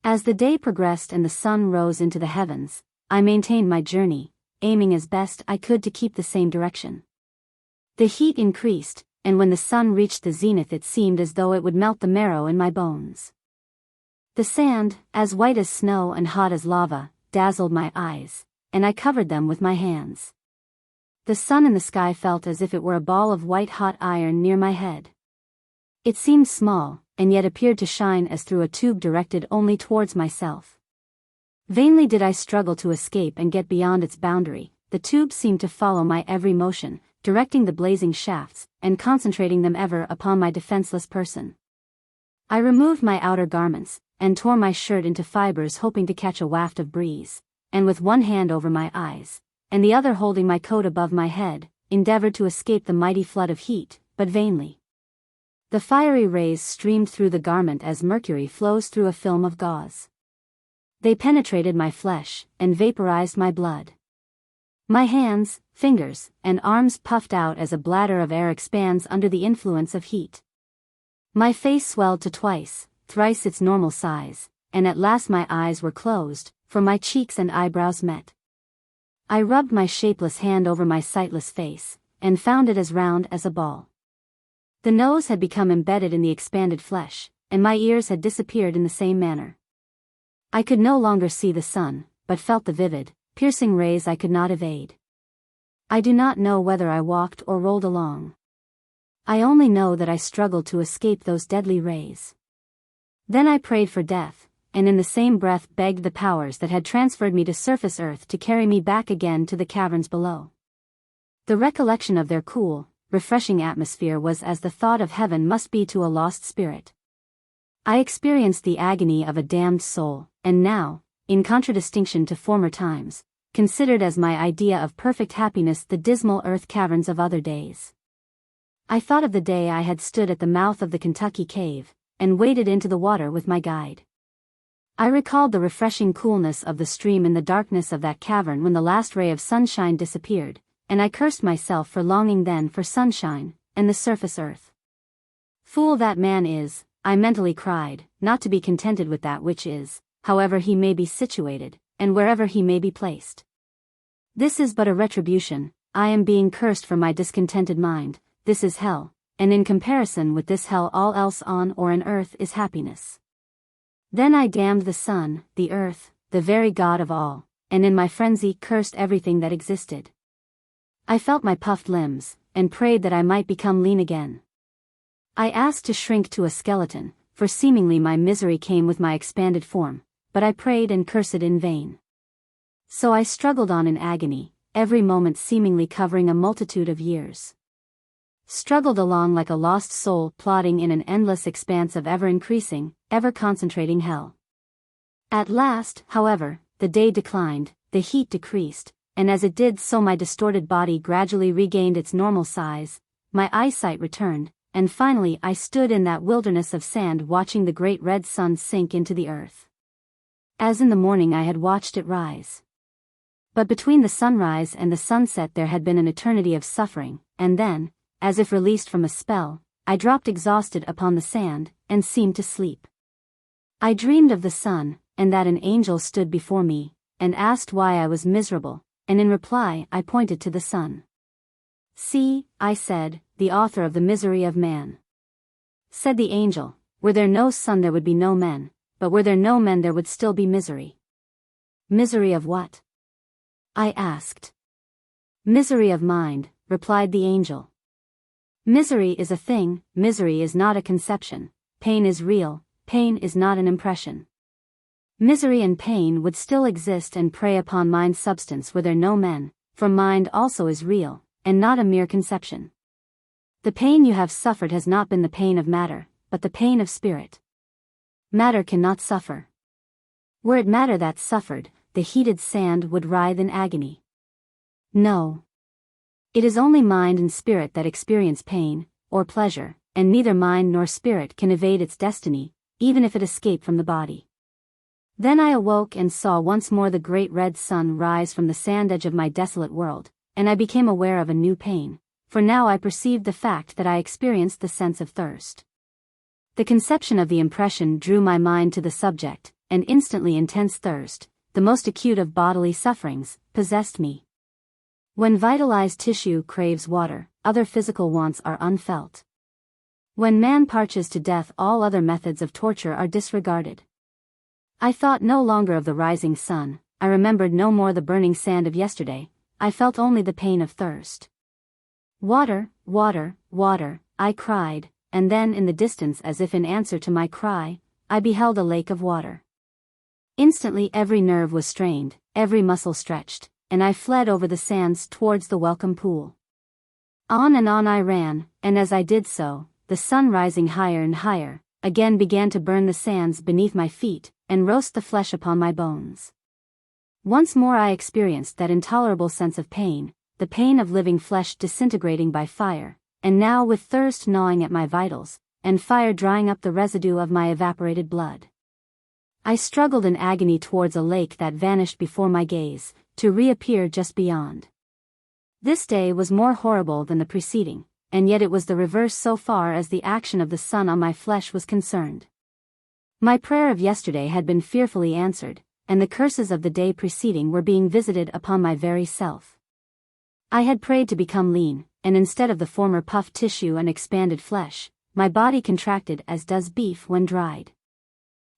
Speaker 1: As the day progressed and the sun rose into the heavens, I maintained my journey, aiming as best I could to keep the same direction. The heat increased, and when the sun reached the zenith it seemed as though it would melt the marrow in my bones. The sand, as white as snow and hot as lava, dazzled my eyes, and I covered them with my hands. The sun in the sky felt as if it were a ball of white-hot iron near my head. It seemed small, and yet appeared to shine as through a tube directed only towards myself. Vainly did I struggle to escape and get beyond its boundary. The tube seemed to follow my every motion, directing the blazing shafts, and concentrating them ever upon my defenseless person. I removed my outer garments, and tore my shirt into fibers hoping to catch a waft of breeze, and with one hand over my eyes, and the other holding my coat above my head, endeavored to escape the mighty flood of heat, but vainly. The fiery rays streamed through the garment as mercury flows through a film of gauze. They penetrated my flesh, and vaporized my blood. My hands, fingers, and arms puffed out as a bladder of air expands under the influence of heat. My face swelled to twice, thrice its normal size, and at last my eyes were closed, for my cheeks and eyebrows met. I rubbed my shapeless hand over my sightless face, and found it as round as a ball. The nose had become embedded in the expanded flesh, and my ears had disappeared in the same manner. I could no longer see the sun, but felt the vivid, piercing rays I could not evade. I do not know whether I walked or rolled along. I only know that I struggled to escape those deadly rays. Then I prayed for death, and in the same breath begged the powers that had transferred me to surface earth to carry me back again to the caverns below. The recollection of their cool, refreshing atmosphere was as the thought of heaven must be to a lost spirit. I experienced the agony of a damned soul, and now, in contradistinction to former times, considered as my idea of perfect happiness the dismal earth caverns of other days. I thought of the day I had stood at the mouth of the Kentucky cave, and waded into the water with my guide. I recalled the refreshing coolness of the stream in the darkness of that cavern when the last ray of sunshine disappeared, and I cursed myself for longing then for sunshine, and the surface earth. Fool that man is, I mentally cried, not to be contented with that which is, however he may be situated, and wherever he may be placed. This is but a retribution, I am being cursed for my discontented mind, this is hell, and in comparison with this hell all else on or in earth is happiness. Then I damned the sun, the earth, the very God of all, and in my frenzy cursed everything that existed. I felt my puffed limbs, and prayed that I might become lean again. I asked to shrink to a skeleton, for seemingly my misery came with my expanded form, but I prayed and cursed in vain. So I struggled on in agony, every moment seemingly covering a multitude of years. Struggled along like a lost soul plodding in an endless expanse of ever-increasing, ever-concentrating hell. At last, however, the day declined, the heat decreased, and as it did so my distorted body gradually regained its normal size, my eyesight returned, and finally I stood in that wilderness of sand watching the great red sun sink into the earth. As in the morning I had watched it rise. But between the sunrise and the sunset there had been an eternity of suffering, and then, as if released from a spell, I dropped exhausted upon the sand, and seemed to sleep. I dreamed of the sun, and that an angel stood before me, and asked why I was miserable, and in reply I pointed to the sun. "See," I said, "the author of the misery of man." Said the angel, "Were there no sun there would be no men, but were there no men there would still be misery." "Misery of what?" I asked. "Misery of mind," replied the angel. Misery is a thing, misery is not a conception, pain is real, pain is not an impression. Misery and pain would still exist and prey upon mind substance were there no men, for mind also is real, and not a mere conception. The pain you have suffered has not been the pain of matter, but the pain of spirit. Matter cannot suffer. Were it matter that suffered, the heated sand would writhe in agony. No. It is only mind and spirit that experience pain, or pleasure, and neither mind nor spirit can evade its destiny, even if it escape from the body. Then I awoke and saw once more the great red sun rise from the sand edge of my desolate world, and I became aware of a new pain, for now I perceived the fact that I experienced the sense of thirst. The conception of the impression drew my mind to the subject, and instantly intense thirst, the most acute of bodily sufferings, possessed me. When vitalized tissue craves water, other physical wants are unfelt. When man parches to death, all other methods of torture are disregarded. I thought no longer of the rising sun, I remembered no more the burning sand of yesterday, I felt only the pain of thirst. Water, water, water, I cried, and then in the distance, as if in answer to my cry, I beheld a lake of water. Instantly every nerve was strained, every muscle stretched, and I fled over the sands towards the welcome pool. On and on I ran, and as I did so, the sun rising higher and higher, again began to burn the sands beneath my feet, and roast the flesh upon my bones. Once more I experienced that intolerable sense of pain, the pain of living flesh disintegrating by fire, and now with thirst gnawing at my vitals, and fire drying up the residue of my evaporated blood. I struggled in agony towards a lake that vanished before my gaze, to reappear just beyond. This day was more horrible than the preceding, and yet it was the reverse so far as the action of the sun on my flesh was concerned. My prayer of yesterday had been fearfully answered, and the curses of the day preceding were being visited upon my very self. I had prayed to become lean, and instead of the former puffed tissue and expanded flesh, my body contracted as does beef when dried.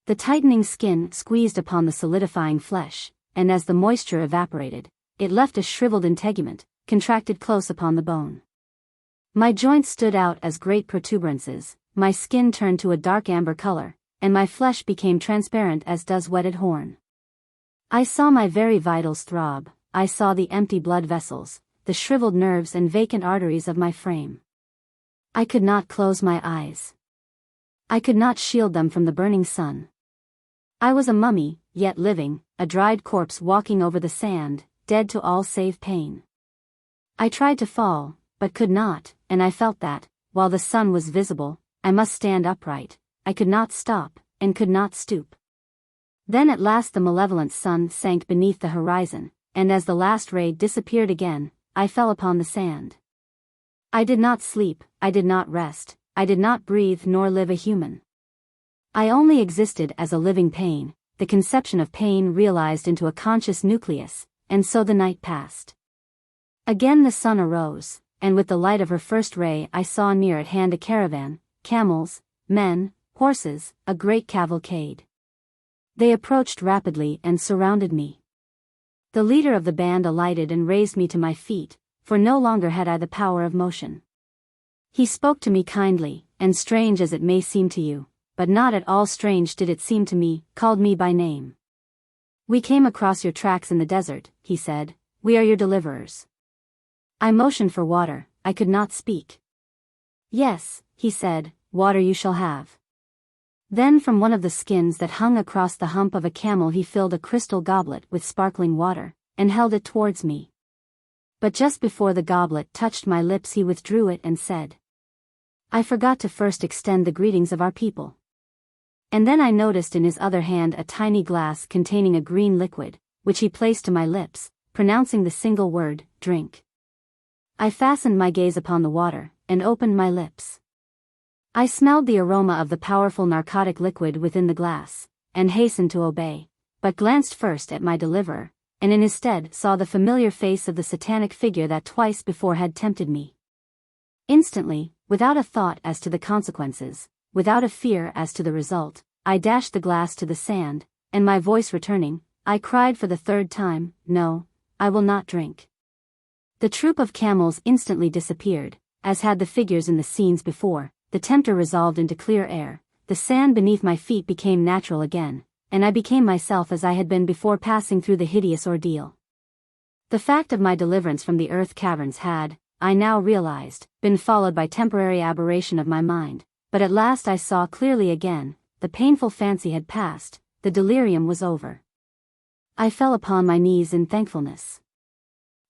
Speaker 1: The tightening skin squeezed upon the solidifying flesh, and as the moisture evaporated, it left a shriveled integument, contracted close upon the bone. My joints stood out as great protuberances, my skin turned to a dark amber color, and my flesh became transparent as does wetted horn. I saw my very vitals throb, I saw the empty blood vessels, the shriveled nerves and vacant arteries of my frame. I could not close my eyes. I could not shield them from the burning sun. I was a mummy, yet living, a dried corpse walking over the sand, dead to all save pain. I tried to fall, but could not, and I felt that, while the sun was visible, I must stand upright, I could not stop, and could not stoop. Then at last the malevolent sun sank beneath the horizon, and as the last ray disappeared again, I fell upon the sand. I did not sleep, I did not rest, I did not breathe nor live a human. I only existed as a living pain, the conception of pain realized into a conscious nucleus, and so the night passed. Again the sun arose, and with the light of her first ray I saw near at hand a caravan, camels, men, horses, a great cavalcade. They approached rapidly and surrounded me. The leader of the band alighted and raised me to my feet, for no longer had I the power of motion. He spoke to me kindly, and strange as it may seem to you, but not at all strange did it seem to me, called me by name. "We came across your tracks in the desert," he said, "we are your deliverers." I motioned for water, I could not speak. "Yes," he said, "water you shall have." Then from one of the skins that hung across the hump of a camel he filled a crystal goblet with sparkling water, and held it towards me. But just before the goblet touched my lips he withdrew it and said, "I forgot to first extend the greetings of our people." And then I noticed in his other hand a tiny glass containing a green liquid, which he placed to my lips, pronouncing the single word, "drink." I fastened my gaze upon the water, and opened my lips. I smelled the aroma of the powerful narcotic liquid within the glass, and hastened to obey, but glanced first at my deliverer, and in his stead saw the familiar face of the satanic figure that twice before had tempted me. Instantly, without a thought as to the consequences, without a fear as to the result, I dashed the glass to the sand, and my voice returning, I cried for the third time, "No, I will not drink." The troop of camels instantly disappeared, as had the figures in the scenes before. The tempter resolved into clear air, the sand beneath my feet became natural again, and I became myself as I had been before passing through the hideous ordeal. The fact of my deliverance from the earth caverns had, I now realized, been followed by temporary aberration of my mind, but at last I saw clearly again, the painful fancy had passed, the delirium was over. I fell upon my knees in thankfulness.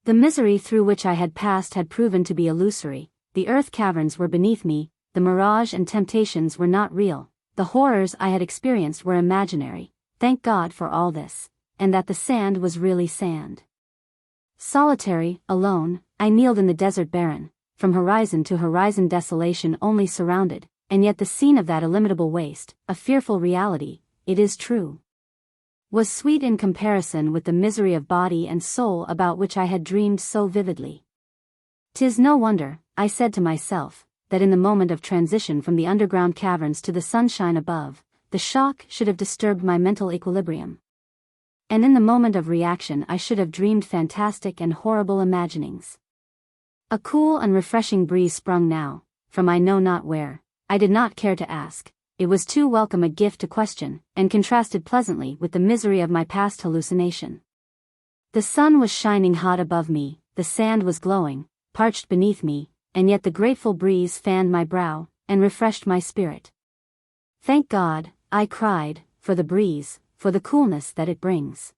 Speaker 1: The misery through which I had passed had proven to be illusory, the earth caverns were beneath me, the mirage and temptations were not real, the horrors I had experienced were imaginary, thank God for all this, and that the sand was really sand. Solitary, alone, I kneeled in the desert barren, from horizon to horizon desolation only surrounded, and yet the scene of that illimitable waste, a fearful reality, it is true, was sweet in comparison with the misery of body and soul about which I had dreamed so vividly. 'Tis no wonder, I said to myself, that in the moment of transition from the underground caverns to the sunshine above, the shock should have disturbed my mental equilibrium. And in the moment of reaction I should have dreamed fantastic and horrible imaginings. A cool and refreshing breeze sprung now, from I know not where. I did not care to ask, it was too welcome a gift to question, and contrasted pleasantly with the misery of my past hallucination. The sun was shining hot above me, the sand was glowing, parched beneath me, and yet the grateful breeze fanned my brow, and refreshed my spirit. Thank God, I cried, for the breeze, for the coolness that it brings.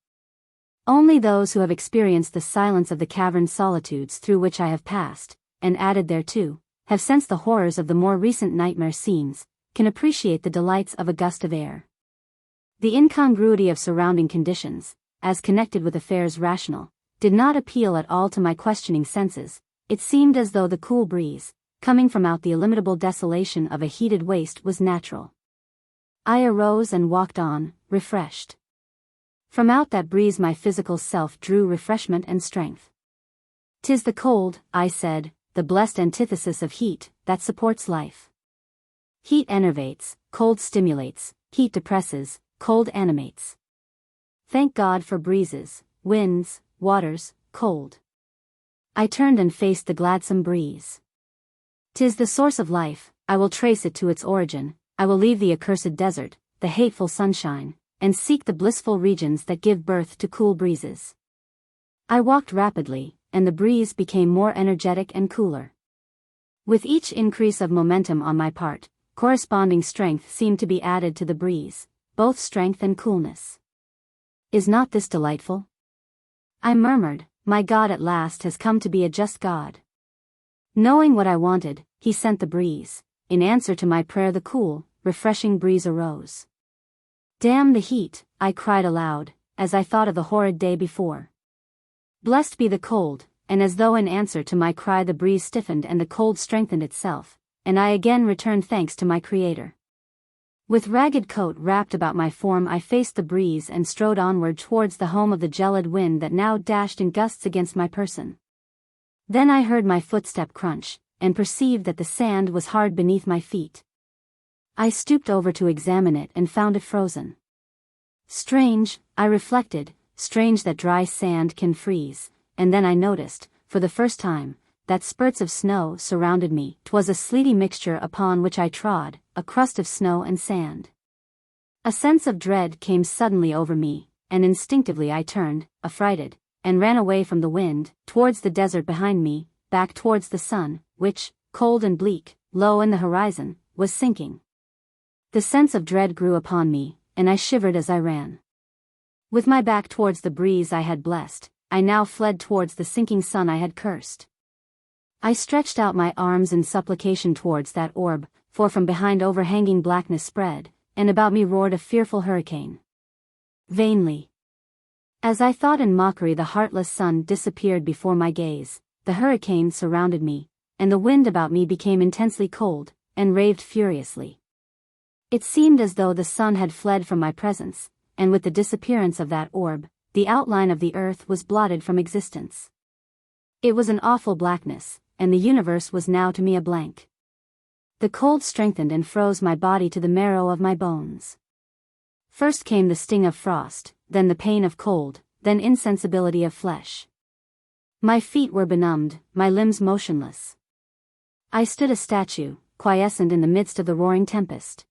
Speaker 1: Only those who have experienced the silence of the cavern solitudes through which I have passed, and added thereto, have sensed the horrors of the more recent nightmare scenes, can appreciate the delights of a gust of air. The incongruity of surrounding conditions, as connected with affairs rational, did not appeal at all to my questioning senses. It seemed as though the cool breeze, coming from out the illimitable desolation of a heated waste, was natural. I arose and walked on, refreshed. From out that breeze my physical self drew refreshment and strength. 'Tis the cold, I said, the blessed antithesis of heat, that supports life. Heat enervates, cold stimulates, heat depresses, cold animates. Thank God for breezes, winds, waters, cold. I turned and faced the gladsome breeze. 'Tis the source of life, I will trace it to its origin, I will leave the accursed desert, the hateful sunshine, and seek the blissful regions that give birth to cool breezes. I walked rapidly, and the breeze became more energetic and cooler. With each increase of momentum on my part, corresponding strength seemed to be added to the breeze, both strength and coolness. Is not this delightful? I murmured, my God at last has come to be a just God. Knowing what I wanted, he sent the breeze. In answer to my prayer the cool, refreshing breeze arose. Damn the heat, I cried aloud, as I thought of the horrid day before. Blessed be the cold, and as though in answer to my cry the breeze stiffened and the cold strengthened itself, and I again returned thanks to my Creator. With ragged coat wrapped about my form I faced the breeze and strode onward towards the home of the gelid wind that now dashed in gusts against my person. Then I heard my footstep crunch, and perceived that the sand was hard beneath my feet. I stooped over to examine it and found it frozen. Strange, I reflected, strange that dry sand can freeze, and then I noticed, for the first time, that spurts of snow surrounded me. 'Twas a sleety mixture upon which I trod, a crust of snow and sand. A sense of dread came suddenly over me, and instinctively I turned, affrighted, and ran away from the wind, towards the desert behind me, back towards the sun, which, cold and bleak, low in the horizon, was sinking. The sense of dread grew upon me, and I shivered as I ran. With my back towards the breeze I had blessed, I now fled towards the sinking sun I had cursed. I stretched out my arms in supplication towards that orb, for from behind overhanging blackness spread, and about me roared a fearful hurricane. Vainly. As I thought in mockery the heartless sun disappeared before my gaze, the hurricane surrounded me, and the wind about me became intensely cold, and raved furiously. It seemed as though the sun had fled from my presence, and with the disappearance of that orb, the outline of the earth was blotted from existence. It was an awful blackness, and the universe was now to me a blank. The cold strengthened and froze my body to the marrow of my bones. First came the sting of frost, then the pain of cold, then insensibility of flesh. My feet were benumbed, my limbs motionless. I stood a statue, quiescent in the midst of the roaring tempest.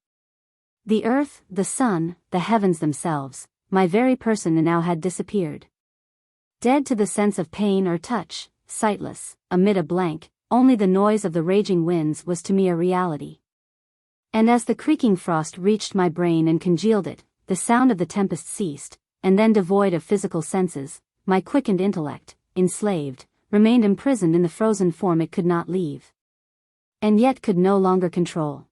Speaker 1: The earth, the sun, the heavens themselves, my very person now had disappeared. Dead to the sense of pain or touch, sightless, amid a blank, only the noise of the raging winds was to me a reality. And as the creaking frost reached my brain and congealed it, the sound of the tempest ceased, and then devoid of physical senses, my quickened intellect, enslaved, remained imprisoned in the frozen form it could not leave. And yet could no longer control.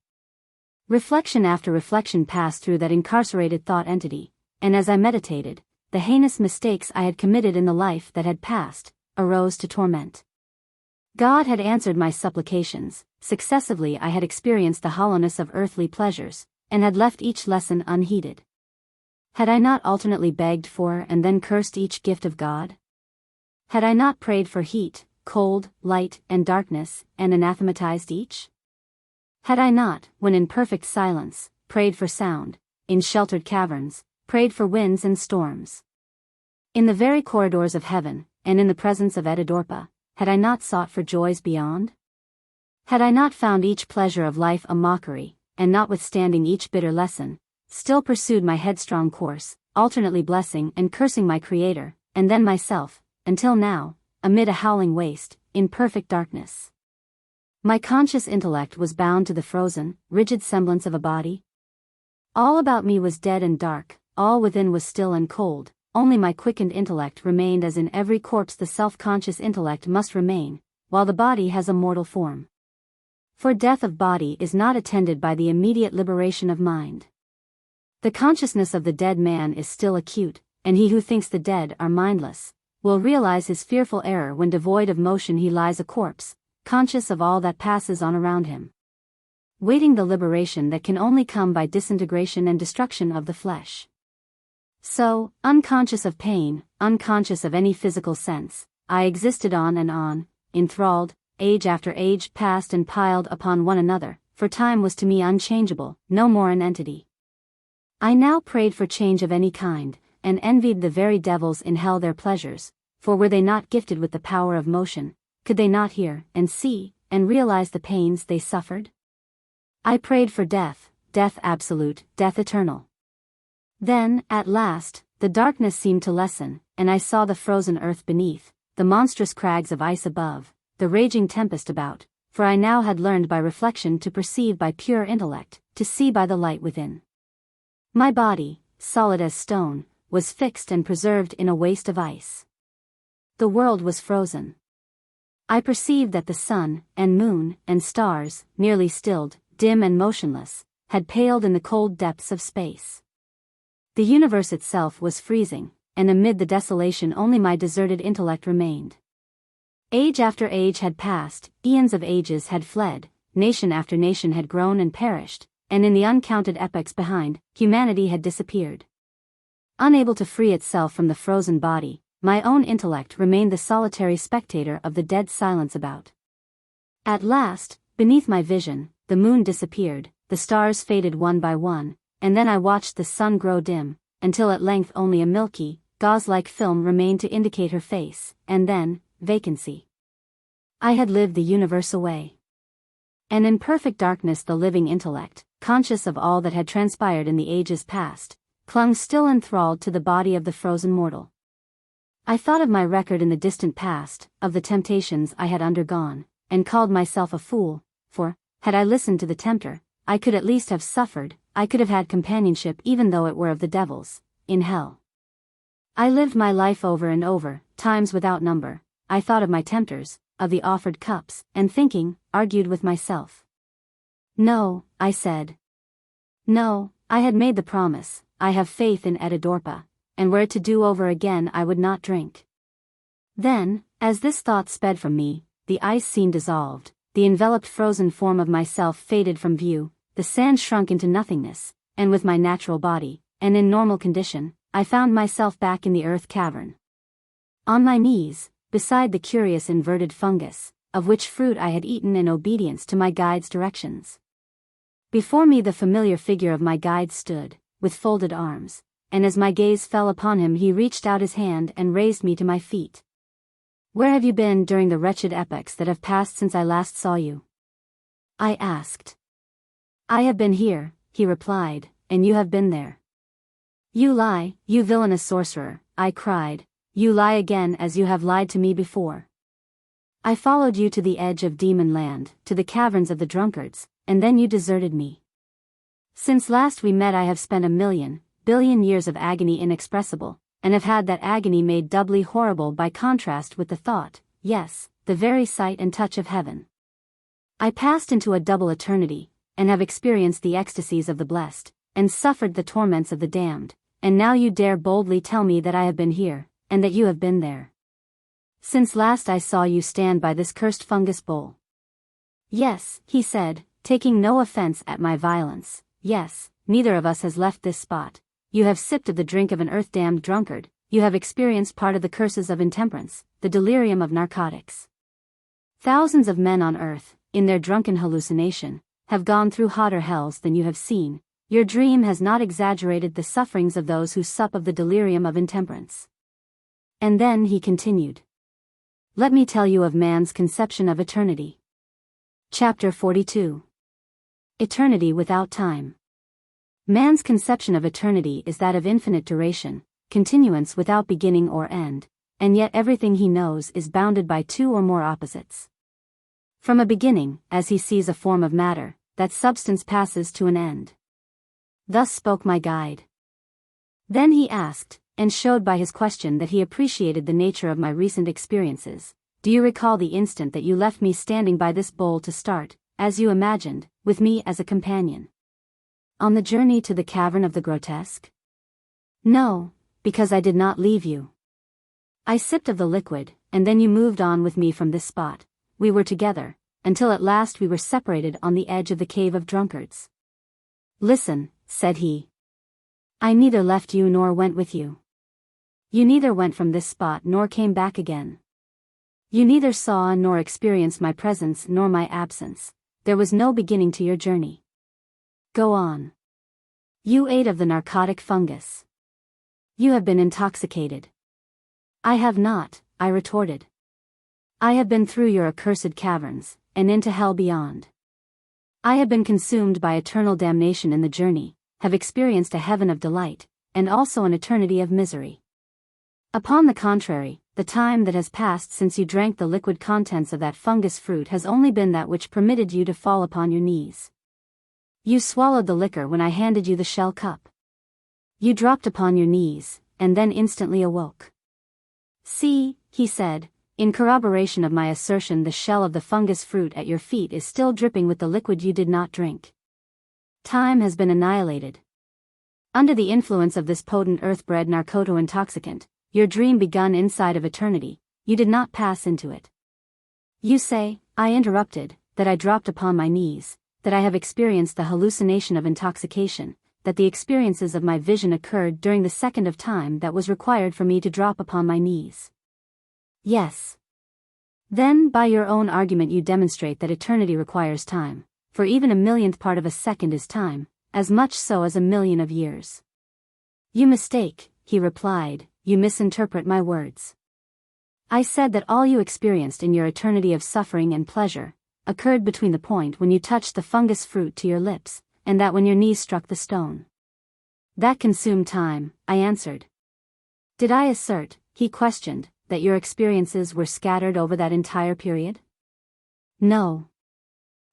Speaker 1: Reflection after reflection passed through that incarcerated thought entity, and as I meditated, the heinous mistakes I had committed in the life that had passed arose to torment. God had answered my supplications. Successively I had experienced the hollowness of earthly pleasures, and had left each lesson unheeded. Had I not alternately begged for and then cursed each gift of God? Had I not prayed for heat, cold, light, and darkness, and anathematized each? Had I not, when in perfect silence, prayed for sound, in sheltered caverns, prayed for winds and storms? In the very corridors of heaven, and in the presence of Etidorhpa, had I not sought for joys beyond? Had I not found each pleasure of life a mockery, and notwithstanding each bitter lesson, still pursued my headstrong course, alternately blessing and cursing my Creator, and then myself, until now, amid a howling waste, in perfect darkness? My conscious intellect was bound to the frozen, rigid semblance of a body. All about me was dead and dark, all within was still and cold, only my quickened intellect remained, as in every corpse the self-conscious intellect must remain, while the body has a mortal form. For death of body is not attended by the immediate liberation of mind. The consciousness of the dead man is still acute, and he who thinks the dead are mindless will realize his fearful error when devoid of motion he lies a corpse, conscious of all that passes on around him, waiting the liberation that can only come by disintegration and destruction of the flesh. So, unconscious of pain, unconscious of any physical sense, I existed on and on, enthralled. Age after age passed and piled upon one another, for time was to me unchangeable, no more an entity. I now prayed for change of any kind, and envied the very devils in hell their pleasures, for were they not gifted with the power of motion, could they not hear, and see, and realize the pains they suffered? I prayed for death, death absolute, death eternal. Then, at last, the darkness seemed to lessen, and I saw the frozen earth beneath, the monstrous crags of ice above, the raging tempest about, for I now had learned by reflection to perceive by pure intellect, to see by the light within. My body, solid as stone, was fixed and preserved in a waste of ice. The world was frozen. I perceived that the sun, and moon, and stars, nearly stilled, dim and motionless, had paled in the cold depths of space. The universe itself was freezing, and amid the desolation only my deserted intellect remained. Age after age had passed, eons of ages had fled, nation after nation had grown and perished, and in the uncounted epochs behind, humanity had disappeared. Unable to free itself from the frozen body, my own intellect remained the solitary spectator of the dead silence about. At last, beneath my vision, the moon disappeared, the stars faded one by one, and then I watched the sun grow dim, until at length only a milky, gauze-like film remained to indicate her face, and then, vacancy. I had lived the universe away. And in perfect darkness the living intellect, conscious of all that had transpired in the ages past, clung still enthralled to the body of the frozen mortal. I thought of my record in the distant past, of the temptations I had undergone, and called myself a fool, for, had I listened to the tempter, I could at least have suffered, I could have had companionship even though it were of the devils, in hell. I lived my life over and over, times without number. I thought of my tempters, of the offered cups, and thinking, argued with myself. No, I said. No, I had made the promise, I have faith in Etidorhpa, and were it to do over again I would not drink. Then, as this thought sped from me, the ice scene dissolved, the enveloped frozen form of myself faded from view, the sand shrunk into nothingness, and with my natural body, and in normal condition, I found myself back in the earth cavern. On my knees, beside the curious inverted fungus, of which fruit I had eaten in obedience to my guide's directions. Before me the familiar figure of my guide stood, with folded arms, and as my gaze fell upon him he reached out his hand and raised me to my feet. Where have you been during the wretched epochs that have passed since I last saw you? I asked. I have been here, he replied, and you have been there. You lie, you villainous sorcerer, I cried, you lie again as you have lied to me before. I followed you to the edge of demon land, to the caverns of the drunkards, and then you deserted me. Since last we met I have spent 1,000,000,000,000 years of agony inexpressible, and have had that agony made doubly horrible by contrast with the thought, yes, the very sight and touch of heaven. I passed into a double eternity, and have experienced the ecstasies of the blessed, and suffered the torments of the damned, and now you dare boldly tell me that I have been here, and that you have been there. Since last I saw you stand by this cursed fungus bowl. Yes, he said, taking no offense at my violence, yes, neither of us has left this spot. You have sipped of the drink of an earth-damned drunkard, you have experienced part of the curses of intemperance, the delirium of narcotics. Thousands of men on earth, in their drunken hallucination, have gone through hotter hells than you have seen. Your dream has not exaggerated the sufferings of those who sup of the delirium of intemperance. And then he continued. Let me tell you of man's conception of eternity. Chapter 42. Eternity without time. Man's conception of eternity is that of infinite duration, continuance without beginning or end, and yet everything he knows is bounded by two or more opposites. From a beginning, as he sees a form of matter, that substance passes to an end. Thus spoke my guide. Then he asked, and showed by his question that he appreciated the nature of my recent experiences. Do you recall the instant that you left me standing by this bowl to start, as you imagined, with me as a companion? On the journey to the cavern of the grotesque? No, because I did not leave you. I sipped of the liquid, and then you moved on with me from this spot. We were together, until at last we were separated on the edge of the cave of drunkards. Listen, said he. I neither left you nor went with you. You neither went from this spot nor came back again. You neither saw nor experienced my presence nor my absence. There was no beginning to your journey. Go on. You ate of the narcotic fungus. You have been intoxicated. I have not, I retorted. I have been through your accursed caverns, and into hell beyond. I have been consumed by eternal damnation in the journey, have experienced a heaven of delight, and also an eternity of misery. Upon the contrary, the time that has passed since you drank the liquid contents of that fungus fruit has only been that which permitted you to fall upon your knees. You swallowed the liquor when I handed you the shell cup. You dropped upon your knees, and then instantly awoke. See, he said, in corroboration of my assertion, the shell of the fungus fruit at your feet is still dripping with the liquid you did not drink. Time has been annihilated. Under the influence of this potent earth-bred narcoto-intoxicant, your dream begun inside of eternity, you did not pass into it. You say, I interrupted, that I dropped upon my knees, that I have experienced the hallucination of intoxication, that the experiences of my vision occurred during the second of time that was required for me to drop upon my knees. Yes. Then by your own argument you demonstrate that eternity requires time, for even a millionth part of a second is time, as much so as a million of years. You mistake, he replied, you misinterpret my words. I said that all you experienced in your eternity of suffering and pleasure occurred between the point when you touched the fungus fruit to your lips, and that when your knees struck the stone. That consumed time, I answered. Did I assert, he questioned, that your experiences were scattered over that entire period? No.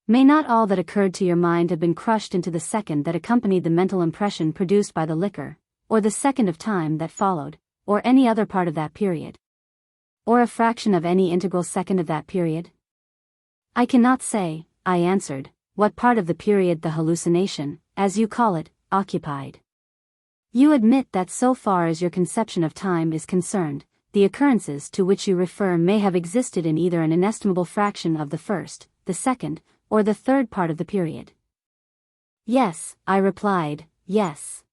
Speaker 1: May not all that occurred to your mind have been crushed into the second that accompanied the mental impression produced by the liquor, or the second of time that followed, or any other part of that period? Or a fraction of any integral second of that period? I cannot say, I answered, what part of the period the hallucination, as you call it, occupied. You admit that so far as your conception of time is concerned, the occurrences to which you refer may have existed in either an inestimable fraction of the first, the second, or the third part of the period. Yes, I replied, yes.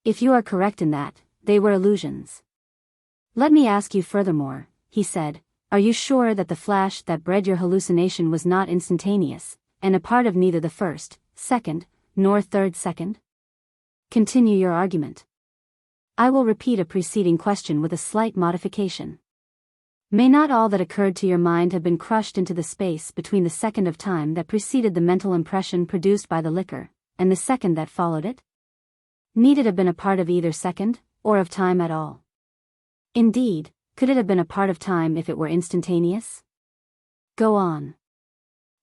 Speaker 1: If you are correct in that, they were illusions. Let me ask you furthermore, he said, are you sure that the flash that bred your hallucination was not instantaneous, and a part of neither the first, second, nor third second? Continue your argument. I will repeat a preceding question with a slight modification. May not all that occurred to your mind have been crushed into the space between the second of time that preceded the mental impression produced by the liquor, and the second that followed it? Need it have been a part of either second, or of time at all? Indeed, could it have been a part of time if it were instantaneous? Go on.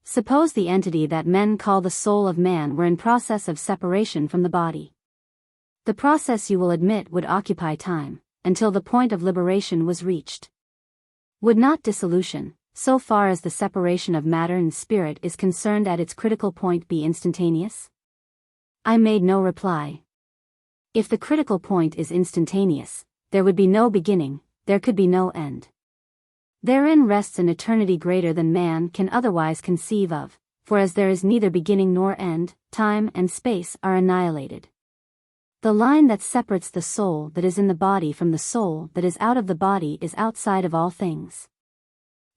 Speaker 1: Suppose the entity that men call the soul of man were in process of separation from the body. The process, you will admit, would occupy time, until the point of liberation was reached. Would not dissolution, so far as the separation of matter and spirit is concerned at its critical point, be instantaneous? I made no reply. If the critical point is instantaneous, there would be no beginning, there could be no end. Therein rests an eternity greater than man can otherwise conceive of, for as there is neither beginning nor end, time and space are annihilated. The line that separates the soul that is in the body from the soul that is out of the body is outside of all things.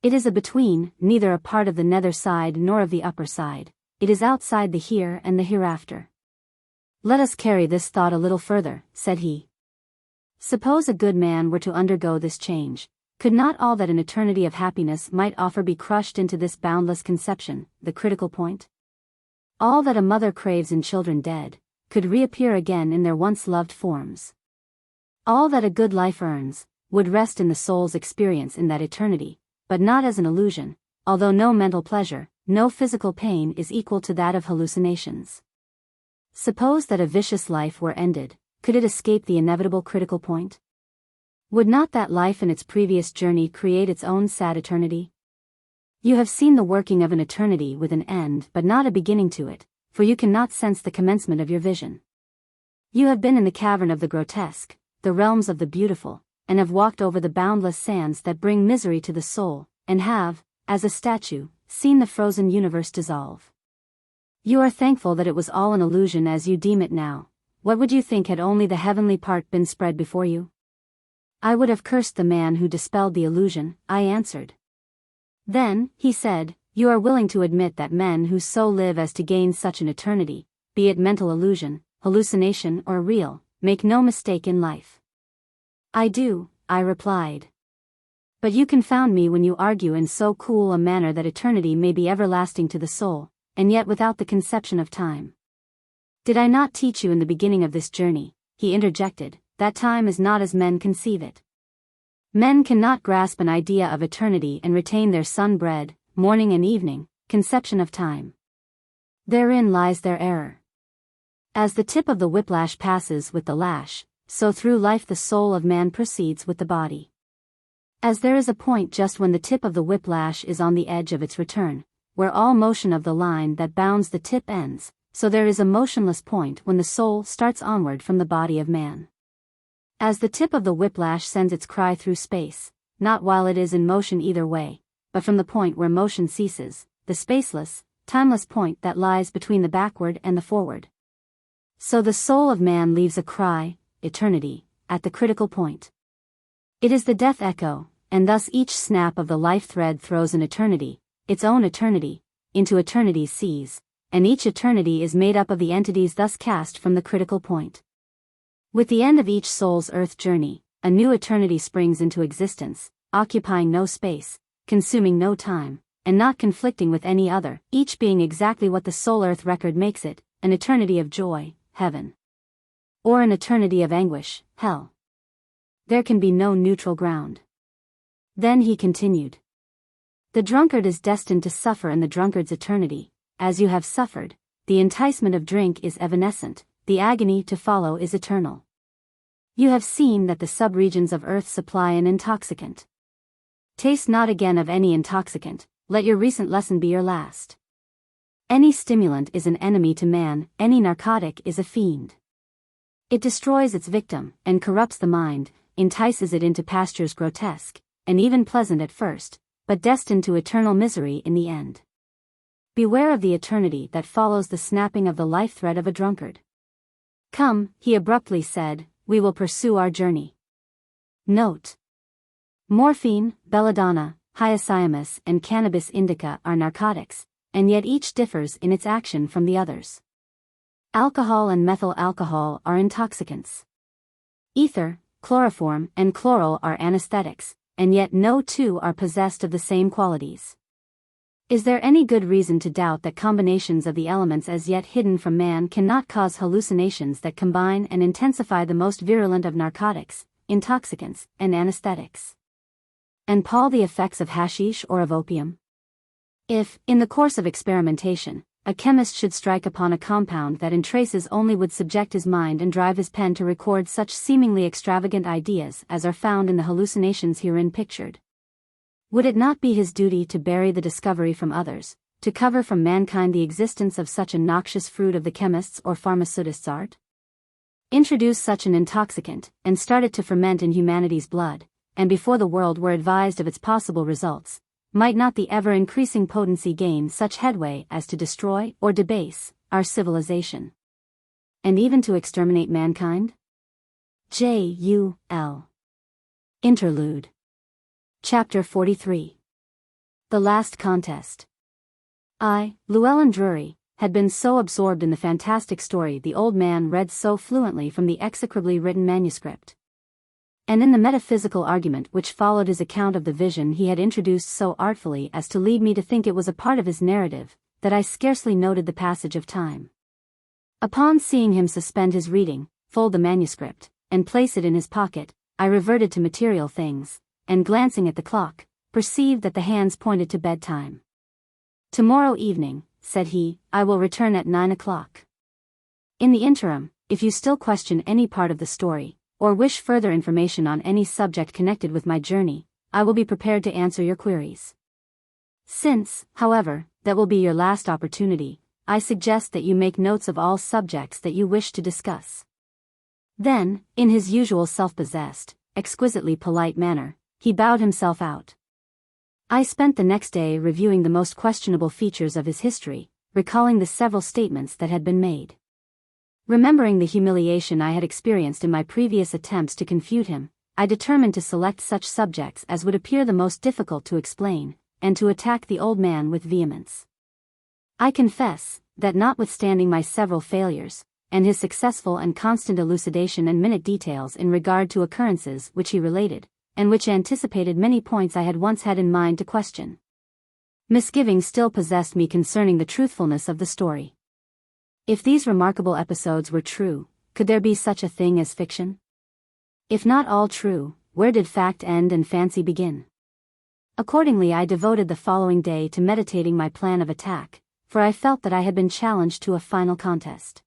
Speaker 1: It is a between, neither a part of the nether side nor of the upper side, it is outside the here and the hereafter. Let us carry this thought a little further, said he. Suppose a good man were to undergo this change, could not all that an eternity of happiness might offer be crushed into this boundless conception, the critical point? All that a mother craves in children dead, could reappear again in their once loved forms. All that a good life earns, would rest in the soul's experience in that eternity, but not as an illusion, although no mental pleasure, no physical pain is equal to that of hallucinations. Suppose that a vicious life were ended, could it escape the inevitable critical point? Would not that life in its previous journey create its own sad eternity? You have seen the working of an eternity with an end but not a beginning to it, for you cannot sense the commencement of your vision. You have been in the cavern of the grotesque, the realms of the beautiful, and have walked over the boundless sands that bring misery to the soul, and have, as a statue, seen the frozen universe dissolve. You are thankful that it was all an illusion as you deem it now. What would you think had only the heavenly part been spread before you? I would have cursed the man who dispelled the illusion, I answered. Then, he said, you are willing to admit that men who so live as to gain such an eternity, be it mental illusion, hallucination or real, make no mistake in life. I do, I replied. But you confound me when you argue in so cool a manner that eternity may be everlasting to the soul, and yet without the conception of time. Did I not teach you in the beginning of this journey, he interjected, that time is not as men conceive it? Men cannot grasp an idea of eternity and retain their sun-bred, morning and evening, conception of time. Therein lies their error. As the tip of the whiplash passes with the lash, so through life the soul of man proceeds with the body. As there is a point just when the tip of the whiplash is on the edge of its return, where all motion of the line that bounds the tip ends, so there is a motionless point when the soul starts onward from the body of man. As the tip of the whiplash sends its cry through space, not while it is in motion either way, but from the point where motion ceases, the spaceless, timeless point that lies between the backward and the forward. So the soul of man leaves a cry, eternity, at the critical point. It is the death echo, and thus each snap of the life thread throws an eternity, its own eternity, into eternity's seas, and each eternity is made up of the entities thus cast from the critical point. With the end of each soul's earth journey, a new eternity springs into existence, occupying no space, consuming no time, and not conflicting with any other, each being exactly what the soul-earth record makes it, an eternity of joy, heaven. Or an eternity of anguish, hell. There can be no neutral ground. Then he continued. The drunkard is destined to suffer in the drunkard's eternity, as you have suffered, the enticement of drink is evanescent, the agony to follow is eternal. You have seen that the subregions of earth supply an intoxicant. Taste not again of any intoxicant, let your recent lesson be your last. Any stimulant is an enemy to man, any narcotic is a fiend. It destroys its victim, and corrupts the mind, entices it into pastures grotesque, and even pleasant at first, but destined to eternal misery in the end. Beware of the eternity that follows the snapping of the life thread of a drunkard. Come, he abruptly said, we will pursue our journey. Note. Morphine, belladonna, hyoscyamus and cannabis indica are narcotics, and yet each differs in its action from the others. Alcohol and methyl alcohol are intoxicants. Ether, chloroform and chloral are anesthetics, and yet no two are possessed of the same qualities. Is there any good reason to doubt that combinations of the elements as yet hidden from man cannot cause hallucinations that combine and intensify the most virulent of narcotics, intoxicants, and anesthetics? And pall the effects of hashish or of opium? If, in the course of experimentation, a chemist should strike upon a compound that in traces only would subject his mind and drive his pen to record such seemingly extravagant ideas as are found in the hallucinations herein pictured, would it not be his duty to bury the discovery from others, to cover from mankind the existence of such a noxious fruit of the chemist's or pharmacist's art? Introduce such an intoxicant, and start it to ferment in humanity's blood, and before the world were advised of its possible results, might not the ever-increasing potency gain such headway as to destroy or debase our civilization? And even to exterminate mankind? J.U.L. Interlude. Chapter 43. The Last Contest. Llewellyn Drury, had been so absorbed in the fantastic story the old man read so fluently from the execrably written manuscript, and in the metaphysical argument which followed his account of the vision he had introduced so artfully as to lead me to think it was a part of his narrative, that I scarcely noted the passage of time. Upon seeing him suspend his reading, fold the manuscript, and place it in his pocket, I reverted to material things, and glancing at the clock, perceived that the hands pointed to bedtime. "Tomorrow evening," said he, "I will return at 9 o'clock. In the interim, if you still question any part of the story, or wish further information on any subject connected with my journey, I will be prepared to answer your queries. Since, however, that will be your last opportunity, I suggest that you make notes of all subjects that you wish to discuss." Then, in his usual self-possessed, exquisitely polite manner, he bowed himself out. I spent the next day reviewing the most questionable features of his history, recalling the several statements that had been made. Remembering the humiliation I had experienced in my previous attempts to confute him, I determined to select such subjects as would appear the most difficult to explain, and to attack the old man with vehemence. I confess that notwithstanding my several failures, and his successful and constant elucidation and minute details in regard to occurrences which he related, and which anticipated many points I had once had in mind to question, misgivings still possessed me concerning the truthfulness of the story. If these remarkable episodes were true, could there be such a thing as fiction? If not all true, where did fact end and fancy begin? Accordingly, I devoted the following day to meditating my plan of attack, for I felt that I had been challenged to a final contest.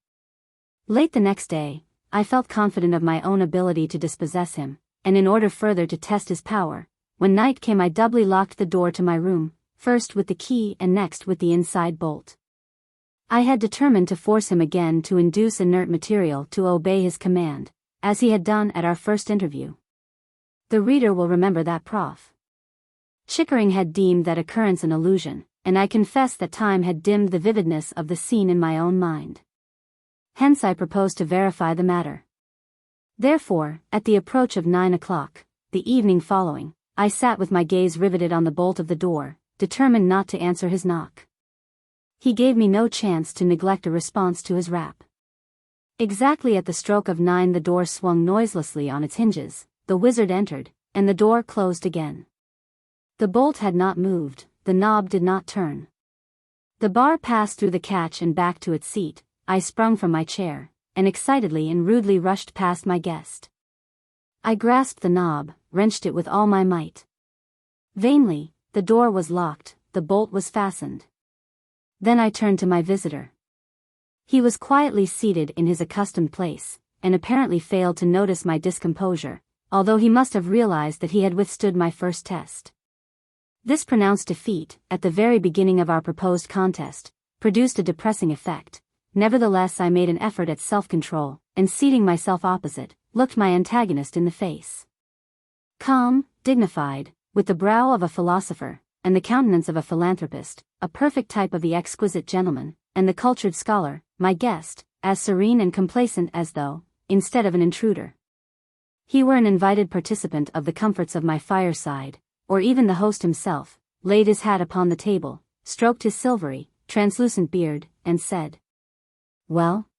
Speaker 1: Late the next day, I felt confident of my own ability to dispossess him, and in order further to test his power, when night came I doubly locked the door to my room, first with the key and next with the inside bolt. I had determined to force him again to induce inert material to obey his command, as he had done at our first interview. The reader will remember that Prof. Chickering had deemed that occurrence an illusion, and I confess that time had dimmed the vividness of the scene in my own mind. Hence I proposed to verify the matter. Therefore, at the approach of 9 o'clock, the evening following, I sat with my gaze riveted on the bolt of the door, determined not to answer his knock. He gave me no chance to neglect a response to his rap. Exactly at the stroke of 9 the door swung noiselessly on its hinges, the wizard entered, and the door closed again. The bolt had not moved, the knob did not turn. The bar passed through the catch and back to its seat. I sprung from my chair, and excitedly and rudely rushed past my guest. I grasped the knob, wrenched it with all my might. Vainly, the door was locked, the bolt was fastened. Then I turned to my visitor. He was quietly seated in his accustomed place, and apparently failed to notice my discomposure, although he must have realized that he had withstood my first test. This pronounced defeat, at the very beginning of our proposed contest, produced a depressing effect. Nevertheless, I made an effort at self-control, and seating myself opposite, looked my antagonist in the face. Calm, dignified, with the brow of a philosopher, and the countenance of a philanthropist, a perfect type of the exquisite gentleman, and the cultured scholar, my guest, as serene and complacent as though, instead of an intruder, he were an invited participant of the comforts of my fireside, or even the host himself, laid his hat upon the table, stroked his silvery, translucent beard, and said, "Well?"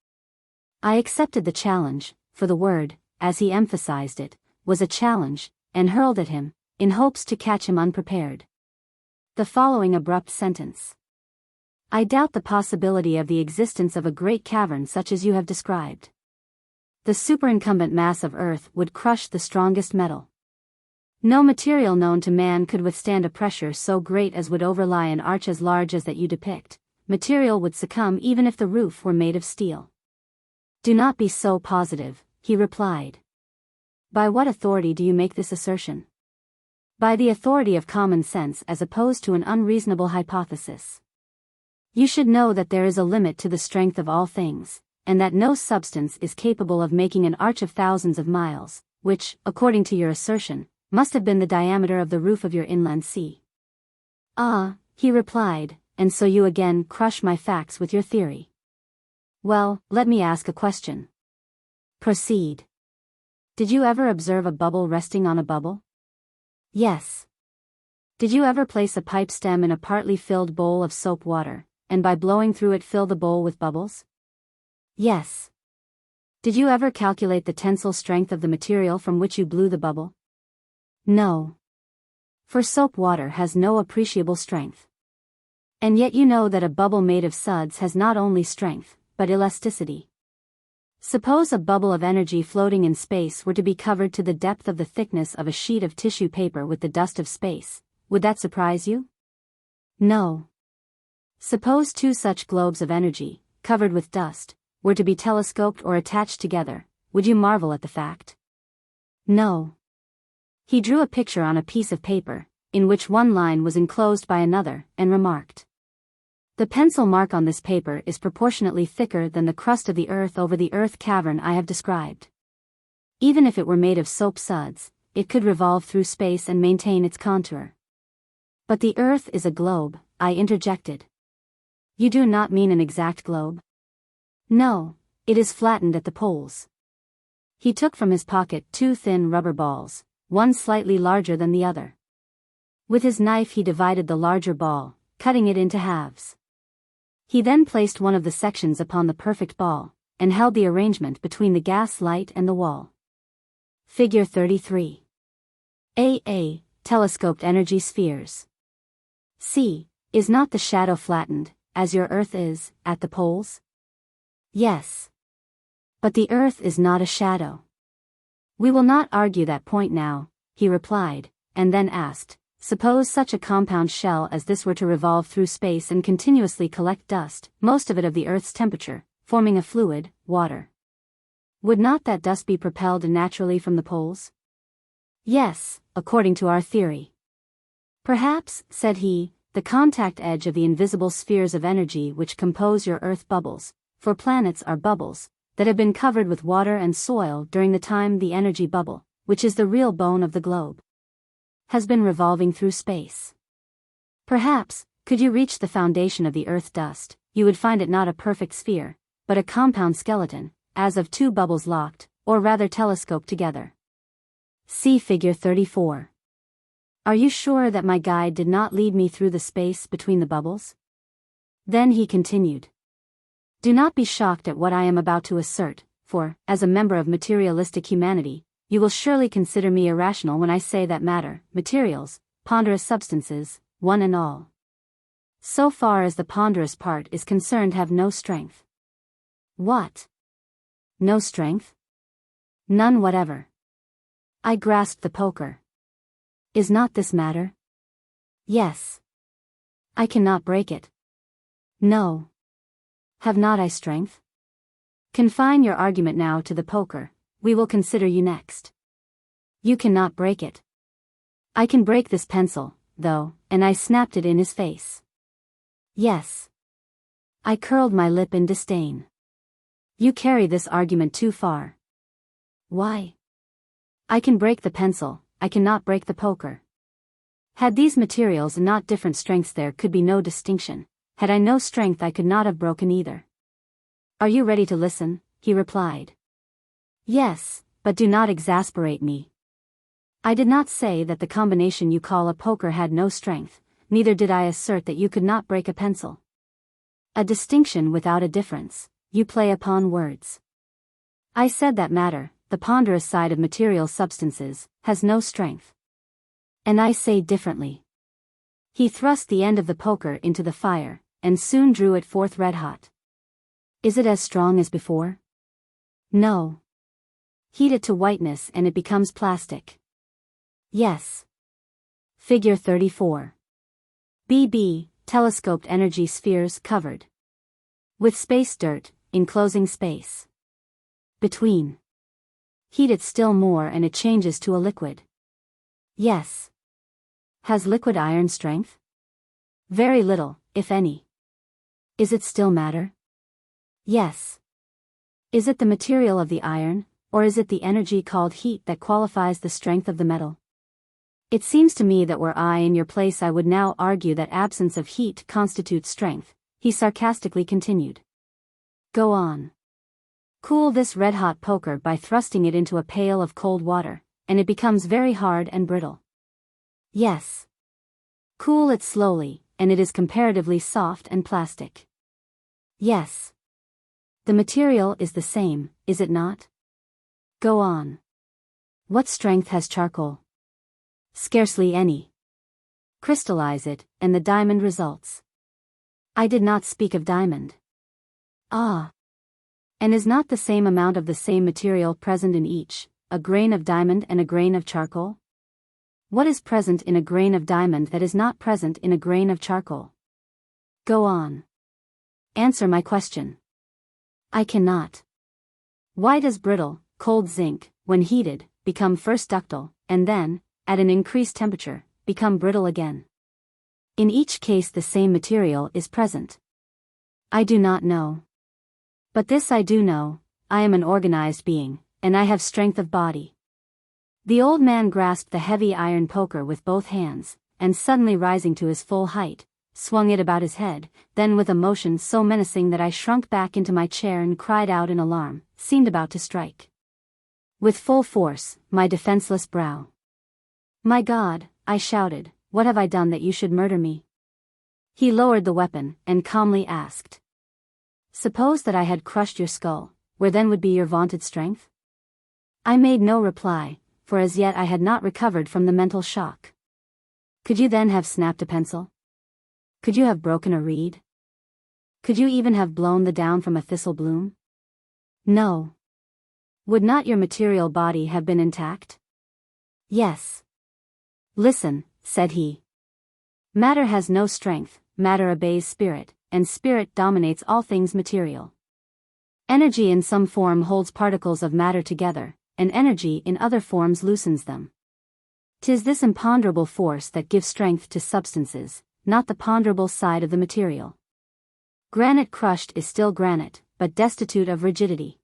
Speaker 1: I accepted the challenge, for the word, as he emphasized it, was a challenge, and hurled at him, in hopes to catch him unprepared. The following abrupt sentence: "I doubt the possibility of the existence of a great cavern such as you have described. The superincumbent mass of earth would crush the strongest metal. No material known to man could withstand a pressure so great as would overlie an arch as large as that you depict. Material would succumb even if the roof were made of steel." "Do not be so positive," he replied. "By what authority do you make this assertion?" "By the authority of common sense as opposed to an unreasonable hypothesis. You should know that there is a limit to the strength of all things, and that no substance is capable of making an arch of thousands of miles, which, according to your assertion, must have been the diameter of the roof of your inland sea. Ah, he replied, and so you again crush my facts with your theory. Well, let me ask a question. Proceed. Did you ever observe a bubble resting on a bubble? Yes. Did you ever place a pipe stem in a partly filled bowl of soap water, and by blowing through it fill the bowl with bubbles? Yes. Did you ever calculate the tensile strength of the material from which you blew the bubble? No. For soap water has no appreciable strength. And yet you know that a bubble made of suds has not only strength, but elasticity. Suppose a bubble of energy floating in space were to be covered to the depth of the thickness of a sheet of tissue paper with the dust of space, would that surprise you? No. Suppose two such globes of energy, covered with dust, were to be telescoped or attached together, would you marvel at the fact? No. He drew a picture on a piece of paper, in which one line was enclosed by another, and remarked, "The pencil mark on this paper is proportionately thicker than the crust of the earth over the earth cavern I have described. Even if it were made of soap suds, it could revolve through space and maintain its contour." "But the earth is a globe," I interjected. "You do not mean an exact globe?" "No, it is flattened at the poles." He took from his pocket two thin rubber balls, one slightly larger than the other. With his knife he divided the larger ball, cutting it into halves. He then placed one of the sections upon the perfect ball, and held the arrangement between the gas light and the wall. Figure 33. A. Telescoped energy spheres. C. Is not the shadow flattened, as your Earth is, at the poles? Yes. But the Earth is not a shadow. We will not argue that point now, he replied, and then asked, suppose such a compound shell as this were to revolve through space and continuously collect dust, most of it of the Earth's temperature, forming a fluid, water. Would not that dust be propelled naturally from the poles? Yes, according to our theory. Perhaps, said he, the contact edge of the invisible spheres of energy which compose your Earth bubbles, for planets are bubbles, that have been covered with water and soil during the time the energy bubble, which is the real bone of the globe, has been revolving through space. Perhaps, could you reach the foundation of the Earth dust, you would find it not a perfect sphere, but a compound skeleton, as of two bubbles locked, or rather telescoped together. See figure 34. Are you sure that my guide did not lead me through the space between the bubbles? Then he continued. Do not be shocked at what I am about to assert, for, as a member of materialistic humanity, you will surely consider me irrational when I say that matter, materials, ponderous substances, one and all, so far as the ponderous part is concerned, have no strength. What? No strength? None whatever. I grasped the poker. Is not this matter? Yes. I cannot break it. No. Have not I strength? Confine your argument now to the poker, we will consider you next. You cannot break it. I can break this pencil, though, and I snapped it in his face. Yes. I curled my lip in disdain. You carry this argument too far. Why? I can break the pencil, I cannot break the poker. Had these materials not different strengths, there could be no distinction. Had I no strength, I could not have broken either. Are you ready to listen? He replied. Yes, but do not exasperate me. I did not say that the combination you call a poker had no strength, neither did I assert that you could not break a pencil. A distinction without a difference, you play upon words. I said that matter, the ponderous side of material substances, has no strength. And I say differently. He thrust the end of the poker into the fire, and soon drew it forth red hot. Is it as strong as before? No. Heat it to whiteness and it becomes plastic. Yes. Figure 34. BB, telescoped energy spheres covered with space dirt, enclosing space between. Heat it still more and it changes to a liquid. Yes. Has liquid iron strength? Very little, if any. Is it still matter? Yes. Is it the material of the iron, or is it the energy called heat that qualifies the strength of the metal? It seems to me that were I in your place I would now argue that absence of heat constitutes strength, he sarcastically continued. Go on. Cool this red-hot poker by thrusting it into a pail of cold water, and it becomes very hard and brittle. Yes. Cool it slowly, and it is comparatively soft and plastic. Yes. The material is the same, is it not? Go on. What strength has charcoal? Scarcely any. Crystallize it, and the diamond results. I did not speak of diamond. Ah. And is not the same amount of the same material present in each, a grain of diamond and a grain of charcoal? What is present in a grain of diamond that is not present in a grain of charcoal? Go on. Answer my question. I cannot. Why does brittle, cold zinc, when heated, become first ductile, and then, at an increased temperature, become brittle again? In each case the same material is present. I do not know. But this I do know, I am an organized being, and I have strength of body. The old man grasped the heavy iron poker with both hands, and suddenly rising to his full height, swung it about his head, then with a motion so menacing that I shrunk back into my chair and cried out in alarm, seemed about to strike. With full force, my defenseless brow. My God, I shouted, what have I done that you should murder me? He lowered the weapon, and calmly asked. Suppose that I had crushed your skull, where then would be your vaunted strength? I made no reply, for as yet I had not recovered from the mental shock. Could you then have snapped a pencil? Could you have broken a reed? Could you even have blown the down from a thistle bloom? No. Would not your material body have been intact? Yes. Listen, said he. Matter has no strength, matter obeys spirit, and spirit dominates all things material. Energy in some form holds particles of matter together, and energy in other forms loosens them. 'Tis this imponderable force that gives strength to substances, not the ponderable side of the material. Granite crushed is still granite, but destitute of rigidity.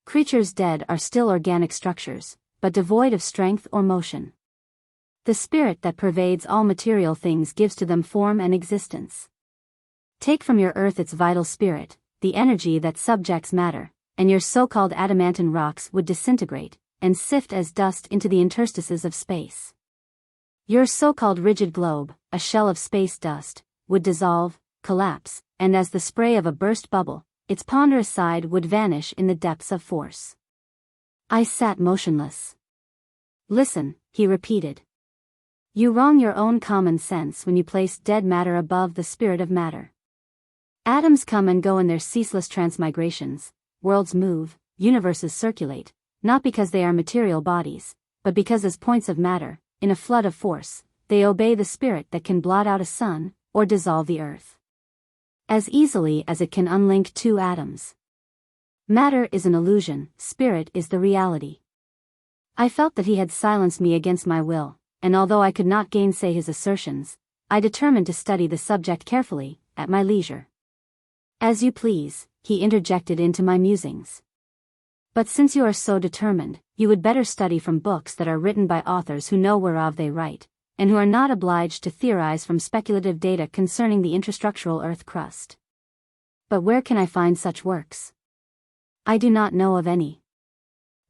Speaker 1: Creatures dead are still organic structures, but devoid of strength or motion. The spirit that pervades all material things gives to them form and existence. Take from your earth its vital spirit, the energy that subjects matter, and your so-called adamantine rocks would disintegrate, and sift as dust into the interstices of space. Your so-called rigid globe, a shell of space dust, would dissolve, collapse, and as the spray of a burst bubble, its ponderous side would vanish in the depths of force. I sat motionless. Listen, he repeated. You wrong your own common sense when you place dead matter above the spirit of matter. Atoms come and go in their ceaseless transmigrations, worlds move, universes circulate, not because they are material bodies, but because as points of matter, in a flood of force, they obey the spirit that can blot out a sun, or dissolve the earth. As easily as it can unlink two atoms. Matter is an illusion, spirit is the reality. I felt that he had silenced me against my will, and although I could not gainsay his assertions, I determined to study the subject carefully, at my leisure. As you please, he interjected into my musings. But since you are so determined, you would better study from books that are written by authors who know whereof they write, and who are not obliged to theorize from speculative data concerning the intrastructural earth crust. But where can I find such works? I do not know of any.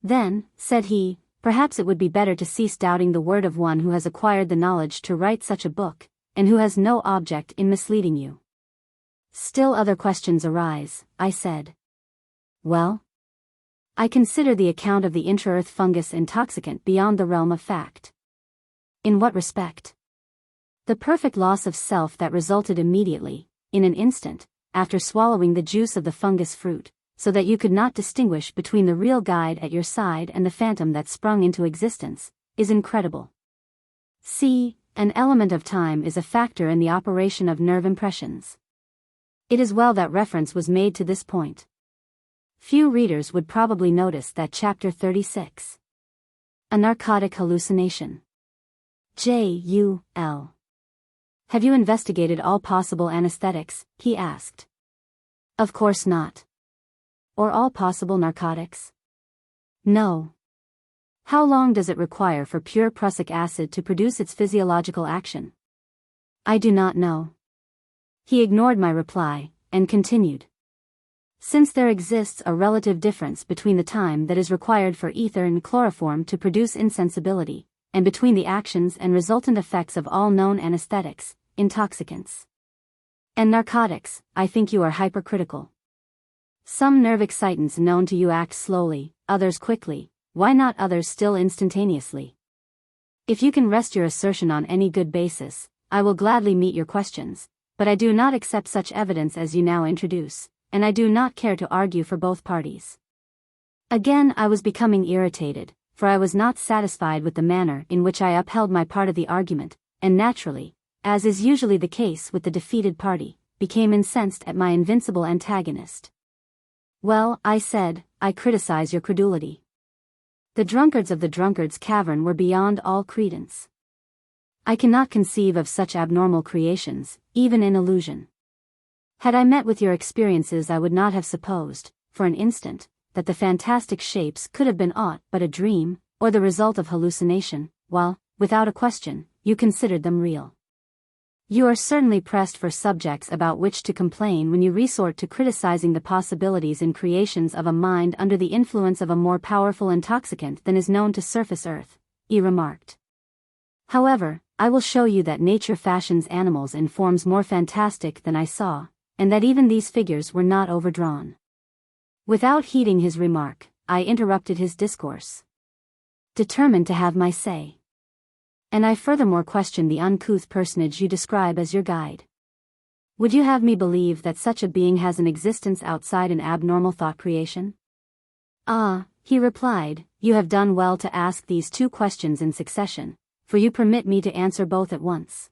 Speaker 1: Then, said he, perhaps it would be better to cease doubting the word of one who has acquired the knowledge to write such a book, and who has no object in misleading you. Still other questions arise, I said. Well? I consider the account of the intra-earth fungus intoxicant beyond the realm of fact. In what respect? The perfect loss of self that resulted immediately, in an instant, after swallowing the juice of the fungus fruit, so that you could not distinguish between the real guide at your side and the phantom that sprung into existence, is incredible. See, an element of time is a factor in the operation of nerve impressions. It is well that reference was made to this point. Few readers would probably notice that chapter 36. A narcotic hallucination. J.U.L. Have you investigated all possible anesthetics? He asked. Of course not. or all possible narcotics? No. How long does it require for pure prussic acid to produce its physiological action? I do not know. He ignored my reply, and continued. Since there exists a relative difference between the time that is required for ether and chloroform to produce insensibility, and between the actions and resultant effects of all known anesthetics, intoxicants, and narcotics, I think you are hypercritical. Some nerve excitants known to you act slowly, others quickly, why not others still instantaneously? If you can rest your assertion on any good basis, I will gladly meet your questions, but I do not accept such evidence as you now introduce, and I do not care to argue for both parties. Again I was becoming irritated, for I was not satisfied with the manner in which I upheld my part of the argument, and naturally, as is usually the case with the defeated party, became incensed at my invincible antagonist. Well, I said, I criticize your credulity. The drunkards of the drunkard's cavern were beyond all credence. I cannot conceive of such abnormal creations, even in illusion. Had I met with your experiences I would not have supposed, for an instant, that the fantastic shapes could have been aught but a dream, or the result of hallucination, while, without a question, you considered them real. You are certainly pressed for subjects about which to complain when you resort to criticizing the possibilities in creations of a mind under the influence of a more powerful intoxicant than is known to surface earth, he remarked. However, I will show you that nature fashions animals in forms more fantastic than I saw, and that even these figures were not overdrawn. Without heeding his remark, I interrupted his discourse, determined to have my say. And I furthermore question the uncouth personage you describe as your guide. Would you have me believe that such a being has an existence outside an abnormal thought creation? Ah, he replied, you have done well to ask these two questions in succession, for you permit me to answer both at once.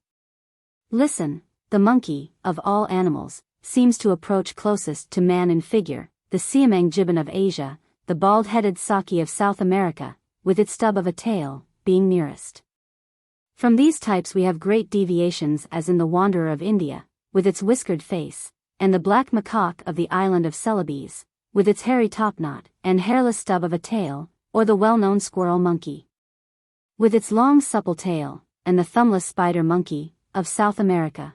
Speaker 1: Listen, the monkey, of all animals, seems to approach closest to man in figure, the siamang gibbon of Asia, the bald-headed saki of South America, with its stub of a tail, being nearest. From these types we have great deviations as in the wanderer of India, with its whiskered face, and the black macaque of the island of Celebes, with its hairy topknot and hairless stub of a tail, or the well-known squirrel monkey, with its long supple tail, and the thumbless spider monkey, of South America.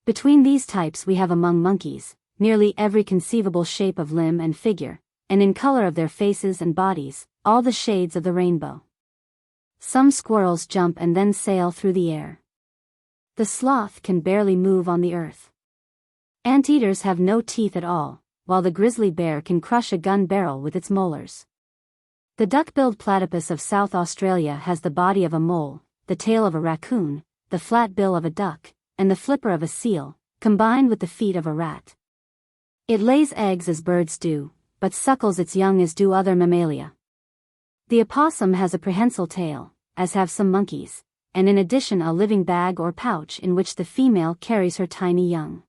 Speaker 1: Between these types we have among monkeys, nearly every conceivable shape of limb and figure, and in color of their faces and bodies, all the shades of the rainbow. Some squirrels jump and then sail through the air. The sloth can barely move on the earth. Anteaters have no teeth at all, while the grizzly bear can crush a gun barrel with its molars. The duck-billed platypus of South Australia has the body of a mole, the tail of a raccoon, the flat bill of a duck, and the flipper of a seal, combined with the feet of a rat. It lays eggs as birds do, but suckles its young as do other mammalia. The opossum has a prehensile tail, as have some monkeys, and in addition a living bag or pouch in which the female carries her tiny young.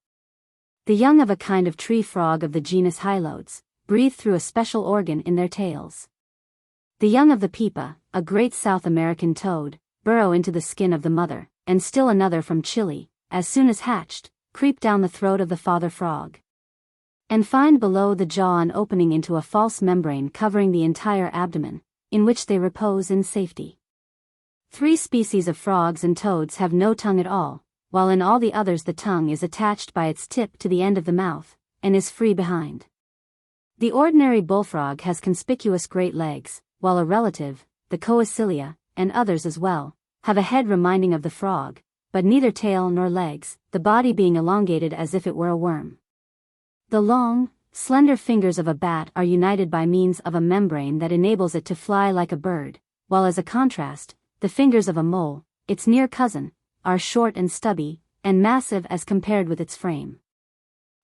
Speaker 1: The young of a kind of tree frog of the genus Hylodes, breathe through a special organ in their tails. The young of the pipa, a great South American toad, burrow into the skin of the mother, and still another from Chile, as soon as hatched, creep down the throat of the father frog, and find below the jaw an opening into a false membrane covering the entire abdomen, in which they repose in safety. 3 species of frogs and toads have no tongue at all, while in all the others the tongue is attached by its tip to the end of the mouth, and is free behind. The ordinary bullfrog has conspicuous great legs, while a relative, the coecilia, and others as well, have a head reminding of the frog, but neither tail nor legs, the body being elongated as if it were a worm. The long, slender fingers of a bat are united by means of a membrane that enables it to fly like a bird, while as a contrast, the fingers of a mole, its near cousin, are short and stubby, and massive as compared with its frame.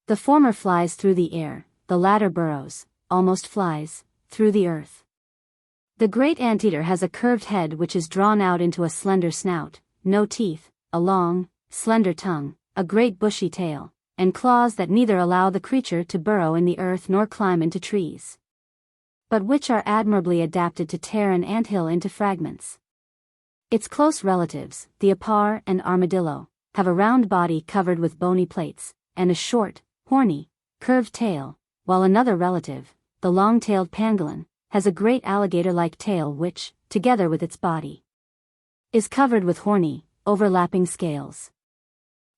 Speaker 1: The former flies through the air, the latter burrows, almost flies, through the earth. The great anteater has a curved head which is drawn out into a slender snout, no teeth, a long, slender tongue, a great bushy tail, and claws that neither allow the creature to burrow in the earth nor climb into trees, but which are admirably adapted to tear an anthill into fragments. Its close relatives, the apar and armadillo, have a round body covered with bony plates, and a short, horny, curved tail, while another relative, the long-tailed pangolin, has a great alligator-like tail which, together with its body, is covered with horny, overlapping scales.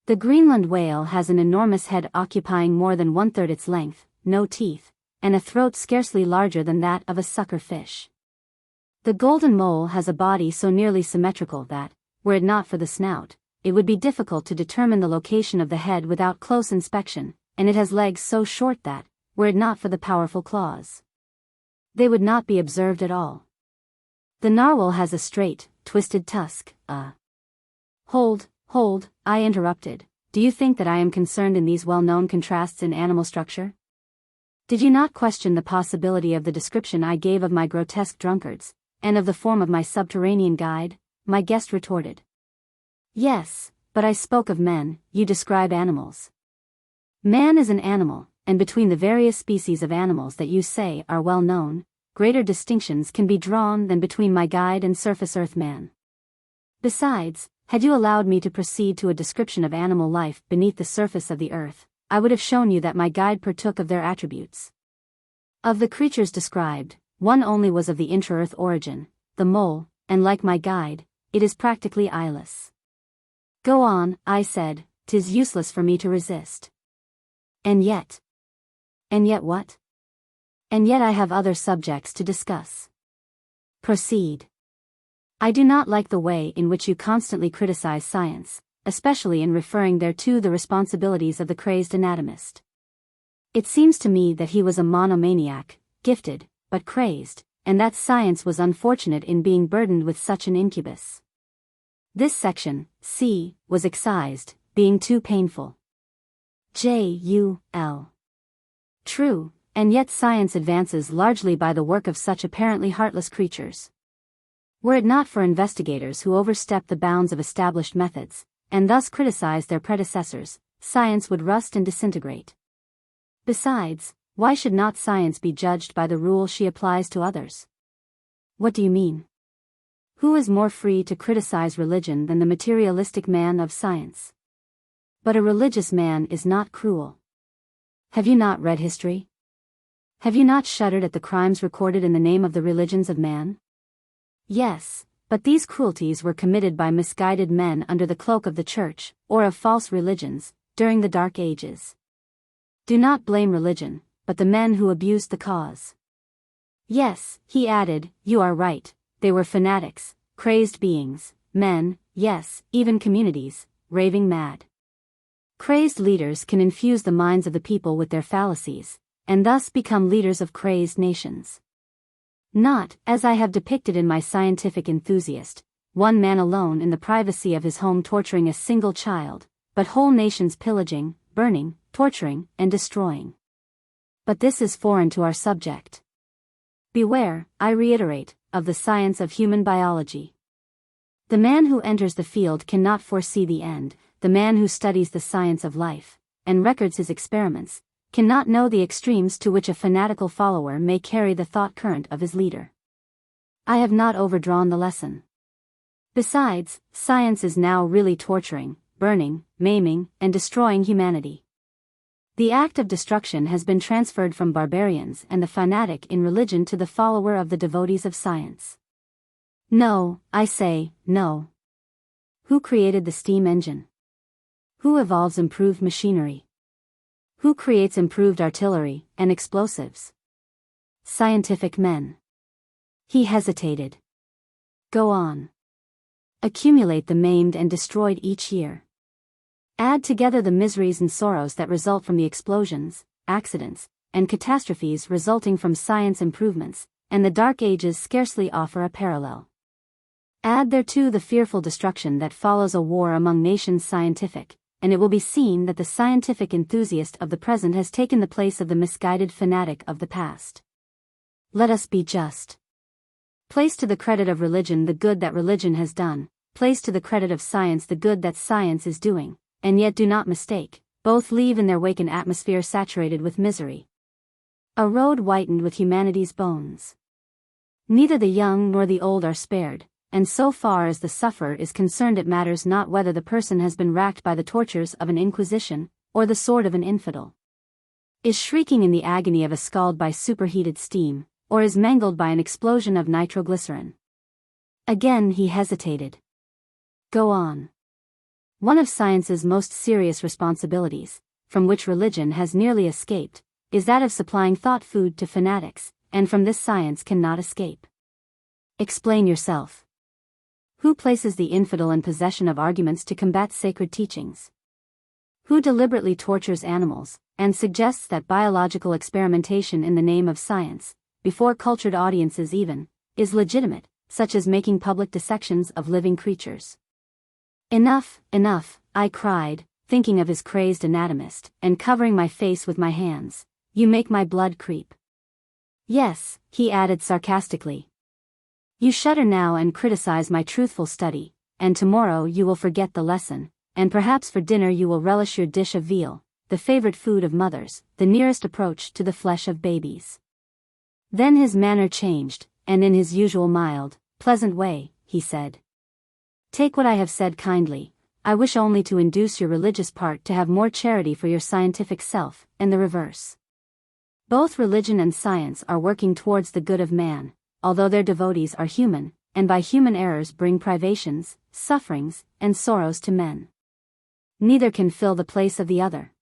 Speaker 1: The Greenland whale has an enormous head occupying more than one-third its length, no teeth, and a throat scarcely larger than that of a sucker fish. The golden mole has a body so nearly symmetrical that, were it not for the snout, it would be difficult to determine the location of the head without close inspection, and it has legs so short that, were it not for the powerful claws, they would not be observed at all. The narwhal has a straight, twisted tusk. Hold, I interrupted. Do you think that I am concerned in these well-known contrasts in animal structure? Did you not question the possibility of the description I gave of my grotesque drunkards, and of the form of my subterranean guide? My guest retorted. Yes, but I spoke of men, you describe animals. Man is an animal, and between the various species of animals that you say are well known, greater distinctions can be drawn than between my guide and surface earth man. Besides, had you allowed me to proceed to a description of animal life beneath the surface of the earth, I would have shown you that my guide partook of their attributes. Of the creatures described, one only was of the intra-earth origin, the mole, and like my guide, it is practically eyeless. Go on, I said, 'tis useless for me to resist. And yet what? And yet I have other subjects to discuss. Proceed. I do not like the way in which you constantly criticize science, especially in referring thereto the responsibilities of the crazed anatomist. It seems to me that he was a monomaniac, gifted, but crazed, and that science was unfortunate in being burdened with such an incubus. This section, C, was excised, being too painful. J.U.L. True, and yet science advances largely by the work of such apparently heartless creatures. Were it not for investigators who overstep the bounds of established methods, and thus criticize their predecessors, science would rust and disintegrate. Besides, why should not science be judged by the rule she applies to others? What do you mean? Who is more free to criticize religion than the materialistic man of science? But a religious man is not cruel. Have you not read history? Have you not shuddered at the crimes recorded in the name of the religions of man? Yes, but these cruelties were committed by misguided men under the cloak of the church, or of false religions, during the Dark Ages. Do not blame religion, but the men who abused the cause. Yes, he added, you are right, they were fanatics, crazed beings, men, yes, even communities, raving mad. Crazed leaders can infuse the minds of the people with their fallacies, and thus become leaders of crazed nations. Not, as I have depicted in my Scientific Enthusiast, one man alone in the privacy of his home torturing a single child, but whole nations pillaging, burning, torturing, and destroying. But this is foreign to our subject. Beware, I reiterate, of the science of human biology. The man who enters the field cannot foresee the end. The man who studies the science of life, and records his experiments, cannot know the extremes to which a fanatical follower may carry the thought current of his leader. I have not overdrawn the lesson. Besides, science is now really torturing, burning, maiming, and destroying humanity. The act of destruction has been transferred from barbarians and the fanatic in religion to the follower of the devotees of science. No, I say, no. Who created the steam engine? Who evolves improved machinery? Who creates improved artillery and explosives? Scientific men. He hesitated. Go on. Accumulate the maimed and destroyed each year. Add together the miseries and sorrows that result from the explosions, accidents, and catastrophes resulting from science improvements, and the Dark Ages scarcely offer a parallel. Add thereto the fearful destruction that follows a war among nations scientific, and it will be seen that the scientific enthusiast of the present has taken the place of the misguided fanatic of the past. Let us be just. Place to the credit of religion the good that religion has done, place to the credit of science the good that science is doing, and yet do not mistake, both leave in their wake an atmosphere saturated with misery. A road whitened with humanity's bones. Neither the young nor the old are spared, and so far as the sufferer is concerned it matters not whether the person has been racked by the tortures of an inquisition, or the sword of an infidel. is shrieking in the agony of a scald by superheated steam, or is mangled by an explosion of nitroglycerin. Again he hesitated. Go on. One of science's most serious responsibilities, from which religion has nearly escaped, is that of supplying thought food to fanatics, and from this science cannot escape. Explain yourself. Who places the infidel in possession of arguments to combat sacred teachings? Who deliberately tortures animals, and suggests that biological experimentation in the name of science, before cultured audiences even, is legitimate, such as making public dissections of living creatures? Enough, enough, I cried, thinking of his crazed anatomist, and covering my face with my hands. You make my blood creep. Yes, he added sarcastically. You shudder now and criticize my truthful study, and tomorrow you will forget the lesson, and perhaps for dinner you will relish your dish of veal, the favorite food of mothers, the nearest approach to the flesh of babies. Then his manner changed, and in his usual mild, pleasant way, he said, Take what I have said kindly. I wish only to induce your religious part to have more charity for your scientific self, and the reverse. Both religion and science are working towards the good of man, although their devotees are human, and by human errors bring privations, sufferings, and sorrows to men. Neither can fill the place of the other.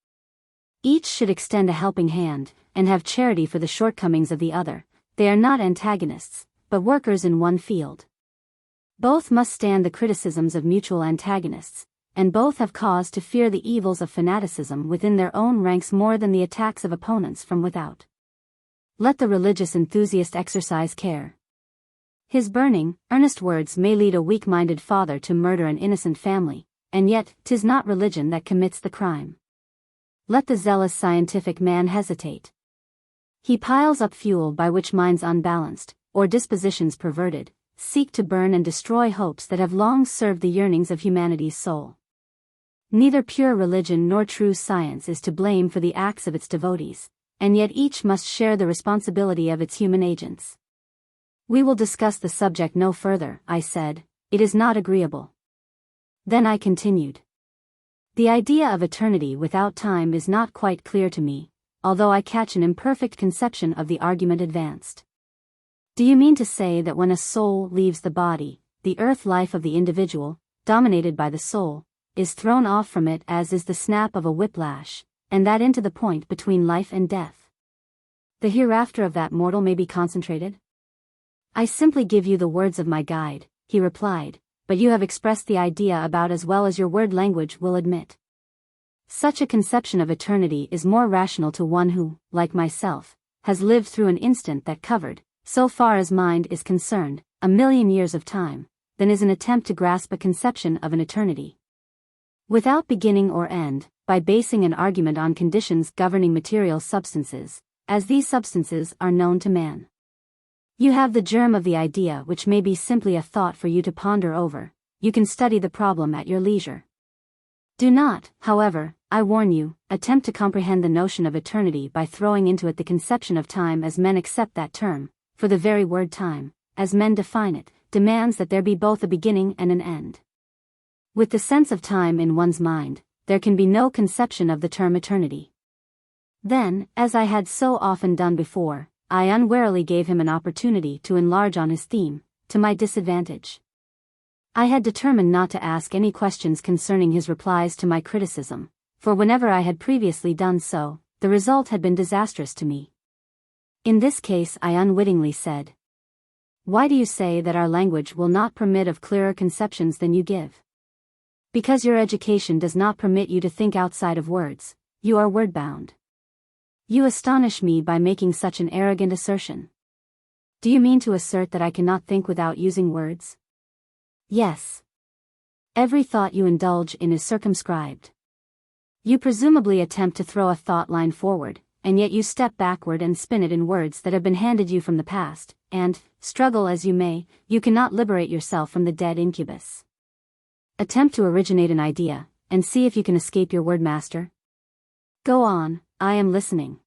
Speaker 1: Each should extend a helping hand, and have charity for the shortcomings of the other. They are not antagonists, but workers in one field. Both must stand the criticisms of mutual antagonists, and both have cause to fear the evils of fanaticism within their own ranks more than the attacks of opponents from without. Let the religious enthusiast exercise care. His burning, earnest words may lead a weak-minded father to murder an innocent family, and yet 'tis not religion that commits the crime. Let the zealous scientific man hesitate. He piles up fuel by which minds unbalanced, or dispositions perverted, seek to burn and destroy hopes that have long served the yearnings of humanity's soul. Neither pure religion nor true science is to blame for the acts of its devotees, and yet each must share the responsibility of its human agents. We will discuss the subject no further, I said, it is not agreeable. Then I continued. The idea of eternity without time is not quite clear to me, although I catch an imperfect conception of the argument advanced. Do you mean to say that when a soul leaves the body, the earth life of the individual, dominated by the soul, is thrown off from it as is the snap of a whiplash, and that into the point between life and death? The hereafter of that mortal may be concentrated? I simply give you the words of my guide, he replied, but you have expressed the idea about as well as your word language will admit. Such a conception of eternity is more rational to one who, like myself, has lived through an instant that covered, so far as mind is concerned, 1,000,000 years of time, than is an attempt to grasp a conception of an eternity without beginning or end, by basing an argument on conditions governing material substances, as these substances are known to man. You have the germ of the idea, which may be simply a thought for you to ponder over. You can study the problem at your leisure. Do not, however, I warn you, attempt to comprehend the notion of eternity by throwing into it the conception of time as men accept that term, for the very word time, as men define it, demands that there be both a beginning and an end. With the sense of time in one's mind, there can be no conception of the term eternity. Then, as I had so often done before, I unwarily gave him an opportunity to enlarge on his theme, to my disadvantage. I had determined not to ask any questions concerning his replies to my criticism, for whenever I had previously done so, the result had been disastrous to me. In this case I unwittingly said, Why do you say that our language will not permit of clearer conceptions than you give? Because your education does not permit you to think outside of words, you are word-bound. You astonish me by making such an arrogant assertion. Do you mean to assert that I cannot think without using words? Yes. Every thought you indulge in is circumscribed. You presumably attempt to throw a thought line forward, and yet you step backward and spin it in words that have been handed you from the past, and, struggle as you may, you cannot liberate yourself from the dead incubus. Attempt to originate an idea, and see if you can escape your wordmaster. Go on, I am listening.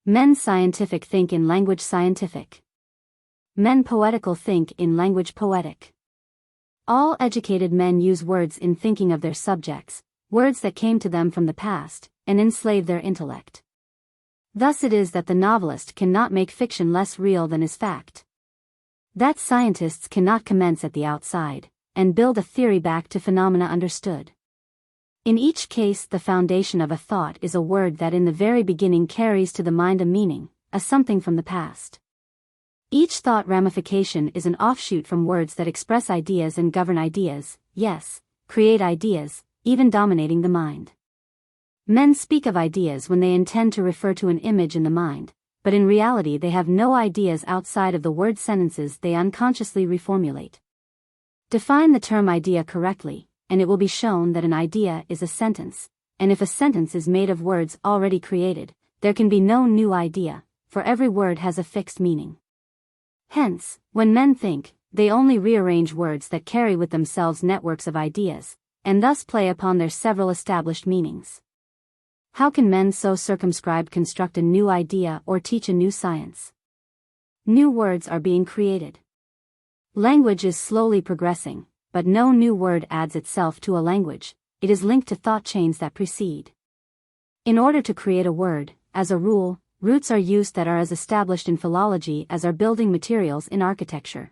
Speaker 1: Men scientific think in language scientific. Men poetical think in language poetic. All educated men use words in thinking of their subjects, words that came to them from the past, and enslave their intellect. Thus it is that the novelist cannot make fiction less real than is fact. That scientists cannot commence at the outside, and build a theory back to phenomena understood. In each case the foundation of a thought is a word that in the very beginning carries to the mind a meaning, a something from the past. Each thought ramification is an offshoot from words that express ideas and govern ideas, yes, create ideas, even dominating the mind. Men speak of ideas when they intend to refer to an image in the mind, but in reality they have no ideas outside of the word sentences they unconsciously reformulate. Define the term idea correctly, and it will be shown that an idea is a sentence, and if a sentence is made of words already created, there can be no new idea, for every word has a fixed meaning. Hence, when men think, they only rearrange words that carry with themselves networks of ideas, and thus play upon their several established meanings. How can men so circumscribed construct a new idea or teach a new science? New words are being created. Language is slowly progressing, but no new word adds itself to a language, it is linked to thought chains that precede. In order to create a word, as a rule, roots are used that are as established in philology as are building materials in architecture.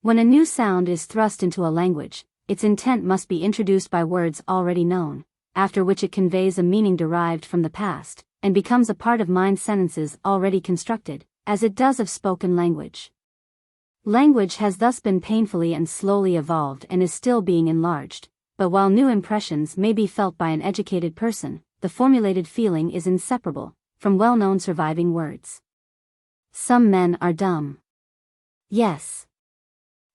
Speaker 1: When a new sound is thrust into a language, its intent must be introduced by words already known, after which it conveys a meaning derived from the past, and becomes a part of mind sentences already constructed, as it does of spoken language. Language has thus been painfully and slowly evolved and is still being enlarged, but while new impressions may be felt by an educated person, the formulated feeling is inseparable from well-known surviving words. Some men are dumb. Yes.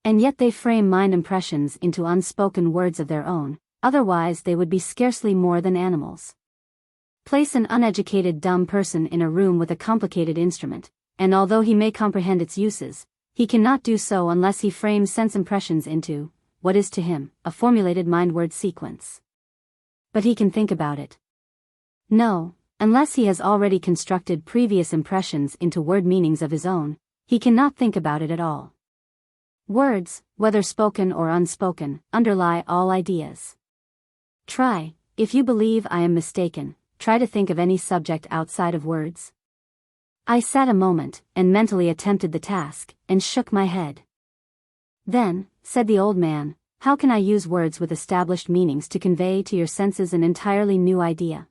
Speaker 1: And yet they frame mind impressions into unspoken words of their own, otherwise they would be scarcely more than animals. Place an uneducated dumb person in a room with a complicated instrument, and although he may comprehend its uses, he cannot do so unless he frames sense impressions into, what is to him, a formulated mind-word sequence. But he can think about it. No, unless he has already constructed previous impressions into word meanings of his own, he cannot think about it at all. Words, whether spoken or unspoken, underlie all ideas. Try, if you believe I am mistaken, try to think of any subject outside of words. I sat a moment, and mentally attempted the task, and shook my head. Then, said the old man, how can I use words with established meanings to convey to your senses an entirely new idea?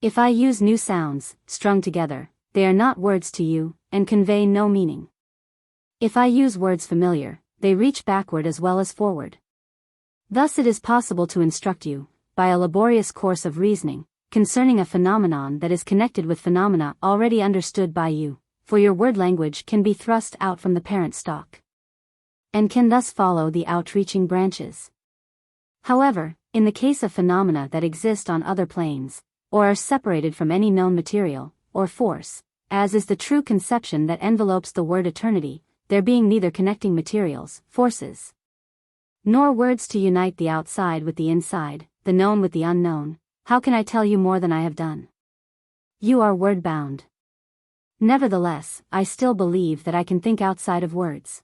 Speaker 1: If I use new sounds, strung together, they are not words to you, and convey no meaning. If I use words familiar, they reach backward as well as forward. Thus it is possible to instruct you, by a laborious course of reasoning, concerning a phenomenon that is connected with phenomena already understood by you, for your word language can be thrust out from the parent stock, and can thus follow the outreaching branches. However, in the case of phenomena that exist on other planes, or are separated from any known material, or force, as is the true conception that envelopes the word eternity, there being neither connecting materials, forces, nor words to unite the outside with the inside, the known with the unknown, how can I tell you more than I have done? You are word-bound. Nevertheless, I still believe that I can think outside of words.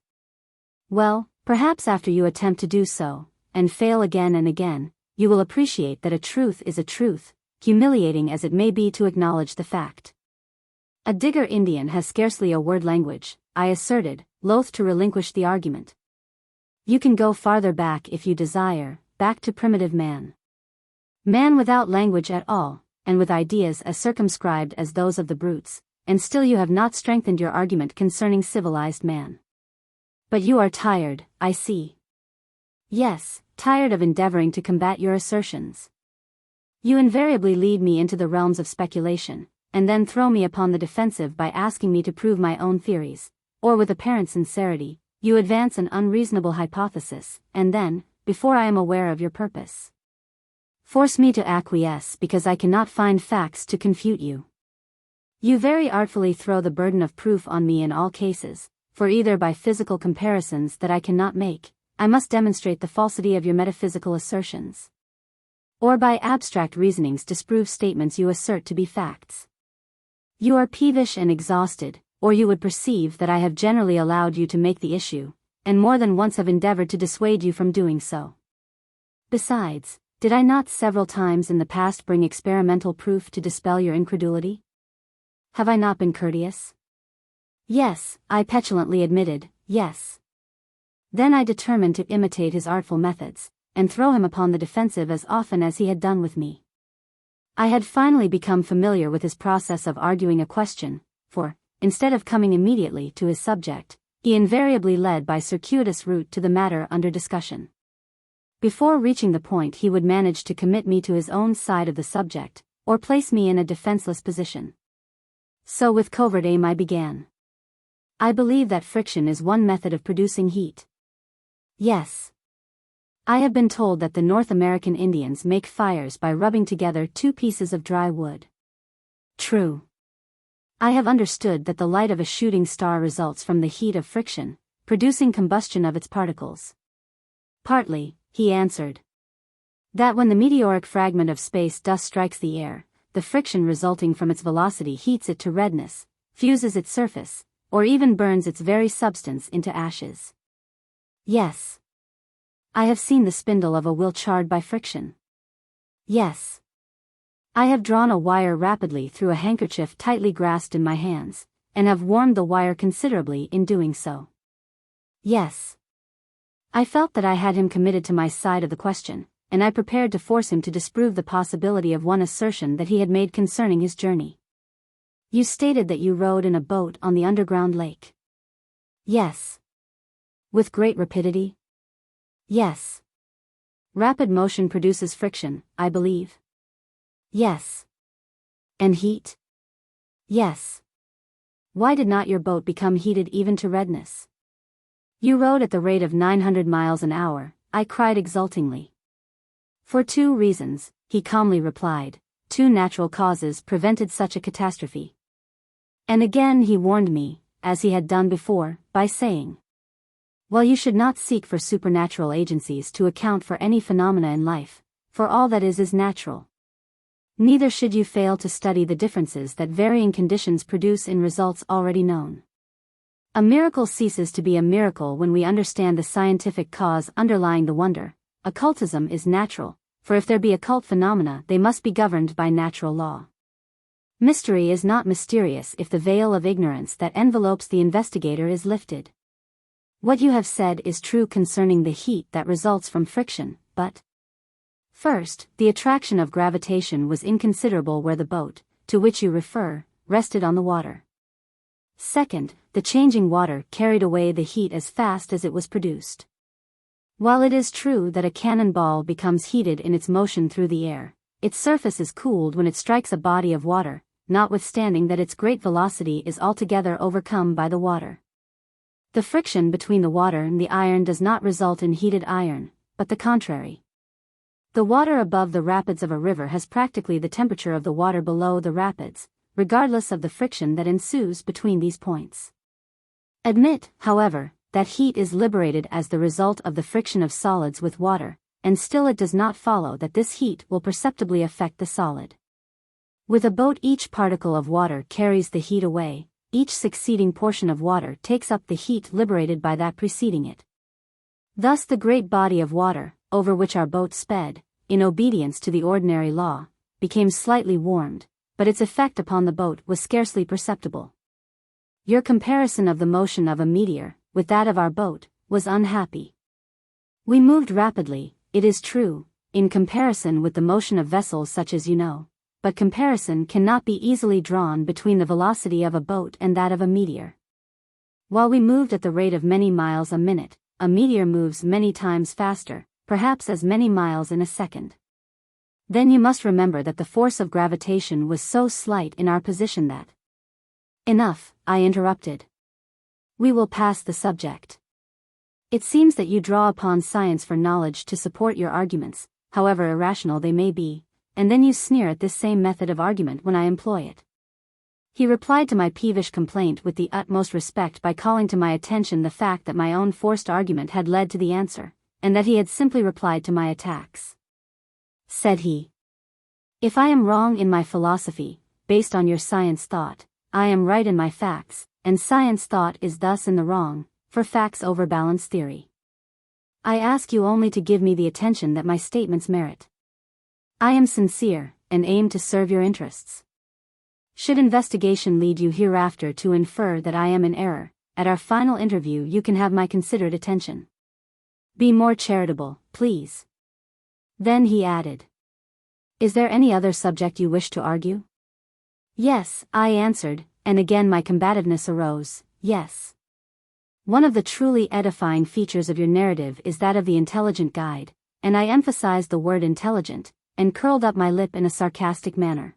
Speaker 1: Well, perhaps after you attempt to do so, and fail again and again, you will appreciate that a truth is a truth, humiliating as it may be to acknowledge the fact. A digger Indian has scarcely a word language, I asserted, loath to relinquish the argument. You can go farther back if you desire, back to primitive man. Man without language at all, and with ideas as circumscribed as those of the brutes, and still you have not strengthened your argument concerning civilized man. But you are tired, I see. Yes, tired of endeavoring to combat your assertions. You invariably lead me into the realms of speculation, and then throw me upon the defensive by asking me to prove my own theories, or with apparent sincerity, you advance an unreasonable hypothesis, and then, before I am aware of your purpose, force me to acquiesce because I cannot find facts to confute you. You very artfully throw the burden of proof on me in all cases, for either by physical comparisons that I cannot make, I must demonstrate the falsity of your metaphysical assertions, or by abstract reasonings disprove statements you assert to be facts. You are peevish and exhausted, or you would perceive that I have generally allowed you to make the issue, and more than once have endeavored to dissuade you from doing so. Besides, did I not several times in the past bring experimental proof to dispel your incredulity? Have I not been courteous? Yes, I petulantly admitted, yes. Then I determined to imitate his artful methods, and throw him upon the defensive as often as he had done with me. I had finally become familiar with his process of arguing a question, for, instead of coming immediately to his subject, he invariably led by circuitous route to the matter under discussion. Before reaching the point, he would manage to commit me to his own side of the subject, or place me in a defenseless position. So with covert aim I began. I believe that friction is one method of producing heat. Yes. I have been told that the North American Indians make fires by rubbing together two pieces of dry wood. True. I have understood that the light of a shooting star results from the heat of friction, producing combustion of its particles. Partly, he answered. That when the meteoric fragment of space dust strikes the air, the friction resulting from its velocity heats it to redness, fuses its surface, or even burns its very substance into ashes. Yes. I have seen the spindle of a wheel charred by friction. Yes. I have drawn a wire rapidly through a handkerchief tightly grasped in my hands, and have warmed the wire considerably in doing so. Yes. I felt that I had him committed to my side of the question, and I prepared to force him to disprove the possibility of one assertion that he had made concerning his journey. You stated that you rowed in a boat on the underground lake. Yes. With great rapidity? Yes. Rapid motion produces friction, I believe. Yes. And heat? Yes. Why did not your boat become heated even to redness? You rode at the rate of 900 miles an hour, I cried exultingly. For 2 reasons, he calmly replied. 2 natural causes prevented such a catastrophe. And again he warned me, as he had done before, by saying, well, you should not seek for supernatural agencies to account for any phenomena in life, for all that is natural. Neither should you fail to study the differences that varying conditions produce in results already known. A miracle ceases to be a miracle when we understand the scientific cause underlying the wonder. Occultism is natural, for if there be occult phenomena, they must be governed by natural law. Mystery is not mysterious if the veil of ignorance that envelopes the investigator is lifted. What you have said is true concerning the heat that results from friction, but first, the attraction of gravitation was inconsiderable where the boat, to which you refer, rested on the water. Second, the changing water carried away the heat as fast as it was produced. While it is true that a cannonball becomes heated in its motion through the air, its surface is cooled when it strikes a body of water, notwithstanding that its great velocity is altogether overcome by the water. The friction between the water and the iron does not result in heated iron, but the contrary. The water above the rapids of a river has practically the temperature of the water below the rapids, regardless of the friction that ensues between these points. Admit, however, that heat is liberated as the result of the friction of solids with water, and still it does not follow that this heat will perceptibly affect the solid. With a boat, each particle of water carries the heat away, each succeeding portion of water takes up the heat liberated by that preceding it. Thus the great body of water, over which our boat sped, in obedience to the ordinary law, became slightly warmed, but its effect upon the boat was scarcely perceptible. Your comparison of the motion of a meteor, with that of our boat, was unhappy. We moved rapidly, it is true, in comparison with the motion of vessels such as you know, but comparison cannot be easily drawn between the velocity of a boat and that of a meteor. While we moved at the rate of many miles a minute, a meteor moves many times faster, perhaps as many miles in a second. Then you must remember that the force of gravitation was so slight in our position that... Enough, I interrupted. We will pass the subject. It seems that you draw upon science for knowledge to support your arguments, however irrational they may be, and then you sneer at this same method of argument when I employ it. He replied to my peevish complaint with the utmost respect by calling to my attention the fact that my own forced argument had led to the answer, and that he had simply replied to my attacks. Said he, if I am wrong in my philosophy, based on your science thought, I am right in my facts, and science thought is thus in the wrong, for facts overbalance theory. I ask you only to give me the attention that my statements merit. I am sincere, and aim to serve your interests. Should investigation lead you hereafter to infer that I am in error, at our final interview you can have my considered attention. Be more charitable, please. Then he added. Is there any other subject you wish to argue? Yes, I answered, and again my combativeness arose, yes. One of the truly edifying features of your narrative is that of the intelligent guide, and I emphasized the word intelligent, and curled up my lip in a sarcastic manner.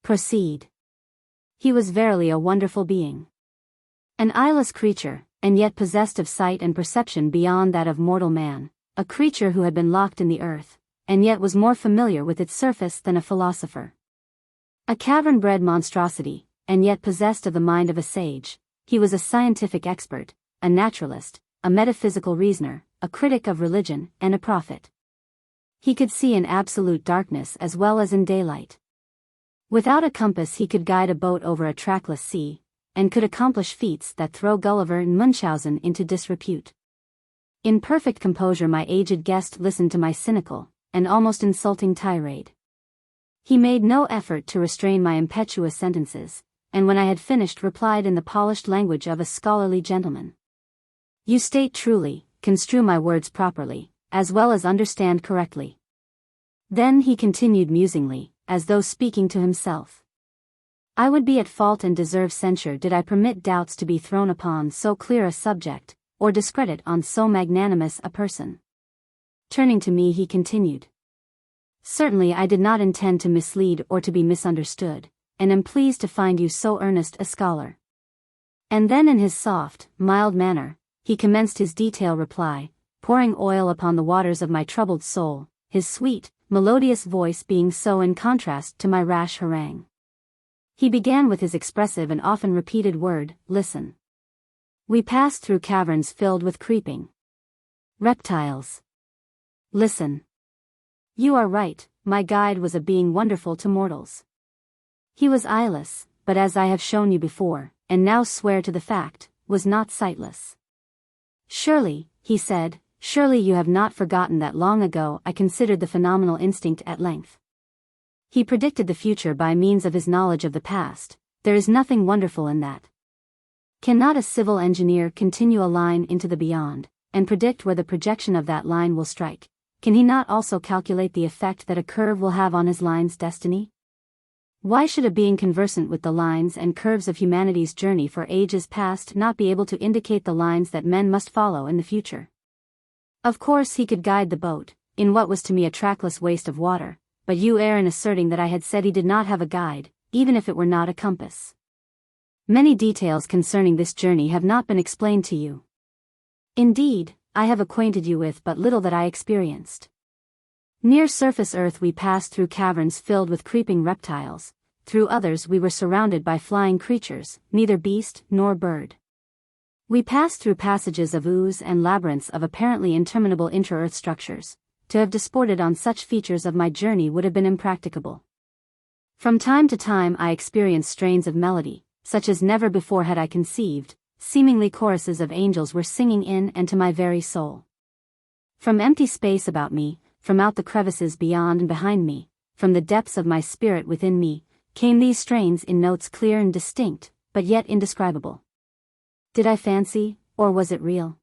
Speaker 1: Proceed. He was verily a wonderful being. An eyeless creature, and yet possessed of sight and perception beyond that of mortal man, a creature who had been locked in the earth, and yet was more familiar with its surface than a philosopher. A cavern-bred monstrosity, and yet possessed of the mind of a sage, he was a scientific expert, a naturalist, a metaphysical reasoner, a critic of religion, and a prophet. He could see in absolute darkness as well as in daylight. Without a compass he could guide a boat over a trackless sea, and could accomplish feats that throw Gulliver and Munchausen into disrepute. In perfect composure my aged guest listened to my cynical, and almost insulting tirade. He made no effort to restrain my impetuous sentences, and when I had finished replied in the polished language of a scholarly gentleman. You state truly, construe my words properly, as well as understand correctly. Then he continued musingly, as though speaking to himself. I would be at fault and deserve censure did I permit doubts to be thrown upon so clear a subject, or discredit on so magnanimous a person. Turning to me he continued. Certainly I did not intend to mislead or to be misunderstood, and am pleased to find you so earnest a scholar. And then in his soft, mild manner, he commenced his detailed reply, pouring oil upon the waters of my troubled soul, his sweet, melodious voice being so in contrast to my rash harangue. He began with his expressive and often repeated word, listen. We passed through caverns filled with creeping reptiles. Listen. You are right, my guide was a being wonderful to mortals. He was eyeless, but as I have shown you before, and now swear to the fact, was not sightless. Surely, he said, surely you have not forgotten that long ago I considered the phenomenal instinct at length. He predicted the future by means of his knowledge of the past. There is nothing wonderful in that. Cannot a civil engineer continue a line into the beyond, and predict where the projection of that line will strike? Can he not also calculate the effect that a curve will have on his line's destiny? Why should a being conversant with the lines and curves of humanity's journey for ages past not be able to indicate the lines that men must follow in the future? Of course he could guide the boat, in what was to me a trackless waste of water, but you err in asserting that I had said he did not have a guide, even if it were not a compass. Many details concerning this journey have not been explained to you. Indeed, I have acquainted you with but little that I experienced. Near surface earth we passed through caverns filled with creeping reptiles, through others we were surrounded by flying creatures, neither beast nor bird. We passed through passages of ooze and labyrinths of apparently interminable intra-earth structures. To have disported on such features of my journey would have been impracticable. From time to time I experienced strains of melody, such as never before had I conceived, seemingly choruses of angels were singing in and to my very soul. From empty space about me, from out the crevices beyond and behind me, from the depths of my spirit within me, came these strains in notes clear and distinct, but yet indescribable. Did I fancy, or was it real?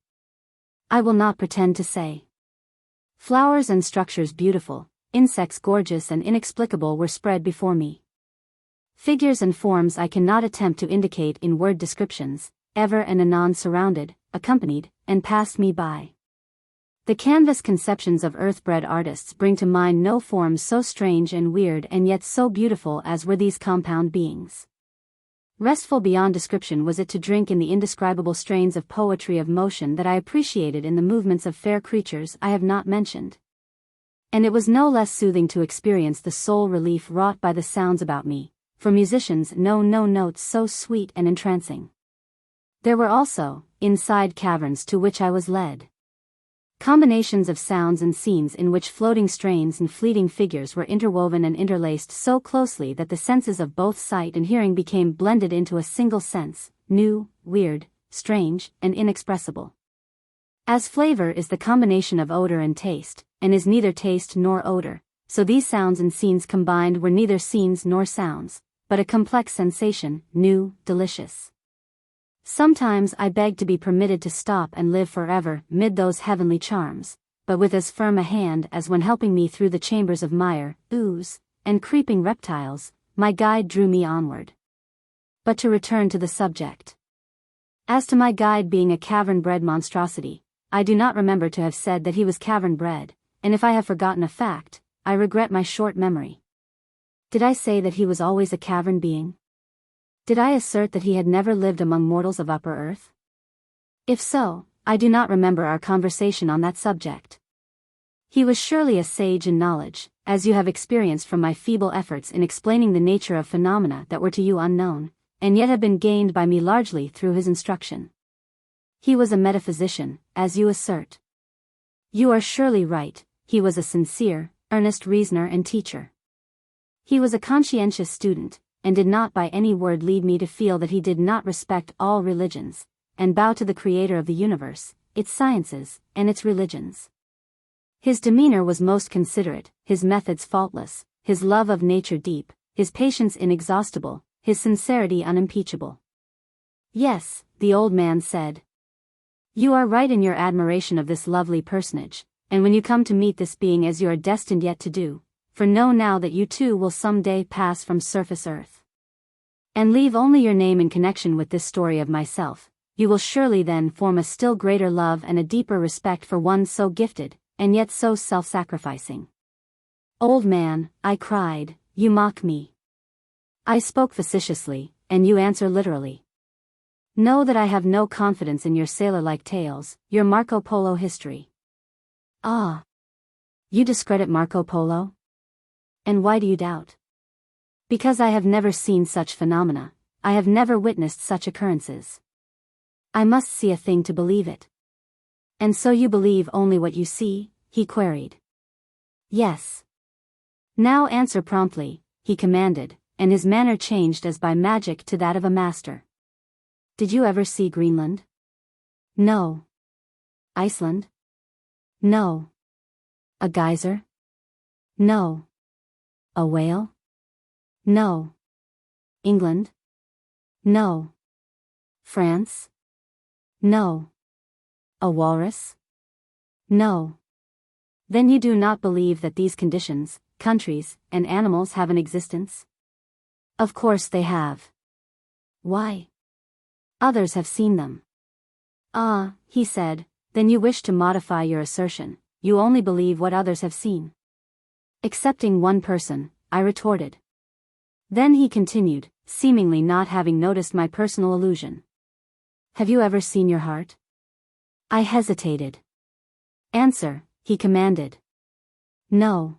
Speaker 1: I will not pretend to say. Flowers and structures beautiful, insects gorgeous and inexplicable were spread before me. Figures and forms I cannot attempt to indicate in word descriptions, ever and anon surrounded, accompanied, and passed me by. The canvas conceptions of earth-bred artists bring to mind no forms so strange and weird and yet so beautiful as were these compound beings. Restful beyond description was it to drink in the indescribable strains of poetry of motion that I appreciated in the movements of fair creatures I have not mentioned. And it was no less soothing to experience the soul relief wrought by the sounds about me, for musicians know no notes so sweet and entrancing. There were also, inside caverns to which I was led, combinations of sounds and scenes in which floating strains and fleeting figures were interwoven and interlaced so closely that the senses of both sight and hearing became blended into a single sense, new, weird, strange, and inexpressible. As flavor is the combination of odor and taste, and is neither taste nor odor, so these sounds and scenes combined were neither scenes nor sounds, but a complex sensation, new, delicious. Sometimes I beg to be permitted to stop and live forever mid those heavenly charms, but with as firm a hand as when helping me through the chambers of mire, ooze, and creeping reptiles, my guide drew me onward. But to return to the subject. As to my guide being a cavern-bred monstrosity, I do not remember to have said that he was cavern-bred, and if I have forgotten a fact, I regret my short memory. Did I say that he was always a cavern being? Did I assert that he had never lived among mortals of upper earth? If so, I do not remember our conversation on that subject. He was surely a sage in knowledge, as you have experienced from my feeble efforts in explaining the nature of phenomena that were to you unknown, and yet have been gained by me largely through his instruction. He was a metaphysician, as you assert. You are surely right, he was a sincere, earnest reasoner and teacher. He was a conscientious student, and did not by any word lead me to feel that he did not respect all religions, and bow to the Creator of the universe, its sciences, and its religions. His demeanor was most considerate, his methods faultless, his love of nature deep, his patience inexhaustible, his sincerity unimpeachable. Yes, the old man said. You are right in your admiration of this lovely personage, and when you come to meet this being as you are destined yet to do, for know now that you too will some day pass from surface earth. And leave only your name in connection with this story of myself, you will surely then form a still greater love and a deeper respect for one so gifted, and yet so self-sacrificing. Old man, I cried, you mock me. I spoke facetiously, and you answer literally. Know that I have no confidence in your sailor-like tales, your Marco Polo history. Ah! You discredit Marco Polo? And why do you doubt? Because I have never seen such phenomena, I have never witnessed such occurrences. I must see a thing to believe it. And so you believe only what you see? He queried. Yes. Now answer promptly, he commanded, and his manner changed as by magic to that of a master. Did you ever see Greenland? No. Iceland? No. A geyser? No. A whale? No. England? No. France? No. A walrus? No. Then you do not believe that these conditions, countries, and animals have an existence? Of course they have. Why? Others have seen them. Ah, he said, then you wish to modify your assertion, you only believe what others have seen. Excepting one person, I retorted. Then he continued, seemingly not having noticed my personal allusion. Have you ever seen your heart? I hesitated. Answer, he commanded. No.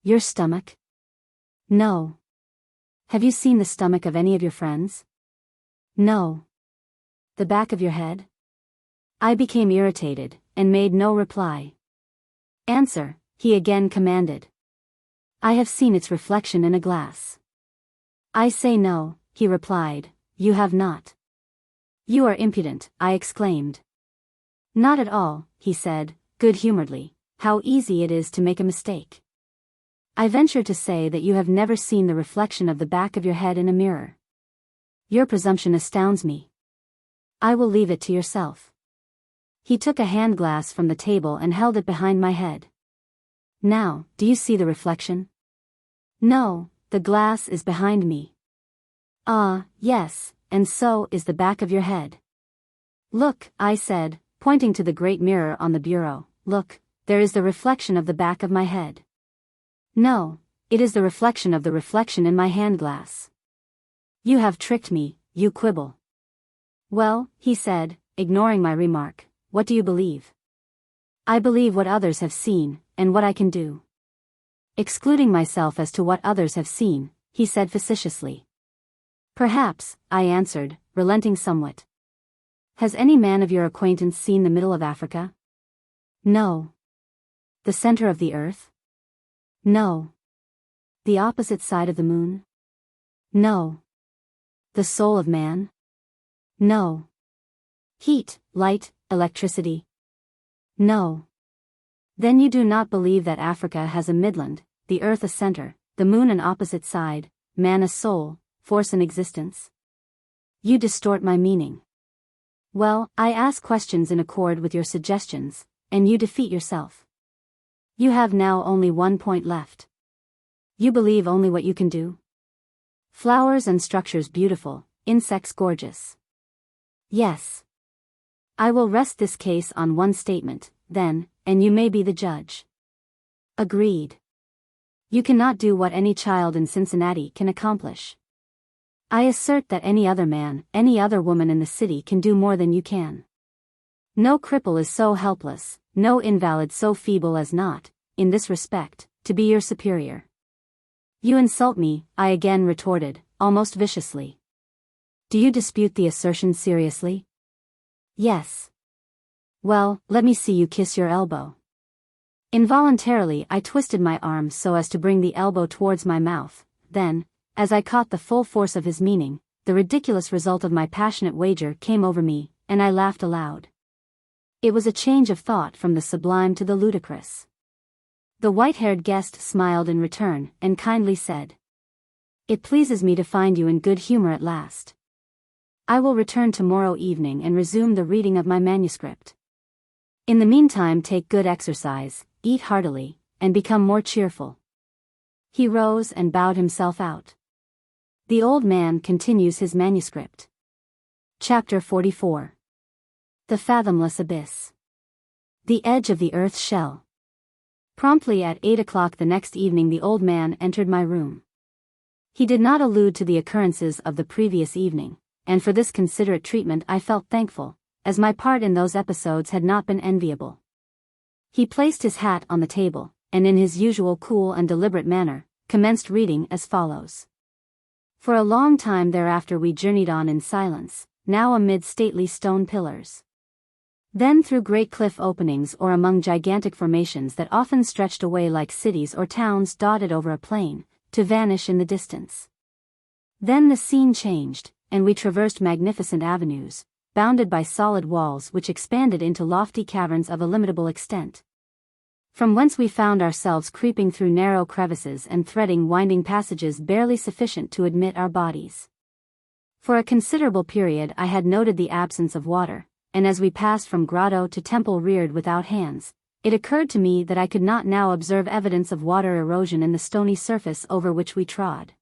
Speaker 1: Your stomach? No. Have you seen the stomach of any of your friends? No. The back of your head? I became irritated, and made no reply. Answer, he again commanded. I have seen its reflection in a glass. I say no, he replied, you have not. You are impudent, I exclaimed. Not at all, he said, good-humoredly, how easy it is to make a mistake. I venture to say that you have never seen the reflection of the back of your head in a mirror. Your presumption astounds me. I will leave it to yourself. He took a hand glass from the table and held it behind my head. Now, do you see the reflection? No, the glass is behind me. Ah, yes, and so is the back of your head. Look, I said, pointing to the great mirror on the bureau, look, there is the reflection of the back of my head. No, it is the reflection of the reflection in my hand glass. You have tricked me, you quibble. Well, he said, ignoring my remark, what do you believe? I believe what others have seen, and what I can do. Excluding myself as to what others have seen, he said facetiously. Perhaps, I answered, relenting somewhat. Has any man of your acquaintance seen the middle of Africa? No. The center of the earth? No. The opposite side of the moon? No. The soul of man? No. Heat, light, electricity? No. Then you do not believe that Africa has a midland, the earth a center, the moon an opposite side, man a soul, force an existence? You distort my meaning. Well, I ask questions in accord with your suggestions, and you defeat yourself. You have now only one point left. You believe only what you can do? Flowers and structures beautiful, insects gorgeous. Yes. I will rest this case on one statement, then, and you may be the judge. Agreed. You cannot do what any child in Cincinnati can accomplish. I assert that any other man, any other woman in the city can do more than you can. No cripple is so helpless, no invalid so feeble as not, in this respect, to be your superior. You insult me, I again retorted, almost viciously. Do you dispute the assertion seriously? Yes. Well, let me see you kiss your elbow. Involuntarily I twisted my arm so as to bring the elbow towards my mouth, then, as I caught the full force of his meaning, the ridiculous result of my passionate wager came over me, and I laughed aloud. It was a change of thought from the sublime to the ludicrous. The white-haired guest smiled in return, and kindly said, "It pleases me to find you in good humor at last. I will return tomorrow evening and resume the reading of my manuscript. In the meantime take good exercise, eat heartily, and become more cheerful." He rose and bowed himself out. The old man continues his manuscript. Chapter 44. The Fathomless Abyss. The Edge of the Earth's Shell. Promptly at 8 o'clock the next evening the old man entered my room. He did not allude to the occurrences of the previous evening, and for this considerate treatment I felt thankful, as my part in those episodes had not been enviable. He placed his hat on the table, and in his usual cool and deliberate manner, commenced reading as follows. For a long time thereafter we journeyed on in silence, now amid stately stone pillars, then through great cliff openings or among gigantic formations that often stretched away like cities or towns dotted over a plain, to vanish in the distance. Then the scene changed, and we traversed magnificent avenues, bounded by solid walls which expanded into lofty caverns of illimitable extent, from whence we found ourselves creeping through narrow crevices and threading winding passages barely sufficient to admit our bodies. For a considerable period I had noted the absence of water, and as we passed from grotto to temple reared without hands, it occurred to me that I could not now observe evidence of water erosion in the stony surface over which we trod,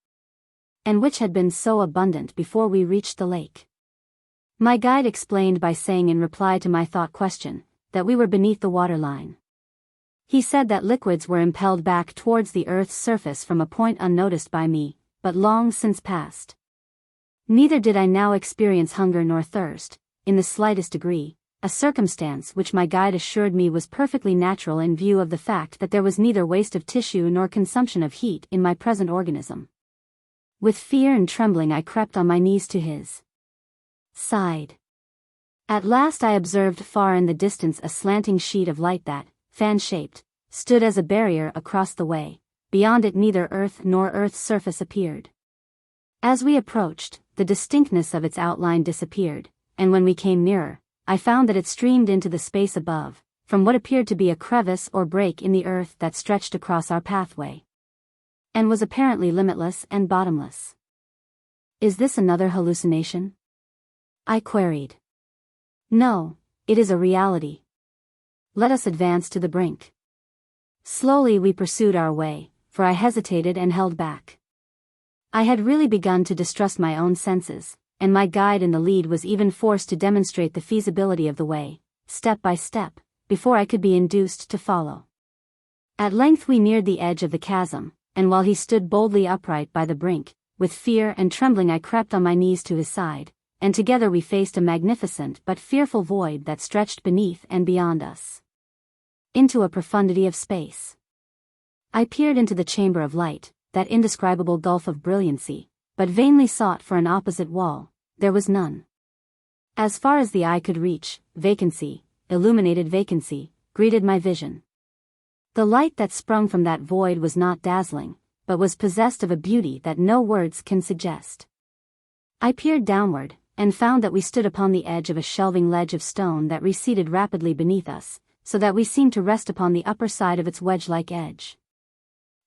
Speaker 1: and which had been so abundant before we reached the lake. My guide explained by saying in reply to my thought question, that we were beneath the waterline. He said that liquids were impelled back towards the earth's surface from a point unnoticed by me, but long since past. Neither did I now experience hunger nor thirst, in the slightest degree, a circumstance which my guide assured me was perfectly natural in view of the fact that there was neither waste of tissue nor consumption of heat in my present organism. With fear and trembling I crept on my knees to his side. At last I observed far in the distance a slanting sheet of light that, fan-shaped, stood as a barrier across the way. Beyond it neither earth nor earth's surface appeared. As we approached, the distinctness of its outline disappeared, and when we came nearer, I found that it streamed into the space above, from what appeared to be a crevice or break in the earth that stretched across our pathway, and was apparently limitless and bottomless. Is this another hallucination? I queried. No, it is a reality. Let us advance to the brink. Slowly we pursued our way, for I hesitated and held back. I had really begun to distrust my own senses, and my guide in the lead was even forced to demonstrate the feasibility of the way, step by step, before I could be induced to follow. At length we neared the edge of the chasm, and while he stood boldly upright by the brink, with fear and trembling I crept on my knees to his side, and together we faced a magnificent but fearful void that stretched beneath and beyond us, into a profundity of space. I peered into the chamber of light, that indescribable gulf of brilliancy, but vainly sought for an opposite wall. There was none. As far as the eye could reach, vacancy, illuminated vacancy, greeted my vision. The light that sprung from that void was not dazzling, but was possessed of a beauty that no words can suggest. I peered downward, and found that we stood upon the edge of a shelving ledge of stone that receded rapidly beneath us, so that we seemed to rest upon the upper side of its wedge-like edge.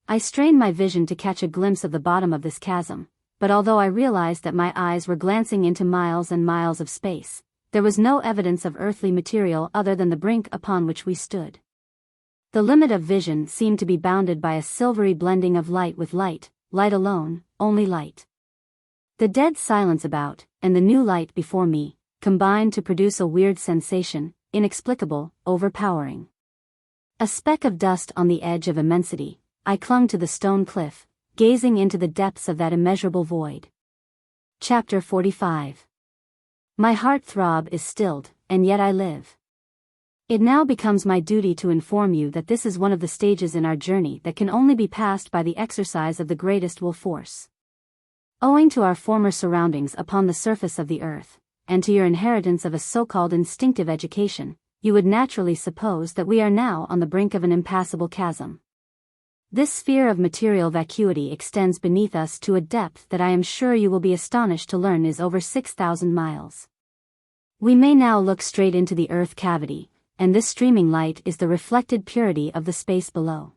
Speaker 1: I strained my vision to catch a glimpse of the bottom of this chasm, but although I realized that my eyes were glancing into miles and miles of space, there was no evidence of earthly material other than the brink upon which we stood. The limit of vision seemed to be bounded by a silvery blending of light with light, light alone, only light. The dead silence about, and the new light before me, combined to produce a weird sensation, inexplicable, overpowering. A speck of dust on the edge of immensity, I clung to the stone cliff, gazing into the depths of that immeasurable void. Chapter 45. My heart throb is stilled, and yet I live. It now becomes my duty to inform you that this is one of the stages in our journey that can only be passed by the exercise of the greatest will force. Owing to our former surroundings upon the surface of the earth, and to your inheritance of a so-called instinctive education, you would naturally suppose that we are now on the brink of an impassable chasm. This sphere of material vacuity extends beneath us to a depth that I am sure you will be astonished to learn is over 6,000 miles. We may now look straight into the earth cavity, and this streaming light is the reflected purity of the space below.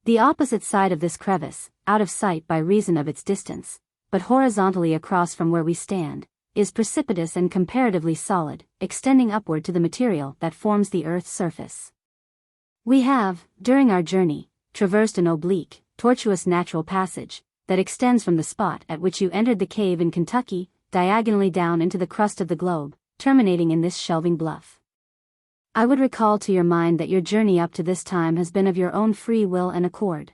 Speaker 1: The opposite side of this crevice, out of sight by reason of its distance, but horizontally across from where we stand, is precipitous and comparatively solid, extending upward to the material that forms the earth's surface. We have, during our journey, traversed an oblique, tortuous natural passage, that extends from the spot at which you entered the cave in Kentucky, diagonally down into the crust of the globe, terminating in this shelving bluff. I would recall to your mind that your journey up to this time has been of your own free will and accord.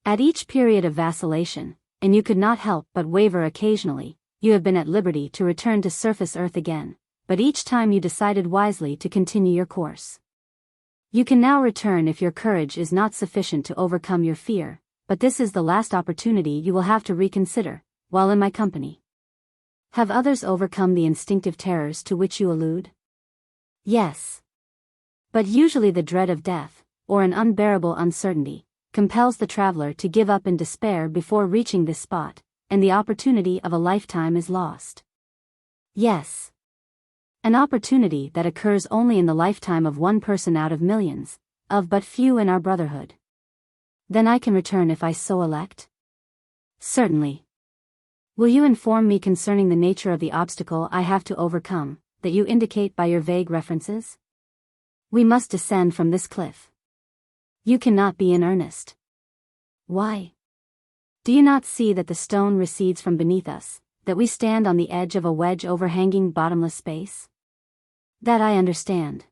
Speaker 1: At each period of vacillation, and you could not help but waver occasionally, you have been at liberty to return to surface earth again, but each time you decided wisely to continue your course. You can now return if your courage is not sufficient to overcome your fear, but this is the last opportunity you will have to reconsider, while in my company. Have others overcome the instinctive terrors to which you allude? Yes. But usually the dread of death, or an unbearable uncertainty, compels the traveler to give up in despair before reaching this spot, and the opportunity of a lifetime is lost. Yes. An opportunity that occurs only in the lifetime of one person out of millions, of but few in our brotherhood. Then I can return if I so elect? Certainly. Will you inform me concerning the nature of the obstacle I have to overcome, that you indicate by your vague references? We must descend from this cliff. You cannot be in earnest. Why? Do you not see that the stone recedes from beneath us, that we stand on the edge of a wedge overhanging bottomless space? That I understand.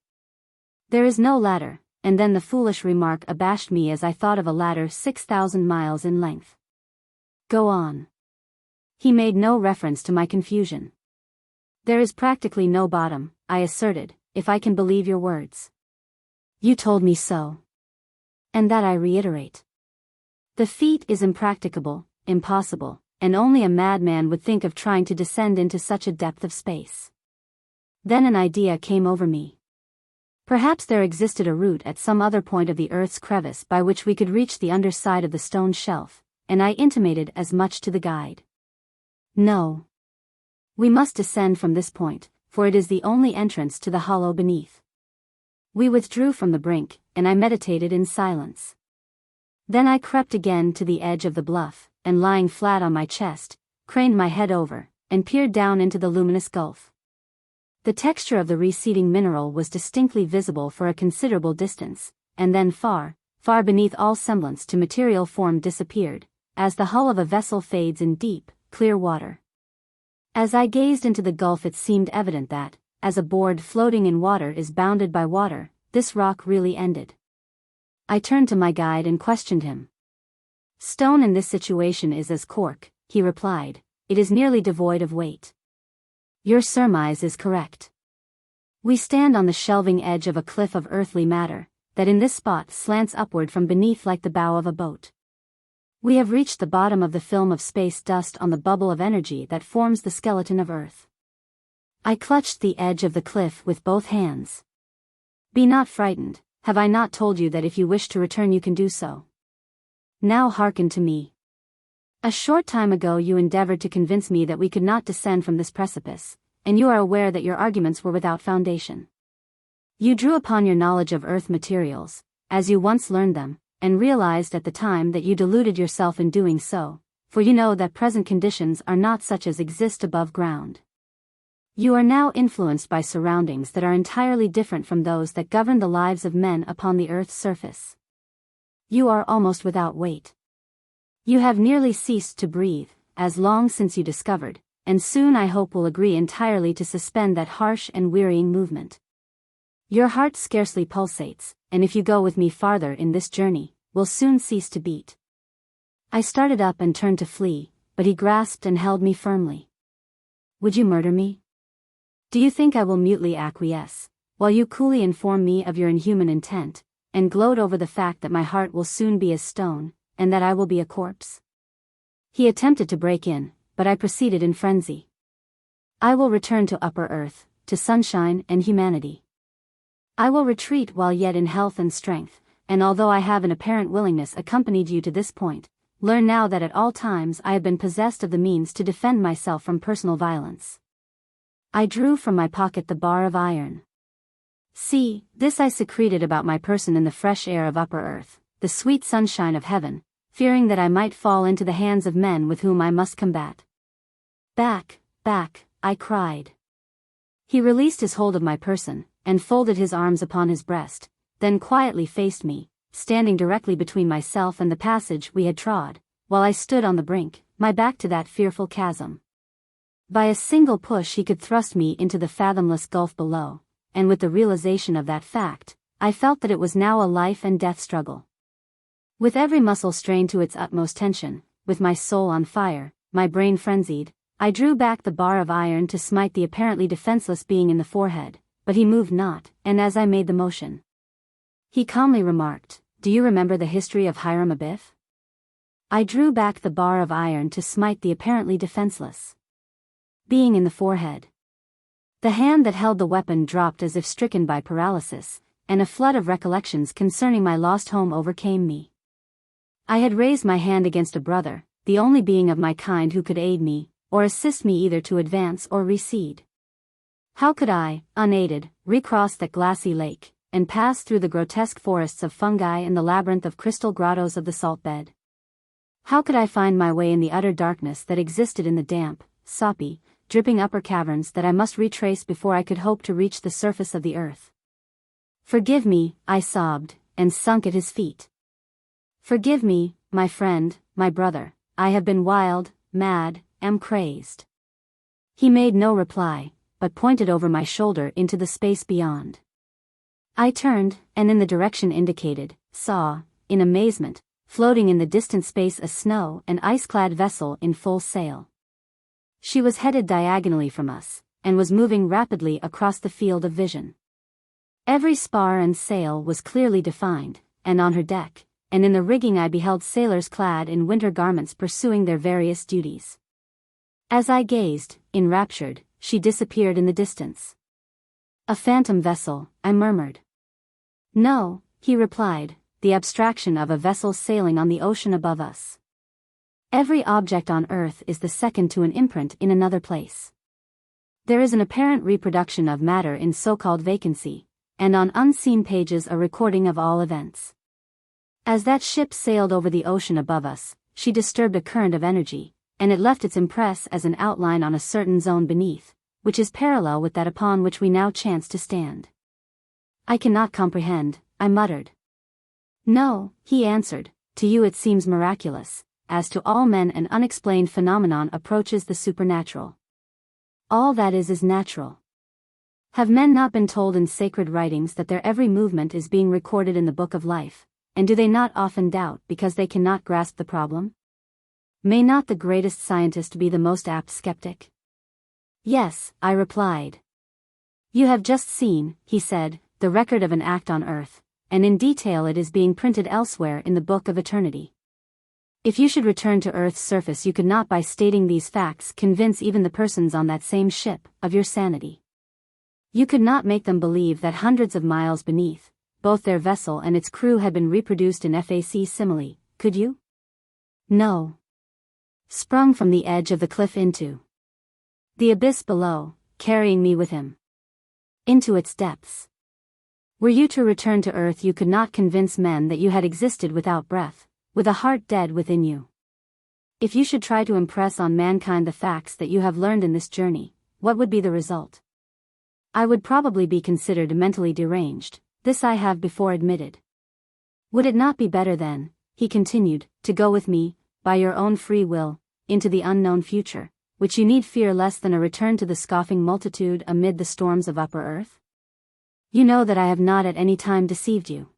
Speaker 1: There is no ladder, and then the foolish remark abashed me as I thought of a ladder 6,000 miles in length. Go on. He made no reference to my confusion. There is practically no bottom, I asserted, if I can believe your words. You told me so. And that I reiterate. The feat is impracticable, impossible, and only a madman would think of trying to descend into such a depth of space. Then an idea came over me. Perhaps there existed a route at some other point of the earth's crevice by which we could reach the underside of the stone shelf, and I intimated as much to the guide. No. We must descend from this point, for it is the only entrance to the hollow beneath. We withdrew from the brink, and I meditated in silence. Then I crept again to the edge of the bluff, and lying flat on my chest, craned my head over, and peered down into the luminous gulf. The texture of the receding mineral was distinctly visible for a considerable distance, and then far, far beneath all semblance to material form disappeared, as the hull of a vessel fades in deep, clear water. As I gazed into the gulf it seemed evident that, as a board floating in water is bounded by water, this rock really ended. I turned to my guide and questioned him. Stone in this situation is as cork, he replied, it is nearly devoid of weight. Your surmise is correct. We stand on the shelving edge of a cliff of earthly matter, that in this spot slants upward from beneath like the bow of a boat. We have reached the bottom of the film of space dust on the bubble of energy that forms the skeleton of Earth. I clutched the edge of the cliff with both hands. Be not frightened, have I not told you that if you wish to return you can do so? Now hearken to me. A short time ago you endeavored to convince me that we could not descend from this precipice, and you are aware that your arguments were without foundation. You drew upon your knowledge of earth materials, as you once learned them, and realized at the time that you deluded yourself in doing so, for you know that present conditions are not such as exist above ground. You are now influenced by surroundings that are entirely different from those that govern the lives of men upon the earth's surface. You are almost without weight. You have nearly ceased to breathe, as long since you discovered, and soon I hope will agree entirely to suspend that harsh and wearying movement. Your heart scarcely pulsates, and if you go with me farther in this journey, will soon cease to beat. I started up and turned to flee, but he grasped and held me firmly. Would you murder me? Do you think I will mutely acquiesce, while you coolly inform me of your inhuman intent, and gloat over the fact that my heart will soon be as stone, and that I will be a corpse? He attempted to break in, but I proceeded in frenzy. I will return to upper earth, to sunshine and humanity. I will retreat while yet in health and strength, and although I have an apparent willingness accompanied you to this point, learn now that at all times I have been possessed of the means to defend myself from personal violence. I drew from my pocket the bar of iron. See, this I secreted about my person in the fresh air of upper earth, the sweet sunshine of heaven, fearing that I might fall into the hands of men with whom I must combat. Back, back, I cried. He released his hold of my person, and folded his arms upon his breast, then quietly faced me, standing directly between myself and the passage we had trod, while I stood on the brink, my back to that fearful chasm. By a single push he could thrust me into the fathomless gulf below, and with the realization of that fact, I felt that it was now a life and death struggle. With every muscle strained to its utmost tension, with my soul on fire, my brain frenzied, I drew back the bar of iron to smite the apparently defenseless being in the forehead, but he moved not, and as I made the motion, he calmly remarked, "Do you remember the history of Hiram Abiff?" I drew back the bar of iron to smite the apparently defenseless being in the forehead. The hand that held the weapon dropped as if stricken by paralysis, and a flood of recollections concerning my lost home overcame me. I had raised my hand against a brother, the only being of my kind who could aid me, or assist me either to advance or recede. How could I, unaided, recross that glassy lake, and pass through the grotesque forests of fungi and the labyrinth of crystal grottos of the salt bed? How could I find my way in the utter darkness that existed in the damp, soppy, dripping upper caverns that I must retrace before I could hope to reach the surface of the earth? "Forgive me," I sobbed, and sunk at his feet. "Forgive me, my friend, my brother, I have been wild, mad, am crazed." He made no reply, but pointed over my shoulder into the space beyond. I turned, and in the direction indicated, saw, in amazement, floating in the distant space a snow and ice-clad vessel in full sail. She was headed diagonally from us, and was moving rapidly across the field of vision. Every spar and sail was clearly defined, and on her deck, and in the rigging I beheld sailors clad in winter garments pursuing their various duties. As I gazed, enraptured, she disappeared in the distance. "A phantom vessel," I murmured. "No," he replied, "the abstraction of a vessel sailing on the ocean above us. Every object on earth is the second to an imprint in another place. There is an apparent reproduction of matter in so-called vacancy, and on unseen pages a recording of all events. As that ship sailed over the ocean above us, she disturbed a current of energy, and it left its impress as an outline on a certain zone beneath, which is parallel with that upon which we now chance to stand." "I cannot comprehend," I muttered. "No," he answered, "to you it seems miraculous. As to all men an unexplained phenomenon approaches the supernatural. All that is natural. Have men not been told in sacred writings that their every movement is being recorded in the book of life, and do they not often doubt because they cannot grasp the problem? May not the greatest scientist be the most apt skeptic?" "Yes," I replied. "You have just seen," he said, "the record of an act on earth, and in detail it is being printed elsewhere in the book of eternity. If you should return to Earth's surface you could not by stating these facts convince even the persons on that same ship of your sanity. You could not make them believe that hundreds of miles beneath, both their vessel and its crew had been reproduced in facsimile, could you? No. Sprung from the edge of the cliff into the abyss below, carrying me with him into its depths. Were you to return to earth, you could not convince men that you had existed without breath, with a heart dead within you. If you should try to impress on mankind the facts that you have learned in this journey, what would be the result? I would probably be considered mentally deranged. This I have before admitted. Would it not be better then, he continued, to go with me, by your own free will, into the unknown future, which you need fear less than a return to the scoffing multitude amid the storms of upper earth? You know that I have not at any time deceived you.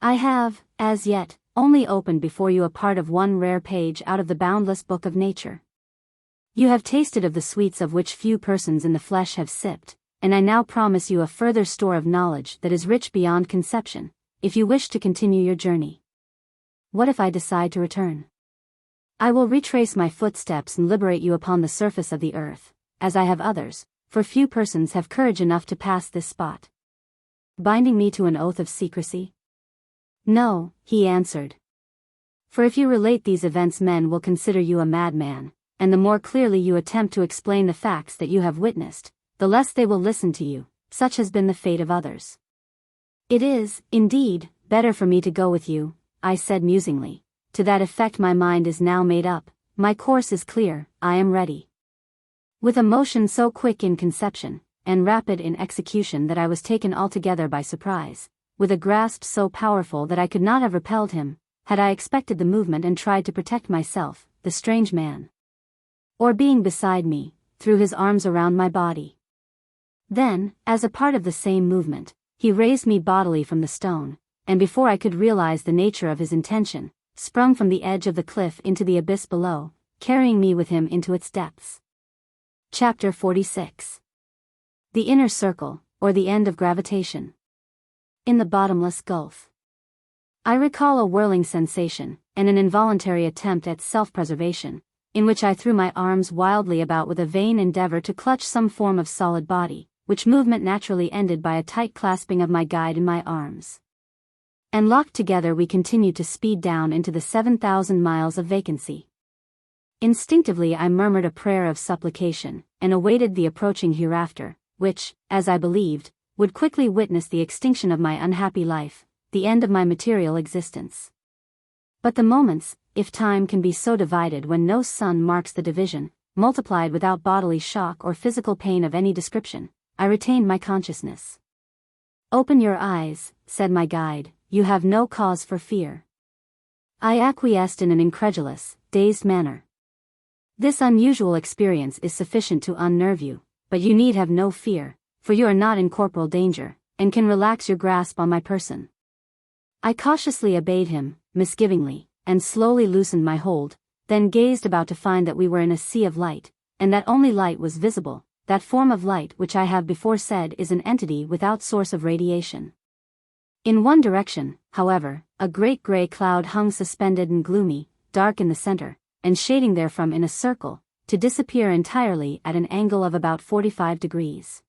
Speaker 1: I have, as yet, only opened before you a part of one rare page out of the boundless book of nature. You have tasted of the sweets of which few persons in the flesh have sipped, and I now promise you a further store of knowledge that is rich beyond conception, if you wish to continue your journey. What if I decide to return? I will retrace my footsteps and liberate you upon the surface of the earth, as I have others, for few persons have courage enough to pass this spot. Binding me to an oath of secrecy? No, he answered. For if you relate these events, men will consider you a madman, and the more clearly you attempt to explain the facts that you have witnessed, the less they will listen to you. Such has been the fate of others. It is, indeed, better for me to go with you, I said musingly. To that effect my mind is now made up, my course is clear, I am ready. With a motion so quick in conception, and rapid in execution that I was taken altogether by surprise, with a grasp so powerful that I could not have repelled him, had I expected the movement and tried to protect myself, the strange man, or being beside me, threw his arms around my body. Then, as a part of the same movement, he raised me bodily from the stone, and before I could realize the nature of his intention, sprung from the edge of the cliff into the abyss below, carrying me with him into its depths. Chapter 46. The Inner Circle, or the End of Gravitation. In the Bottomless Gulf. I recall a whirling sensation, and an involuntary attempt at self-preservation, in which I threw my arms wildly about with a vain endeavor to clutch some form of solid body, which movement naturally ended by a tight clasping of my guide in my arms. And locked together we continued to speed down into the 7,000 miles of vacancy. Instinctively I murmured a prayer of supplication, and awaited the approaching hereafter, which, as I believed, would quickly witness the extinction of my unhappy life, the end of my material existence. But the moments, if time can be so divided when no sun marks the division, multiplied without bodily shock or physical pain of any description, I retained my consciousness. Open your eyes, said my guide, you have no cause for fear. I acquiesced in an incredulous, dazed manner. This unusual experience is sufficient to unnerve you, but you need have no fear, for you are not in corporal danger, and can relax your grasp on my person. I cautiously obeyed him, misgivingly, and slowly loosened my hold, then gazed about to find that we were in a sea of light, and that only light was visible, that form of light which I have before said is an entity without source of radiation. In one direction, however, a great grey cloud hung suspended and gloomy, dark in the center, and shading therefrom in a circle, to disappear entirely at an angle of about 45 degrees.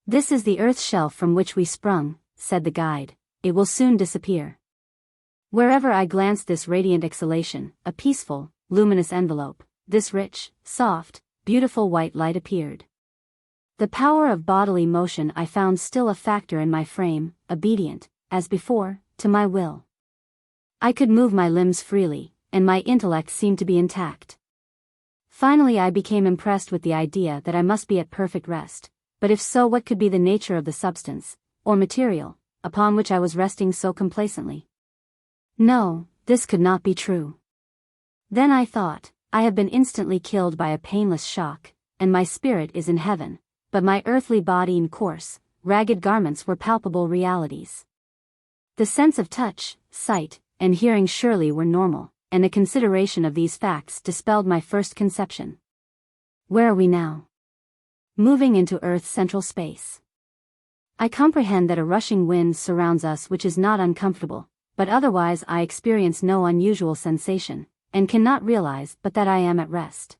Speaker 1: This is the earth's shelf from which we sprung, said the guide. It will soon disappear. Wherever I glanced this radiant exhalation, a peaceful, luminous envelope, this rich, soft, beautiful white light appeared. The power of bodily motion I found still a factor in my frame, obedient, as before, to my will. I could move my limbs freely, and my intellect seemed to be intact. Finally I became impressed with the idea that I must be at perfect rest, but if so, what could be the nature of the substance, or material, upon which I was resting so complacently? No, this could not be true. Then I thought, I have been instantly killed by a painless shock, and my spirit is in heaven, but my earthly body and coarse, ragged garments were palpable realities. The sense of touch, sight, and hearing surely were normal, and the consideration of these facts dispelled my first conception. Where are we now? Moving into Earth's central space. I comprehend that a rushing wind surrounds us which is not uncomfortable, but otherwise I experience no unusual sensation, and cannot realize but that I am at rest.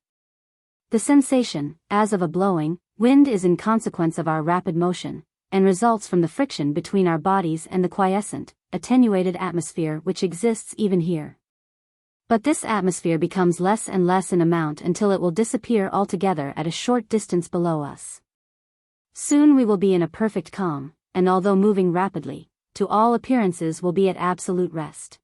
Speaker 1: The sensation, as of a blowing wind, is in consequence of our rapid motion, and results from the friction between our bodies and the quiescent, attenuated atmosphere which exists even here. But this atmosphere becomes less and less in amount until it will disappear altogether at a short distance below us. Soon we will be in a perfect calm, and although moving rapidly, to all appearances will be at absolute rest.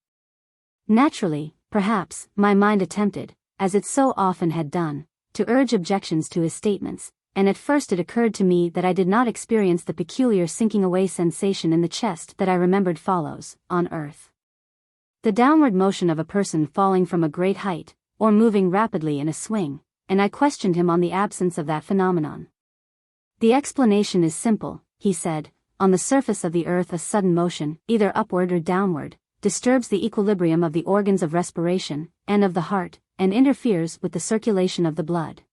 Speaker 1: Naturally, perhaps, my mind attempted, as it so often had done, to urge objections to his statements, and at first it occurred to me that I did not experience the peculiar sinking away sensation in the chest that I remembered follows, on earth, the downward motion of a person falling from a great height, or moving rapidly in a swing, and I questioned him on the absence of that phenomenon. The explanation is simple, he said. On the surface of the earth a sudden motion, either upward or downward, disturbs the equilibrium of the organs of respiration, and of the heart, and interferes with the circulation of the blood.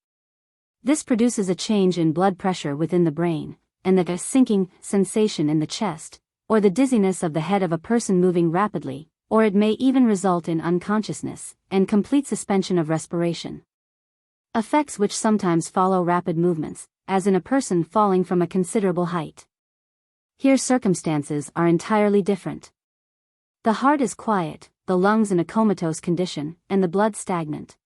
Speaker 1: This produces a change in blood pressure within the brain, and the sinking sensation in the chest, or the dizziness of the head of a person moving rapidly, or it may even result in unconsciousness, and complete suspension of respiration. Effects which sometimes follow rapid movements, as in a person falling from a considerable height. Here circumstances are entirely different. The heart is quiet, the lungs in a comatose condition, and the blood stagnant.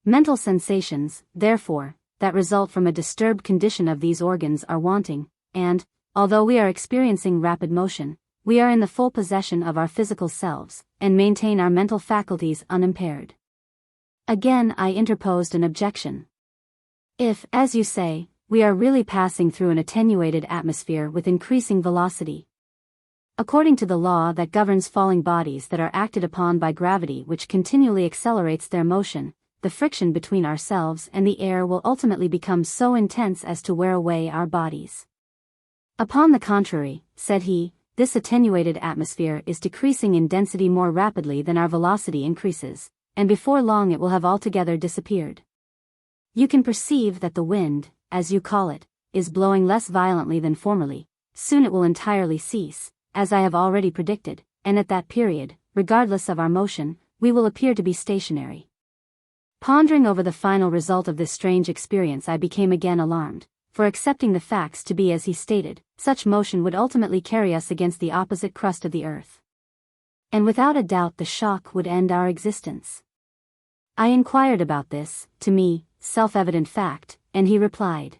Speaker 1: Mental sensations, therefore, that result from a disturbed condition of these organs are wanting, and, although we are experiencing rapid motion, we are in the full possession of our physical selves, and maintain our mental faculties unimpaired. Again I interposed an objection. If, as you say, we are really passing through an attenuated atmosphere with increasing velocity, according to the law that governs falling bodies that are acted upon by gravity which continually accelerates their motion, the friction between ourselves and the air will ultimately become so intense as to wear away our bodies. Upon the contrary, said he, this attenuated atmosphere is decreasing in density more rapidly than our velocity increases, and before long it will have altogether disappeared. You can perceive that the wind, as you call it, is blowing less violently than formerly. Soon it will entirely cease, as I have already predicted, and at that period, regardless of our motion, we will appear to be stationary. Pondering over the final result of this strange experience, I became again alarmed, for accepting the facts to be as he stated, such motion would ultimately carry us against the opposite crust of the earth. And without a doubt the shock would end our existence. I inquired about this, to me, self-evident fact, and he replied,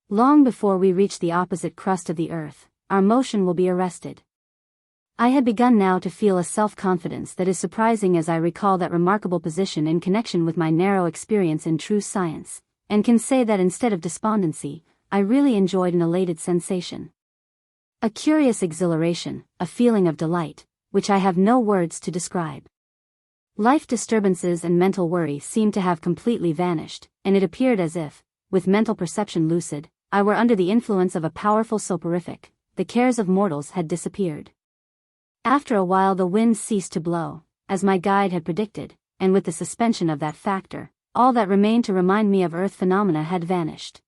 Speaker 1: long before we reach the opposite crust of the earth, our motion will be arrested. I had begun now to feel a self-confidence that is surprising as I recall that remarkable position in connection with my narrow experience in true science, and can say that instead of despondency, I really enjoyed an elated sensation. A curious exhilaration, a feeling of delight, which I have no words to describe. Life disturbances and mental worry seemed to have completely vanished, and it appeared as if, with mental perception lucid, I were under the influence of a powerful soporific. The cares of mortals had disappeared. After a while the wind ceased to blow, as my guide had predicted, and with the suspension of that factor, all that remained to remind me of earth phenomena had vanished.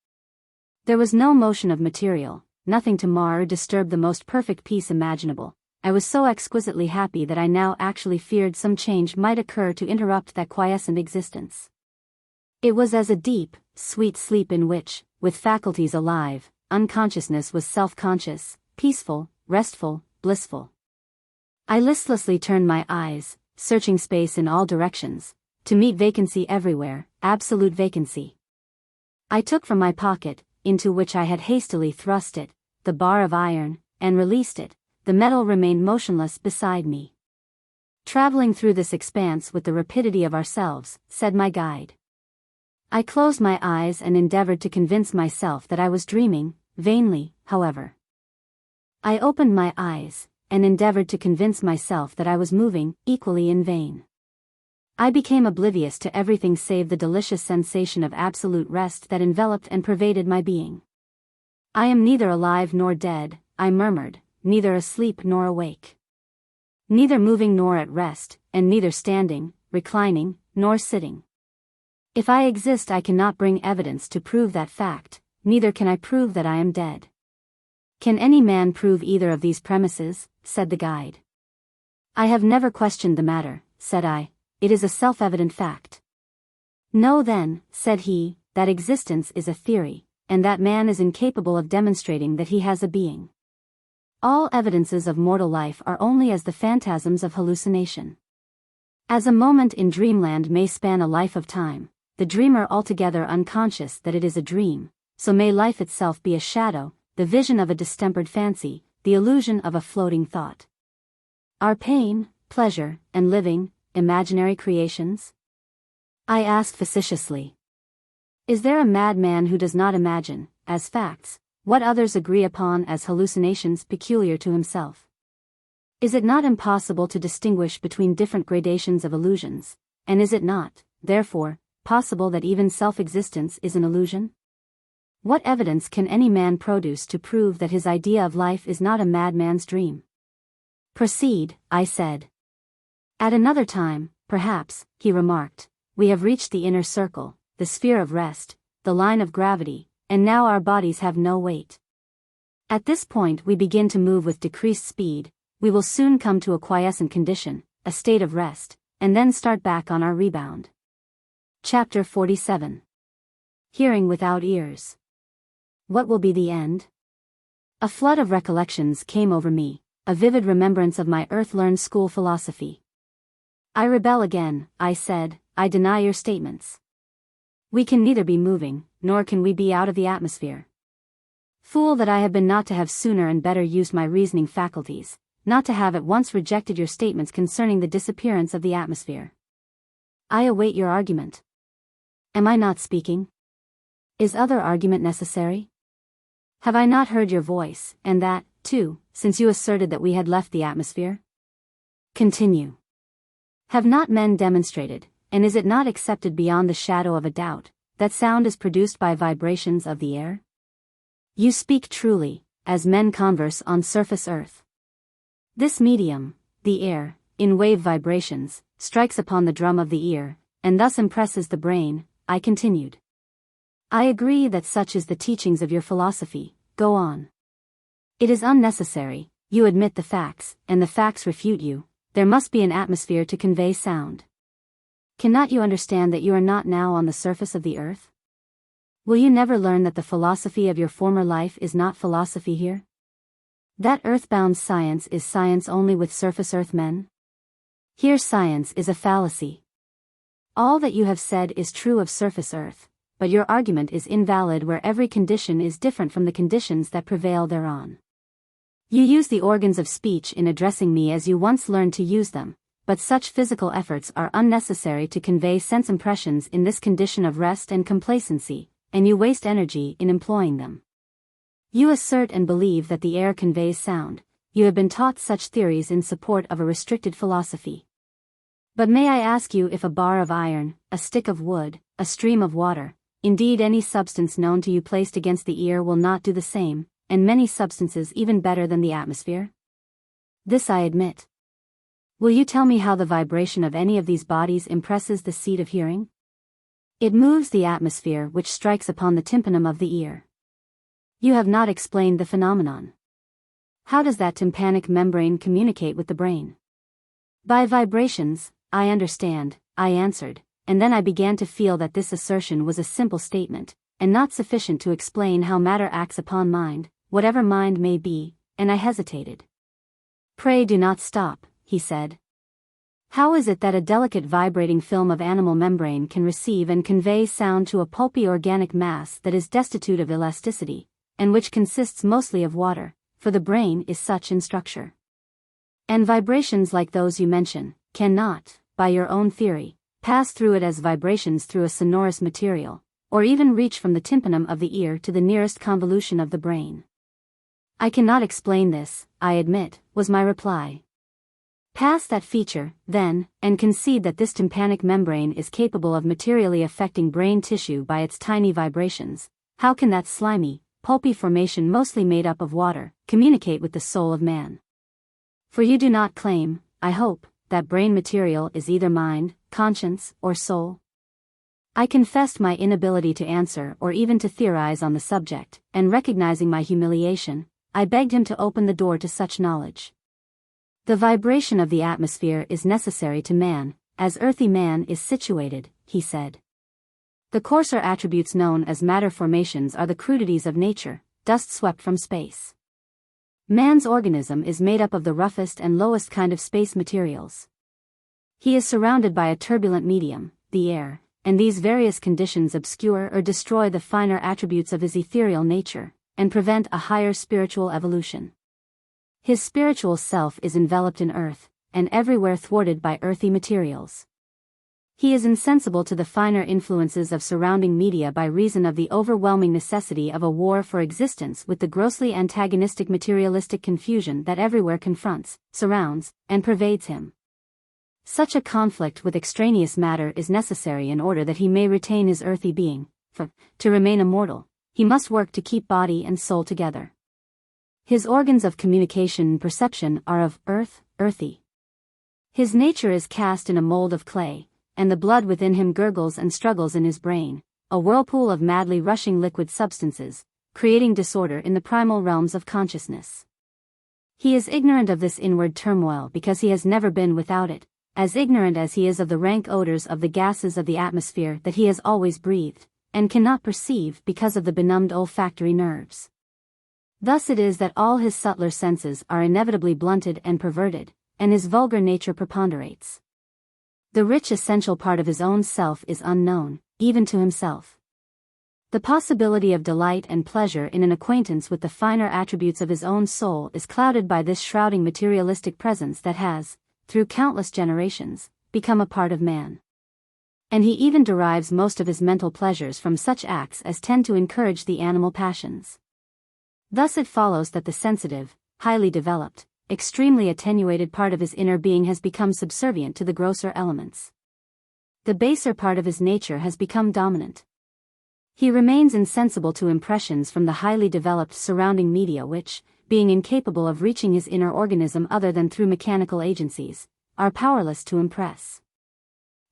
Speaker 1: There was no motion of material, nothing to mar or disturb the most perfect peace imaginable. I was so exquisitely happy that I now actually feared some change might occur to interrupt that quiescent existence. It was as a deep, sweet sleep in which, with faculties alive, unconsciousness was self-conscious, peaceful, restful, blissful. I listlessly turned my eyes, searching space in all directions, to meet vacancy everywhere, absolute vacancy. I took from my pocket, into which I had hastily thrust it, the bar of iron, and released it. The metal remained motionless beside me. Traveling through this expanse with the rapidity of ourselves, said my guide. I closed my eyes and endeavored to convince myself that I was dreaming, vainly, however. I opened my eyes, and endeavored to convince myself that I was moving, equally in vain. I became oblivious to everything save the delicious sensation of absolute rest that enveloped and pervaded my being. I am neither alive nor dead, I murmured, neither asleep nor awake. Neither moving nor at rest, and neither standing, reclining, nor sitting. If I exist I cannot bring evidence to prove that fact, neither can I prove that I am dead. Can any man prove either of these premises? Said the guide. I have never questioned the matter, said I, it is a self-evident fact. Know then, said he, that existence is a theory, and that man is incapable of demonstrating that he has a being. All evidences of mortal life are only as the phantasms of hallucination. As a moment in dreamland may span a life of time, the dreamer altogether unconscious that it is a dream, so may life itself be a shadow, the vision of a distempered fancy, the illusion of a floating thought. Are pain, pleasure, and living imaginary creations? I asked facetiously. Is there a madman who does not imagine, as facts, what others agree upon as hallucinations peculiar to himself? Is it not impossible to distinguish between different gradations of illusions, and is it not, therefore, possible that even self-existence is an illusion? What evidence can any man produce to prove that his idea of life is not a madman's dream? Proceed, I said. At another time, perhaps, he remarked, we have reached the inner circle, the sphere of rest, the line of gravity, and now our bodies have no weight. At this point we begin to move with decreased speed, we will soon come to a quiescent condition, a state of rest, and then start back on our rebound. Chapter 47. Hearing without ears. What will be the end? A flood of recollections came over me, a vivid remembrance of my earth-learned school philosophy. I rebel again, I said, I deny your statements. We can neither be moving, nor can we be out of the atmosphere. Fool that I have been not to have sooner and better used my reasoning faculties, not to have at once rejected your statements concerning the disappearance of the atmosphere. I await your argument. Am I not speaking? Is other argument necessary? Have I not heard your voice, and that, too, since you asserted that we had left the atmosphere? Continue. Have not men demonstrated, and is it not accepted beyond the shadow of a doubt, that sound is produced by vibrations of the air? You speak truly, as men converse on surface earth. This medium, the air, in wave vibrations, strikes upon the drum of the ear, and thus impresses the brain, I continued. I agree that such is the teachings of your philosophy, go on. It is unnecessary, you admit the facts, and the facts refute you, there must be an atmosphere to convey sound. Cannot you understand that you are not now on the surface of the earth? Will you never learn that the philosophy of your former life is not philosophy here? That earthbound science is science only with surface earth men? Here science is a fallacy. All that you have said is true of surface earth, but your argument is invalid where every condition is different from the conditions that prevail thereon. You use the organs of speech in addressing me as you once learned to use them, but such physical efforts are unnecessary to convey sense impressions in this condition of rest and complacency, and you waste energy in employing them. You assert and believe that the air conveys sound, you have been taught such theories in support of a restricted philosophy. But may I ask you if a bar of iron, a stick of wood, a stream of water, indeed any substance known to you placed against the ear will not do the same, and many substances even better than the atmosphere? This I admit. Will you tell me how the vibration of any of these bodies impresses the seat of hearing? It moves the atmosphere which strikes upon the tympanum of the ear. You have not explained the phenomenon. How does that tympanic membrane communicate with the brain? By vibrations, I understand, I answered, and then I began to feel that this assertion was a simple statement, and not sufficient to explain how matter acts upon mind, whatever mind may be, and I hesitated. Pray do not stop, he said. How is it that a delicate vibrating film of animal membrane can receive and convey sound to a pulpy organic mass that is destitute of elasticity, and which consists mostly of water, for the brain is such in structure? And vibrations like those you mention, cannot, by your own theory, pass through it as vibrations through a sonorous material, or even reach from the tympanum of the ear to the nearest convolution of the brain. I cannot explain this, I admit, was my reply. Pass that feature, then, and concede that this tympanic membrane is capable of materially affecting brain tissue by its tiny vibrations. How can that slimy, pulpy formation mostly made up of water, communicate with the soul of man? For you do not claim, I hope, that brain material is either mind, conscience, or soul? I confessed my inability to answer or even to theorize on the subject, and recognizing my humiliation, I begged him to open the door to such knowledge. The vibration of the atmosphere is necessary to man, as earthy man is situated, he said. The coarser attributes known as matter formations are the crudities of nature, dust swept from space. Man's organism is made up of the roughest and lowest kind of space materials. He is surrounded by a turbulent medium, the air, and these various conditions obscure or destroy the finer attributes of his ethereal nature, and prevent a higher spiritual evolution. His spiritual self is enveloped in earth, and everywhere thwarted by earthy materials. He is insensible to the finer influences of surrounding media by reason of the overwhelming necessity of a war for existence with the grossly antagonistic materialistic confusion that everywhere confronts, surrounds, and pervades him. Such a conflict with extraneous matter is necessary in order that he may retain his earthy being, for, to remain immortal, he must work to keep body and soul together. His organs of communication and perception are of earth, earthy. His nature is cast in a mold of clay, and the blood within him gurgles and struggles in his brain, a whirlpool of madly rushing liquid substances, creating disorder in the primal realms of consciousness. He is ignorant of this inward turmoil because he has never been without it, as ignorant as he is of the rank odors of the gases of the atmosphere that he has always breathed, and cannot perceive because of the benumbed olfactory nerves. Thus it is that all his subtler senses are inevitably blunted and perverted, and his vulgar nature preponderates. The rich essential part of his own self is unknown, even to himself. The possibility of delight and pleasure in an acquaintance with the finer attributes of his own soul is clouded by this shrouding materialistic presence that has, through countless generations, become a part of man. And he even derives most of his mental pleasures from such acts as tend to encourage the animal passions. Thus it follows that the sensitive, highly developed, extremely attenuated part of his inner being has become subservient to the grosser elements. The baser part of his nature has become dominant. He remains insensible to impressions from the highly developed surrounding media which, being incapable of reaching his inner organism other than through mechanical agencies, are powerless to impress.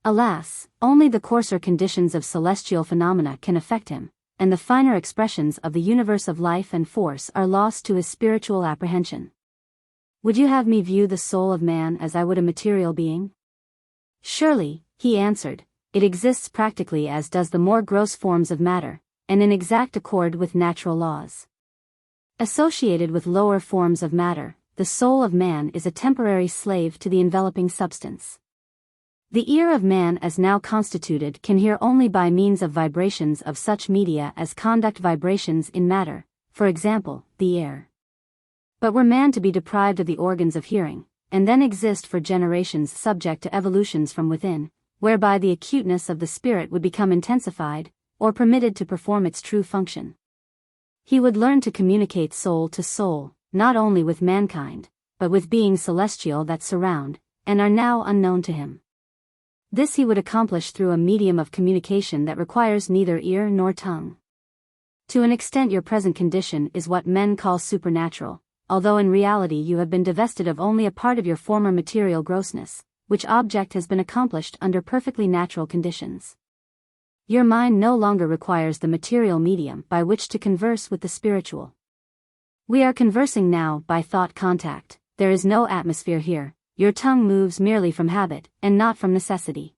Speaker 1: Alas, only the coarser conditions of celestial phenomena can affect him, and the finer expressions of the universe of life and force are lost to his spiritual apprehension. Would you have me view the soul of man as I would a material being? Surely, he answered, it exists practically as does the more gross forms of matter, and in exact accord with natural laws. Associated with lower forms of matter, the soul of man is a temporary slave to the enveloping substance. The ear of man as now constituted can hear only by means of vibrations of such media as conduct vibrations in matter, for example, the air. But were man to be deprived of the organs of hearing, and then exist for generations subject to evolutions from within, whereby the acuteness of the spirit would become intensified, or permitted to perform its true function, he would learn to communicate soul to soul, not only with mankind, but with beings celestial that surround, and are now unknown to him. This he would accomplish through a medium of communication that requires neither ear nor tongue. To an extent your present condition is what men call supernatural, although in reality you have been divested of only a part of your former material grossness, which object has been accomplished under perfectly natural conditions. Your mind no longer requires the material medium by which to converse with the spiritual. We are conversing now by thought contact, there is no atmosphere here, your tongue moves merely from habit, and not from necessity.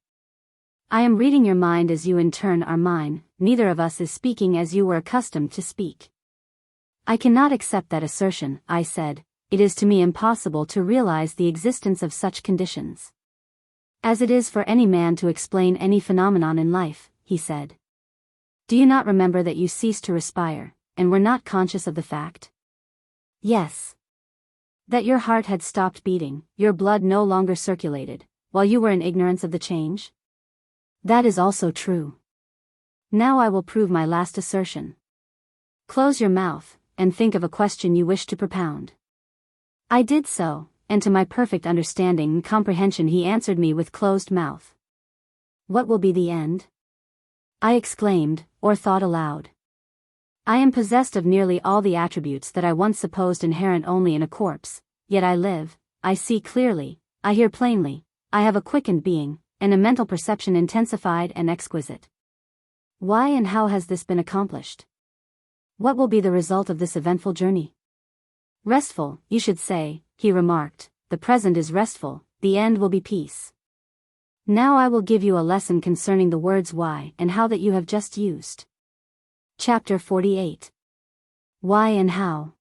Speaker 1: I am reading your mind as you in turn are mine, neither of us is speaking as you were accustomed to speak. I cannot accept that assertion, I said, it is to me impossible to realize the existence of such conditions. As it is for any man to explain any phenomenon in life, he said. Do you not remember that you ceased to respire, and were not conscious of the fact? Yes. That your heart had stopped beating, your blood no longer circulated, while you were in ignorance of the change? That is also true. Now I will prove my last assertion. Close your mouth, and think of a question you wish to propound. I did so, and to my perfect understanding and comprehension he answered me with closed mouth. What will be the end? I exclaimed, or thought aloud. I am possessed of nearly all the attributes that I once supposed inherent only in a corpse, yet I live, I see clearly, I hear plainly, I have a quickened being, and a mental perception intensified and exquisite. Why and how has this been accomplished? What will be the result of this eventful journey? Restful, you should say, he remarked, the present is restful, the end will be peace. Now I will give you a lesson concerning the words why and how that you have just used. Chapter 48. Why and how.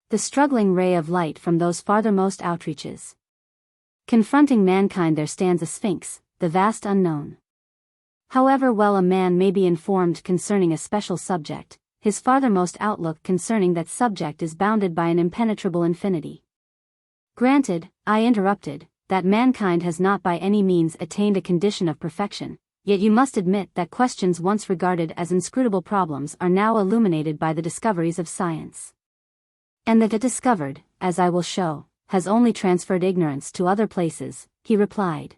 Speaker 1: The struggling ray of light from those farthermost outreaches. Confronting mankind there stands a sphinx, the vast unknown. However well a man may be informed concerning a special subject, his farthermost outlook concerning that subject is bounded by an impenetrable infinity. Granted, I interrupted, that mankind has not by any means attained a condition of perfection, yet you must admit that questions once regarded as inscrutable problems are now illuminated by the discoveries of science. And that it discovered, as I will show, has only transferred ignorance to other places, he replied.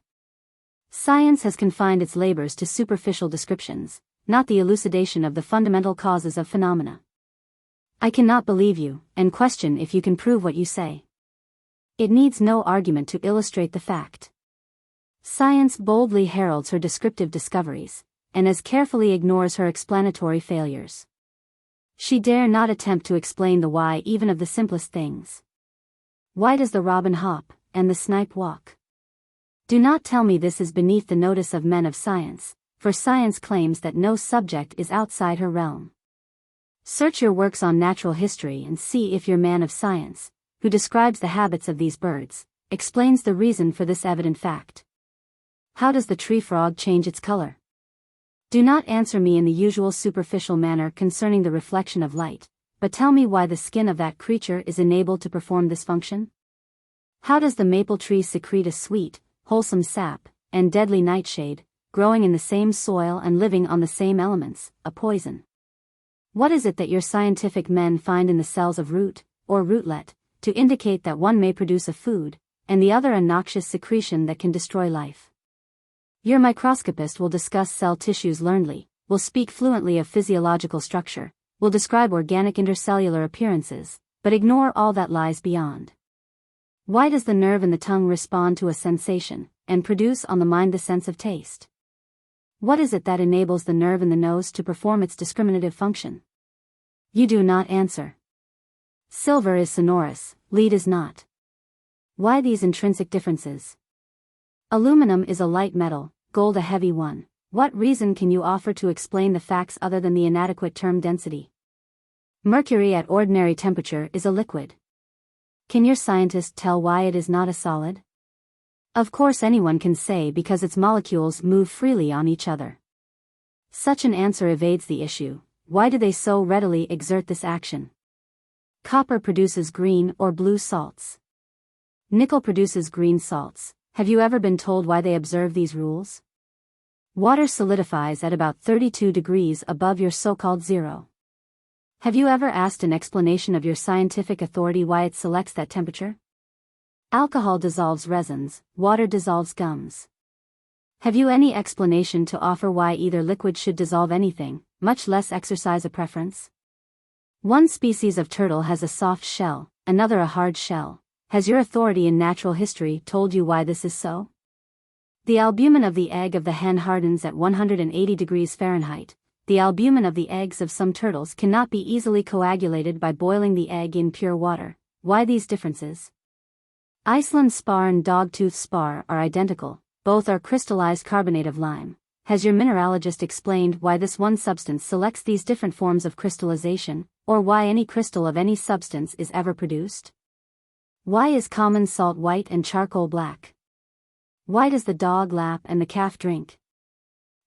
Speaker 1: Science has confined its labors to superficial descriptions, not the elucidation of the fundamental causes of phenomena. I cannot believe you, and question if you can prove what you say. It needs no argument to illustrate the fact. Science boldly heralds her descriptive discoveries, and as carefully ignores her explanatory failures. She dare not attempt to explain the why even of the simplest things. Why does the robin hop, and the snipe walk? Do not tell me this is beneath the notice of men of science, for science claims that no subject is outside her realm. Search your works on natural history and see if your man of science, who describes the habits of these birds, explains the reason for this evident fact. How does the tree frog change its color? Do not answer me in the usual superficial manner concerning the reflection of light, but tell me why the skin of that creature is enabled to perform this function. How does the maple tree secrete a sweet, wholesome sap, and deadly nightshade, growing in the same soil and living on the same elements, a poison? What is it that your scientific men find in the cells of root, or rootlet, to indicate that one may produce a food, and the other a noxious secretion that can destroy life? Your microscopist will discuss cell tissues learnedly, will speak fluently of physiological structure, will describe organic intercellular appearances, but ignore all that lies beyond. Why does the nerve in the tongue respond to a sensation, and produce on the mind the sense of taste? What is it that enables the nerve in the nose to perform its discriminative function? You do not answer. Silver is sonorous, lead is not. Why these intrinsic differences? Aluminum is a light metal, gold a heavy one. What reason can you offer to explain the facts other than the inadequate term density? Mercury at ordinary temperature is a liquid. Can your scientist tell why it is not a solid? Of course anyone can say because its molecules move freely on each other. Such an answer evades the issue. Why do they so readily exert this action? Copper produces green or blue salts. Nickel produces green salts. Have you ever been told why they observe these rules? Water solidifies at about 32 degrees above your so-called zero. Have you ever asked an explanation of your scientific authority why it selects that temperature? Alcohol dissolves resins, water dissolves gums. Have you any explanation to offer why either liquid should dissolve anything, much less exercise a preference? One species of turtle has a soft shell, another a hard shell. Has your authority in natural history told you why this is so? The albumin of the egg of the hen hardens at 180 degrees Fahrenheit. The albumin of the eggs of some turtles cannot be easily coagulated by boiling the egg in pure water. Why these differences? Iceland spar and dogtooth spar are identical, both are crystallized carbonate of lime. Has your mineralogist explained why this one substance selects these different forms of crystallization, or why any crystal of any substance is ever produced? Why is common salt white and charcoal black? Why does the dog lap and the calf drink?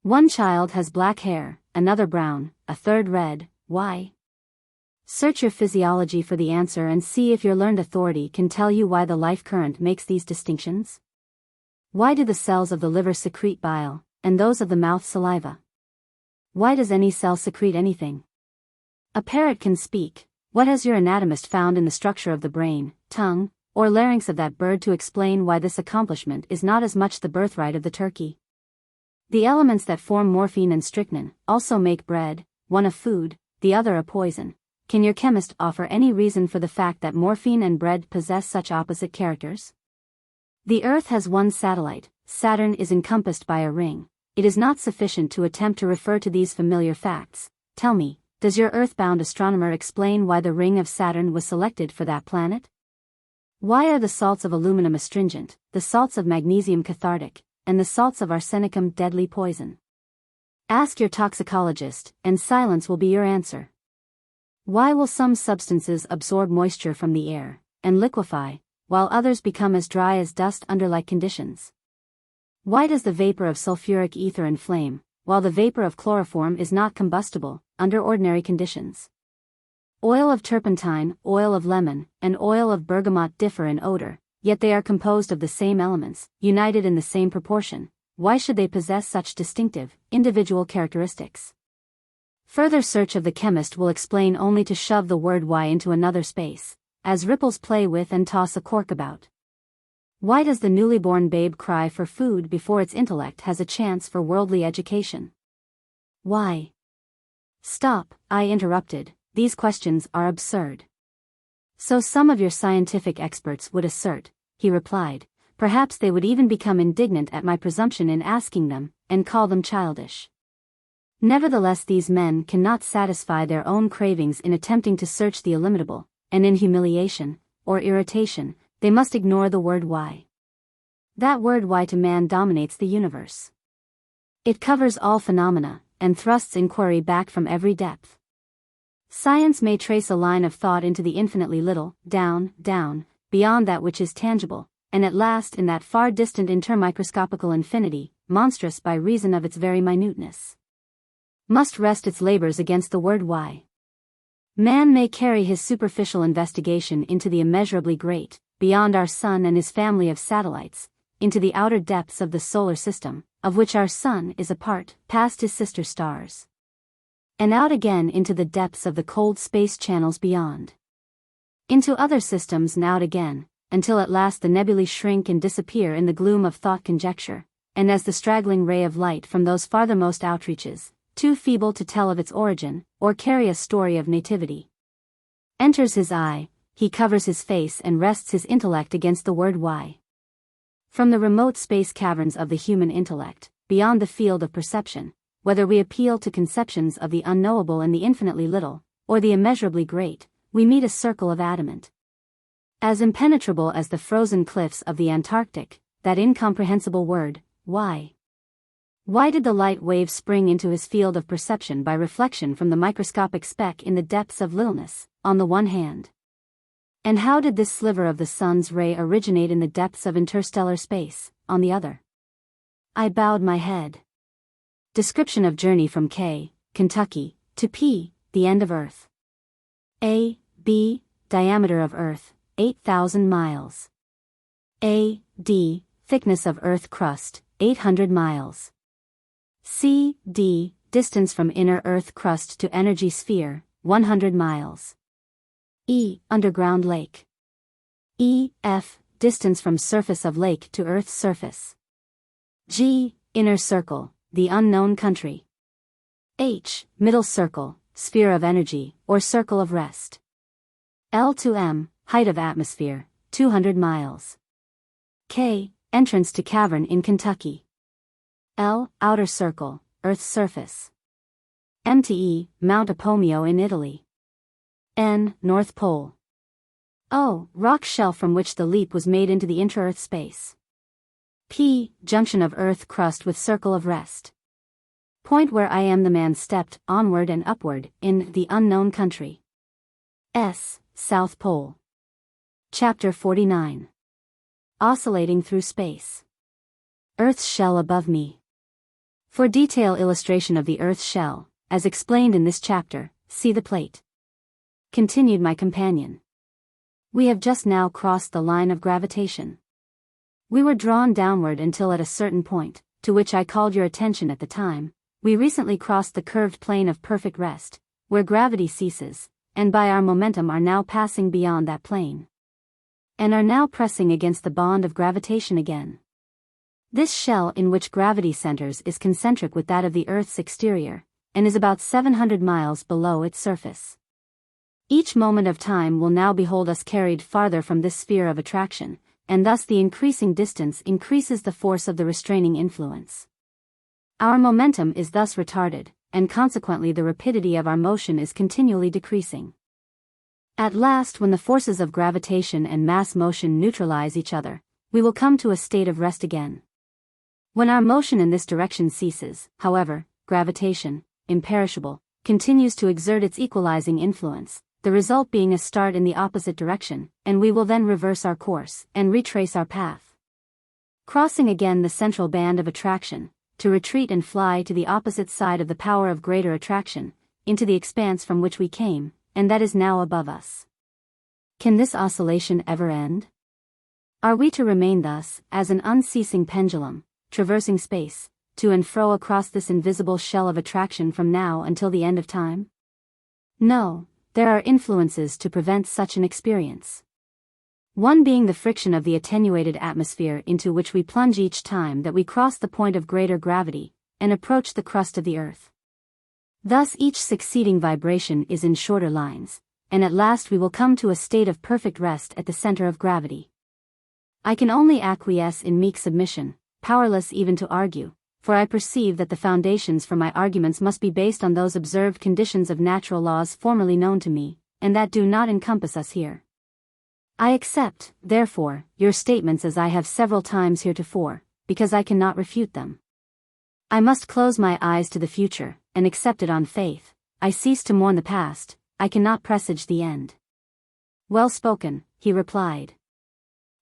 Speaker 1: One child has black hair, another brown, a third red. Why? Search your physiology for the answer and see if your learned authority can tell you why the life current makes these distinctions. Why do the cells of the liver secrete bile, and those of the mouth saliva? Why does any cell secrete anything? A parrot can speak. What has your anatomist found in the structure of the brain, tongue, or larynx of that bird to explain why this accomplishment is not as much the birthright of the turkey? The elements that form morphine and strychnine also make bread, one a food, the other a poison. Can your chemist offer any reason for the fact that morphine and bread possess such opposite characters? The Earth has one satellite, Saturn is encompassed by a ring. It is not sufficient to attempt to refer to these familiar facts. Tell me, does your earthbound astronomer explain why the ring of Saturn was selected for that planet? Why are the salts of aluminum astringent, the salts of magnesium cathartic, and the salts of arsenicum deadly poison? Ask your toxicologist, and silence will be your answer. Why will some substances absorb moisture from the air, and liquefy, while others become as dry as dust under like conditions? Why does the vapor of sulfuric ether inflame, while the vapor of chloroform is not combustible, under ordinary conditions. Oil of turpentine, oil of lemon, and oil of bergamot differ in odor, yet they are composed of the same elements, united in the same proportion. Why should they possess such distinctive, individual characteristics? Further search of the chemist will explain only to shove the word why into another space, as ripples play with and toss a cork about. Why does the newly born babe cry for food before its intellect has a chance for worldly education? Why? Stop, I interrupted, these questions are absurd. So some of your scientific experts would assert, he replied. Perhaps they would even become indignant at my presumption in asking them, and call them childish. Nevertheless, these men cannot satisfy their own cravings in attempting to search the illimitable, and in humiliation, or irritation, they must ignore the word why. That word why to man dominates the universe. It covers all phenomena, and thrusts inquiry back from every depth. Science may trace a line of thought into the infinitely little, down, beyond that which is tangible, and at last in that far distant intermicroscopical infinity, monstrous by reason of its very minuteness, must rest its labors against the word why. Man may carry his superficial investigation into the immeasurably great, beyond our sun and his family of satellites, into the outer depths of the solar system, of which our sun is a part, past his sister stars, and out again into the depths of the cold space channels beyond, into other systems and out again, until at last the nebulae shrink and disappear in the gloom of thought conjecture, and as the straggling ray of light from those farthermost outreaches, too feeble to tell of its origin, or carry a story of nativity, enters his eye, he covers his face and rests his intellect against the word why. From the remote space caverns of the human intellect, beyond the field of perception, whether we appeal to conceptions of the unknowable and the infinitely little, or the immeasurably great, we meet a circle of adamant, as impenetrable as the frozen cliffs of the Antarctic, that incomprehensible word, why. Why did the light wave spring into his field of perception by reflection from the microscopic speck in the depths of littleness, on the one hand? And how did this sliver of the sun's ray originate in the depths of interstellar space, on the other? I bowed my head. Description of journey from K, Kentucky, to P, the end of Earth. A, B, diameter of Earth, 8,000 miles. A, D, thickness of Earth crust, 800 miles. C, D, distance from inner Earth crust to energy sphere, 100 miles. E, underground lake. E, F, distance from surface of lake to Earth's surface. G, inner circle, the unknown country. H, middle circle, sphere of energy, or circle of rest. L to M, height of atmosphere, 200 miles. K, entrance to cavern in Kentucky. L, outer circle, Earth's surface. M to E, Mount Apomeo in Italy. N, North Pole. O, rock shelf from which the leap was made into the intra-Earth space. P, junction of Earth crust with circle of rest. Point where I am the man stepped onward and upward in the unknown country. S, South Pole. Chapter 49. Oscillating through space. Earth's shell above me. For detailed illustration of the Earth's shell, as explained in this chapter, see the plate. Continued my companion. We have just now crossed the line of gravitation. We were drawn downward until at a certain point, to which I called your attention at the time, we recently crossed the curved plane of perfect rest, where gravity ceases, and by our momentum are now passing beyond that plane, and are now pressing against the bond of gravitation again. This shell in which gravity centers is concentric with that of the Earth's exterior, and is about 700 miles below its surface. Each moment of time will now behold us carried farther from this sphere of attraction, and thus the increasing distance increases the force of the restraining influence. Our momentum is thus retarded, and consequently the rapidity of our motion is continually decreasing. At last, when the forces of gravitation and mass motion neutralize each other, we will come to a state of rest again. When our motion in this direction ceases, however, gravitation, imperishable, continues to exert its equalizing influence, the result being a start in the opposite direction, and we will then reverse our course, and retrace our path. Crossing again the central band of attraction, to retreat and fly to the opposite side of the power of greater attraction, into the expanse from which we came, and that is now above us. Can this oscillation ever end? Are we to remain thus, as an unceasing pendulum, traversing space, to and fro across this invisible shell of attraction from now until the end of time? No, there are influences to prevent such an experience. One being the friction of the attenuated atmosphere into which we plunge each time that we cross the point of greater gravity, and approach the crust of the earth. Thus each succeeding vibration is in shorter lines, and at last we will come to a state of perfect rest at the center of gravity. I can only acquiesce in meek submission, powerless even to argue, for I perceive that the foundations for my arguments must be based on those observed conditions of natural laws formerly known to me, and that do not encompass us here. I accept, therefore, your statements as I have several times heretofore, because I cannot refute them. I must close my eyes to the future, and accept it on faith. I cease to mourn the past, I cannot presage the end. Well spoken, he replied.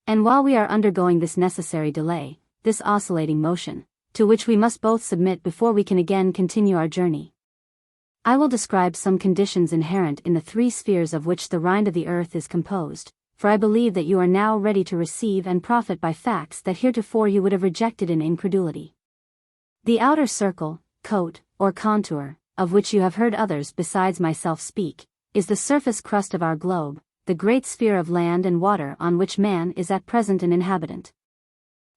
Speaker 1: And while we are undergoing this necessary delay, this oscillating motion, to which we must both submit before we can again continue our journey, I will describe some conditions inherent in the three spheres of which the rind of the earth is composed, for I believe that you are now ready to receive and profit by facts that heretofore you would have rejected in incredulity. The outer circle, coat, or contour, of which you have heard others besides myself speak, is the surface crust of our globe, the great sphere of land and water on which man is at present an inhabitant.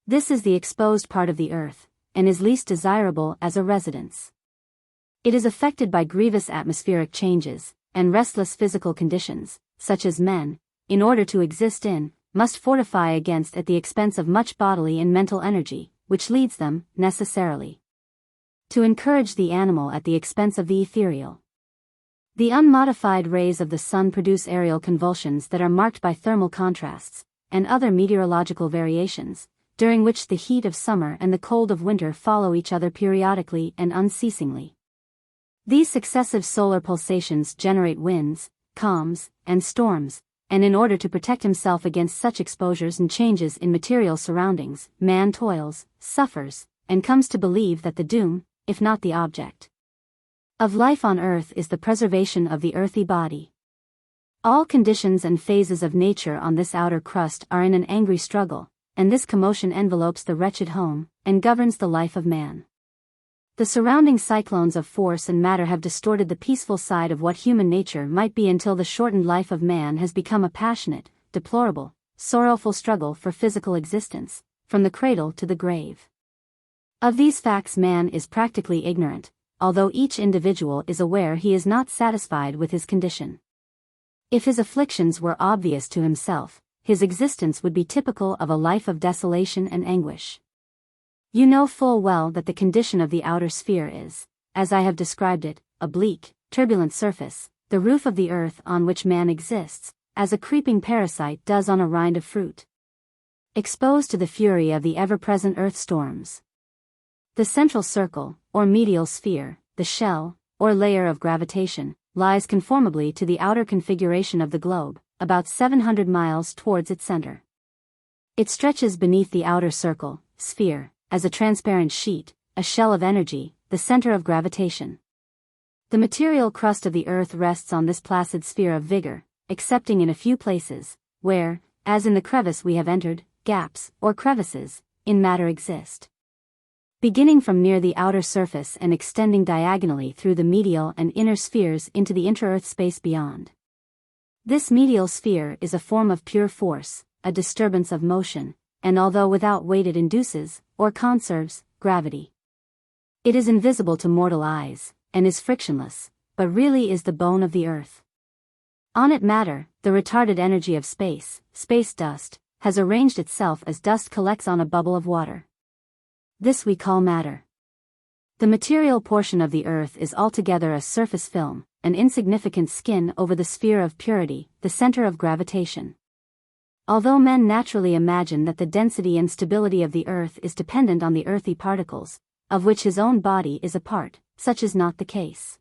Speaker 1: This is the exposed part of the earth, and is least desirable as a residence. It is affected by grievous atmospheric changes, and restless physical conditions, such as men, in order to exist in, must fortify against at the expense of much bodily and mental energy, which leads them, necessarily, to encourage the animal at the expense of the ethereal. The unmodified rays of the sun produce aerial convulsions that are marked by thermal contrasts, and other meteorological variations, during which the heat of summer and the cold of winter follow each other periodically and unceasingly. These successive solar pulsations generate winds, calms, and storms, and in order to protect himself against such exposures and changes in material surroundings, man toils, suffers, and comes to believe that the doom, if not the object, of life on earth is the preservation of the earthy body. All conditions and phases of nature on this outer crust are in an angry struggle, and this commotion envelopes the wretched home, and governs the life of man. The surrounding cyclones of force and matter have distorted the peaceful side of what human nature might be until the shortened life of man has become a passionate, deplorable, sorrowful struggle for physical existence, from the cradle to the grave. Of these facts man is practically ignorant, although each individual is aware he is not satisfied with his condition. If his afflictions were obvious to himself, his existence would be typical of a life of desolation and anguish. You know full well that the condition of the outer sphere is, as I have described it, a bleak, turbulent surface, the roof of the earth on which man exists, as a creeping parasite does on a rind of fruit, exposed to the fury of the ever-present earth storms. The central circle, or medial sphere, the shell, or layer of gravitation, lies conformably to the outer configuration of the globe, about 700 miles towards its center. It stretches beneath the outer circle, sphere, as a transparent sheet, a shell of energy, the center of gravitation. The material crust of the earth rests on this placid sphere of vigor, excepting in a few places, where, as in the crevice we have entered, gaps, or crevices, in matter exist. Beginning from near the outer surface and extending diagonally through the medial and inner spheres into the inter-earth space beyond. This medial sphere is a form of pure force, a disturbance of motion, and although without weight it induces, or conserves, gravity. It is invisible to mortal eyes, and is frictionless, but really is the bone of the earth. On it matter, the retarded energy of space dust, has arranged itself as dust collects on a bubble of water. This we call matter. The material portion of the earth is altogether a surface film, an insignificant skin over the sphere of purity, the center of gravitation. Although men naturally imagine that the density and stability of the earth is dependent on the earthy particles, of which his own body is a part, such is not the case.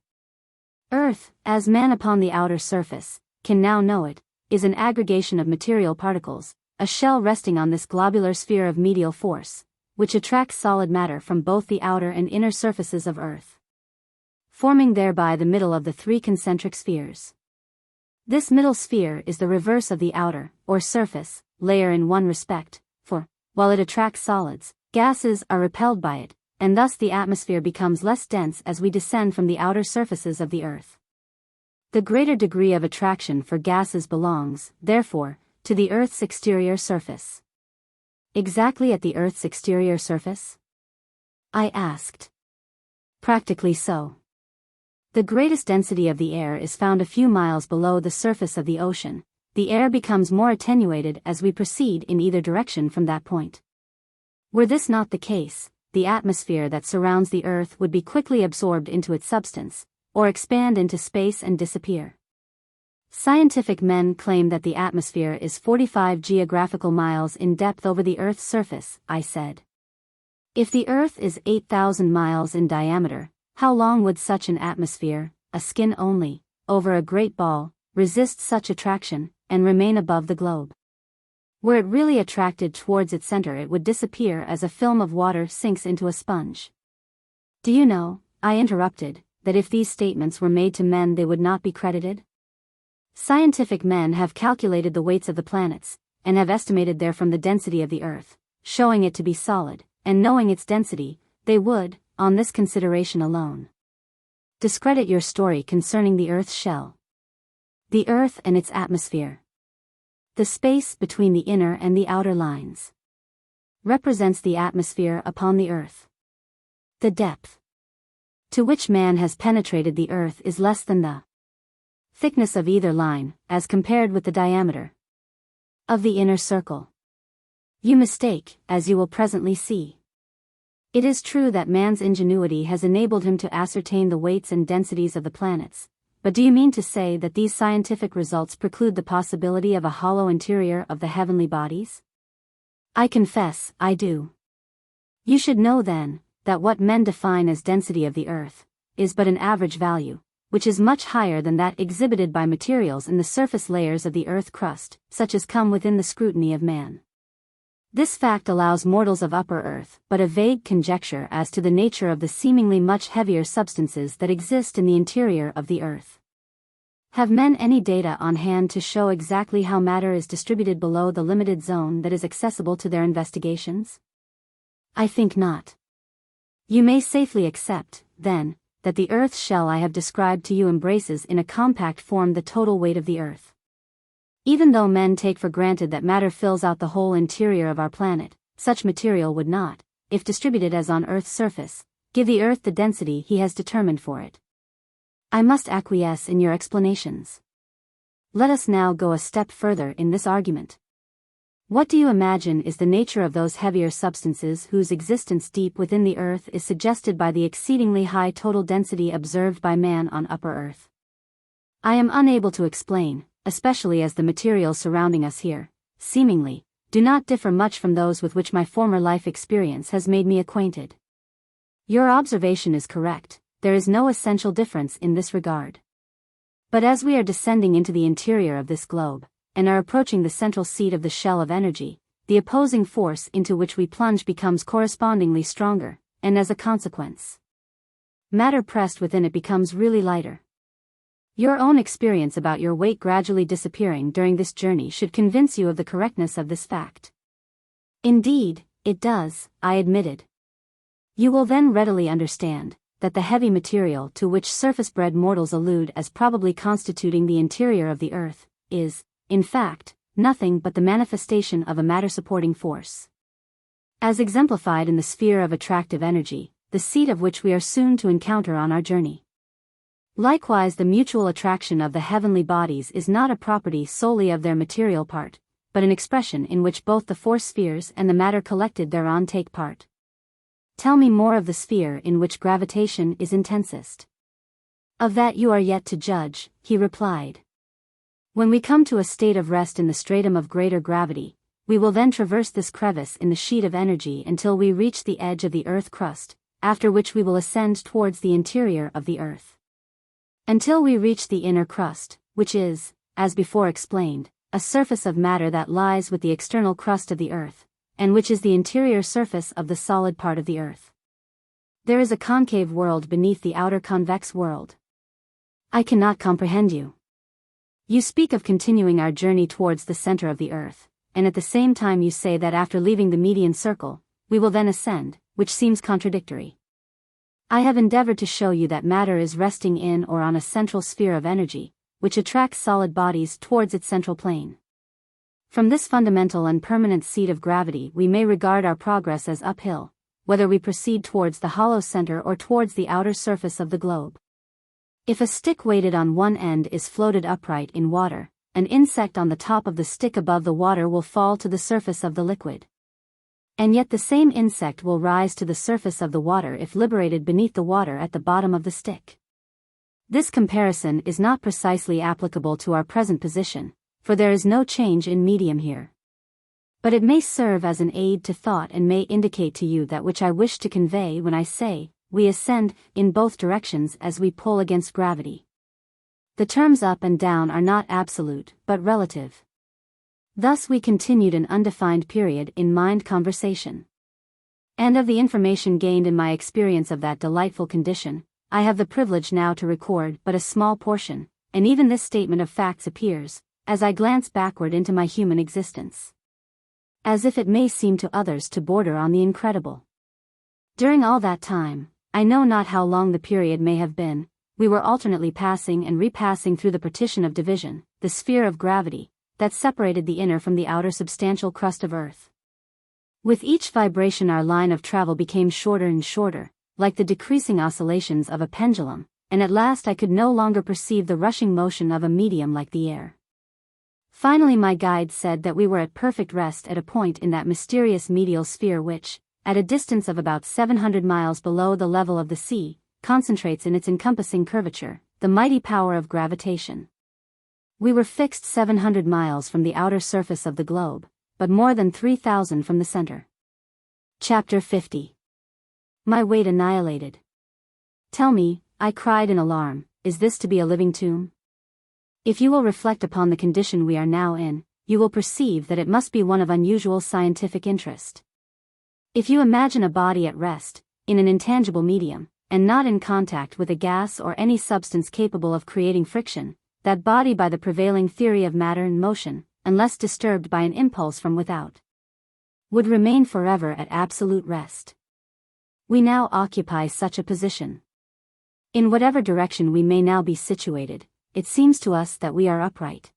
Speaker 1: Earth, as man upon the outer surface, can now know it, is an aggregation of material particles, a shell resting on this globular sphere of medial force, which attracts solid matter from both the outer and inner surfaces of Earth, forming thereby the middle of the three concentric spheres. This middle sphere is the reverse of the outer, or surface, layer in one respect, for, while it attracts solids, gases are repelled by it, and thus the atmosphere becomes less dense as we descend from the outer surfaces of the Earth. The greater degree of attraction for gases belongs, therefore, to the Earth's exterior surface. Exactly at the Earth's exterior surface? I asked. Practically so. The greatest density of the air is found a few miles below the surface of the ocean. The air becomes more attenuated as we proceed in either direction from that point. Were this not the case, the atmosphere that surrounds the Earth would be quickly absorbed into its substance, or expand into space and disappear. Scientific men claim that the atmosphere is 45 geographical miles in depth over the Earth's surface, I said. If the Earth is 8,000 miles in diameter, how long would such an atmosphere, a skin only, over a great ball, resist such attraction, and remain above the globe? Were it really attracted towards its center, it would disappear as a film of water sinks into a sponge. Do you know, I interrupted, that if these statements were made to men they would not be credited? Scientific men have calculated the weights of the planets, and have estimated therefrom the density of the Earth, showing it to be solid, and knowing its density, they would, on this consideration alone, discredit your story concerning the Earth's shell. The Earth and its atmosphere. The space between the inner and the outer lines represents the atmosphere upon the Earth. The depth to which man has penetrated the Earth is less than the thickness of either line, as compared with the diameter of the inner circle. You mistake, as you will presently see. It is true that man's ingenuity has enabled him to ascertain the weights and densities of the planets, but do you mean to say that these scientific results preclude the possibility of a hollow interior of the heavenly bodies? I confess, I do. You should know then, that what men define as density of the Earth, is but an average value, which is much higher than that exhibited by materials in the surface layers of the Earth crust, such as come within the scrutiny of man. This fact allows mortals of upper Earth but a vague conjecture as to the nature of the seemingly much heavier substances that exist in the interior of the Earth. Have men any data on hand to show exactly how matter is distributed below the limited zone that is accessible to their investigations? I think not. You may safely accept, then, that the Earth's shell I have described to you embraces in a compact form the total weight of the Earth. Even though men take for granted that matter fills out the whole interior of our planet, such material would not, if distributed as on Earth's surface, give the Earth the density he has determined for it. I must acquiesce in your explanations. Let us now go a step further in this argument. What do you imagine is the nature of those heavier substances whose existence deep within the Earth is suggested by the exceedingly high total density observed by man on upper Earth? I am unable to explain, especially as the materials surrounding us here, seemingly, do not differ much from those with which my former life experience has made me acquainted. Your observation is correct, there is no essential difference in this regard. But as we are descending into the interior of this globe, and are approaching the central seat of the shell of energy, the opposing force into which we plunge becomes correspondingly stronger, and as a consequence, matter pressed within it becomes really lighter. Your own experience about your weight gradually disappearing during this journey should convince you of the correctness of this fact. Indeed, it does, I admitted. You will then readily understand that the heavy material to which surface-bred mortals allude as probably constituting the interior of the Earth, is, in fact, nothing but the manifestation of a matter-supporting force, as exemplified in the sphere of attractive energy, the seat of which we are soon to encounter on our journey. Likewise, the mutual attraction of the heavenly bodies is not a property solely of their material part, but an expression in which both the force spheres and the matter collected thereon take part. Tell me more of the sphere in which gravitation is intensest. Of that you are yet to judge, he replied. When we come to a state of rest in the stratum of greater gravity, we will then traverse this crevice in the sheet of energy until we reach the edge of the Earth crust, after which we will ascend towards the interior of the Earth. Until we reach the inner crust, which is, as before explained, a surface of matter that lies with the external crust of the Earth, and which is the interior surface of the solid part of the earth. There is a concave world beneath the outer convex world. I cannot comprehend you. You speak of continuing our journey towards the center of the earth, and at the same time you say that after leaving the median circle, we will then ascend, which seems contradictory. I have endeavored to show you that matter is resting in or on a central sphere of energy, which attracts solid bodies towards its central plane. From this fundamental and permanent seat of gravity we may regard our progress as uphill, whether we proceed towards the hollow center or towards the outer surface of the globe. If a stick weighted on one end is floated upright in water, an insect on the top of the stick above the water will fall to the surface of the liquid. And yet the same insect will rise to the surface of the water if liberated beneath the water at the bottom of the stick. This comparison is not precisely applicable to our present position, for there is no change in medium here. But it may serve as an aid to thought and may indicate to you that which I wish to convey when I say, we ascend in both directions as we pull against gravity. The terms up and down are not absolute, but relative. Thus we continued an undefined period in mind conversation. And of the information gained in my experience of that delightful condition, I have the privilege now to record but a small portion, and even this statement of facts appears, as I glance backward into my human existence, as if it may seem to others to border on the incredible. During all that time, I know not how long the period may have been, we were alternately passing and repassing through the partition of division, the sphere of gravity, that separated the inner from the outer substantial crust of earth. With each vibration our line of travel became shorter and shorter, like the decreasing oscillations of a pendulum, and at last I could no longer perceive the rushing motion of a medium like the air. Finally my guide said that we were at perfect rest at a point in that mysterious medial sphere which, at a distance of about 700 miles below the level of the sea, concentrates in its encompassing curvature, the mighty power of gravitation. We were fixed 700 miles from the outer surface of the globe, but more than 3,000 from the center. Chapter 50. My weight annihilated. Tell me, I cried in alarm, is this to be a living tomb? If you will reflect upon the condition we are now in, you will perceive that it must be one of unusual scientific interest. If you imagine a body at rest, in an intangible medium, and not in contact with a gas or any substance capable of creating friction, that body by the prevailing theory of matter and motion, unless disturbed by an impulse from without, would remain forever at absolute rest. We now occupy such a position. In whatever direction we may now be situated, it seems to us that we are upright.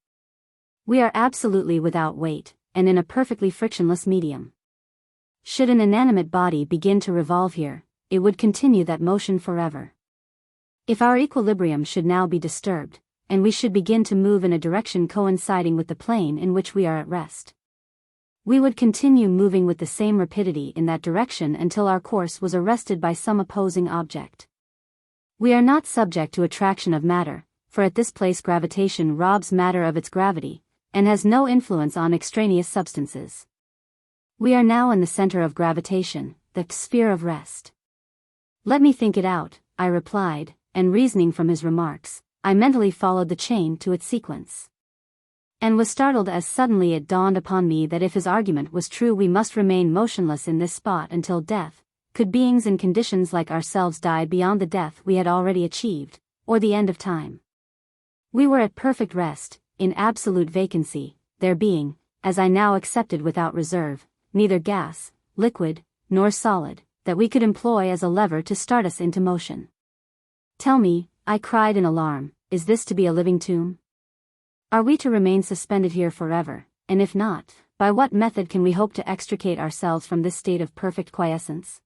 Speaker 1: We are absolutely without weight, and in a perfectly frictionless medium. Should an inanimate body begin to revolve here, it would continue that motion forever. If our equilibrium should now be disturbed, and we should begin to move in a direction coinciding with the plane in which we are at rest, we would continue moving with the same rapidity in that direction until our course was arrested by some opposing object. We are not subject to attraction of matter, for at this place gravitation robs matter of its gravity, and has no influence on extraneous substances. We are now in the center of gravitation, the sphere of rest. Let me think it out, I replied, and reasoning from his remarks, I mentally followed the chain to its sequence. And was startled as suddenly it dawned upon me that if his argument was true we must remain motionless in this spot until death. Could beings in conditions like ourselves die beyond the death we had already achieved, or the end of time? We were at perfect rest, in absolute vacancy, there being, as I now accepted without reserve, neither gas, liquid, nor solid, that we could employ as a lever to start us into motion. Tell me, I cried in alarm, is this to be a living tomb? Are we to remain suspended here forever, and if not, by what method can we hope to extricate ourselves from this state of perfect quiescence?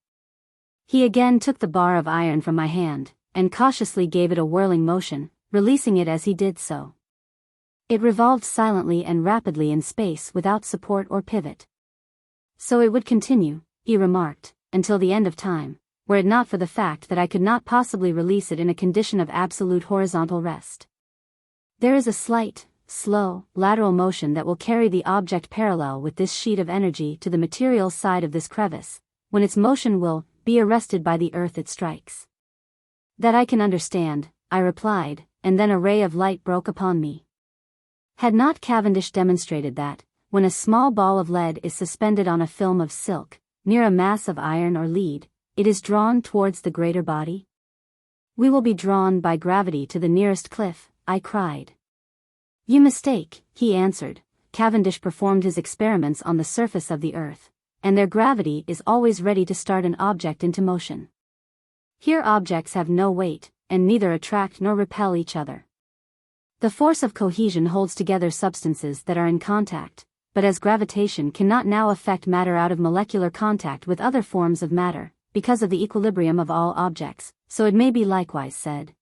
Speaker 1: He again took the bar of iron from my hand, and cautiously gave it a whirling motion, releasing it as he did so. It revolved silently and rapidly in space without support or pivot. So it would continue, he remarked, until the end of time, were it not for the fact that I could not possibly release it in a condition of absolute horizontal rest. There is a slight, slow, lateral motion that will carry the object parallel with this sheet of energy to the material side of this crevice, when its motion will be arrested by the earth it strikes. That I can understand, I replied, and then a ray of light broke upon me. Had not Cavendish demonstrated that, when a small ball of lead is suspended on a film of silk, near a mass of iron or lead, it is drawn towards the greater body? We will be drawn by gravity to the nearest cliff, I cried. You mistake, he answered. Cavendish performed his experiments on the surface of the earth, and their gravity is always ready to start an object into motion. Here objects have no weight, and neither attract nor repel each other. The force of cohesion holds together substances that are in contact, but as gravitation cannot now affect matter out of molecular contact with other forms of matter, because of the equilibrium of all objects, so it may be likewise said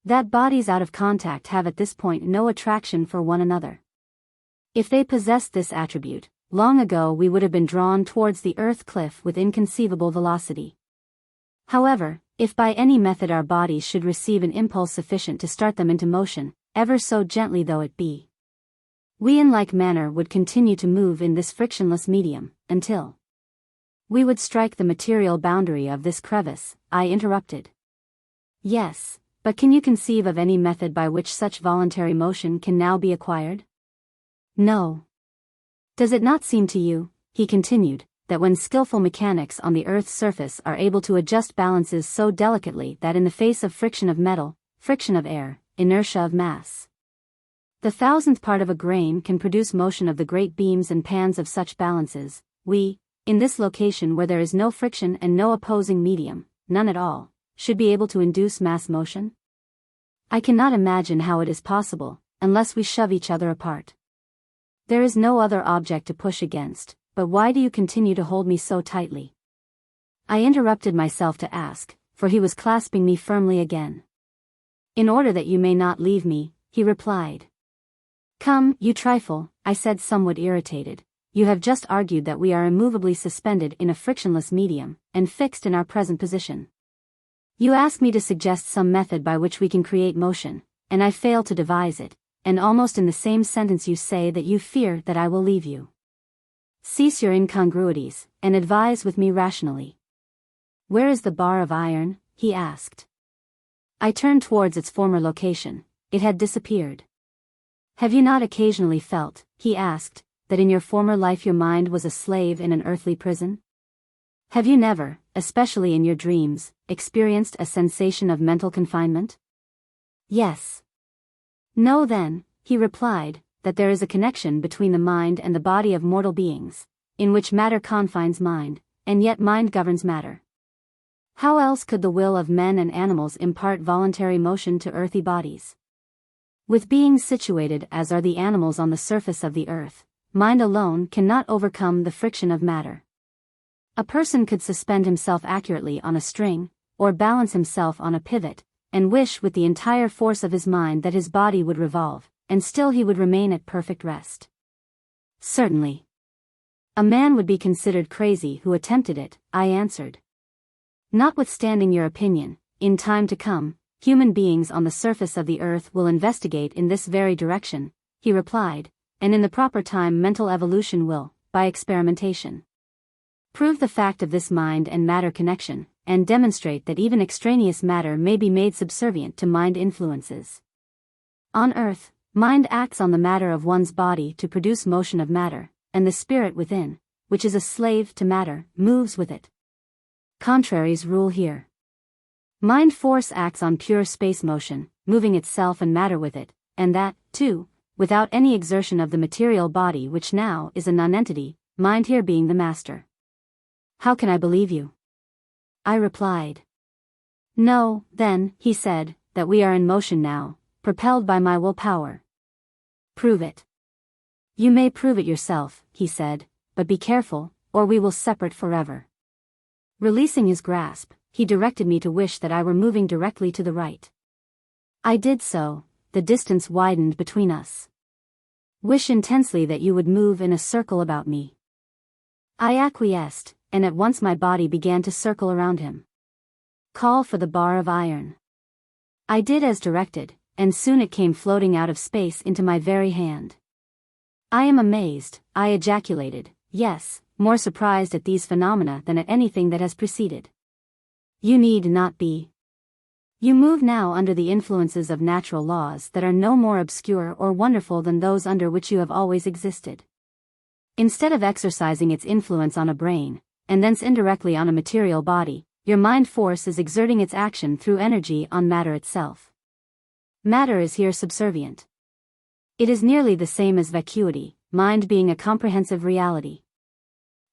Speaker 1: that bodies out of contact have at this point no attraction for one another. If they possessed this attribute, long ago we would have been drawn towards the earth cliff with inconceivable velocity. However, if by any method our bodies should receive an impulse sufficient to start them into motion, ever so gently though it be, we in like manner would continue to move in this frictionless medium, until we would strike the material boundary of this crevice, I interrupted. Yes, but can you conceive of any method by which such voluntary motion can now be acquired? No. Does it not seem to you, he continued, that when skillful mechanics on the earth's surface are able to adjust balances so delicately that in the face of friction of metal, friction of air, inertia of mass, the thousandth part of a grain can produce motion of the great beams and pans of such balances, we, in this location where there is no friction and no opposing medium, none at all, should be able to induce mass motion? I cannot imagine how it is possible, unless we shove each other apart. There is no other object to push against, but why do you continue to hold me so tightly? I interrupted myself to ask, for he was clasping me firmly again. In order that you may not leave me, he replied. Come, you trifle, I said somewhat irritated. You have just argued that we are immovably suspended in a frictionless medium, and fixed in our present position. You ask me to suggest some method by which we can create motion, and I fail to devise it, and almost in the same sentence you say that you fear that I will leave you. Cease your incongruities, and advise with me rationally. Where is the bar of iron? He asked. I turned towards its former location. It had disappeared. Have you not occasionally felt, he asked, that in your former life your mind was a slave in an earthly prison? Have you never, especially in your dreams, experienced a sensation of mental confinement? Yes. Know then, he replied, that there is a connection between the mind and the body of mortal beings, in which matter confines mind, and yet mind governs matter. How else could the will of men and animals impart voluntary motion to earthy bodies? With beings situated as are the animals on the surface of the earth, mind alone cannot overcome the friction of matter. A person could suspend himself accurately on a string, or balance himself on a pivot, and wish with the entire force of his mind that his body would revolve, and still he would remain at perfect rest. Certainly. A man would be considered crazy who attempted it, I answered. Notwithstanding your opinion, in time to come, human beings on the surface of the earth will investigate in this very direction, he replied, and in the proper time mental evolution will, by experimentation, prove the fact of this mind and matter connection, and demonstrate that even extraneous matter may be made subservient to mind influences. On earth, mind acts on the matter of one's body to produce motion of matter, and the spirit within, which is a slave to matter, moves with it. Contraries rule here. Mind force acts on pure space motion, moving itself and matter with it, and that, too, without any exertion of the material body which now is a nonentity, mind here being the master. How can I believe you? I replied. Know, then, he said, that we are in motion now, propelled by my will power. Prove it. You may prove it yourself, he said, but be careful, or we will separate forever. Releasing his grasp, he directed me to wish that I were moving directly to the right. I did so. The distance widened between us. Wish intensely that you would move in a circle about me. I acquiesced, and at once my body began to circle around him. Call for the bar of iron. I did as directed, and soon it came floating out of space into my very hand. I am amazed, I ejaculated, yes, more surprised at these phenomena than at anything that has preceded. You need not be. You move now under the influences of natural laws that are no more obscure or wonderful than those under which you have always existed. Instead of exercising its influence on a brain, and thence indirectly on a material body, your mind force is exerting its action through energy on matter itself. Matter is here subservient. It is nearly the same as vacuity, mind being a comprehensive reality.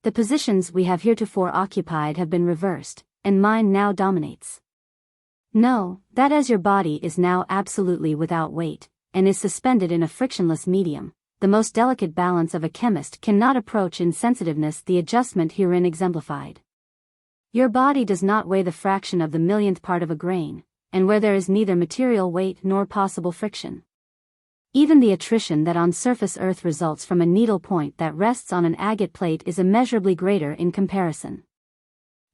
Speaker 1: The positions we have heretofore occupied have been reversed, and mind now dominates. Know that as your body is now absolutely without weight, and is suspended in a frictionless medium, the most delicate balance of a chemist cannot approach in sensitiveness the adjustment herein exemplified. Your body does not weigh the fraction of the millionth part of a grain, and where there is neither material weight nor possible friction. Even the attrition that on surface earth results from a needle point that rests on an agate plate is immeasurably greater in comparison.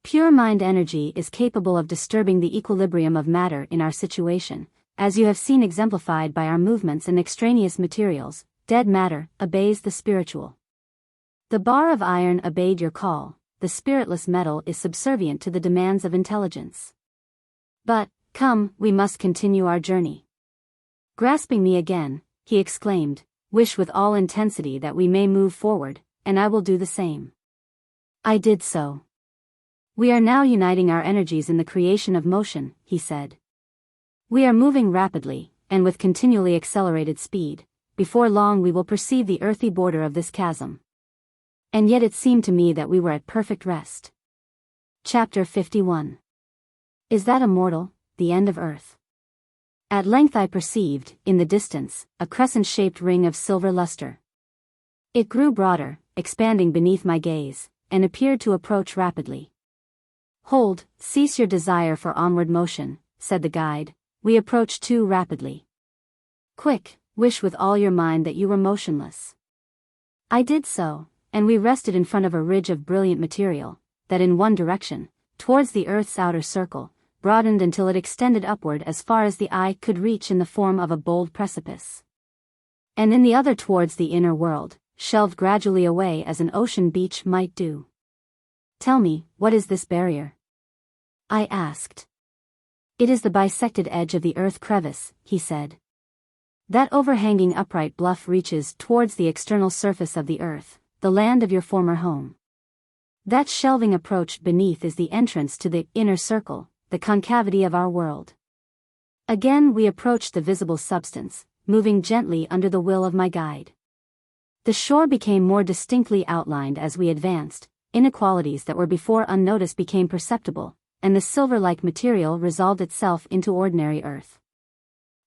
Speaker 1: Pure mind energy is capable of disturbing the equilibrium of matter in our situation, as you have seen exemplified by our movements and extraneous materials. Dead matter obeys the spiritual. The bar of iron obeyed your call, the spiritless metal is subservient to the demands of intelligence. But, come, we must continue our journey. Grasping me again, he exclaimed, wish with all intensity that we may move forward, and I will do the same. I did so. We are now uniting our energies in the creation of motion, he said. We are moving rapidly, and with continually accelerated speed. Before long we will perceive the earthy border of this chasm. And yet it seemed to me that we were at perfect rest. Chapter 51. Is that immortal, the end of earth? At length I perceived, in the distance, a crescent-shaped ring of silver luster. It grew broader, expanding beneath my gaze, and appeared to approach rapidly. Hold, cease your desire for onward motion, said the guide, we approach too rapidly. Quick, wish with all your mind that you were motionless. I did so, and we rested in front of a ridge of brilliant material, that in one direction, towards the earth's outer circle, broadened until it extended upward as far as the eye could reach in the form of a bold precipice. And in the other towards the inner world, shelved gradually away as an ocean beach might do. Tell me, what is this barrier? I asked. It is the bisected edge of the earth crevice, he said. That overhanging upright bluff reaches towards the external surface of the earth, the land of your former home. That shelving approach beneath is the entrance to the inner circle, the concavity of our world. Again we approached the visible substance, moving gently under the will of my guide. The shore became more distinctly outlined as we advanced, inequalities that were before unnoticed became perceptible, and the silver-like material resolved itself into ordinary earth.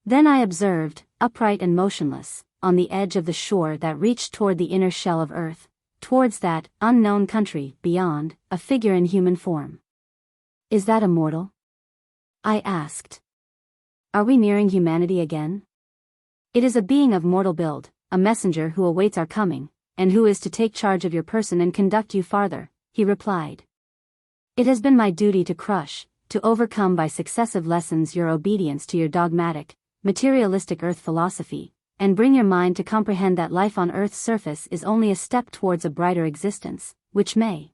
Speaker 1: Then I observed, upright and motionless, on the edge of the shore that reached toward the inner shell of earth, towards that unknown country beyond, a figure in human form. Is that immortal? I asked. Are we nearing humanity again? It is a being of mortal build, a messenger who awaits our coming, and who is to take charge of your person and conduct you farther, he replied. It has been my duty to crush, to overcome by successive lessons your obedience to your dogmatic, materialistic earth philosophy, and bring your mind to comprehend that life on earth's surface is only a step towards a brighter existence, which may,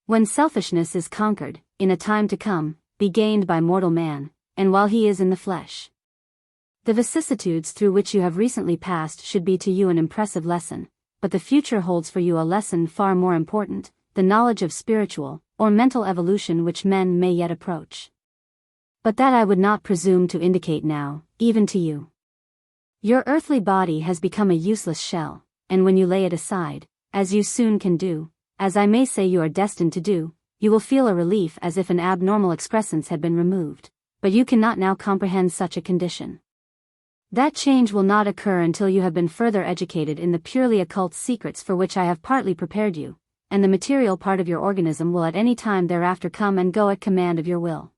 Speaker 1: when selfishness is conquered, in a time to come, be gained by mortal man, and while he is in the flesh. The vicissitudes through which you have recently passed should be to you an impressive lesson, but the future holds for you a lesson far more important, the knowledge of spiritual, or mental evolution which men may yet approach. But that I would not presume to indicate now, even to you. Your earthly body has become a useless shell, and when you lay it aside, as you soon can do, as I may say you are destined to do, you will feel a relief as if an abnormal excrescence had been removed, but you cannot now comprehend such a condition. That change will not occur until you have been further educated in the purely occult secrets for which I have partly prepared you, and the material part of your organism will at any time thereafter come and go at command of your will.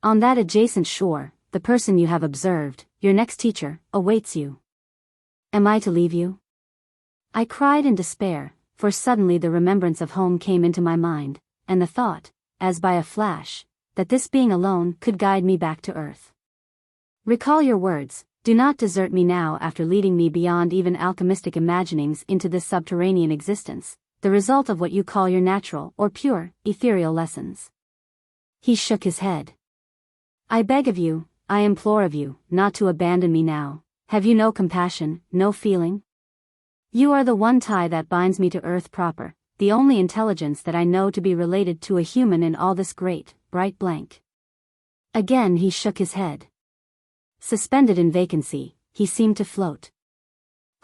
Speaker 1: On that adjacent shore, the person you have observed, your next teacher, awaits you. Am I to leave you? I cried in despair, for suddenly the remembrance of home came into my mind, and the thought, as by a flash, that this being alone could guide me back to earth. Recall your words, do not desert me now after leading me beyond even alchemistic imaginings into this subterranean existence, the result of what you call your natural or pure, ethereal lessons. He shook his head. I beg of you, I implore of you, not to abandon me now. Have you no compassion, no feeling? You are the one tie that binds me to earth proper, the only intelligence that I know to be related to a human in all this great, bright blank. Again he shook his head. Suspended in vacancy, he seemed to float.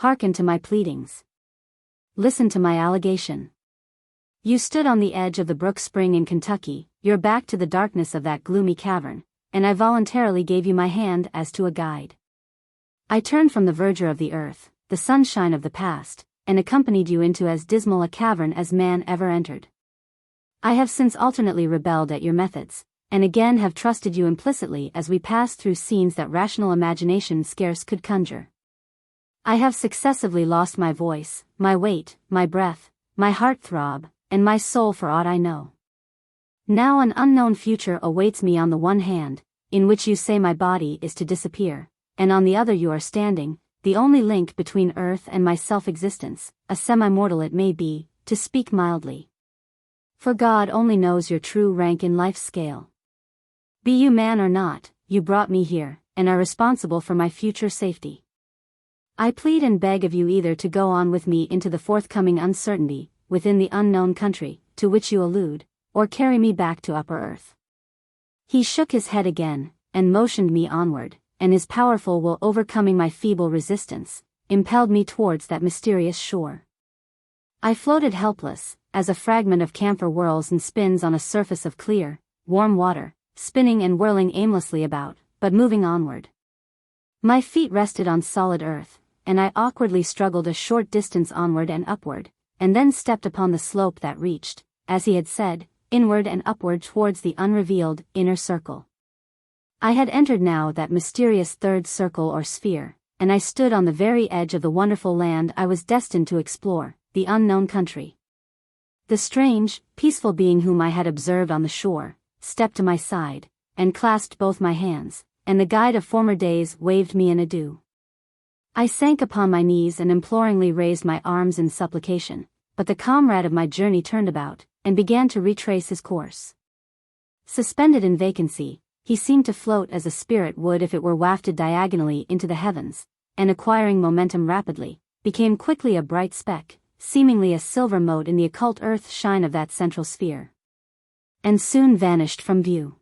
Speaker 1: Hearken to my pleadings. Listen to my allegation. You stood on the edge of the brook spring in Kentucky, your back to the darkness of that gloomy cavern, and I voluntarily gave you my hand as to a guide. I turned from the verdure of the earth, the sunshine of the past, and accompanied you into as dismal a cavern as man ever entered. I have since alternately rebelled at your methods, and again have trusted you implicitly as we passed through scenes that rational imagination scarce could conjure. I have successively lost my voice, my weight, my breath, my heart throb, and my soul for aught I know. Now an unknown future awaits me on the one hand, in which you say my body is to disappear, and on the other you are standing, the only link between earth and my self-existence, a semi-mortal it may be, to speak mildly. For God only knows your true rank in life's scale. Be you man or not, you brought me here, and are responsible for my future safety. I plead and beg of you either to go on with me into the forthcoming uncertainty, within the unknown country, to which you allude, or carry me back to upper earth. He shook his head again, and motioned me onward, and his powerful will overcoming my feeble resistance, impelled me towards that mysterious shore. I floated helpless, as a fragment of camphor whirls and spins on a surface of clear, warm water, spinning and whirling aimlessly about, but moving onward. My feet rested on solid earth, and I awkwardly struggled a short distance onward and upward, and then stepped upon the slope that reached, as he had said, inward and upward towards the unrevealed, inner circle. I had entered now that mysterious third circle or sphere, and I stood on the very edge of the wonderful land I was destined to explore, the unknown country. The strange, peaceful being whom I had observed on the shore, stepped to my side, and clasped both my hands, and the guide of former days waved me an adieu. I sank upon my knees and imploringly raised my arms in supplication, but the comrade of my journey turned about, and began to retrace his course. Suspended in vacancy, he seemed to float as a spirit would if it were wafted diagonally into the heavens, and acquiring momentum rapidly, became quickly a bright speck, seemingly a silver mote in the occult earth shine of that central sphere. And soon vanished from view.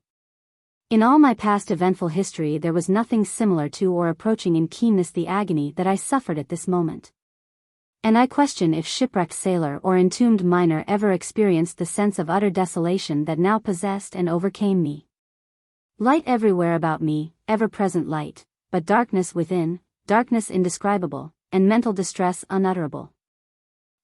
Speaker 1: In all my past eventful history there was nothing similar to or approaching in keenness the agony that I suffered at this moment. And I question if shipwrecked sailor or entombed miner ever experienced the sense of utter desolation that now possessed and overcame me. Light everywhere about me, ever-present light, but darkness within, darkness indescribable, and mental distress unutterable.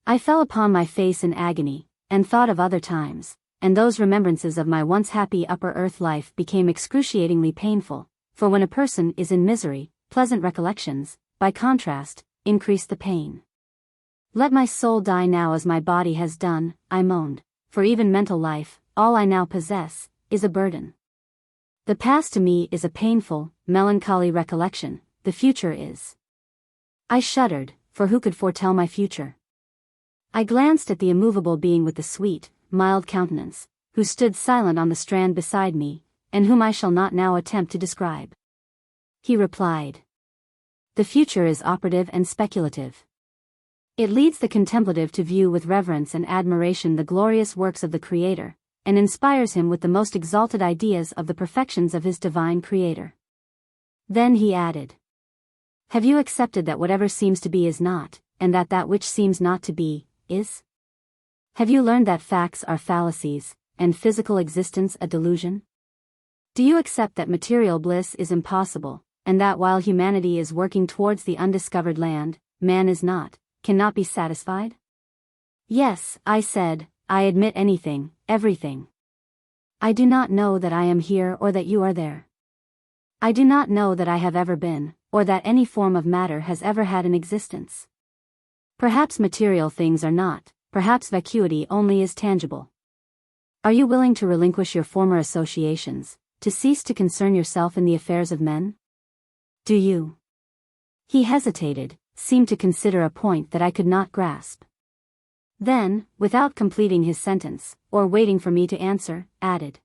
Speaker 1: I fell upon my face in agony, and thought of other times, and those remembrances of my once happy upper earth life became excruciatingly painful, for when a person is in misery, pleasant recollections, by contrast, increase the pain. Let my soul die now as my body has done, I moaned, for even mental life, all I now possess, is a burden. The past to me is a painful, melancholy recollection, the future is. I shuddered, for who could foretell my future? I glanced at the immovable being with the sweet, mild countenance, who stood silent on the strand beside me, and whom I shall not now attempt to describe. He replied, "The future is operative and speculative. It leads the contemplative to view with reverence and admiration the glorious works of the Creator, and inspires him with the most exalted ideas of the perfections of his divine Creator." Then he added, "Have you accepted that whatever seems to be is not, and that that which seems not to be, is? Have you learned that facts are fallacies, and physical existence a delusion? Do you accept that material bliss is impossible, and that while humanity is working towards the undiscovered land, man is not, cannot be satisfied?" "Yes," I said, "I admit anything, everything. I do not know that I am here or that you are there. I do not know that I have ever been, or that any form of matter has ever had an existence. Perhaps material things are not, perhaps vacuity only is tangible. Are you willing to relinquish your former associations, to cease to concern yourself in the affairs of men? Do you?" He hesitated, seemed to consider a point that I could not grasp. Then, without completing his sentence, or waiting for me to answer, added,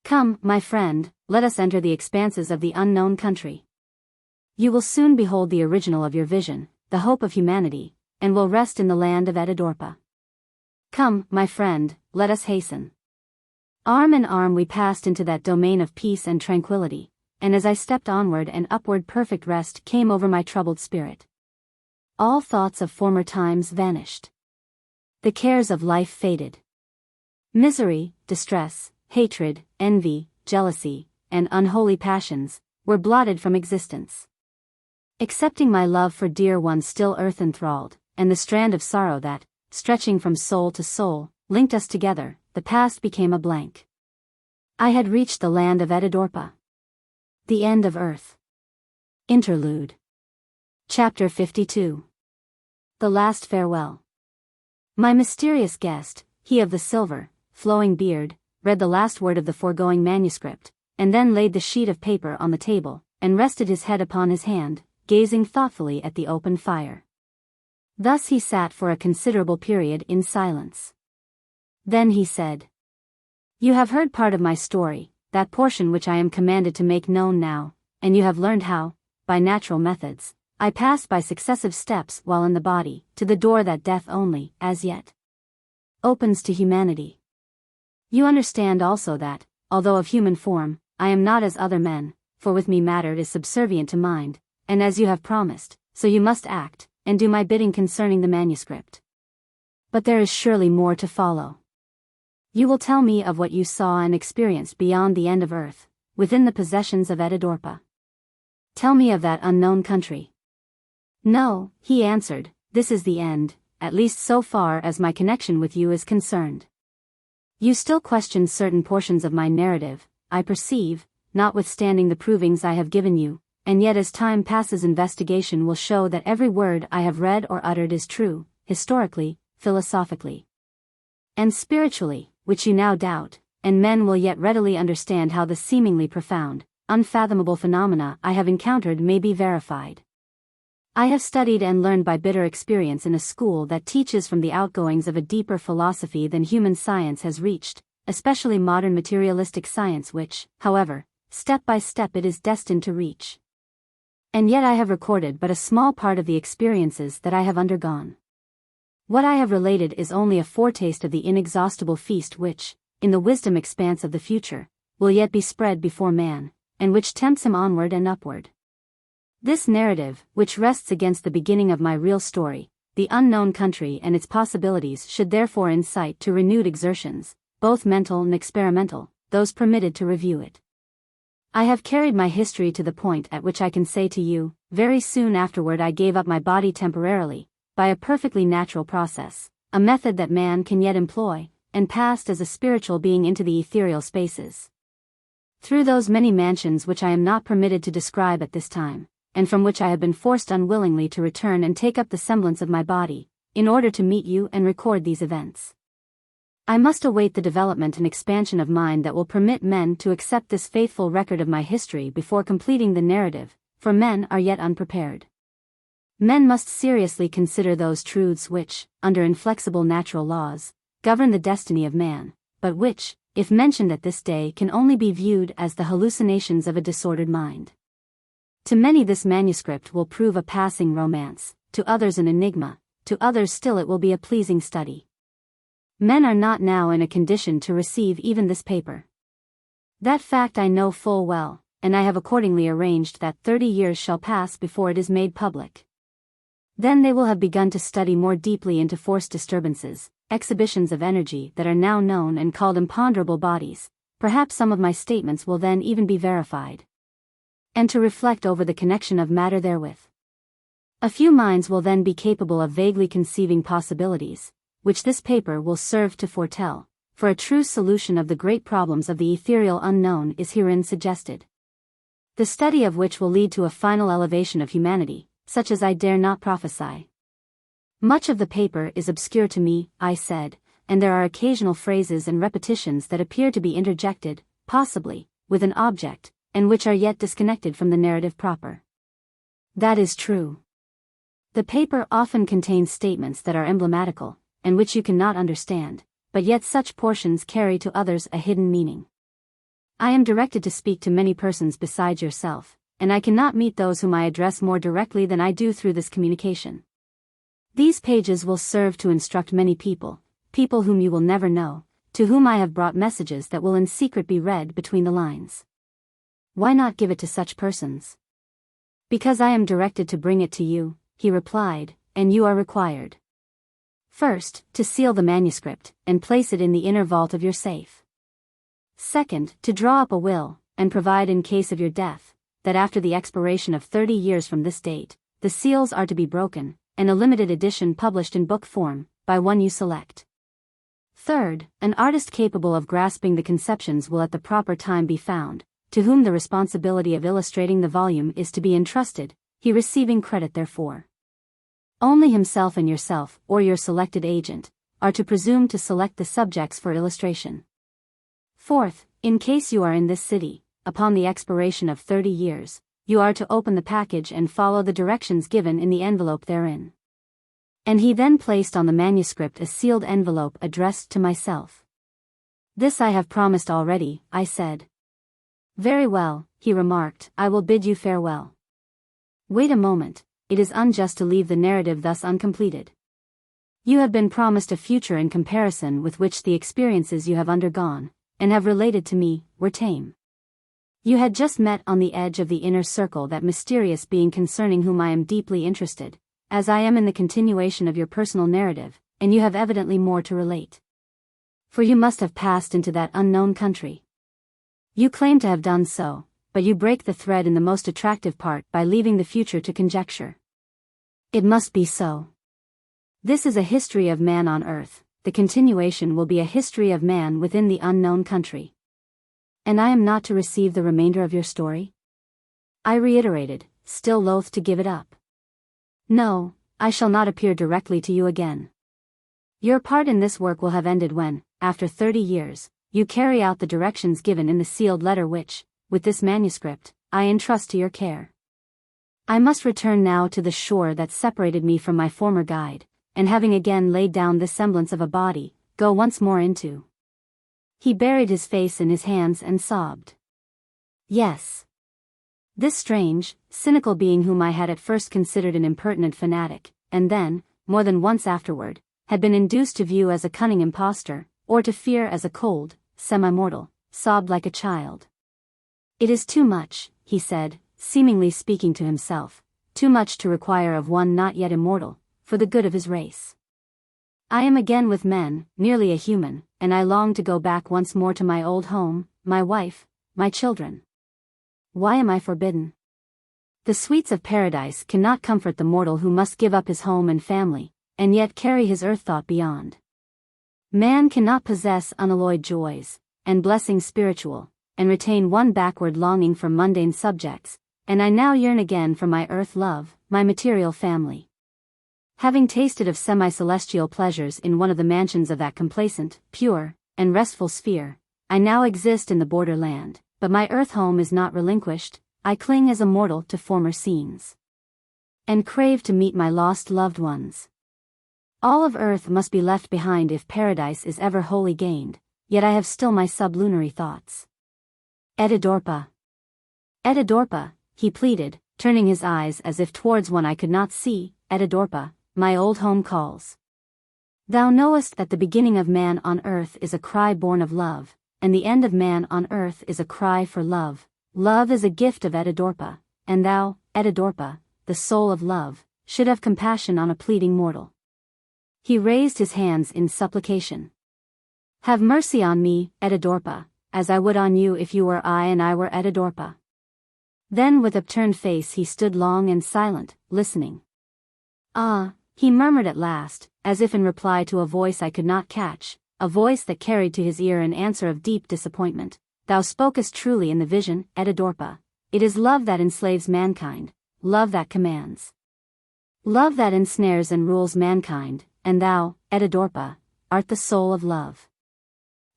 Speaker 1: "Come, my friend, let us enter the expanses of the unknown country. You will soon behold the original of your vision, the hope of humanity, and will rest in the land of Etidorhpa. Come, my friend, let us hasten. Arm in arm we passed into that domain of peace and tranquility, and as I stepped onward and upward perfect rest came over my troubled spirit. All thoughts of former times vanished. The cares of life faded. Misery, distress, hatred, envy, jealousy, and unholy passions were blotted from existence. Excepting my love for dear ones still earth enthralled, and the strand of sorrow that, stretching from soul to soul, linked us together, the past became a blank. I had reached the land of Etidorhpa. The end of earth. Interlude. Chapter 52. The last farewell. My mysterious guest, he of the silver, flowing beard, read the last word of the foregoing manuscript, and then laid the sheet of paper on the table, and rested his head upon his hand, gazing thoughtfully at the open fire. Thus he sat for a considerable period in silence. Then he said, "You have heard part of my story, that portion which I am commanded to make known now, and you have learned how, by natural methods, I passed by successive steps while in the body, to the door that death only, as yet, opens to humanity. You understand also that, although of human form, I am not as other men, for with me matter is subservient to mind, and as you have promised, so you must act, and do my bidding concerning the manuscript. But there is surely more to follow. You will tell me of what you saw and experienced beyond the end of earth, within the possessions of Etidorhpa. Tell me of that unknown country." "No," he answered, "this is the end, at least so far as my connection with you is concerned. You still question certain portions of my narrative, I perceive, notwithstanding the provings I have given you, and yet as time passes investigation will show that every word I have read or uttered is true, historically, philosophically, and spiritually, which you now doubt, and men will yet readily understand how the seemingly profound, unfathomable phenomena I have encountered may be verified. I have studied and learned by bitter experience in a school that teaches from the outgoings of a deeper philosophy than human science has reached, especially modern materialistic science which, however, step by step it is destined to reach. And yet I have recorded but a small part of the experiences that I have undergone. What I have related is only a foretaste of the inexhaustible feast which, in the wisdom expanse of the future, will yet be spread before man, and which tempts him onward and upward. This narrative, which rests against the beginning of my real story, the unknown country and its possibilities should therefore incite to renewed exertions, both mental and experimental, those permitted to review it. I have carried my history to the point at which I can say to you, very soon afterward I gave up my body temporarily, by a perfectly natural process, a method that man can yet employ, and passed as a spiritual being into the ethereal spaces. Through those many mansions which I am not permitted to describe at this time, and from which I have been forced unwillingly to return and take up the semblance of my body, in order to meet you and record these events. I must await the development and expansion of mind that will permit men to accept this faithful record of my history before completing the narrative, for men are yet unprepared. Men must seriously consider those truths which, under inflexible natural laws, govern the destiny of man, but which, if mentioned at this day, can only be viewed as the hallucinations of a disordered mind. To many this manuscript will prove a passing romance, to others an enigma, to others still it will be a pleasing study. Men are not now in a condition to receive even this paper. That fact I know full well, and I have accordingly arranged that 30 years shall pass before it is made public. Then they will have begun to study more deeply into force disturbances, exhibitions of energy that are now known and called imponderable bodies. Perhaps some of my statements will then even be verified. And to reflect over the connection of matter therewith. A few minds will then be capable of vaguely conceiving possibilities, which this paper will serve to foretell, for a true solution of the great problems of the ethereal unknown is herein suggested. The study of which will lead to a final elevation of humanity, such as I dare not prophesy. Much of the paper is obscure to me, I said, and there are occasional phrases and repetitions that appear to be interjected, possibly, with an object, and which are yet disconnected from the narrative proper. That is true. The paper often contains statements that are emblematical, and which you cannot understand, but yet such portions carry to others a hidden meaning. I am directed to speak to many persons besides yourself, and I cannot meet those whom I address more directly than I do through this communication. These pages will serve to instruct many people, people whom you will never know, to whom I have brought messages that will in secret be read between the lines. Why not give it to such persons? Because I am directed to bring it to you, he replied, and you are required. First, to seal the manuscript, and place it in the inner vault of your safe. Second, to draw up a will, and provide in case of your death, that after the expiration of 30 years from this date, the seals are to be broken, and a limited edition published in book form, by one you select. Third, an artist capable of grasping the conceptions will at the proper time be found, to whom the responsibility of illustrating the volume is to be entrusted, he receiving credit therefor. Only himself and yourself, or your selected agent, are to presume to select the subjects for illustration. Fourth, in case you are in this city, upon the expiration of 30 years, you are to open the package and follow the directions given in the envelope therein. And he then placed on the manuscript a sealed envelope addressed to myself. This I have promised already, I said. Very well, he remarked, I will bid you farewell. Wait a moment, it is unjust to leave the narrative thus uncompleted. You have been promised a future in comparison with which the experiences you have undergone, and have related to me, were tame. You had just met on the edge of the inner circle that mysterious being concerning whom I am deeply interested, as I am in the continuation of your personal narrative, and you have evidently more to relate. For you must have passed into that unknown country. You claim to have done so, but you break the thread in the most attractive part by leaving the future to conjecture. It must be so. This is a history of man on earth, the continuation will be a history of man within the unknown country. And I am not to receive the remainder of your story? I reiterated, still loath to give it up. No, I shall not appear directly to you again. Your part in this work will have ended when, after 30 years, you carry out the directions given in the sealed letter which, with this manuscript, I entrust to your care. I must return now to the shore that separated me from my former guide, and having again laid down the semblance of a body, go once more into. He buried his face in his hands and sobbed. Yes. This strange, cynical being whom I had at first considered an impertinent fanatic, and then, more than once afterward, had been induced to view as a cunning impostor, or to fear as a cold, semi-mortal, sobbed like a child. It is too much, he said, seemingly speaking to himself, too much to require of one not yet immortal, for the good of his race. I am again with men, merely a human, and I long to go back once more to my old home, my wife, my children. Why am I forbidden? The sweets of paradise cannot comfort the mortal who must give up his home and family, and yet carry his earth thought beyond. Man cannot possess unalloyed joys, and blessings spiritual, and retain one backward longing for mundane subjects, and I now yearn again for my earth love, my material family. Having tasted of semi-celestial pleasures in one of the mansions of that complacent, pure, and restful sphere, I now exist in the borderland, but my earth home is not relinquished, I cling as a mortal to former scenes. And crave to meet my lost loved ones. All of earth must be left behind if paradise is ever wholly gained, yet I have still my sublunary thoughts. Etidorhpa. Etidorhpa, he pleaded, turning his eyes as if towards one I could not see, Etidorhpa, my old home calls. Thou knowest that the beginning of man on earth is a cry born of love, and the end of man on earth is a cry for love. Love is a gift of Etidorhpa, and thou, Etidorhpa, the soul of love, should have compassion on a pleading mortal. He raised his hands in supplication. Have mercy on me, Etidorhpa, as I would on you if you were I and I were Etidorhpa. Then with upturned face he stood long and silent, listening. Ah, he murmured at last, as if in reply to a voice I could not catch, a voice that carried to his ear an answer of deep disappointment. Thou spokest truly in the vision, Etidorhpa. It is love that enslaves mankind, love that commands. Love that ensnares and rules mankind, and thou, Etidorhpa, art the soul of love.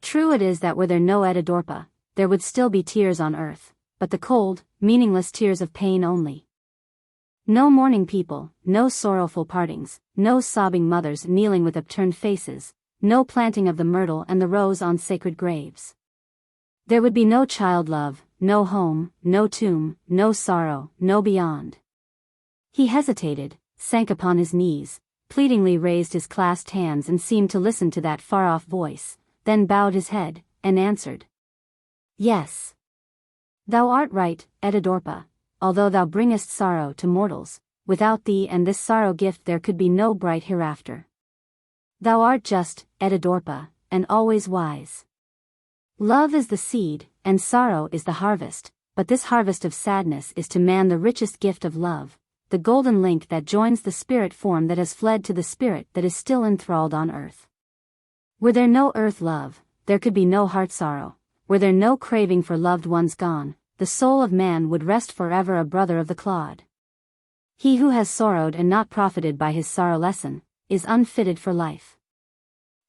Speaker 1: True it is that were there no Etidorhpa, there would still be tears on earth, but the cold, meaningless tears of pain only. No mourning people, no sorrowful partings, no sobbing mothers kneeling with upturned faces, no planting of the myrtle and the rose on sacred graves. There would be no child love, no home, no tomb, no sorrow, no beyond. He hesitated, sank upon his knees, pleadingly raised his clasped hands and seemed to listen to that far-off voice, then bowed his head, and answered. Yes. Thou art right, Etidorhpa, although thou bringest sorrow to mortals, without thee and this sorrow gift there could be no bright hereafter. Thou art just, Etidorhpa, and always wise. Love is the seed, and sorrow is the harvest, but this harvest of sadness is to man the richest gift of love, the golden link that joins the spirit form that has fled to the spirit that is still enthralled on earth. Were there no earth love, there could be no heart sorrow. Were there no craving for loved ones gone, the soul of man would rest forever a brother of the clod. He who has sorrowed and not profited by his sorrow lesson, is unfitted for life.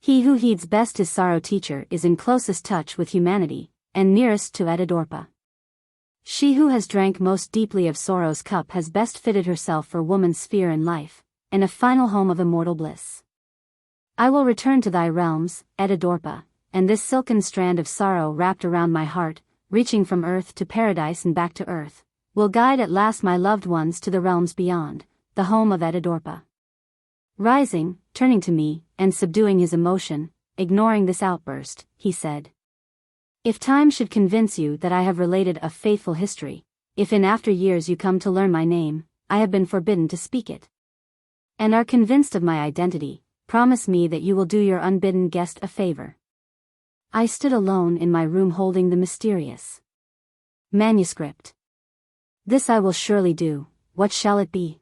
Speaker 1: He who heeds best his sorrow teacher is in closest touch with humanity, and nearest to Etidorhpa. She who has drank most deeply of sorrow's cup has best fitted herself for woman's sphere in life, and a final home of immortal bliss. I will return to thy realms, Etidorhpa, and this silken strand of sorrow wrapped around my heart, reaching from earth to paradise and back to earth, will guide at last my loved ones to the realms beyond, the home of Etidorhpa. Rising, turning to me, and subduing his emotion, ignoring this outburst, he said. If time should convince you that I have related a faithful history, if in after years you come to learn my name, I have been forbidden to speak it, and are convinced of my identity, promise me that you will do your unbidden guest a favor. I stood alone in my room holding the mysterious manuscript. This I will surely do. What shall it be?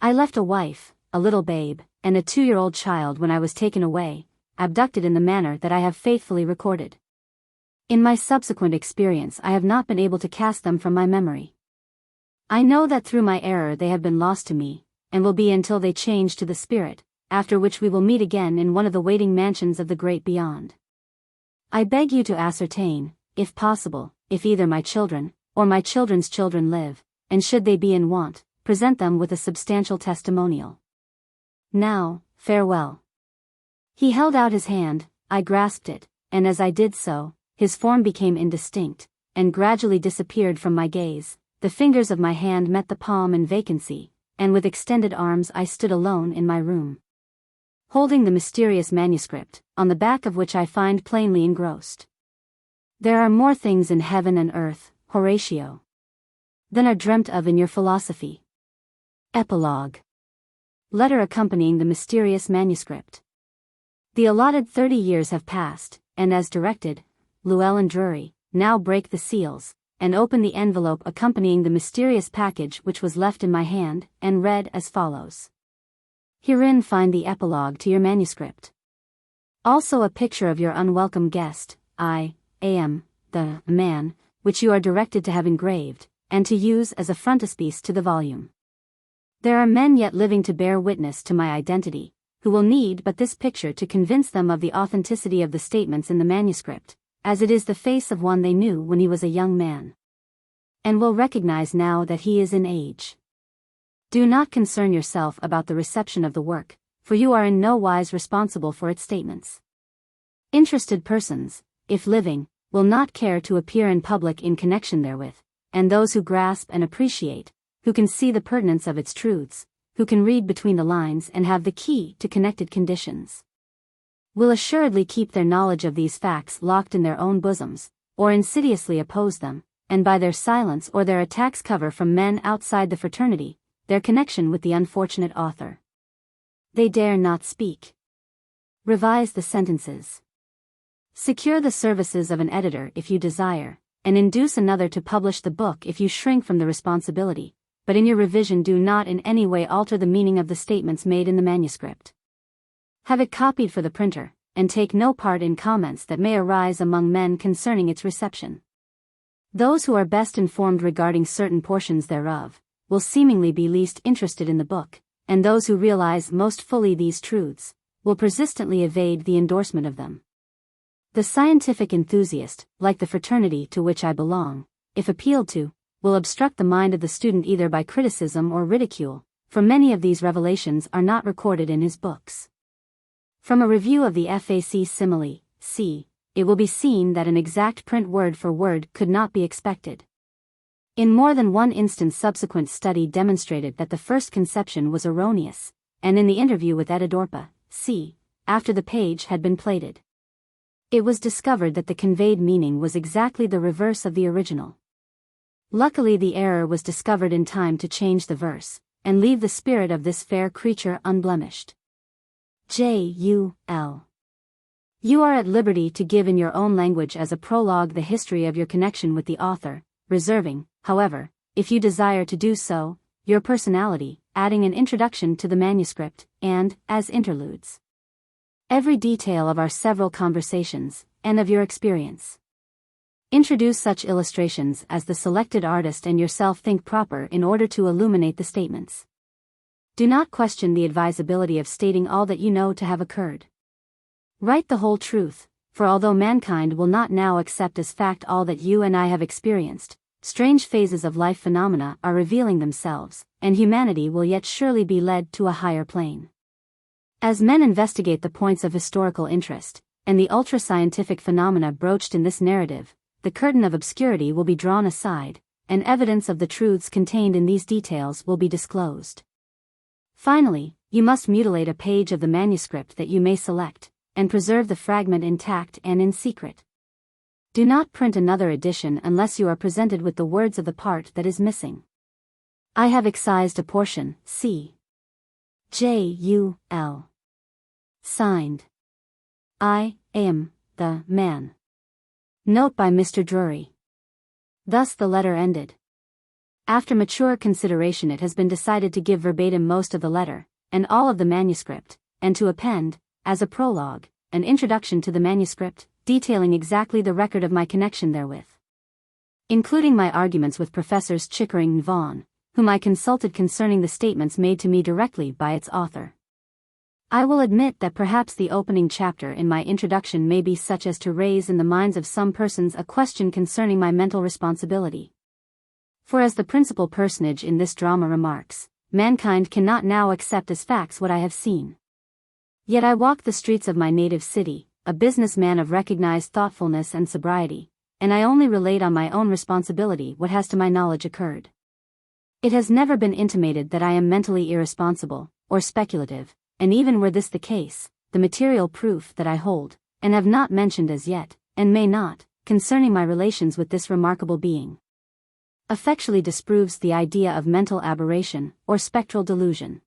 Speaker 1: I left a wife, a little babe, and a 2-year-old child when I was taken away, abducted in the manner that I have faithfully recorded. In my subsequent experience I have not been able to cast them from my memory. I know that through my error they have been lost to me, and will be until they change to the spirit, after which we will meet again in one of the waiting mansions of the great beyond. I beg you to ascertain, if possible, if either my children, or my children's children live, and should they be in want, present them with a substantial testimonial. Now, farewell. He held out his hand, I grasped it, and as I did so, his form became indistinct, and gradually disappeared from my gaze. The fingers of my hand met the palm in vacancy, and with extended arms I stood alone in my room, holding the mysterious manuscript, on the back of which I find plainly engrossed. There are more things in heaven and earth, Horatio, than are dreamt of in your philosophy. Epilogue. Letter accompanying the mysterious manuscript. The allotted 30 years have passed, and as directed, Llewellyn Drury, now break the seals, and open the envelope accompanying the mysterious package which was left in my hand, and read as follows. Herein find the epilogue to your manuscript. Also a picture of your unwelcome guest, I am, the man, which you are directed to have engraved, and to use as a frontispiece to the volume. There are men yet living to bear witness to my identity, who will need but this picture to convince them of the authenticity of the statements in the manuscript, as it is the face of one they knew when he was a young man, and will recognize now that he is in age. Do not concern yourself about the reception of the work, for you are in no wise responsible for its statements. Interested persons, if living, will not care to appear in public in connection therewith, and those who grasp and appreciate, who can see the pertinence of its truths, who can read between the lines and have the key to connected conditions, will assuredly keep their knowledge of these facts locked in their own bosoms, or insidiously oppose them, and by their silence or their attacks cover from men outside the fraternity their connection with the unfortunate author. They dare not speak. Revise the sentences. Secure the services of an editor if you desire, and induce another to publish the book if you shrink from the responsibility, but in your revision do not in any way alter the meaning of the statements made in the manuscript. Have it copied for the printer, and take no part in comments that may arise among men concerning its reception. Those who are best informed regarding certain portions thereof, will seemingly be least interested in the book, and those who realize most fully these truths, will persistently evade the endorsement of them. The scientific enthusiast, like the fraternity to which I belong, if appealed to, will obstruct the mind of the student either by criticism or ridicule, for many of these revelations are not recorded in his books. From a review of the facsimile, c, it will be seen that an exact print word for word could not be expected. In more than one instance subsequent study demonstrated that the first conception was erroneous, and in the interview with Etidorhpa, c. after the page had been plated. It was discovered that the conveyed meaning was exactly the reverse of the original. Luckily the error was discovered in time to change the verse, and leave the spirit of this fair creature unblemished. J.U.L. You are at liberty to give in your own language as a prologue the history of your connection with the author, reserving, however, if you desire to do so, your personality, adding an introduction to the manuscript, and, as interludes, every detail of our several conversations, and of your experience. Introduce such illustrations as the selected artist and yourself think proper in order to illuminate the statements. Do not question the advisability of stating all that you know to have occurred. Write the whole truth, for although mankind will not now accept as fact all that you and I have experienced, strange phases of life phenomena are revealing themselves, and humanity will yet surely be led to a higher plane. As men investigate the points of historical interest, and the ultra-scientific phenomena broached in this narrative, the curtain of obscurity will be drawn aside, and evidence of the truths contained in these details will be disclosed. Finally, you must mutilate a page of the manuscript that you may select, and preserve the fragment intact and in secret. Do not print another edition unless you are presented with the words of the part that is missing. I have excised a portion, c. J.U.L. Signed. I am the man. Note by Mr. Drury. Thus the letter ended. After mature consideration it has been decided to give verbatim most of the letter, and all of the manuscript, and to append, as a prologue, an introduction to the manuscript, detailing exactly the record of my connection therewith, including my arguments with Professors Chickering and Vaughan, whom I consulted concerning the statements made to me directly by its author. I will admit that perhaps the opening chapter in my introduction may be such as to raise in the minds of some persons a question concerning my mental responsibility. For as the principal personage in this drama remarks, mankind cannot now accept as facts what I have seen. Yet I walk the streets of my native city, a businessman of recognized thoughtfulness and sobriety, and I only relate on my own responsibility what has to my knowledge occurred. It has never been intimated that I am mentally irresponsible, or speculative, and even were this the case, the material proof that I hold, and have not mentioned as yet, and may not, concerning my relations with this remarkable being, effectually disproves the idea of mental aberration, or spectral delusion.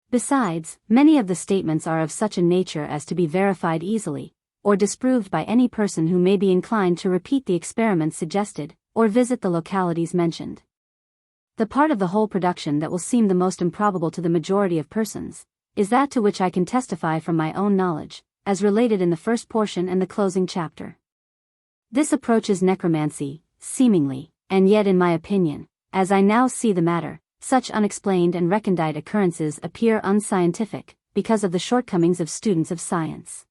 Speaker 1: Besides, many of the statements are of such a nature as to be verified easily, or disproved by any person who may be inclined to repeat the experiments suggested, or visit the localities mentioned. The part of the whole production that will seem the most improbable to the majority of persons, is that to which I can testify from my own knowledge, as related in the first portion and the closing chapter. This approaches necromancy, seemingly, and yet in my opinion, as I now see the matter, such unexplained and recondite occurrences appear unscientific, because of the shortcomings of students of science.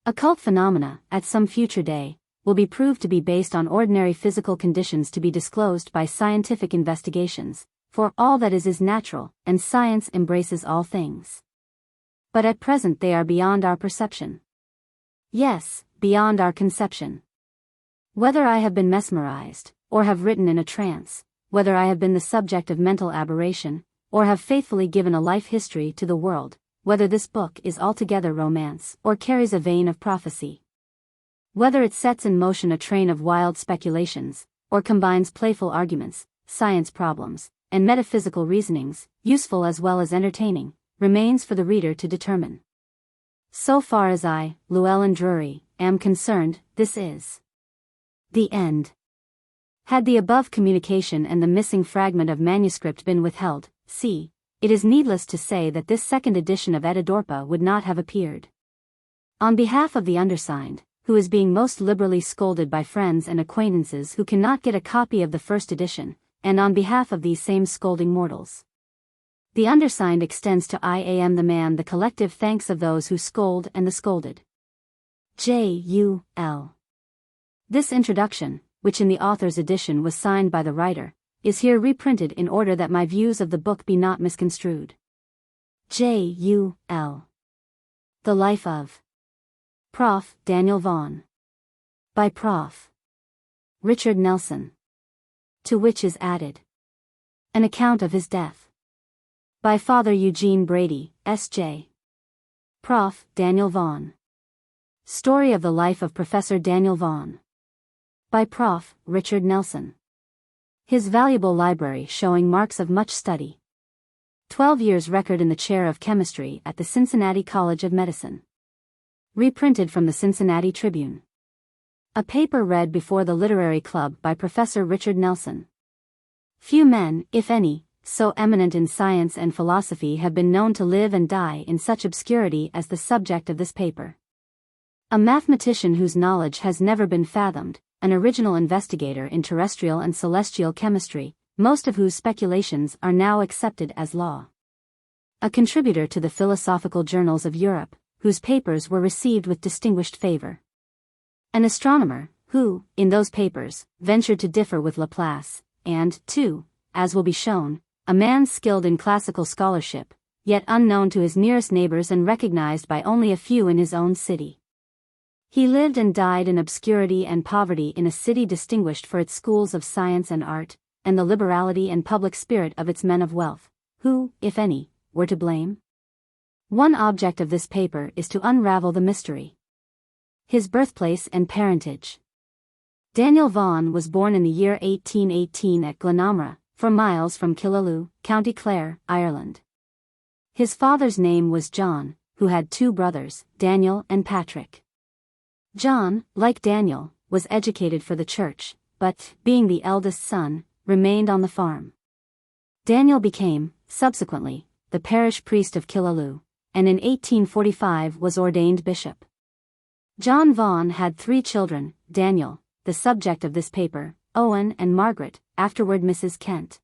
Speaker 1: Occult phenomena, at some future day, will be proved to be based on ordinary physical conditions to be disclosed by scientific investigations, for all that is natural, and science embraces all things. But at present they are beyond our perception. Yes, beyond our conception. Whether I have been mesmerized, or have written in a trance, whether I have been the subject of mental aberration, or have faithfully given a life history to the world, whether this book is altogether romance, or carries a vein of prophecy, whether it sets in motion a train of wild speculations, or combines playful arguments, science problems, and metaphysical reasonings, useful as well as entertaining, remains for the reader to determine. So far as I, Llewellyn Drury, am concerned, this is the end. Had the above communication and the missing fragment of manuscript been withheld, it is needless to say that this second edition of Etidorhpa would not have appeared. On behalf of the undersigned, who is being most liberally scolded by friends and acquaintances who cannot get a copy of the first edition, and on behalf of these same scolding mortals, the undersigned extends to I am the man the collective thanks of those who scold and the scolded. J.U.L. This introduction, which in the author's edition was signed by the writer, is here reprinted in order that my views of the book be not misconstrued. J.U.L. The Life of Prof. Daniel Vaughan. By Prof. Richard Nelson. To which is added an account of his death. By Father Eugene Brady, S.J. Prof. Daniel Vaughan. Story of the Life of Professor Daniel Vaughan. By Prof. Richard Nelson. His valuable library showing marks of much study. 12 years record in the chair of chemistry at the Cincinnati College of Medicine. Reprinted from the Cincinnati Tribune. A paper read before the Literary Club by Professor Richard Nelson. Few men, if any, so eminent in science and philosophy have been known to live and die in such obscurity as the subject of this paper. A mathematician whose knowledge has never been fathomed, an original investigator in terrestrial and celestial chemistry, most of whose speculations are now accepted as law. A contributor to the philosophical journals of Europe, whose papers were received with distinguished favor. An astronomer, who, in those papers, ventured to differ with Laplace, and, too, as will be shown, a man skilled in classical scholarship, yet unknown to his nearest neighbors and recognized by only a few in his own city. He lived and died in obscurity and poverty in a city distinguished for its schools of science and art, and the liberality and public spirit of its men of wealth, who, if any, were to blame. One object of this paper is to unravel the mystery. His birthplace and parentage. Daniel Vaughan was born in the year 1818 at Glenamra, 4 miles from Killaloe, County Clare, Ireland. His father's name was John, who had 2 brothers, Daniel and Patrick. John, like Daniel, was educated for the church, but, being the eldest son, remained on the farm. Daniel became, subsequently, the parish priest of Killaloe, and in 1845 was ordained bishop. John Vaughan had 3 children, Daniel, the subject of this paper, Owen and Margaret, afterward Mrs. Kent.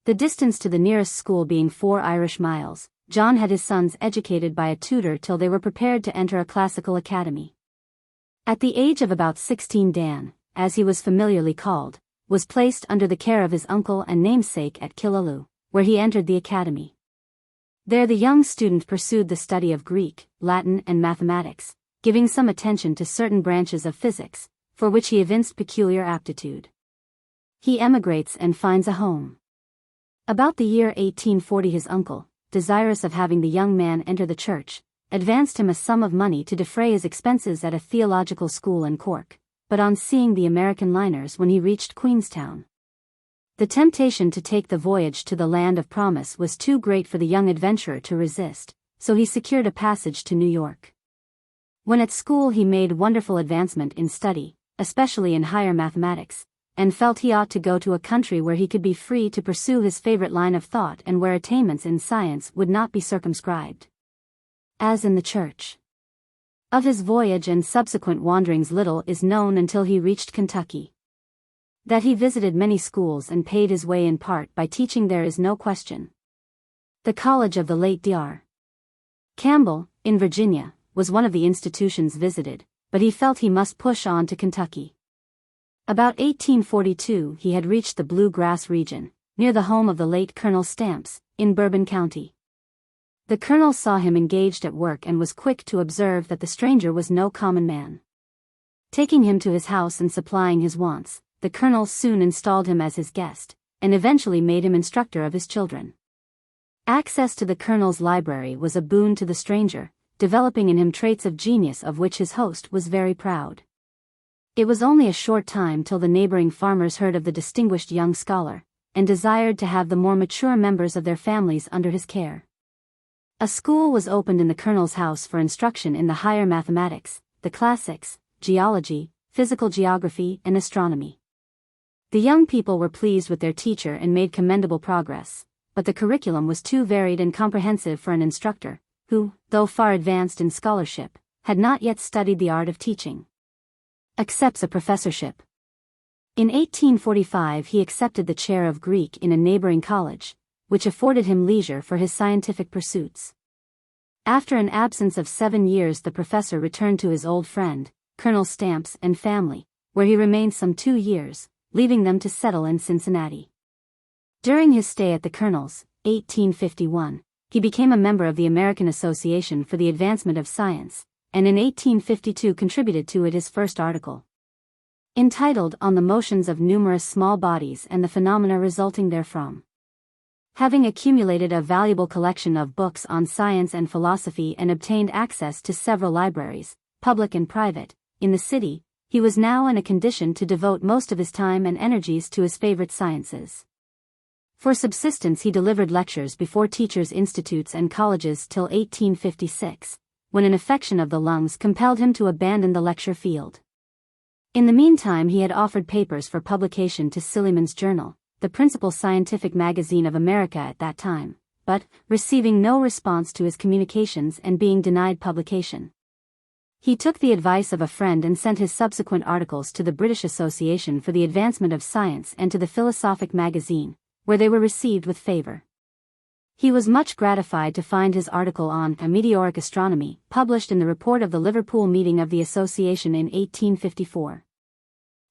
Speaker 1: The distance to the nearest school being 4 Irish miles, John had his sons educated by a tutor till they were prepared to enter a classical academy. At the age of about 16 Dan, as he was familiarly called, was placed under the care of his uncle and namesake at Killaloe, where he entered the academy. There the young student pursued the study of Greek, Latin and mathematics, giving some attention to certain branches of physics, for which he evinced peculiar aptitude. He emigrates and finds a home. About the year 1840 his uncle, desirous of having the young man enter the church, advanced him a sum of money to defray his expenses at a theological school in Cork, but on seeing the American liners when he reached Queenstown, the temptation to take the voyage to the land of promise was too great for the young adventurer to resist, so he secured a passage to New York. When at school he made wonderful advancement in study, especially in higher mathematics, and felt he ought to go to a country where he could be free to pursue his favorite line of thought and where attainments in science would not be circumscribed, as in the church. Of his voyage and subsequent wanderings little is known until he reached Kentucky. That he visited many schools and paid his way in part by teaching there is no question. The college of the late Dr. Campbell, in Virginia, was one of the institutions visited, but he felt he must push on to Kentucky. About 1842 he had reached the Blue Grass region, near the home of the late Colonel Stamps, in Bourbon County. The colonel saw him engaged at work and was quick to observe that the stranger was no common man. Taking him to his house and supplying his wants, the colonel soon installed him as his guest, and eventually made him instructor of his children. Access to the colonel's library was a boon to the stranger, developing in him traits of genius of which his host was very proud. It was only a short time till the neighboring farmers heard of the distinguished young scholar, and desired to have the more mature members of their families under his care. A school was opened in the colonel's house for instruction in the higher mathematics, the classics, geology, physical geography, and astronomy. The young people were pleased with their teacher and made commendable progress, but the curriculum was too varied and comprehensive for an instructor, who, though far advanced in scholarship, had not yet studied the art of teaching. Accepts a professorship. In 1845 he accepted the chair of Greek in a neighboring college, which afforded him leisure for his scientific pursuits. After an absence of 7 years the professor returned to his old friend, Colonel Stamps and family, where he remained some 2 years, leaving them to settle in Cincinnati. During his stay at the colonel's, 1851, he became a member of the American Association for the Advancement of Science, and in 1852 contributed to it his first article, entitled On the Motions of Numerous Small Bodies and the Phenomena Resulting Therefrom. Having accumulated a valuable collection of books on science and philosophy and obtained access to several libraries, public and private, in the city, he was now in a condition to devote most of his time and energies to his favorite sciences. For subsistence he delivered lectures before teachers' institutes and colleges till 1856, when an affection of the lungs compelled him to abandon the lecture field. In the meantime he had offered papers for publication to Silliman's Journal, the principal scientific magazine of America at that time, but, receiving no response to his communications and being denied publication, he took the advice of a friend and sent his subsequent articles to the British Association for the Advancement of Science and to the Philosophic Magazine, where they were received with favor. He was much gratified to find his article on a meteoric astronomy published in the report of the Liverpool meeting of the association in 1854.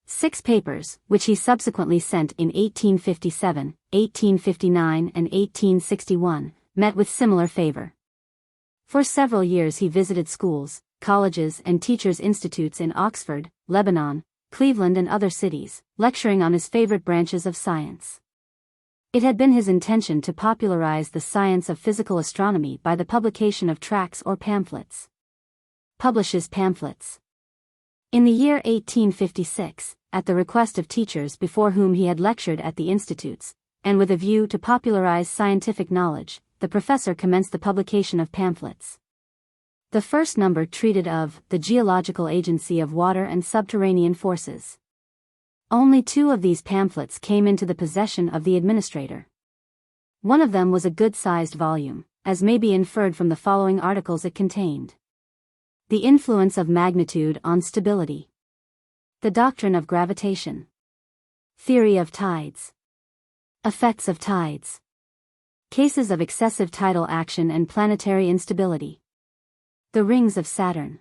Speaker 1: 6 papers, which he subsequently sent in 1857, 1859 and 1861, met with similar favor. For several years he visited schools, colleges and teachers' institutes in Oxford, Lebanon, Cleveland and other cities, lecturing on his favorite branches of science. It had been his intention to popularize the science of physical astronomy by the publication of tracts or pamphlets. Publishes pamphlets. In the year 1856, at the request of teachers before whom he had lectured at the institutes, and with a view to popularize scientific knowledge, the professor commenced the publication of pamphlets. The first number treated of the geological agency of water and subterranean forces. Only 2 of these pamphlets came into the possession of the administrator. One of them was a good-sized volume, as may be inferred from the following articles it contained. The influence of magnitude on stability. The doctrine of gravitation. Theory of tides. Effects of tides. Cases of excessive tidal action and planetary instability. The rings of Saturn.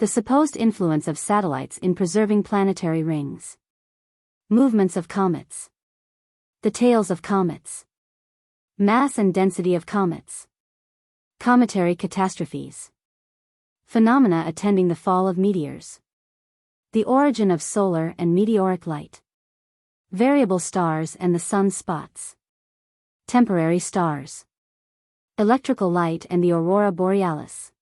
Speaker 1: The supposed influence of satellites in preserving planetary rings. Movements of comets. The tails of comets. Mass and density of comets. Cometary catastrophes. Phenomena attending the fall of meteors. The origin of solar and meteoric light. Variable stars and the sun's spots. Temporary stars. Electrical light and the aurora borealis.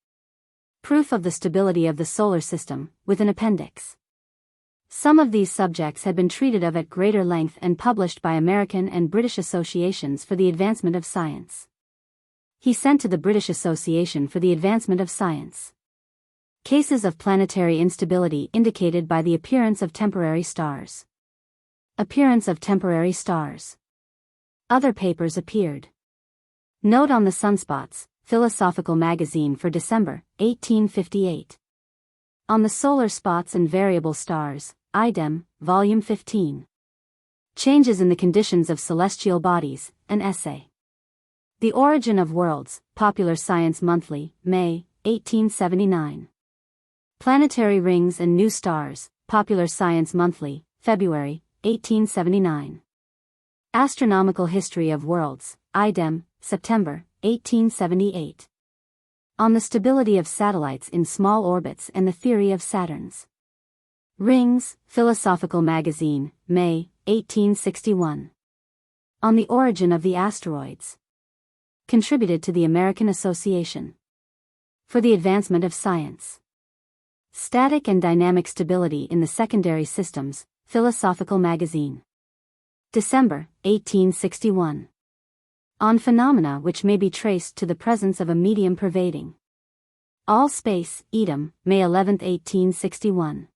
Speaker 1: Proof of the stability of the solar system, with an appendix. Some of these subjects had been treated of at greater length and published by American and British associations for the advancement of science. He sent to the British Association for the Advancement of Science. Cases of planetary instability indicated by the appearance of temporary stars. Appearance of temporary stars. Other papers appeared. Note on the sunspots, Philosophical Magazine for December, 1858. On the solar spots and variable stars, Idem, Volume 15. Changes in the Conditions of Celestial Bodies, an essay. The Origin of Worlds, Popular Science Monthly, May, 1879. Planetary Rings and New Stars, Popular Science Monthly, February, 1879. Astronomical History of Worlds, Idem, September, 1878. On the Stability of Satellites in Small Orbits and the Theory of Saturns. Rings, Philosophical Magazine, May, 1861. On the Origin of the Asteroids. Contributed to the American Association for the Advancement of Science. Static and Dynamic Stability in the Secondary Systems, Philosophical Magazine. December, 1861. On phenomena which may be traced to the presence of a medium pervading all space, Edom, May 11, 1861.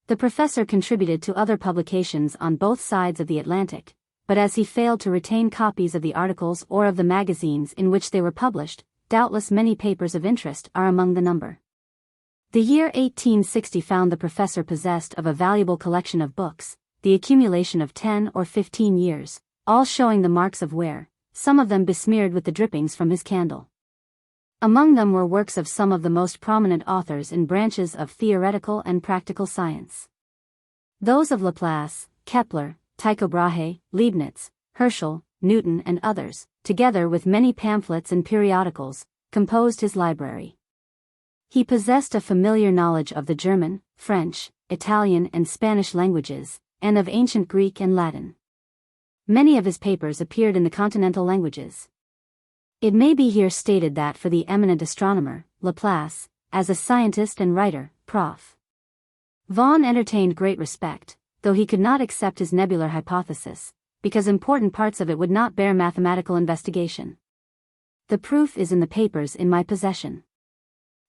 Speaker 1: The professor contributed to other publications on both sides of the Atlantic, but as he failed to retain copies of the articles or of the magazines in which they were published, doubtless many papers of interest are among the number. The year 1860 found the professor possessed of a valuable collection of books, the accumulation of 10 or 15 years, all showing the marks of wear, some of them besmeared with the drippings from his candle. Among them were works of some of the most prominent authors in branches of theoretical and practical science. Those of Laplace, Kepler, Tycho Brahe, Leibniz, Herschel, Newton and others, together with many pamphlets and periodicals, composed his library. He possessed a familiar knowledge of the German, French, Italian and Spanish languages, and of ancient Greek and Latin. Many of his papers appeared in the continental languages. It may be here stated that for the eminent astronomer, Laplace, as a scientist and writer, Prof. Vaughan entertained great respect, though he could not accept his nebular hypothesis, because important parts of it would not bear mathematical investigation. The proof is in the papers in my possession.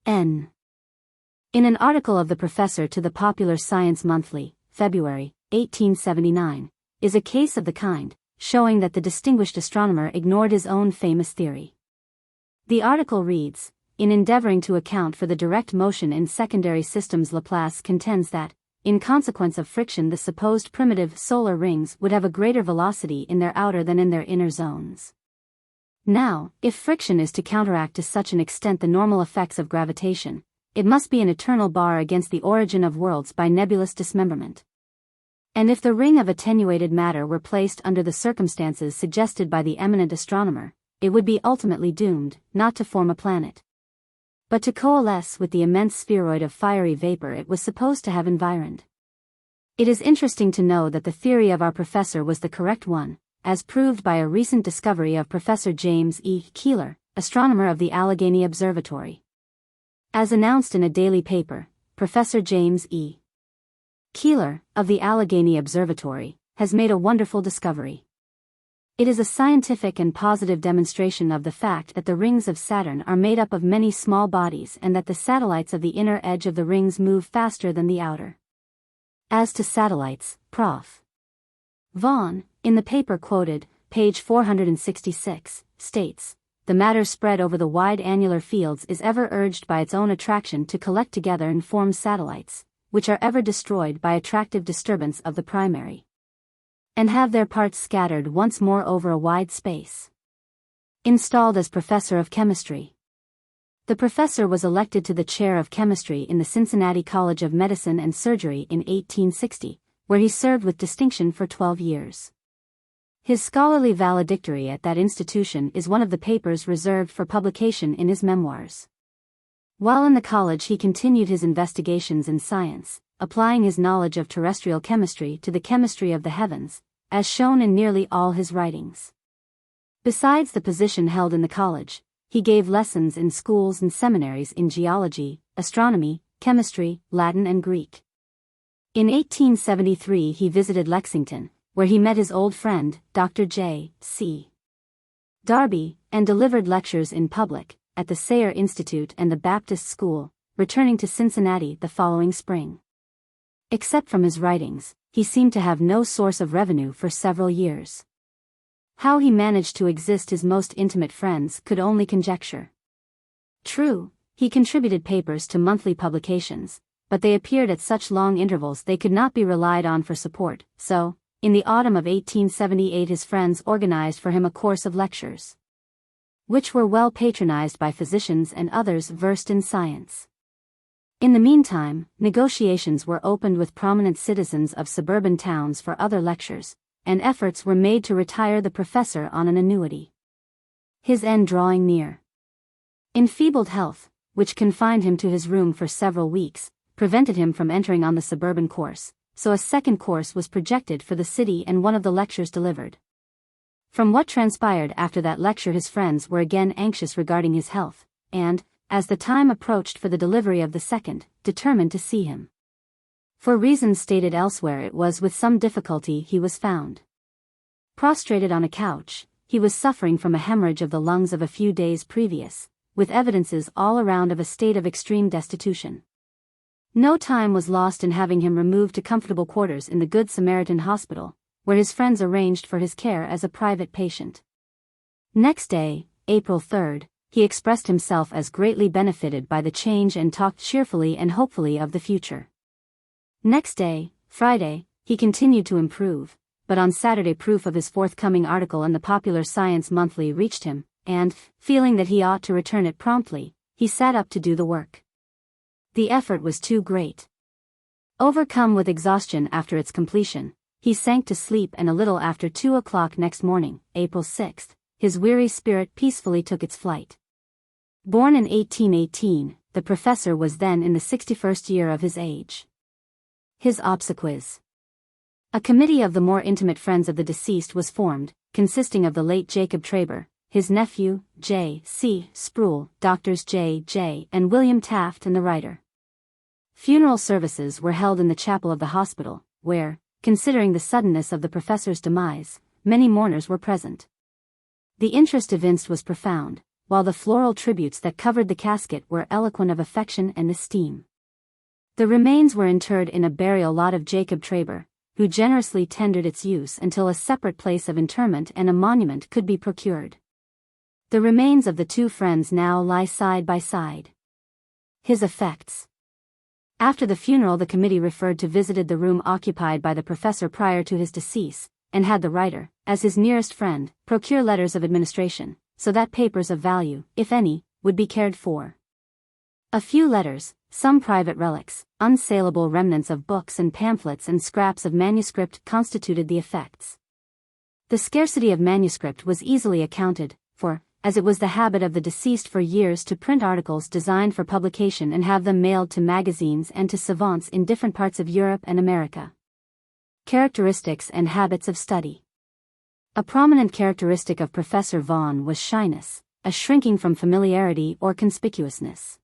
Speaker 1: N. In an article of the professor to the Popular Science Monthly, February, 1879, is a case of the kind, showing that the distinguished astronomer ignored his own famous theory. The article reads, "In endeavoring to account for the direct motion in secondary systems, Laplace contends that, in consequence of friction, the supposed primitive solar rings would have a greater velocity in their outer than in their inner zones. Now, if friction is to counteract to such an extent the normal effects of gravitation, it must be an eternal bar against the origin of worlds by nebulous dismemberment. And if the ring of attenuated matter were placed under the circumstances suggested by the eminent astronomer, it would be ultimately doomed, not to form a planet, but to coalesce with the immense spheroid of fiery vapor it was supposed to have environed." It is interesting to know that the theory of our professor was the correct one, as proved by a recent discovery of Professor James E. Keeler, astronomer of the Allegheny Observatory. As announced in a daily paper, Professor James E. Keeler, of the Allegheny Observatory, has made a wonderful discovery. It is a scientific and positive demonstration of the fact that the rings of Saturn are made up of many small bodies and that the satellites of the inner edge of the rings move faster than the outer. As to satellites, Prof. Vaughan, in the paper quoted, page 466, states, "The matter spread over the wide annular fields is ever urged by its own attraction to collect together and form satellites, which are ever destroyed by attractive disturbance of the primary, and have their parts scattered once more over a wide space." Installed as professor of chemistry. The professor was elected to the chair of chemistry in the Cincinnati College of Medicine and Surgery in 1860, where he served with distinction for 12 years. His scholarly valedictory at that institution is one of the papers reserved for publication in his memoirs. While in the college he continued his investigations in science, applying his knowledge of terrestrial chemistry to the chemistry of the heavens, as shown in nearly all his writings. Besides the position held in the college, he gave lessons in schools and seminaries in geology, astronomy, chemistry, Latin and Greek. In 1873 he visited Lexington, where he met his old friend, Dr. J. C. Darby, and delivered lectures in public, at the Sayre Institute and the Baptist School, returning to Cincinnati the following spring. Except from his writings, he seemed to have no source of revenue for several years. How he managed to exist his most intimate friends could only conjecture. True, he contributed papers to monthly publications, but they appeared at such long intervals they could not be relied on for support, so, in the autumn of 1878 his friends organized for him a course of lectures, which were well patronized by physicians and others versed in science. In the meantime, negotiations were opened with prominent citizens of suburban towns for other lectures, and efforts were made to retire the professor on an annuity. His end drawing near. Enfeebled health, which confined him to his room for several weeks, prevented him from entering on the suburban course, so a second course was projected for the city and one of the lectures delivered. From what transpired after that lecture his friends were again anxious regarding his health, and, as the time approached for the delivery of the second, determined to see him. For reasons stated elsewhere it was with some difficulty he was found. Prostrated on a couch, he was suffering from a hemorrhage of the lungs of a few days previous, with evidences all around of a state of extreme destitution. No time was lost in having him removed to comfortable quarters in the Good Samaritan Hospital, where his friends arranged for his care as a private patient. Next day, April 3rd, he expressed himself as greatly benefited by the change and talked cheerfully and hopefully of the future. Next day, Friday, he continued to improve, but on Saturday proof of his forthcoming article in the Popular Science Monthly reached him, and, feeling that he ought to return it promptly, he sat up to do the work. The effort was too great. Overcome with exhaustion after its completion, he sank to sleep and a little after 2 o'clock next morning, April 6th, his weary spirit peacefully took its flight. Born in 1818, the professor was then in the 61st year of his age. His obsequies. A committee of the more intimate friends of the deceased was formed, consisting of the late Jacob Traber, his nephew, J. C. Sproul, Doctors J. J. and William Taft and the writer. Funeral services were held in the chapel of the hospital, where, considering the suddenness of the professor's demise, many mourners were present. The interest evinced was profound, while the floral tributes that covered the casket were eloquent of affection and esteem. The remains were interred in a burial lot of Jacob Traber, who generously tendered its use until a separate place of interment and a monument could be procured. The remains of the two friends now lie side by side. His effects. After the funeral, the committee referred to visited the room occupied by the professor prior to his decease, and had the writer, as his nearest friend, procure letters of administration, so that papers of value, if any, would be cared for. A few letters, some private relics, unsaleable remnants of books and pamphlets and scraps of manuscript constituted the effects. The scarcity of manuscript was easily accounted for, as it was the habit of the deceased for years to print articles designed for publication and have them mailed to magazines and to savants in different parts of Europe and America. Characteristics and habits of study. A prominent characteristic of Professor Vaughan was shyness, a shrinking from familiarity or conspicuousness.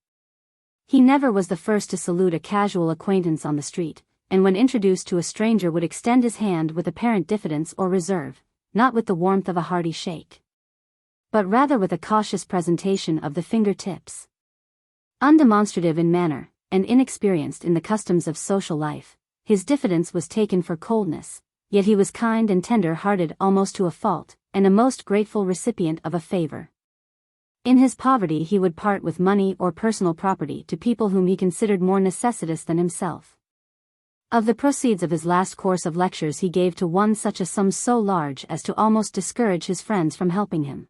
Speaker 1: He never was the first to salute a casual acquaintance on the street, and when introduced to a stranger would extend his hand with apparent diffidence or reserve, not with the warmth of a hearty shake, but rather with a cautious presentation of the finger-tips. Undemonstrative in manner, and inexperienced in the customs of social life, his diffidence was taken for coldness, yet he was kind and tender-hearted almost to a fault, and a most grateful recipient of a favor. In his poverty he would part with money or personal property to people whom he considered more necessitous than himself. Of the proceeds of his last course of lectures he gave to one such a sum so large as to almost discourage his friends from helping him.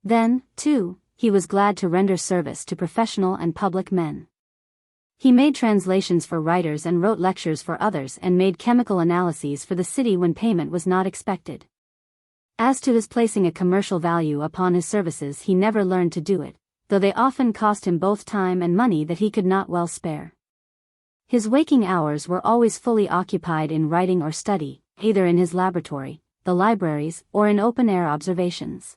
Speaker 1: Then, too, he was glad to render service to professional and public men. He made translations for writers and wrote lectures for others and made chemical analyses for the city when payment was not expected. As to his placing a commercial value upon his services, he never learned to do it, though they often cost him both time and money that he could not well spare. His waking hours were always fully occupied in writing or study, either in his laboratory, the libraries, or in open-air observations.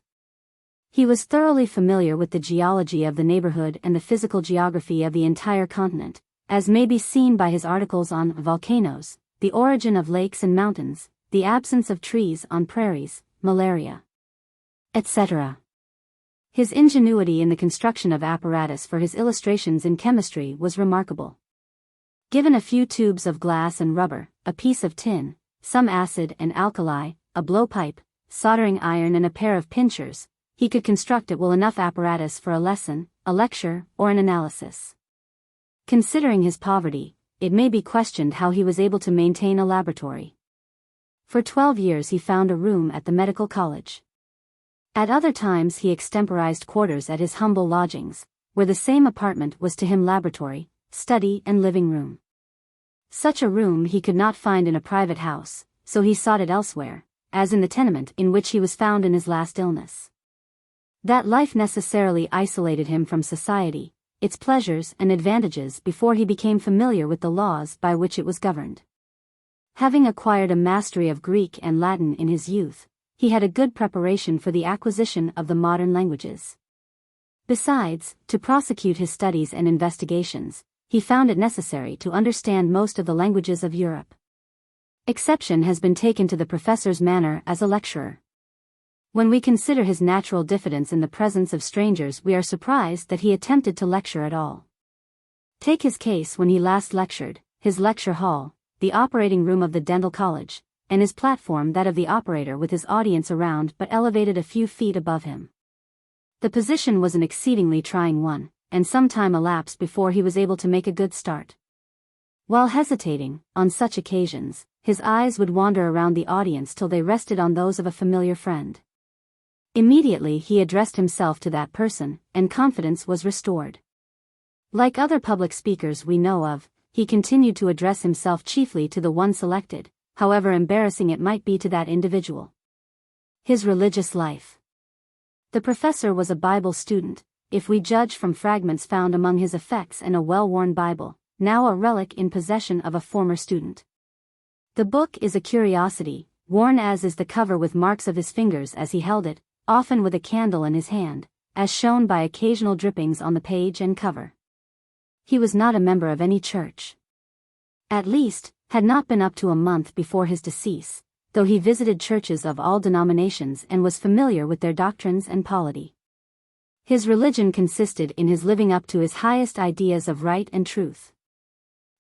Speaker 1: He was thoroughly familiar with the geology of the neighborhood and the physical geography of the entire continent, as may be seen by his articles on volcanoes, the origin of lakes and mountains, the absence of trees on prairies, malaria, etc. His ingenuity in the construction of apparatus for his illustrations in chemistry was remarkable. Given a few tubes of glass and rubber, a piece of tin, some acid and alkali, a blowpipe, soldering iron and a pair of pincers, he could construct at will enough apparatus for a lesson, a lecture, or an analysis. Considering his poverty, it may be questioned how he was able to maintain a laboratory. For 12 years he found a room at the medical college. At other times he extemporized quarters at his humble lodgings, where the same apartment was to him laboratory, study and living room. Such a room he could not find in a private house, so he sought it elsewhere, as in the tenement in which he was found in his last illness. That life necessarily isolated him from society, its pleasures and advantages before he became familiar with the laws by which it was governed. Having acquired a mastery of Greek and Latin in his youth, he had a good preparation for the acquisition of the modern languages. Besides, to prosecute his studies and investigations, he found it necessary to understand most of the languages of Europe. Exception has been taken to the professor's manner as a lecturer. When we consider his natural diffidence in the presence of strangers, we are surprised that he attempted to lecture at all. Take his case when he last lectured, his lecture hall, the operating room of the dental college, and his platform that of the operator with his audience around but elevated a few feet above him. The position was an exceedingly trying one, and some time elapsed before he was able to make a good start. While hesitating, on such occasions, his eyes would wander around the audience till they rested on those of a familiar friend. Immediately he addressed himself to that person, and confidence was restored. Like other public speakers we know of, he continued to address himself chiefly to the one selected, however embarrassing it might be to that individual. His religious life. The professor was a Bible student, if we judge from fragments found among his effects and a well-worn Bible, now a relic in possession of a former student. The book is a curiosity, worn as is the cover with marks of his fingers as he held it, often with a candle in his hand, as shown by occasional drippings on the page and cover. He was not a member of any church. At least, had not been up to a month before his decease, though he visited churches of all denominations and was familiar with their doctrines and polity. His religion consisted in his living up to his highest ideas of right and truth.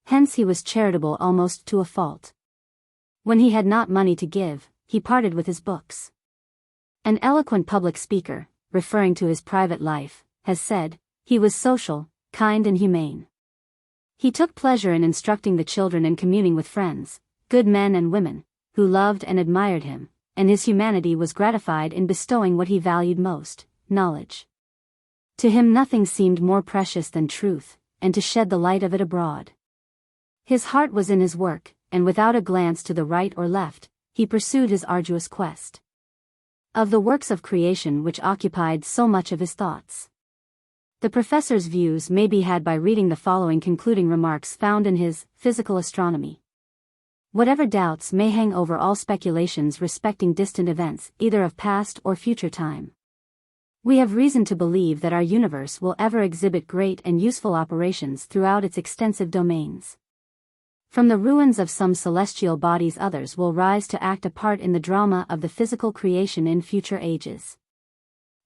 Speaker 1: Hence he was charitable almost to a fault. When he had not money to give, he parted with his books. An eloquent public speaker, referring to his private life, has said, he was social, kind and humane. He took pleasure in instructing the children and communing with friends, good men and women, who loved and admired him, and his humanity was gratified in bestowing what he valued most, knowledge. To him nothing seemed more precious than truth, and to shed the light of it abroad. His heart was in his work, and without a glance to the right or left, he pursued his arduous quest. Of the works of creation which occupied so much of his thoughts, the professor's views may be had by reading the following concluding remarks found in his Physical Astronomy. Whatever doubts may hang over all speculations respecting distant events, either of past or future time, we have reason to believe that our universe will ever exhibit great and useful operations throughout its extensive domains. From the ruins of some celestial bodies others will rise to act a part in the drama of the physical creation in future ages.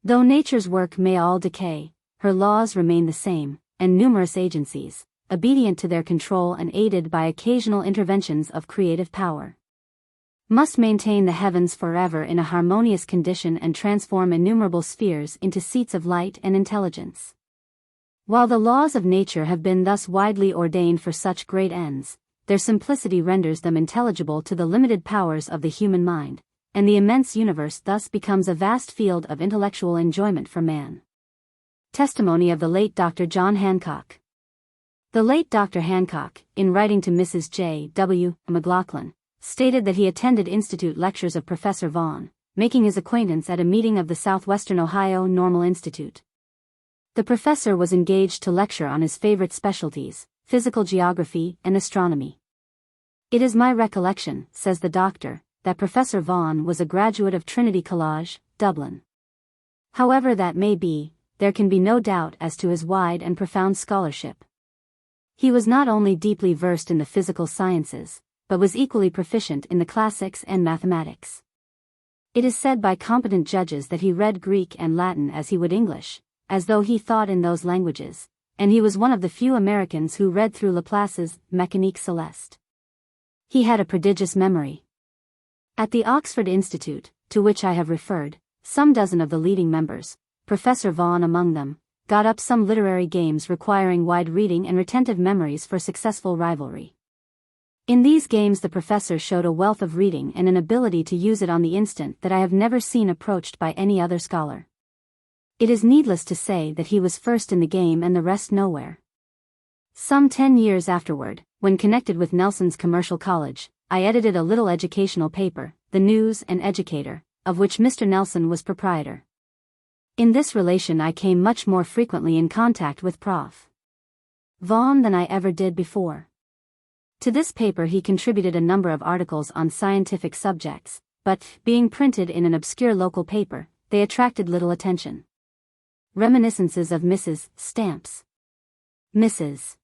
Speaker 1: Though nature's work may all decay, her laws remain the same, and numerous agencies, obedient to their control and aided by occasional interventions of creative power, must maintain the heavens forever in a harmonious condition and transform innumerable spheres into seats of light and intelligence. While the laws of nature have been thus widely ordained for such great ends, their simplicity renders them intelligible to the limited powers of the human mind, and the immense universe thus becomes a vast field of intellectual enjoyment for man. Testimony of the late Dr. John Hancock. The late Dr. Hancock, in writing to Mrs. J. W. McLaughlin, stated that he attended Institute lectures of Professor Vaughan, making his acquaintance at a meeting of the Southwestern Ohio Normal Institute. The professor was engaged to lecture on his favorite specialties, physical geography and astronomy. It is my recollection, says the doctor, that Professor Vaughan was a graduate of Trinity College, Dublin. However that may be, there can be no doubt as to his wide and profound scholarship. He was not only deeply versed in the physical sciences, but was equally proficient in the classics and mathematics. It is said by competent judges that he read Greek and Latin as he would English, as though he thought in those languages, and he was one of the few Americans who read through Laplace's Mécanique Céleste. He had a prodigious memory. At the Oxford Institute, to which I have referred, some dozen of the leading members, Professor Vaughan among them, got up some literary games requiring wide reading and retentive memories for successful rivalry. In these games the professor showed a wealth of reading and an ability to use it on the instant that I have never seen approached by any other scholar. It is needless to say that he was first in the game and the rest nowhere. Some 10 years afterward, when connected with Nelson's Commercial College, I edited a little educational paper, The News and Educator, of which Mr. Nelson was proprietor. In this relation I came much more frequently in contact with Prof. Vaughan than I ever did before. To this paper he contributed a number of articles on scientific subjects, but, being printed in an obscure local paper, they attracted little attention. Reminiscences of Mrs. Stamps. Mrs.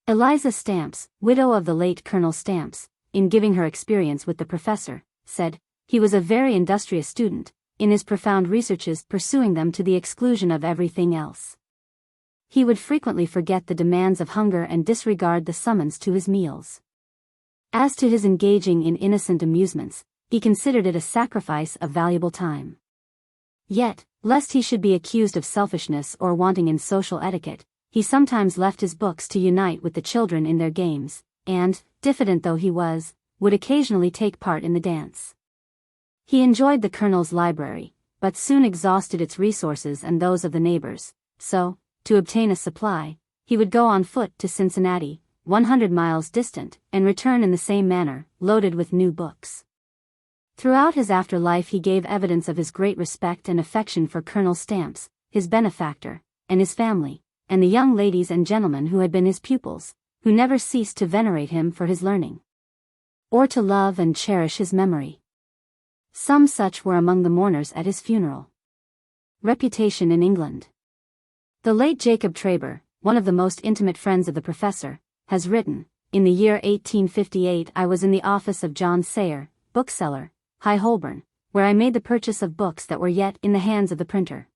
Speaker 1: Eliza Stamps, widow of the late Colonel Stamps, in giving her experience with the professor, said, he was a very industrious student, in his profound researches pursuing them to the exclusion of everything else. He would frequently forget the demands of hunger and disregard the summons to his meals. As to his engaging in innocent amusements, he considered it a sacrifice of valuable time. Yet, lest he should be accused of selfishness or wanting in social etiquette, he sometimes left his books to unite with the children in their games, and, diffident though he was, would occasionally take part in the dance. He enjoyed the Colonel's library, but soon exhausted its resources and those of the neighbors, so, to obtain a supply, he would go on foot to Cincinnati, 100 miles distant, and return in the same manner, loaded with new books. Throughout his afterlife he gave evidence of his great respect and affection for Colonel Stamps, his benefactor, and his family, and the young ladies and gentlemen who had been his pupils, who never ceased to venerate him for his learning. or to love and cherish his memory. Some such were among the mourners at his funeral. Reputation in England. The late Jacob Traber, one of the most intimate friends of the professor, has written, "In the year 1858 I was in the office of John Sayer, bookseller, High Holborn, where I made the purchase of books that were yet in the hands of the printer.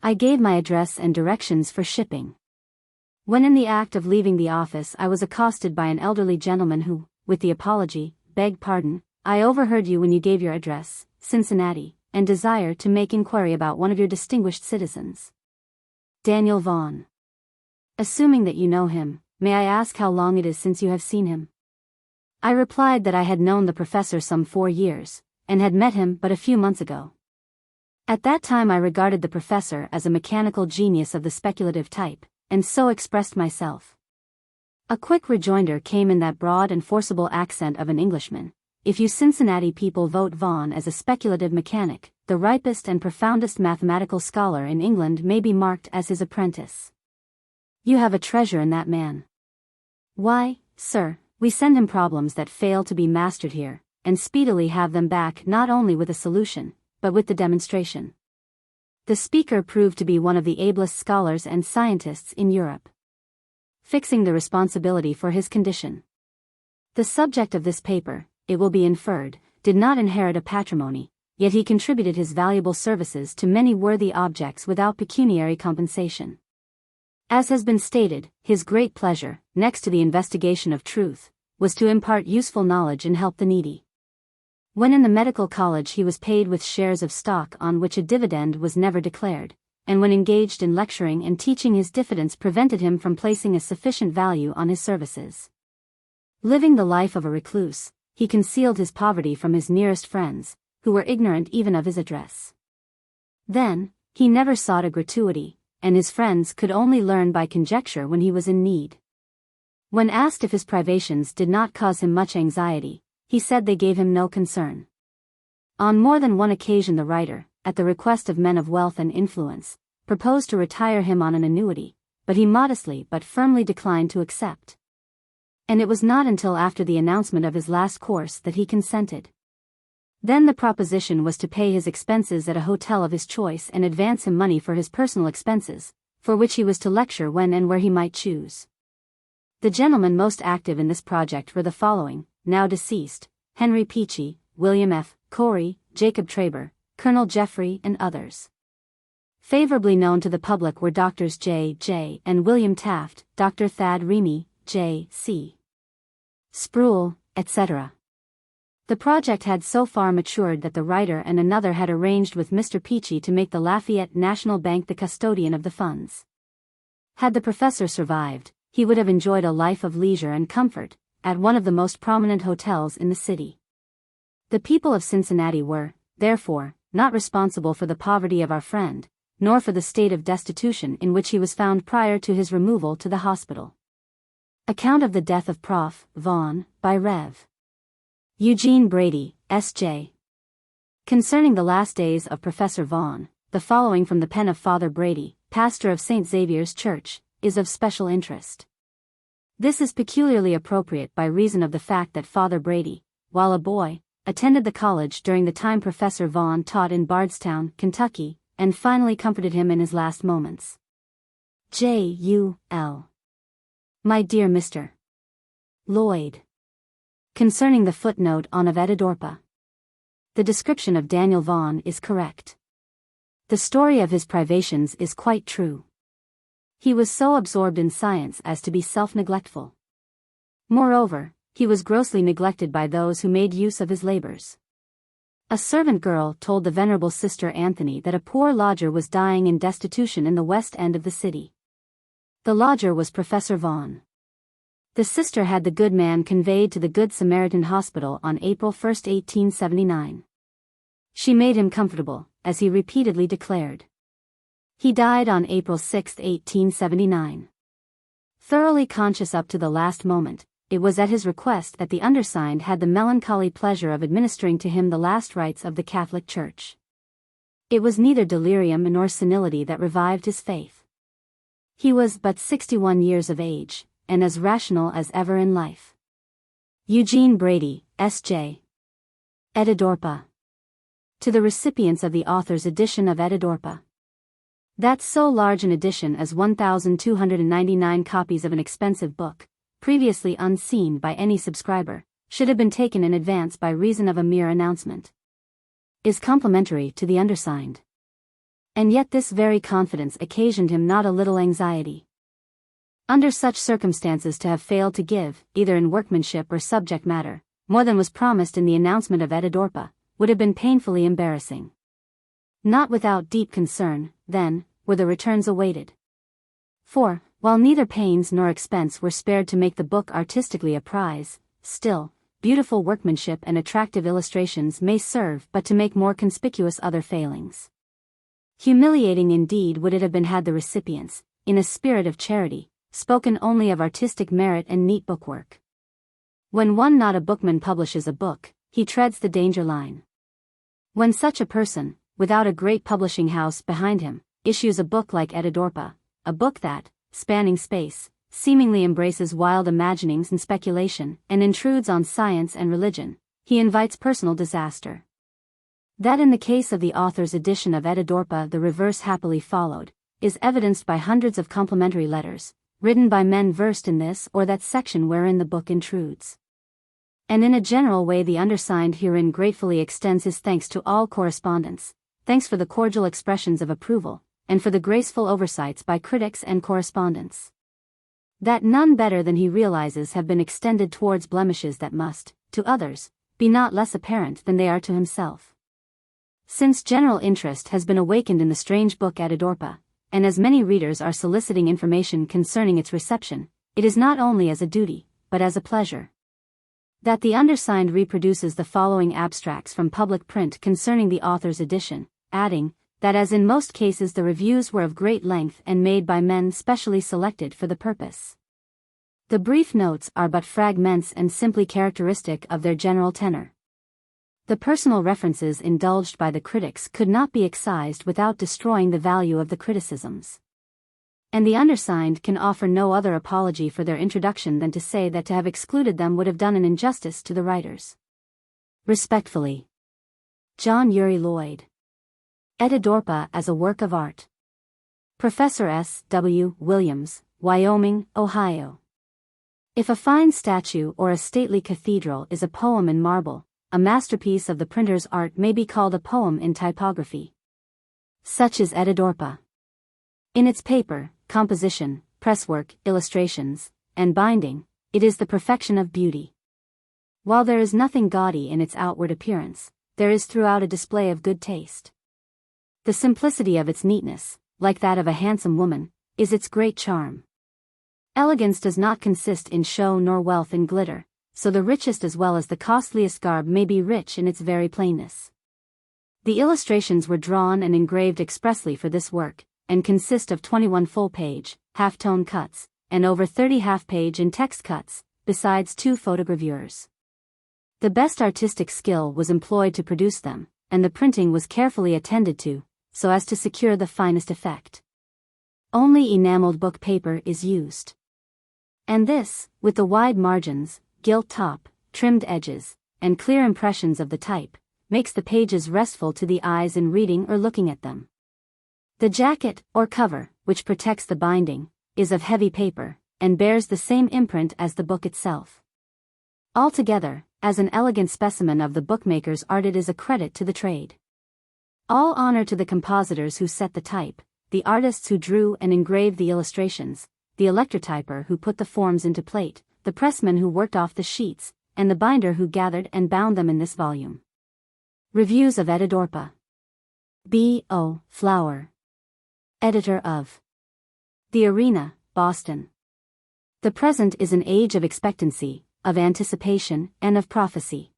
Speaker 1: I gave my address and directions for shipping. When in the act of leaving the office I was accosted by an elderly gentleman who, with the apology, "Beg pardon, I overheard you when you gave your address, Cincinnati, and desire to make inquiry about one of your distinguished citizens. Daniel Vaughan. Assuming that you know him, may I ask how long it is since you have seen him?" I replied that I had known the professor some 4 years, and had met him but a few months ago. At that time I regarded the professor as a mechanical genius of the speculative type, and so expressed myself. A quick rejoinder came in that broad and forcible accent of an Englishman: "If you Cincinnati people vote Vaughan as a speculative mechanic, the ripest and profoundest mathematical scholar in England may be marked as his apprentice. You have a treasure in that man. Why, sir, we send him problems that fail to be mastered here, and speedily have them back not only with a solution, but with the demonstration." The speaker proved to be one of the ablest scholars and scientists in Europe. Fixing the responsibility for his condition. The subject of this paper, it will be inferred, did not inherit a patrimony, yet he contributed his valuable services to many worthy objects without pecuniary compensation. As has been stated, his great pleasure, next to the investigation of truth, was to impart useful knowledge and help the needy. When in the medical college he was paid with shares of stock on which a dividend was never declared, and when engaged in lecturing and teaching his diffidence prevented him from placing a sufficient value on his services. Living the life of a recluse, he concealed his poverty from his nearest friends, who were ignorant even of his address. Then, he never sought a gratuity, and his friends could only learn by conjecture when he was in need. When asked if his privations did not cause him much anxiety, he said they gave him no concern. On more than one occasion the writer, at the request of men of wealth and influence, proposed to retire him on an annuity, but he modestly but firmly declined to accept. And it was not until after the announcement of his last course that he consented. Then the proposition was to pay his expenses at a hotel of his choice and advance him money for his personal expenses, for which he was to lecture when and where he might choose. The gentlemen most active in this project were the following, now deceased: Henry Peachey, William F. Corey, Jacob Traber, Colonel Jeffrey, and others. Favorably known to the public were Doctors J. and William Taft, Dr. Thad Remy, J.C. Sproul, etc. The project had so far matured that the writer and another had arranged with Mr. Peachey to make the Lafayette National Bank the custodian of the funds. Had the professor survived, he would have enjoyed a life of leisure and comfort, at one of the most prominent hotels in the city. The people of Cincinnati were, therefore, not responsible for the poverty of our friend, nor for the state of destitution in which he was found prior to his removal to the hospital. Account of the death of Prof. Vaughan, by Rev. Eugene Brady, S.J. Concerning the last days of Professor Vaughan, the following from the pen of Father Brady, pastor of St. Xavier's Church, is of special interest. This is peculiarly appropriate by reason of the fact that Father Brady, while a boy, attended the college during the time Professor Vaughan taught in Bardstown, Kentucky, and finally comforted him in his last moments. J.U.L. My dear Mr. Lloyd. Concerning the footnote on of Etidorhpa. The description of Daniel Vaughan is correct. The story of his privations is quite true. He was so absorbed in science as to be self-neglectful. Moreover, he was grossly neglected by those who made use of his labors. A servant girl told the venerable Sister Anthony that a poor lodger was dying in destitution in the west end of the city. The lodger was Professor Vaughan. The sister had the good man conveyed to the Good Samaritan Hospital on April 1, 1879. She made him comfortable, as he repeatedly declared. He died on April 6, 1879. Thoroughly conscious up to the last moment, it was at his request that the undersigned had the melancholy pleasure of administering to him the last rites of the Catholic Church. It was neither delirium nor senility that revived his faith. He was but 61 years of age, and as rational as ever in life. Eugene Brady, S.J. Etidorhpa. To the recipients of the author's edition of Etidorhpa. That so large an edition as 1,299 copies of an expensive book, previously unseen by any subscriber, should have been taken in advance by reason of a mere announcement, is complimentary to the undersigned. And yet this very confidence occasioned him not a little anxiety. Under such circumstances to have failed to give, either in workmanship or subject matter, more than was promised in the announcement of Etidorhpa, would have been painfully embarrassing. Not without deep concern, then, were the returns awaited. For, while neither pains nor expense were spared to make the book artistically a prize, still, beautiful workmanship and attractive illustrations may serve but to make more conspicuous other failings. Humiliating indeed would it have been had the recipients, in a spirit of charity, spoken only of artistic merit and neat bookwork. When one not a bookman publishes a book, he treads the danger line. When such a person, without a great publishing house behind him, issues a book like Etidorhpa, a book that, spanning space, seemingly embraces wild imaginings and speculation, and intrudes on science and religion, he invites personal disaster. That in the case of the author's edition of Etidorhpa the reverse happily followed, is evidenced by hundreds of complimentary letters, written by men versed in this or that section wherein the book intrudes. And in a general way the undersigned herein gratefully extends his thanks to all correspondents, thanks for the cordial expressions of approval, and for the graceful oversights by critics and correspondents. That none better than he realizes have been extended towards blemishes that must, to others, be not less apparent than they are to himself. Since general interest has been awakened in the strange book Etidorhpa, and as many readers are soliciting information concerning its reception, it is not only as a duty, but as a pleasure, that the undersigned reproduces the following abstracts from public print concerning the author's edition, adding, that as in most cases the reviews were of great length and made by men specially selected for the purpose. The brief notes are but fragments and simply characteristic of their general tenor. The personal references indulged by the critics could not be excised without destroying the value of the criticisms. And the undersigned can offer no other apology for their introduction than to say that to have excluded them would have done an injustice to the writers. Respectfully, John Uri Lloyd. Etidorhpa as a Work of Art. Professor S. W. Williams, Wyoming, Ohio. If a fine statue or a stately cathedral is a poem in marble, a masterpiece of the printer's art may be called a poem in typography. Such is Etidorhpa. In its paper, composition, presswork, illustrations, and binding, it is the perfection of beauty. While there is nothing gaudy in its outward appearance, there is throughout a display of good taste. The simplicity of its neatness, like that of a handsome woman, is its great charm. Elegance does not consist in show nor wealth in glitter, so the richest as well as the costliest garb may be rich in its very plainness. The illustrations were drawn and engraved expressly for this work, and consist of 21 full-page, half-tone cuts, and over 30 half-page and text cuts, besides 2 photogravures. The best artistic skill was employed to produce them, and the printing was carefully attended to, so as to secure the finest effect. Only enameled book paper is used. And this, with the wide margins, gilt top, trimmed edges, and clear impressions of the type, makes the pages restful to the eyes in reading or looking at them. The jacket, or cover, which protects the binding, is of heavy paper, and bears the same imprint as the book itself. Altogether, as an elegant specimen of the bookmaker's art it is a credit to the trade. All honor to the compositors who set the type, the artists who drew and engraved the illustrations, the electrotyper who put the forms into plate, the pressman who worked off the sheets, and the binder who gathered and bound them in this volume. Reviews of Etidorhpa. B. O. Flower, editor of The Arena, Boston. The present is an age of expectancy, of anticipation, and of prophecy.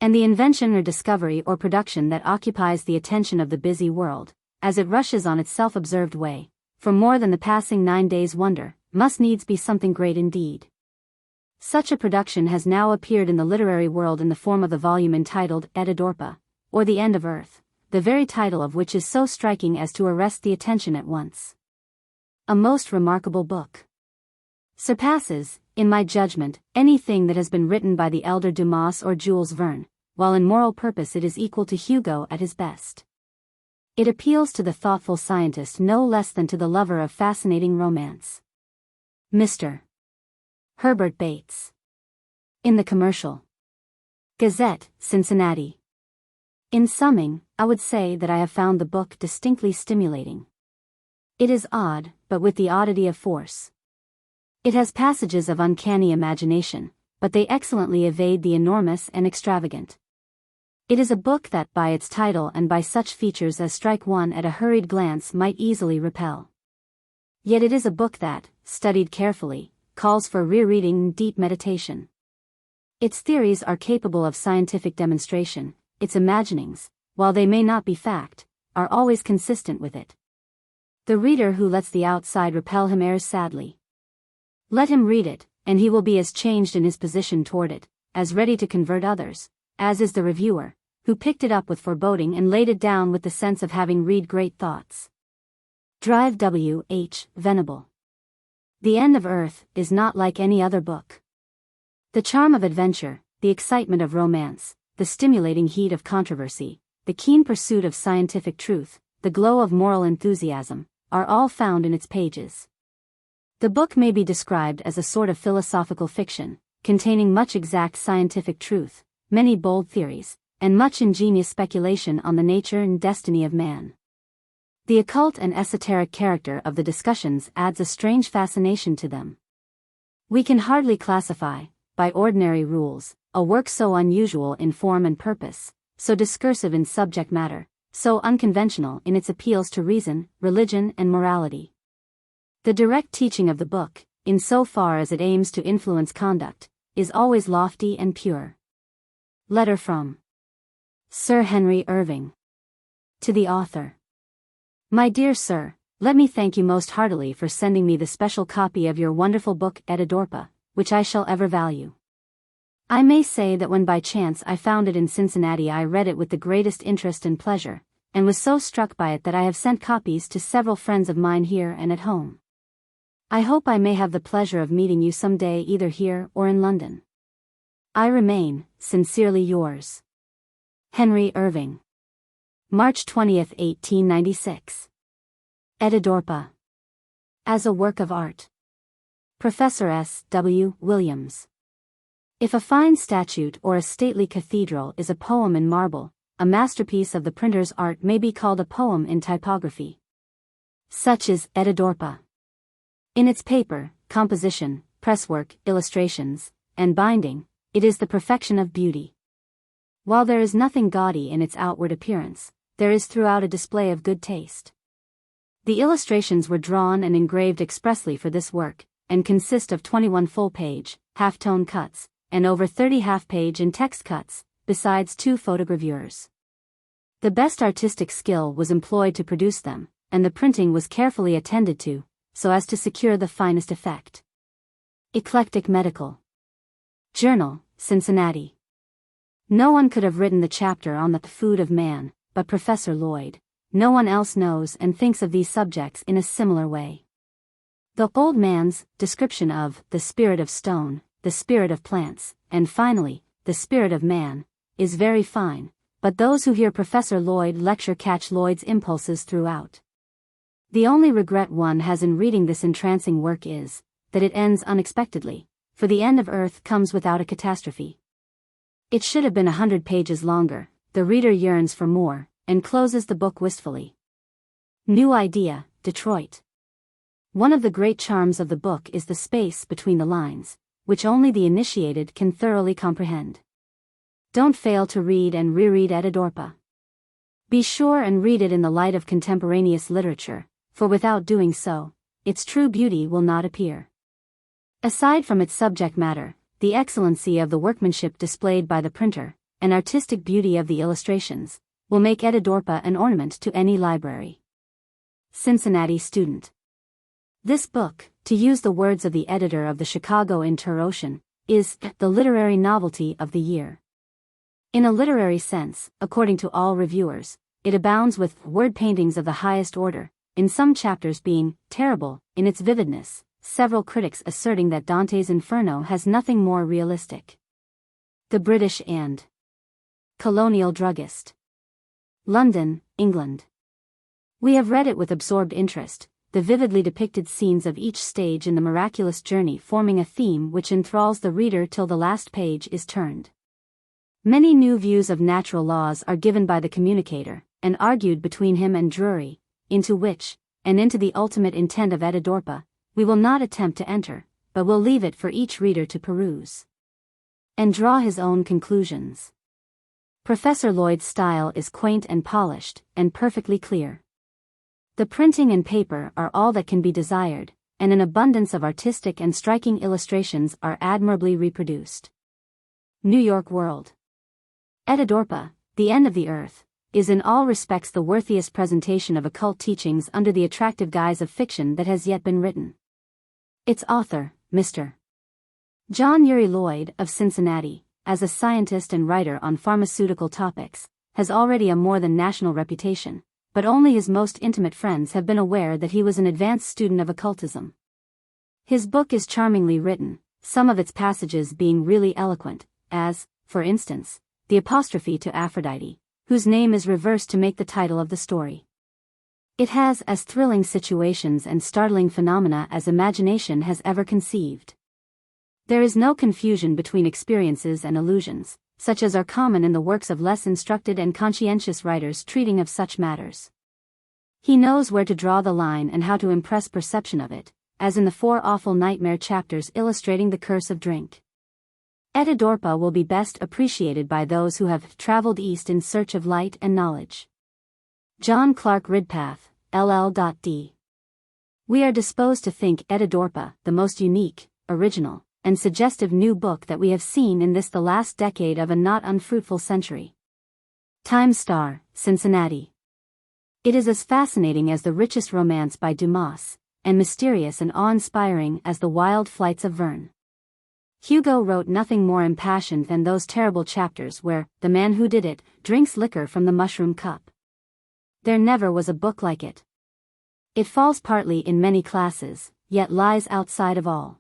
Speaker 1: And the invention or discovery or production that occupies the attention of the busy world, as it rushes on its self-observed way, for more than the passing 9 days' wonder, must needs be something great indeed. Such a production has now appeared in the literary world in the form of the volume entitled Etidorhpa, or The End of Earth, the very title of which is so striking as to arrest the attention at once. A most remarkable book. Surpasses, in my judgment, anything that has been written by the elder Dumas or Jules Verne, while in moral purpose it is equal to Hugo at his best. It appeals to the thoughtful scientist no less than to the lover of fascinating romance. Mr. Herbert Bates. In the Commercial Gazette, Cincinnati. In summing, I would say that I have found the book distinctly stimulating. It is odd, but with the oddity of force. It has passages of uncanny imagination, but they excellently evade the enormous and extravagant. It is a book that, by its title and by such features as strike one at a hurried glance, might easily repel. Yet it is a book that, studied carefully, calls for rereading and deep meditation. Its theories are capable of scientific demonstration, its imaginings, while they may not be fact, are always consistent with it. The reader who lets the outside repel him errs sadly. Let him read it, and he will be as changed in his position toward it, as ready to convert others, as is the reviewer, who picked it up with foreboding and laid it down with the sense of having read great thoughts. Drive W. H. Venable. The End of Earth is not like any other book. The charm of adventure, the excitement of romance, the stimulating heat of controversy, the keen pursuit of scientific truth, the glow of moral enthusiasm, are all found in its pages. The book may be described as a sort of philosophical fiction, containing much exact scientific truth, many bold theories, and much ingenious speculation on the nature and destiny of man. The occult and esoteric character of the discussions adds a strange fascination to them. We can hardly classify, by ordinary rules, a work so unusual in form and purpose, so discursive in subject matter, so unconventional in its appeals to reason, religion, and morality. The direct teaching of the book, in so far as it aims to influence conduct, is always lofty and pure. Letter from Sir Henry Irving. To the author. My dear Sir, let me thank you most heartily for sending me the special copy of your wonderful book Etidorhpa, which I shall ever value. I may say that when by chance I found it in Cincinnati, I read it with the greatest interest and pleasure, and was so struck by it that I have sent copies to several friends of mine here and at home. I hope I may have the pleasure of meeting you some day either here or in London. I remain, sincerely yours. Henry Irving. March 20, 1896. Etidorhpa. As a work of art. Professor S. W. Williams. If a fine statue or a stately cathedral is a poem in marble, a masterpiece of the printer's art may be called a poem in typography. Such is Etidorhpa. In its paper, composition, presswork, illustrations, and binding, it is the perfection of beauty. While there is nothing gaudy in its outward appearance, there is throughout a display of good taste. The illustrations were drawn and engraved expressly for this work, and consist of 21 full-page, half-tone cuts, and over 30 half-page and text cuts, besides 2 photogravures. The best artistic skill was employed to produce them, and the printing was carefully attended to, so as to secure the finest effect. Eclectic Medical Journal, Cincinnati. No one could have written the chapter on the food of man, but Professor Lloyd. No one else knows and thinks of these subjects in a similar way. The old man's description of the spirit of stone, the spirit of plants, and finally, the spirit of man, is very fine, but those who hear Professor Lloyd lecture catch Lloyd's impulses throughout. The only regret one has in reading this entrancing work is that it ends unexpectedly, for the end of Earth comes without a catastrophe. It should have been 100 pages longer, the reader yearns for more, and closes the book wistfully. New Idea, Detroit. One of the great charms of the book is the space between the lines, which only the initiated can thoroughly comprehend. Don't fail to read and reread Etidorhpa. Be sure and read it in the light of contemporaneous literature, for without doing so, its true beauty will not appear. Aside from its subject matter, the excellency of the workmanship displayed by the printer, and artistic beauty of the illustrations, will make Etidorhpa an ornament to any library. Cincinnati Student. This book, to use the words of the editor of the Chicago Inter-Ocean, is the literary novelty of the year. In a literary sense, according to all reviewers, it abounds with word paintings of the highest order, in some chapters being terrible in its vividness, several critics asserting that Dante's Inferno has nothing more realistic. The British and Colonial Druggist. London, England. We have read it with absorbed interest, the vividly depicted scenes of each stage in the miraculous journey forming a theme which enthralls the reader till the last page is turned. Many new views of natural laws are given by the communicator, and argued between him and Drury, into which, and into the ultimate intent of Etidorhpa, we will not attempt to enter, but will leave it for each reader to peruse and draw his own conclusions. Professor Lloyd's style is quaint and polished, and perfectly clear. The printing and paper are all that can be desired, and an abundance of artistic and striking illustrations are admirably reproduced. New York World. Etidorhpa, The End of the Earth, is in all respects the worthiest presentation of occult teachings under the attractive guise of fiction that has yet been written. Its author, Mr. John Uri Lloyd, of Cincinnati, as a scientist and writer on pharmaceutical topics, has already a more than national reputation, but only his most intimate friends have been aware that he was an advanced student of occultism. His book is charmingly written, some of its passages being really eloquent, as, for instance, the apostrophe to Aphrodite, whose name is reversed to make the title of the story. It has as thrilling situations and startling phenomena as imagination has ever conceived. There is no confusion between experiences and illusions, such as are common in the works of less instructed and conscientious writers treating of such matters. He knows where to draw the line and how to impress perception of it, as in the 4 awful nightmare chapters illustrating the curse of drink. Etidorhpa will be best appreciated by those who have traveled east in search of light and knowledge. John Clark Ridpath, LL.D. We are disposed to think Etidorhpa the most unique, original, and suggestive new book that we have seen in this the last decade of a not unfruitful century. Time Star, Cincinnati. It is as fascinating as the richest romance by Dumas, and mysterious and awe-inspiring as the wild flights of Verne. Hugo wrote nothing more impassioned than those terrible chapters where the man who did it drinks liquor from the mushroom cup. There never was a book like it. It falls partly in many classes, yet lies outside of all.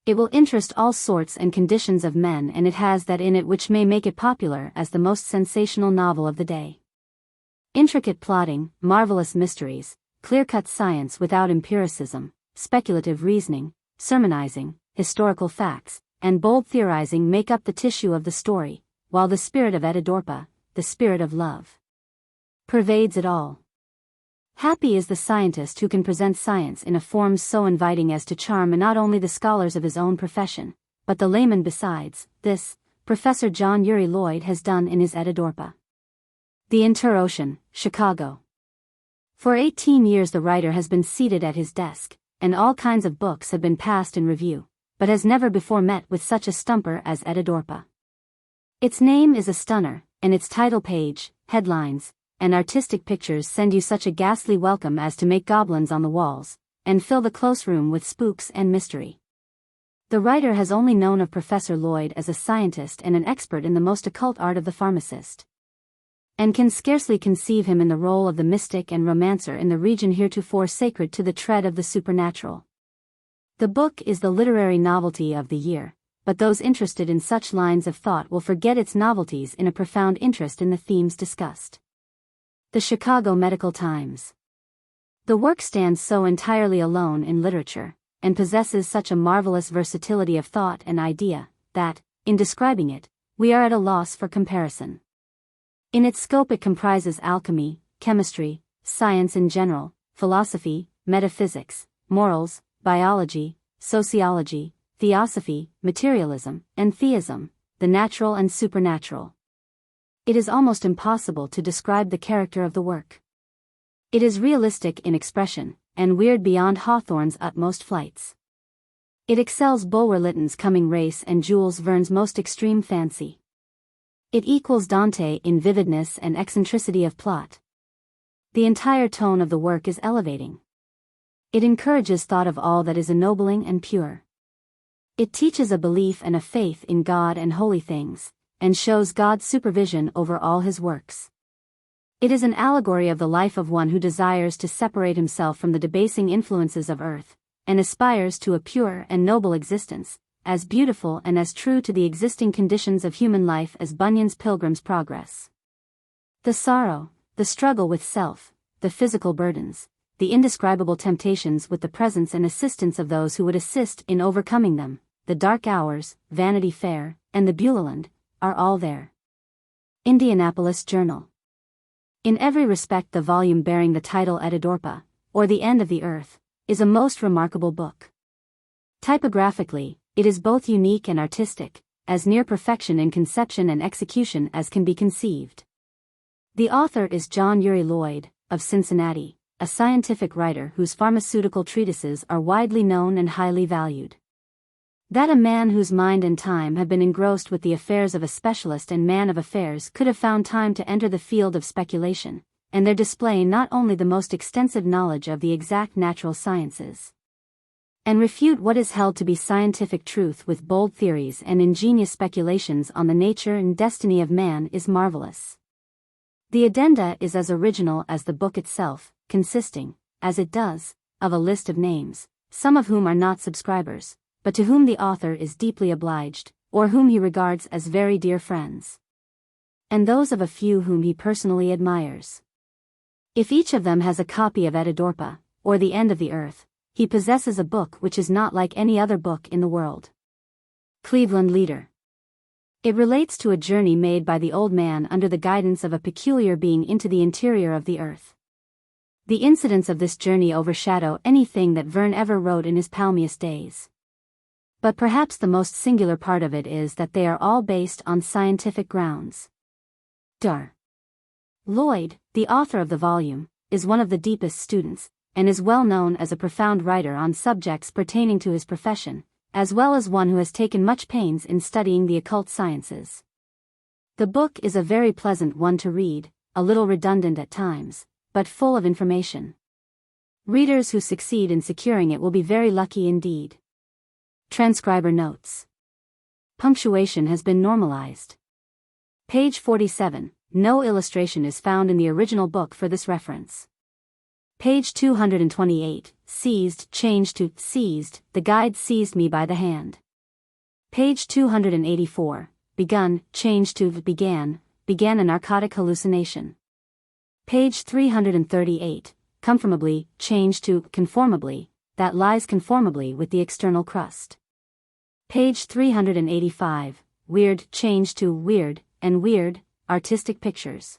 Speaker 1: It will interest all sorts and conditions of men, and it has that in it which may make it popular as the most sensational novel of the day. Intricate plotting, marvelous mysteries, clear-cut science without empiricism, speculative reasoning, sermonizing, historical facts, and bold theorizing make up the tissue of the story, while the spirit of Etidorhpa, the spirit of love, pervades it all. Happy is the scientist who can present science in a form so inviting as to charm not only the scholars of his own profession, but the layman besides. This, Professor John Uri Lloyd has done in his Etidorhpa. The Interocean, Chicago. For 18 years the writer has been seated at his desk, and all kinds of books have been passed in review, but has never before met with such a stumper as Etidorhpa. Its name is a stunner, and its title page, headlines, and artistic pictures send you such a ghastly welcome as to make goblins on the walls, and fill the close room with spooks and mystery. The writer has only known of Professor Lloyd as a scientist and an expert in the most occult art of the pharmacist, and can scarcely conceive him in the role of the mystic and romancer in the region heretofore sacred to the tread of the supernatural. The book is the literary novelty of the year, but those interested in such lines of thought will forget its novelties in a profound interest in the themes discussed. The Chicago Medical Times. The work stands so entirely alone in literature, and possesses such a marvelous versatility of thought and idea, that, in describing it, we are at a loss for comparison. In its scope it comprises alchemy, chemistry, science in general, philosophy, metaphysics, morals, biology, sociology, theosophy, materialism, and theism, the natural and supernatural. It is almost impossible to describe the character of the work. It is realistic in expression, and weird beyond Hawthorne's utmost flights. It excels Bulwer Lytton's coming race and Jules Verne's most extreme fancy. It equals Dante in vividness and eccentricity of plot. The entire tone of the work is elevating. It encourages thought of all that is ennobling and pure. It teaches a belief and a faith in God and holy things, and shows God's supervision over all his works. It is an allegory of the life of one who desires to separate himself from the debasing influences of earth, and aspires to a pure and noble existence, as beautiful and as true to the existing conditions of human life as Bunyan's Pilgrim's Progress. The sorrow, the struggle with self, the physical burdens, the indescribable temptations with the presence and assistance of those who would assist in overcoming them, the dark hours, Vanity Fair, and the Beulah, are all there. Indianapolis Journal. In every respect the volume bearing the title Etidorhpa, or The End of the Earth, is a most remarkable book. Typographically, it is both unique and artistic, as near perfection in conception and execution as can be conceived. The author is John Uri Lloyd, of Cincinnati, a scientific writer whose pharmaceutical treatises are widely known and highly valued. That a man whose mind and time have been engrossed with the affairs of a specialist and man of affairs could have found time to enter the field of speculation, and there display not only the most extensive knowledge of the exact natural sciences, and refute what is held to be scientific truth with bold theories and ingenious speculations on the nature and destiny of man is marvelous. The addenda is as original as the book itself, consisting, as it does, of a list of names, some of whom are not subscribers, but to whom the author is deeply obliged, or whom he regards as very dear friends, and those of a few whom he personally admires. If each of them has a copy of Etidorhpa, or The End of the Earth, he possesses a book which is not like any other book in the world. Cleveland Leader. It relates to a journey made by the old man under the guidance of a peculiar being into the interior of the earth. The incidents of this journey overshadow anything that Verne ever wrote in his palmiest days. But perhaps the most singular part of it is that they are all based on scientific grounds. Dr. Lloyd, the author of the volume, is one of the deepest students, and is well known as a profound writer on subjects pertaining to his profession, as well as one who has taken much pains in studying the occult sciences. The book is a very pleasant one to read, a little redundant at times, but full of information. Readers who succeed in securing it will be very lucky indeed. Transcriber notes. Punctuation has been normalized. Page 47, no illustration is found in the original book for this reference. Page 228, seized changed to seized, the guide seized me by the hand. Page 284, begun changed to began a narcotic hallucination. Page 338, conformably changed to conformably, that lies conformably with the external crust. Page 385, weird changed to weird, and weird, artistic pictures.